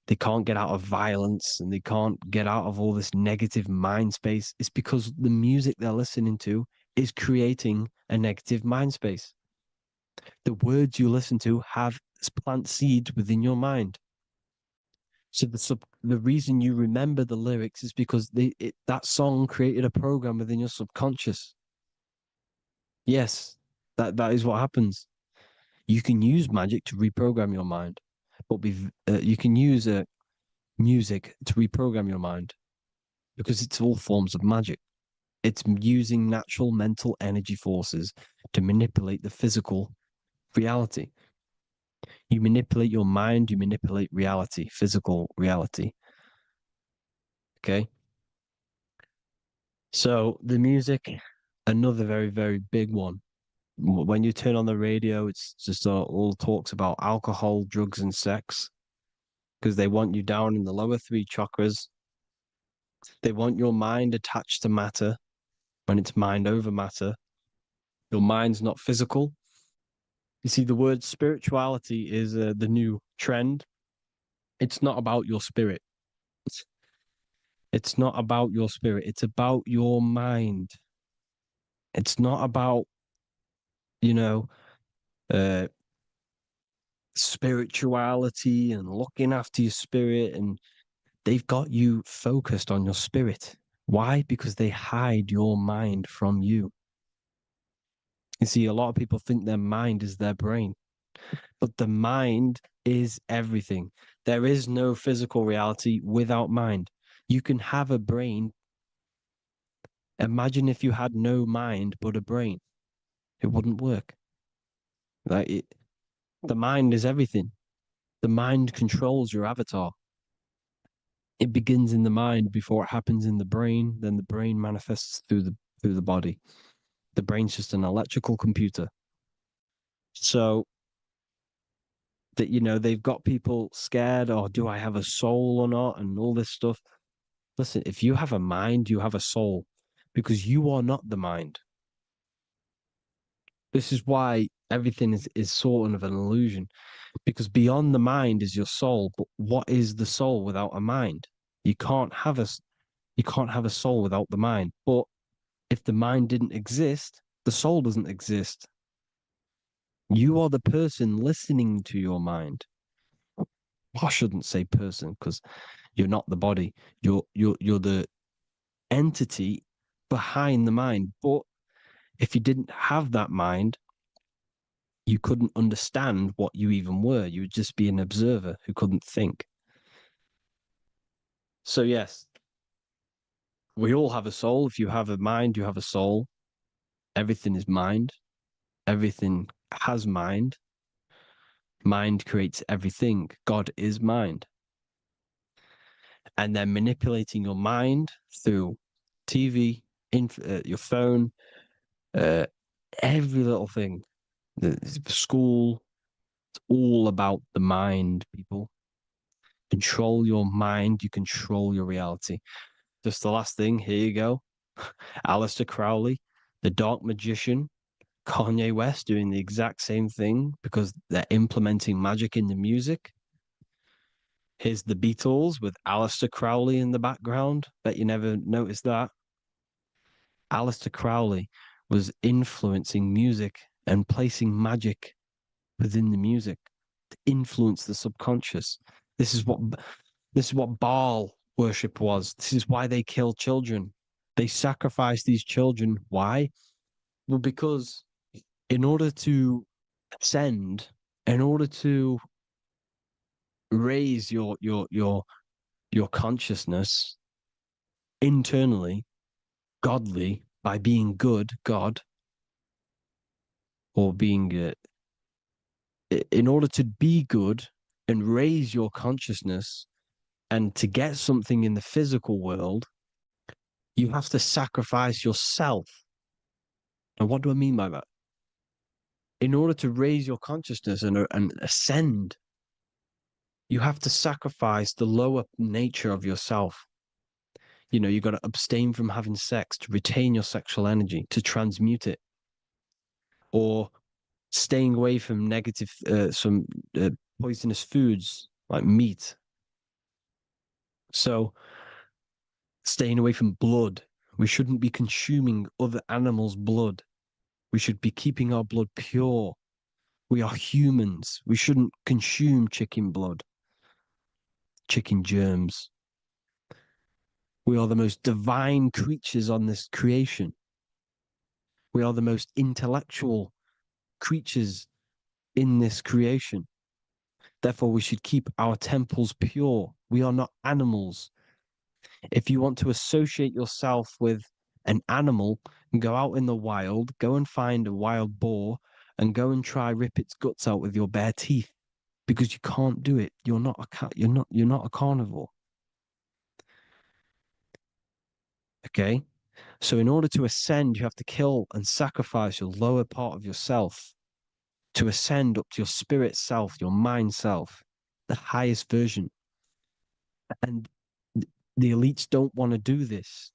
they can't get out of violence and they can't get out of all this negative mind space. It's because the music they're listening to is creating a negative mind space. The words you listen to have plant seeds within your mind. So the reason you remember the lyrics is because that song created a program within your subconscious. Yes, that is what happens. You can use magic to reprogram your mind, but you can use music to reprogram your mind because it's all forms of magic. It's using natural mental energy forces to manipulate the physical reality. You manipulate your mind, you manipulate reality, physical reality. Okay. So the music, another very, very big one. When you turn on the radio, it's just all talks about alcohol, drugs, and sex because they want you down in the lower three chakras. They want your mind attached to matter when it's mind over matter. Your mind's not physical. You see, the word spirituality is the new trend. It's not about your spirit. It's not about your spirit. It's about your mind. It's not about, you know, uh, spirituality and looking after your spirit. And they've got you focused on your spirit. Why? Because they hide your mind from you. You see, a lot of people think their mind is their brain, but the mind is everything. There is no physical reality without mind. You can have a brain. Imagine if you had no mind but a brain. It wouldn't work. The mind is everything. The mind controls your avatar. It begins in the mind before it happens in the brain. Then the brain manifests through the body. The brain's just an electrical computer. So that, they've got people scared, or do I have a soul or not, and all this stuff. Listen, if you have a mind, you have a soul, because you are not the mind. This is why everything is sort of an illusion, because beyond the mind is your soul. But what is the soul without a mind? You can't have a soul without the mind. But if the mind didn't exist, the soul doesn't exist. You are the person listening to your mind. I shouldn't say person, because you're not the body. You're the entity behind the mind. But if you didn't have that mind, you couldn't understand what you even were. You would just be an observer who couldn't think. So yes, we all have a soul. If you have a mind, you have a soul. Everything is mind. Everything has mind. Mind creates everything. God is mind. And then manipulating your mind through TV, your phone, every little thing, the school, it's all about the mind, people. Control your mind, you control your reality. Just the last thing, here you go. Aleister Crowley, the dark magician, Kanye West doing the exact same thing because they're implementing magic in the music. Here's the Beatles with Aleister Crowley in the background. Bet you never noticed that. Aleister Crowley was influencing music and placing magic within the music to influence the subconscious. This is what Baal worship was. This is why they kill children. They sacrifice these children. Why? Well, because in order to ascend, in order to raise your consciousness internally, godly, by being good, God, or being in order to be good and raise your consciousness and to get something in the physical world, you have to sacrifice yourself. And what do I mean by that? In order to raise your consciousness and ascend, you have to sacrifice the lower nature of yourself. You've got to abstain from having sex to retain your sexual energy, to transmute it, or staying away from some poisonous foods like meat. So staying away from blood. We shouldn't be consuming other animals' blood. We should be keeping our blood pure. We are humans. We shouldn't consume chicken blood, chicken germs. We are the most divine creatures on this creation. We are the most intellectual creatures in this creation. Therefore, we should keep our temples pure. We are not animals. If you want to associate yourself with an animal and go out in the wild, go and find a wild boar and go and try rip its guts out with your bare teeth, because you can't do it. You're not a cat. You're not a carnivore. Okay? So in order to ascend, you have to kill and sacrifice your lower part of yourself to ascend up to your spirit self, your mind self, the highest version. And the elites don't want to do this.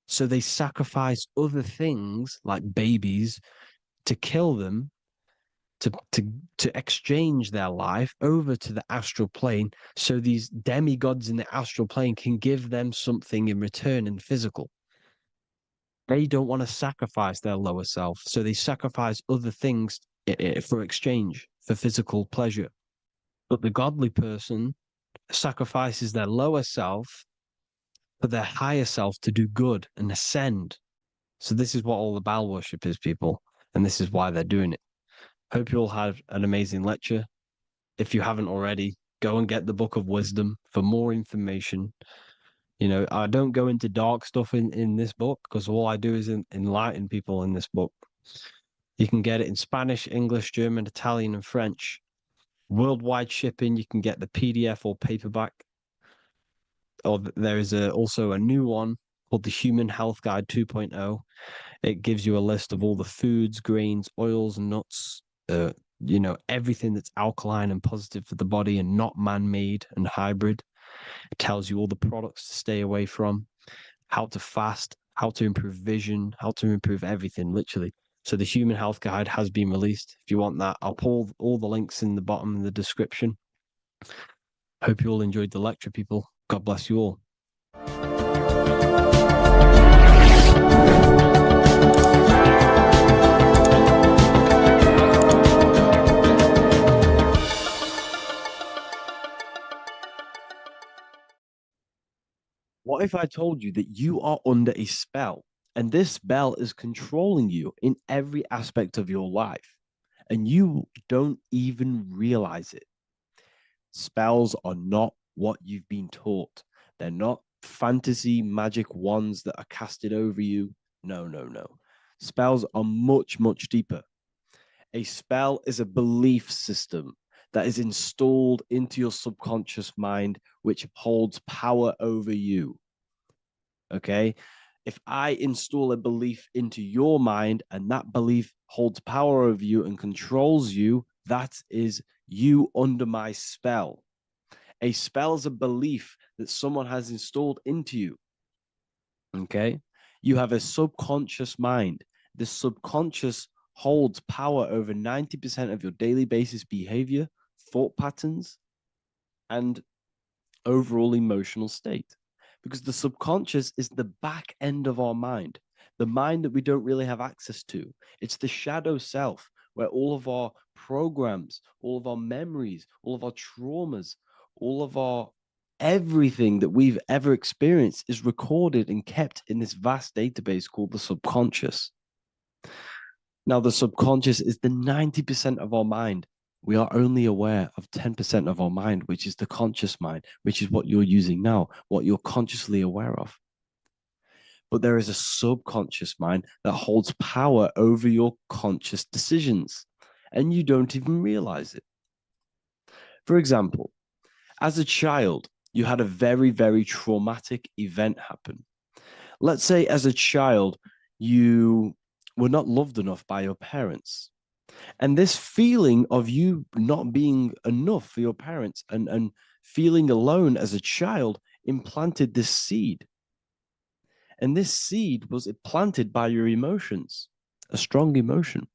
So they sacrifice other things like babies to kill them, to exchange their life over to the astral plane, so these demigods in the astral plane can give them something in return in physical. They don't want to sacrifice their lower self, so they sacrifice other things for exchange, for physical pleasure. But the godly person sacrifices their lower self for their higher self to do good and ascend. So this is what all the Baal worship is, people, and this is why they're doing it. Hope you all had an amazing lecture. If you haven't already, go and get the Book of Wisdom for more information. I don't go into dark stuff in this book, because all I do is enlighten people in this book. You can get it in Spanish, English, German, Italian, and French. Worldwide shipping, you can get the PDF or paperback. there is also a new one called the Human Health Guide 2.0. It gives you a list of all the foods, grains, oils, nuts, everything that's alkaline and positive for the body and not man-made and hybrid. It tells you all the products to stay away from, how to fast, how to improve vision, how to improve everything, literally. So the Human Health Guide has been released. If you want that, I'll pull all the links in the bottom in the description. Hope you all enjoyed the lecture, people. God bless you all. What if I told you that you are under a spell and this spell is controlling you in every aspect of your life and you don't even realize it? Spells are not what you've been taught. They're not fantasy magic wands that are casted over you. No, no, no. Spells are much, much deeper. A spell is a belief system that is installed into your subconscious mind, which holds power over you. Okay? If I install a belief into your mind and that belief holds power over you and controls you, that is you under my spell. A spell is a belief that someone has installed into you. Okay? You have a subconscious mind. The subconscious holds power over 90% of your daily basis behavior, thought patterns, and overall emotional state. Because the subconscious is the back end of our mind, the mind that we don't really have access to. It's the shadow self where all of our programs, all of our memories, all of our traumas, all of our everything that we've ever experienced is recorded and kept in this vast database called the subconscious. Now, the subconscious is the 90% of our mind. We are only aware of 10% of our mind, which is the conscious mind, which is what you're using now, what you're consciously aware of. But there is a subconscious mind that holds power over your conscious decisions, and you don't even realize it. For example, as a child, you had a very, very traumatic event happen. Let's say as a child, you were not loved enough by your parents. And this feeling of you not being enough for your parents and feeling alone as a child implanted this seed. And this seed was planted by your emotions, a strong emotion.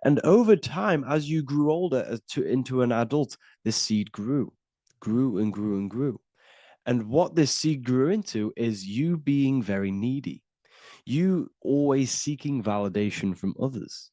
And over time, as you grew older into an adult, this seed grew and grew and grew. And what this seed grew into is you being very needy, you always seeking validation from others.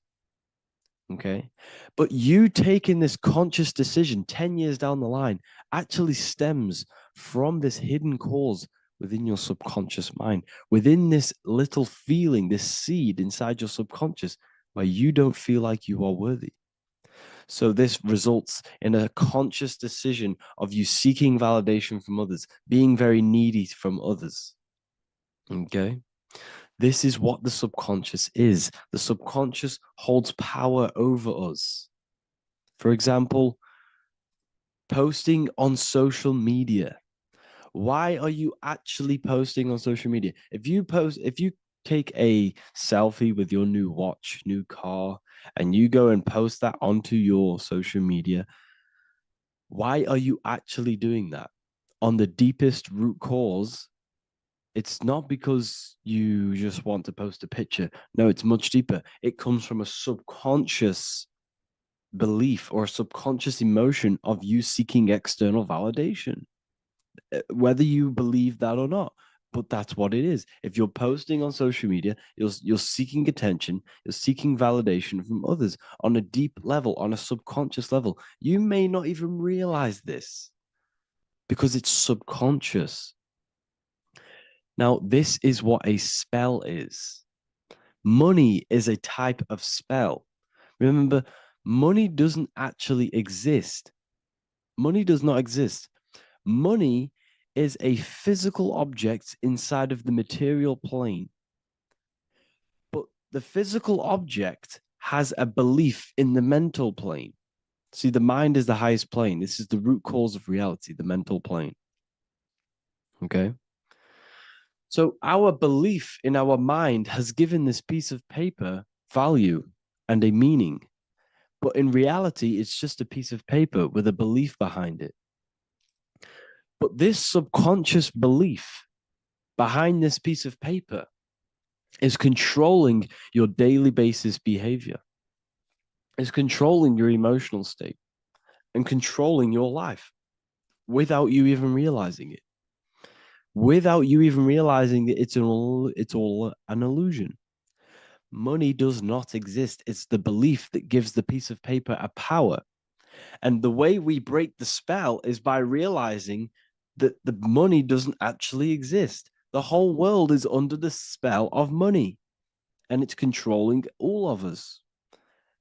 Okay. But you taking this conscious decision 10 years down the line actually stems from this hidden cause within your subconscious mind, within this little feeling, this seed inside your subconscious where you don't feel like you are worthy. So this results in a conscious decision of you seeking validation from others, being very needy from others. Okay. This is what the subconscious is. The subconscious holds power over us. For example, posting on social media. Why are you actually posting on social media? If you take a selfie with your new watch, new car, and you go and post that onto your social media, why are you actually doing that? On the deepest root cause, it's not because you just want to post a picture. No, it's much deeper. It comes from a subconscious belief or a subconscious emotion of you seeking external validation, whether you believe that or not. But that's what it is. If you're posting on social media, you're seeking attention, you're seeking validation from others on a deep level, on a subconscious level. You may not even realize this because it's subconscious. Now, this is what a spell is. Money is a type of spell. Remember, money doesn't actually exist. Money does not exist. Money is a physical object inside of the material plane. But the physical object has a belief in the mental plane. See, the mind is the highest plane. This is the root cause of reality, the mental plane. Okay. So our belief in our mind has given this piece of paper value and a meaning. But in reality, it's just a piece of paper with a belief behind it. But this subconscious belief behind this piece of paper is controlling your daily basis behavior, is controlling your emotional state, and controlling your life without you even realizing it. Without you even realizing that it's all an illusion. Money does not exist. It's the belief that gives the piece of paper a power. And the way we break the spell is by realizing that the money doesn't actually exist. The whole world is under the spell of money, and it's controlling all of us.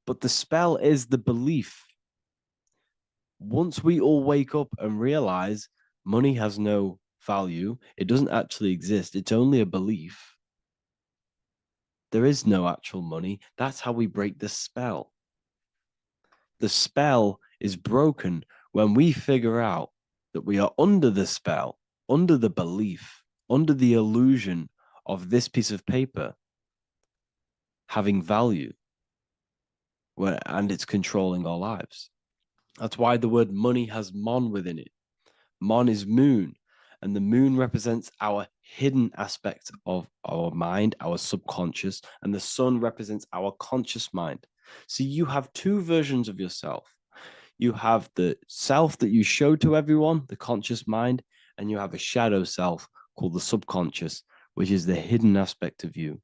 But the spell is the belief. Once we all wake up and realize money has no value, it doesn't actually exist, it's only a belief. There is no actual money. That's how we break the spell. The spell is broken when we figure out that we are under the spell, under the belief, under the illusion of this piece of paper having value, and it's controlling our lives. That's why the word money has mon within it. Mon is moon, and the moon represents our hidden aspect of our mind, our subconscious, and the sun represents our conscious mind. So you have two versions of yourself. You have the self that you show to everyone, the conscious mind, and you have a shadow self called the subconscious, which is the hidden aspect of you.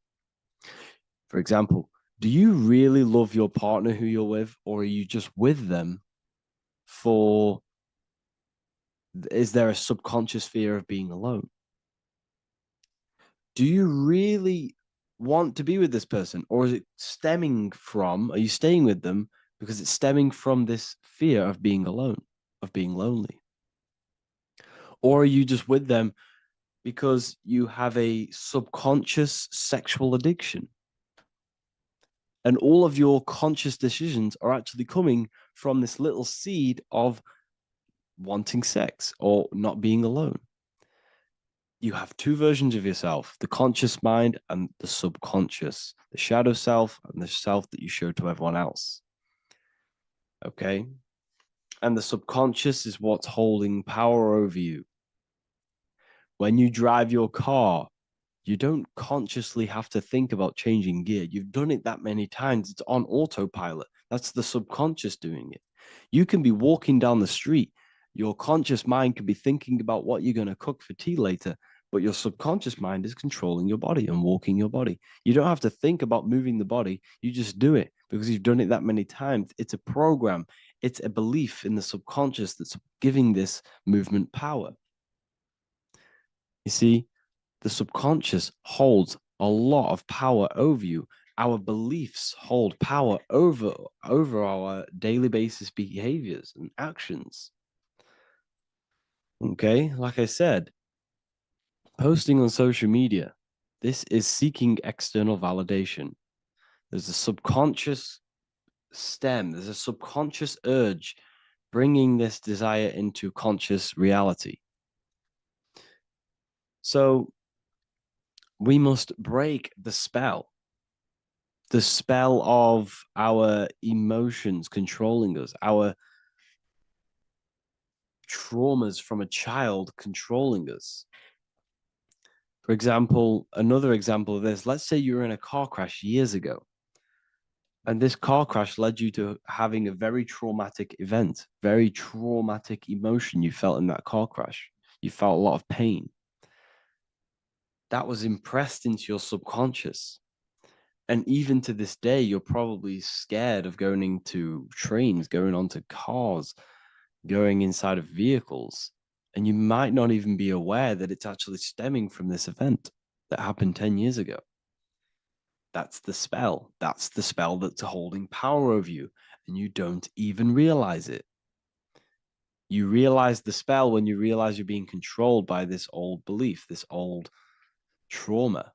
For example, do you really love your partner who you're with, or are you just with them for, is there a subconscious fear of being alone? Do you really want to be with this person, or is it stemming from, are you staying with them because it's stemming from this fear of being alone, of being lonely? Or are you just with them because you have a subconscious sexual addiction? And all of your conscious decisions are actually coming from this little seed of wanting sex or not being alone. You have two versions of yourself, the conscious mind and the subconscious, the shadow self and the self that you show to everyone else. Okay? And the subconscious is what's holding power over you. When you drive your car, you don't consciously have to think about changing gear. You've done it that many times. It's on autopilot. That's the subconscious doing it. You can be walking down the street. Your conscious mind can be thinking about what you're going to cook for tea later, but your subconscious mind is controlling your body and walking your body. You don't have to think about moving the body. You just do it because you've done it that many times. It's a program. It's a belief in the subconscious that's giving this movement power. You see, the subconscious holds a lot of power over you. Our beliefs hold power over our daily basis behaviors and actions. Okay, like I said, posting on social media, this is seeking external validation. There's a subconscious stem, there's a subconscious urge bringing this desire into conscious reality. So we must break the spell of our emotions controlling us, our traumas from a child controlling us. For example, another example of this, let's say you were in a car crash years ago, and this car crash led you to having a very traumatic event, very traumatic emotion you felt in that car crash. You felt a lot of pain. That was impressed into your subconscious. And even to this day, you're probably scared of going into trains, going onto cars, going inside of vehicles. And you might not even be aware that it's actually stemming from this event that happened 10 years ago. That's the spell. That's the spell that's holding power over you. And you don't even realize it. You realize the spell when you realize you're being controlled by this old belief, this old trauma.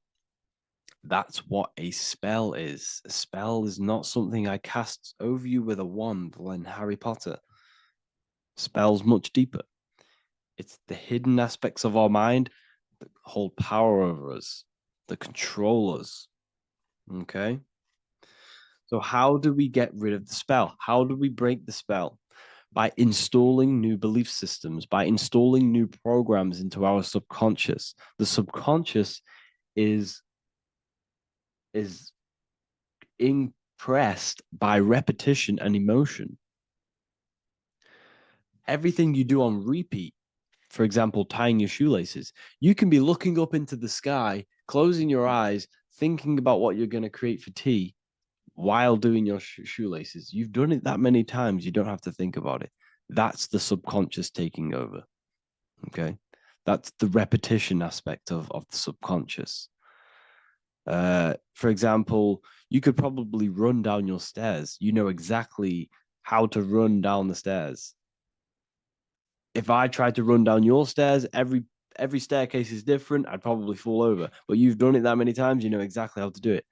That's what a spell is. A spell is not something I cast over you with a wand like Harry Potter. Spell's much deeper. It's the hidden aspects of our mind that hold power over us, that control us. Okay? So how do we get rid of the spell? How do we break the spell? By installing new belief systems, by installing new programs into our subconscious. The subconscious is impressed by repetition and emotion. Everything you do on repeat, for example, tying your shoelaces, you can be looking up into the sky, closing your eyes, thinking about what you're going to create for tea while doing your shoelaces. You've done it that many times, you don't have to think about it. That's the subconscious taking over. Okay. That's the repetition aspect of the subconscious. For example, you could probably run down your stairs. You know exactly how to run down the stairs. If I tried to run down your stairs, every staircase is different. I'd probably fall over. But you've done it that many times, you know exactly how to do it.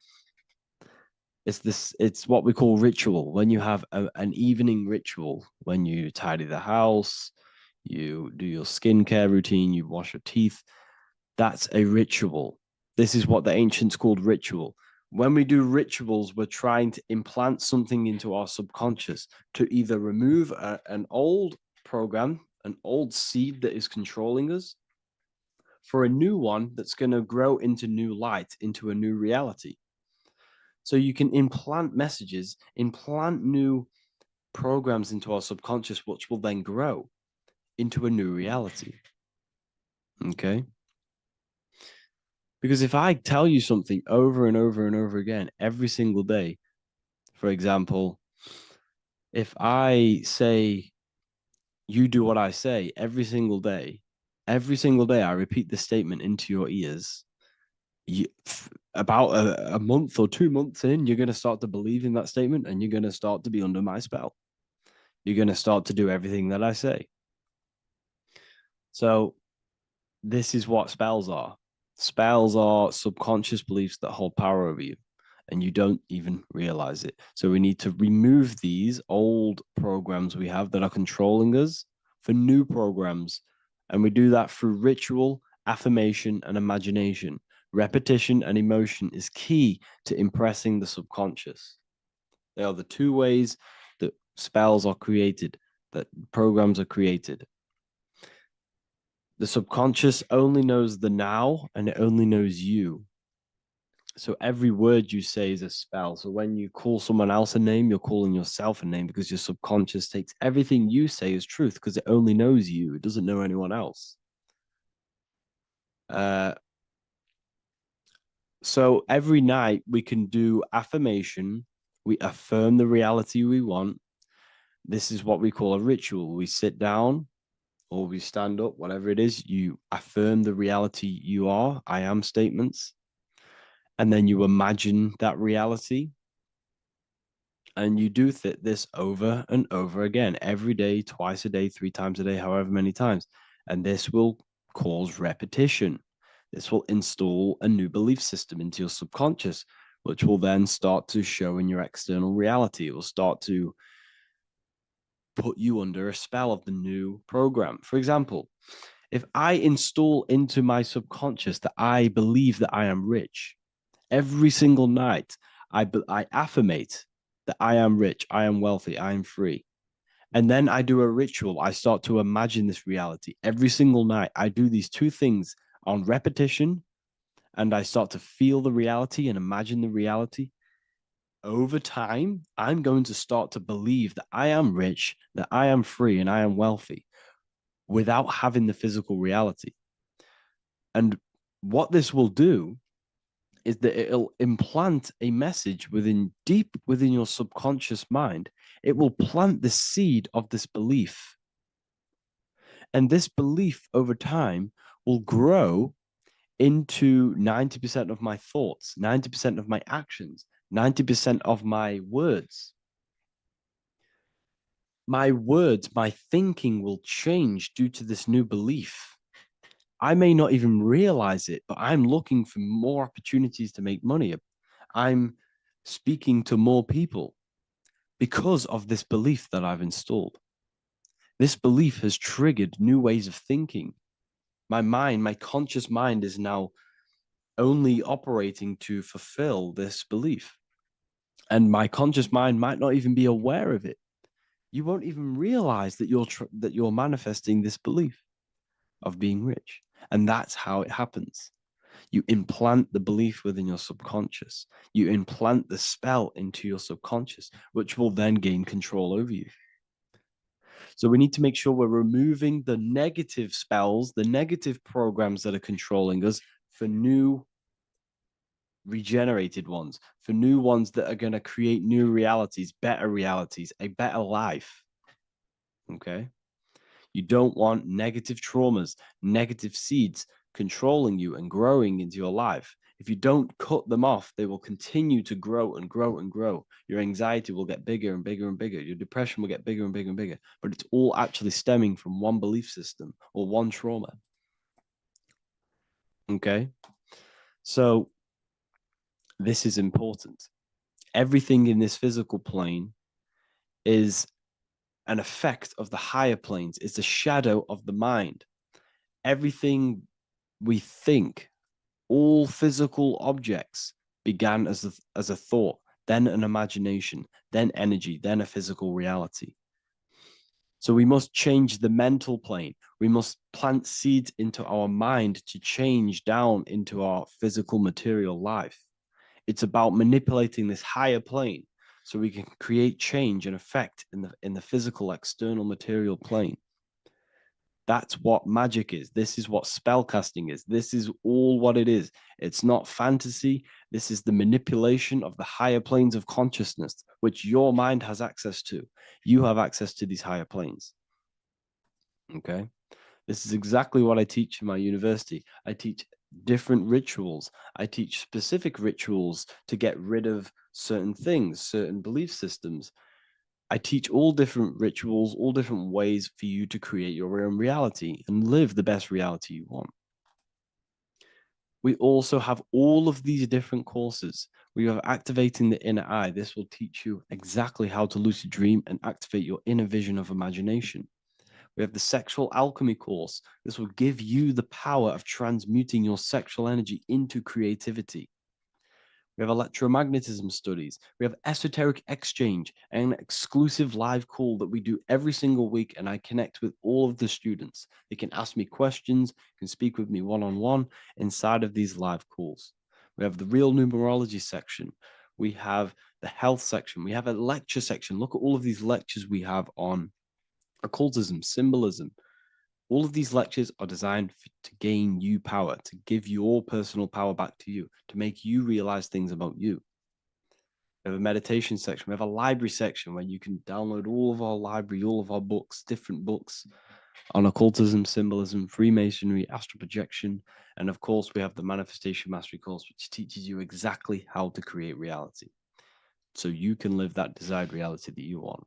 It's what we call ritual. When you have an evening ritual, when you tidy the house, you do your skincare routine, you wash your teeth, that's a ritual. This is what the ancients called ritual. When we do rituals, we're trying to implant something into our subconscious to either remove an old program, an old seed that is controlling us, for a new one that's going to grow into new light, into a new reality. So you can implant messages, implant new programs into our subconscious, which will then grow into a new reality. Okay? Because if I tell you something over and over and over again every single day, for example, if I say, you do what I say every single day I repeat this statement into your ears, about a month or 2 months in, you're going to start to believe in that statement and you're going to start to be under my spell. You're going to start to do everything that I say. So this is what spells are. Spells are subconscious beliefs that hold power over you, and you don't even realize it. So we need to remove these old programs we have that are controlling us for new programs. And we do that through ritual, affirmation, and imagination. Repetition and emotion is key to impressing the subconscious. They are the two ways that spells are created, that programs are created. The subconscious only knows the now, and it only knows you. So every word you say is a spell. So when you call someone else a name, you're calling yourself a name, because your subconscious takes everything you say as truth, because it only knows you. It doesn't know anyone else. So every night we can do affirmation. We affirm the reality we want. This is what we call a ritual. We sit down or we stand up, whatever it is, you affirm the reality you are, I am statements. And then you imagine that reality. And you do this over and over again, every day, twice a day, 3 times a day, however many times. And this will cause repetition. This will install a new belief system into your subconscious, which will then start to show in your external reality. It will start to put you under a spell of the new program. For example, if I install into my subconscious that I believe that I am rich, every single night I affirmate that I am rich, I am wealthy, I am free. And then I do a ritual. I start to imagine this reality. Every single night, I do these two things on repetition, and I start to feel the reality and imagine the reality. Over time, I'm going to start to believe that I am rich, that I am free, and I am wealthy without having the physical reality. And what this will do is that it'll implant a message deep within your subconscious mind. It will plant the seed of this belief. And this belief over time will grow into 90% of my thoughts, 90% of my actions, 90% of my words. My words, my thinking will change due to this new belief. I may not even realize it, but I'm looking for more opportunities to make money. I'm speaking to more people because of this belief that I've installed. This belief has triggered new ways of thinking. My mind, my conscious mind, is now only operating to fulfill this belief. And my conscious mind might not even be aware of it. You won't even realize that you're manifesting this belief of being rich. And that's how it happens. You implant the belief within your subconscious. You implant the spell into your subconscious, which will then gain control over you. So we need to make sure we're removing the negative spells, the negative programs that are controlling us, for new regenerated ones, for new ones that are going to create new realities, a better life. Okay? You don't want negative traumas, negative seeds controlling you and growing into your life. If you don't cut them off, they will continue to grow and grow and grow. Your anxiety will get bigger and bigger and bigger. Your depression will get bigger and bigger and bigger. But it's all actually stemming from one belief system or one trauma. Okay? So this is important. Everything in this physical plane is an effect of the higher planes. It's a shadow of the mind. Everything we think, all physical objects, began as a thought, then an imagination, then energy, then a physical reality. So we must change the mental plane. We must plant seeds into our mind to change down into our physical material life. It's about manipulating this higher plane so we can create change and effect in the physical external material plane. That's what magic is. This is what spellcasting is. This is all what it is. It's not fantasy. This is the manipulation of the higher planes of consciousness, which your mind has access to. You have access to these higher planes. Okay? This is exactly what I teach in my university. I teach different rituals. I teach specific rituals to get rid of certain things, certain belief systems. I teach all different rituals, all different ways for you to create your own reality and live the best reality you want. We also have all of these different courses. We have activating the inner eye. This will teach you exactly how to lucid dream and activate your inner vision of imagination. We have the sexual alchemy course. This will give you the power of transmuting your sexual energy into creativity. We have electromagnetism studies. We have esoteric exchange, and an exclusive live call that we do every single week. And I connect with all of the students. They can ask me questions, can speak with me one-on-one inside of these live calls. We have the real numerology section. We have the health section. We have a lecture section. Look at all of these lectures we have on occultism, symbolism. All of these lectures are designed to gain you power, to give your personal power back to you, to make you realize things about you. We have a meditation section. We have a library section where you can download all of our library, all of our books, different books on occultism, symbolism, Freemasonry, astral projection. And of course, we have the Manifestation Mastery course, which teaches you exactly how to create reality so you can live that desired reality that you want.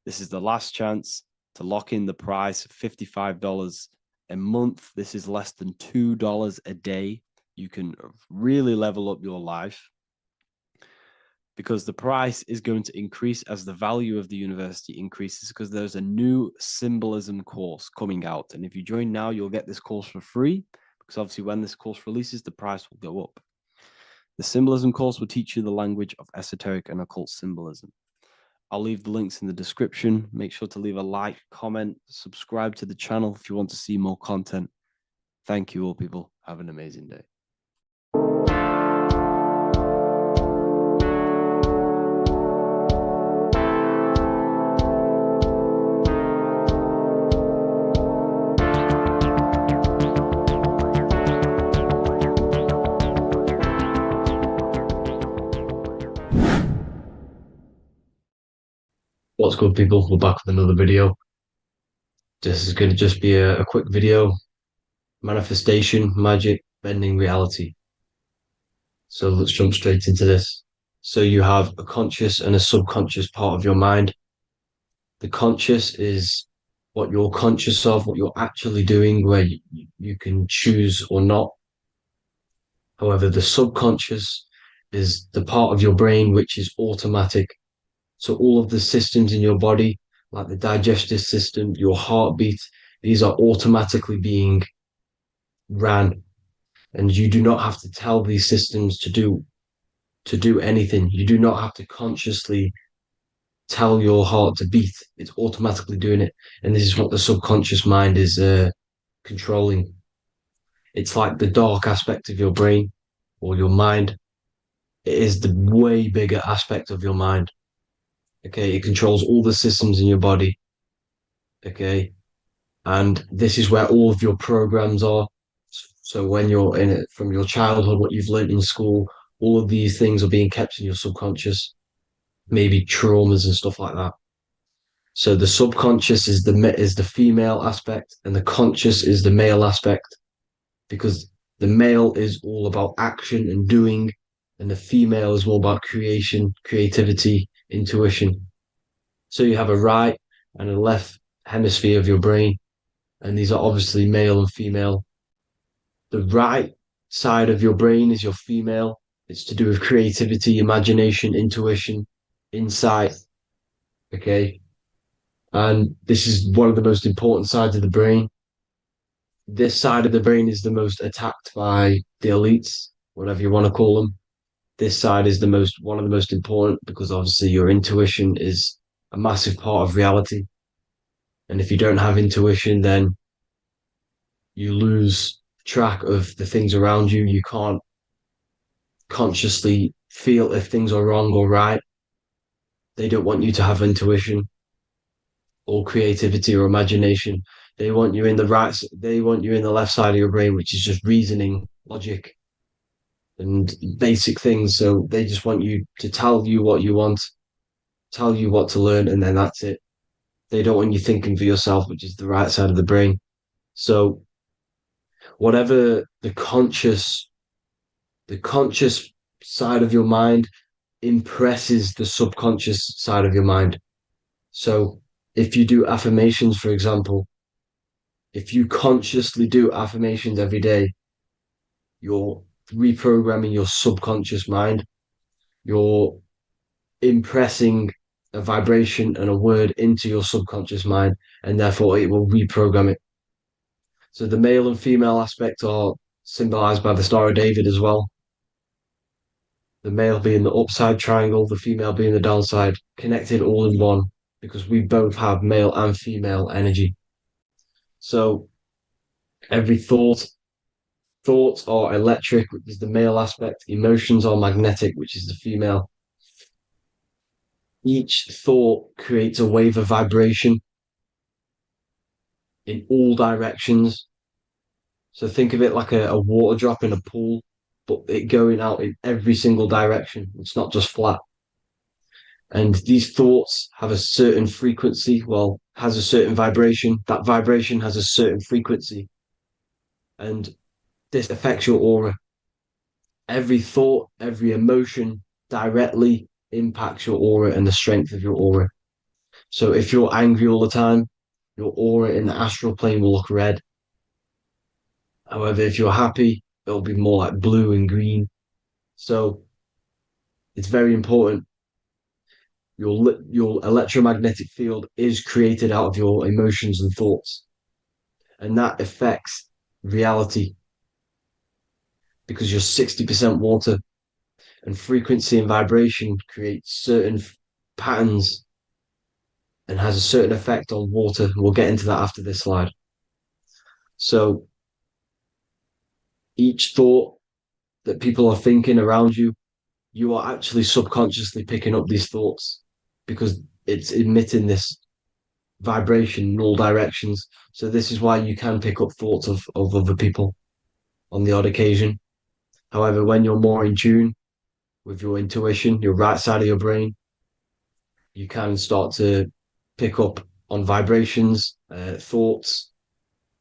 This is the last chance to lock in the price of $55 a month. This is less than $2 a day. You can really level up your life because the price is going to increase as the value of the university increases, because there's a new symbolism course coming out. And if you join now, you'll get this course for free, because obviously when this course releases, the price will go up. The symbolism course will teach you the language of esoteric and occult symbolism. I'll leave the links in the description. Make sure to leave a like, comment, subscribe to the channel if you want to see more content. Thank you all, people. Have an amazing day. What's good, people? We're back with another video. This is going to just be a quick video. Manifestation, magic, bending reality. So let's jump straight into this. So you have a conscious and a subconscious part of your mind. The conscious is what you're conscious of, what you're actually doing, where you can choose or not. However, the subconscious is the part of your brain which is automatic. So all of the systems in your body like the digestive system, your heartbeat, these are automatically being ran, and you do not have to tell these systems to do anything. You do not have to consciously tell your heart to beat. It's automatically doing it. And this is what the subconscious mind is controlling. It's like the dark aspect of your brain or your mind. It is the way bigger aspect of your mind. Okay. It controls all the systems in your body. Okay. And this is where all of your programs are. So when you're in it from your childhood, what you've learned in school, all of these things are being kept in your subconscious, maybe traumas and stuff like that. So the subconscious is the female aspect, and the conscious is the male aspect, because the male is all about action and doing, and the female is more about creation, creativity, intuition. So you have a right and a left hemisphere of your brain, and these are obviously male and female. The right side of your brain is your female. It's to do with creativity, imagination, intuition, insight. Okay. And this is one of the most important sides of the brain. This side of the brain is the most attacked by the elites, whatever you want to call them. This side is one of the most important, because obviously your intuition is a massive part of reality. And if you don't have intuition, then you lose track of the things around you. You can't consciously feel if things are wrong or right. They don't want you to have intuition or creativity or imagination. They want you in the left side of your brain, which is just reasoning, logic, and basic things. So they just want you to tell you what you want, tell you what to learn, and then that's it. They don't want you thinking for yourself, which is the right side of the brain. So whatever the conscious side of your mind impresses the subconscious side of your mind. So if you do affirmations, for example, if you consciously do affirmations every day, you're reprogramming your subconscious mind. You're impressing a vibration and a word into your subconscious mind, and therefore it will reprogram it. So the male and female aspect are symbolized by the Star of David as well. The male being the upside triangle, the female being the downside, connected all in one, because we both have male and female energy. So every thoughts are electric, which is the male aspect. Emotions are magnetic, which is the female. Each thought creates a wave of vibration in all directions. So think of it like a water drop in a pool, but it going out in every single direction. It's not just flat. And these thoughts have a certain frequency, has a certain vibration. That vibration has a certain frequency. And this affects your aura. Every thought, every emotion directly impacts your aura and the strength of your aura. So if you're angry all the time, your aura in the astral plane will look red. However, if you're happy, it'll be more like blue and green. So it's very important. Your electromagnetic field is created out of your emotions and thoughts, and that affects reality, because you're 60% water, and frequency and vibration create certain patterns and has a certain effect on water. We'll get into that after this slide. So each thought that people are thinking around you, you are actually subconsciously picking up these thoughts, because it's emitting this vibration in all directions. So this is why you can pick up thoughts of other people on the odd occasion. However, when you're more in tune with your intuition, your right side of your brain, you can start to pick up on vibrations, thoughts,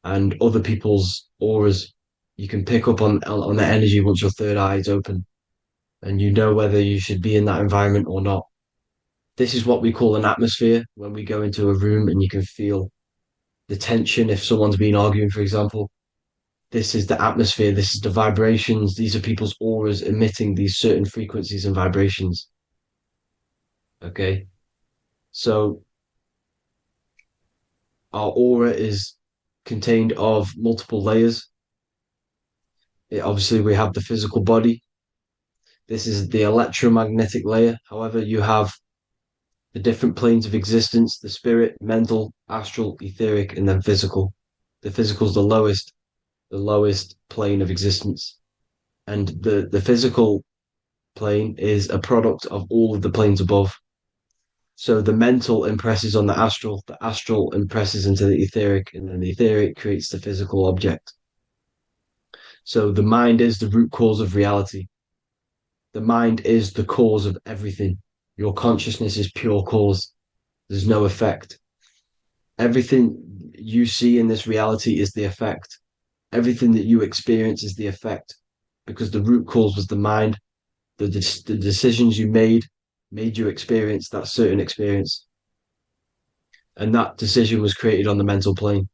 and other people's auras. You can pick up on the energy once your third eye is open, and you know whether you should be in that environment or not. This is what we call an atmosphere. When we go into a room and you can feel the tension, if someone's been arguing, for example, this is the atmosphere, this is the vibrations, these are people's auras emitting these certain frequencies and vibrations. Okay. So Our aura is contained of multiple layers. Obviously, we have the physical body. This is the electromagnetic layer. However, you have the different planes of existence: the spirit, mental, astral, etheric, and then physical. The physical is the lowest plane of existence. And the physical plane is a product of all of the planes above. So the mental impresses on the astral impresses into the etheric, and then the etheric creates the physical object. So the mind is the root cause of reality. The mind is the cause of everything. Your consciousness is pure cause. There's no effect. Everything you see in this reality is the effect. Everything that you experience is the effect, because the root cause was the mind. The decisions you made you experience that certain experience. And that decision was created on the mental plane.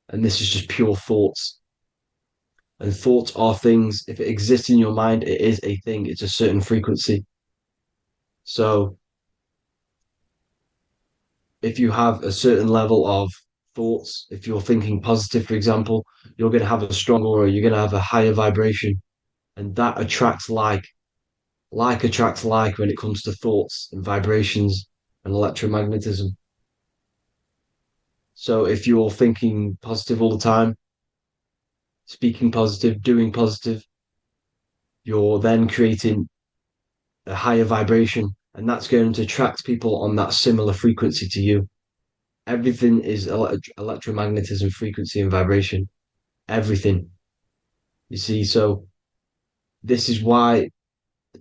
And this is just pure thoughts. And thoughts are things. If it exists in your mind, it is a thing. It's a certain frequency. So if you have a certain level of thoughts, if you're thinking positive, for example, you're going to have a strong aura, you're going to have a higher vibration. And that attracts like. Like attracts like when it comes to thoughts and vibrations and electromagnetism. So if you're thinking positive all the time, speaking positive, doing positive, you're then creating a higher vibration, and that's going to attract people on that similar frequency to you. Everything is electromagnetism, frequency, and vibration. Everything. You see, so this is why,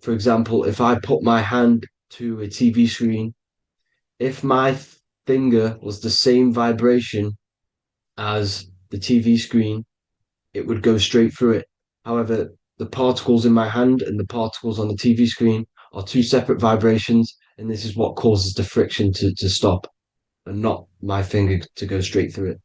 for example, if I put my hand to a TV screen, if my finger was the same vibration as the TV screen, it would go straight through it. However, the particles in my hand and the particles on the TV screen are two separate vibrations, and this is what causes the friction to stop and not my finger to go straight through it.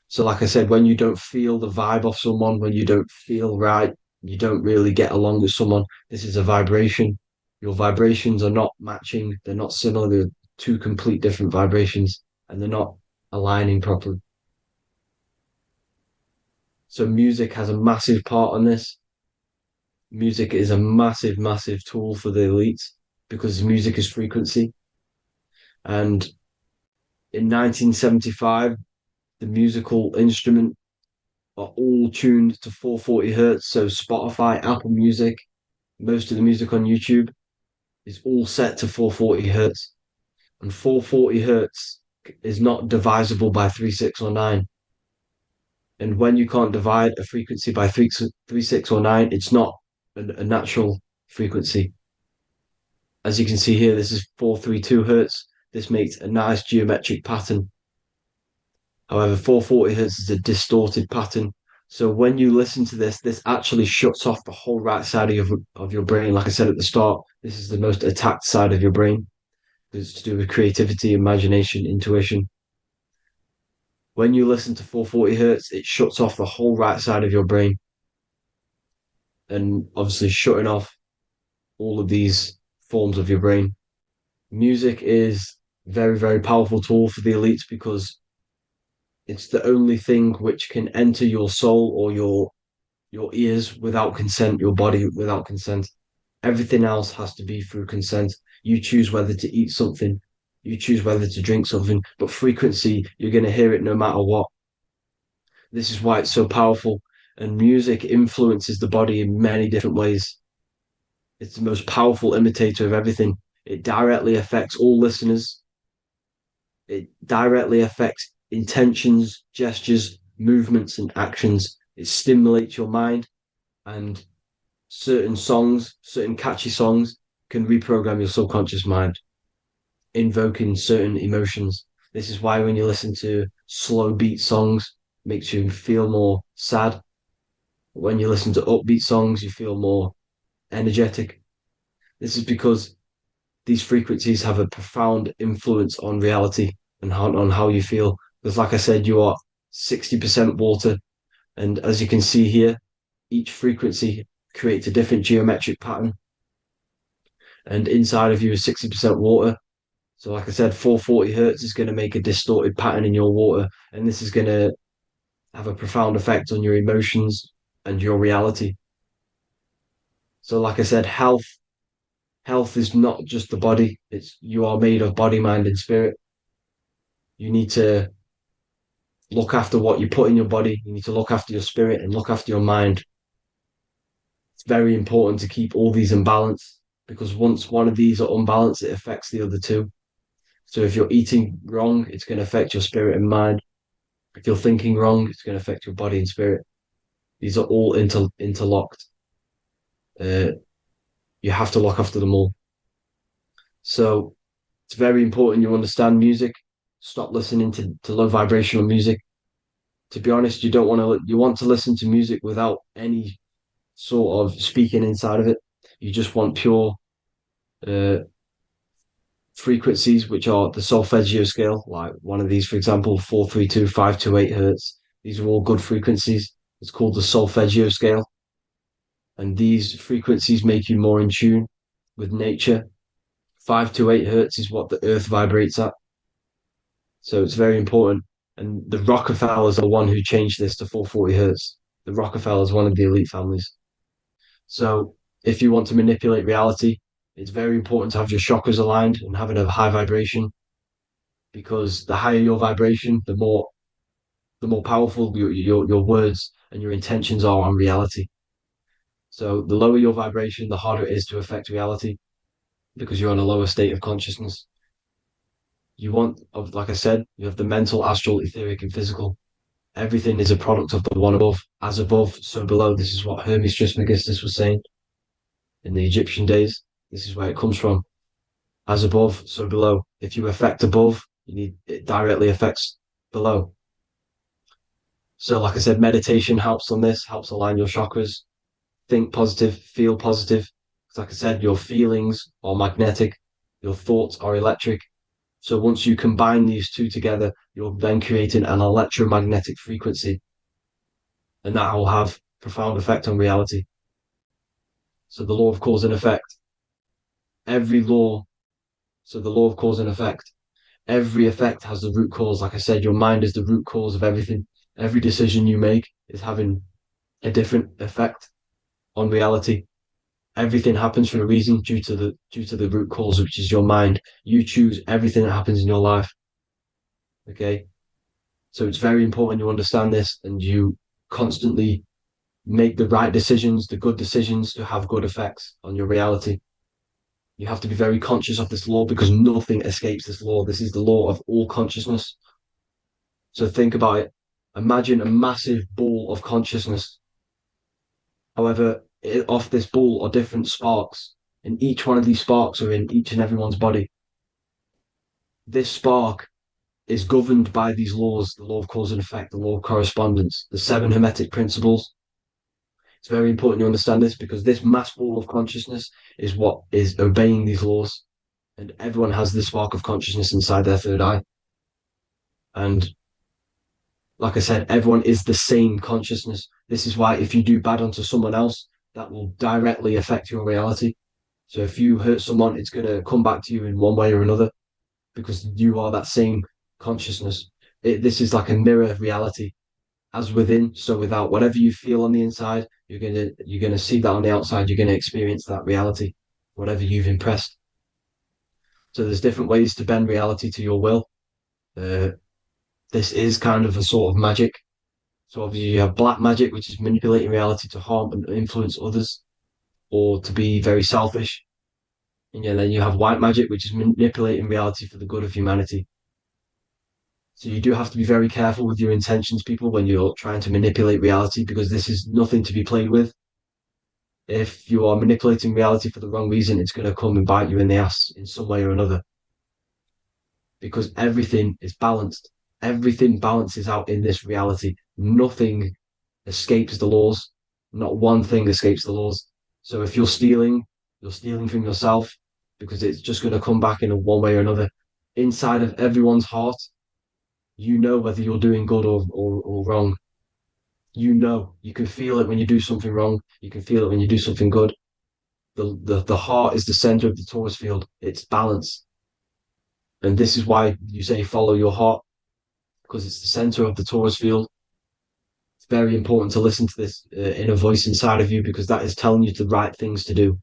So, like I said, when you don't feel the vibe of someone, when you don't feel right, you don't really get along with someone, this is a vibration. Your vibrations are not matching, they're not similar, they're two complete different vibrations, and they're not aligning properly. So music has a massive part on this. Music is a massive, massive tool for the elites because music is frequency. And in 1975, the musical instrument are all tuned to 440 hertz. So Spotify, Apple Music, most of the music on YouTube is all set to 440 hertz. And 440 hertz is not divisible by 3, 6, or 9. And when you can't divide a frequency by 3, 6, or 9, it's not a natural frequency. As you can see here, this is 432 hertz. This makes a nice geometric pattern. However, 440 hertz is a distorted pattern. So when you listen to this, this actually shuts off the whole right side of your brain. Like I said at the start, this is the most attacked side of your brain. It's to do with creativity, imagination, intuition. When you listen to 440 hertz, it shuts off the whole right side of your brain. And obviously shutting off all of these forms of your brain. Music is very, very powerful tool for the elites because it's the only thing which can enter your soul or your ears without consent, your body without consent. Everything else has to be through consent. You choose whether to eat something, you choose whether to drink something, but frequency, you're going to hear it no matter what. This is why it's so powerful. And music influences the body in many different ways. It's the most powerful imitator of everything. It directly affects all listeners. It directly affects intentions, gestures, movements, and actions. It stimulates your mind, and certain songs, certain catchy songs, can reprogram your subconscious mind, invoking certain emotions. This is why when you listen to slow beat songs, it makes you feel more sad. When you listen to upbeat songs, you feel more energetic. This is because these frequencies have a profound influence on reality and on how you feel. Because, like I said, you are 60% water. And as you can see here, each frequency creates a different geometric pattern. And inside of you is 60% water. So, like I said, 440 hertz is going to make a distorted pattern in your water, and this is going to have a profound effect on your emotions and your reality. So, like I said, health is not just the body. It's you are made of body, mind, and spirit. You need to look after what you put in your body. You need to look after your spirit and look after your mind. It's very important to keep all these in balance because once one of these are unbalanced, it affects the other two. So if you're eating wrong, it's going to affect your spirit and mind. If you're thinking wrong, it's going to affect your body and spirit. These are all interlocked. Uh, you have to look after them all. So it's very important you understand music. Stop listening to low vibrational music. To be honest, you want to listen to music without any sort of speaking inside of it. You just want pure uh, frequencies, which are the solfeggio scale, like one of these, for example, 432, 528 hertz. These are all good frequencies. It's called the solfeggio scale. And these frequencies make you more in tune with nature. 528 hertz is what the earth vibrates at. So it's very important. And the Rockefellers are the one who changed this to 440 hertz. The Rockefellers, one of the elite families. So if you want to manipulate reality, it's very important to have your chakras aligned and having a high vibration because the higher your vibration, the more powerful your words and your intentions are on reality. So the lower your vibration, the harder it is to affect reality because you're on a lower state of consciousness. Like I said, you have the mental, astral, etheric, and physical. Everything is a product of the one above. As above, so below. This is what Hermes Trismegistus was saying in the Egyptian days. This is where it comes from. As above, so below. If you affect above, it directly affects below. So, like I said, meditation helps on this, helps align your chakras. Think positive, feel positive. Like I said, your feelings are magnetic, your thoughts are electric. So once you combine these two together, you're then creating an electromagnetic frequency, and that will have profound effect on reality. So the law of cause and effect. Every law, so the law of cause and effect. Every effect has the root cause. Like I said, your mind is the root cause of everything. Every decision you make is having a different effect on reality. Everything happens for a reason due to the root cause, which is your mind. You choose everything that happens in your life. Okay. So it's very important you understand this and you constantly make the right decisions, the good decisions to have good effects on your reality. You have to be very conscious of this law because nothing escapes this law. This is the law of all consciousness. So think about it. Imagine a massive ball of consciousness. However, off this ball are different sparks, and each one of these sparks are in each and everyone's body. This spark is governed by these laws, the law of cause and effect, the law of correspondence, the seven hermetic principles. It's very important you understand this because this mass ball of consciousness is what is obeying these laws. And everyone has this spark of consciousness inside their third eye. And like I said, everyone is the same consciousness. This is why if you do bad onto someone else, that will directly affect your reality. So if you hurt someone, it's going to come back to you in one way or another because you are that same consciousness. This is like a mirror of reality, as within, so without. Whatever you feel on the inside, you're gonna see that on the outside. You're gonna experience that reality, whatever you've impressed. So there's different ways to bend reality to your will. This is kind of a sort of magic. So obviously you have black magic, which is manipulating reality to harm and influence others, or to be very selfish. And yeah, then you have white magic, which is manipulating reality for the good of humanity. So you do have to be very careful with your intentions, people, when you're trying to manipulate reality, because this is nothing to be played with. If you are manipulating reality for the wrong reason, it's going to come and bite you in the ass in some way or another. Because everything is balanced. Everything balances out in this reality. Nothing escapes the laws. Not one thing escapes the laws. So if you're stealing from yourself because it's just going to come back in one way or another. Inside of everyone's heart, you know whether you're doing good or wrong. You can feel it when you do something wrong. You can feel it when you do something good. The heart is the center of the torus field. It's balance. And this is why you say follow your heart, because it's the center of the Taurus field. It's very important to listen to this inner voice inside of you, because that is telling you the right things to do,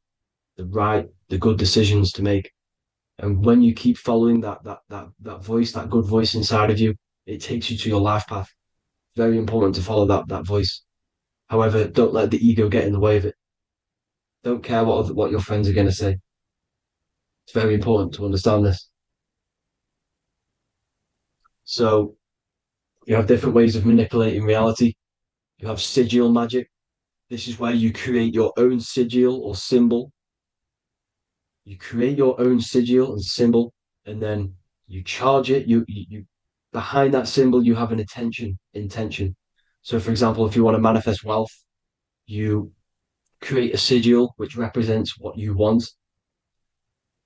the good decisions to make. And when you keep following that voice, that good voice inside of you, it takes you to your life path. Very important to follow that voice. However, don't let the ego get in the way of it. Don't care what your friends are going to say. It's very important to understand this. So you have different ways of manipulating reality. You have sigil magic. This is where you create your own sigil or symbol. You create your own sigil and symbol, and then you charge it. You behind that symbol you have an intention. So, for example, if you want to manifest wealth, you create a sigil which represents what you want.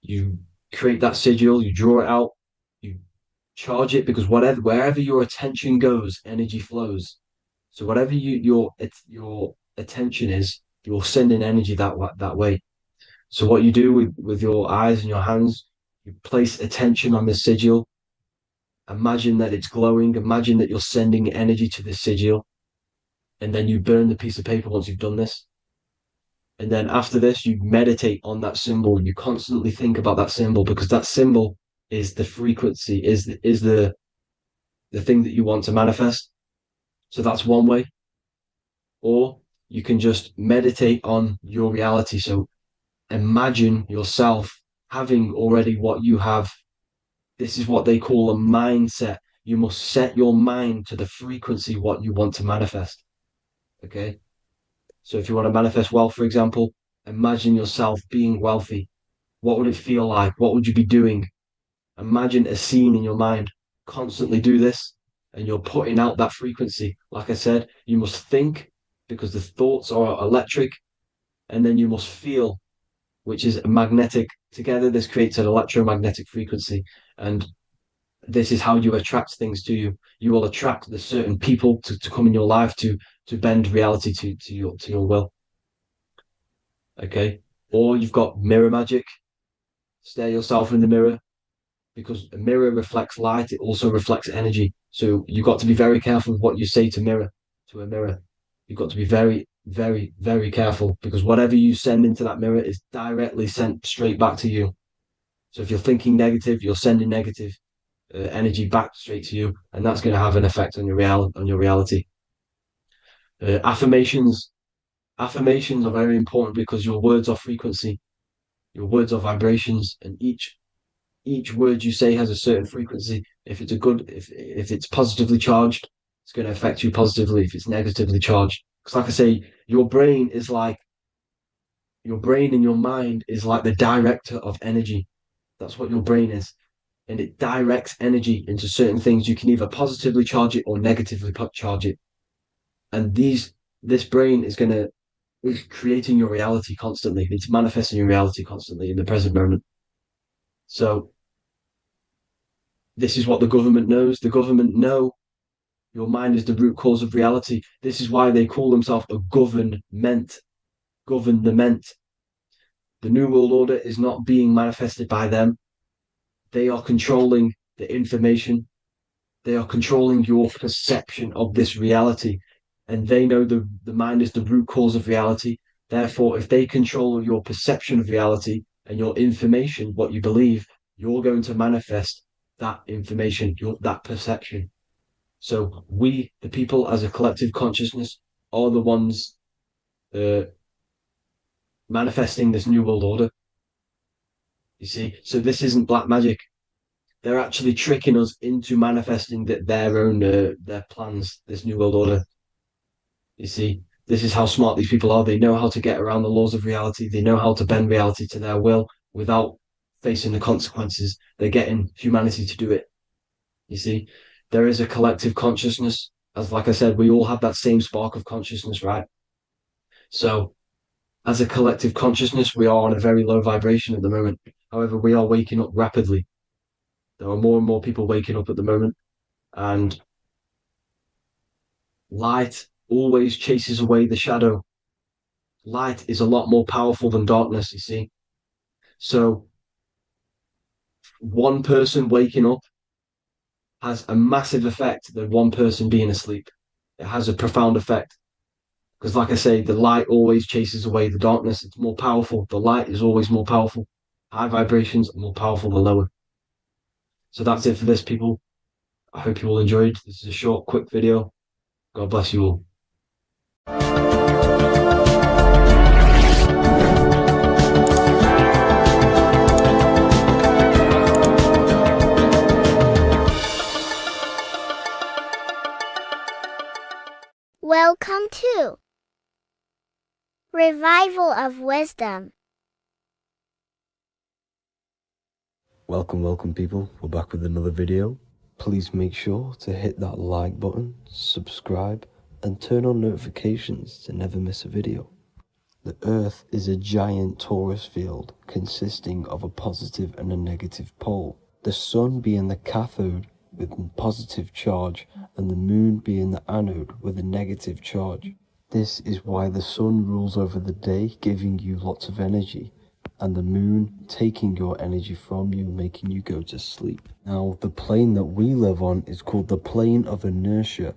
You create that sigil, you draw it out, you charge it, because wherever your attention goes, energy flows. So whatever your attention is, you're sending energy that way. So what you do with your eyes and your hands, you place attention on the sigil. Imagine that it's glowing. Imagine that you're sending energy to the sigil, and then you burn the piece of paper once you've done this. And then after this, you meditate on that symbol. You constantly think about that symbol, because that symbol is the frequency, is the thing that you want to manifest. So that's one way. Or you can just meditate on your reality. So imagine yourself having already what you have. This is what they call a mindset. You must set your mind to the frequency what you want to manifest. Okay. So if you want to manifest wealth, for example, imagine yourself being wealthy. What would it feel like? What would you be doing? Imagine a scene in your mind. Constantly do this, and you're putting out that frequency. Like I said, you must think, because the thoughts are electric, and then you must feel, which is magnetic. Together, this creates an electromagnetic frequency, and this is how you attract things to you. You will attract the certain people to come in your life to bend reality to your will. Okay. Or you've got mirror magic. Stare yourself in the mirror, because a mirror reflects light. It also reflects energy. So you've got to be very careful with what you say to a mirror. You've got to be very, very, very careful, because whatever you send into that mirror is directly sent straight back to you. So if you're thinking negative, you're sending negative energy back straight to you, and that's going to have an effect on your reality. Affirmations. Affirmations are very important, because your words are frequency, your words are vibrations, and each word you say has a certain frequency. If it's positively charged, it's going to affect you positively. If it's negatively charged, because like I say, your brain and your mind is like the director of energy. That's what your brain is, and it directs energy into certain things. You can either positively charge it or negatively charge it, and this brain is creating your reality constantly. It's manifesting your reality constantly in the present moment. So this is what the government knows. The government know your mind is the root cause of reality. This is why they call themselves a government. Government. The New World Order is not being manifested by them. They are controlling the information. They are controlling your perception of this reality. And they know the mind is the root cause of reality. Therefore, if they control your perception of reality and your information, what you believe, you're going to manifest that information, that perception. So we, the people, as a collective consciousness, are the ones manifesting this new world order. You see, so this isn't black magic. They're actually tricking us into manifesting their own their plans. This new world order. You see, this is how smart these people are. They know how to get around the laws of reality. They know how to bend reality to their will without facing the consequences. They're getting humanity to do it. You see, there is a collective consciousness. As like I said, we all have that same spark of consciousness, right? So as a collective consciousness, we are on a very low vibration at the moment. However, we are waking up rapidly. There are more and more people waking up at the moment, and light always chases away the shadow. Light is a lot more powerful than darkness, you see. So one person waking up has a massive effect than one person being asleep. It has a profound effect. Because, like I say, the light always chases away the darkness. It's more powerful. The light is always more powerful. High vibrations are more powerful than lower. So that's it for this, people. I hope you all enjoyed. This is a short, quick video. God bless you all. Welcome to Revival of Wisdom. Welcome people, we're back with another video. Please make sure to hit that like button, subscribe, and turn on notifications to never miss a video. The Earth is a giant torus field consisting of a positive and a negative pole. The Sun being the cathode with a positive charge and the Moon being the anode with a negative charge. This is why the Sun rules over the day, giving you lots of energy, and the Moon taking your energy from you, making you go to sleep. Now, the plane that we live on is called the plane of inertia,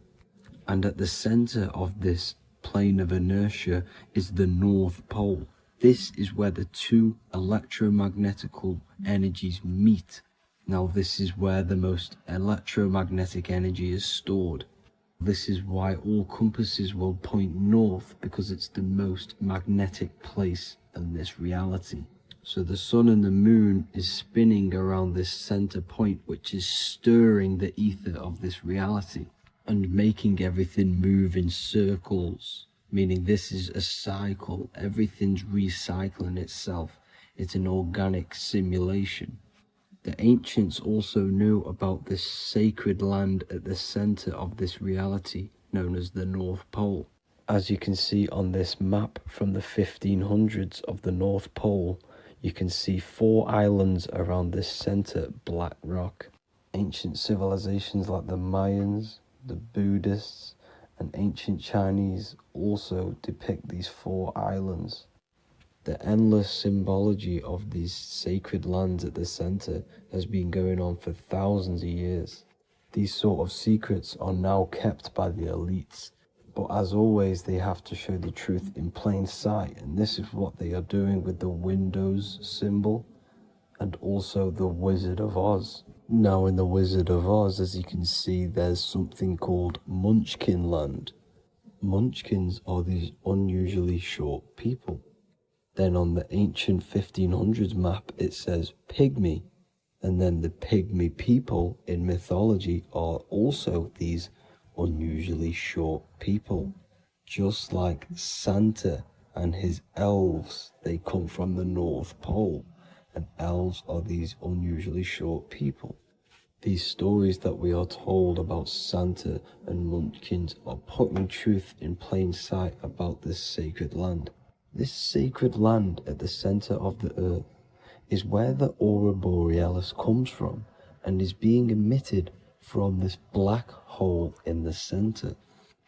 and at the center of this plane of inertia is the North Pole. This is where the two electromagnetical energies meet. Now, this is where the most electromagnetic energy is stored. This is why all compasses will point north, because it's the most magnetic place in this reality. So the Sun and the Moon is spinning around this center point, which is stirring the ether of this reality and making everything move in circles, meaning this is a cycle. Everything's recycling itself. It's an organic simulation. The ancients also knew about this sacred land at the center of this reality, known as the North Pole. As you can see on this map from the 1500s of the North Pole, you can see 4 islands around this center black rock. Ancient civilizations like the Mayans, the Buddhists, and ancient Chinese also depict these 4 islands. The endless symbology of these sacred lands at the center has been going on for thousands of years. These sort of secrets are now kept by the elites, but as always they have to show the truth in plain sight, and this is what they are doing with the Windows symbol and also the Wizard of Oz. Now in the Wizard of Oz, as you can see, there's something called Munchkin Land. Munchkins are these unusually short people. Then on the ancient 1500s map, it says pygmy. And then the pygmy people in mythology are also these unusually short people. Just like Santa and his elves, they come from the North Pole. And elves are these unusually short people. These stories that we are told about Santa and Munchkins are putting truth in plain sight about this sacred land. This sacred land at the center of the earth is where the aurora borealis comes from and is being emitted from this black hole in the center,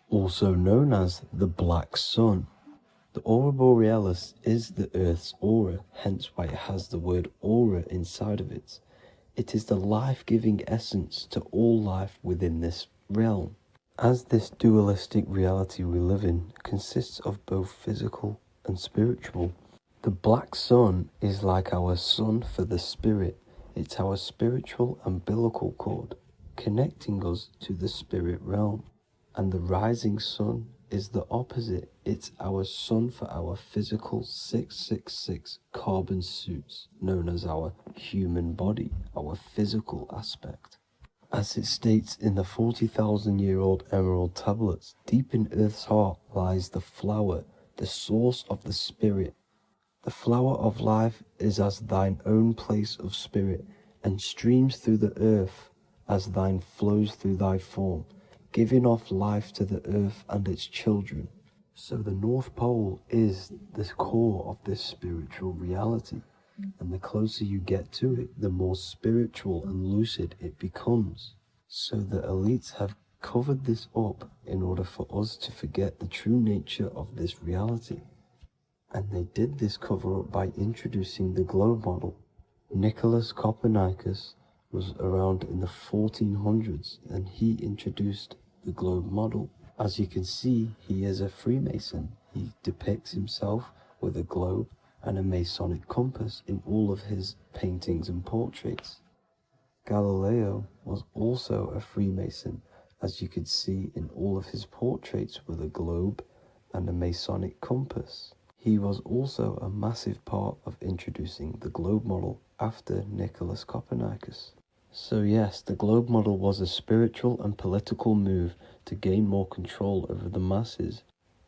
also known as the black sun. The aurora borealis is the earth's aura, hence why it has the word aura inside of it. It is the life-giving essence to all life within this realm. As this dualistic reality we live in consists of both physical and spiritual, the black sun is like our sun for the spirit. It's our spiritual umbilical cord, connecting us to the spirit realm. And the rising sun is the opposite. It's our sun for our physical 666 carbon suits, known as our human body, our physical aspect. As it states in the 40,000-year-old emerald tablets, deep in Earth's heart lies the flower, the source of the spirit. The flower of life is as thine own place of spirit, and streams through the earth as thine flows through thy form, giving off life to the earth and its children. So the North Pole is the core of this spiritual reality, and the closer you get to it, the more spiritual and lucid it becomes. So the elites have covered this up in order for us to forget the true nature of this reality. And they did this cover up by introducing the globe model. Nicholas Copernicus was around in the 1400s and he introduced the globe model. As you can see, he is a Freemason. He depicts himself with a globe and a Masonic compass in all of his paintings and portraits. Galileo was also a Freemason, as you could see in all of his portraits with a globe and a Masonic compass. He was also a massive part of introducing the globe model after Nicholas Copernicus. So yes, the globe model was a spiritual and political move to gain more control over the masses.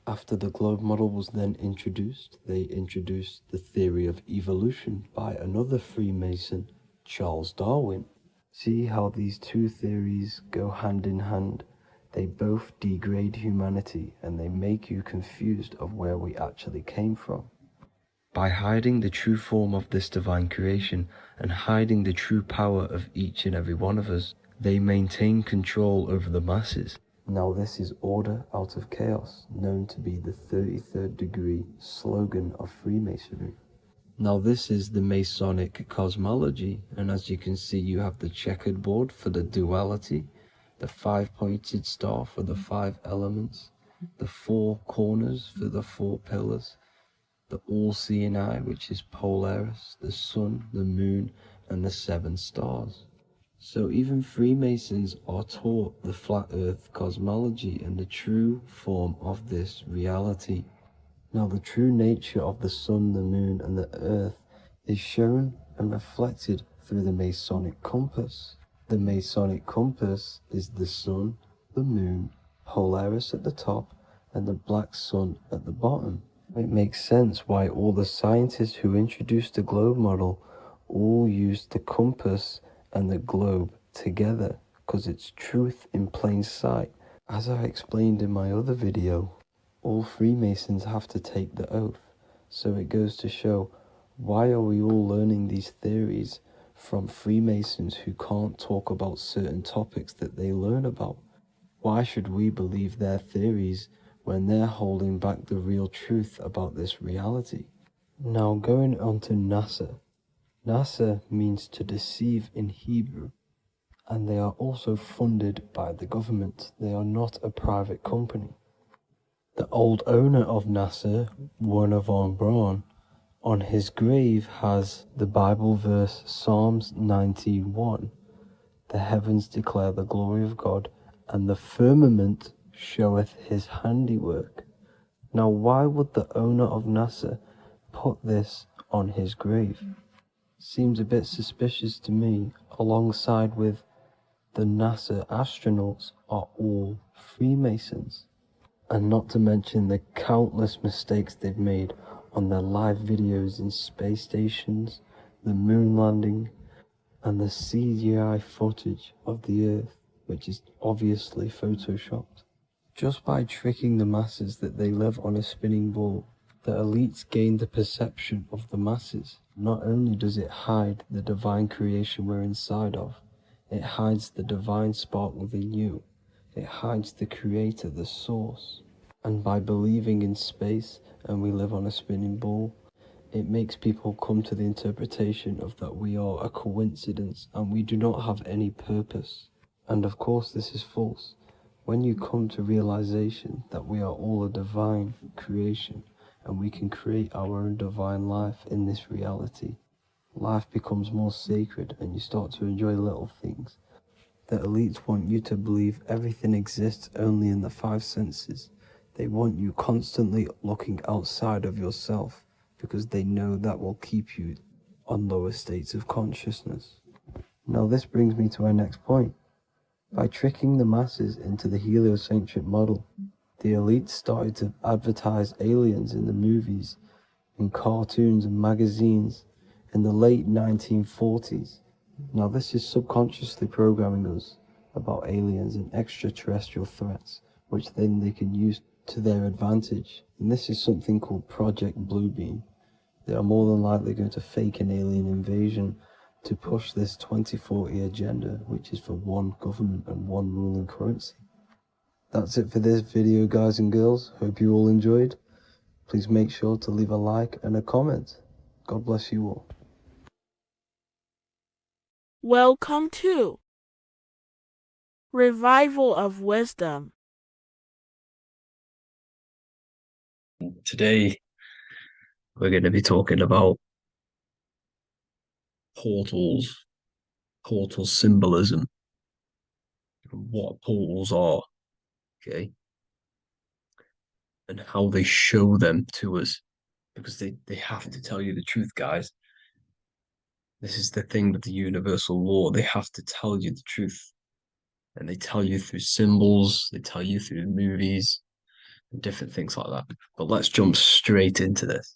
After the globe model was then introduced, they introduced the theory of evolution by another Freemason, Charles Darwin. See how these two theories go hand in hand? They both degrade humanity and they make you confused of where we actually came from. By hiding the true form of this divine creation and hiding the true power of each and every one of us, they maintain control over the masses. Now this is order out of chaos, known to be the 33rd degree slogan of Freemasonry. Now this is the Masonic cosmology, and as you can see you have the checkered board for the duality, the 5-pointed star for the 5 elements, the 4 corners for the 4 pillars, the all-seeing eye which is Polaris, the sun, the moon and the 7 stars. So even Freemasons are taught the flat earth cosmology and the true form of this reality. Now the true nature of the sun, the moon and the earth is shown and reflected through the Masonic compass. The Masonic compass is the sun, the moon, Polaris at the top and the black sun at the bottom. It makes sense why all the scientists who introduced the globe model all used the compass and the globe together, because it's truth in plain sight. As I explained in my other video, all Freemasons have to take the oath, so it goes to show, why are we all learning these theories from Freemasons who can't talk about certain topics that they learn about? Why should we believe their theories when they're holding back the real truth about this reality? Now going on to NASA. NASA means to deceive in Hebrew, and they are also funded by the government. They are not a private company. The old owner of NASA, Werner von Braun, on his grave has the Bible verse Psalms 91. The heavens declare the glory of God, and the firmament showeth his handiwork. Now why would the owner of NASA put this on his grave? Seems a bit suspicious to me, alongside with the NASA astronauts are all Freemasons. And not to mention the countless mistakes they've made on their live videos in space stations, the moon landing, and the CGI footage of the Earth, which is obviously photoshopped. Just by tricking the masses that they live on a spinning ball, the elites gain the perception of the masses. Not only does it hide the divine creation we're inside of, it hides the divine spark within you. It hides the creator, the source. And by believing in space and we live on a spinning ball, it makes people come to the interpretation of that we are a coincidence and we do not have any purpose. And of course this is false. When you come to realization that we are all a divine creation and we can create our own divine life in this reality, life becomes more sacred and you start to enjoy little things. The elites want you to believe everything exists only in the 5 senses. They want you constantly looking outside of yourself because they know that will keep you on lower states of consciousness. Now this brings me to our next point. By tricking the masses into the heliocentric model, the elites started to advertise aliens in the movies, in cartoons and magazines in the late 1940s. Now this is subconsciously programming us about aliens and extraterrestrial threats, which then they can use to their advantage. And this is something called Project Bluebeam. They are more than likely going to fake an alien invasion to push this 2040 agenda, which is for one government and one ruling currency. That's it for this video, guys and girls. Hope you all enjoyed. Please make sure to leave a like and a comment. God bless you all. Welcome to Revival of Wisdom. Today, we're going to be talking about portals, portal symbolism, what portals are, okay, and how they show them to us, because they have to tell you the truth, guys. This is the thing with the universal law. They have to tell you the truth. And they tell you through symbols, they tell you through movies, and different things like that. But let's jump straight into this.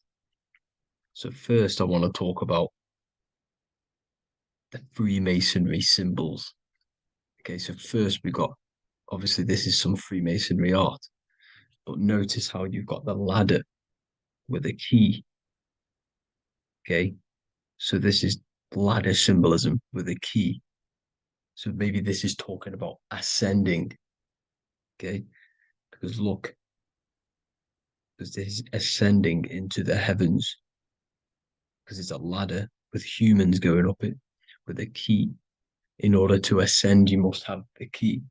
So first, I want to talk about the Freemasonry symbols. Okay, so first we got, obviously this is some Freemasonry art, but notice how you've got the ladder with a key. Okay, so this is ladder symbolism with a key. So maybe this is talking about ascending. Okay, because look, because this is ascending into the heavens, because it's a ladder with humans going up it with a key. In order to ascend, you must have the key.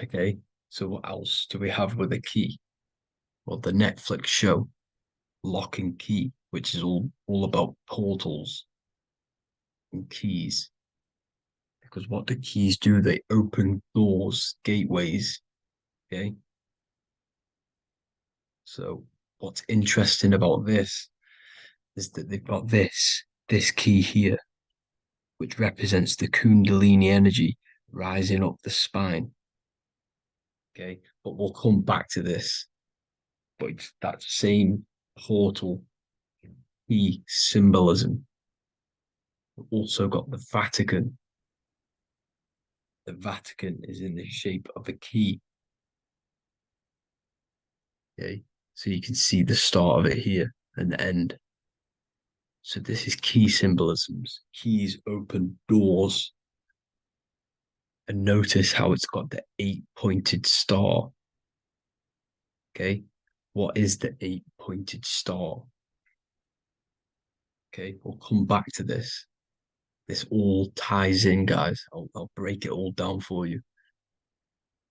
Okay, so what else do we have with a key? Well, the Netflix show Lock and Key, which is all about portals and keys. Because what the keys do, they open doors, gateways. Okay. So what's interesting about this is that they've got this key here, which represents the Kundalini energy rising up the spine. Okay, but we'll come back to this. But it's that same portal key symbolism. We've also got the Vatican. The Vatican is in the shape of a key. Okay, so you can see the start of it here and the end. So this is key symbolisms. Keys open doors. And notice how it's got the 8-pointed star. Okay, what is the 8-pointed star? Okay, we'll come back to this. This all ties in, guys. I'll break it all down for you.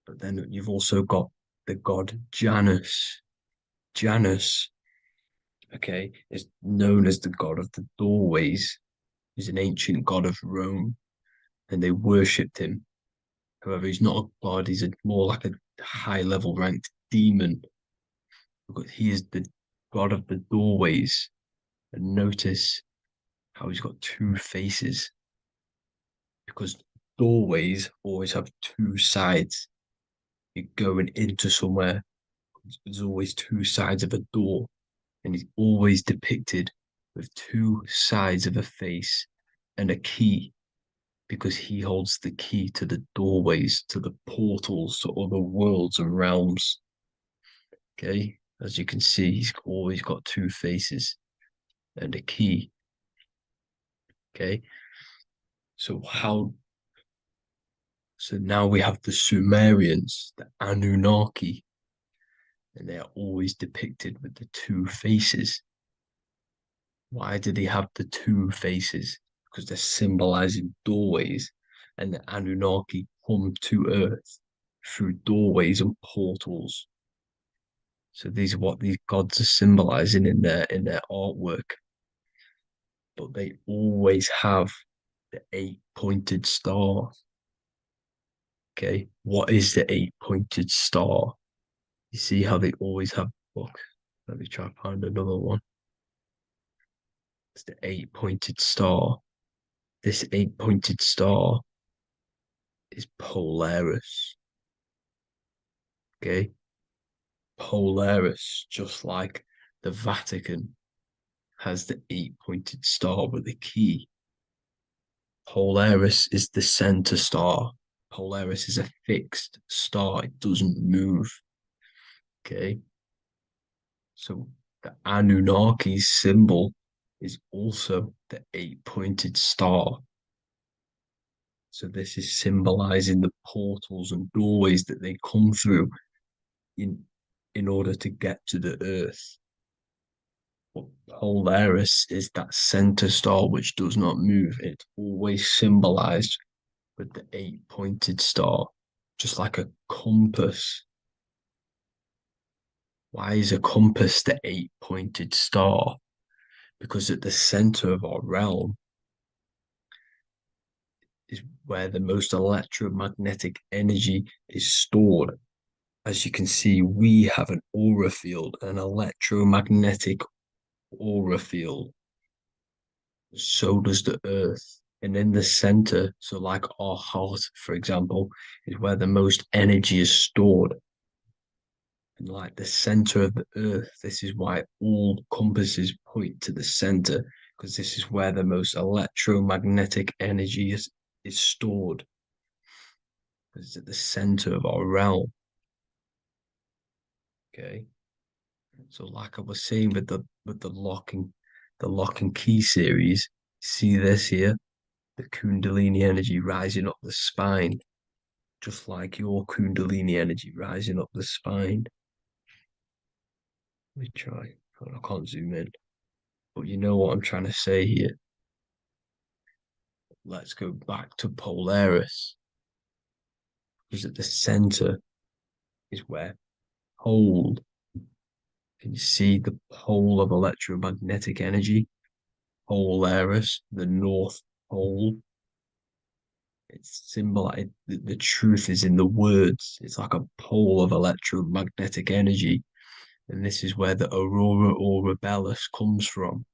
But then you've also got the god Janus. Janus, okay, is known as the god of the doorways. He's an ancient god of Rome, and they worshipped him. However, he's not a god, he's more like a high-level ranked demon. Because he is the god of the doorways. And notice how he's got two faces. Because doorways always have two sides. You're going into somewhere, there's always two sides of a door. And he's always depicted with two sides of a face and a key, because he holds the key to the doorways, to the portals, to other worlds and realms. Okay, as you can see, he's always got two faces and a key. Okay, so now we have the Sumerians, the Anunnaki, and they are always depicted with the two faces. Why do they have the two faces? Because they're symbolizing doorways, and the Anunnaki come to Earth through doorways and portals. So these are what these gods are symbolizing in their artwork. But they always have the 8-pointed star. Okay, what is the 8-pointed star? You see how they always have. Look, let me try to find another one. It's the 8-pointed star. This 8-pointed star is Polaris. Okay, Polaris, just like the Vatican has the 8-pointed star with a key. Polaris is the center star. Polaris is a fixed star, it doesn't move. Okay, so the Anunnaki symbol is also the 8-pointed star. So this is symbolizing the portals and doorways that they come through in order to get to the earth. But Polaris is that center star which does not move. It's always symbolized with the 8-pointed star, just like a compass. Why is a compass the 8-pointed star? Because at the center of our realm is where the most electromagnetic energy is stored. As you can see, we have an aura field, an electromagnetic aura field. So does the Earth. And in the center, so like our heart, for example, is where the most energy is stored. And like the center of the Earth, this is why all compasses point to the center, because this is where the most electromagnetic energy is stored. It's at the center of our realm. Okay. So like I was saying with the lock and key series, see this here? The Kundalini energy rising up the spine, just like your Kundalini energy rising up the spine. Let me try. I can't zoom in. But you know what I'm trying to say here. Let's go back to Polaris. Because at the center is where pole. Can you see the pole of electromagnetic energy? Polaris, the North Pole. It's symbolized. The truth is in the words. It's like a pole of electromagnetic energy. And this is where the aurora borealis comes from.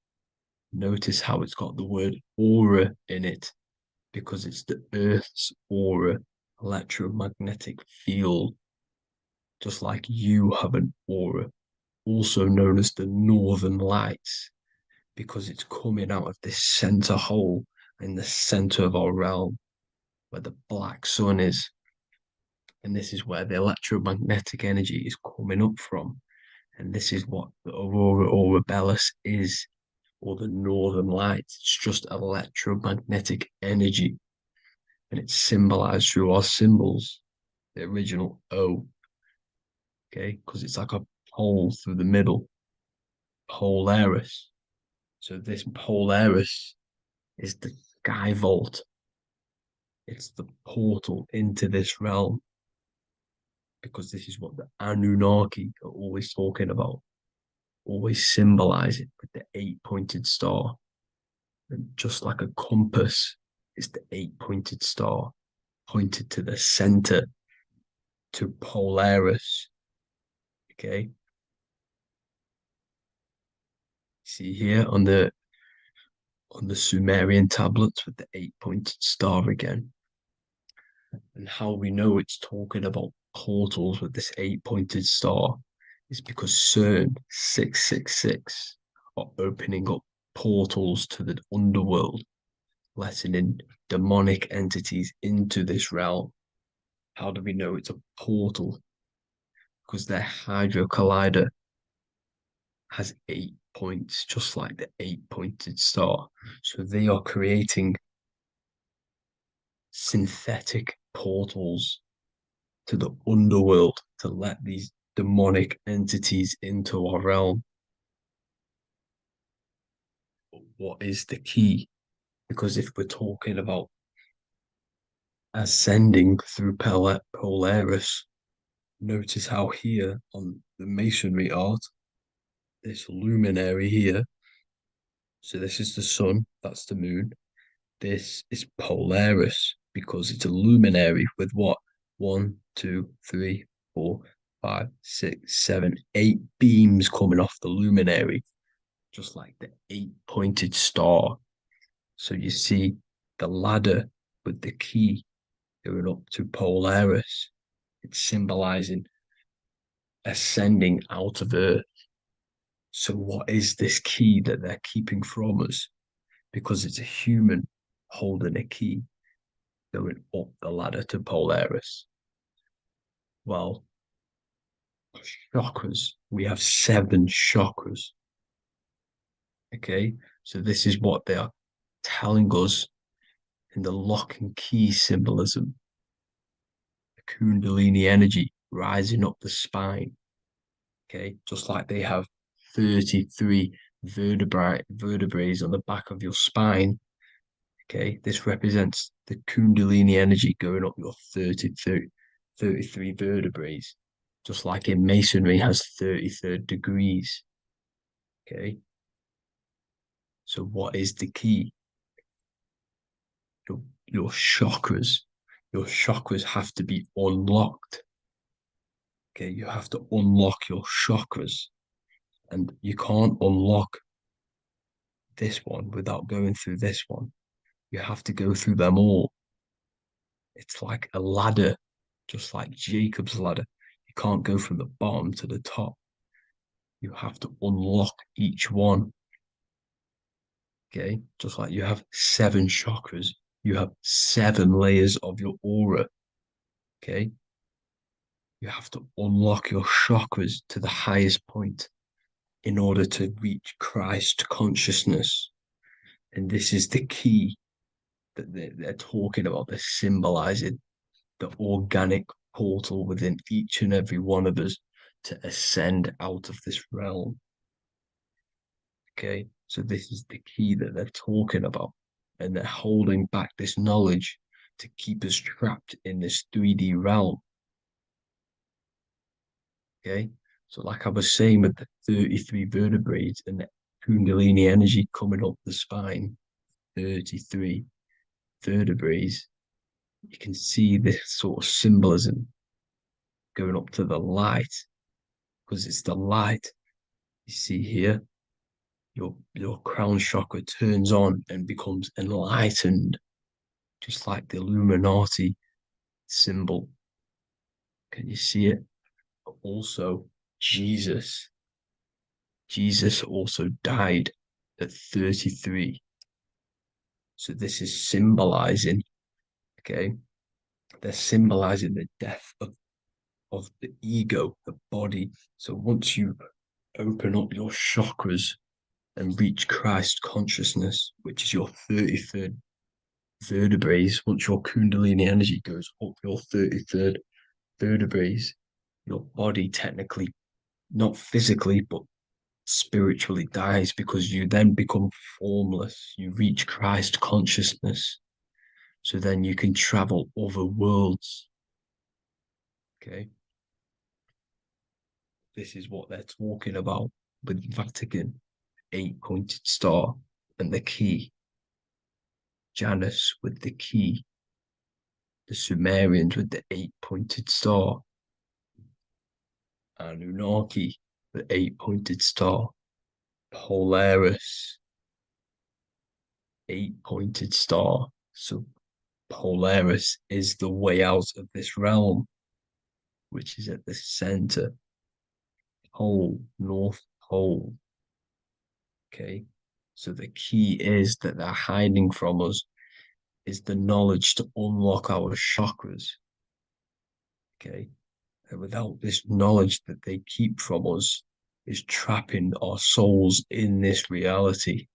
Notice how it's got the word aura in it, because it's the Earth's aura, electromagnetic field. Just like you have an aura, also known as the northern lights, because it's coming out of this center hole in the center of our realm, where the black sun is. And this is where the electromagnetic energy is coming up from. And this is what the aurora borealis is, or the northern lights. It's just electromagnetic energy. And it's symbolized through our symbols, the original O, okay? Because it's like a pole through the middle, Polaris. So this Polaris is the sky vault. It's the portal into this realm, because this is what the Anunnaki are always talking about, always symbolize it with the 8-pointed star. And just like a compass, it's the 8-pointed star pointed to the center, to Polaris. Okay. See here on the Sumerian tablets with the 8-pointed star again. And how we know it's talking about portals with this 8-pointed star is because CERN 666 are opening up portals to the underworld, letting in demonic entities into this realm. How do we know it's a portal? Because their Hydro Collider has 8 points, just like the 8-pointed star. So they are creating synthetic portals to the underworld to let these demonic entities into our realm. But what is the key? Because if we're talking about ascending through Polaris, notice how here on the masonry art, this luminary here, so this is the sun, that's the moon. This is Polaris because it's a luminary with what? 1, 2, 3, 4, 5, 6, 7, 8 beams coming off the luminary, just like the 8-pointed star. So you see the ladder with the key going up to Polaris. It's symbolizing ascending out of Earth. So what is this key that they're keeping from us? Because it's a human holding a key going up the ladder to Polaris. Well, chakras. We have 7 chakras. Okay, so this is what they are telling us in the lock and key symbolism. The Kundalini energy rising up the spine. Okay, just like they have 33 vertebrae on the back of your spine. Okay, this represents the Kundalini energy going up your 33 vertebrae, just like in Masonry has 33rd degrees. Okay, so what is the key? Your chakras. Your chakras have to be unlocked. Okay, you have to unlock your chakras, and you can't unlock this one without going through this one. You have to go through them all. It's like a ladder, just like Jacob's ladder. You can't go from the bottom to the top. You have to unlock each one. Okay, just like you have 7 chakras, you have 7 layers of your aura. Okay, you have to unlock your chakras to the highest point in order to reach Christ consciousness. And this is the key that they're talking about. They're symbolizing the organic portal within each and every one of us to ascend out of this realm. Okay, so this is the key that they're talking about, and they're holding back this knowledge to keep us trapped in this 3D realm. Okay, so like I was saying with the 33 vertebrae and the Kundalini energy coming up the spine, 33 vertebrae, you can see this sort of symbolism going up to the light, because it's the light you see here. Your crown chakra turns on and becomes enlightened, just like the Illuminati symbol. Can you see it? But also, Jesus also died at 33. So this is symbolizing, okay? They're symbolizing the death of the ego, the body. So once you open up your chakras and reach Christ consciousness, which is your 33rd vertebrae, once your Kundalini energy goes up your 33rd vertebrae, your body technically, not physically, but spiritually dies, because you then become formless. You reach Christ consciousness. So then you can travel other worlds. Okay. This is what they're talking about with Vatican, 8-pointed star, and the key. Janus with the key. The Sumerians with the 8-pointed star. Anunnaki, the 8-pointed star. Polaris, 8-pointed star. So Polaris is the way out of this realm, which is at the center. Pole, North Pole. Okay. So the key is that they're hiding from us is the knowledge to unlock our chakras. Okay. And without this knowledge that they keep from us is trapping our souls in this reality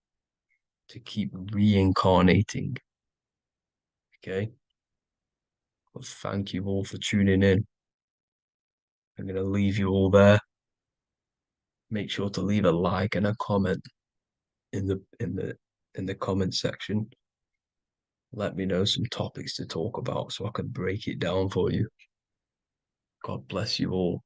to keep reincarnating. Okay. Well, thank you all for tuning in. I'm going to leave you all there. Make sure to leave a like and a comment in the comment section. Let me know some topics to talk about so I can break it down for you. God bless you all.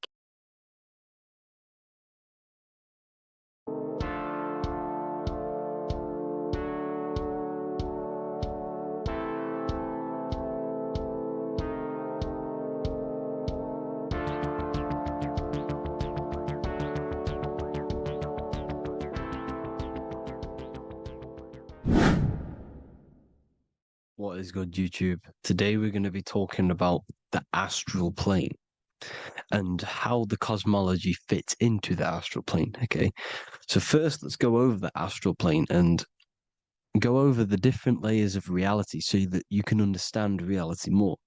What is good, YouTube? Today we're going to be talking about the astral plane and how the cosmology fits into the astral plane. Okay, so first let's go over the astral plane and go over the different layers of reality so that you can understand reality more.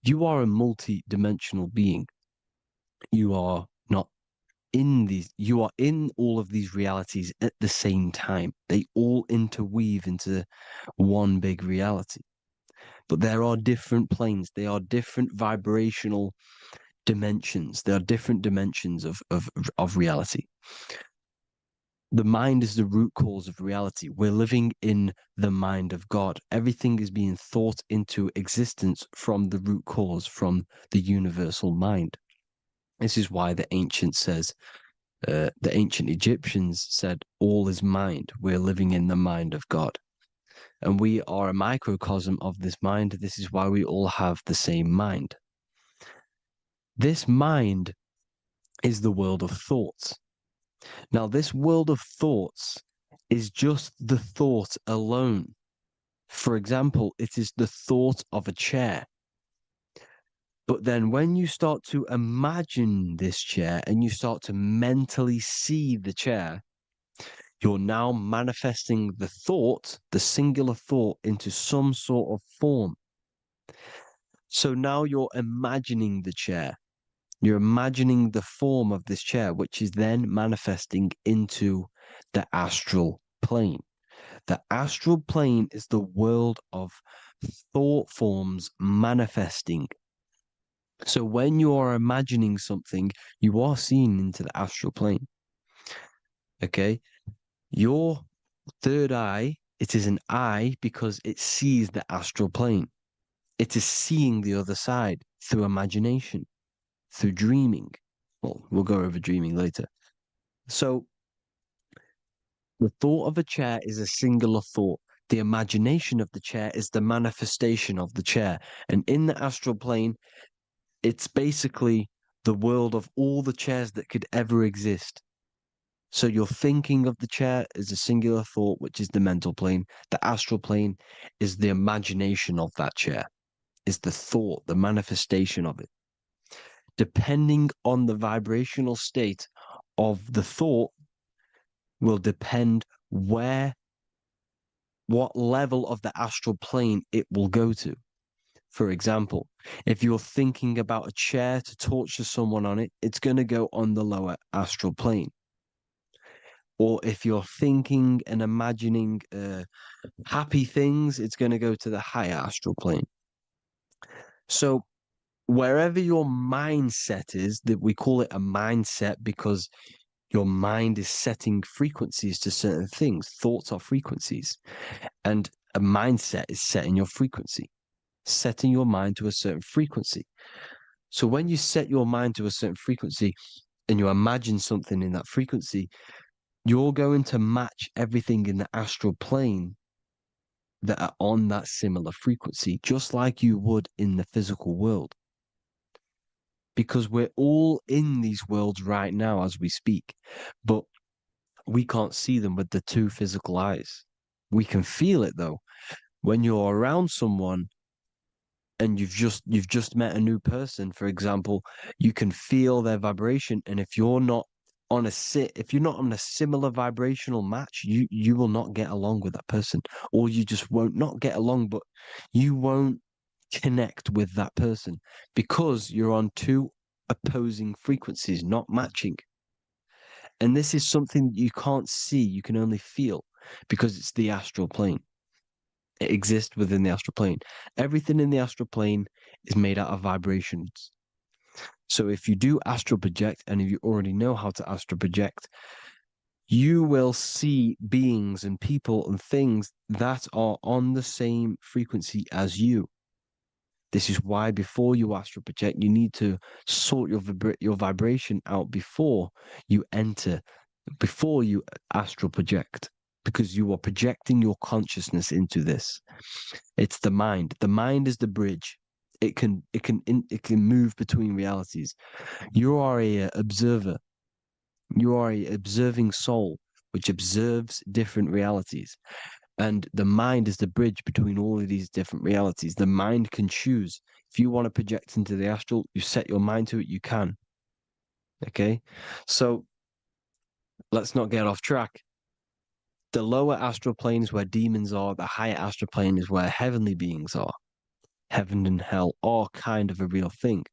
You are a multi-dimensional being. You are not in these, you are in all of these realities at the same time. They all interweave into one big reality. But there are different planes. They are different vibrational dimensions. There are different dimensions of reality. The mind is the root cause of reality. We're living in the mind of God. Everything is being thought into existence from the root cause, from the universal mind. This is why the ancient Egyptians said, all is mind. We're living in the mind of God. And we are a microcosm of this mind. This is why we all have the same mind. This mind is the world of thoughts. Now, this world of thoughts is just the thought alone. For example, it is the thought of a chair. But then when you start to imagine this chair and you start to mentally see the chair, you're now manifesting the thought, the singular thought, into some sort of form. So now you're imagining the chair. You're imagining the form of this chair, which is then manifesting into the astral plane. The astral plane is the world of thought forms manifesting. So when you are imagining something, you are seeing into the astral plane. Okay? Your third eye, it is an eye because it sees the astral plane. It is seeing the other side through imagination, through dreaming. Well, we'll go over dreaming later. So the thought of a chair is a singular thought. The imagination of the chair is the manifestation of the chair. And in the astral plane, it's basically the world of all the chairs that could ever exist. So you're thinking of the chair as a singular thought, which is the mental plane. The astral plane is the imagination of that chair, is the thought, the manifestation of it. Depending on the vibrational state of the thought will depend what level of the astral plane it will go to. For example, if you're thinking about a chair to torture someone on it, it's going to go on the lower astral plane. Or if you're thinking and imagining happy things, it's going to go to the higher astral plane. So wherever your mindset is, that we call it a mindset because your mind is setting frequencies to certain things. Thoughts are frequencies. And a mindset is setting your frequency, setting your mind to a certain frequency. So when you set your mind to a certain frequency and you imagine something in that frequency, you're going to match everything in the astral plane that are on that similar frequency, just like you would in the physical world. Because we're all in these worlds right now as we speak, but we can't see them with the two physical eyes. We can feel it though. When you're around someone and you've just met a new person, for example, you can feel their vibration. And if you're not on a similar vibrational match, you will not get along with that person, or you just won't not get along, but you won't connect with that person because you're on two opposing frequencies, not matching. And this is something you can't see, you can only feel because it's the astral plane. It exists within the astral plane. Everything in the astral plane is made out of vibrations. So if you do astral project, and if you already know how to astral project, you will see beings and people and things that are on the same frequency as you. This is why before you astral project, you need to sort your vibration out before you astral project, because you are projecting your consciousness into this. It's the mind. The mind is the bridge. It can move between realities. You are a observer. You are a observing soul which observes different realities. And the mind is the bridge between all of these different realities. The mind can choose. If you want to project into the astral, you set your mind to it, you can. Okay? So let's not get off track. The lower astral plane is where demons are. The higher astral plane is where heavenly beings are. Heaven and hell are kind of a real thing.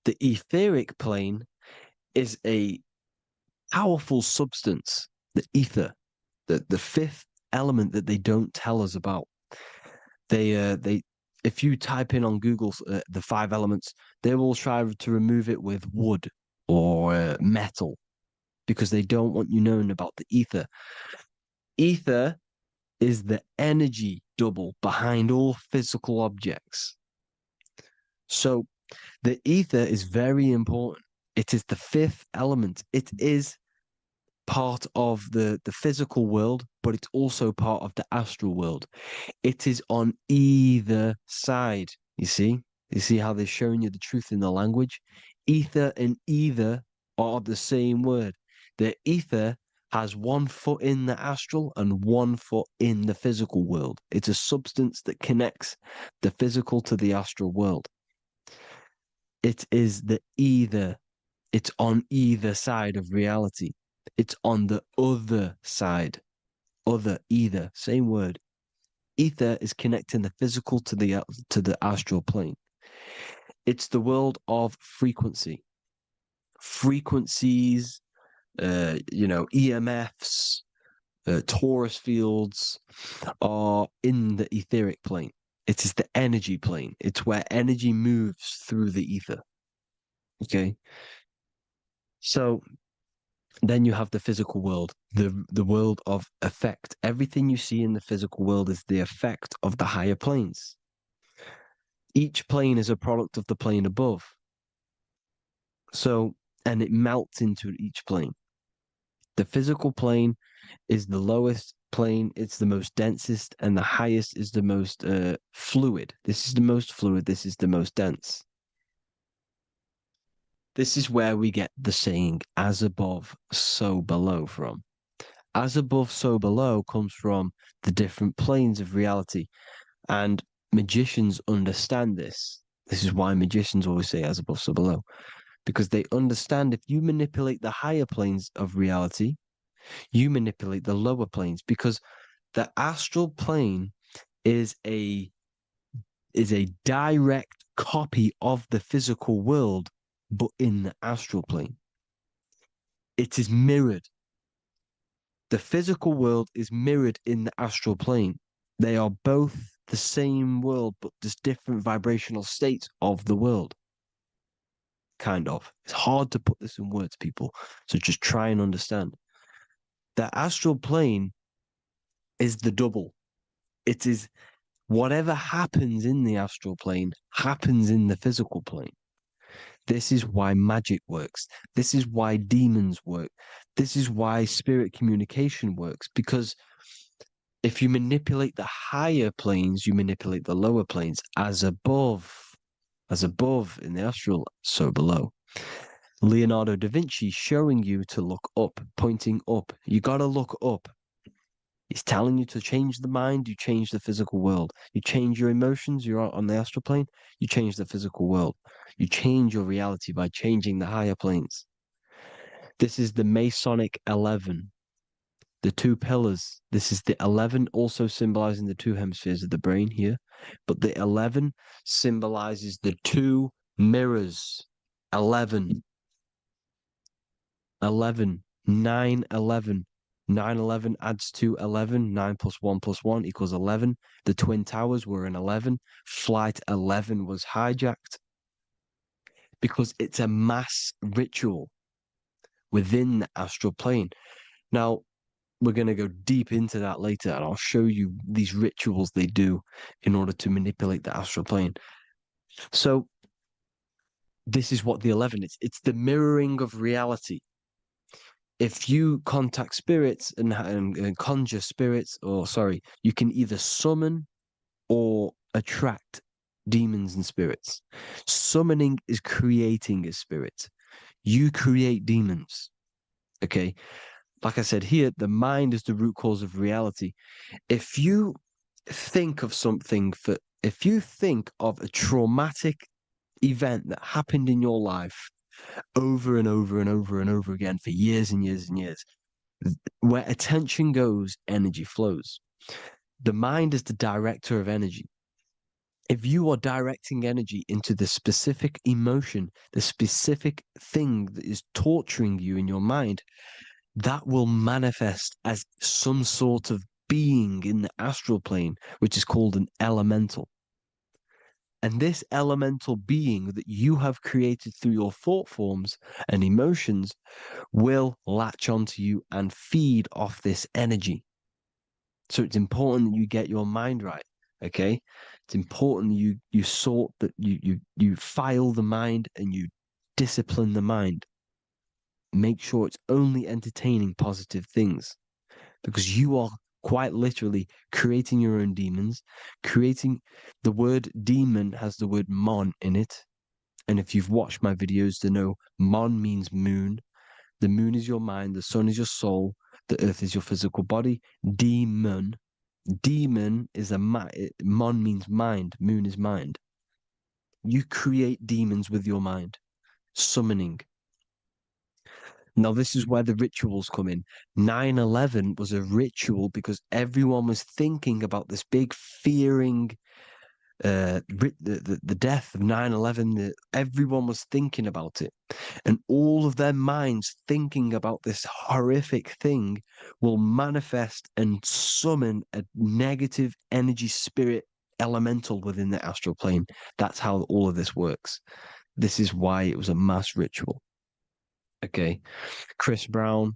The etheric plane is a powerful substance, the ether, the fifth element that they don't tell us about. If you type in on Google the 5 elements, they will try to remove it with wood or metal. because they don't want you knowing about the ether. Ether is the energy double behind all physical objects. So the ether is very important. It is the fifth element. It is part of the physical world, but it's also part of the astral world. It is on either side. You see? You see how they're showing you the truth in the language? Ether and either are the same word. The ether has 1 foot in the astral and 1 foot in the physical world. It's a substance that connects the physical to the astral world. It is the either. It's on either side of reality. It's on the other side. Other, either, same word. Ether is connecting the physical to the astral plane. It's the world of frequency. Frequencies, EMFs, torus fields are in the etheric plane. It is the energy plane. It's where energy moves through the ether. Okay. So then you have the physical world, the world of effect. Everything you see in the physical world is the effect of the higher planes. Each plane is a product of the plane above. So, and it melts into each plane. The physical plane is the lowest plane, it's the most densest, and the highest is the most fluid. This is the most fluid, this is the most dense. This is where we get the saying, as above, so below from. As above, so below comes from the different planes of reality. And magicians understand this. This is why magicians always say as above, so below. Because they understand if you manipulate the higher planes of reality, you manipulate the lower planes. Because the astral plane is a direct copy of the physical world, but in the astral plane. It is mirrored. The physical world is mirrored in the astral plane. They are both the same world, but just different vibrational states of the world. Kind of. It's hard to put this in words, people. So just try and understand. The astral plane is the double. It is whatever happens in the astral plane happens in the physical plane. This is why magic works. This is why demons work. This is why spirit communication works. Because if you manipulate the higher planes, you manipulate the lower planes. As above in the astral, so below. Leonardo da Vinci showing you to look up, pointing up. You got to look up. He's telling you to change the mind, you change the physical world. You change your emotions, you're on the astral plane, you change the physical world. You change your reality by changing the higher planes. This is the Masonic 11. The 2 pillars. This is the 11 also symbolizing the 2 hemispheres of the brain here. But the 11 symbolizes the 2 mirrors. 11. 11. 9, 11. 9, 11 adds to 11. 9 plus 1 plus 1 equals 11. The Twin Towers were an 11. Flight 11 was hijacked. Because it's a mass ritual within the astral plane. Now, we're going to go deep into that later, and I'll show you these rituals they do in order to manipulate the astral plane. So, this is what the 11 is. It's the mirroring of reality. If you contact spirits and conjure spirits, you can either summon or attract demons and spirits. Summoning is creating a spirit. You create demons. Okay? Like I said here, the mind is the root cause of reality. If you think of if you think of a traumatic event that happened in your life over and over and over and over again for years and years and years, where attention goes, energy flows. The mind is the director of energy. If you are directing energy into the specific emotion, the specific thing that is torturing you in your mind, that will manifest as some sort of being in the astral plane, which is called an elemental. And this elemental being that you have created through your thought forms and emotions will latch onto you and feed off this energy. So it's important that you get your mind right. Okay, it's important you sort that you file the mind and you discipline the mind. Make sure it's only entertaining positive things, because you are quite literally creating your own demons. Creating the word demon has the word mon in it, and if you've watched my videos to know mon means moon. The moon is your mind, the sun is your soul, the earth is your physical body. Demon is mon means mind, moon is mind. You create demons with your mind. Summoning. Now, this is where the rituals come in. 9/11 was a ritual because everyone was thinking about this big fearing, the death of 9/11. Everyone was thinking about it. And all of their minds thinking about this horrific thing will manifest and summon a negative energy spirit elemental within the astral plane. That's how all of this works. This is why it was a mass ritual. Okay. Chris Brown,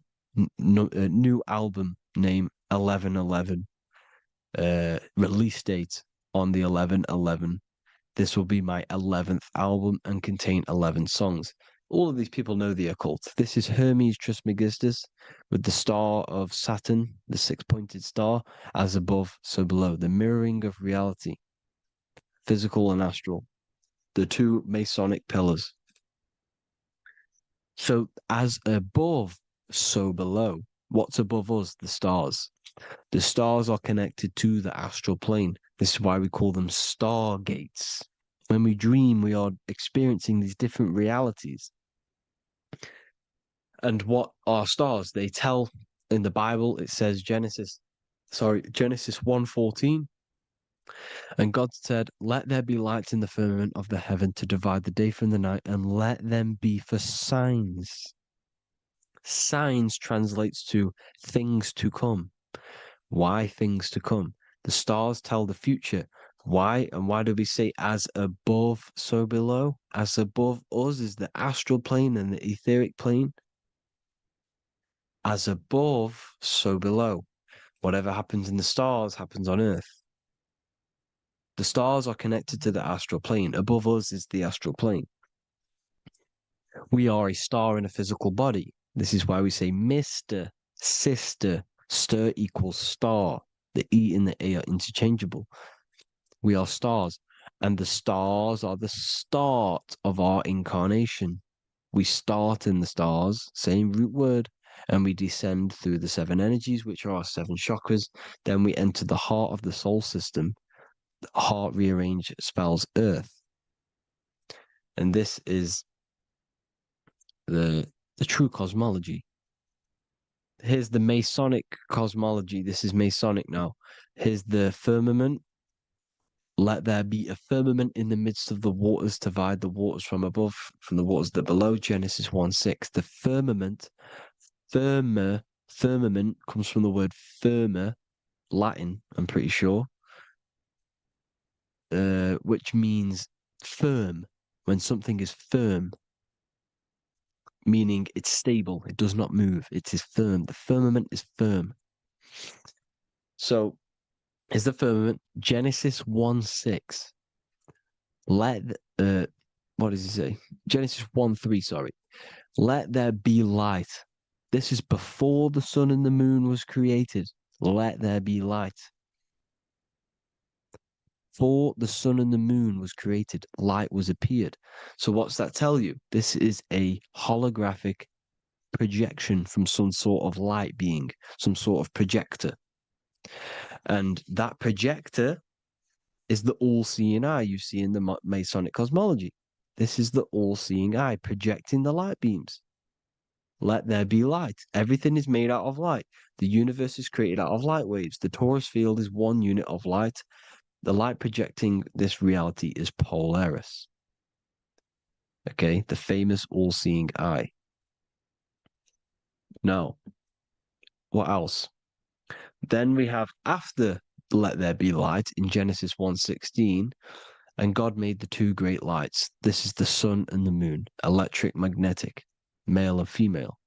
new album name 11/11, release date on the 11/11. This will be my 11th album and contain 11 songs. All of these people know the occult. This is Hermes Trismegistus with the star of Saturn, the six-pointed star, as above, so below. The mirroring of reality, physical and astral. The two Masonic pillars. So as above, so below. What's above us? The stars. The stars are connected to the astral plane. This is why we call them stargates. When we dream, we are experiencing these different realities. And what are stars? They tell in the Bible, it says Genesis 1:14. And God said, "Let there be lights in the firmament of the heaven to divide the day from the night, and let them be for signs." Signs translates to things to come. Why things to come? The stars tell the future. Why? And why do we say as above, so below? As above us is the astral plane and the etheric plane. As above, so below. Whatever happens in the stars happens on Earth. The stars are connected to the astral plane. Above us is the astral plane. We are a star in a physical body. This is why we say Mr., sister, stir equals star. The E and the A are interchangeable. We are stars, and the stars are the start of our incarnation. We start in the stars, same root word, and we descend through the seven energies, which are our seven chakras. Then we enter the heart of the soul system. The heart rearranged spells earth. And this is the true cosmology. Here's the Masonic cosmology. This is Masonic now. Here's the firmament. Let there be a firmament in the midst of the waters to divide the waters from above, from the waters that below. Genesis 1:6. The firmament, firmament comes from the word firma, Latin, I'm pretty sure, which means firm. When something is firm, meaning it's stable, it does not move, it is firm. The firmament is firm. So, is the firmament Genesis 1:6. What does he say? Genesis 1:3, sorry. Let there be light. This is before the sun and the moon was created. Let there be light. Before the sun and the moon was created, light was appeared. So what's that tell you? This is a holographic projection from some sort of light being, some sort of projector. And that projector is the all-seeing eye you see in the Masonic cosmology. This is the all-seeing eye projecting the light beams. Let there be light. Everything is made out of light. The universe is created out of light waves. The torus field is one unit of light. The light projecting this reality is Polaris. Okay, the famous all-seeing eye. Now, what else? Then we have after let there be light in Genesis 1:16, And God made the two great lights. This is the sun and the moon, electric, magnetic, male and female.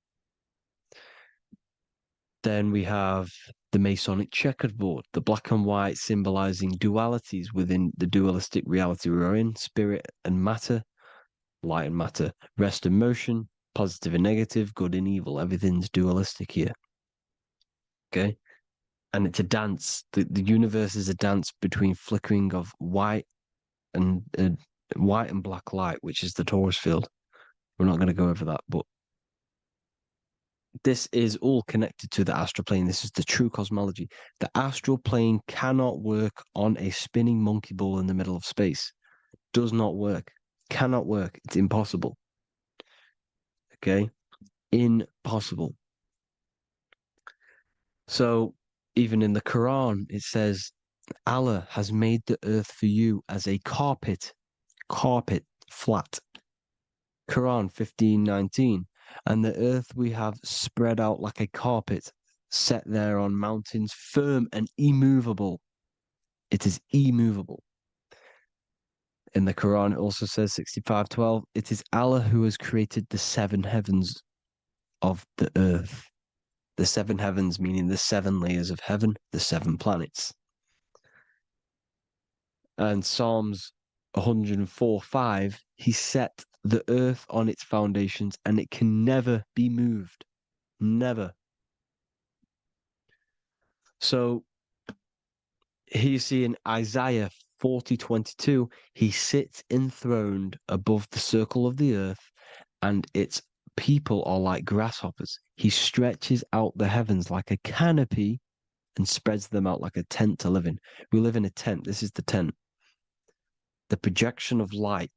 Then we have the Masonic checkerboard, the black and white symbolizing dualities within the dualistic reality we're in, spirit and matter, light and matter, rest and motion, positive and negative, good and evil. Everything's dualistic here. Okay? And it's a dance. The universe is a dance between flickering of white and black light, which is the Taurus field. We're not going to go over that, but this is all connected to the astral plane. This is the true cosmology. The astral plane cannot work on a spinning monkey ball in the middle of space. Does not work. Cannot work. It's impossible. Okay? Impossible. So even in the Quran, it says, Allah has made the earth for you as a carpet, flat. Quran 15:19. And the earth we have spread out like a carpet, set there on mountains, firm and immovable. It is immovable. In the Quran, it also says 65:12, it is Allah who has created the seven heavens of the earth. The seven heavens meaning the seven layers of heaven, the seven planets. And Psalms 104:5, he set the earth on its foundations and it can never be moved. Never. So here you see in Isaiah 40:22, he sits enthroned above the circle of the earth and its people are like grasshoppers. He stretches out the heavens like a canopy and spreads them out like a tent to live in. We live in a tent. This is the tent. The projection of light.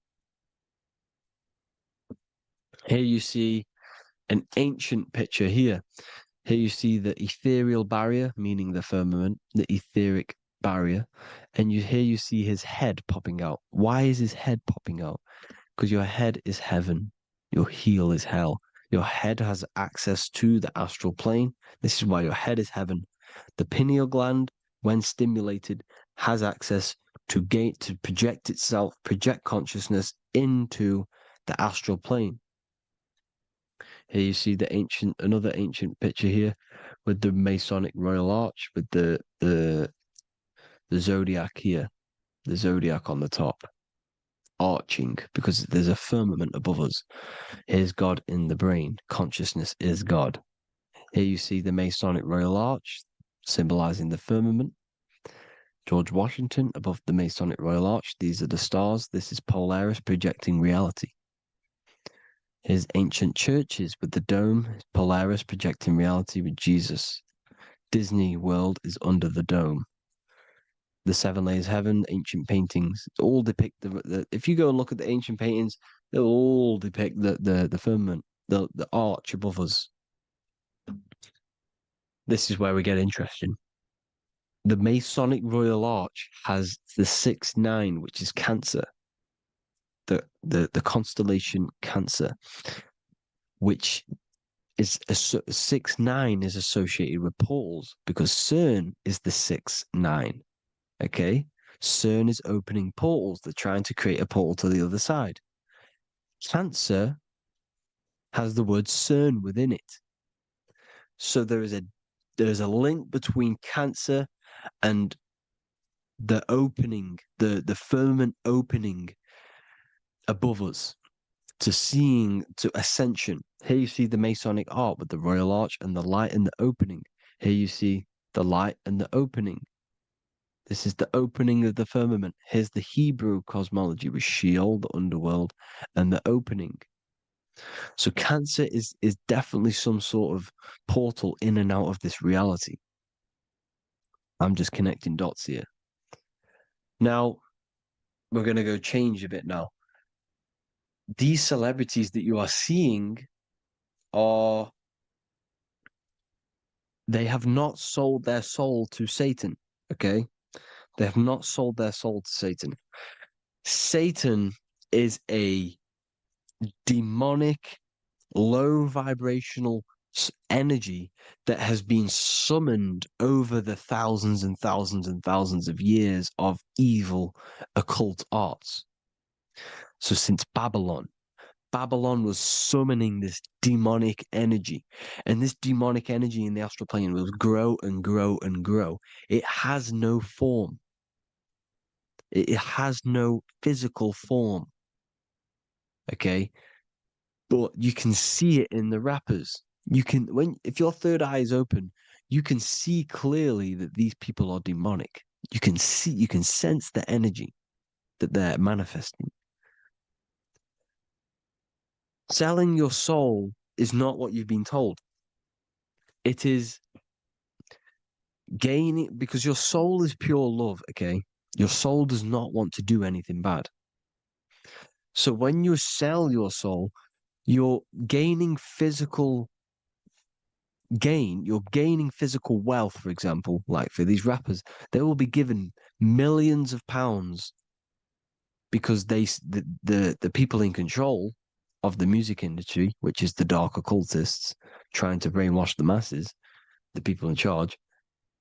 Here you see an ancient picture here. Here you see the ethereal barrier, meaning the firmament, the etheric barrier. And here you see his head popping out. Why is his head popping out? Because your head is heaven. Your heel is hell. Your head has access to the astral plane. This is why your head is heaven. The pineal gland, when stimulated, has access to project itself, project consciousness into the astral plane. Here you see another ancient picture here with the Masonic Royal Arch, with the zodiac here, the zodiac on the top, arching because there's a firmament above us. Here's God in the brain. Consciousness is God. Here you see the Masonic Royal Arch, symbolizing the firmament. George Washington above the Masonic Royal Arch. These are the stars. This is Polaris projecting reality. Here's ancient churches with the dome. Polaris projecting reality with Jesus. Disney World is under the dome. The seven layers of heaven, ancient paintings, all depict if you go and look at the ancient paintings, they'll all depict the firmament, the arch above us. This is where we get interesting. The Masonic Royal Arch has the 6-9, which is Cancer. The constellation Cancer, which is 6-9 is associated with portals because CERN is the 6-9. Okay, CERN is opening portals. They're trying to create a portal to the other side. Cancer has the word CERN within it, so there is a link between Cancer and the opening, the firmament opening above us to ascension. Here you see the Masonic art with the Royal Arch and the light and the opening. Here you see the light and the opening. This is the opening of the firmament. Here's the Hebrew cosmology with Sheol, the underworld, and the opening. So Cancer is definitely some sort of portal in and out of this reality. I'm just connecting dots here. Now, we're going to go change a bit now. These celebrities that you are seeing they have not sold their soul to Satan, okay? They have not sold their soul to Satan. Satan is a demonic, low vibrational energy that has been summoned over the thousands and thousands and thousands of years of evil occult arts. So since Babylon was summoning this demonic energy, and this demonic energy in the astral plane will grow and grow and grow. It has no form. It has no physical form. Okay? But you can see it in the rappers. If your third eye is open, you can see clearly that these people are demonic. You can sense the energy that they're manifesting. Selling your soul is not what you've been told. It is gaining, because your soul is pure love, okay? Your soul does not want to do anything bad. So when you sell your soul, you're gaining physical gain. You're gaining physical wealth, for example, like for these rappers, they will be given millions of pounds because the people in control of the music industry, which is the dark occultists trying to brainwash the masses, the people in charge,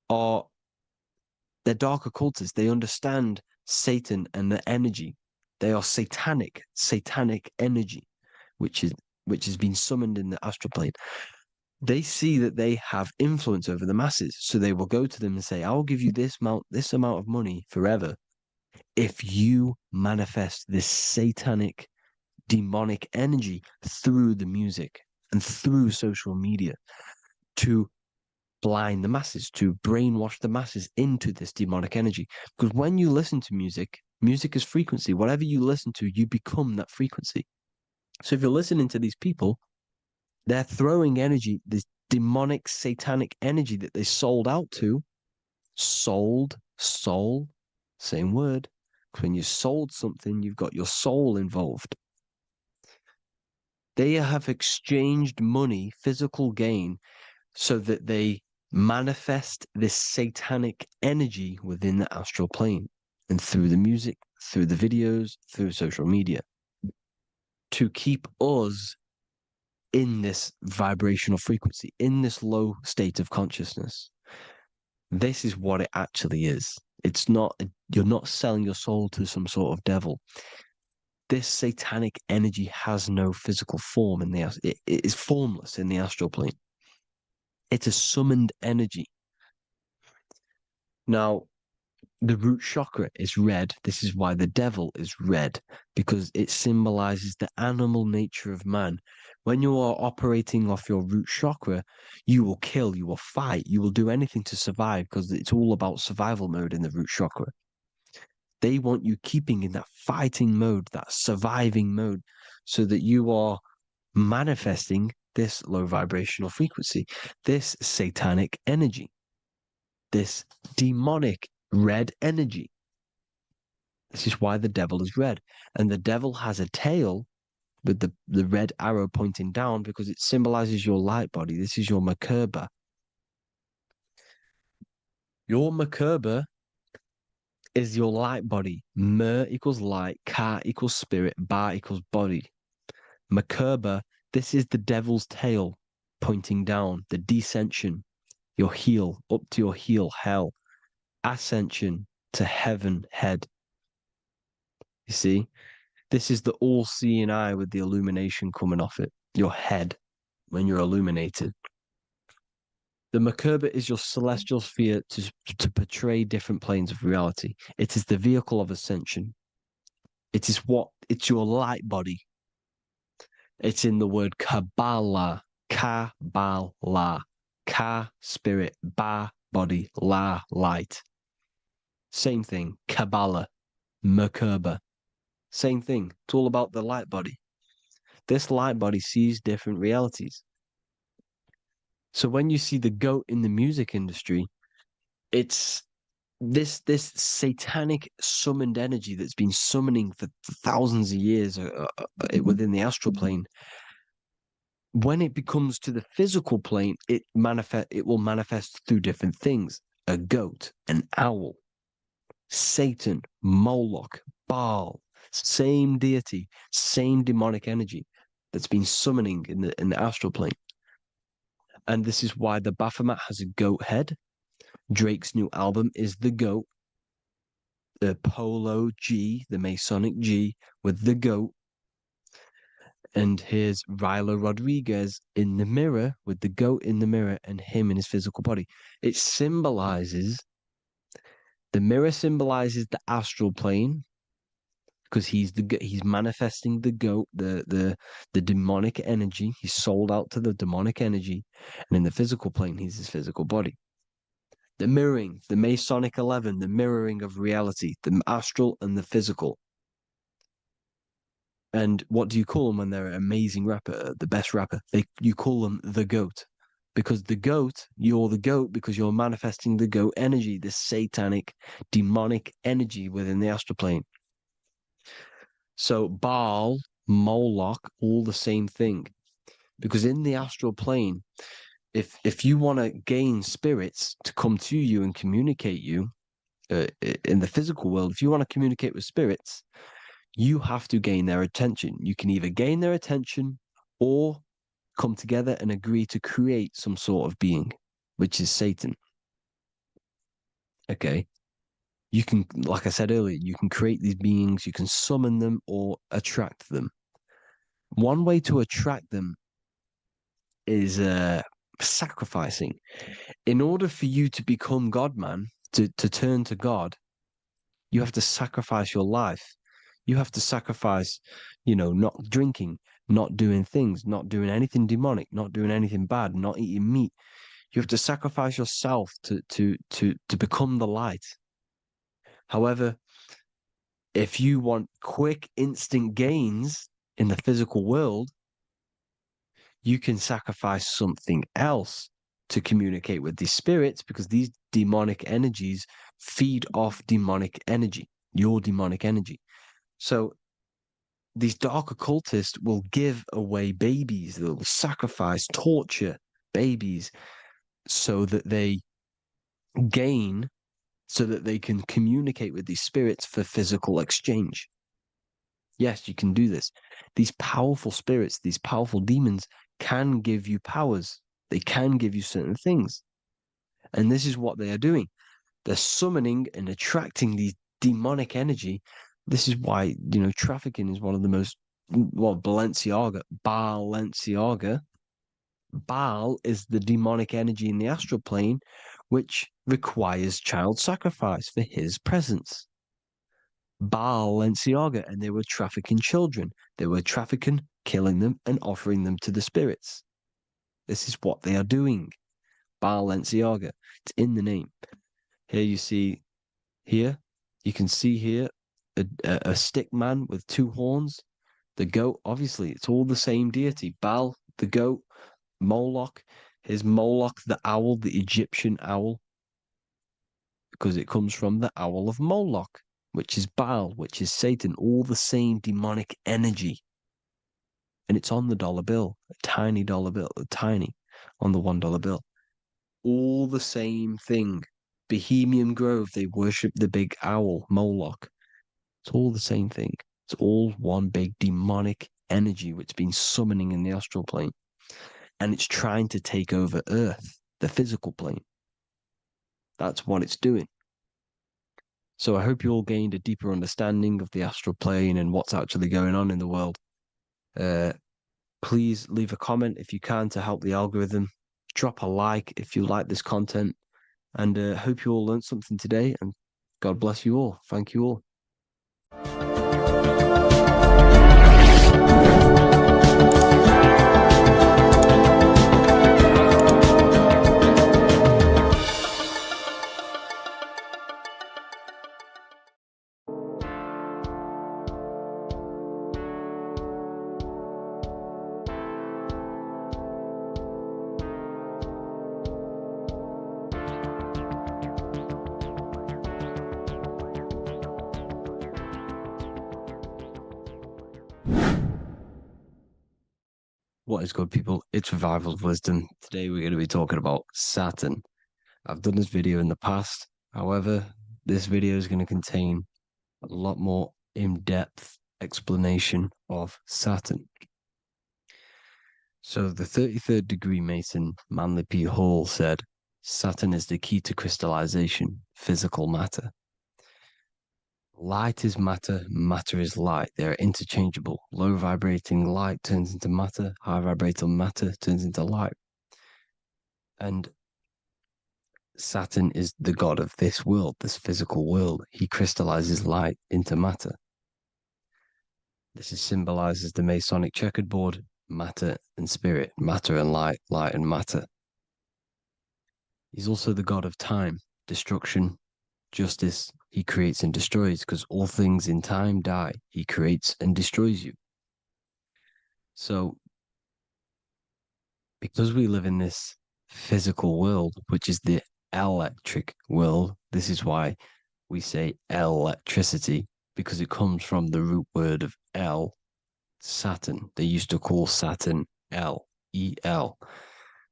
they're dark occultists. They understand Satan and the energy. They are satanic energy, which has been summoned in the astral plane. They see that they have influence over the masses, so they will go to them and say, "I'll give you this amount of money forever if you manifest this satanic, demonic energy through the music and through social media to blind the masses, to brainwash the masses into this demonic energy." Because when you listen to music, music is frequency. Whatever you listen to, you become that frequency. So if you're listening to these people, they're throwing energy, this demonic, satanic energy that they sold out to. Soul, same word. When you sold something, you've got your soul involved. They have exchanged money, physical gain, so that they manifest this satanic energy within the astral plane and through the music, through the videos, through social media to keep us in this vibrational frequency, in this low state of consciousness. This is what it actually is. It's not, you're not selling your soul to some sort of devil. This satanic energy has no physical form it is formless in the astral plane. It's a summoned energy. Now, the root chakra is red. This is why the devil is red, because it symbolizes the animal nature of man. When you are operating off your root chakra, you will kill, you will fight, you will do anything to survive, because it's all about survival mode in the root chakra. They want you keeping in that fighting mode, that surviving mode, so that you are manifesting this low vibrational frequency, this satanic energy, this demonic red energy. This is why the devil is red. And the devil has a tail with the red arrow pointing down because it symbolizes your light body. This is your Merkaba. Your Merkaba is your light body. Mer equals light, Ka equals spirit, Ba equals body. Merkaba, this is the devil's tail pointing down, the descension, your heel, up to your heel, hell. Ascension to heaven, head. You see, this is the all-seeing eye with the illumination coming off it, your head, when you're illuminated. The Merkaba is your celestial sphere to portray different planes of reality. It is the vehicle of ascension. It's your light body. It's in the word Kabbalah, Kabbalah, Ka, spirit, Ba, body, La, light. Same thing, Kabbalah, Merkaba. Same thing. It's all about the light body. This light body sees different realities. So when you see the goat in the music industry, it's this satanic summoned energy that's been summoning for thousands of years within the astral plane. When it becomes to the physical plane, it will manifest through different things. A goat, an owl, Satan, Moloch, Baal, same deity, same demonic energy that's been summoning in the astral plane. And this is why the Baphomet has a goat head. Drake's new album is the goat. The Polo G, the Masonic G, with the goat. And here's Ryla Rodriguez in the mirror with the goat in the mirror and him in his physical body. It symbolizes, the mirror symbolizes the astral plane because he's manifesting the goat, the demonic energy. He's sold out to the demonic energy. And in the physical plane, he's his physical body. The mirroring, the Masonic 11, the mirroring of reality, the astral and the physical. And what do you call them when they're an amazing rapper, the best rapper? You call them the GOAT. Because the GOAT, you're the GOAT because you're manifesting the GOAT energy, this satanic, demonic energy within the astral plane. So Baal, Moloch, all the same thing. Because in the astral plane, if you want to gain spirits to come to you and communicate you, in the physical world, if you want to communicate with spirits, you have to gain their attention. You can either gain their attention or come together and agree to create some sort of being, which is Satan. Okay. You can, like I said earlier, you can create these beings, you can summon them or attract them. One way to attract them is sacrificing. In order for you to become God, man, to turn to God, you have to sacrifice your life. You have to sacrifice, not drinking, not doing things, not doing anything demonic, not doing anything bad, not eating meat. You have to sacrifice yourself to become the light. However, if you want quick, instant gains in the physical world, you can sacrifice something else to communicate with these spirits, because these demonic energies feed off demonic energy, your demonic energy. So these dark occultists will give away babies, they'll sacrifice, torture babies so that they gain, so that they can communicate with these spirits for physical exchange. Yes, you can do this. These powerful spirits, these powerful demons can give you powers. They can give you certain things. And this is what they are doing. They're summoning and attracting these demonic energy. This is why, trafficking is one of the most, Balenciaga. Baal is the demonic energy in the astral plane, which requires child sacrifice for his presence. Balenciaga, and they were trafficking children. They were trafficking, killing them, and offering them to the spirits. This is what they are doing. Balenciaga. It's in the name. Here you see, you can see here a stick man with two horns. The goat, obviously, it's all the same deity. Baal, the goat, Moloch. Here's Moloch, the owl, the Egyptian owl, because it comes from the owl of Moloch, which is Baal, which is Satan, all the same demonic energy. And it's on the dollar bill, a tiny dollar bill, on the $1 bill. All the same thing. Bohemian Grove, they worship the big owl, Moloch. It's all the same thing. It's all one big demonic energy which has been summoning in the astral plane. And it's trying to take over Earth, the physical plane. That's what it's doing. So I hope you all gained a deeper understanding of the astral plane and what's actually going on in the world. Please leave a comment if you can to help the algorithm. Drop a like if you like this content. And hope you all learned something today. And God bless you all. Thank you all. What is good, people? It's Revival of Wisdom. Today we're going to be talking about Saturn. I've done this video in the past. However, this video is going to contain a lot more in-depth explanation of Saturn. So the 33rd degree Mason, Manly P. Hall, said, Saturn is the key to crystallization, physical matter. Light is matter, matter is light. They are interchangeable. Low vibrating light turns into matter, high vibrating matter turns into light. And Saturn is the god of this world, this physical world. He crystallizes light into matter. This is symbolized as the Masonic checkerboard, matter and spirit, matter and light, light and matter. He's also the god of time, destruction, justice. He creates and destroys because all things in time die. He creates and destroys you. So, because we live in this physical world, which is the electric world, this is why we say electricity, because it comes from the root word of El, Saturn. They used to call Saturn El, E-L.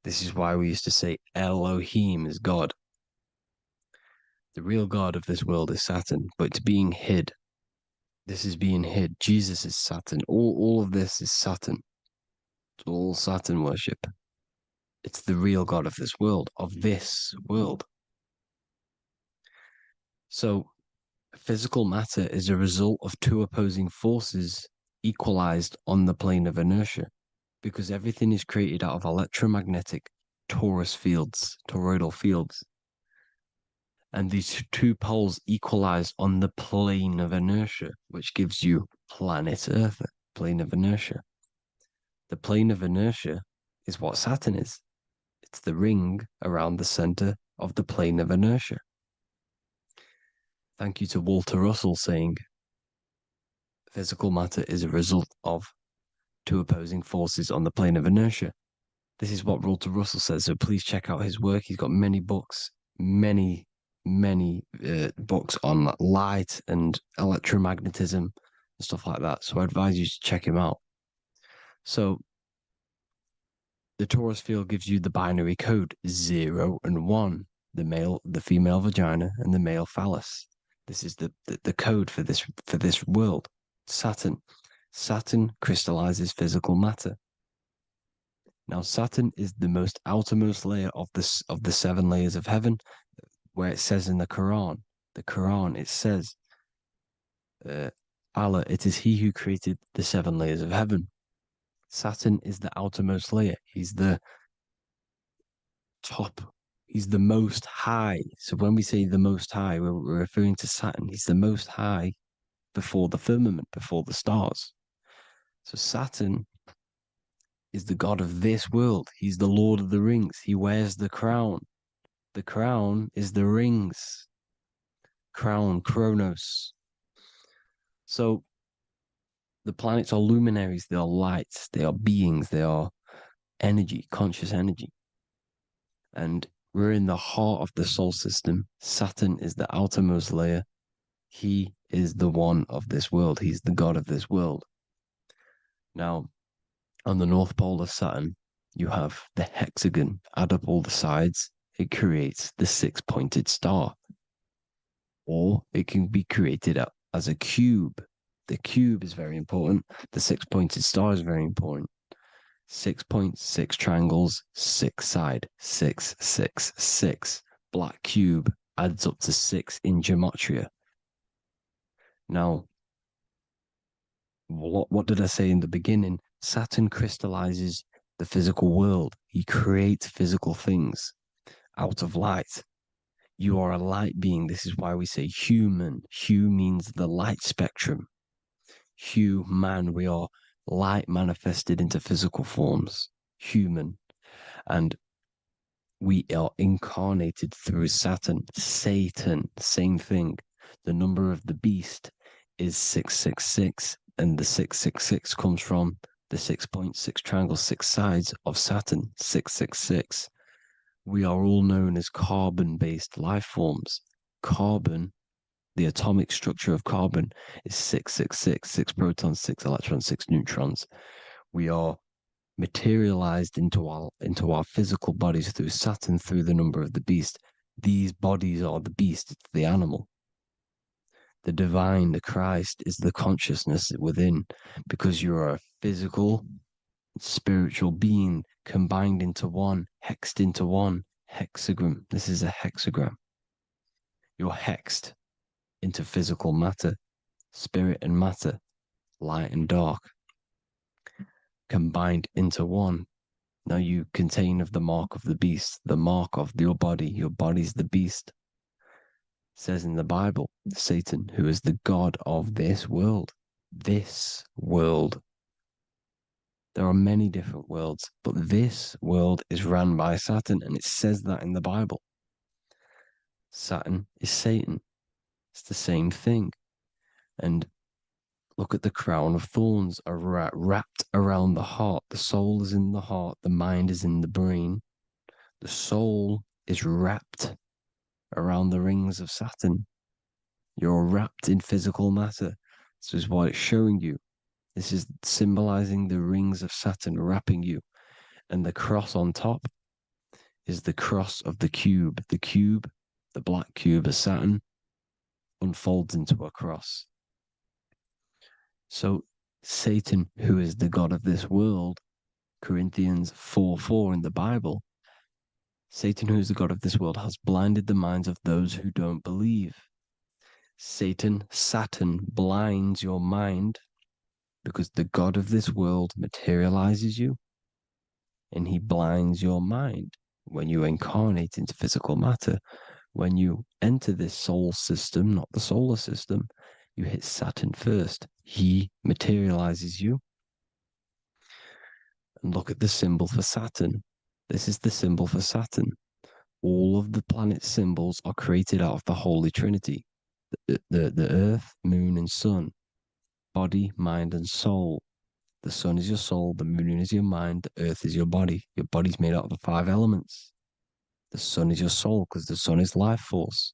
This is why we used to say Elohim is God. The real God of this world is Saturn, but it's being hid. This is being hid. Jesus is Saturn. All of this is Saturn. It's all Saturn worship. It's the real God of this world, So, physical matter is a result of two opposing forces equalized on the plane of inertia, because everything is created out of electromagnetic toroidal fields. And these two poles equalize on the plane of inertia, which gives you planet Earth, plane of inertia. The plane of inertia is what Saturn is. It's the ring around the center of the plane of inertia. Thank you to Walter Russell saying, physical matter is a result of two opposing forces on the plane of inertia. This is what Walter Russell says, so please check out his work. He's got many books, many books on light and electromagnetism and stuff like that. So I advise you to check him out. So the torus field gives you the binary code 0 and 1, the female vagina and the male phallus. This is the code for this world. Saturn crystallizes physical matter. Now Saturn is the most outermost layer of the 7 layers of heaven, where it says in the Quran, it says, Allah, it is He who created the 7 layers of heaven. Saturn is the outermost layer. He's the top. He's the most high. So when we say the most high, we're referring to Saturn. He's the most high before the firmament, before the stars. So Saturn is the god of this world. He's the Lord of the Rings. He wears the crown. The crown is the rings. Crown, Kronos. So the planets are luminaries, they are lights, they are beings, they are energy, conscious energy. And we're in the heart of the solar system. Saturn is the outermost layer. He is the one of this world. He's the god of this world. Now, on the North Pole of Saturn, you have the hexagon. Add up all the sides, it creates the 6-pointed star. Or it can be created as a cube. The cube is very important. The 6-pointed star is very important. 6 points, 6 triangles, 6 side, 6, 6, 6. Black cube adds up to 6 in gematria. Now, what did I say in the beginning? Saturn crystallizes the physical world. He creates physical things out of light. You are a light being. This is why we say human. Hue means the light spectrum. Hue, man, we are light manifested into physical forms, human. And we are incarnated through Saturn. Satan, same thing. The number of the beast is 666, and the 666 comes from the 6.6 triangle, 6 sides of Saturn, 666. We are all known as carbon-based life forms. Carbon, the atomic structure of carbon, is 666, 6 protons, 6 electrons, 6 neutrons. We are materialized into our physical bodies through Saturn, through the number of the beast. These bodies are the beast, it's the animal. The divine, the Christ, is the consciousness within, because you are a physical spiritual being combined into one, hexed into one, hexagram. This is a hexagram. You're hexed into physical matter, spirit and matter, light and dark, combined into one. Now you contain of the mark of the beast, the mark of your body. Your body's the beast. It says in the Bible, Satan, who is the god of this world. This world. There are many different worlds, but this world is run by Saturn, and it says that in the Bible. Saturn is Satan. It's the same thing. And look at the crown of thorns are wrapped around the heart. The soul is in the heart. The mind is in the brain. The soul is wrapped around the rings of Saturn. You're wrapped in physical matter. This is what it's showing you. This is symbolizing the rings of Saturn wrapping you. And the cross on top is the cross of the cube. The cube, the black cube of Saturn, unfolds into a cross. So Satan, who is the god of this world, Corinthians 4:4 in the Bible, Satan, who is the god of this world, has blinded the minds of those who don't believe. Satan blinds your mind because the god of this world materializes you and he blinds your mind when you incarnate into physical matter. When you enter this soul system, not the solar system, you hit Saturn first. He materializes you. And look at the symbol for Saturn. This is the symbol for Saturn. All of the planet symbols are created out of the Holy Trinity. The Earth, Moon, and Sun. Body, mind, and soul. The sun is your soul, the moon is your mind, the earth is your body. Your body's made out of the 5 elements. The sun is your soul because the sun is life force,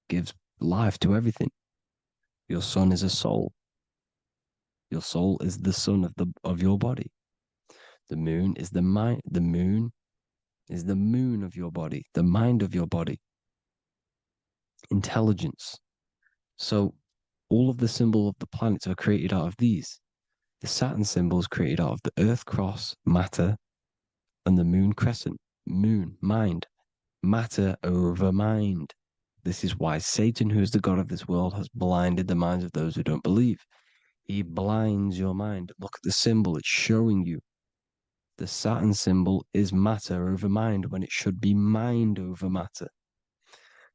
gives life to everything. Your sun is a soul. Your soul is the sun of your body. The moon is the mind. The moon is the moon of your body, the mind of your body. Intelligence. So all of the symbol of the planets are created out of these. The Saturn symbol is created out of the Earth cross, matter, and the moon crescent, moon, mind, matter over mind. This is why Satan, who is the god of this world, has blinded the minds of those who don't believe. He blinds your mind. Look at the symbol, it's showing you. The Saturn symbol is matter over mind when it should be mind over matter.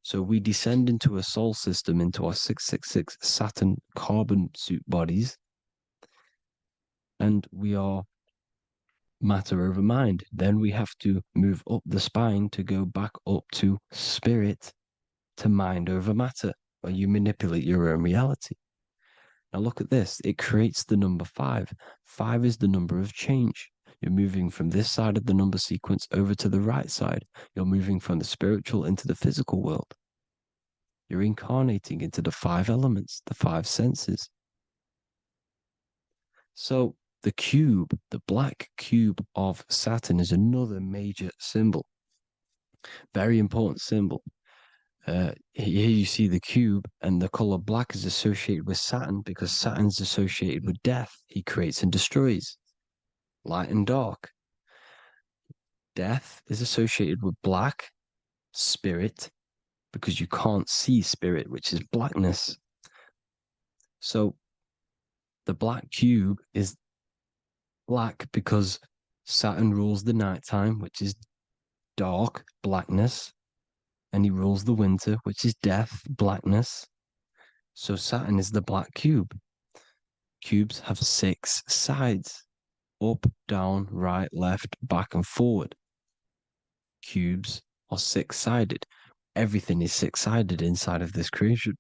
So we descend into a soul system, into our 666 Saturn carbon suit bodies, and we are matter over mind. Then we have to move up the spine to go back up to spirit, to mind over matter, where you manipulate your own reality. Now look at this. It creates the number 5. 5 is the number of change. You're moving from this side of the number sequence over to the right side. You're moving from the spiritual into the physical world. You're incarnating into the 5 elements, the 5 senses. So the cube, the black cube of Saturn, is another major symbol. Very important symbol. Here you see the cube, and the color black is associated with Saturn because Saturn's associated with death. He creates and destroys. Light and dark. Death is associated with black, spirit, because you can't see spirit, which is blackness. So the black cube is black because Saturn rules the nighttime, which is dark, blackness, and he rules the winter, which is death, blackness. So Saturn is the black cube. Cubes have 6 sides: up, down, right, left, back, and forward. Cubes are 6-sided. Everything is 6-sided inside of this creation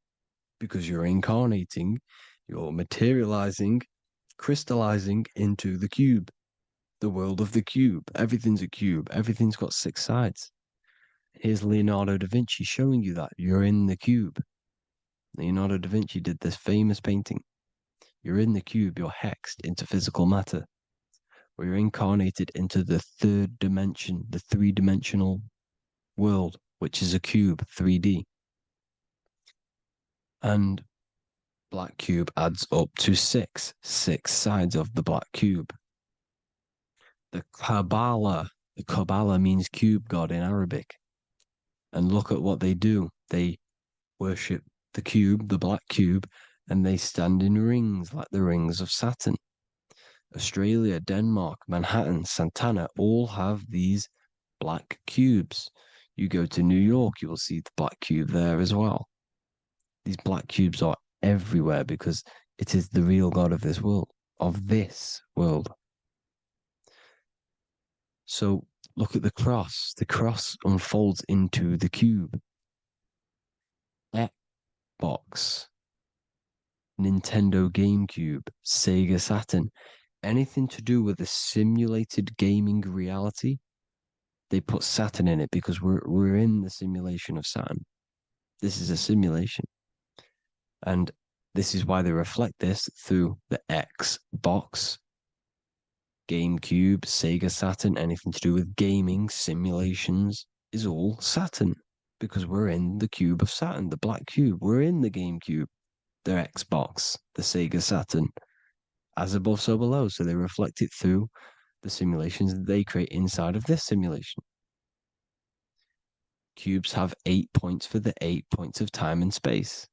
because you're incarnating, you're materializing, crystallizing into the cube, the world of the cube. Everything's a cube. Everything's got 6 sides. Here's Leonardo da Vinci showing you that you're in the cube. Leonardo da Vinci did this famous painting. You're in the cube, you're hexed into physical matter, where you're incarnated into the 3rd dimension, the 3-dimensional world, which is a cube, 3D. And black cube adds up to 6 sides of the black cube. The Kabbalah. The Kabbalah means cube god in Arabic. And look at what they do. They worship the cube, the black cube, and they stand in rings like the rings of Saturn. Australia, Denmark, Manhattan, Santana all have these black cubes. You go to New York, you will see the black cube there as well. These black cubes are everywhere because it is the real God of this world, So look at the cross. The cross unfolds into the cube. Xbox, Nintendo GameCube, Sega Saturn, anything to do with a simulated gaming reality, they put Saturn in it because we're in the simulation of Saturn. This is a simulation. And this is why they reflect this through the Xbox, GameCube, Sega Saturn, anything to do with gaming, simulations, is all Saturn. Because we're in the cube of Saturn, the black cube. We're in the GameCube, the Xbox, the Sega Saturn. As above, so below. So they reflect it through the simulations that they create inside of this simulation. Cubes have 8 points for the 8 points of time and space.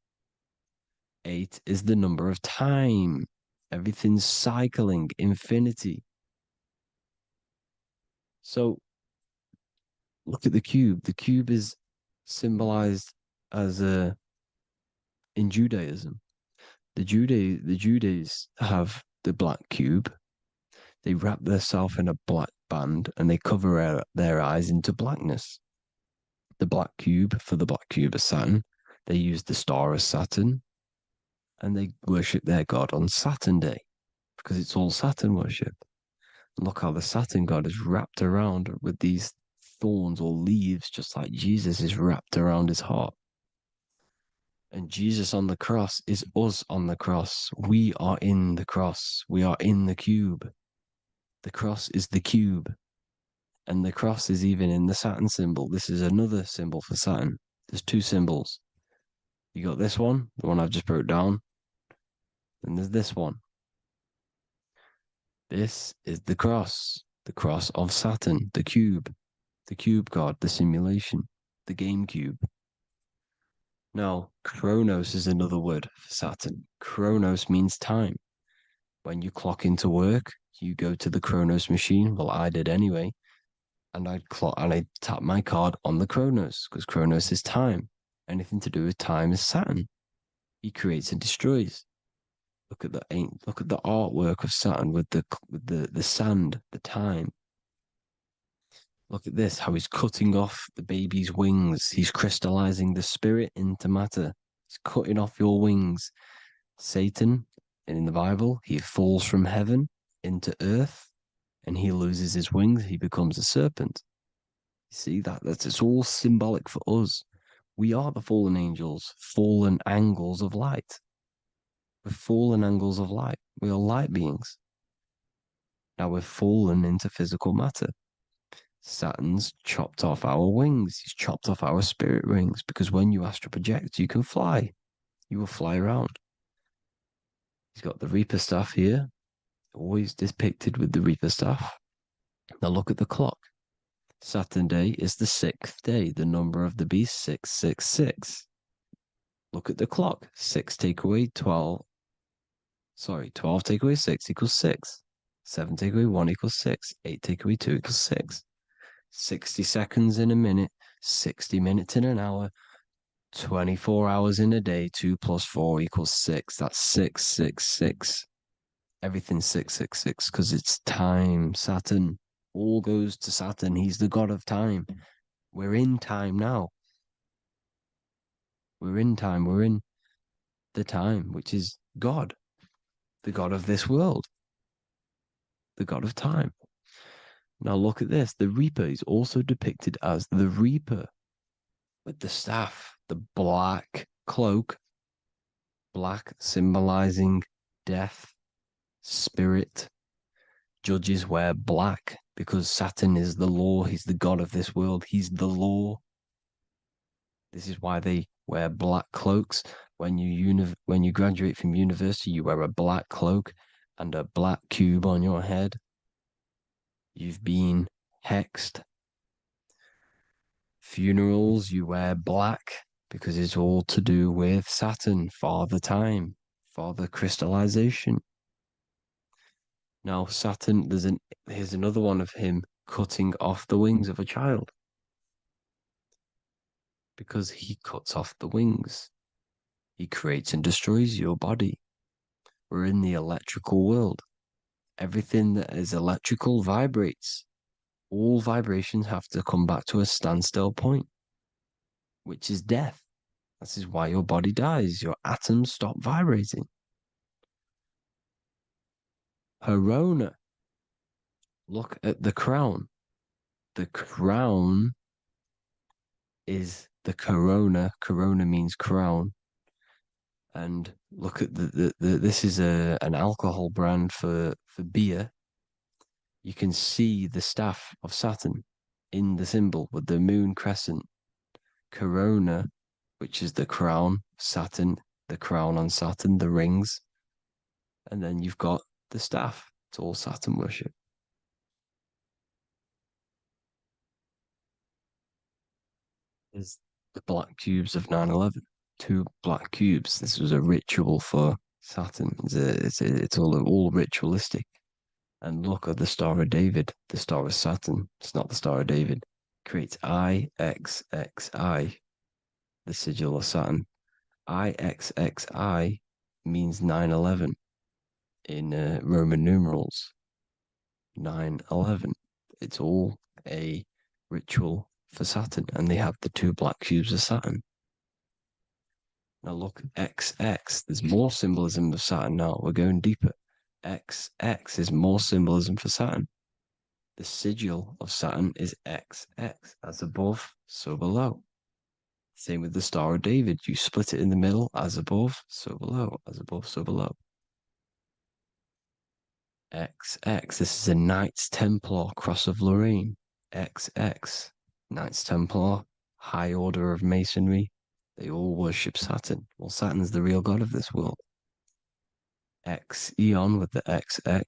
8 is the number of time. Everything's cycling, infinity. So look at the cube. The cube is symbolized as in Judaism. The Judays have the black cube. They wrap themselves in a black band and they cover their eyes into blackness. The black cube, for the black cube of Saturn, they use the star of Saturn and they worship their god on Saturn Day because it's all Saturn worship. And look how the Saturn god is wrapped around with these thorns or leaves, just like Jesus is wrapped around his heart. And Jesus on the cross is us on the cross. We are in the cross. We are in the cube. The cross is the cube. And the cross is even in the Saturn symbol. This is another symbol for Saturn. There's two symbols. You got this one, the one I've just broke down. And there's this one. This is the cross of Saturn, the cube god, the simulation, the game cube. Now, Chronos is another word for Saturn. Chronos means time. When you clock into work, you go to the Chronos machine. Well, I did anyway. And I'd tap my card on the Chronos because Chronos is time. Anything to do with time is Saturn. He creates and destroys. Look at the artwork of Saturn with the sand, the time. Look at this, how he's cutting off the baby's wings. He's crystallizing the spirit into matter. He's cutting off your wings. Satan, in the Bible, he falls from heaven into earth and he loses his wings. He becomes a serpent. You see, it's all symbolic for us. We are the fallen angels, fallen angles of light. We're fallen angles of light. We are light beings. Now we're fallen into physical matter. Saturn's chopped off our wings. He's chopped off our spirit wings because when you astral project, you can fly. You will fly around. He's got the Reaper staff here, always depicted with the Reaper staff. Now look at the clock. Saturn Day is the 6th day, the number of the beast, 666. Look at the clock. 6 take away 12. 12 take away 6 equals 6. 7 take away 1 equals 6. 8 take away 2 equals 6. 60 seconds in a minute, 60 minutes in an hour, 24 hours in a day, 2 plus 4 equals 6. That's 666. Everything's 666 because it's time. Saturn all goes to Saturn. He's the god of time. We're in time now. We're in time. We're in the time, which is God, the god of this world, the god of time. Now look at this. The Reaper is also depicted as the Reaper with the staff, the black cloak, black symbolizing death, spirit. Judges wear black because Saturn is the law. He's the god of this world. He's the law. This is why they wear black cloaks. When you graduate from university, you wear a black cloak and a black cube on your head. You've been hexed. Funerals, you wear black because it's all to do with Saturn, Father Time, Father Crystallization. Now, Saturn, here's another one of him cutting off the wings of a child. Because he cuts off the wings. He creates and destroys your body. We're in the electrical world. Everything that is electrical vibrates. All vibrations have to come back to a standstill point, which is death. This is why your body dies. Your atoms stop vibrating. Corona. Look at the crown. The crown is the corona. Corona means crown. And look at this is an alcohol brand for beer. You can see the staff of Saturn in the symbol with the moon crescent. Corona, which is the crown, Saturn, the crown on Saturn, the rings. And then you've got the staff. It's all Saturn worship. Is the black cubes of 9/11. 2 black cubes. This was a ritual for Saturn. It's all ritualistic. And look at the Star of David, the Star of Saturn. It's not the Star of David. Creates IXXI, the sigil of Saturn. IXXI means 9/11 in Roman numerals. 9/11. It's all a ritual for Saturn, and they have the 2 black cubes of Saturn. Now look, XX. There's more symbolism of Saturn now. We're going deeper. XX is more symbolism for Saturn. The sigil of Saturn is XX, as above, so below. Same with the Star of David. You split it in the middle, as above, so below, as above, so below. XX, this is a Knights Templar Cross of Lorraine. XX, Knights Templar, High Order of Masonry. They all worship Saturn. Well, Saturn's the real god of this world. X Eon with the XX,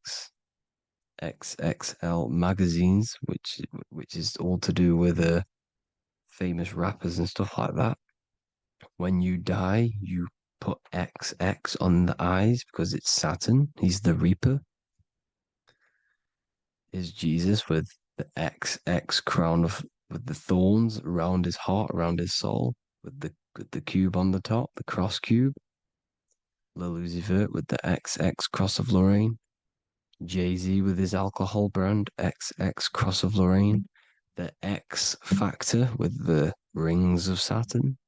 XXL magazines, which is all to do with famous rappers and stuff like that. When you die, you put XX on the eyes because it's Saturn. He's the Reaper. Is Jesus with the XX crown with the thorns around his heart, around his soul, with the cube on the top, the cross cube. Lil Uzi Vert with the XX Cross of Lorraine. Jay-Z with his alcohol brand, XX Cross of Lorraine. The X Factor with the rings of Saturn.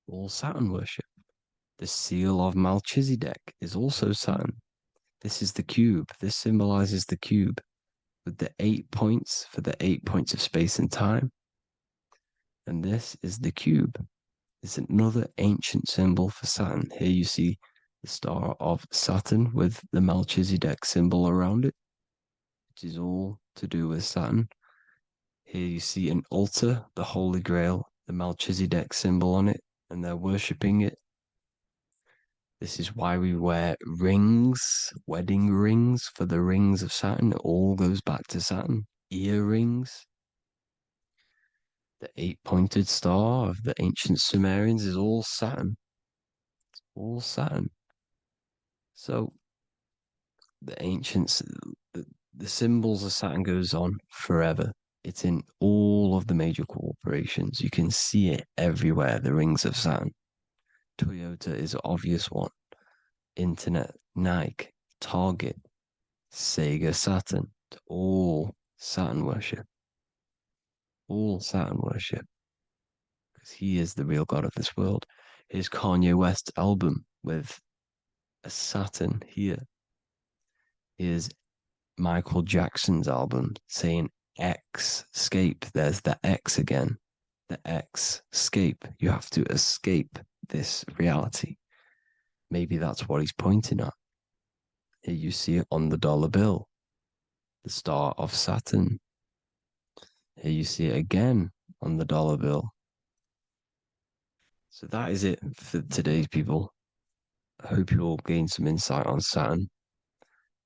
All Saturn worship. The seal of Melchizedek is also Saturn. This is the cube. This symbolizes the cube with the 8 points for the 8 points of space and time. And this is the cube. It's another ancient symbol for Saturn. Here you see the star of Saturn with the Melchizedek symbol around it, which is all to do with Saturn. Here you see an altar, the Holy Grail, the Melchizedek symbol on it, and they're worshipping it. This is why we wear rings, wedding rings for the rings of Saturn. It all goes back to Saturn. Earrings. The 8-pointed star of the ancient Sumerians is all Saturn. It's all Saturn. So the ancients, the symbols of Saturn goes on forever. It's in all of the major corporations. You can see it everywhere, the rings of Saturn. Toyota is an obvious one. Internet, Nike, Target, Sega, Saturn. All Saturn worship. All Saturn worship. Because he is the real god of this world. Here's Kanye West's album with a Saturn here. Here's Michael Jackson's album saying X escape. There's the X again. The X escape. You have to escape this reality. Maybe that's what he's pointing at. Here you see it on the dollar bill. The star of Saturn. Here you see it again on the dollar bill. So that is it for today's people. I hope you all gain some insight on Saturn.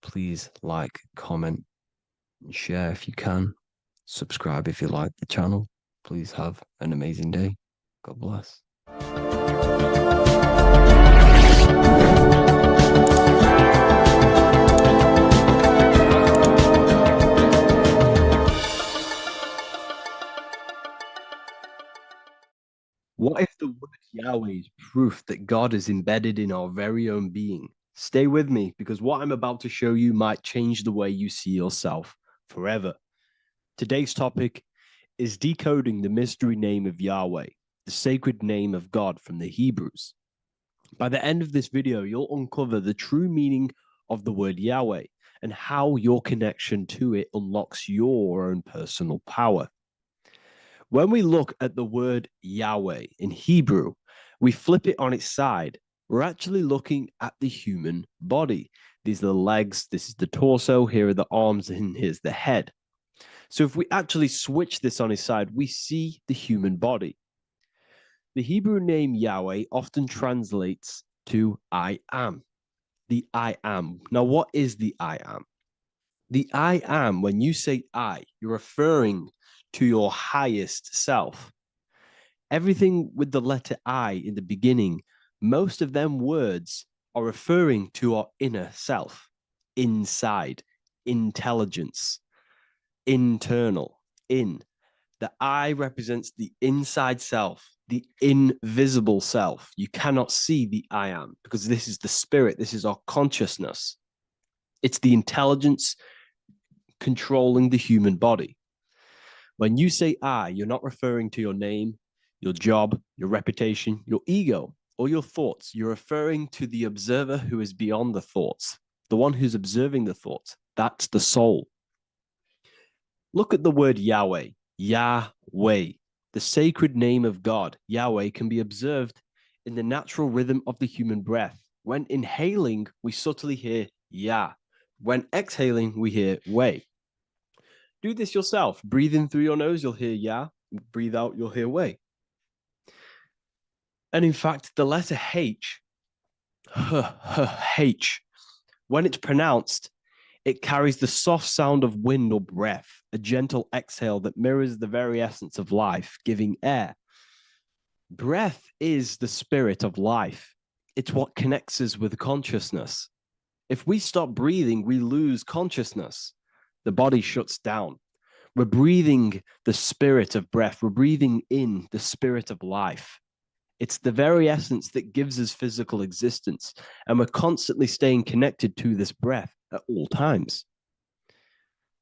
Please like, comment, Share if you can. Subscribe if you like the channel. Please have an amazing day. God bless. What if the word Yahweh is proof that God is embedded in our very own being? Stay with me, because what I'm about to show you might change the way you see yourself forever. Today's topic is decoding the mystery name of Yahweh, the sacred name of God from the Hebrews. By the end of this video, you'll uncover the true meaning of the word Yahweh and how your connection to it unlocks your own personal power. When we look at the word Yahweh in Hebrew, we flip it on its side. We're actually looking at the human body. These are the legs, this is the torso, here are the arms, and here's the head. So if we actually switch this on its side, we see the human body. The Hebrew name Yahweh often translates to I am. The I am. Now, what is the I am? The I am, when you say I, you're referring to your highest self. Everything with the letter I in the beginning, most of them words are referring to our inner self, inside, intelligence, internal, in. The I represents the inside self, the invisible self. You cannot see the I am because this is the spirit, this is our consciousness. It's the intelligence controlling the human body. When you say I, you're not referring to your name, your job, your reputation, your ego, or your thoughts. You're referring to the observer who is beyond the thoughts, the one who's observing the thoughts. That's the soul. Look at the word Yahweh, Yahweh, the sacred name of God. Yahweh can be observed in the natural rhythm of the human breath. When inhaling, we subtly hear Yah. When exhaling, we hear Way. Do this yourself. Breathe in through your nose, you'll hear Yah. Breathe out, you'll hear Way. And in fact, the letter H, H, when it's pronounced, it carries the soft sound of wind or breath, a gentle exhale that mirrors the very essence of life, giving air. Breath is the spirit of life. It's what connects us with consciousness. If we stop breathing, we lose consciousness. The body shuts down. We're breathing the spirit of breath. We're breathing in the spirit of life. It's the very essence that gives us physical existence, and we're constantly staying connected to this breath at all times.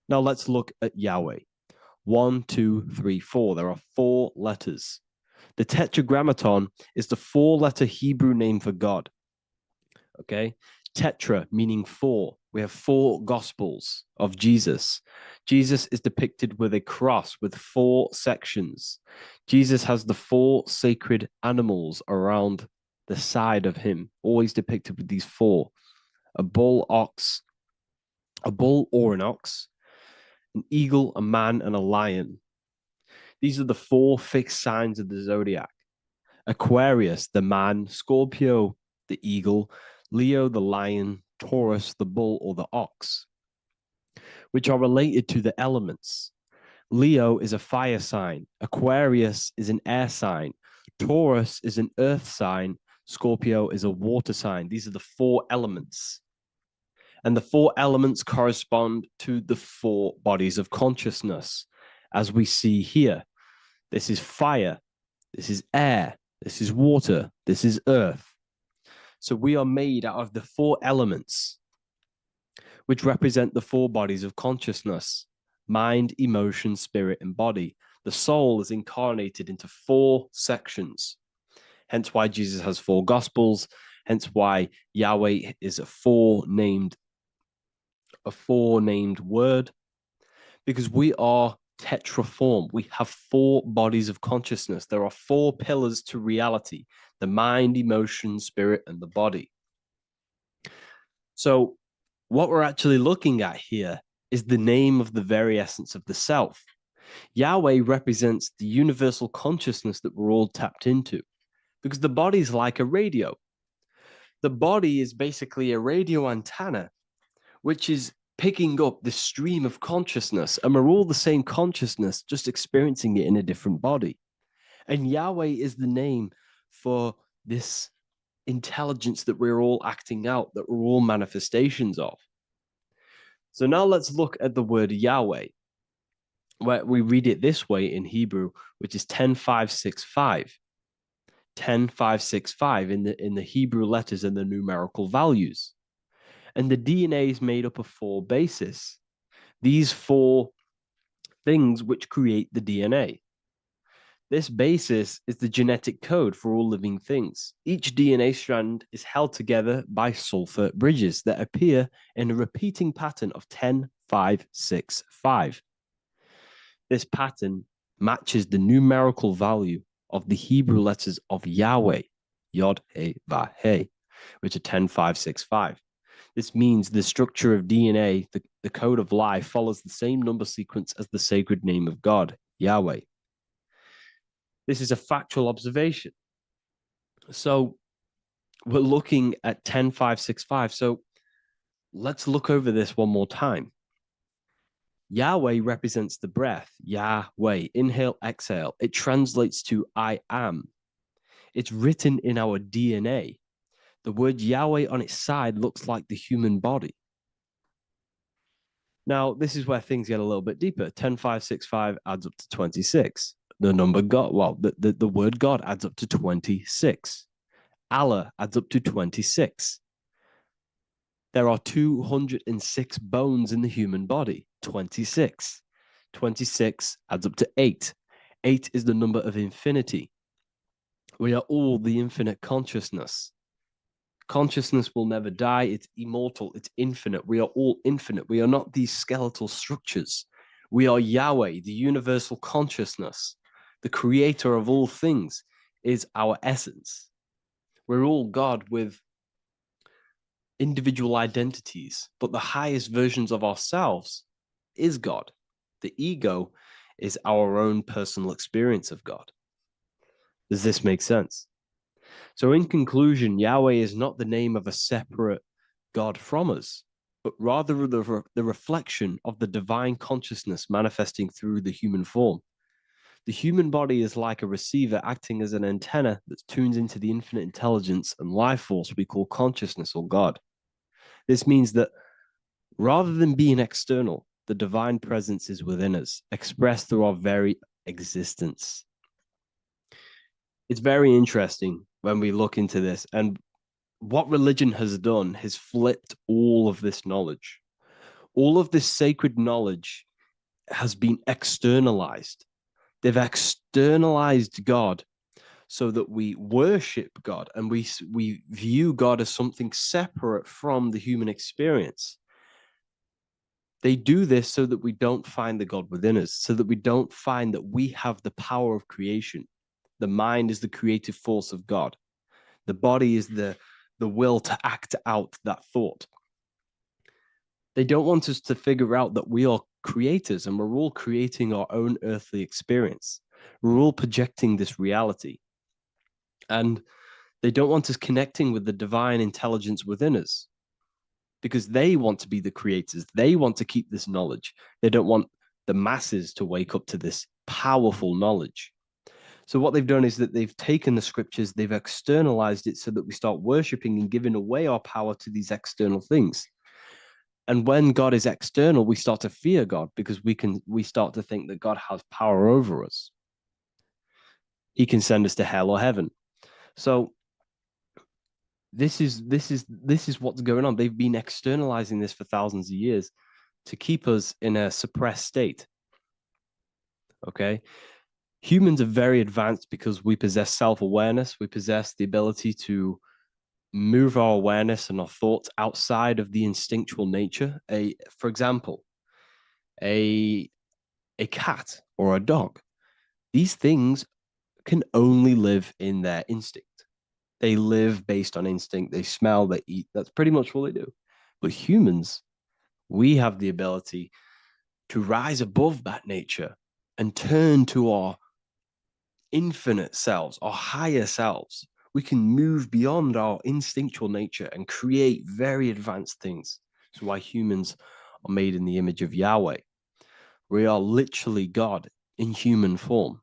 Now let's look at Yahweh. 1, 2, 3, 4. There are 4 letters. The tetragrammaton is the 4-letter Hebrew name for God. Okay? Tetra, meaning 4. We have 4 gospels of Jesus. Jesus is depicted with a cross with 4 sections. Jesus has the 4 sacred animals around the side of him, always depicted with these 4. A bull or an ox, an eagle, a man, and a lion. These are the 4 fixed signs of the zodiac. Aquarius, the man, Scorpio, the eagle, Leo, the lion, Taurus, the bull or the ox, which are related to the elements. Leo is a fire sign, Aquarius is an air sign, Taurus is an earth sign, Scorpio is a water sign. These are the 4 elements. And the 4 elements correspond to the 4 bodies of consciousness, as we see here. This is fire, this is air, this is water, this is earth. So we are made out of the 4 elements, which represent the 4 bodies of consciousness: mind, emotion, spirit, and body. The soul is incarnated into 4 sections. Hence why Jesus has 4 gospels. Hence why Yahweh is a 4-named word, because we are tetraform. We have 4 bodies of consciousness. There are 4 pillars to reality: the mind, emotion, spirit, and the body. So what we're actually looking at here is the name of the very essence of the self. Yahweh represents the universal consciousness that we're all tapped into, because the body is like a radio. The body is basically a radio antenna, which is picking up this stream of consciousness, and we're all the same consciousness, just experiencing it in a different body. And Yahweh is the name for this intelligence that we're all acting out, that we're all manifestations of. So now let's look at the word Yahweh, where we read it this way in Hebrew, which is 10565. 10565 in the Hebrew letters and the numerical values. And the DNA is made up of 4 bases. These 4 things which create the DNA. This basis is the genetic code for all living things. Each DNA strand is held together by sulfur bridges that appear in a repeating pattern of 10565. This pattern matches the numerical value of the Hebrew letters of Yahweh, Yod, He, Va, He, which are 10565. This means the structure of DNA, the code of life, follows the same number sequence as the sacred name of God, Yahweh. This is a factual observation. So we're looking at 10565. So let's look over this one more time. Yahweh represents the breath, Yahweh, inhale, exhale. It translates to I am. It's written in our DNA. The word Yahweh on its side looks like the human body. Now, this is where things get a little bit deeper. 10565 adds up to 26. The number God, well, the word God adds up to 26. Allah adds up to 26. There are 206 bones in the human body, 26. 26 adds up to 8. 8 is the number of infinity. We are all the infinite consciousness. Consciousness will never die. It's immortal. It's infinite. We are all infinite. We are not these skeletal structures. We are Yahweh, the universal consciousness. The creator of all things is our essence. We're all God with individual identities, but the highest versions of ourselves is God. The ego is our own personal experience of God. Does this make sense? So in conclusion, Yahweh is not the name of a separate God from us, but rather the reflection of the divine consciousness manifesting through the human form. The human body is like a receiver acting as an antenna that tunes into the infinite intelligence and life force we call consciousness or God. This means that rather than being external, the divine presence is within us, expressed through our very existence. It's very interesting when we look into this, and what religion has done has flipped all of this knowledge. All of this sacred knowledge has been externalized. They've externalized God so that we worship God and we view God as something separate from the human experience. They do this so that we don't find the God within us, so that we don't find that we have the power of creation. The mind is the creative force of God. The body is the will to act out that thought. They don't want us to figure out that we are creators and we're all creating our own earthly experience. We're all projecting this reality. And they don't want us connecting with the divine intelligence within us because they want to be the creators. They want to keep this knowledge. They don't want the masses to wake up to this powerful knowledge. So what they've done is that they've taken the scriptures, they've externalized it so that we start worshiping and giving away our power to these external things. And when God is external, we start to fear God because we start to think that God has power over us. He can send us to hell or heaven. So this is what's going on. They've been externalizing this for thousands of years to keep us in a suppressed state. Okay? Humans are very advanced because we possess self-awareness. We possess the ability to move our awareness and our thoughts outside of the instinctual nature. For example, a cat or a dog. These things can only live in their instinct. They live based on instinct. They smell, they eat. That's pretty much what they do. But humans, we have the ability to rise above that nature and turn to our infinite selves, our higher selves. We can move beyond our instinctual nature and create very advanced things. That's why humans are made in the image of Yahweh. We are literally God in human form.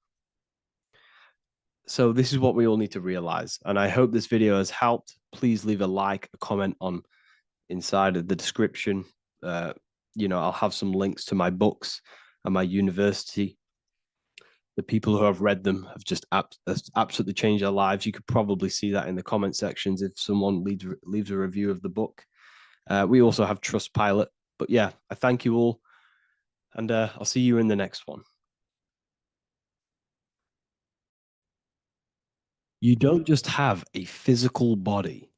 So this is what we all need to realize. And I hope this video has helped. Please leave a like, a comment on inside of the description. I'll have some links to my books and my university. The people who have read them have just absolutely changed their lives. You could probably see that in the comment sections if someone leaves a review of the book. We also have Trustpilot. But yeah, I thank you all. And I'll see you in the next one. You don't just have a physical body.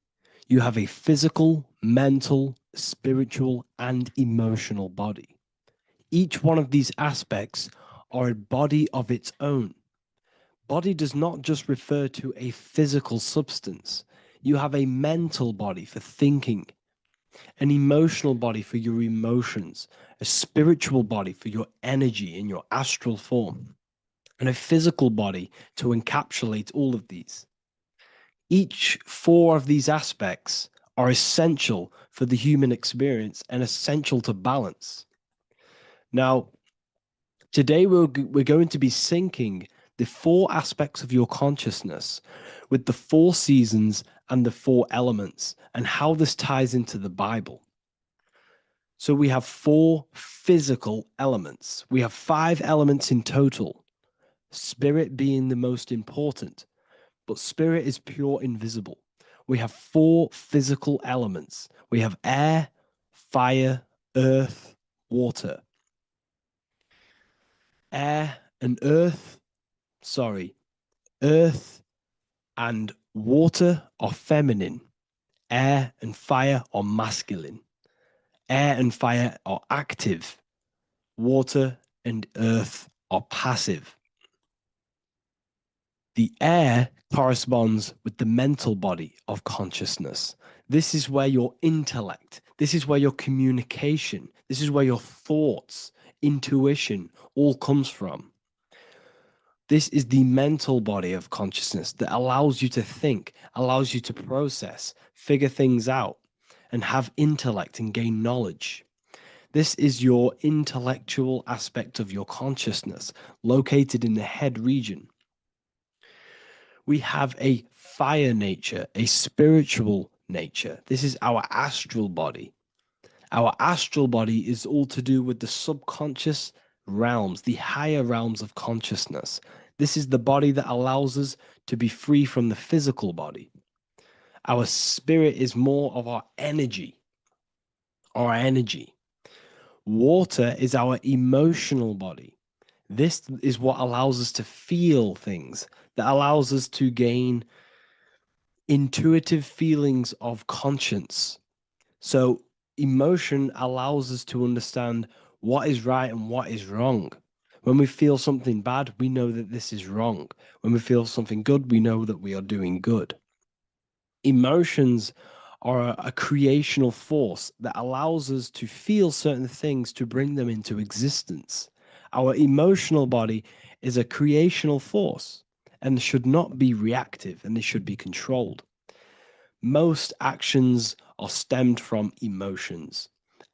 You have a physical, mental, spiritual, and emotional body. Each one of these aspects are a body of its own. Body does not just refer to a physical substance. You have a mental body for thinking, an emotional body for your emotions, a spiritual body for your energy in your astral form, and a physical body to encapsulate all of these. Each four of these aspects are essential for the human experience and essential to balance. Now, today we're going to be syncing the four aspects of your consciousness with the four seasons and the four elements and how this ties into the Bible. So we have four physical elements. We have 5 elements in total, spirit being the most important, but spirit is pure invisible. We have 4 physical elements. We have air, fire, earth, water. Earth and water are feminine. Air and fire are masculine. Air and fire are active. Water and earth are passive. The air corresponds with the mental body of consciousness. This is where your intellect, this is where your communication, this is where your thoughts, intuition all comes from. This is the mental body of consciousness that allows you to think, allows you to process, figure things out, and have intellect and gain knowledge. This is your intellectual aspect of your consciousness, located in the head region. We have a fire nature, a spiritual nature. This is our astral body. Our astral body is all to do with the subconscious realms, the higher realms of consciousness. This is the body that allows us to be free from the physical body. Our spirit is more of our energy. Water is our emotional body. This is what allows us to feel things, that allows us to gain intuitive feelings of conscience. So emotion allows us to understand what is right and what is wrong. When we feel something bad, we know that this is wrong. When we feel something good, we know that we are doing good. Emotions are a creational force that allows us to feel certain things to bring them into existence. Our emotional body is a creational force and should not be reactive, and they should be controlled. Most actions are stemmed from emotions.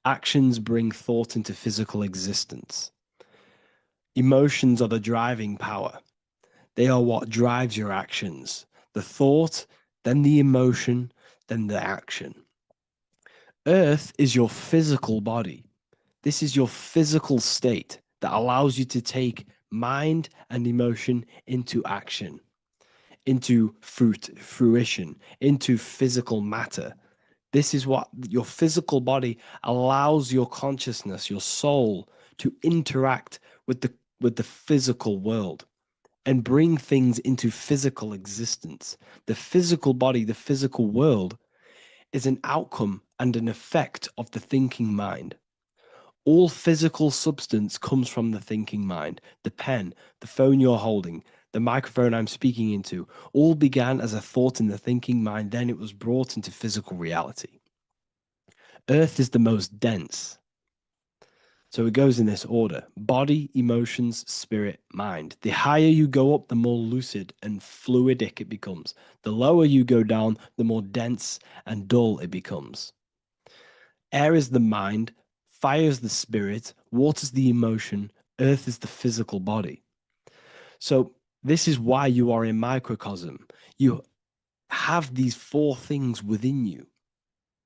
Actions bring thought into physical existence. Emotions are the driving power. They are what drives your actions. The thought, then the emotion, then the action. Earth is your physical body. This is your physical state that allows you to take mind and emotion into action, into fruition, into physical matter. This is what your physical body allows your consciousness, your soul, to interact with the physical world and bring things into physical existence. The physical body, the physical world, is an outcome and an effect of the thinking mind. All physical substance comes from the thinking mind. The pen, the phone you're holding, the microphone I'm speaking into, all began as a thought in the thinking mind, then it was brought into physical reality. Earth is the most dense. So it goes in this order: body, emotions, spirit, mind. The higher you go up, the more lucid and fluidic it becomes. The lower you go down, the more dense and dull it becomes. Air is the mind, Fire is the spirit, water is the emotion, earth is the physical body. So this is why you are a microcosm. You have these four things within you.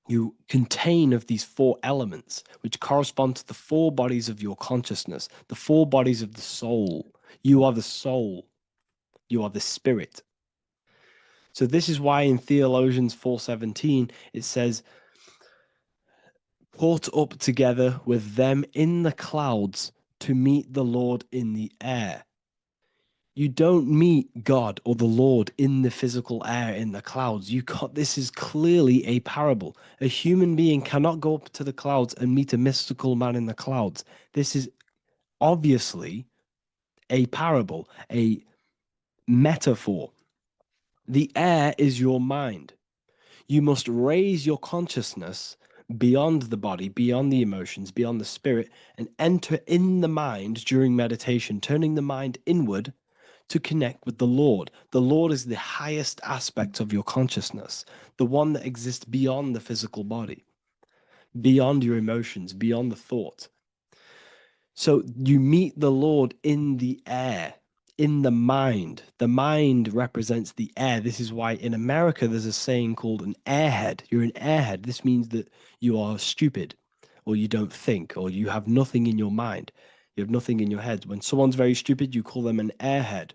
You contain of these four elements, which correspond to the four bodies of your consciousness, the four bodies of the soul. You are the soul. You are the spirit. So this is why in Theologians 4:17 it says, "Caught up together with them in the clouds to meet the Lord in the air." You don't meet God or the Lord in the physical air, in the clouds. This is clearly a parable. A human being cannot go up to the clouds and meet a mystical man in the clouds. This is obviously a parable, a metaphor. The air is your mind. You must raise your consciousness beyond the body, beyond the emotions, beyond the spirit, and enter in the mind during meditation, turning the mind inward to connect with the Lord. The Lord is the highest aspect of your consciousness, the one that exists beyond the physical body, beyond your emotions, beyond the thought. So you meet the Lord in the air, in the mind. The mind represents the air. This is why in America there's a saying called an airhead. You're an airhead. This means that you are stupid, or you don't think, or you have nothing in your mind. You have nothing in your head. When someone's very stupid, you call them an airhead,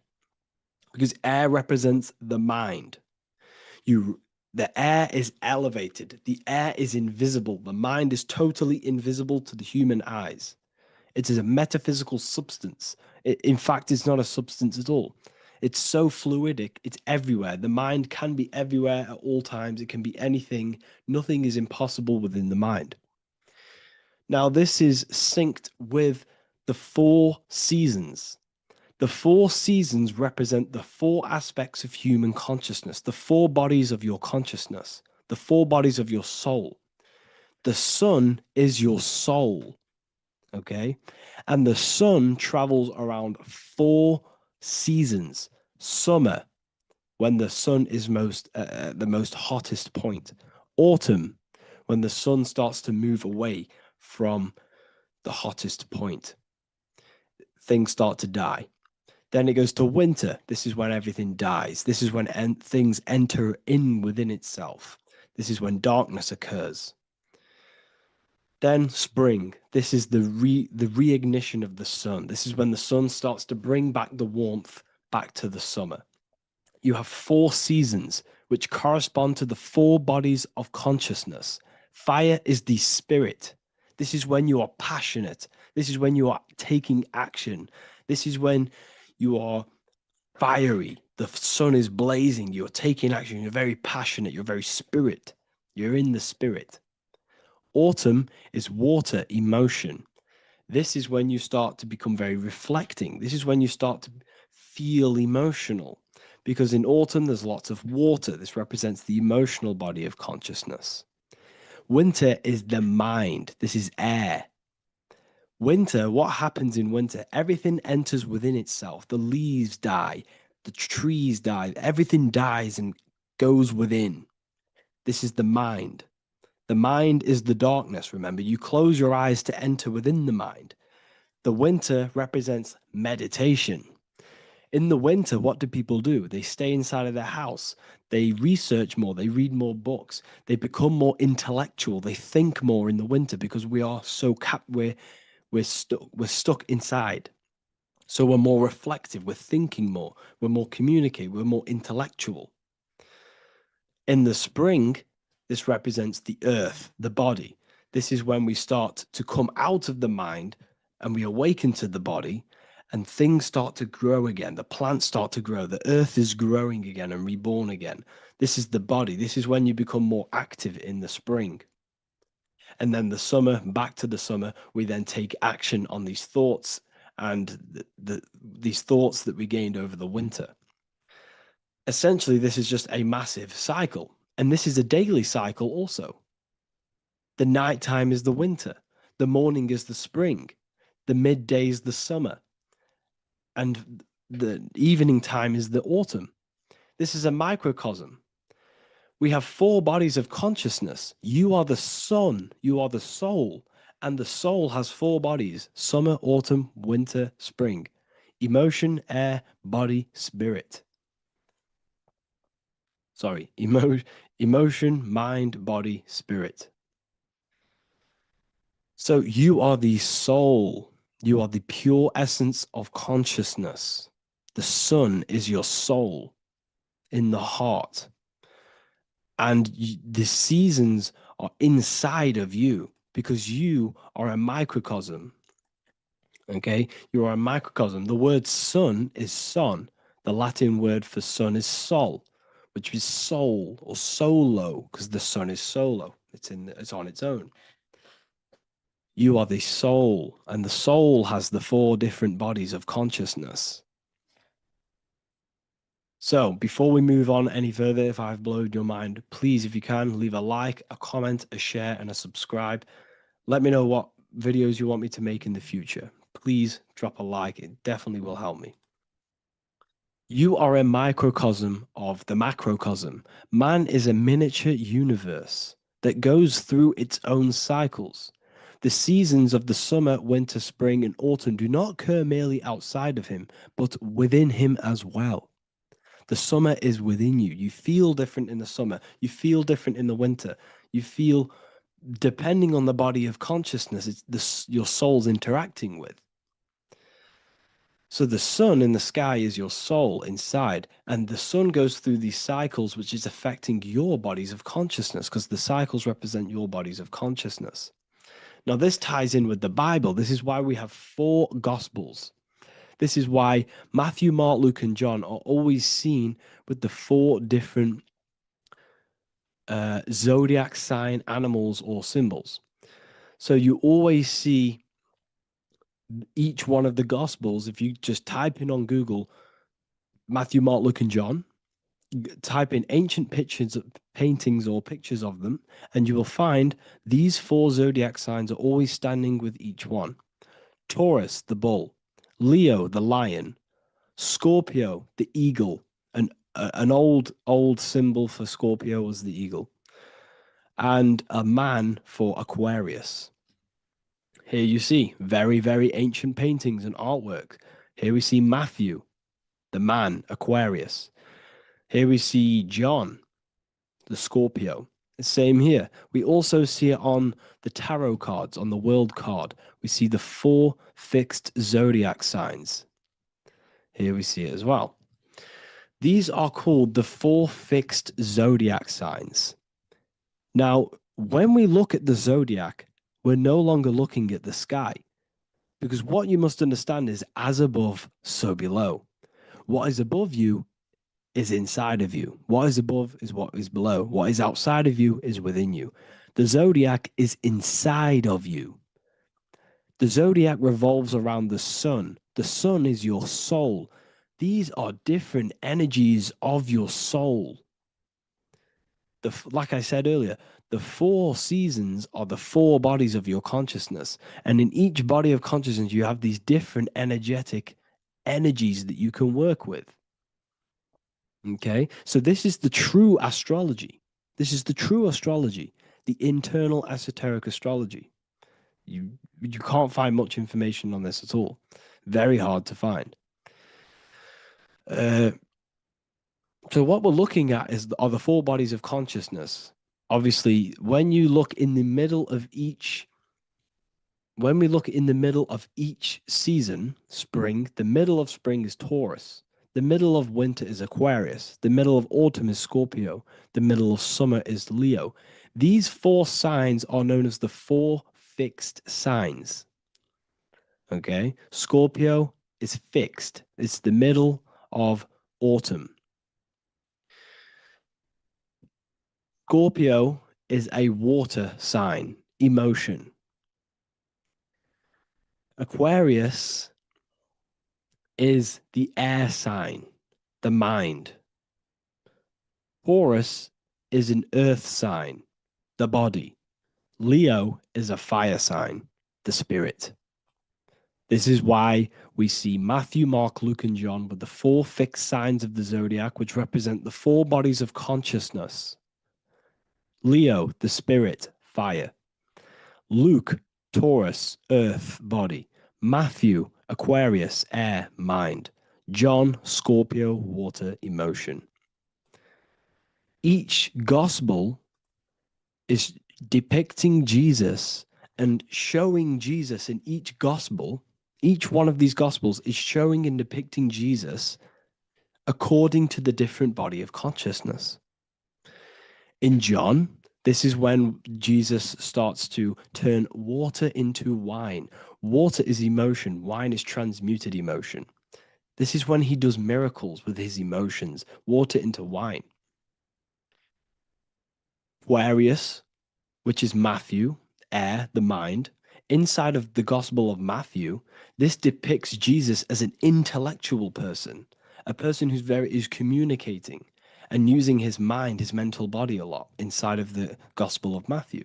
because air represents the mind. The air is elevated. The air is invisible. The mind is totally invisible to the human eyes. It is a metaphysical substance. In fact, it's not a substance at all. It's so fluidic. It's everywhere. The mind can be everywhere at all times. It can be anything. Nothing is impossible within the mind. Now, this is synced with the four seasons. The four seasons represent the four aspects of human consciousness, the four bodies of your consciousness, the four bodies of your soul. The sun is your soul, okay? And the sun travels around four seasons. Summer, when the sun is the most hottest point. Autumn, when the sun starts to move away from the hottest point. Things start to die. Then it goes to winter. This is when everything dies. This is when things enter in within itself. This is when darkness occurs. Then spring. This is the reignition of the sun. This is when the sun starts to bring back the warmth back to the summer. You have four seasons which correspond to the four bodies of consciousness. Fire is the spirit. This is when you are passionate. This is when you are taking action. This is when you are fiery. The sun is blazing. You're taking action. You're very passionate. You're very spirit. You're in the spirit. Autumn is water, emotion. This is when you start to become very reflecting. This is when you start to feel emotional, because in autumn there's lots of water. This represents the emotional body of consciousness. Winter is the mind. This is air. Winter, what happens in winter? Everything enters within itself. The leaves die, the trees die, everything dies and goes within. This is the mind. The mind is the darkness, remember. You close your eyes to enter within the mind. The winter represents meditation. In the winter, what do people do? They stay inside of their house. They research more. They read more books. They become more intellectual. They think more in the winter because we are so we're stuck inside. So we're more reflective, we're thinking more, we're more communicative, we're more intellectual. In the spring, this represents the earth, the body. This is when we start to come out of the mind and we awaken to the body, and things start to grow again. The plants start to grow. The earth is growing again and reborn again. This is the body. This is when you become more active in the spring. And then the summer, back to the summer, we then take action on these thoughts and these thoughts that we gained over the winter. Essentially, this is just a massive cycle. And this is a daily cycle also. The nighttime is the winter. The morning is the spring. The midday is the summer. And the evening time is the autumn. This is a microcosm. We have four bodies of consciousness. You are the sun, you are the soul, And the soul has 4 bodies: summer, autumn, winter, spring. Emotion, air, body, spirit. Sorry, emotion, mind, body, spirit. So you are the soul. You are the pure essence of consciousness. The sun is your soul in the heart. And the seasons are inside of you because you are a microcosm. Okay? You are a microcosm. The word sun is son. The Latin word for sun is sol, which is soul or solo, because the sun is solo. It's on its own. You are the soul, and the soul has the 4 different bodies of consciousness. So before we move on any further, if I've blown your mind, please, if you can, leave a like, a comment, a share, and a subscribe. Let me know what videos you want me to make in the future. Please drop a like. It definitely will help me. You are a microcosm of the macrocosm. Man is a miniature universe that goes through its own cycles. The seasons of the summer, winter, spring, and autumn do not occur merely outside of him, but within him as well. The summer is within you. You feel different in the summer. You feel different in the winter. You feel, depending on the body of consciousness, it's your soul's interacting with. So the sun in the sky is your soul inside, and the sun goes through these cycles, which is affecting your bodies of consciousness, because the cycles represent your bodies of consciousness. Now, this ties in with the Bible. This is why we have 4 Gospels. This is why Matthew, Mark, Luke, and John are always seen with the 4 different zodiac sign animals or symbols. So you always see each one of the Gospels. If you just type in on Google Matthew, Mark, Luke, and John, type in ancient pictures, paintings, or pictures of them, and you will find these 4 zodiac signs are always standing with each one. Taurus, the bull; Leo, the lion; Scorpio, the eagle. An old symbol for Scorpio was the eagle, and a man for Aquarius. Here you see very, very ancient paintings and artwork. Here we see Matthew, the man, Aquarius. Here we see John, the Scorpio. Same here. We also see it on the tarot cards, on the world card. We see the 4 fixed zodiac signs. Here we see it as well. These are called the 4 fixed zodiac signs. Now, when we look at the zodiac, we're no longer looking at the sky, because what you must understand is as above, so below. What is above you is inside of you. What is above is what is below. What is outside of you is within you. The zodiac is inside of you. The zodiac revolves around the sun. The sun is your soul. These are different energies of your soul. Like I said earlier, the 4 seasons are the 4 bodies of your consciousness. And in each body of consciousness, you have these different energetic energies that you can work with. Okay, so this is the true astrology. This is the true astrology, the internal esoteric astrology. You can't find much information on this at all. Very hard to find. So what we're looking at are the 4 bodies of consciousness. Obviously, when you look in the middle of each, when we look in the middle of each season, spring, the middle of spring is Taurus. The middle of winter is Aquarius. The middle of autumn is Scorpio. The middle of summer is Leo. These 4 signs are known as the 4 fixed signs. Okay, Scorpio is fixed. It's the middle of autumn. Scorpio is a water sign, emotion. Aquarius is the air sign, the mind. Taurus is an earth sign, the body. Leo is a fire sign, the spirit. This is why we see Matthew, Mark, Luke, and John with the 4 fixed signs of the zodiac, which represent the 4 bodies of consciousness. Leo, the spirit, fire. Luke, Taurus, earth, body. Matthew, Aquarius, air, mind. John, Scorpio, water, emotion. Each gospel is depicting Jesus and showing Jesus in each gospel. Each one of these gospels is showing and depicting Jesus according to the different body of consciousness. In John, this is when Jesus starts to turn water into wine. Water is emotion, wine is transmuted emotion. This is when he does miracles with his emotions, water into wine. Aquarius, which is Matthew, air, the mind. Inside of the Gospel of Matthew, this depicts Jesus as an intellectual person, a person who's communicating and using his mind, his mental body a lot inside of the Gospel of Matthew.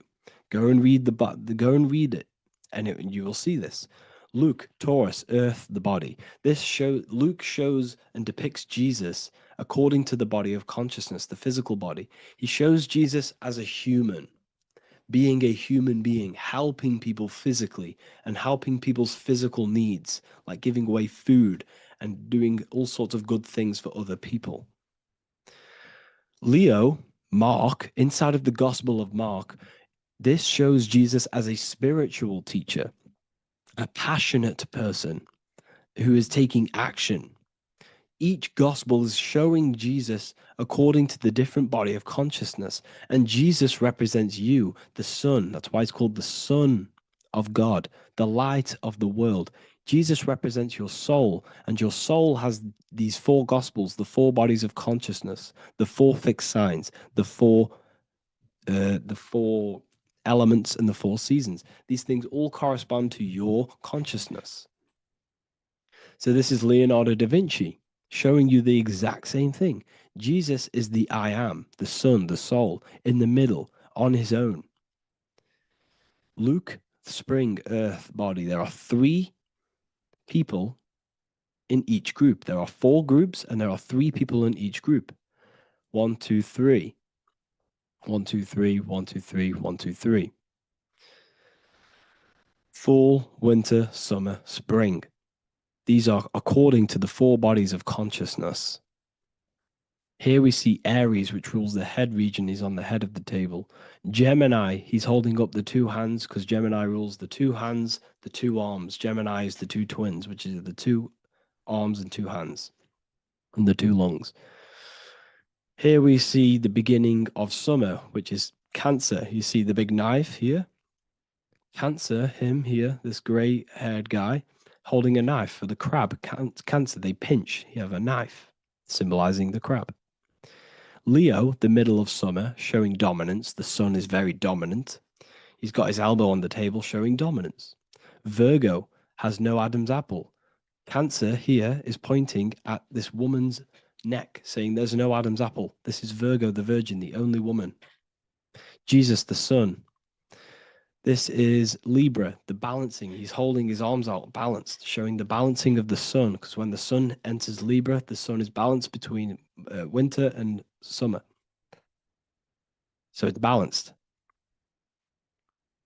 Go and read it, and you will see this. Luke, Taurus, earth, the body. Luke shows and depicts Jesus according to the body of consciousness, the physical body. He shows Jesus as a human, being a human being, helping people physically and helping people's physical needs, like giving away food and doing all sorts of good things for other people. Leo, Mark, inside of the Gospel of Mark, this shows Jesus as a spiritual teacher, a passionate person who is taking action. Each gospel is showing Jesus according to the different body of consciousness. And Jesus represents you, the Son. That's why it's called the Son of God, the light of the world. Jesus represents your soul, and your soul has these four gospels, the four bodies of consciousness, the four fixed signs, the four elements, and the four seasons. These things all correspond to your consciousness. So this is Leonardo da Vinci showing you the exact same thing. Jesus is the I am, the Son, the soul, in the middle, on his own. Luke, spring, earth, body. There are 3 people in each group. There are 4 groups, and there are 3 people in each group. 1, 2, 3. 1, 2, 3, 1, 2, 3, 1, 2, 3. Fall, winter, summer, spring. These are according to the 4 bodies of consciousness. Here we see Aries, which rules the head region. He's on the head of the table. Gemini, he's holding up the 2 hands because Gemini rules the 2 hands, the 2 arms. Gemini is the 2 twins, which is the 2 arms and 2 hands, and the 2 lungs. Here we see the beginning of summer, which is Cancer. You see the big knife here. Cancer, him here, this gray-haired guy, holding a knife for the crab. Cancer, they pinch. You have a knife, symbolizing the crab. Leo, the middle of summer, showing dominance. The sun is very dominant. He's got his elbow on the table, showing dominance. Virgo has no Adam's apple. Cancer here is pointing at this woman's neck, saying there's no Adam's apple. This is Virgo, the virgin, the only woman. Jesus, the sun. This is Libra, the balancing. He's holding his arms out, balanced, showing the balancing of the sun. Because when the sun enters Libra, the sun is balanced between winter and summer. So it's balanced.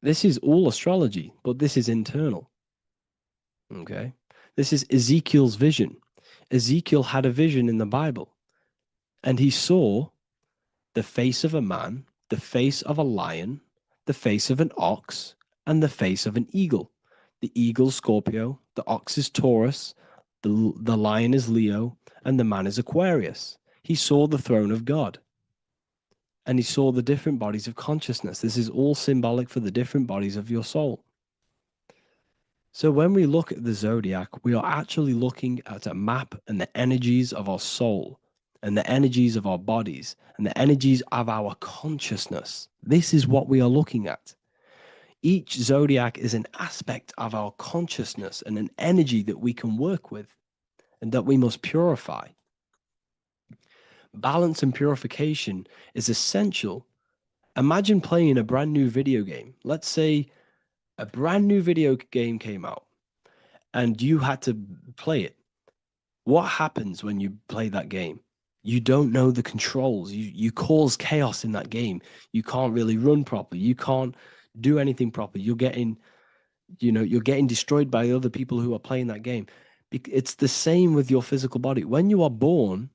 This is all astrology, but this is internal. Okay. This is Ezekiel's vision. Ezekiel had a vision in the Bible, and he saw the face of a man, the face of a lion, the face of an ox, and the face of an eagle. The eagle is Scorpio, the ox is Taurus, the lion is Leo, and the man is Aquarius. He saw the throne of God, and he saw the different bodies of consciousness. This is all symbolic for the different bodies of your soul. So when we look at the zodiac, we are actually looking at a map and the energies of our soul, and the energies of our bodies, and the energies of our consciousness. This is what we are looking at. Each zodiac is an aspect of our consciousness and an energy that we can work with and that we must purify. Balance and purification is essential. Imagine playing a brand new video game. Let's say a brand new video game came out and you had to play it. What happens when you play that game? You don't know the controls. You cause chaos in that game. You can't really run properly. You can't do anything properly. You're getting you're getting destroyed by other people who are playing that game. It's the same with your physical body. When you are born,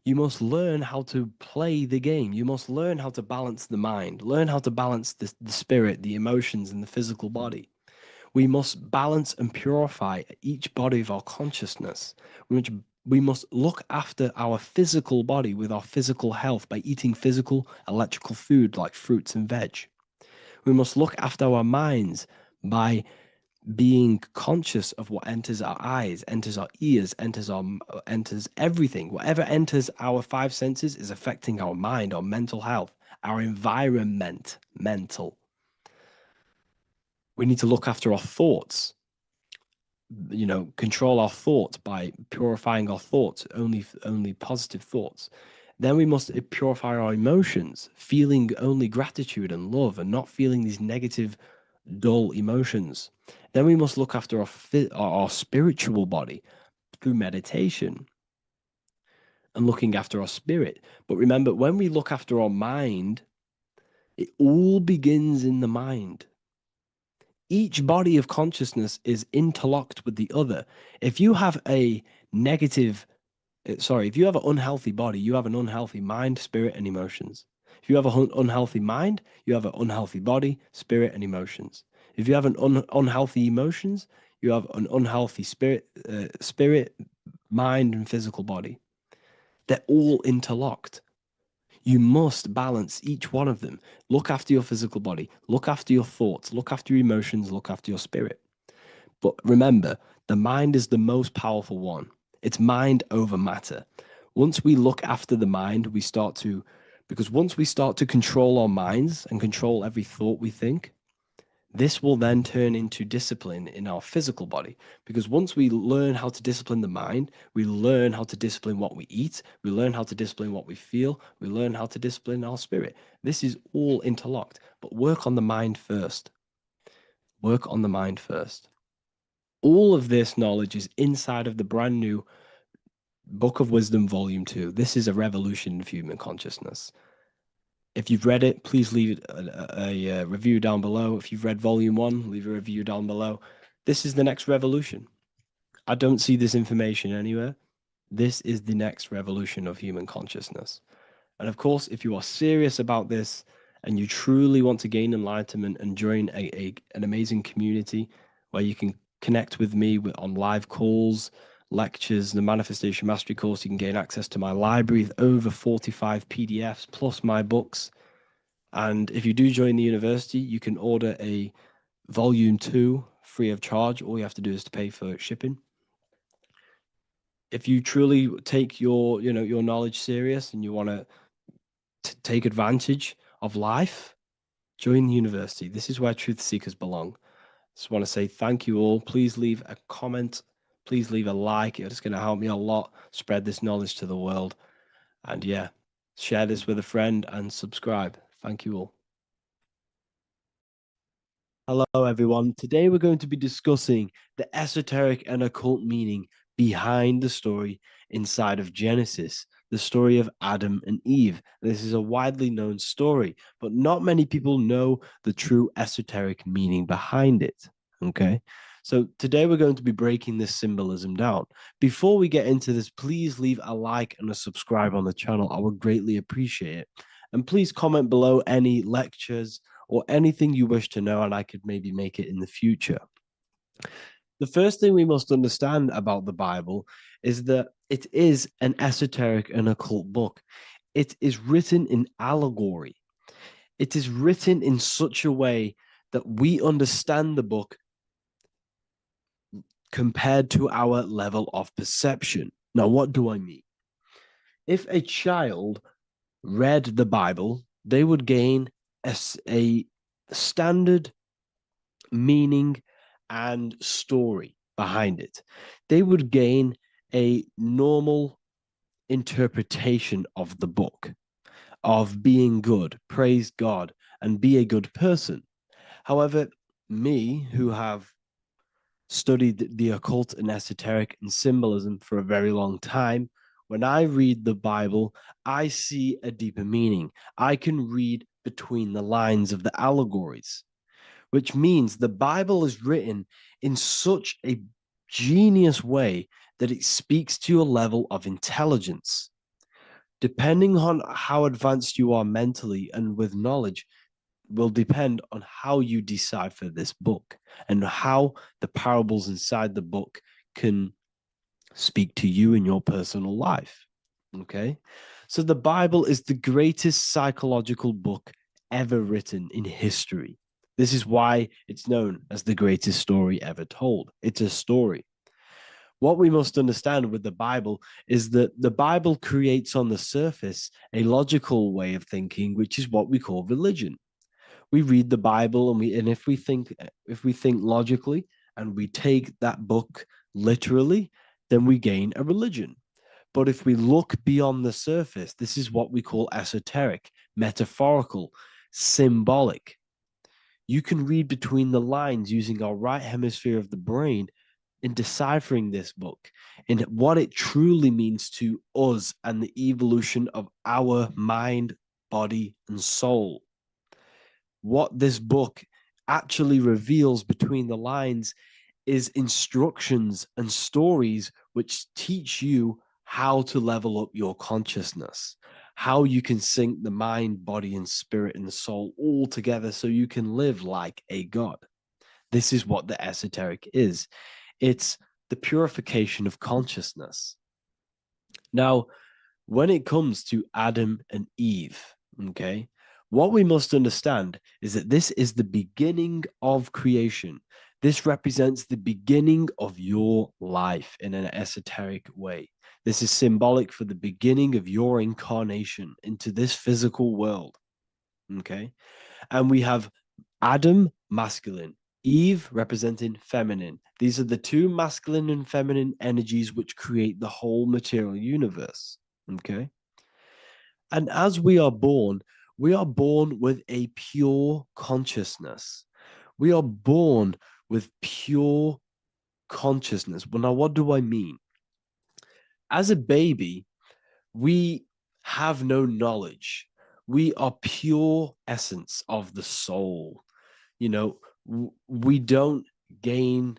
you must learn how to play the game. You must learn how to balance the mind, learn how to balance the spirit, the emotions, and the physical body. We must balance and purify each body of our consciousness. We must look after our physical body with our physical health by eating physical, electrical food like fruits and veg. We must look after our minds by being conscious of what enters our eyes, enters our ears, enters everything. Whatever enters our five senses is affecting our mind, our mental health, our environment, mental. We need to look after our thoughts. Control our thoughts by purifying our thoughts, only positive thoughts. Then we must purify our emotions, feeling only gratitude and love and not feeling these negative, dull emotions. Then we must look after our spiritual body through meditation and looking after our spirit. But remember, when we look after our mind, it all begins in the mind. Each body of consciousness is interlocked with the other. If you have a if you have an unhealthy body, you have an unhealthy mind, spirit, and emotions. If you have an unhealthy mind, you have an unhealthy body, spirit, and emotions. If you have an unhealthy emotions, you have an unhealthy spirit, mind, and physical body. They're all interlocked. You must balance each one of them. Look after your physical body, look after your thoughts, look after your emotions, look after your spirit. But remember, the mind is the most powerful one. It's mind over matter. Once we look after the mind, because once we start to control our minds and control every thought we think, this will then turn into discipline in our physical body. Because once we learn how to discipline the mind, we learn how to discipline what we eat, we learn how to discipline what we feel, we learn how to discipline our spirit. This is all interlocked, but work on the mind first. Work on the mind first. All of this knowledge is inside of the brand new Book of Wisdom, Volume 2. This is a revolution of human consciousness. If you've read it, please leave a review down below. If you've read Volume 1, leave a review down below. This is the next revolution. I don't see this information anywhere. This is the next revolution of human consciousness. And of course, if you are serious about this and you truly want to gain enlightenment and join an amazing community where you can connect with me on live calls, lectures, the Manifestation Mastery course, you can gain access to my library with over 45 PDFs plus my books. And if you do join the university, you can order a volume 2 free of charge. All you have to do is to pay for shipping. If you truly take your knowledge serious and you want to take advantage of life, join the university. This is where truth seekers belong. Just want to say thank you all. Please leave a comment. Please leave a like. It's going to help me a lot spread this knowledge to the world. And yeah, share this with a friend and subscribe. Thank you all. Hello, everyone. Today we're going to be discussing the esoteric and occult meaning behind the story inside of Genesis, the story of Adam and Eve. This is a widely known story, but not many people know the true esoteric meaning behind it. Okay. So today we're going to be breaking this symbolism down. Before we get into this, please leave a like and a subscribe on the channel. I would greatly appreciate it. And please comment below any lectures or anything you wish to know, and I could maybe make it in the future. The first thing we must understand about the Bible is that it is an esoteric and occult book. It is written in allegory. It is written in such a way that we understand the book compared to our level of perception. Now, what do I mean? If a child read the Bible, they would gain a standard meaning and story behind it. They would gain a normal interpretation of the book, of being good, praise God, and be a good person. However, me, who have studied the occult and esoteric and symbolism for a very long time, when I read the Bible, I see a deeper meaning. I can read between the lines of the allegories. which means the Bible is written in such a genius way that it speaks to your level of intelligence. Depending on how advanced you are mentally and with knowledge, will depend on how you decipher this book and how the parables inside the book can speak to you in your personal life. Okay? So the Bible is the greatest psychological book ever written in history. This is why it's known as the greatest story ever told. It's a story. What we must understand with the Bible is that the Bible creates on the surface a logical way of thinking, which is what we call religion. We read the Bible and if we think logically and we take that book literally, then we gain a religion. But if we look beyond the surface, this is what we call esoteric, metaphorical, symbolic. You can read between the lines using our right hemisphere of the brain in deciphering this book and what it truly means to us and the evolution of our mind, body, and soul. What this book actually reveals between the lines is instructions and stories which teach you how to level up your consciousness, how you can sync the mind, body, and spirit and soul all together so you can live like a god. This is what the esoteric is. It's the purification of consciousness. Now, when it comes to Adam and Eve, okay, what we must understand is that this is the beginning of creation. This represents the beginning of your life in an esoteric way. This is symbolic for the beginning of your incarnation into this physical world. Okay. And we have Adam, masculine, Eve representing feminine. These are the two masculine and feminine energies which create the whole material universe. Okay. And as we are born with a pure consciousness. We are born with pure consciousness. Well, now, what do I mean? As a baby, we have no knowledge. We are pure essence of the soul. You know, we don't gain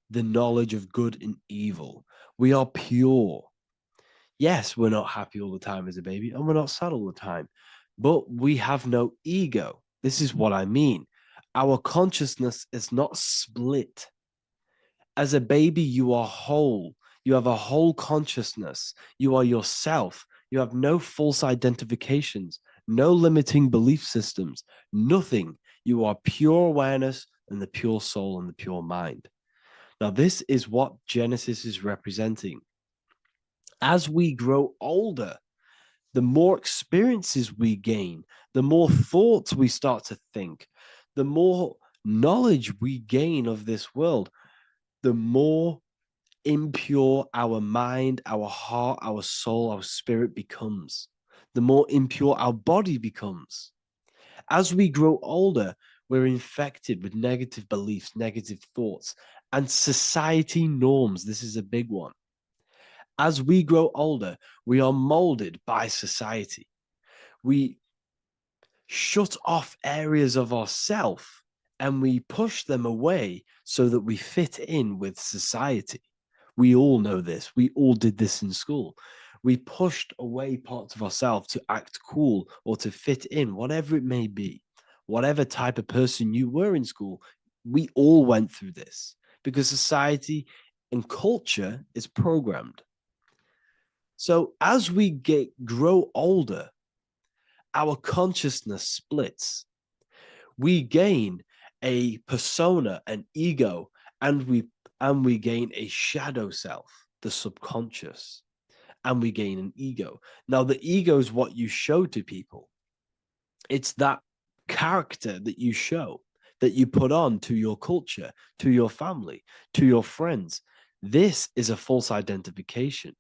the knowledge of good and evil. We are pure. Yes, we're not happy all the time as a baby, and we're not sad all the time, but we have no ego. This is what I mean. Our consciousness is not split. As a baby, you are whole. You have a whole consciousness. You are yourself. You have no false identifications, no limiting belief systems, nothing. You are pure awareness and the pure soul and the pure mind. Now, this is what Genesis is representing. As we grow older, the more experiences we gain, the more thoughts we start to think, the more knowledge we gain of this world, the more impure our mind, our heart, our soul, our spirit becomes, the more impure our body becomes. As we grow older, we're infected with negative beliefs, negative thoughts, and society norms. This is a big one. As we grow older, we are molded by society. We shut off areas of ourself and we push them away so that we fit in with society. We all know this. We all did this in school. We pushed away parts of ourselves to act cool or to fit in, whatever it may be. Whatever type of person you were in school, we all went through this because society and culture is programmed. So as we grow older, our consciousness splits. We gain a persona, an ego, and we gain a shadow self, the subconscious, and we gain an ego. Now, the ego is what you show to people. It's that character that you show, that you put on to your culture, to your family, to your friends. This is a false identification.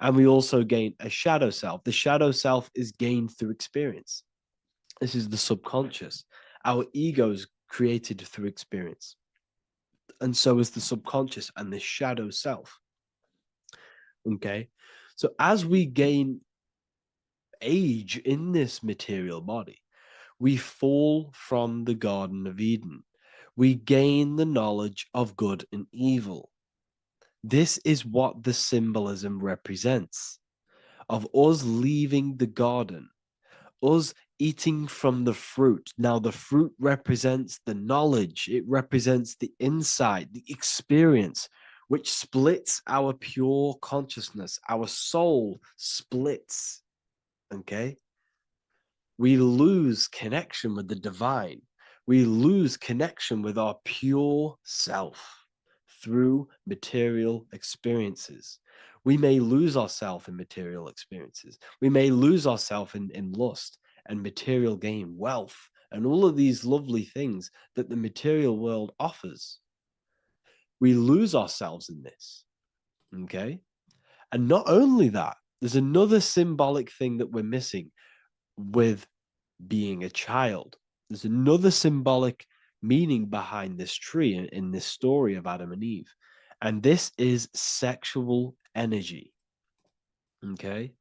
And we also gain a shadow self. The shadow self is gained through experience. This is the subconscious. Our ego is created through experience. And so is the subconscious and the shadow self. Okay. So as we gain age in this material body, We fall from the Garden of Eden. We gain the knowledge of good and evil. This is what the symbolism represents of us leaving the garden, us eating from the fruit. Now, the fruit represents the knowledge, it represents the insight, the experience, which splits our pure consciousness. Our soul splits. Okay? We lose connection with the divine. We lose connection with our pure self through material experiences. We may lose ourselves in material experiences. We may lose ourselves in lust and material gain, wealth, and all of these lovely things that the material world offers. We lose ourselves in this. Okay? And not only that, there's another symbolic thing that we're missing with being a child. There's another symbolic meaning behind this tree in this story of Adam and Eve. And this is sexual energy. Okay?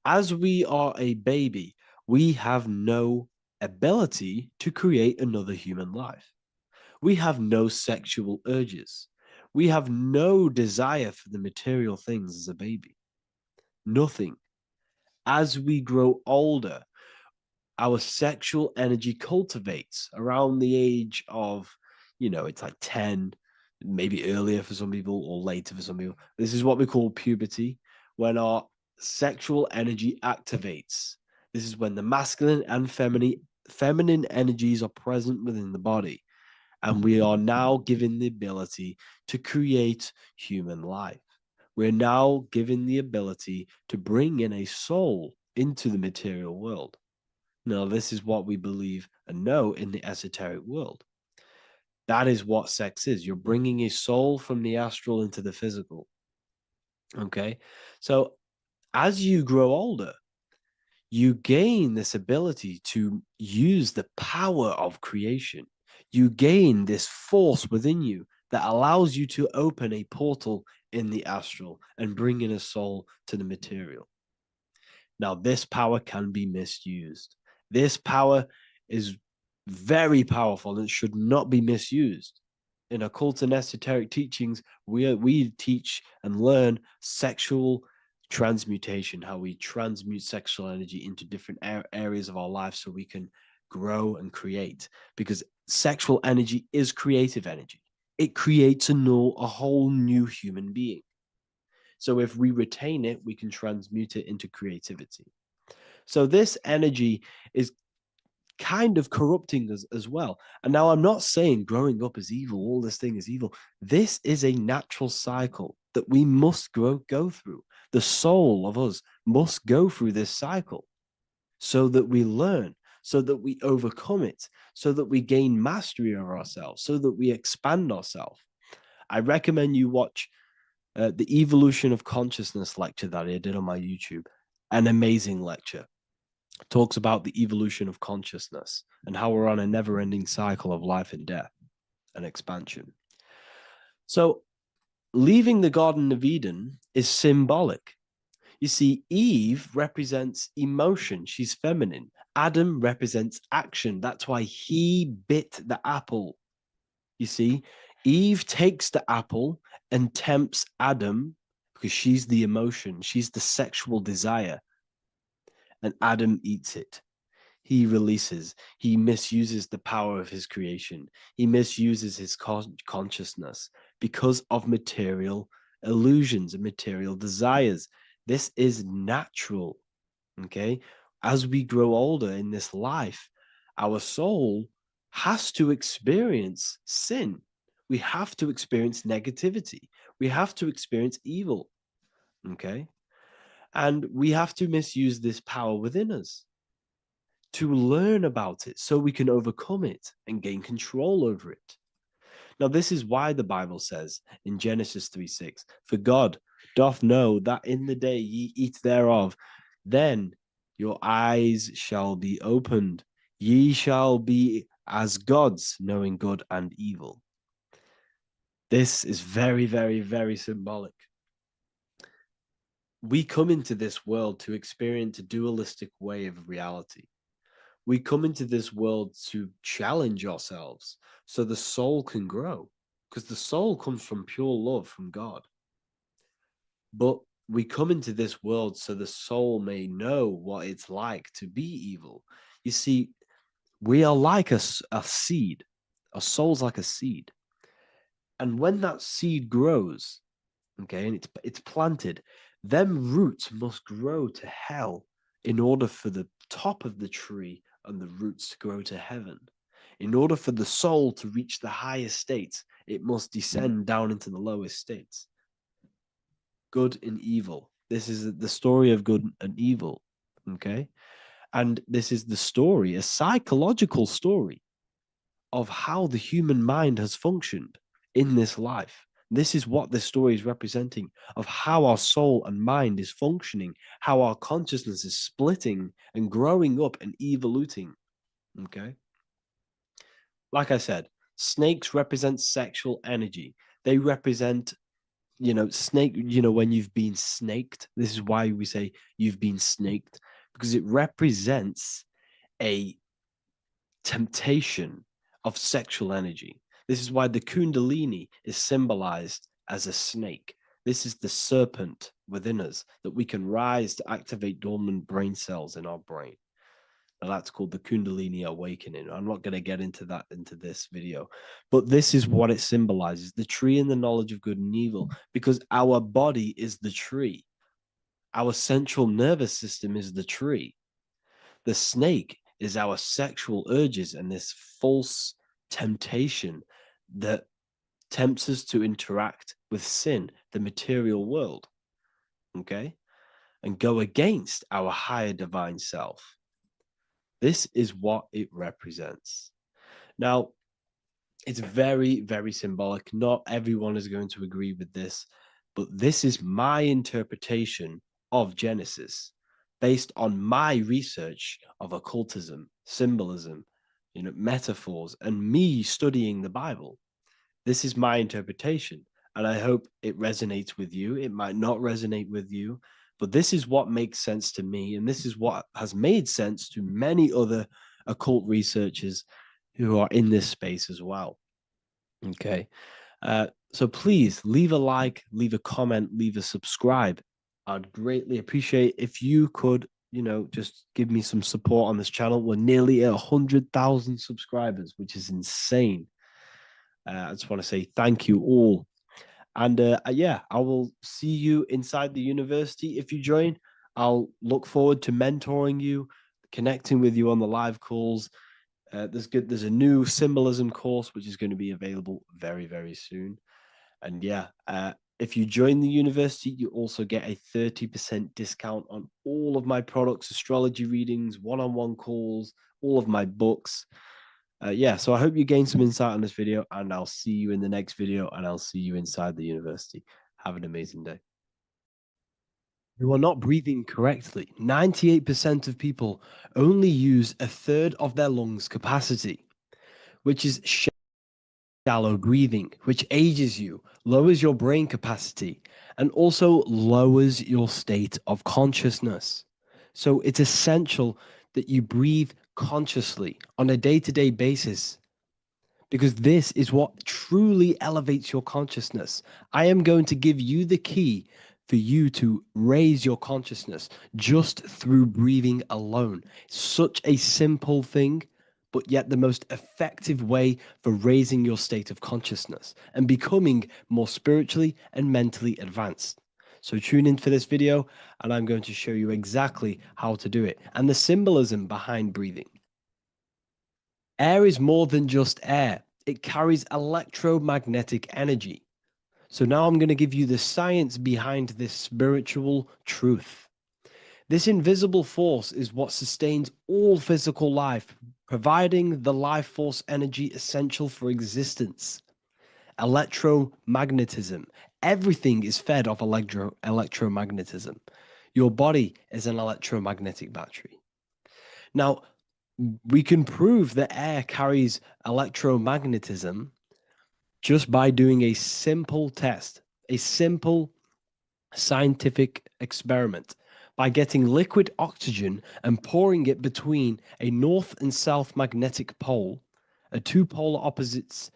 As we are a baby, we have no ability to create another human life. We have no sexual urges. We have no desire for the material things as a baby. Nothing. As we grow older, our sexual energy cultivates around the age of, it's like 10, maybe earlier for some people or later for some people. This is what we call puberty, when our sexual energy activates. This is when the masculine and feminine energies are present within the body. And we are now given the ability to create human life. We're now given the ability to bring in a soul into the material world. Now, this is what we believe and know in the esoteric world. That is what sex is. You're bringing a soul from the astral into the physical. Okay? So, as you grow older, you gain this ability to use the power of creation. You gain this force within you that allows you to open a portal in the astral and bring in a soul to the material. Now, this power can be misused. This power is very powerful and should not be misused. In occult and esoteric teachings, we teach and learn sexual transmutation, how we transmute sexual energy into different areas of our life so we can grow and create. Because sexual energy is creative energy. It creates a whole new human being. So if we retain it, we can transmute it into creativity. So this energy is kind of corrupting us as well. And now I'm not saying growing up is evil, all this thing is evil. This is a natural cycle that we must go through. The soul of us must go through this cycle so that we learn, so that we overcome it, so that we gain mastery over ourselves, so that we expand ourselves. I recommend you watch the Evolution of Consciousness lecture that I did on my YouTube. An amazing lecture. Talks about the evolution of consciousness and how we're on a never-ending cycle of life and death and expansion. So leaving the Garden of Eden is symbolic. You see, Eve represents emotion. She's feminine. Adam represents action. That's why he bit the apple. You see, Eve takes the apple and tempts Adam because she's the emotion. She's the sexual desire. And Adam eats it. He releases, he misuses the power of his creation. He misuses his consciousness because of material illusions and material desires. This is natural, okay? As we grow older in this life, our soul has to experience sin. We have to experience negativity. We have to experience evil, okay? And we have to misuse this power within us to learn about it so we can overcome it and gain control over it. Now, this is why the Bible says in Genesis 3:6, "For God doth know that in the day ye eat thereof, then your eyes shall be opened. Ye shall be as gods, knowing good and evil." This is very, very, very symbolic. We come into this world to experience a dualistic way of reality. We come into this world to challenge ourselves so the soul can grow, because the soul comes from pure love from God. But we come into this world so the soul may know what it's like to be evil. You see, we are like a seed. Our soul's like a seed. And when that seed grows, okay, and it's planted, them roots must grow to hell in order for the top of the tree and the roots to grow to heaven. In order for the soul to reach the highest states, it must descend down into the lowest states. Good and evil. This is the story of good and evil, okay? And this is the story, a psychological story of how the human mind has functioned in this life. This is what this story is representing of how our soul and mind is functioning, how our consciousness is splitting and growing up and evoluting. Okay. Like I said, snakes represent sexual energy. They represent, snake, when you've been snaked. This is why we say you've been snaked, because it represents a temptation of sexual energy. This is why the Kundalini is symbolized as a snake. This is the serpent within us that we can rise to activate dormant brain cells in our brain. Now that's called the Kundalini awakening. I'm not going to get into that into this video, but this is what it symbolizes: the tree and the knowledge of good and evil, because our body is the tree. Our central nervous system is the tree. The snake is our sexual urges and this false temptation that tempts us to interact with sin, the material world, okay, and go against our higher divine self. This is what it represents. Now, it's very, very symbolic. Not everyone is going to agree with this, but this is my interpretation of Genesis based on my research of occultism, symbolism, metaphors, and me studying the Bible. This is my interpretation, and I hope it resonates with you. It might not resonate with you, but this is what makes sense to me, and this is what has made sense to many other occult researchers who are in this space as well. Okay. So please leave a like, leave a comment, leave a subscribe. I'd greatly appreciate if you could, just give me some support on this channel. We're nearly at 100,000 subscribers, which is insane. I just want to say thank you all. And yeah, I will see you inside the university. If you join, I'll look forward to mentoring you, connecting with you on the live calls. There's a new symbolism course which is going to be available very, very soon. And yeah, if you join the university, you also get a 30% discount on all of my products, astrology readings, one-on-one calls, all of my books. Yeah, so I hope you gain some insight on this video, and I'll see you in the next video, and I'll see you inside the university. Have an amazing day. You are not breathing correctly. 98% of people only use a third of their lungs capacity, which is shallow breathing, which ages you, lowers your brain capacity, and also lowers your state of consciousness. So it's essential that you breathe consciously on a day-to-day basis, because this is what truly elevates your consciousness. I am going to give you the key for you to raise your consciousness just through breathing alone. Such a simple thing, but yet the most effective way for raising your state of consciousness and becoming more spiritually and mentally advanced. So tune in for this video, and I'm going to show you exactly how to do it and the symbolism behind breathing. Air is more than just air. It carries electromagnetic energy. So now I'm going to give you the science behind this spiritual truth. This invisible force is what sustains all physical life, providing the life force energy essential for existence. Electromagnetism. Everything is fed off electromagnetism. Your body is an electromagnetic battery. Now, we can prove that air carries electromagnetism just by doing a simple test, a simple scientific experiment by getting liquid oxygen and pouring it between a north and south magnetic pole, two polar opposite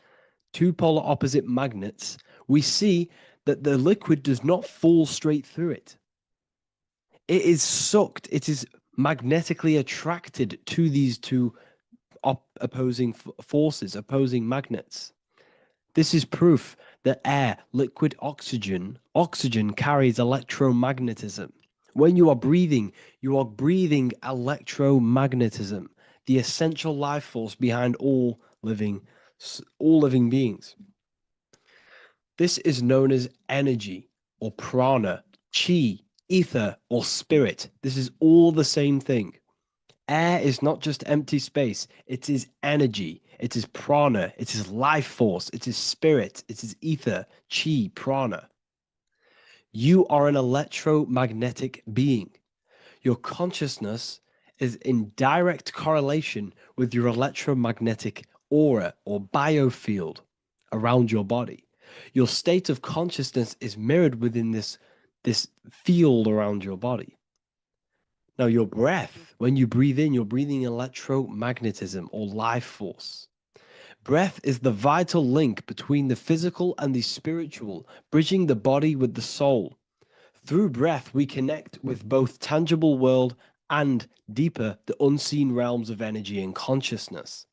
magnets, we see that the liquid does not fall straight through it. It is sucked, it is magnetically attracted to these two opposing forces, opposing magnets. This is proof that air, liquid oxygen carries electromagnetism. When you are breathing electromagnetism, the essential life force behind all living beings. This is known as energy or prana, chi, ether, or spirit. This is all the same thing. Air is not just empty space, it is energy, it is prana, it is life force, it is spirit, it is ether, chi, prana. You are an electromagnetic being. Your consciousness is in direct correlation with your electromagnetic aura or biofield around your body. Your state of consciousness is mirrored within this field around your body. Now, your breath, when you breathe in, you're breathing electromagnetism or life force. Breath is the vital link between the physical and the spiritual, bridging the body with the soul. Through breath, we connect with both tangible world and deeper, the unseen realms of energy and consciousness.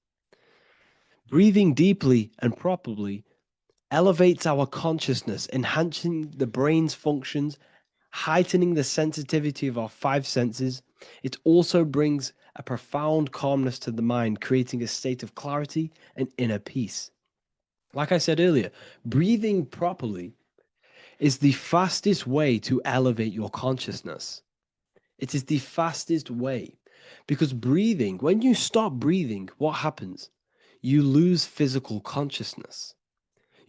Breathing deeply and properly elevates our consciousness, enhancing the brain's functions, heightening the sensitivity of our five senses. It also brings a profound calmness to the mind, creating a state of clarity and inner peace. Like I said earlier, breathing properly is the fastest way to elevate your consciousness. It is the fastest way because breathing, when you stop breathing, what happens? You lose physical consciousness.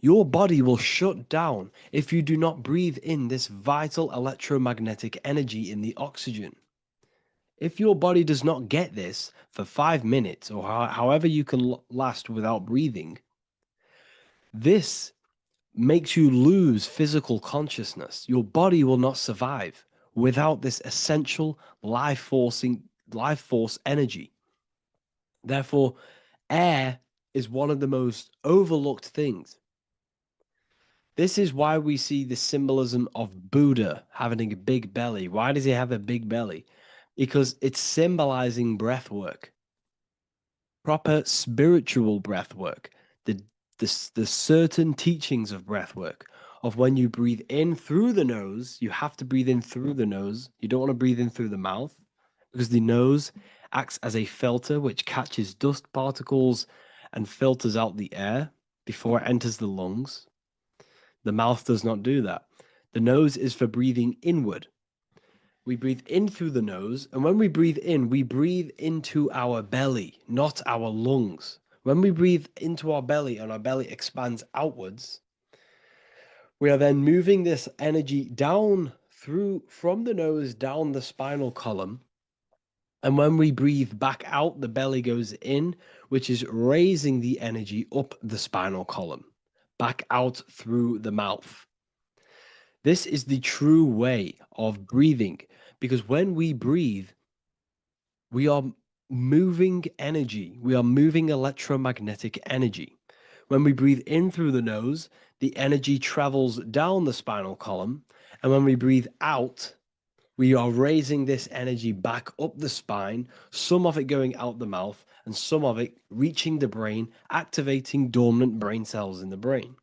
Your body will shut down if you do not breathe in this vital electromagnetic energy in the oxygen. If your body does not get this for 5 minutes or however you can last without breathing, this makes you lose physical consciousness. Your body will not survive without this essential life force energy. Therefore, air is one of the most overlooked things. This is why we see the symbolism of Buddha having a big belly. Why does he have a big belly? Because it's symbolizing breath work, proper spiritual breath work, the certain teachings of breath work, of when you breathe in through the nose, you have to breathe in through the nose. You don't want to breathe in through the mouth because the nose acts as a filter which catches dust particles and filters out the air before it enters the lungs. The mouth does not do that. The nose is for breathing inward. We breathe in through the nose, and when we breathe in, we breathe into our belly, not our lungs. When we breathe into our belly and our belly expands outwards, we are then moving this energy down from the nose down the spinal column. And when we breathe back out, the belly goes in, which is raising the energy up the spinal column, back out through the mouth. This is the true way of breathing, because when we breathe, we are moving energy. We are moving electromagnetic energy. When we breathe in through the nose, the energy travels down the spinal column. And when we breathe out, we are raising this energy back up the spine, some of it going out the mouth, and some of it reaching the brain, activating dormant brain cells in the brain.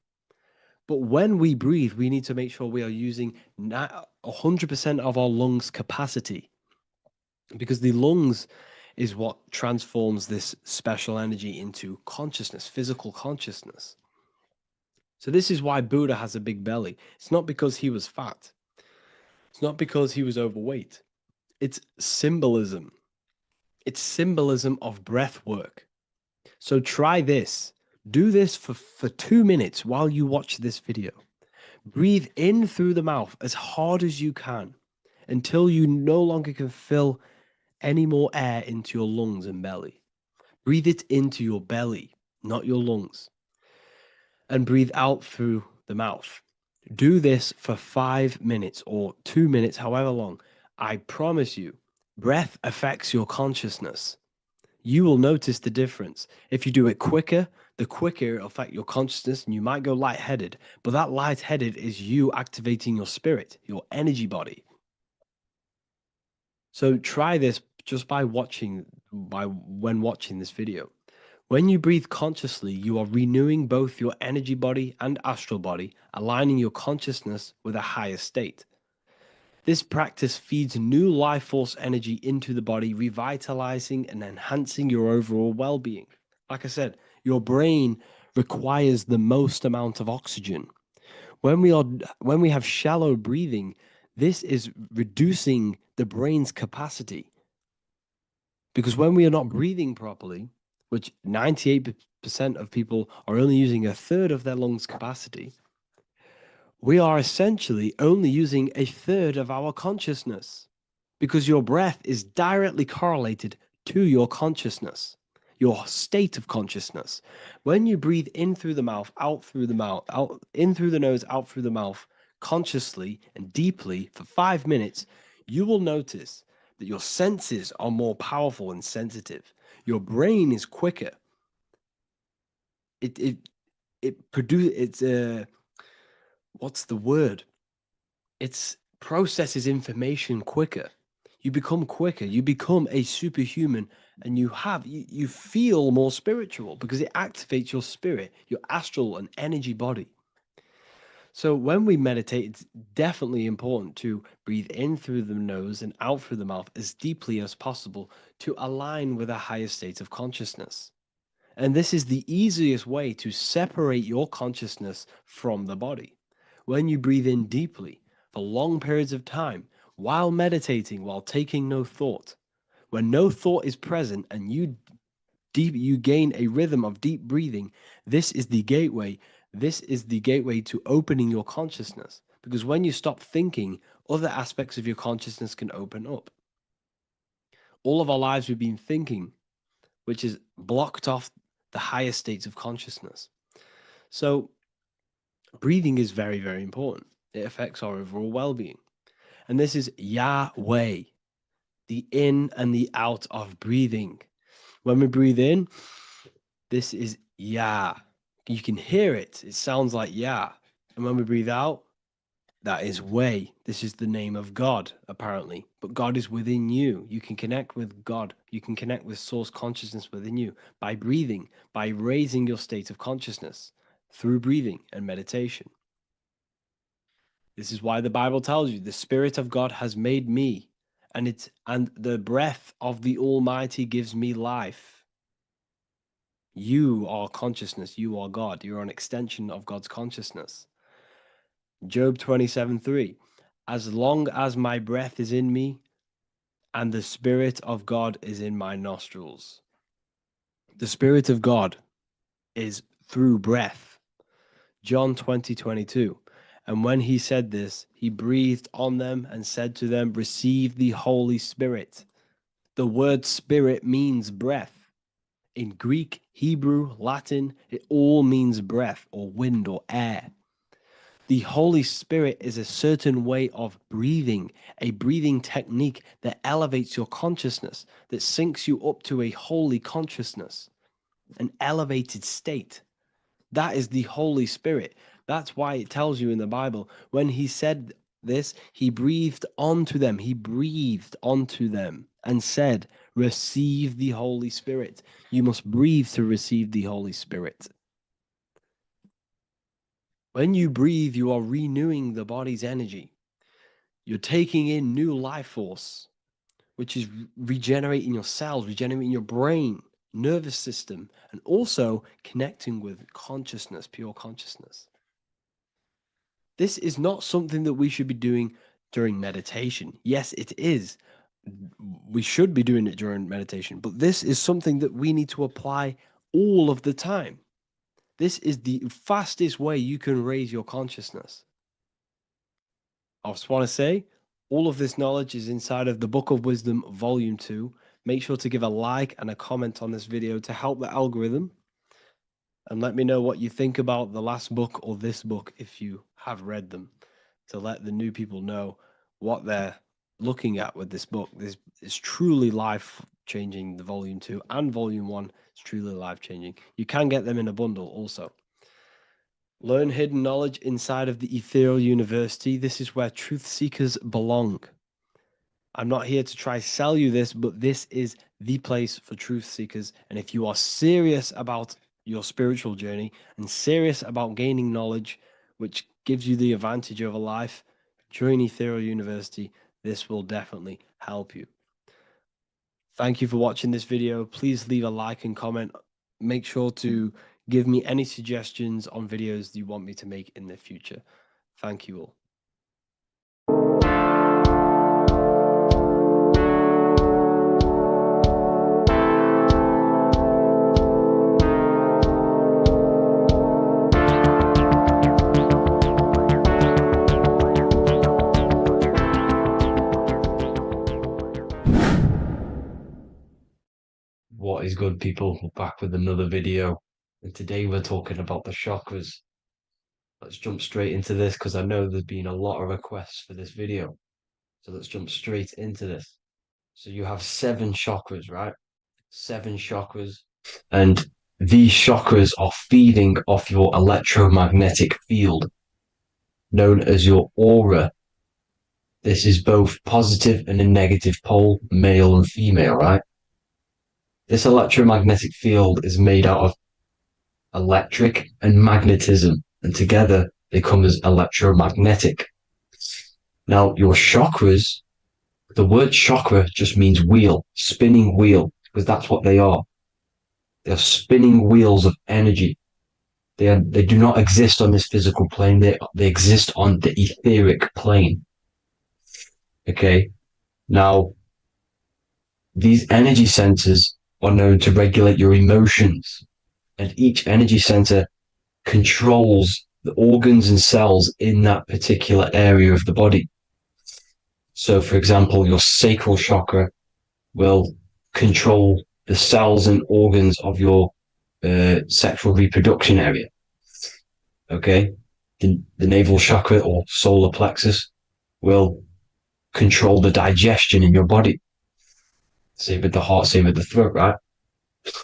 But when we breathe, we need to make sure we are using 100% of our lungs' capacity, because the lungs is what transforms this special energy into consciousness, physical consciousness. So this is why Buddha has a big belly. It's not because he was fat. It's not because he was overweight. It's symbolism. It's symbolism of breath work. So try this. Do this for 2 minutes while you watch this video. Breathe in through the mouth as hard as you can until you no longer can fill any more air into your lungs and belly. Breathe it into your belly, not your lungs. And breathe out through the mouth. Do this for 5 minutes or 2 minutes, however long. I promise you, breath affects your consciousness. You will notice the difference. If you do it quicker, the quicker it'll affect your consciousness, and you might go lightheaded. But that lightheaded is you activating your spirit, your energy body. So try this just by when watching this video. When you breathe consciously, you are renewing both your energy body and astral body, aligning your consciousness with a higher state. This practice feeds new life force energy into the body, revitalizing and enhancing your overall well-being. Like I said, your brain requires the most amount of oxygen. When we have shallow breathing, this is reducing the brain's capacity. Because when we are not breathing properly, which 98% of people are only using a third of their lungs capacity, we are essentially only using a third of our consciousness, because your breath is directly correlated to your consciousness, your state of consciousness. When you breathe in through the mouth, out through the mouth, out in through the nose, out through the mouth, consciously and deeply for 5 minutes, you will notice that your senses are more powerful and sensitive. Your brain is quicker. What's the word? It processes information quicker. You become quicker. You become a superhuman, and you feel more spiritual because it activates your spirit, your astral and energy body. So when we meditate, it's definitely important to breathe in through the nose and out through the mouth as deeply as possible to align with a higher state of consciousness. And this is the easiest way to separate your consciousness from the body. When you breathe in deeply for long periods of time, while meditating, while taking no thought, when no thought is present and you gain a rhythm of deep breathing, this is the gateway. This is the gateway to opening your consciousness. Because when you stop thinking, other aspects of your consciousness can open up. All of our lives we've been thinking, which is blocked off the higher states of consciousness. So breathing is very, very important. It affects our overall well-being. And this is Yahweh, the in and the out of breathing. When we breathe in, this is Yah. You can hear it. It sounds like Yah. And when we breathe out, that is Way. This is the name of God, apparently. But God is within you. You can connect with God. You can connect with source consciousness within you by breathing, by raising your state of consciousness through breathing and meditation. This is why the Bible tells you the Spirit of God has made me, and the breath of the Almighty gives me life. You are consciousness. You are God. You're an extension of God's consciousness. Job 27:3. As long as my breath is in me and the Spirit of God is in my nostrils. The Spirit of God is through breath. John 20:22. And when he said this, he breathed on them and said to them, receive the Holy Spirit. The word spirit means breath. In Greek, Hebrew, Latin, it all means breath or wind or air. The Holy Spirit is a certain way of breathing, a breathing technique that elevates your consciousness, that syncs you up to a holy consciousness, an elevated state. That is the Holy Spirit. That's why it tells you in the Bible, when he said this, he breathed onto them. He breathed onto them and said, receive the Holy Spirit. You must breathe to receive the Holy Spirit. When you breathe, you are renewing the body's energy. You're taking in new life force, which is regenerating your cells, regenerating your brain, nervous system, and also connecting with consciousness, pure consciousness. This is not something that we should be doing during meditation. Yes, it is. We should be doing it during meditation, but this is something that we need to apply all of the time. This is the fastest way you can raise your consciousness. I just want to say, all of this knowledge is inside of the Book of Wisdom, Volume 2. Make sure to give a like and a comment on this video to help the algorithm. And let me know what you think about the last book or this book if you have read them, to let the new people know what they're looking at with this book. This is truly life changing. The volume 2 and volume 1 is truly life changing. You can get them in a bundle also. Learn hidden knowledge inside of the ethereal university. This is where truth seekers belong. I'm not here to try sell you this, but this is the place for truth seekers. And if you are serious about your spiritual journey and serious about gaining knowledge, which gives you the advantage over life, join Ethereal University. This will definitely help you. Thank you for watching this video. Please leave a like and comment. Make sure to give me any suggestions on videos you want me to make in the future. Thank you all. What is good, people? We're back with another video, and today we're talking about the chakras. Let's jump straight into this because I know there's been a lot of requests for this video. So let's jump straight into this. So you have 7 chakras, right? 7 chakras, and these chakras are feeding off your electromagnetic field, known as your aura. This is both positive and a negative pole, male and female, right? This electromagnetic field is made out of electric and magnetism, and together they come as electromagnetic. Now, your chakras, the word chakra just means wheel, spinning wheel, because that's what they are. They're spinning wheels of energy. They do not exist on this physical plane. They exist on the etheric plane. Okay. Now, these energy centers are known to regulate your emotions, and each energy center controls the organs and cells in that particular area of the body. So, for example, your sacral chakra will control the cells and organs of your sexual reproduction area. Okay, the navel chakra or solar plexus will control the digestion in your body. Same with the heart, same with the throat, right?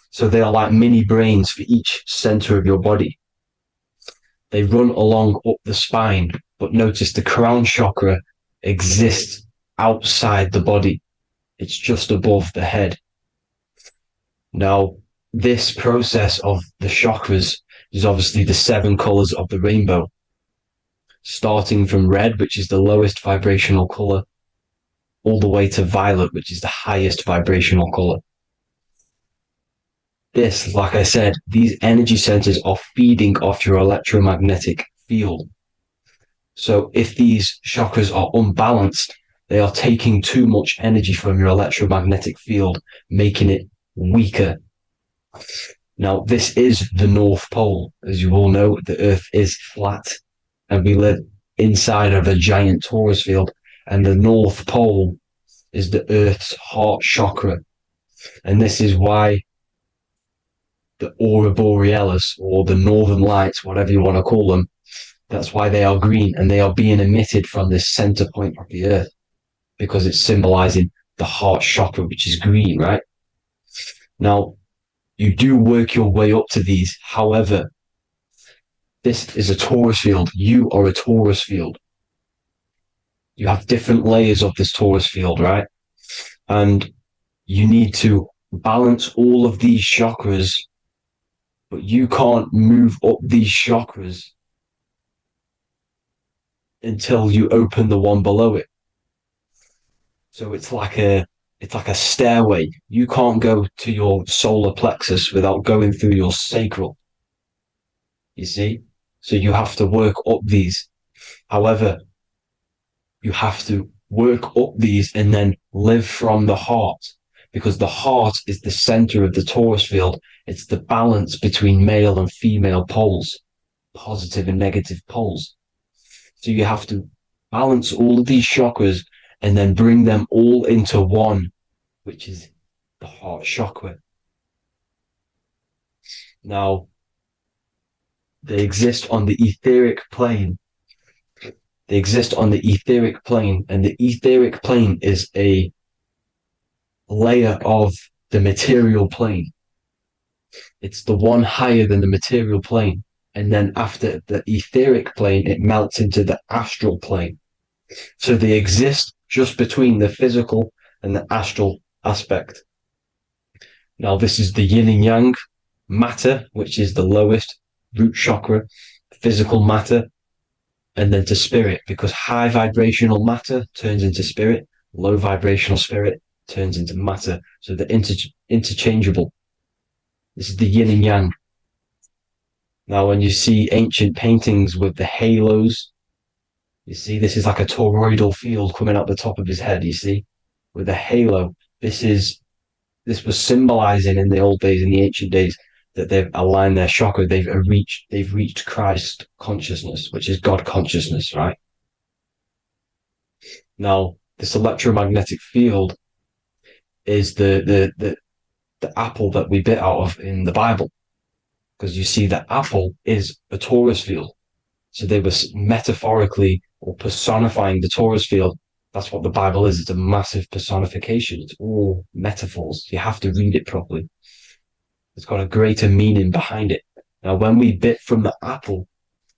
So they are like mini brains for each center of your body. They run along up the spine, but notice the crown chakra exists outside the body. It's just above the head. Now, this process of the chakras is obviously the 7 colors of the rainbow, starting from red, which is the lowest vibrational color, all the way to violet, which is the highest vibrational color. This, like I said, these energy centers are feeding off your electromagnetic field. So if these chakras are unbalanced, they are taking too much energy from your electromagnetic field, making it weaker. Now, this is the North Pole. As you all know, the Earth is flat, and we live inside of a giant torus field, and the North Pole is the Earth's heart chakra. And this is why the aurora borealis, or the northern lights, whatever you want to call them, that's why they are green, and they are being emitted from this center point of the Earth, because it's symbolizing the heart chakra, which is green, right? Now, you do work your way up to these. However, this is a torus field. You are a torus field. You have different layers of this torus field, right? And you need to balance all of these chakras, but you can't move up these chakras until you open the one below it. So it's like a stairway. You can't go to your solar plexus without going through your sacral. You see? So you have to work up these. However, you have to work up these and then live from the heart, because the heart is the center of the torus field. It's the balance between male and female poles, positive and negative poles. So you have to balance all of these chakras and then bring them all into one, which is the heart chakra. Now, they exist on the etheric plane, They exist on the etheric plane, and the etheric plane is a layer of the material plane. It's the one higher than the material plane. And then after the etheric plane, it melts into the astral plane. So they exist just between the physical and the astral aspect. Now, this is the yin and yang matter, which is the lowest root chakra, physical matter, and then to spirit, because high vibrational matter turns into spirit, low vibrational spirit turns into matter. So they're interchangeable. This is the yin and yang. Now, when you see ancient paintings with the halos, you see this is like a toroidal field coming out the top of his head, you see, with a halo. This was symbolizing in the old days, in the ancient days, that they've aligned their chakra, they've reached Christ consciousness, which is God consciousness, right? Now, this electromagnetic field is the apple that we bit out of in the Bible, because you see that apple is a torus field. So they were metaphorically or personifying the torus field. That's what the Bible is. It's a massive personification. It's all metaphors. You have to read it properly. It's got a greater meaning behind it. Now, when we bit from the apple,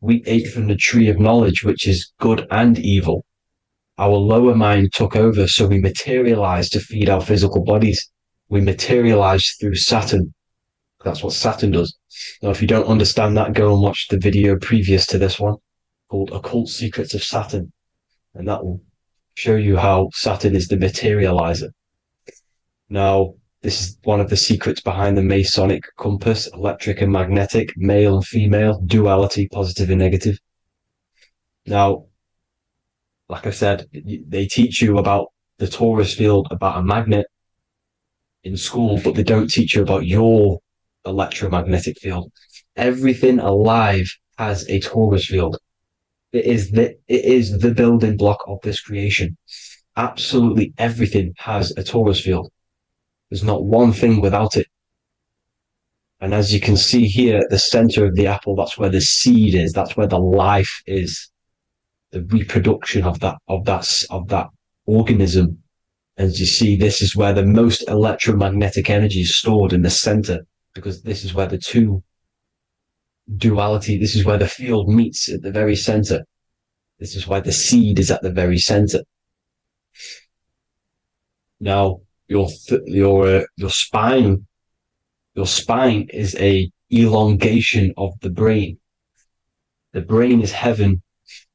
we ate from the tree of knowledge, which is good and evil. Our lower mind took over, so we materialized to feed our physical bodies. We materialized through Saturn. That's what Saturn does. Now, if you don't understand that, go and watch the video previous to this one called Occult Secrets of Saturn. And that will show you how Saturn is the materializer. Now, this is one of the secrets behind the Masonic compass, electric and magnetic, male and female, duality, positive and negative. Now, like I said, they teach you about the torus field, about a magnet in school, but they don't teach you about your electromagnetic field. Everything alive has a torus field. It is the building block of this creation. Absolutely everything has a torus field. There's not one thing without it. And as you can see here at the center of the apple, that's where the seed is. That's where the life is. The reproduction of that organism. As you see, this is where the most electromagnetic energy is stored, in the center, because this is where the two duality, this is where the field meets at the very center. This is why the seed is at the very center. Now, your spine is a elongation of the brain. The brain is heaven,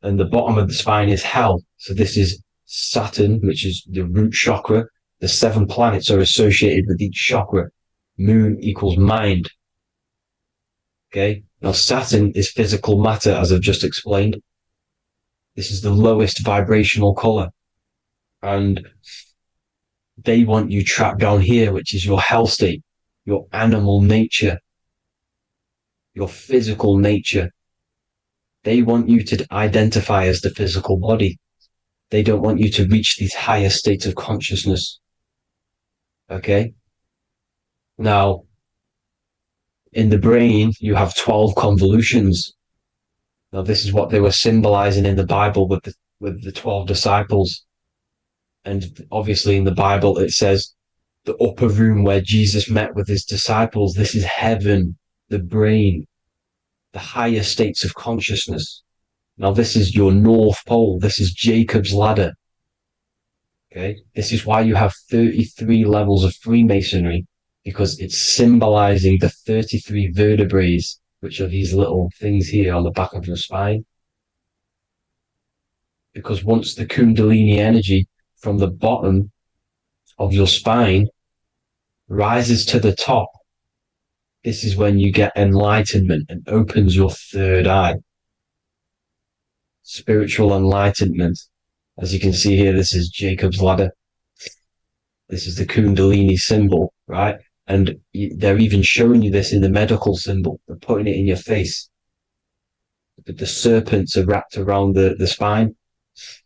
and the bottom of the spine is hell. So this is Saturn, which is the root chakra. The 7 planets are associated with each chakra. Moon equals mind. Okay. Now Saturn is physical matter, as I've just explained. This is the lowest vibrational color. And they want you trapped down here, which is your hell state, your animal nature, your physical nature. They want you to identify as the physical body. They don't want you to reach these higher states of consciousness. Okay? Now, in the brain, you have 12 convolutions. Now, this is what they were symbolizing in the Bible with the 12 disciples. And obviously in the Bible, it says the upper room where Jesus met with his disciples. This is heaven, the brain, the higher states of consciousness. Now, this is your North Pole. This is Jacob's ladder. Okay. This is why you have 33 levels of Freemasonry, because it's symbolizing the 33 vertebrae, which are these little things here on the back of your spine. Because once the Kundalini energy from the bottom of your spine rises to the top, this is when you get enlightenment and opens your third eye. Spiritual enlightenment. As you can see here, this is Jacob's ladder. This is the Kundalini symbol, right? And they're even showing you this in the medical symbol. They're putting it in your face. But the serpents are wrapped around the spine.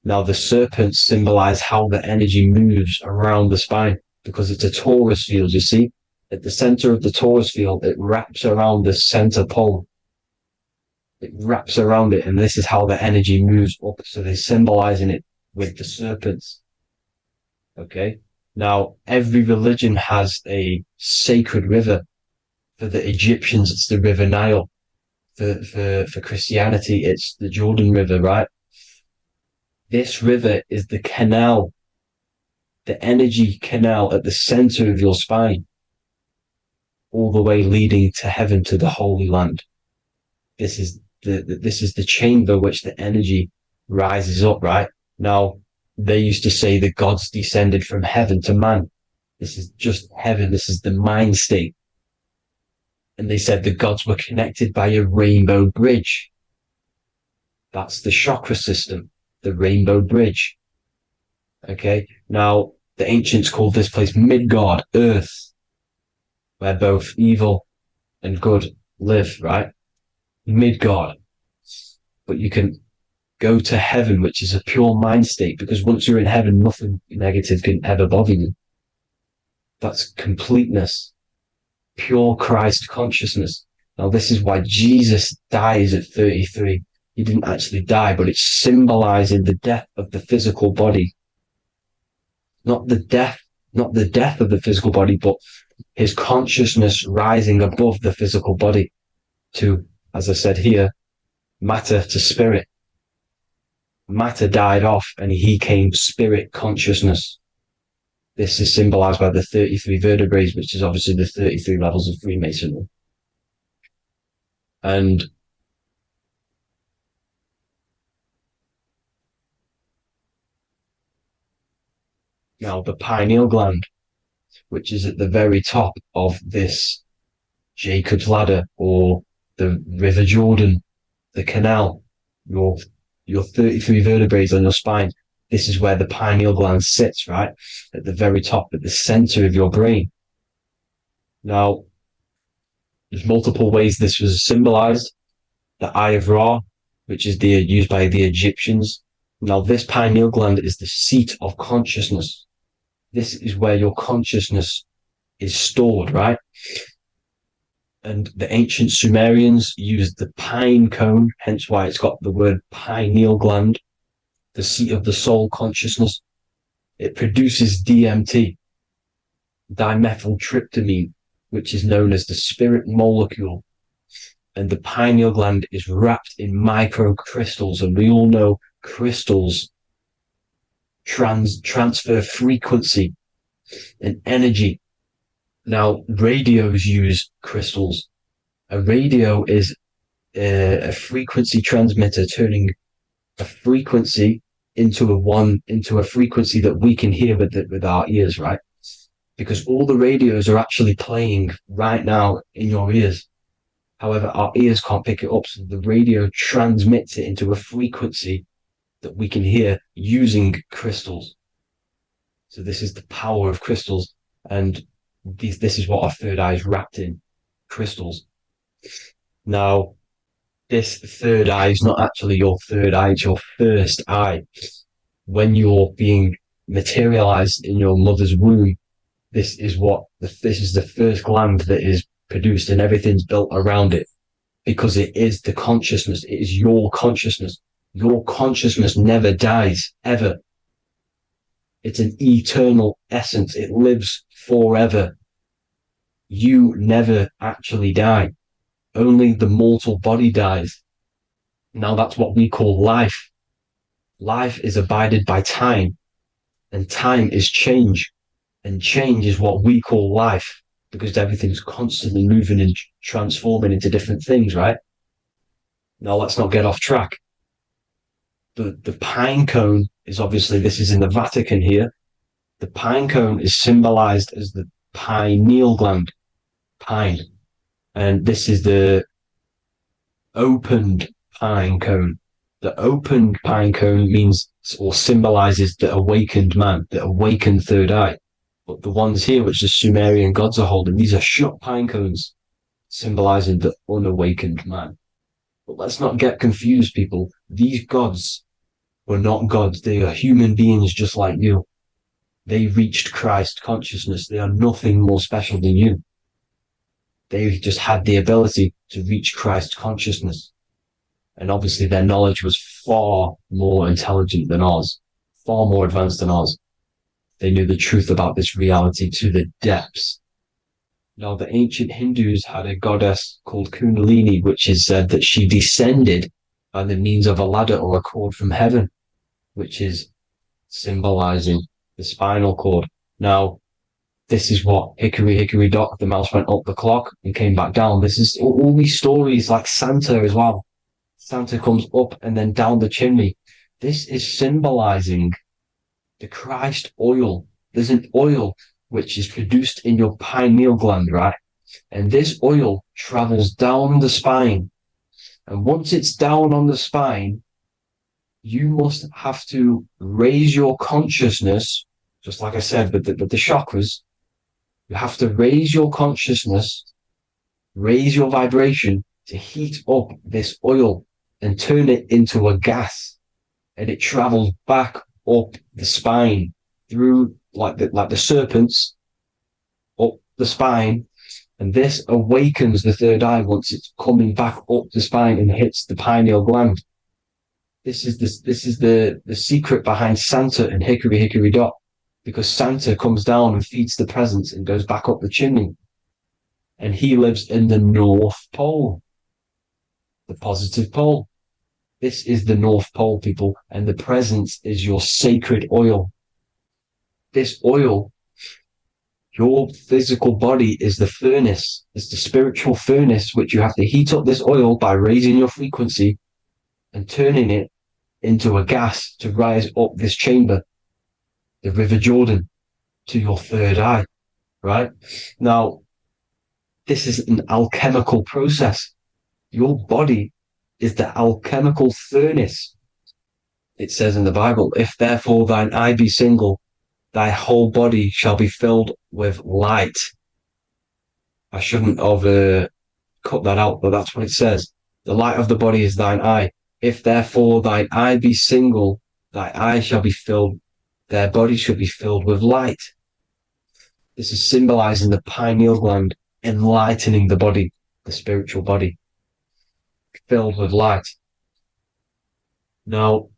Now, the serpents symbolize how the energy moves around the spine, because it's a torus field, you see? At the center of the torus field, it wraps around the center pole. It wraps around it, and this is how the energy moves up. So they're symbolizing it with the serpents. Okay. Now, every religion has a sacred river. For the Egyptians, it's the River Nile. For Christianity, it's the Jordan River, right? This river is the canal, the energy canal at the center of your spine, all the way leading to heaven, to the Holy Land. This is the chamber which the energy rises up, right? Now, they used to say the gods descended from heaven to man. This is just heaven. This is the mind state. And they said the gods were connected by a rainbow bridge. That's the chakra system, the rainbow bridge. Okay. Now, the ancients called this place Midgard, Earth, where both evil and good live, right? Midgard. But you can go to heaven, which is a pure mind state, because once you're in heaven, nothing negative can ever bother you. That's completeness, pure Christ consciousness. Now, this is why Jesus dies at 33. He didn't actually die, but it's symbolizing the death of the physical body. Not the death of the physical body, but his consciousness rising above the physical body to, as I said here, matter to spirit. Matter died off and he came spirit consciousness. This is symbolized by the 33 vertebrae, which is obviously the 33 levels of Freemasonry. And now the pineal gland, which is at the very top of this Jacob's ladder, or the River Jordan, the canal, your 33 vertebrae on your spine. This is where the pineal gland sits, right? At the very top, at the center of your brain. Now, there's multiple ways this was symbolized. The Eye of Ra, which is used by the Egyptians. Now, this pineal gland is the seat of consciousness. This is where your consciousness is stored, right? And the ancient Sumerians used the pine cone, hence why it's got the word pineal gland, the seat of the soul consciousness. It produces DMT, dimethyltryptamine, which is known as the spirit molecule. And the pineal gland is wrapped in microcrystals, and we all know crystals transfer frequency and energy. Now, radios use crystals. A radio is a frequency transmitter, turning a frequency into a frequency that we can hear with our ears, right? Because all the radios are actually playing right now in your ears. However, our ears can't pick it up, so the radio transmits it into a frequency that we can hear using crystals. So this is the power of crystals, and this is what our third eye is wrapped in, crystals. Now, this third eye is not actually your third eye, it's your first eye. When you're being materialized in your mother's womb, this is the first gland that is produced, and everything's built around it, because it is the consciousness. It is your consciousness. Your consciousness never dies, ever. It's an eternal essence. It lives forever. You never actually die. Only the mortal body dies. Now that's what we call life. Life is abided by time, and time is change. And change is what we call life, because everything's constantly moving and transforming into different things, right? Now let's not get off track. The pine cone is obviously, this is in the Vatican here. The pine cone is symbolized as the pineal gland, pine. And this is the opened pine cone. The opened pine cone means, or symbolizes, the awakened man, the awakened third eye. But the ones here, which the Sumerian gods are holding, these are shut pine cones, symbolizing the unawakened man. But let's not get confused, people. These gods were not gods. They are human beings just like you. They reached Christ consciousness. They are nothing more special than you. They just had the ability to reach Christ consciousness. And obviously their knowledge was far more intelligent than ours, far more advanced than ours. They knew the truth about this reality to the depths. Now, the ancient Hindus had a goddess called Kundalini, which is said that she descended by the means of a ladder or a cord from heaven, which is symbolizing the spinal cord. Now, this is what hickory hickory dock, the mouse went up the clock and came back down. This is all these stories, like Santa as well. Santa comes up and then down the chimney. This is symbolizing the Christ oil. There's an oil which is produced in your pineal gland, right? And this oil travels down the spine. And once it's down on the spine, you must have to raise your consciousness, just like I said with the chakras. You have to raise your consciousness, raise your vibration to heat up this oil and turn it into a gas. And it travels back up the spine through like the serpents up the spine, and this awakens the third eye once it's coming back up the spine and hits the pineal gland. This is the secret behind Santa and hickory hickory dock, because Santa comes down and feeds the presents and goes back up the chimney, and he lives in the North Pole, the positive pole. This is the North Pole, people, and the presence is your sacred oil. This oil, your physical body is the furnace. It's the spiritual furnace, which you have to heat up this oil by raising your frequency and turning it into a gas to rise up this chamber, the River Jordan, to your third eye, right? Now, this is an alchemical process. Your body is the alchemical furnace. It says in the Bible, if therefore thine eye be single, thy whole body shall be filled with light. I shouldn't have cut that out, but that's what it says. The light of the body is thine eye. If therefore thine eye be single, thy eye shall be filled, their body shall be filled with light. This is symbolizing the pineal gland, enlightening the body, the spiritual body, filled with light. Now,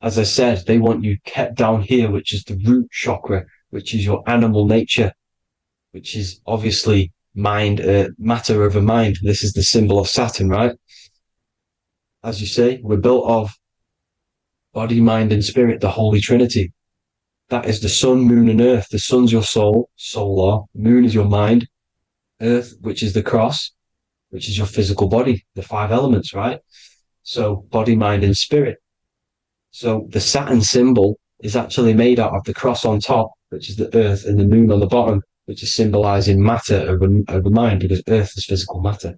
as I said, they want you kept down here, which is the root chakra, which is your animal nature, which is obviously mind, matter over mind. This is the symbol of Saturn, right? As you say, we're built of body, mind, and spirit, the Holy Trinity. That is the sun, moon, and earth. The sun's your soul, solar. Moon is your mind. Earth, which is the cross, which is your physical body, the 5 elements, right? So body, mind, and spirit. So the Saturn symbol is actually made out of the cross on top, which is the earth, and the moon on the bottom, which is symbolizing matter over mind, because earth is physical matter.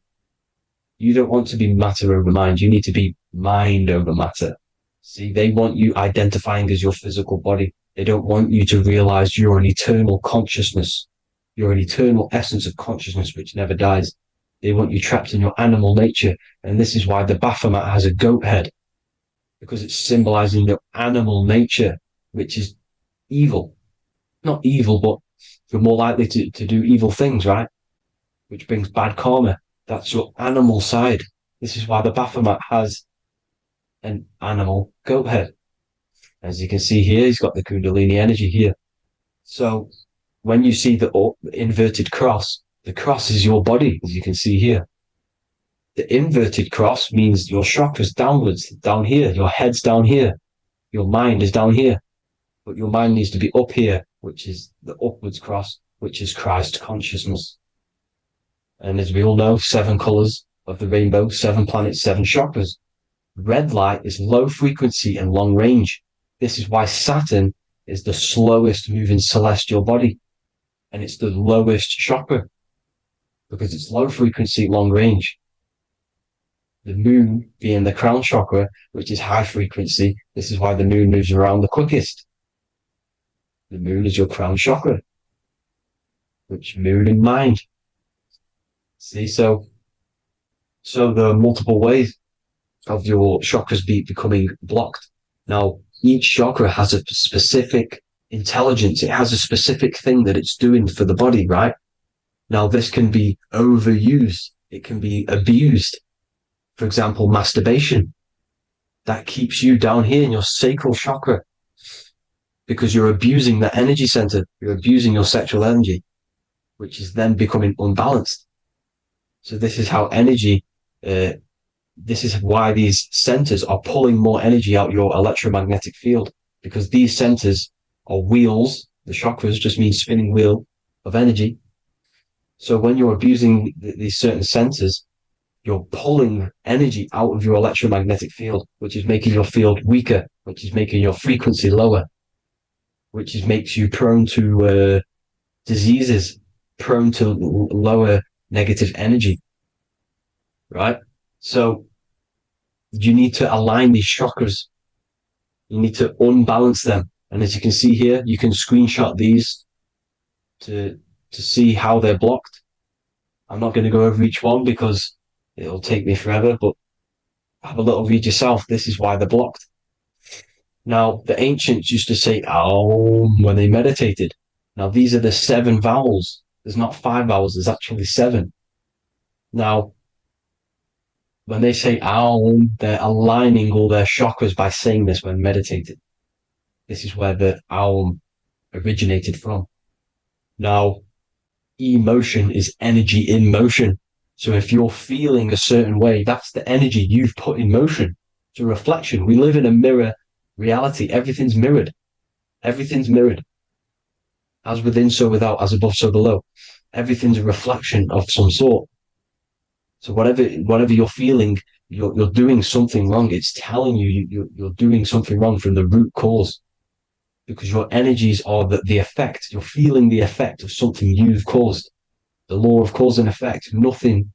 You don't want to be matter over mind. You need to be mind over matter. See, they want you identifying as your physical body. They don't want you to realize you're an eternal consciousness. You're an eternal essence of consciousness which never dies. They want you trapped in your animal nature. And this is why the Baphomet has a goat head, because it's symbolizing your animal nature, which is evil. Not evil, but you're more likely to do evil things, right? Which brings bad karma. That's your animal side. This is why the Baphomet has an animal goat head. As you can see here, he's got the Kundalini energy here. So when you see the inverted cross, the cross is your body, as you can see here. The inverted cross means your chakras downwards, down here. Your head's down here. Your mind is down here. But your mind needs to be up here, which is the upwards cross, which is Christ consciousness. And as we all know, 7 colors of the rainbow, 7 planets, 7 chakras. Red light is low frequency and long range. This is why Saturn is the slowest moving celestial body. And it's the lowest chakra, because it's low frequency, long range. The moon being the crown chakra, which is high frequency. This is why the moon moves around the quickest. The moon is your crown chakra, which moon in mind. See, so there are multiple ways of your chakras becoming blocked. Now, each chakra has a specific intelligence. It has a specific thing that it's doing for the body, right? Now, this can be overused. It can be abused. For example, masturbation. That keeps you down here in your sacral chakra because you're abusing that energy center. You're abusing your sexual energy, which is then becoming unbalanced. So this is how energy, this is why these centers are pulling more energy out your electromagnetic field, because these centers are wheels. The chakras just mean spinning wheel of energy. So when you're abusing these certain centers, you're pulling energy out of your electromagnetic field, which is making your field weaker, which is making your frequency lower, which makes you prone to diseases, prone to lower negative energy, right? So you need to align these chakras. You need to unbalance them. And as you can see here, you can screenshot these to see how they're blocked. I'm not going to go over each one because it'll take me forever, but have a little read yourself. This is why they're blocked. Now, the ancients used to say Aum when they meditated. Now, these are the 7 vowels. There's not 5 vowels, there's actually 7. Now, when they say Aum, they're aligning all their chakras by saying this when meditated. This is where the Aum originated from. Now, emotion is energy in motion. So if you're feeling a certain way, that's the energy you've put in motion. It's a reflection. We live in a mirror reality. Everything's mirrored. Everything's mirrored. As within, so without, as above, so below. Everything's a reflection of some sort. So whatever you're feeling, you're doing something wrong. It's telling you you're doing something wrong from the root cause. Because your energies are the effect. You're feeling the effect of something you've caused. The law of cause and effect. Nothing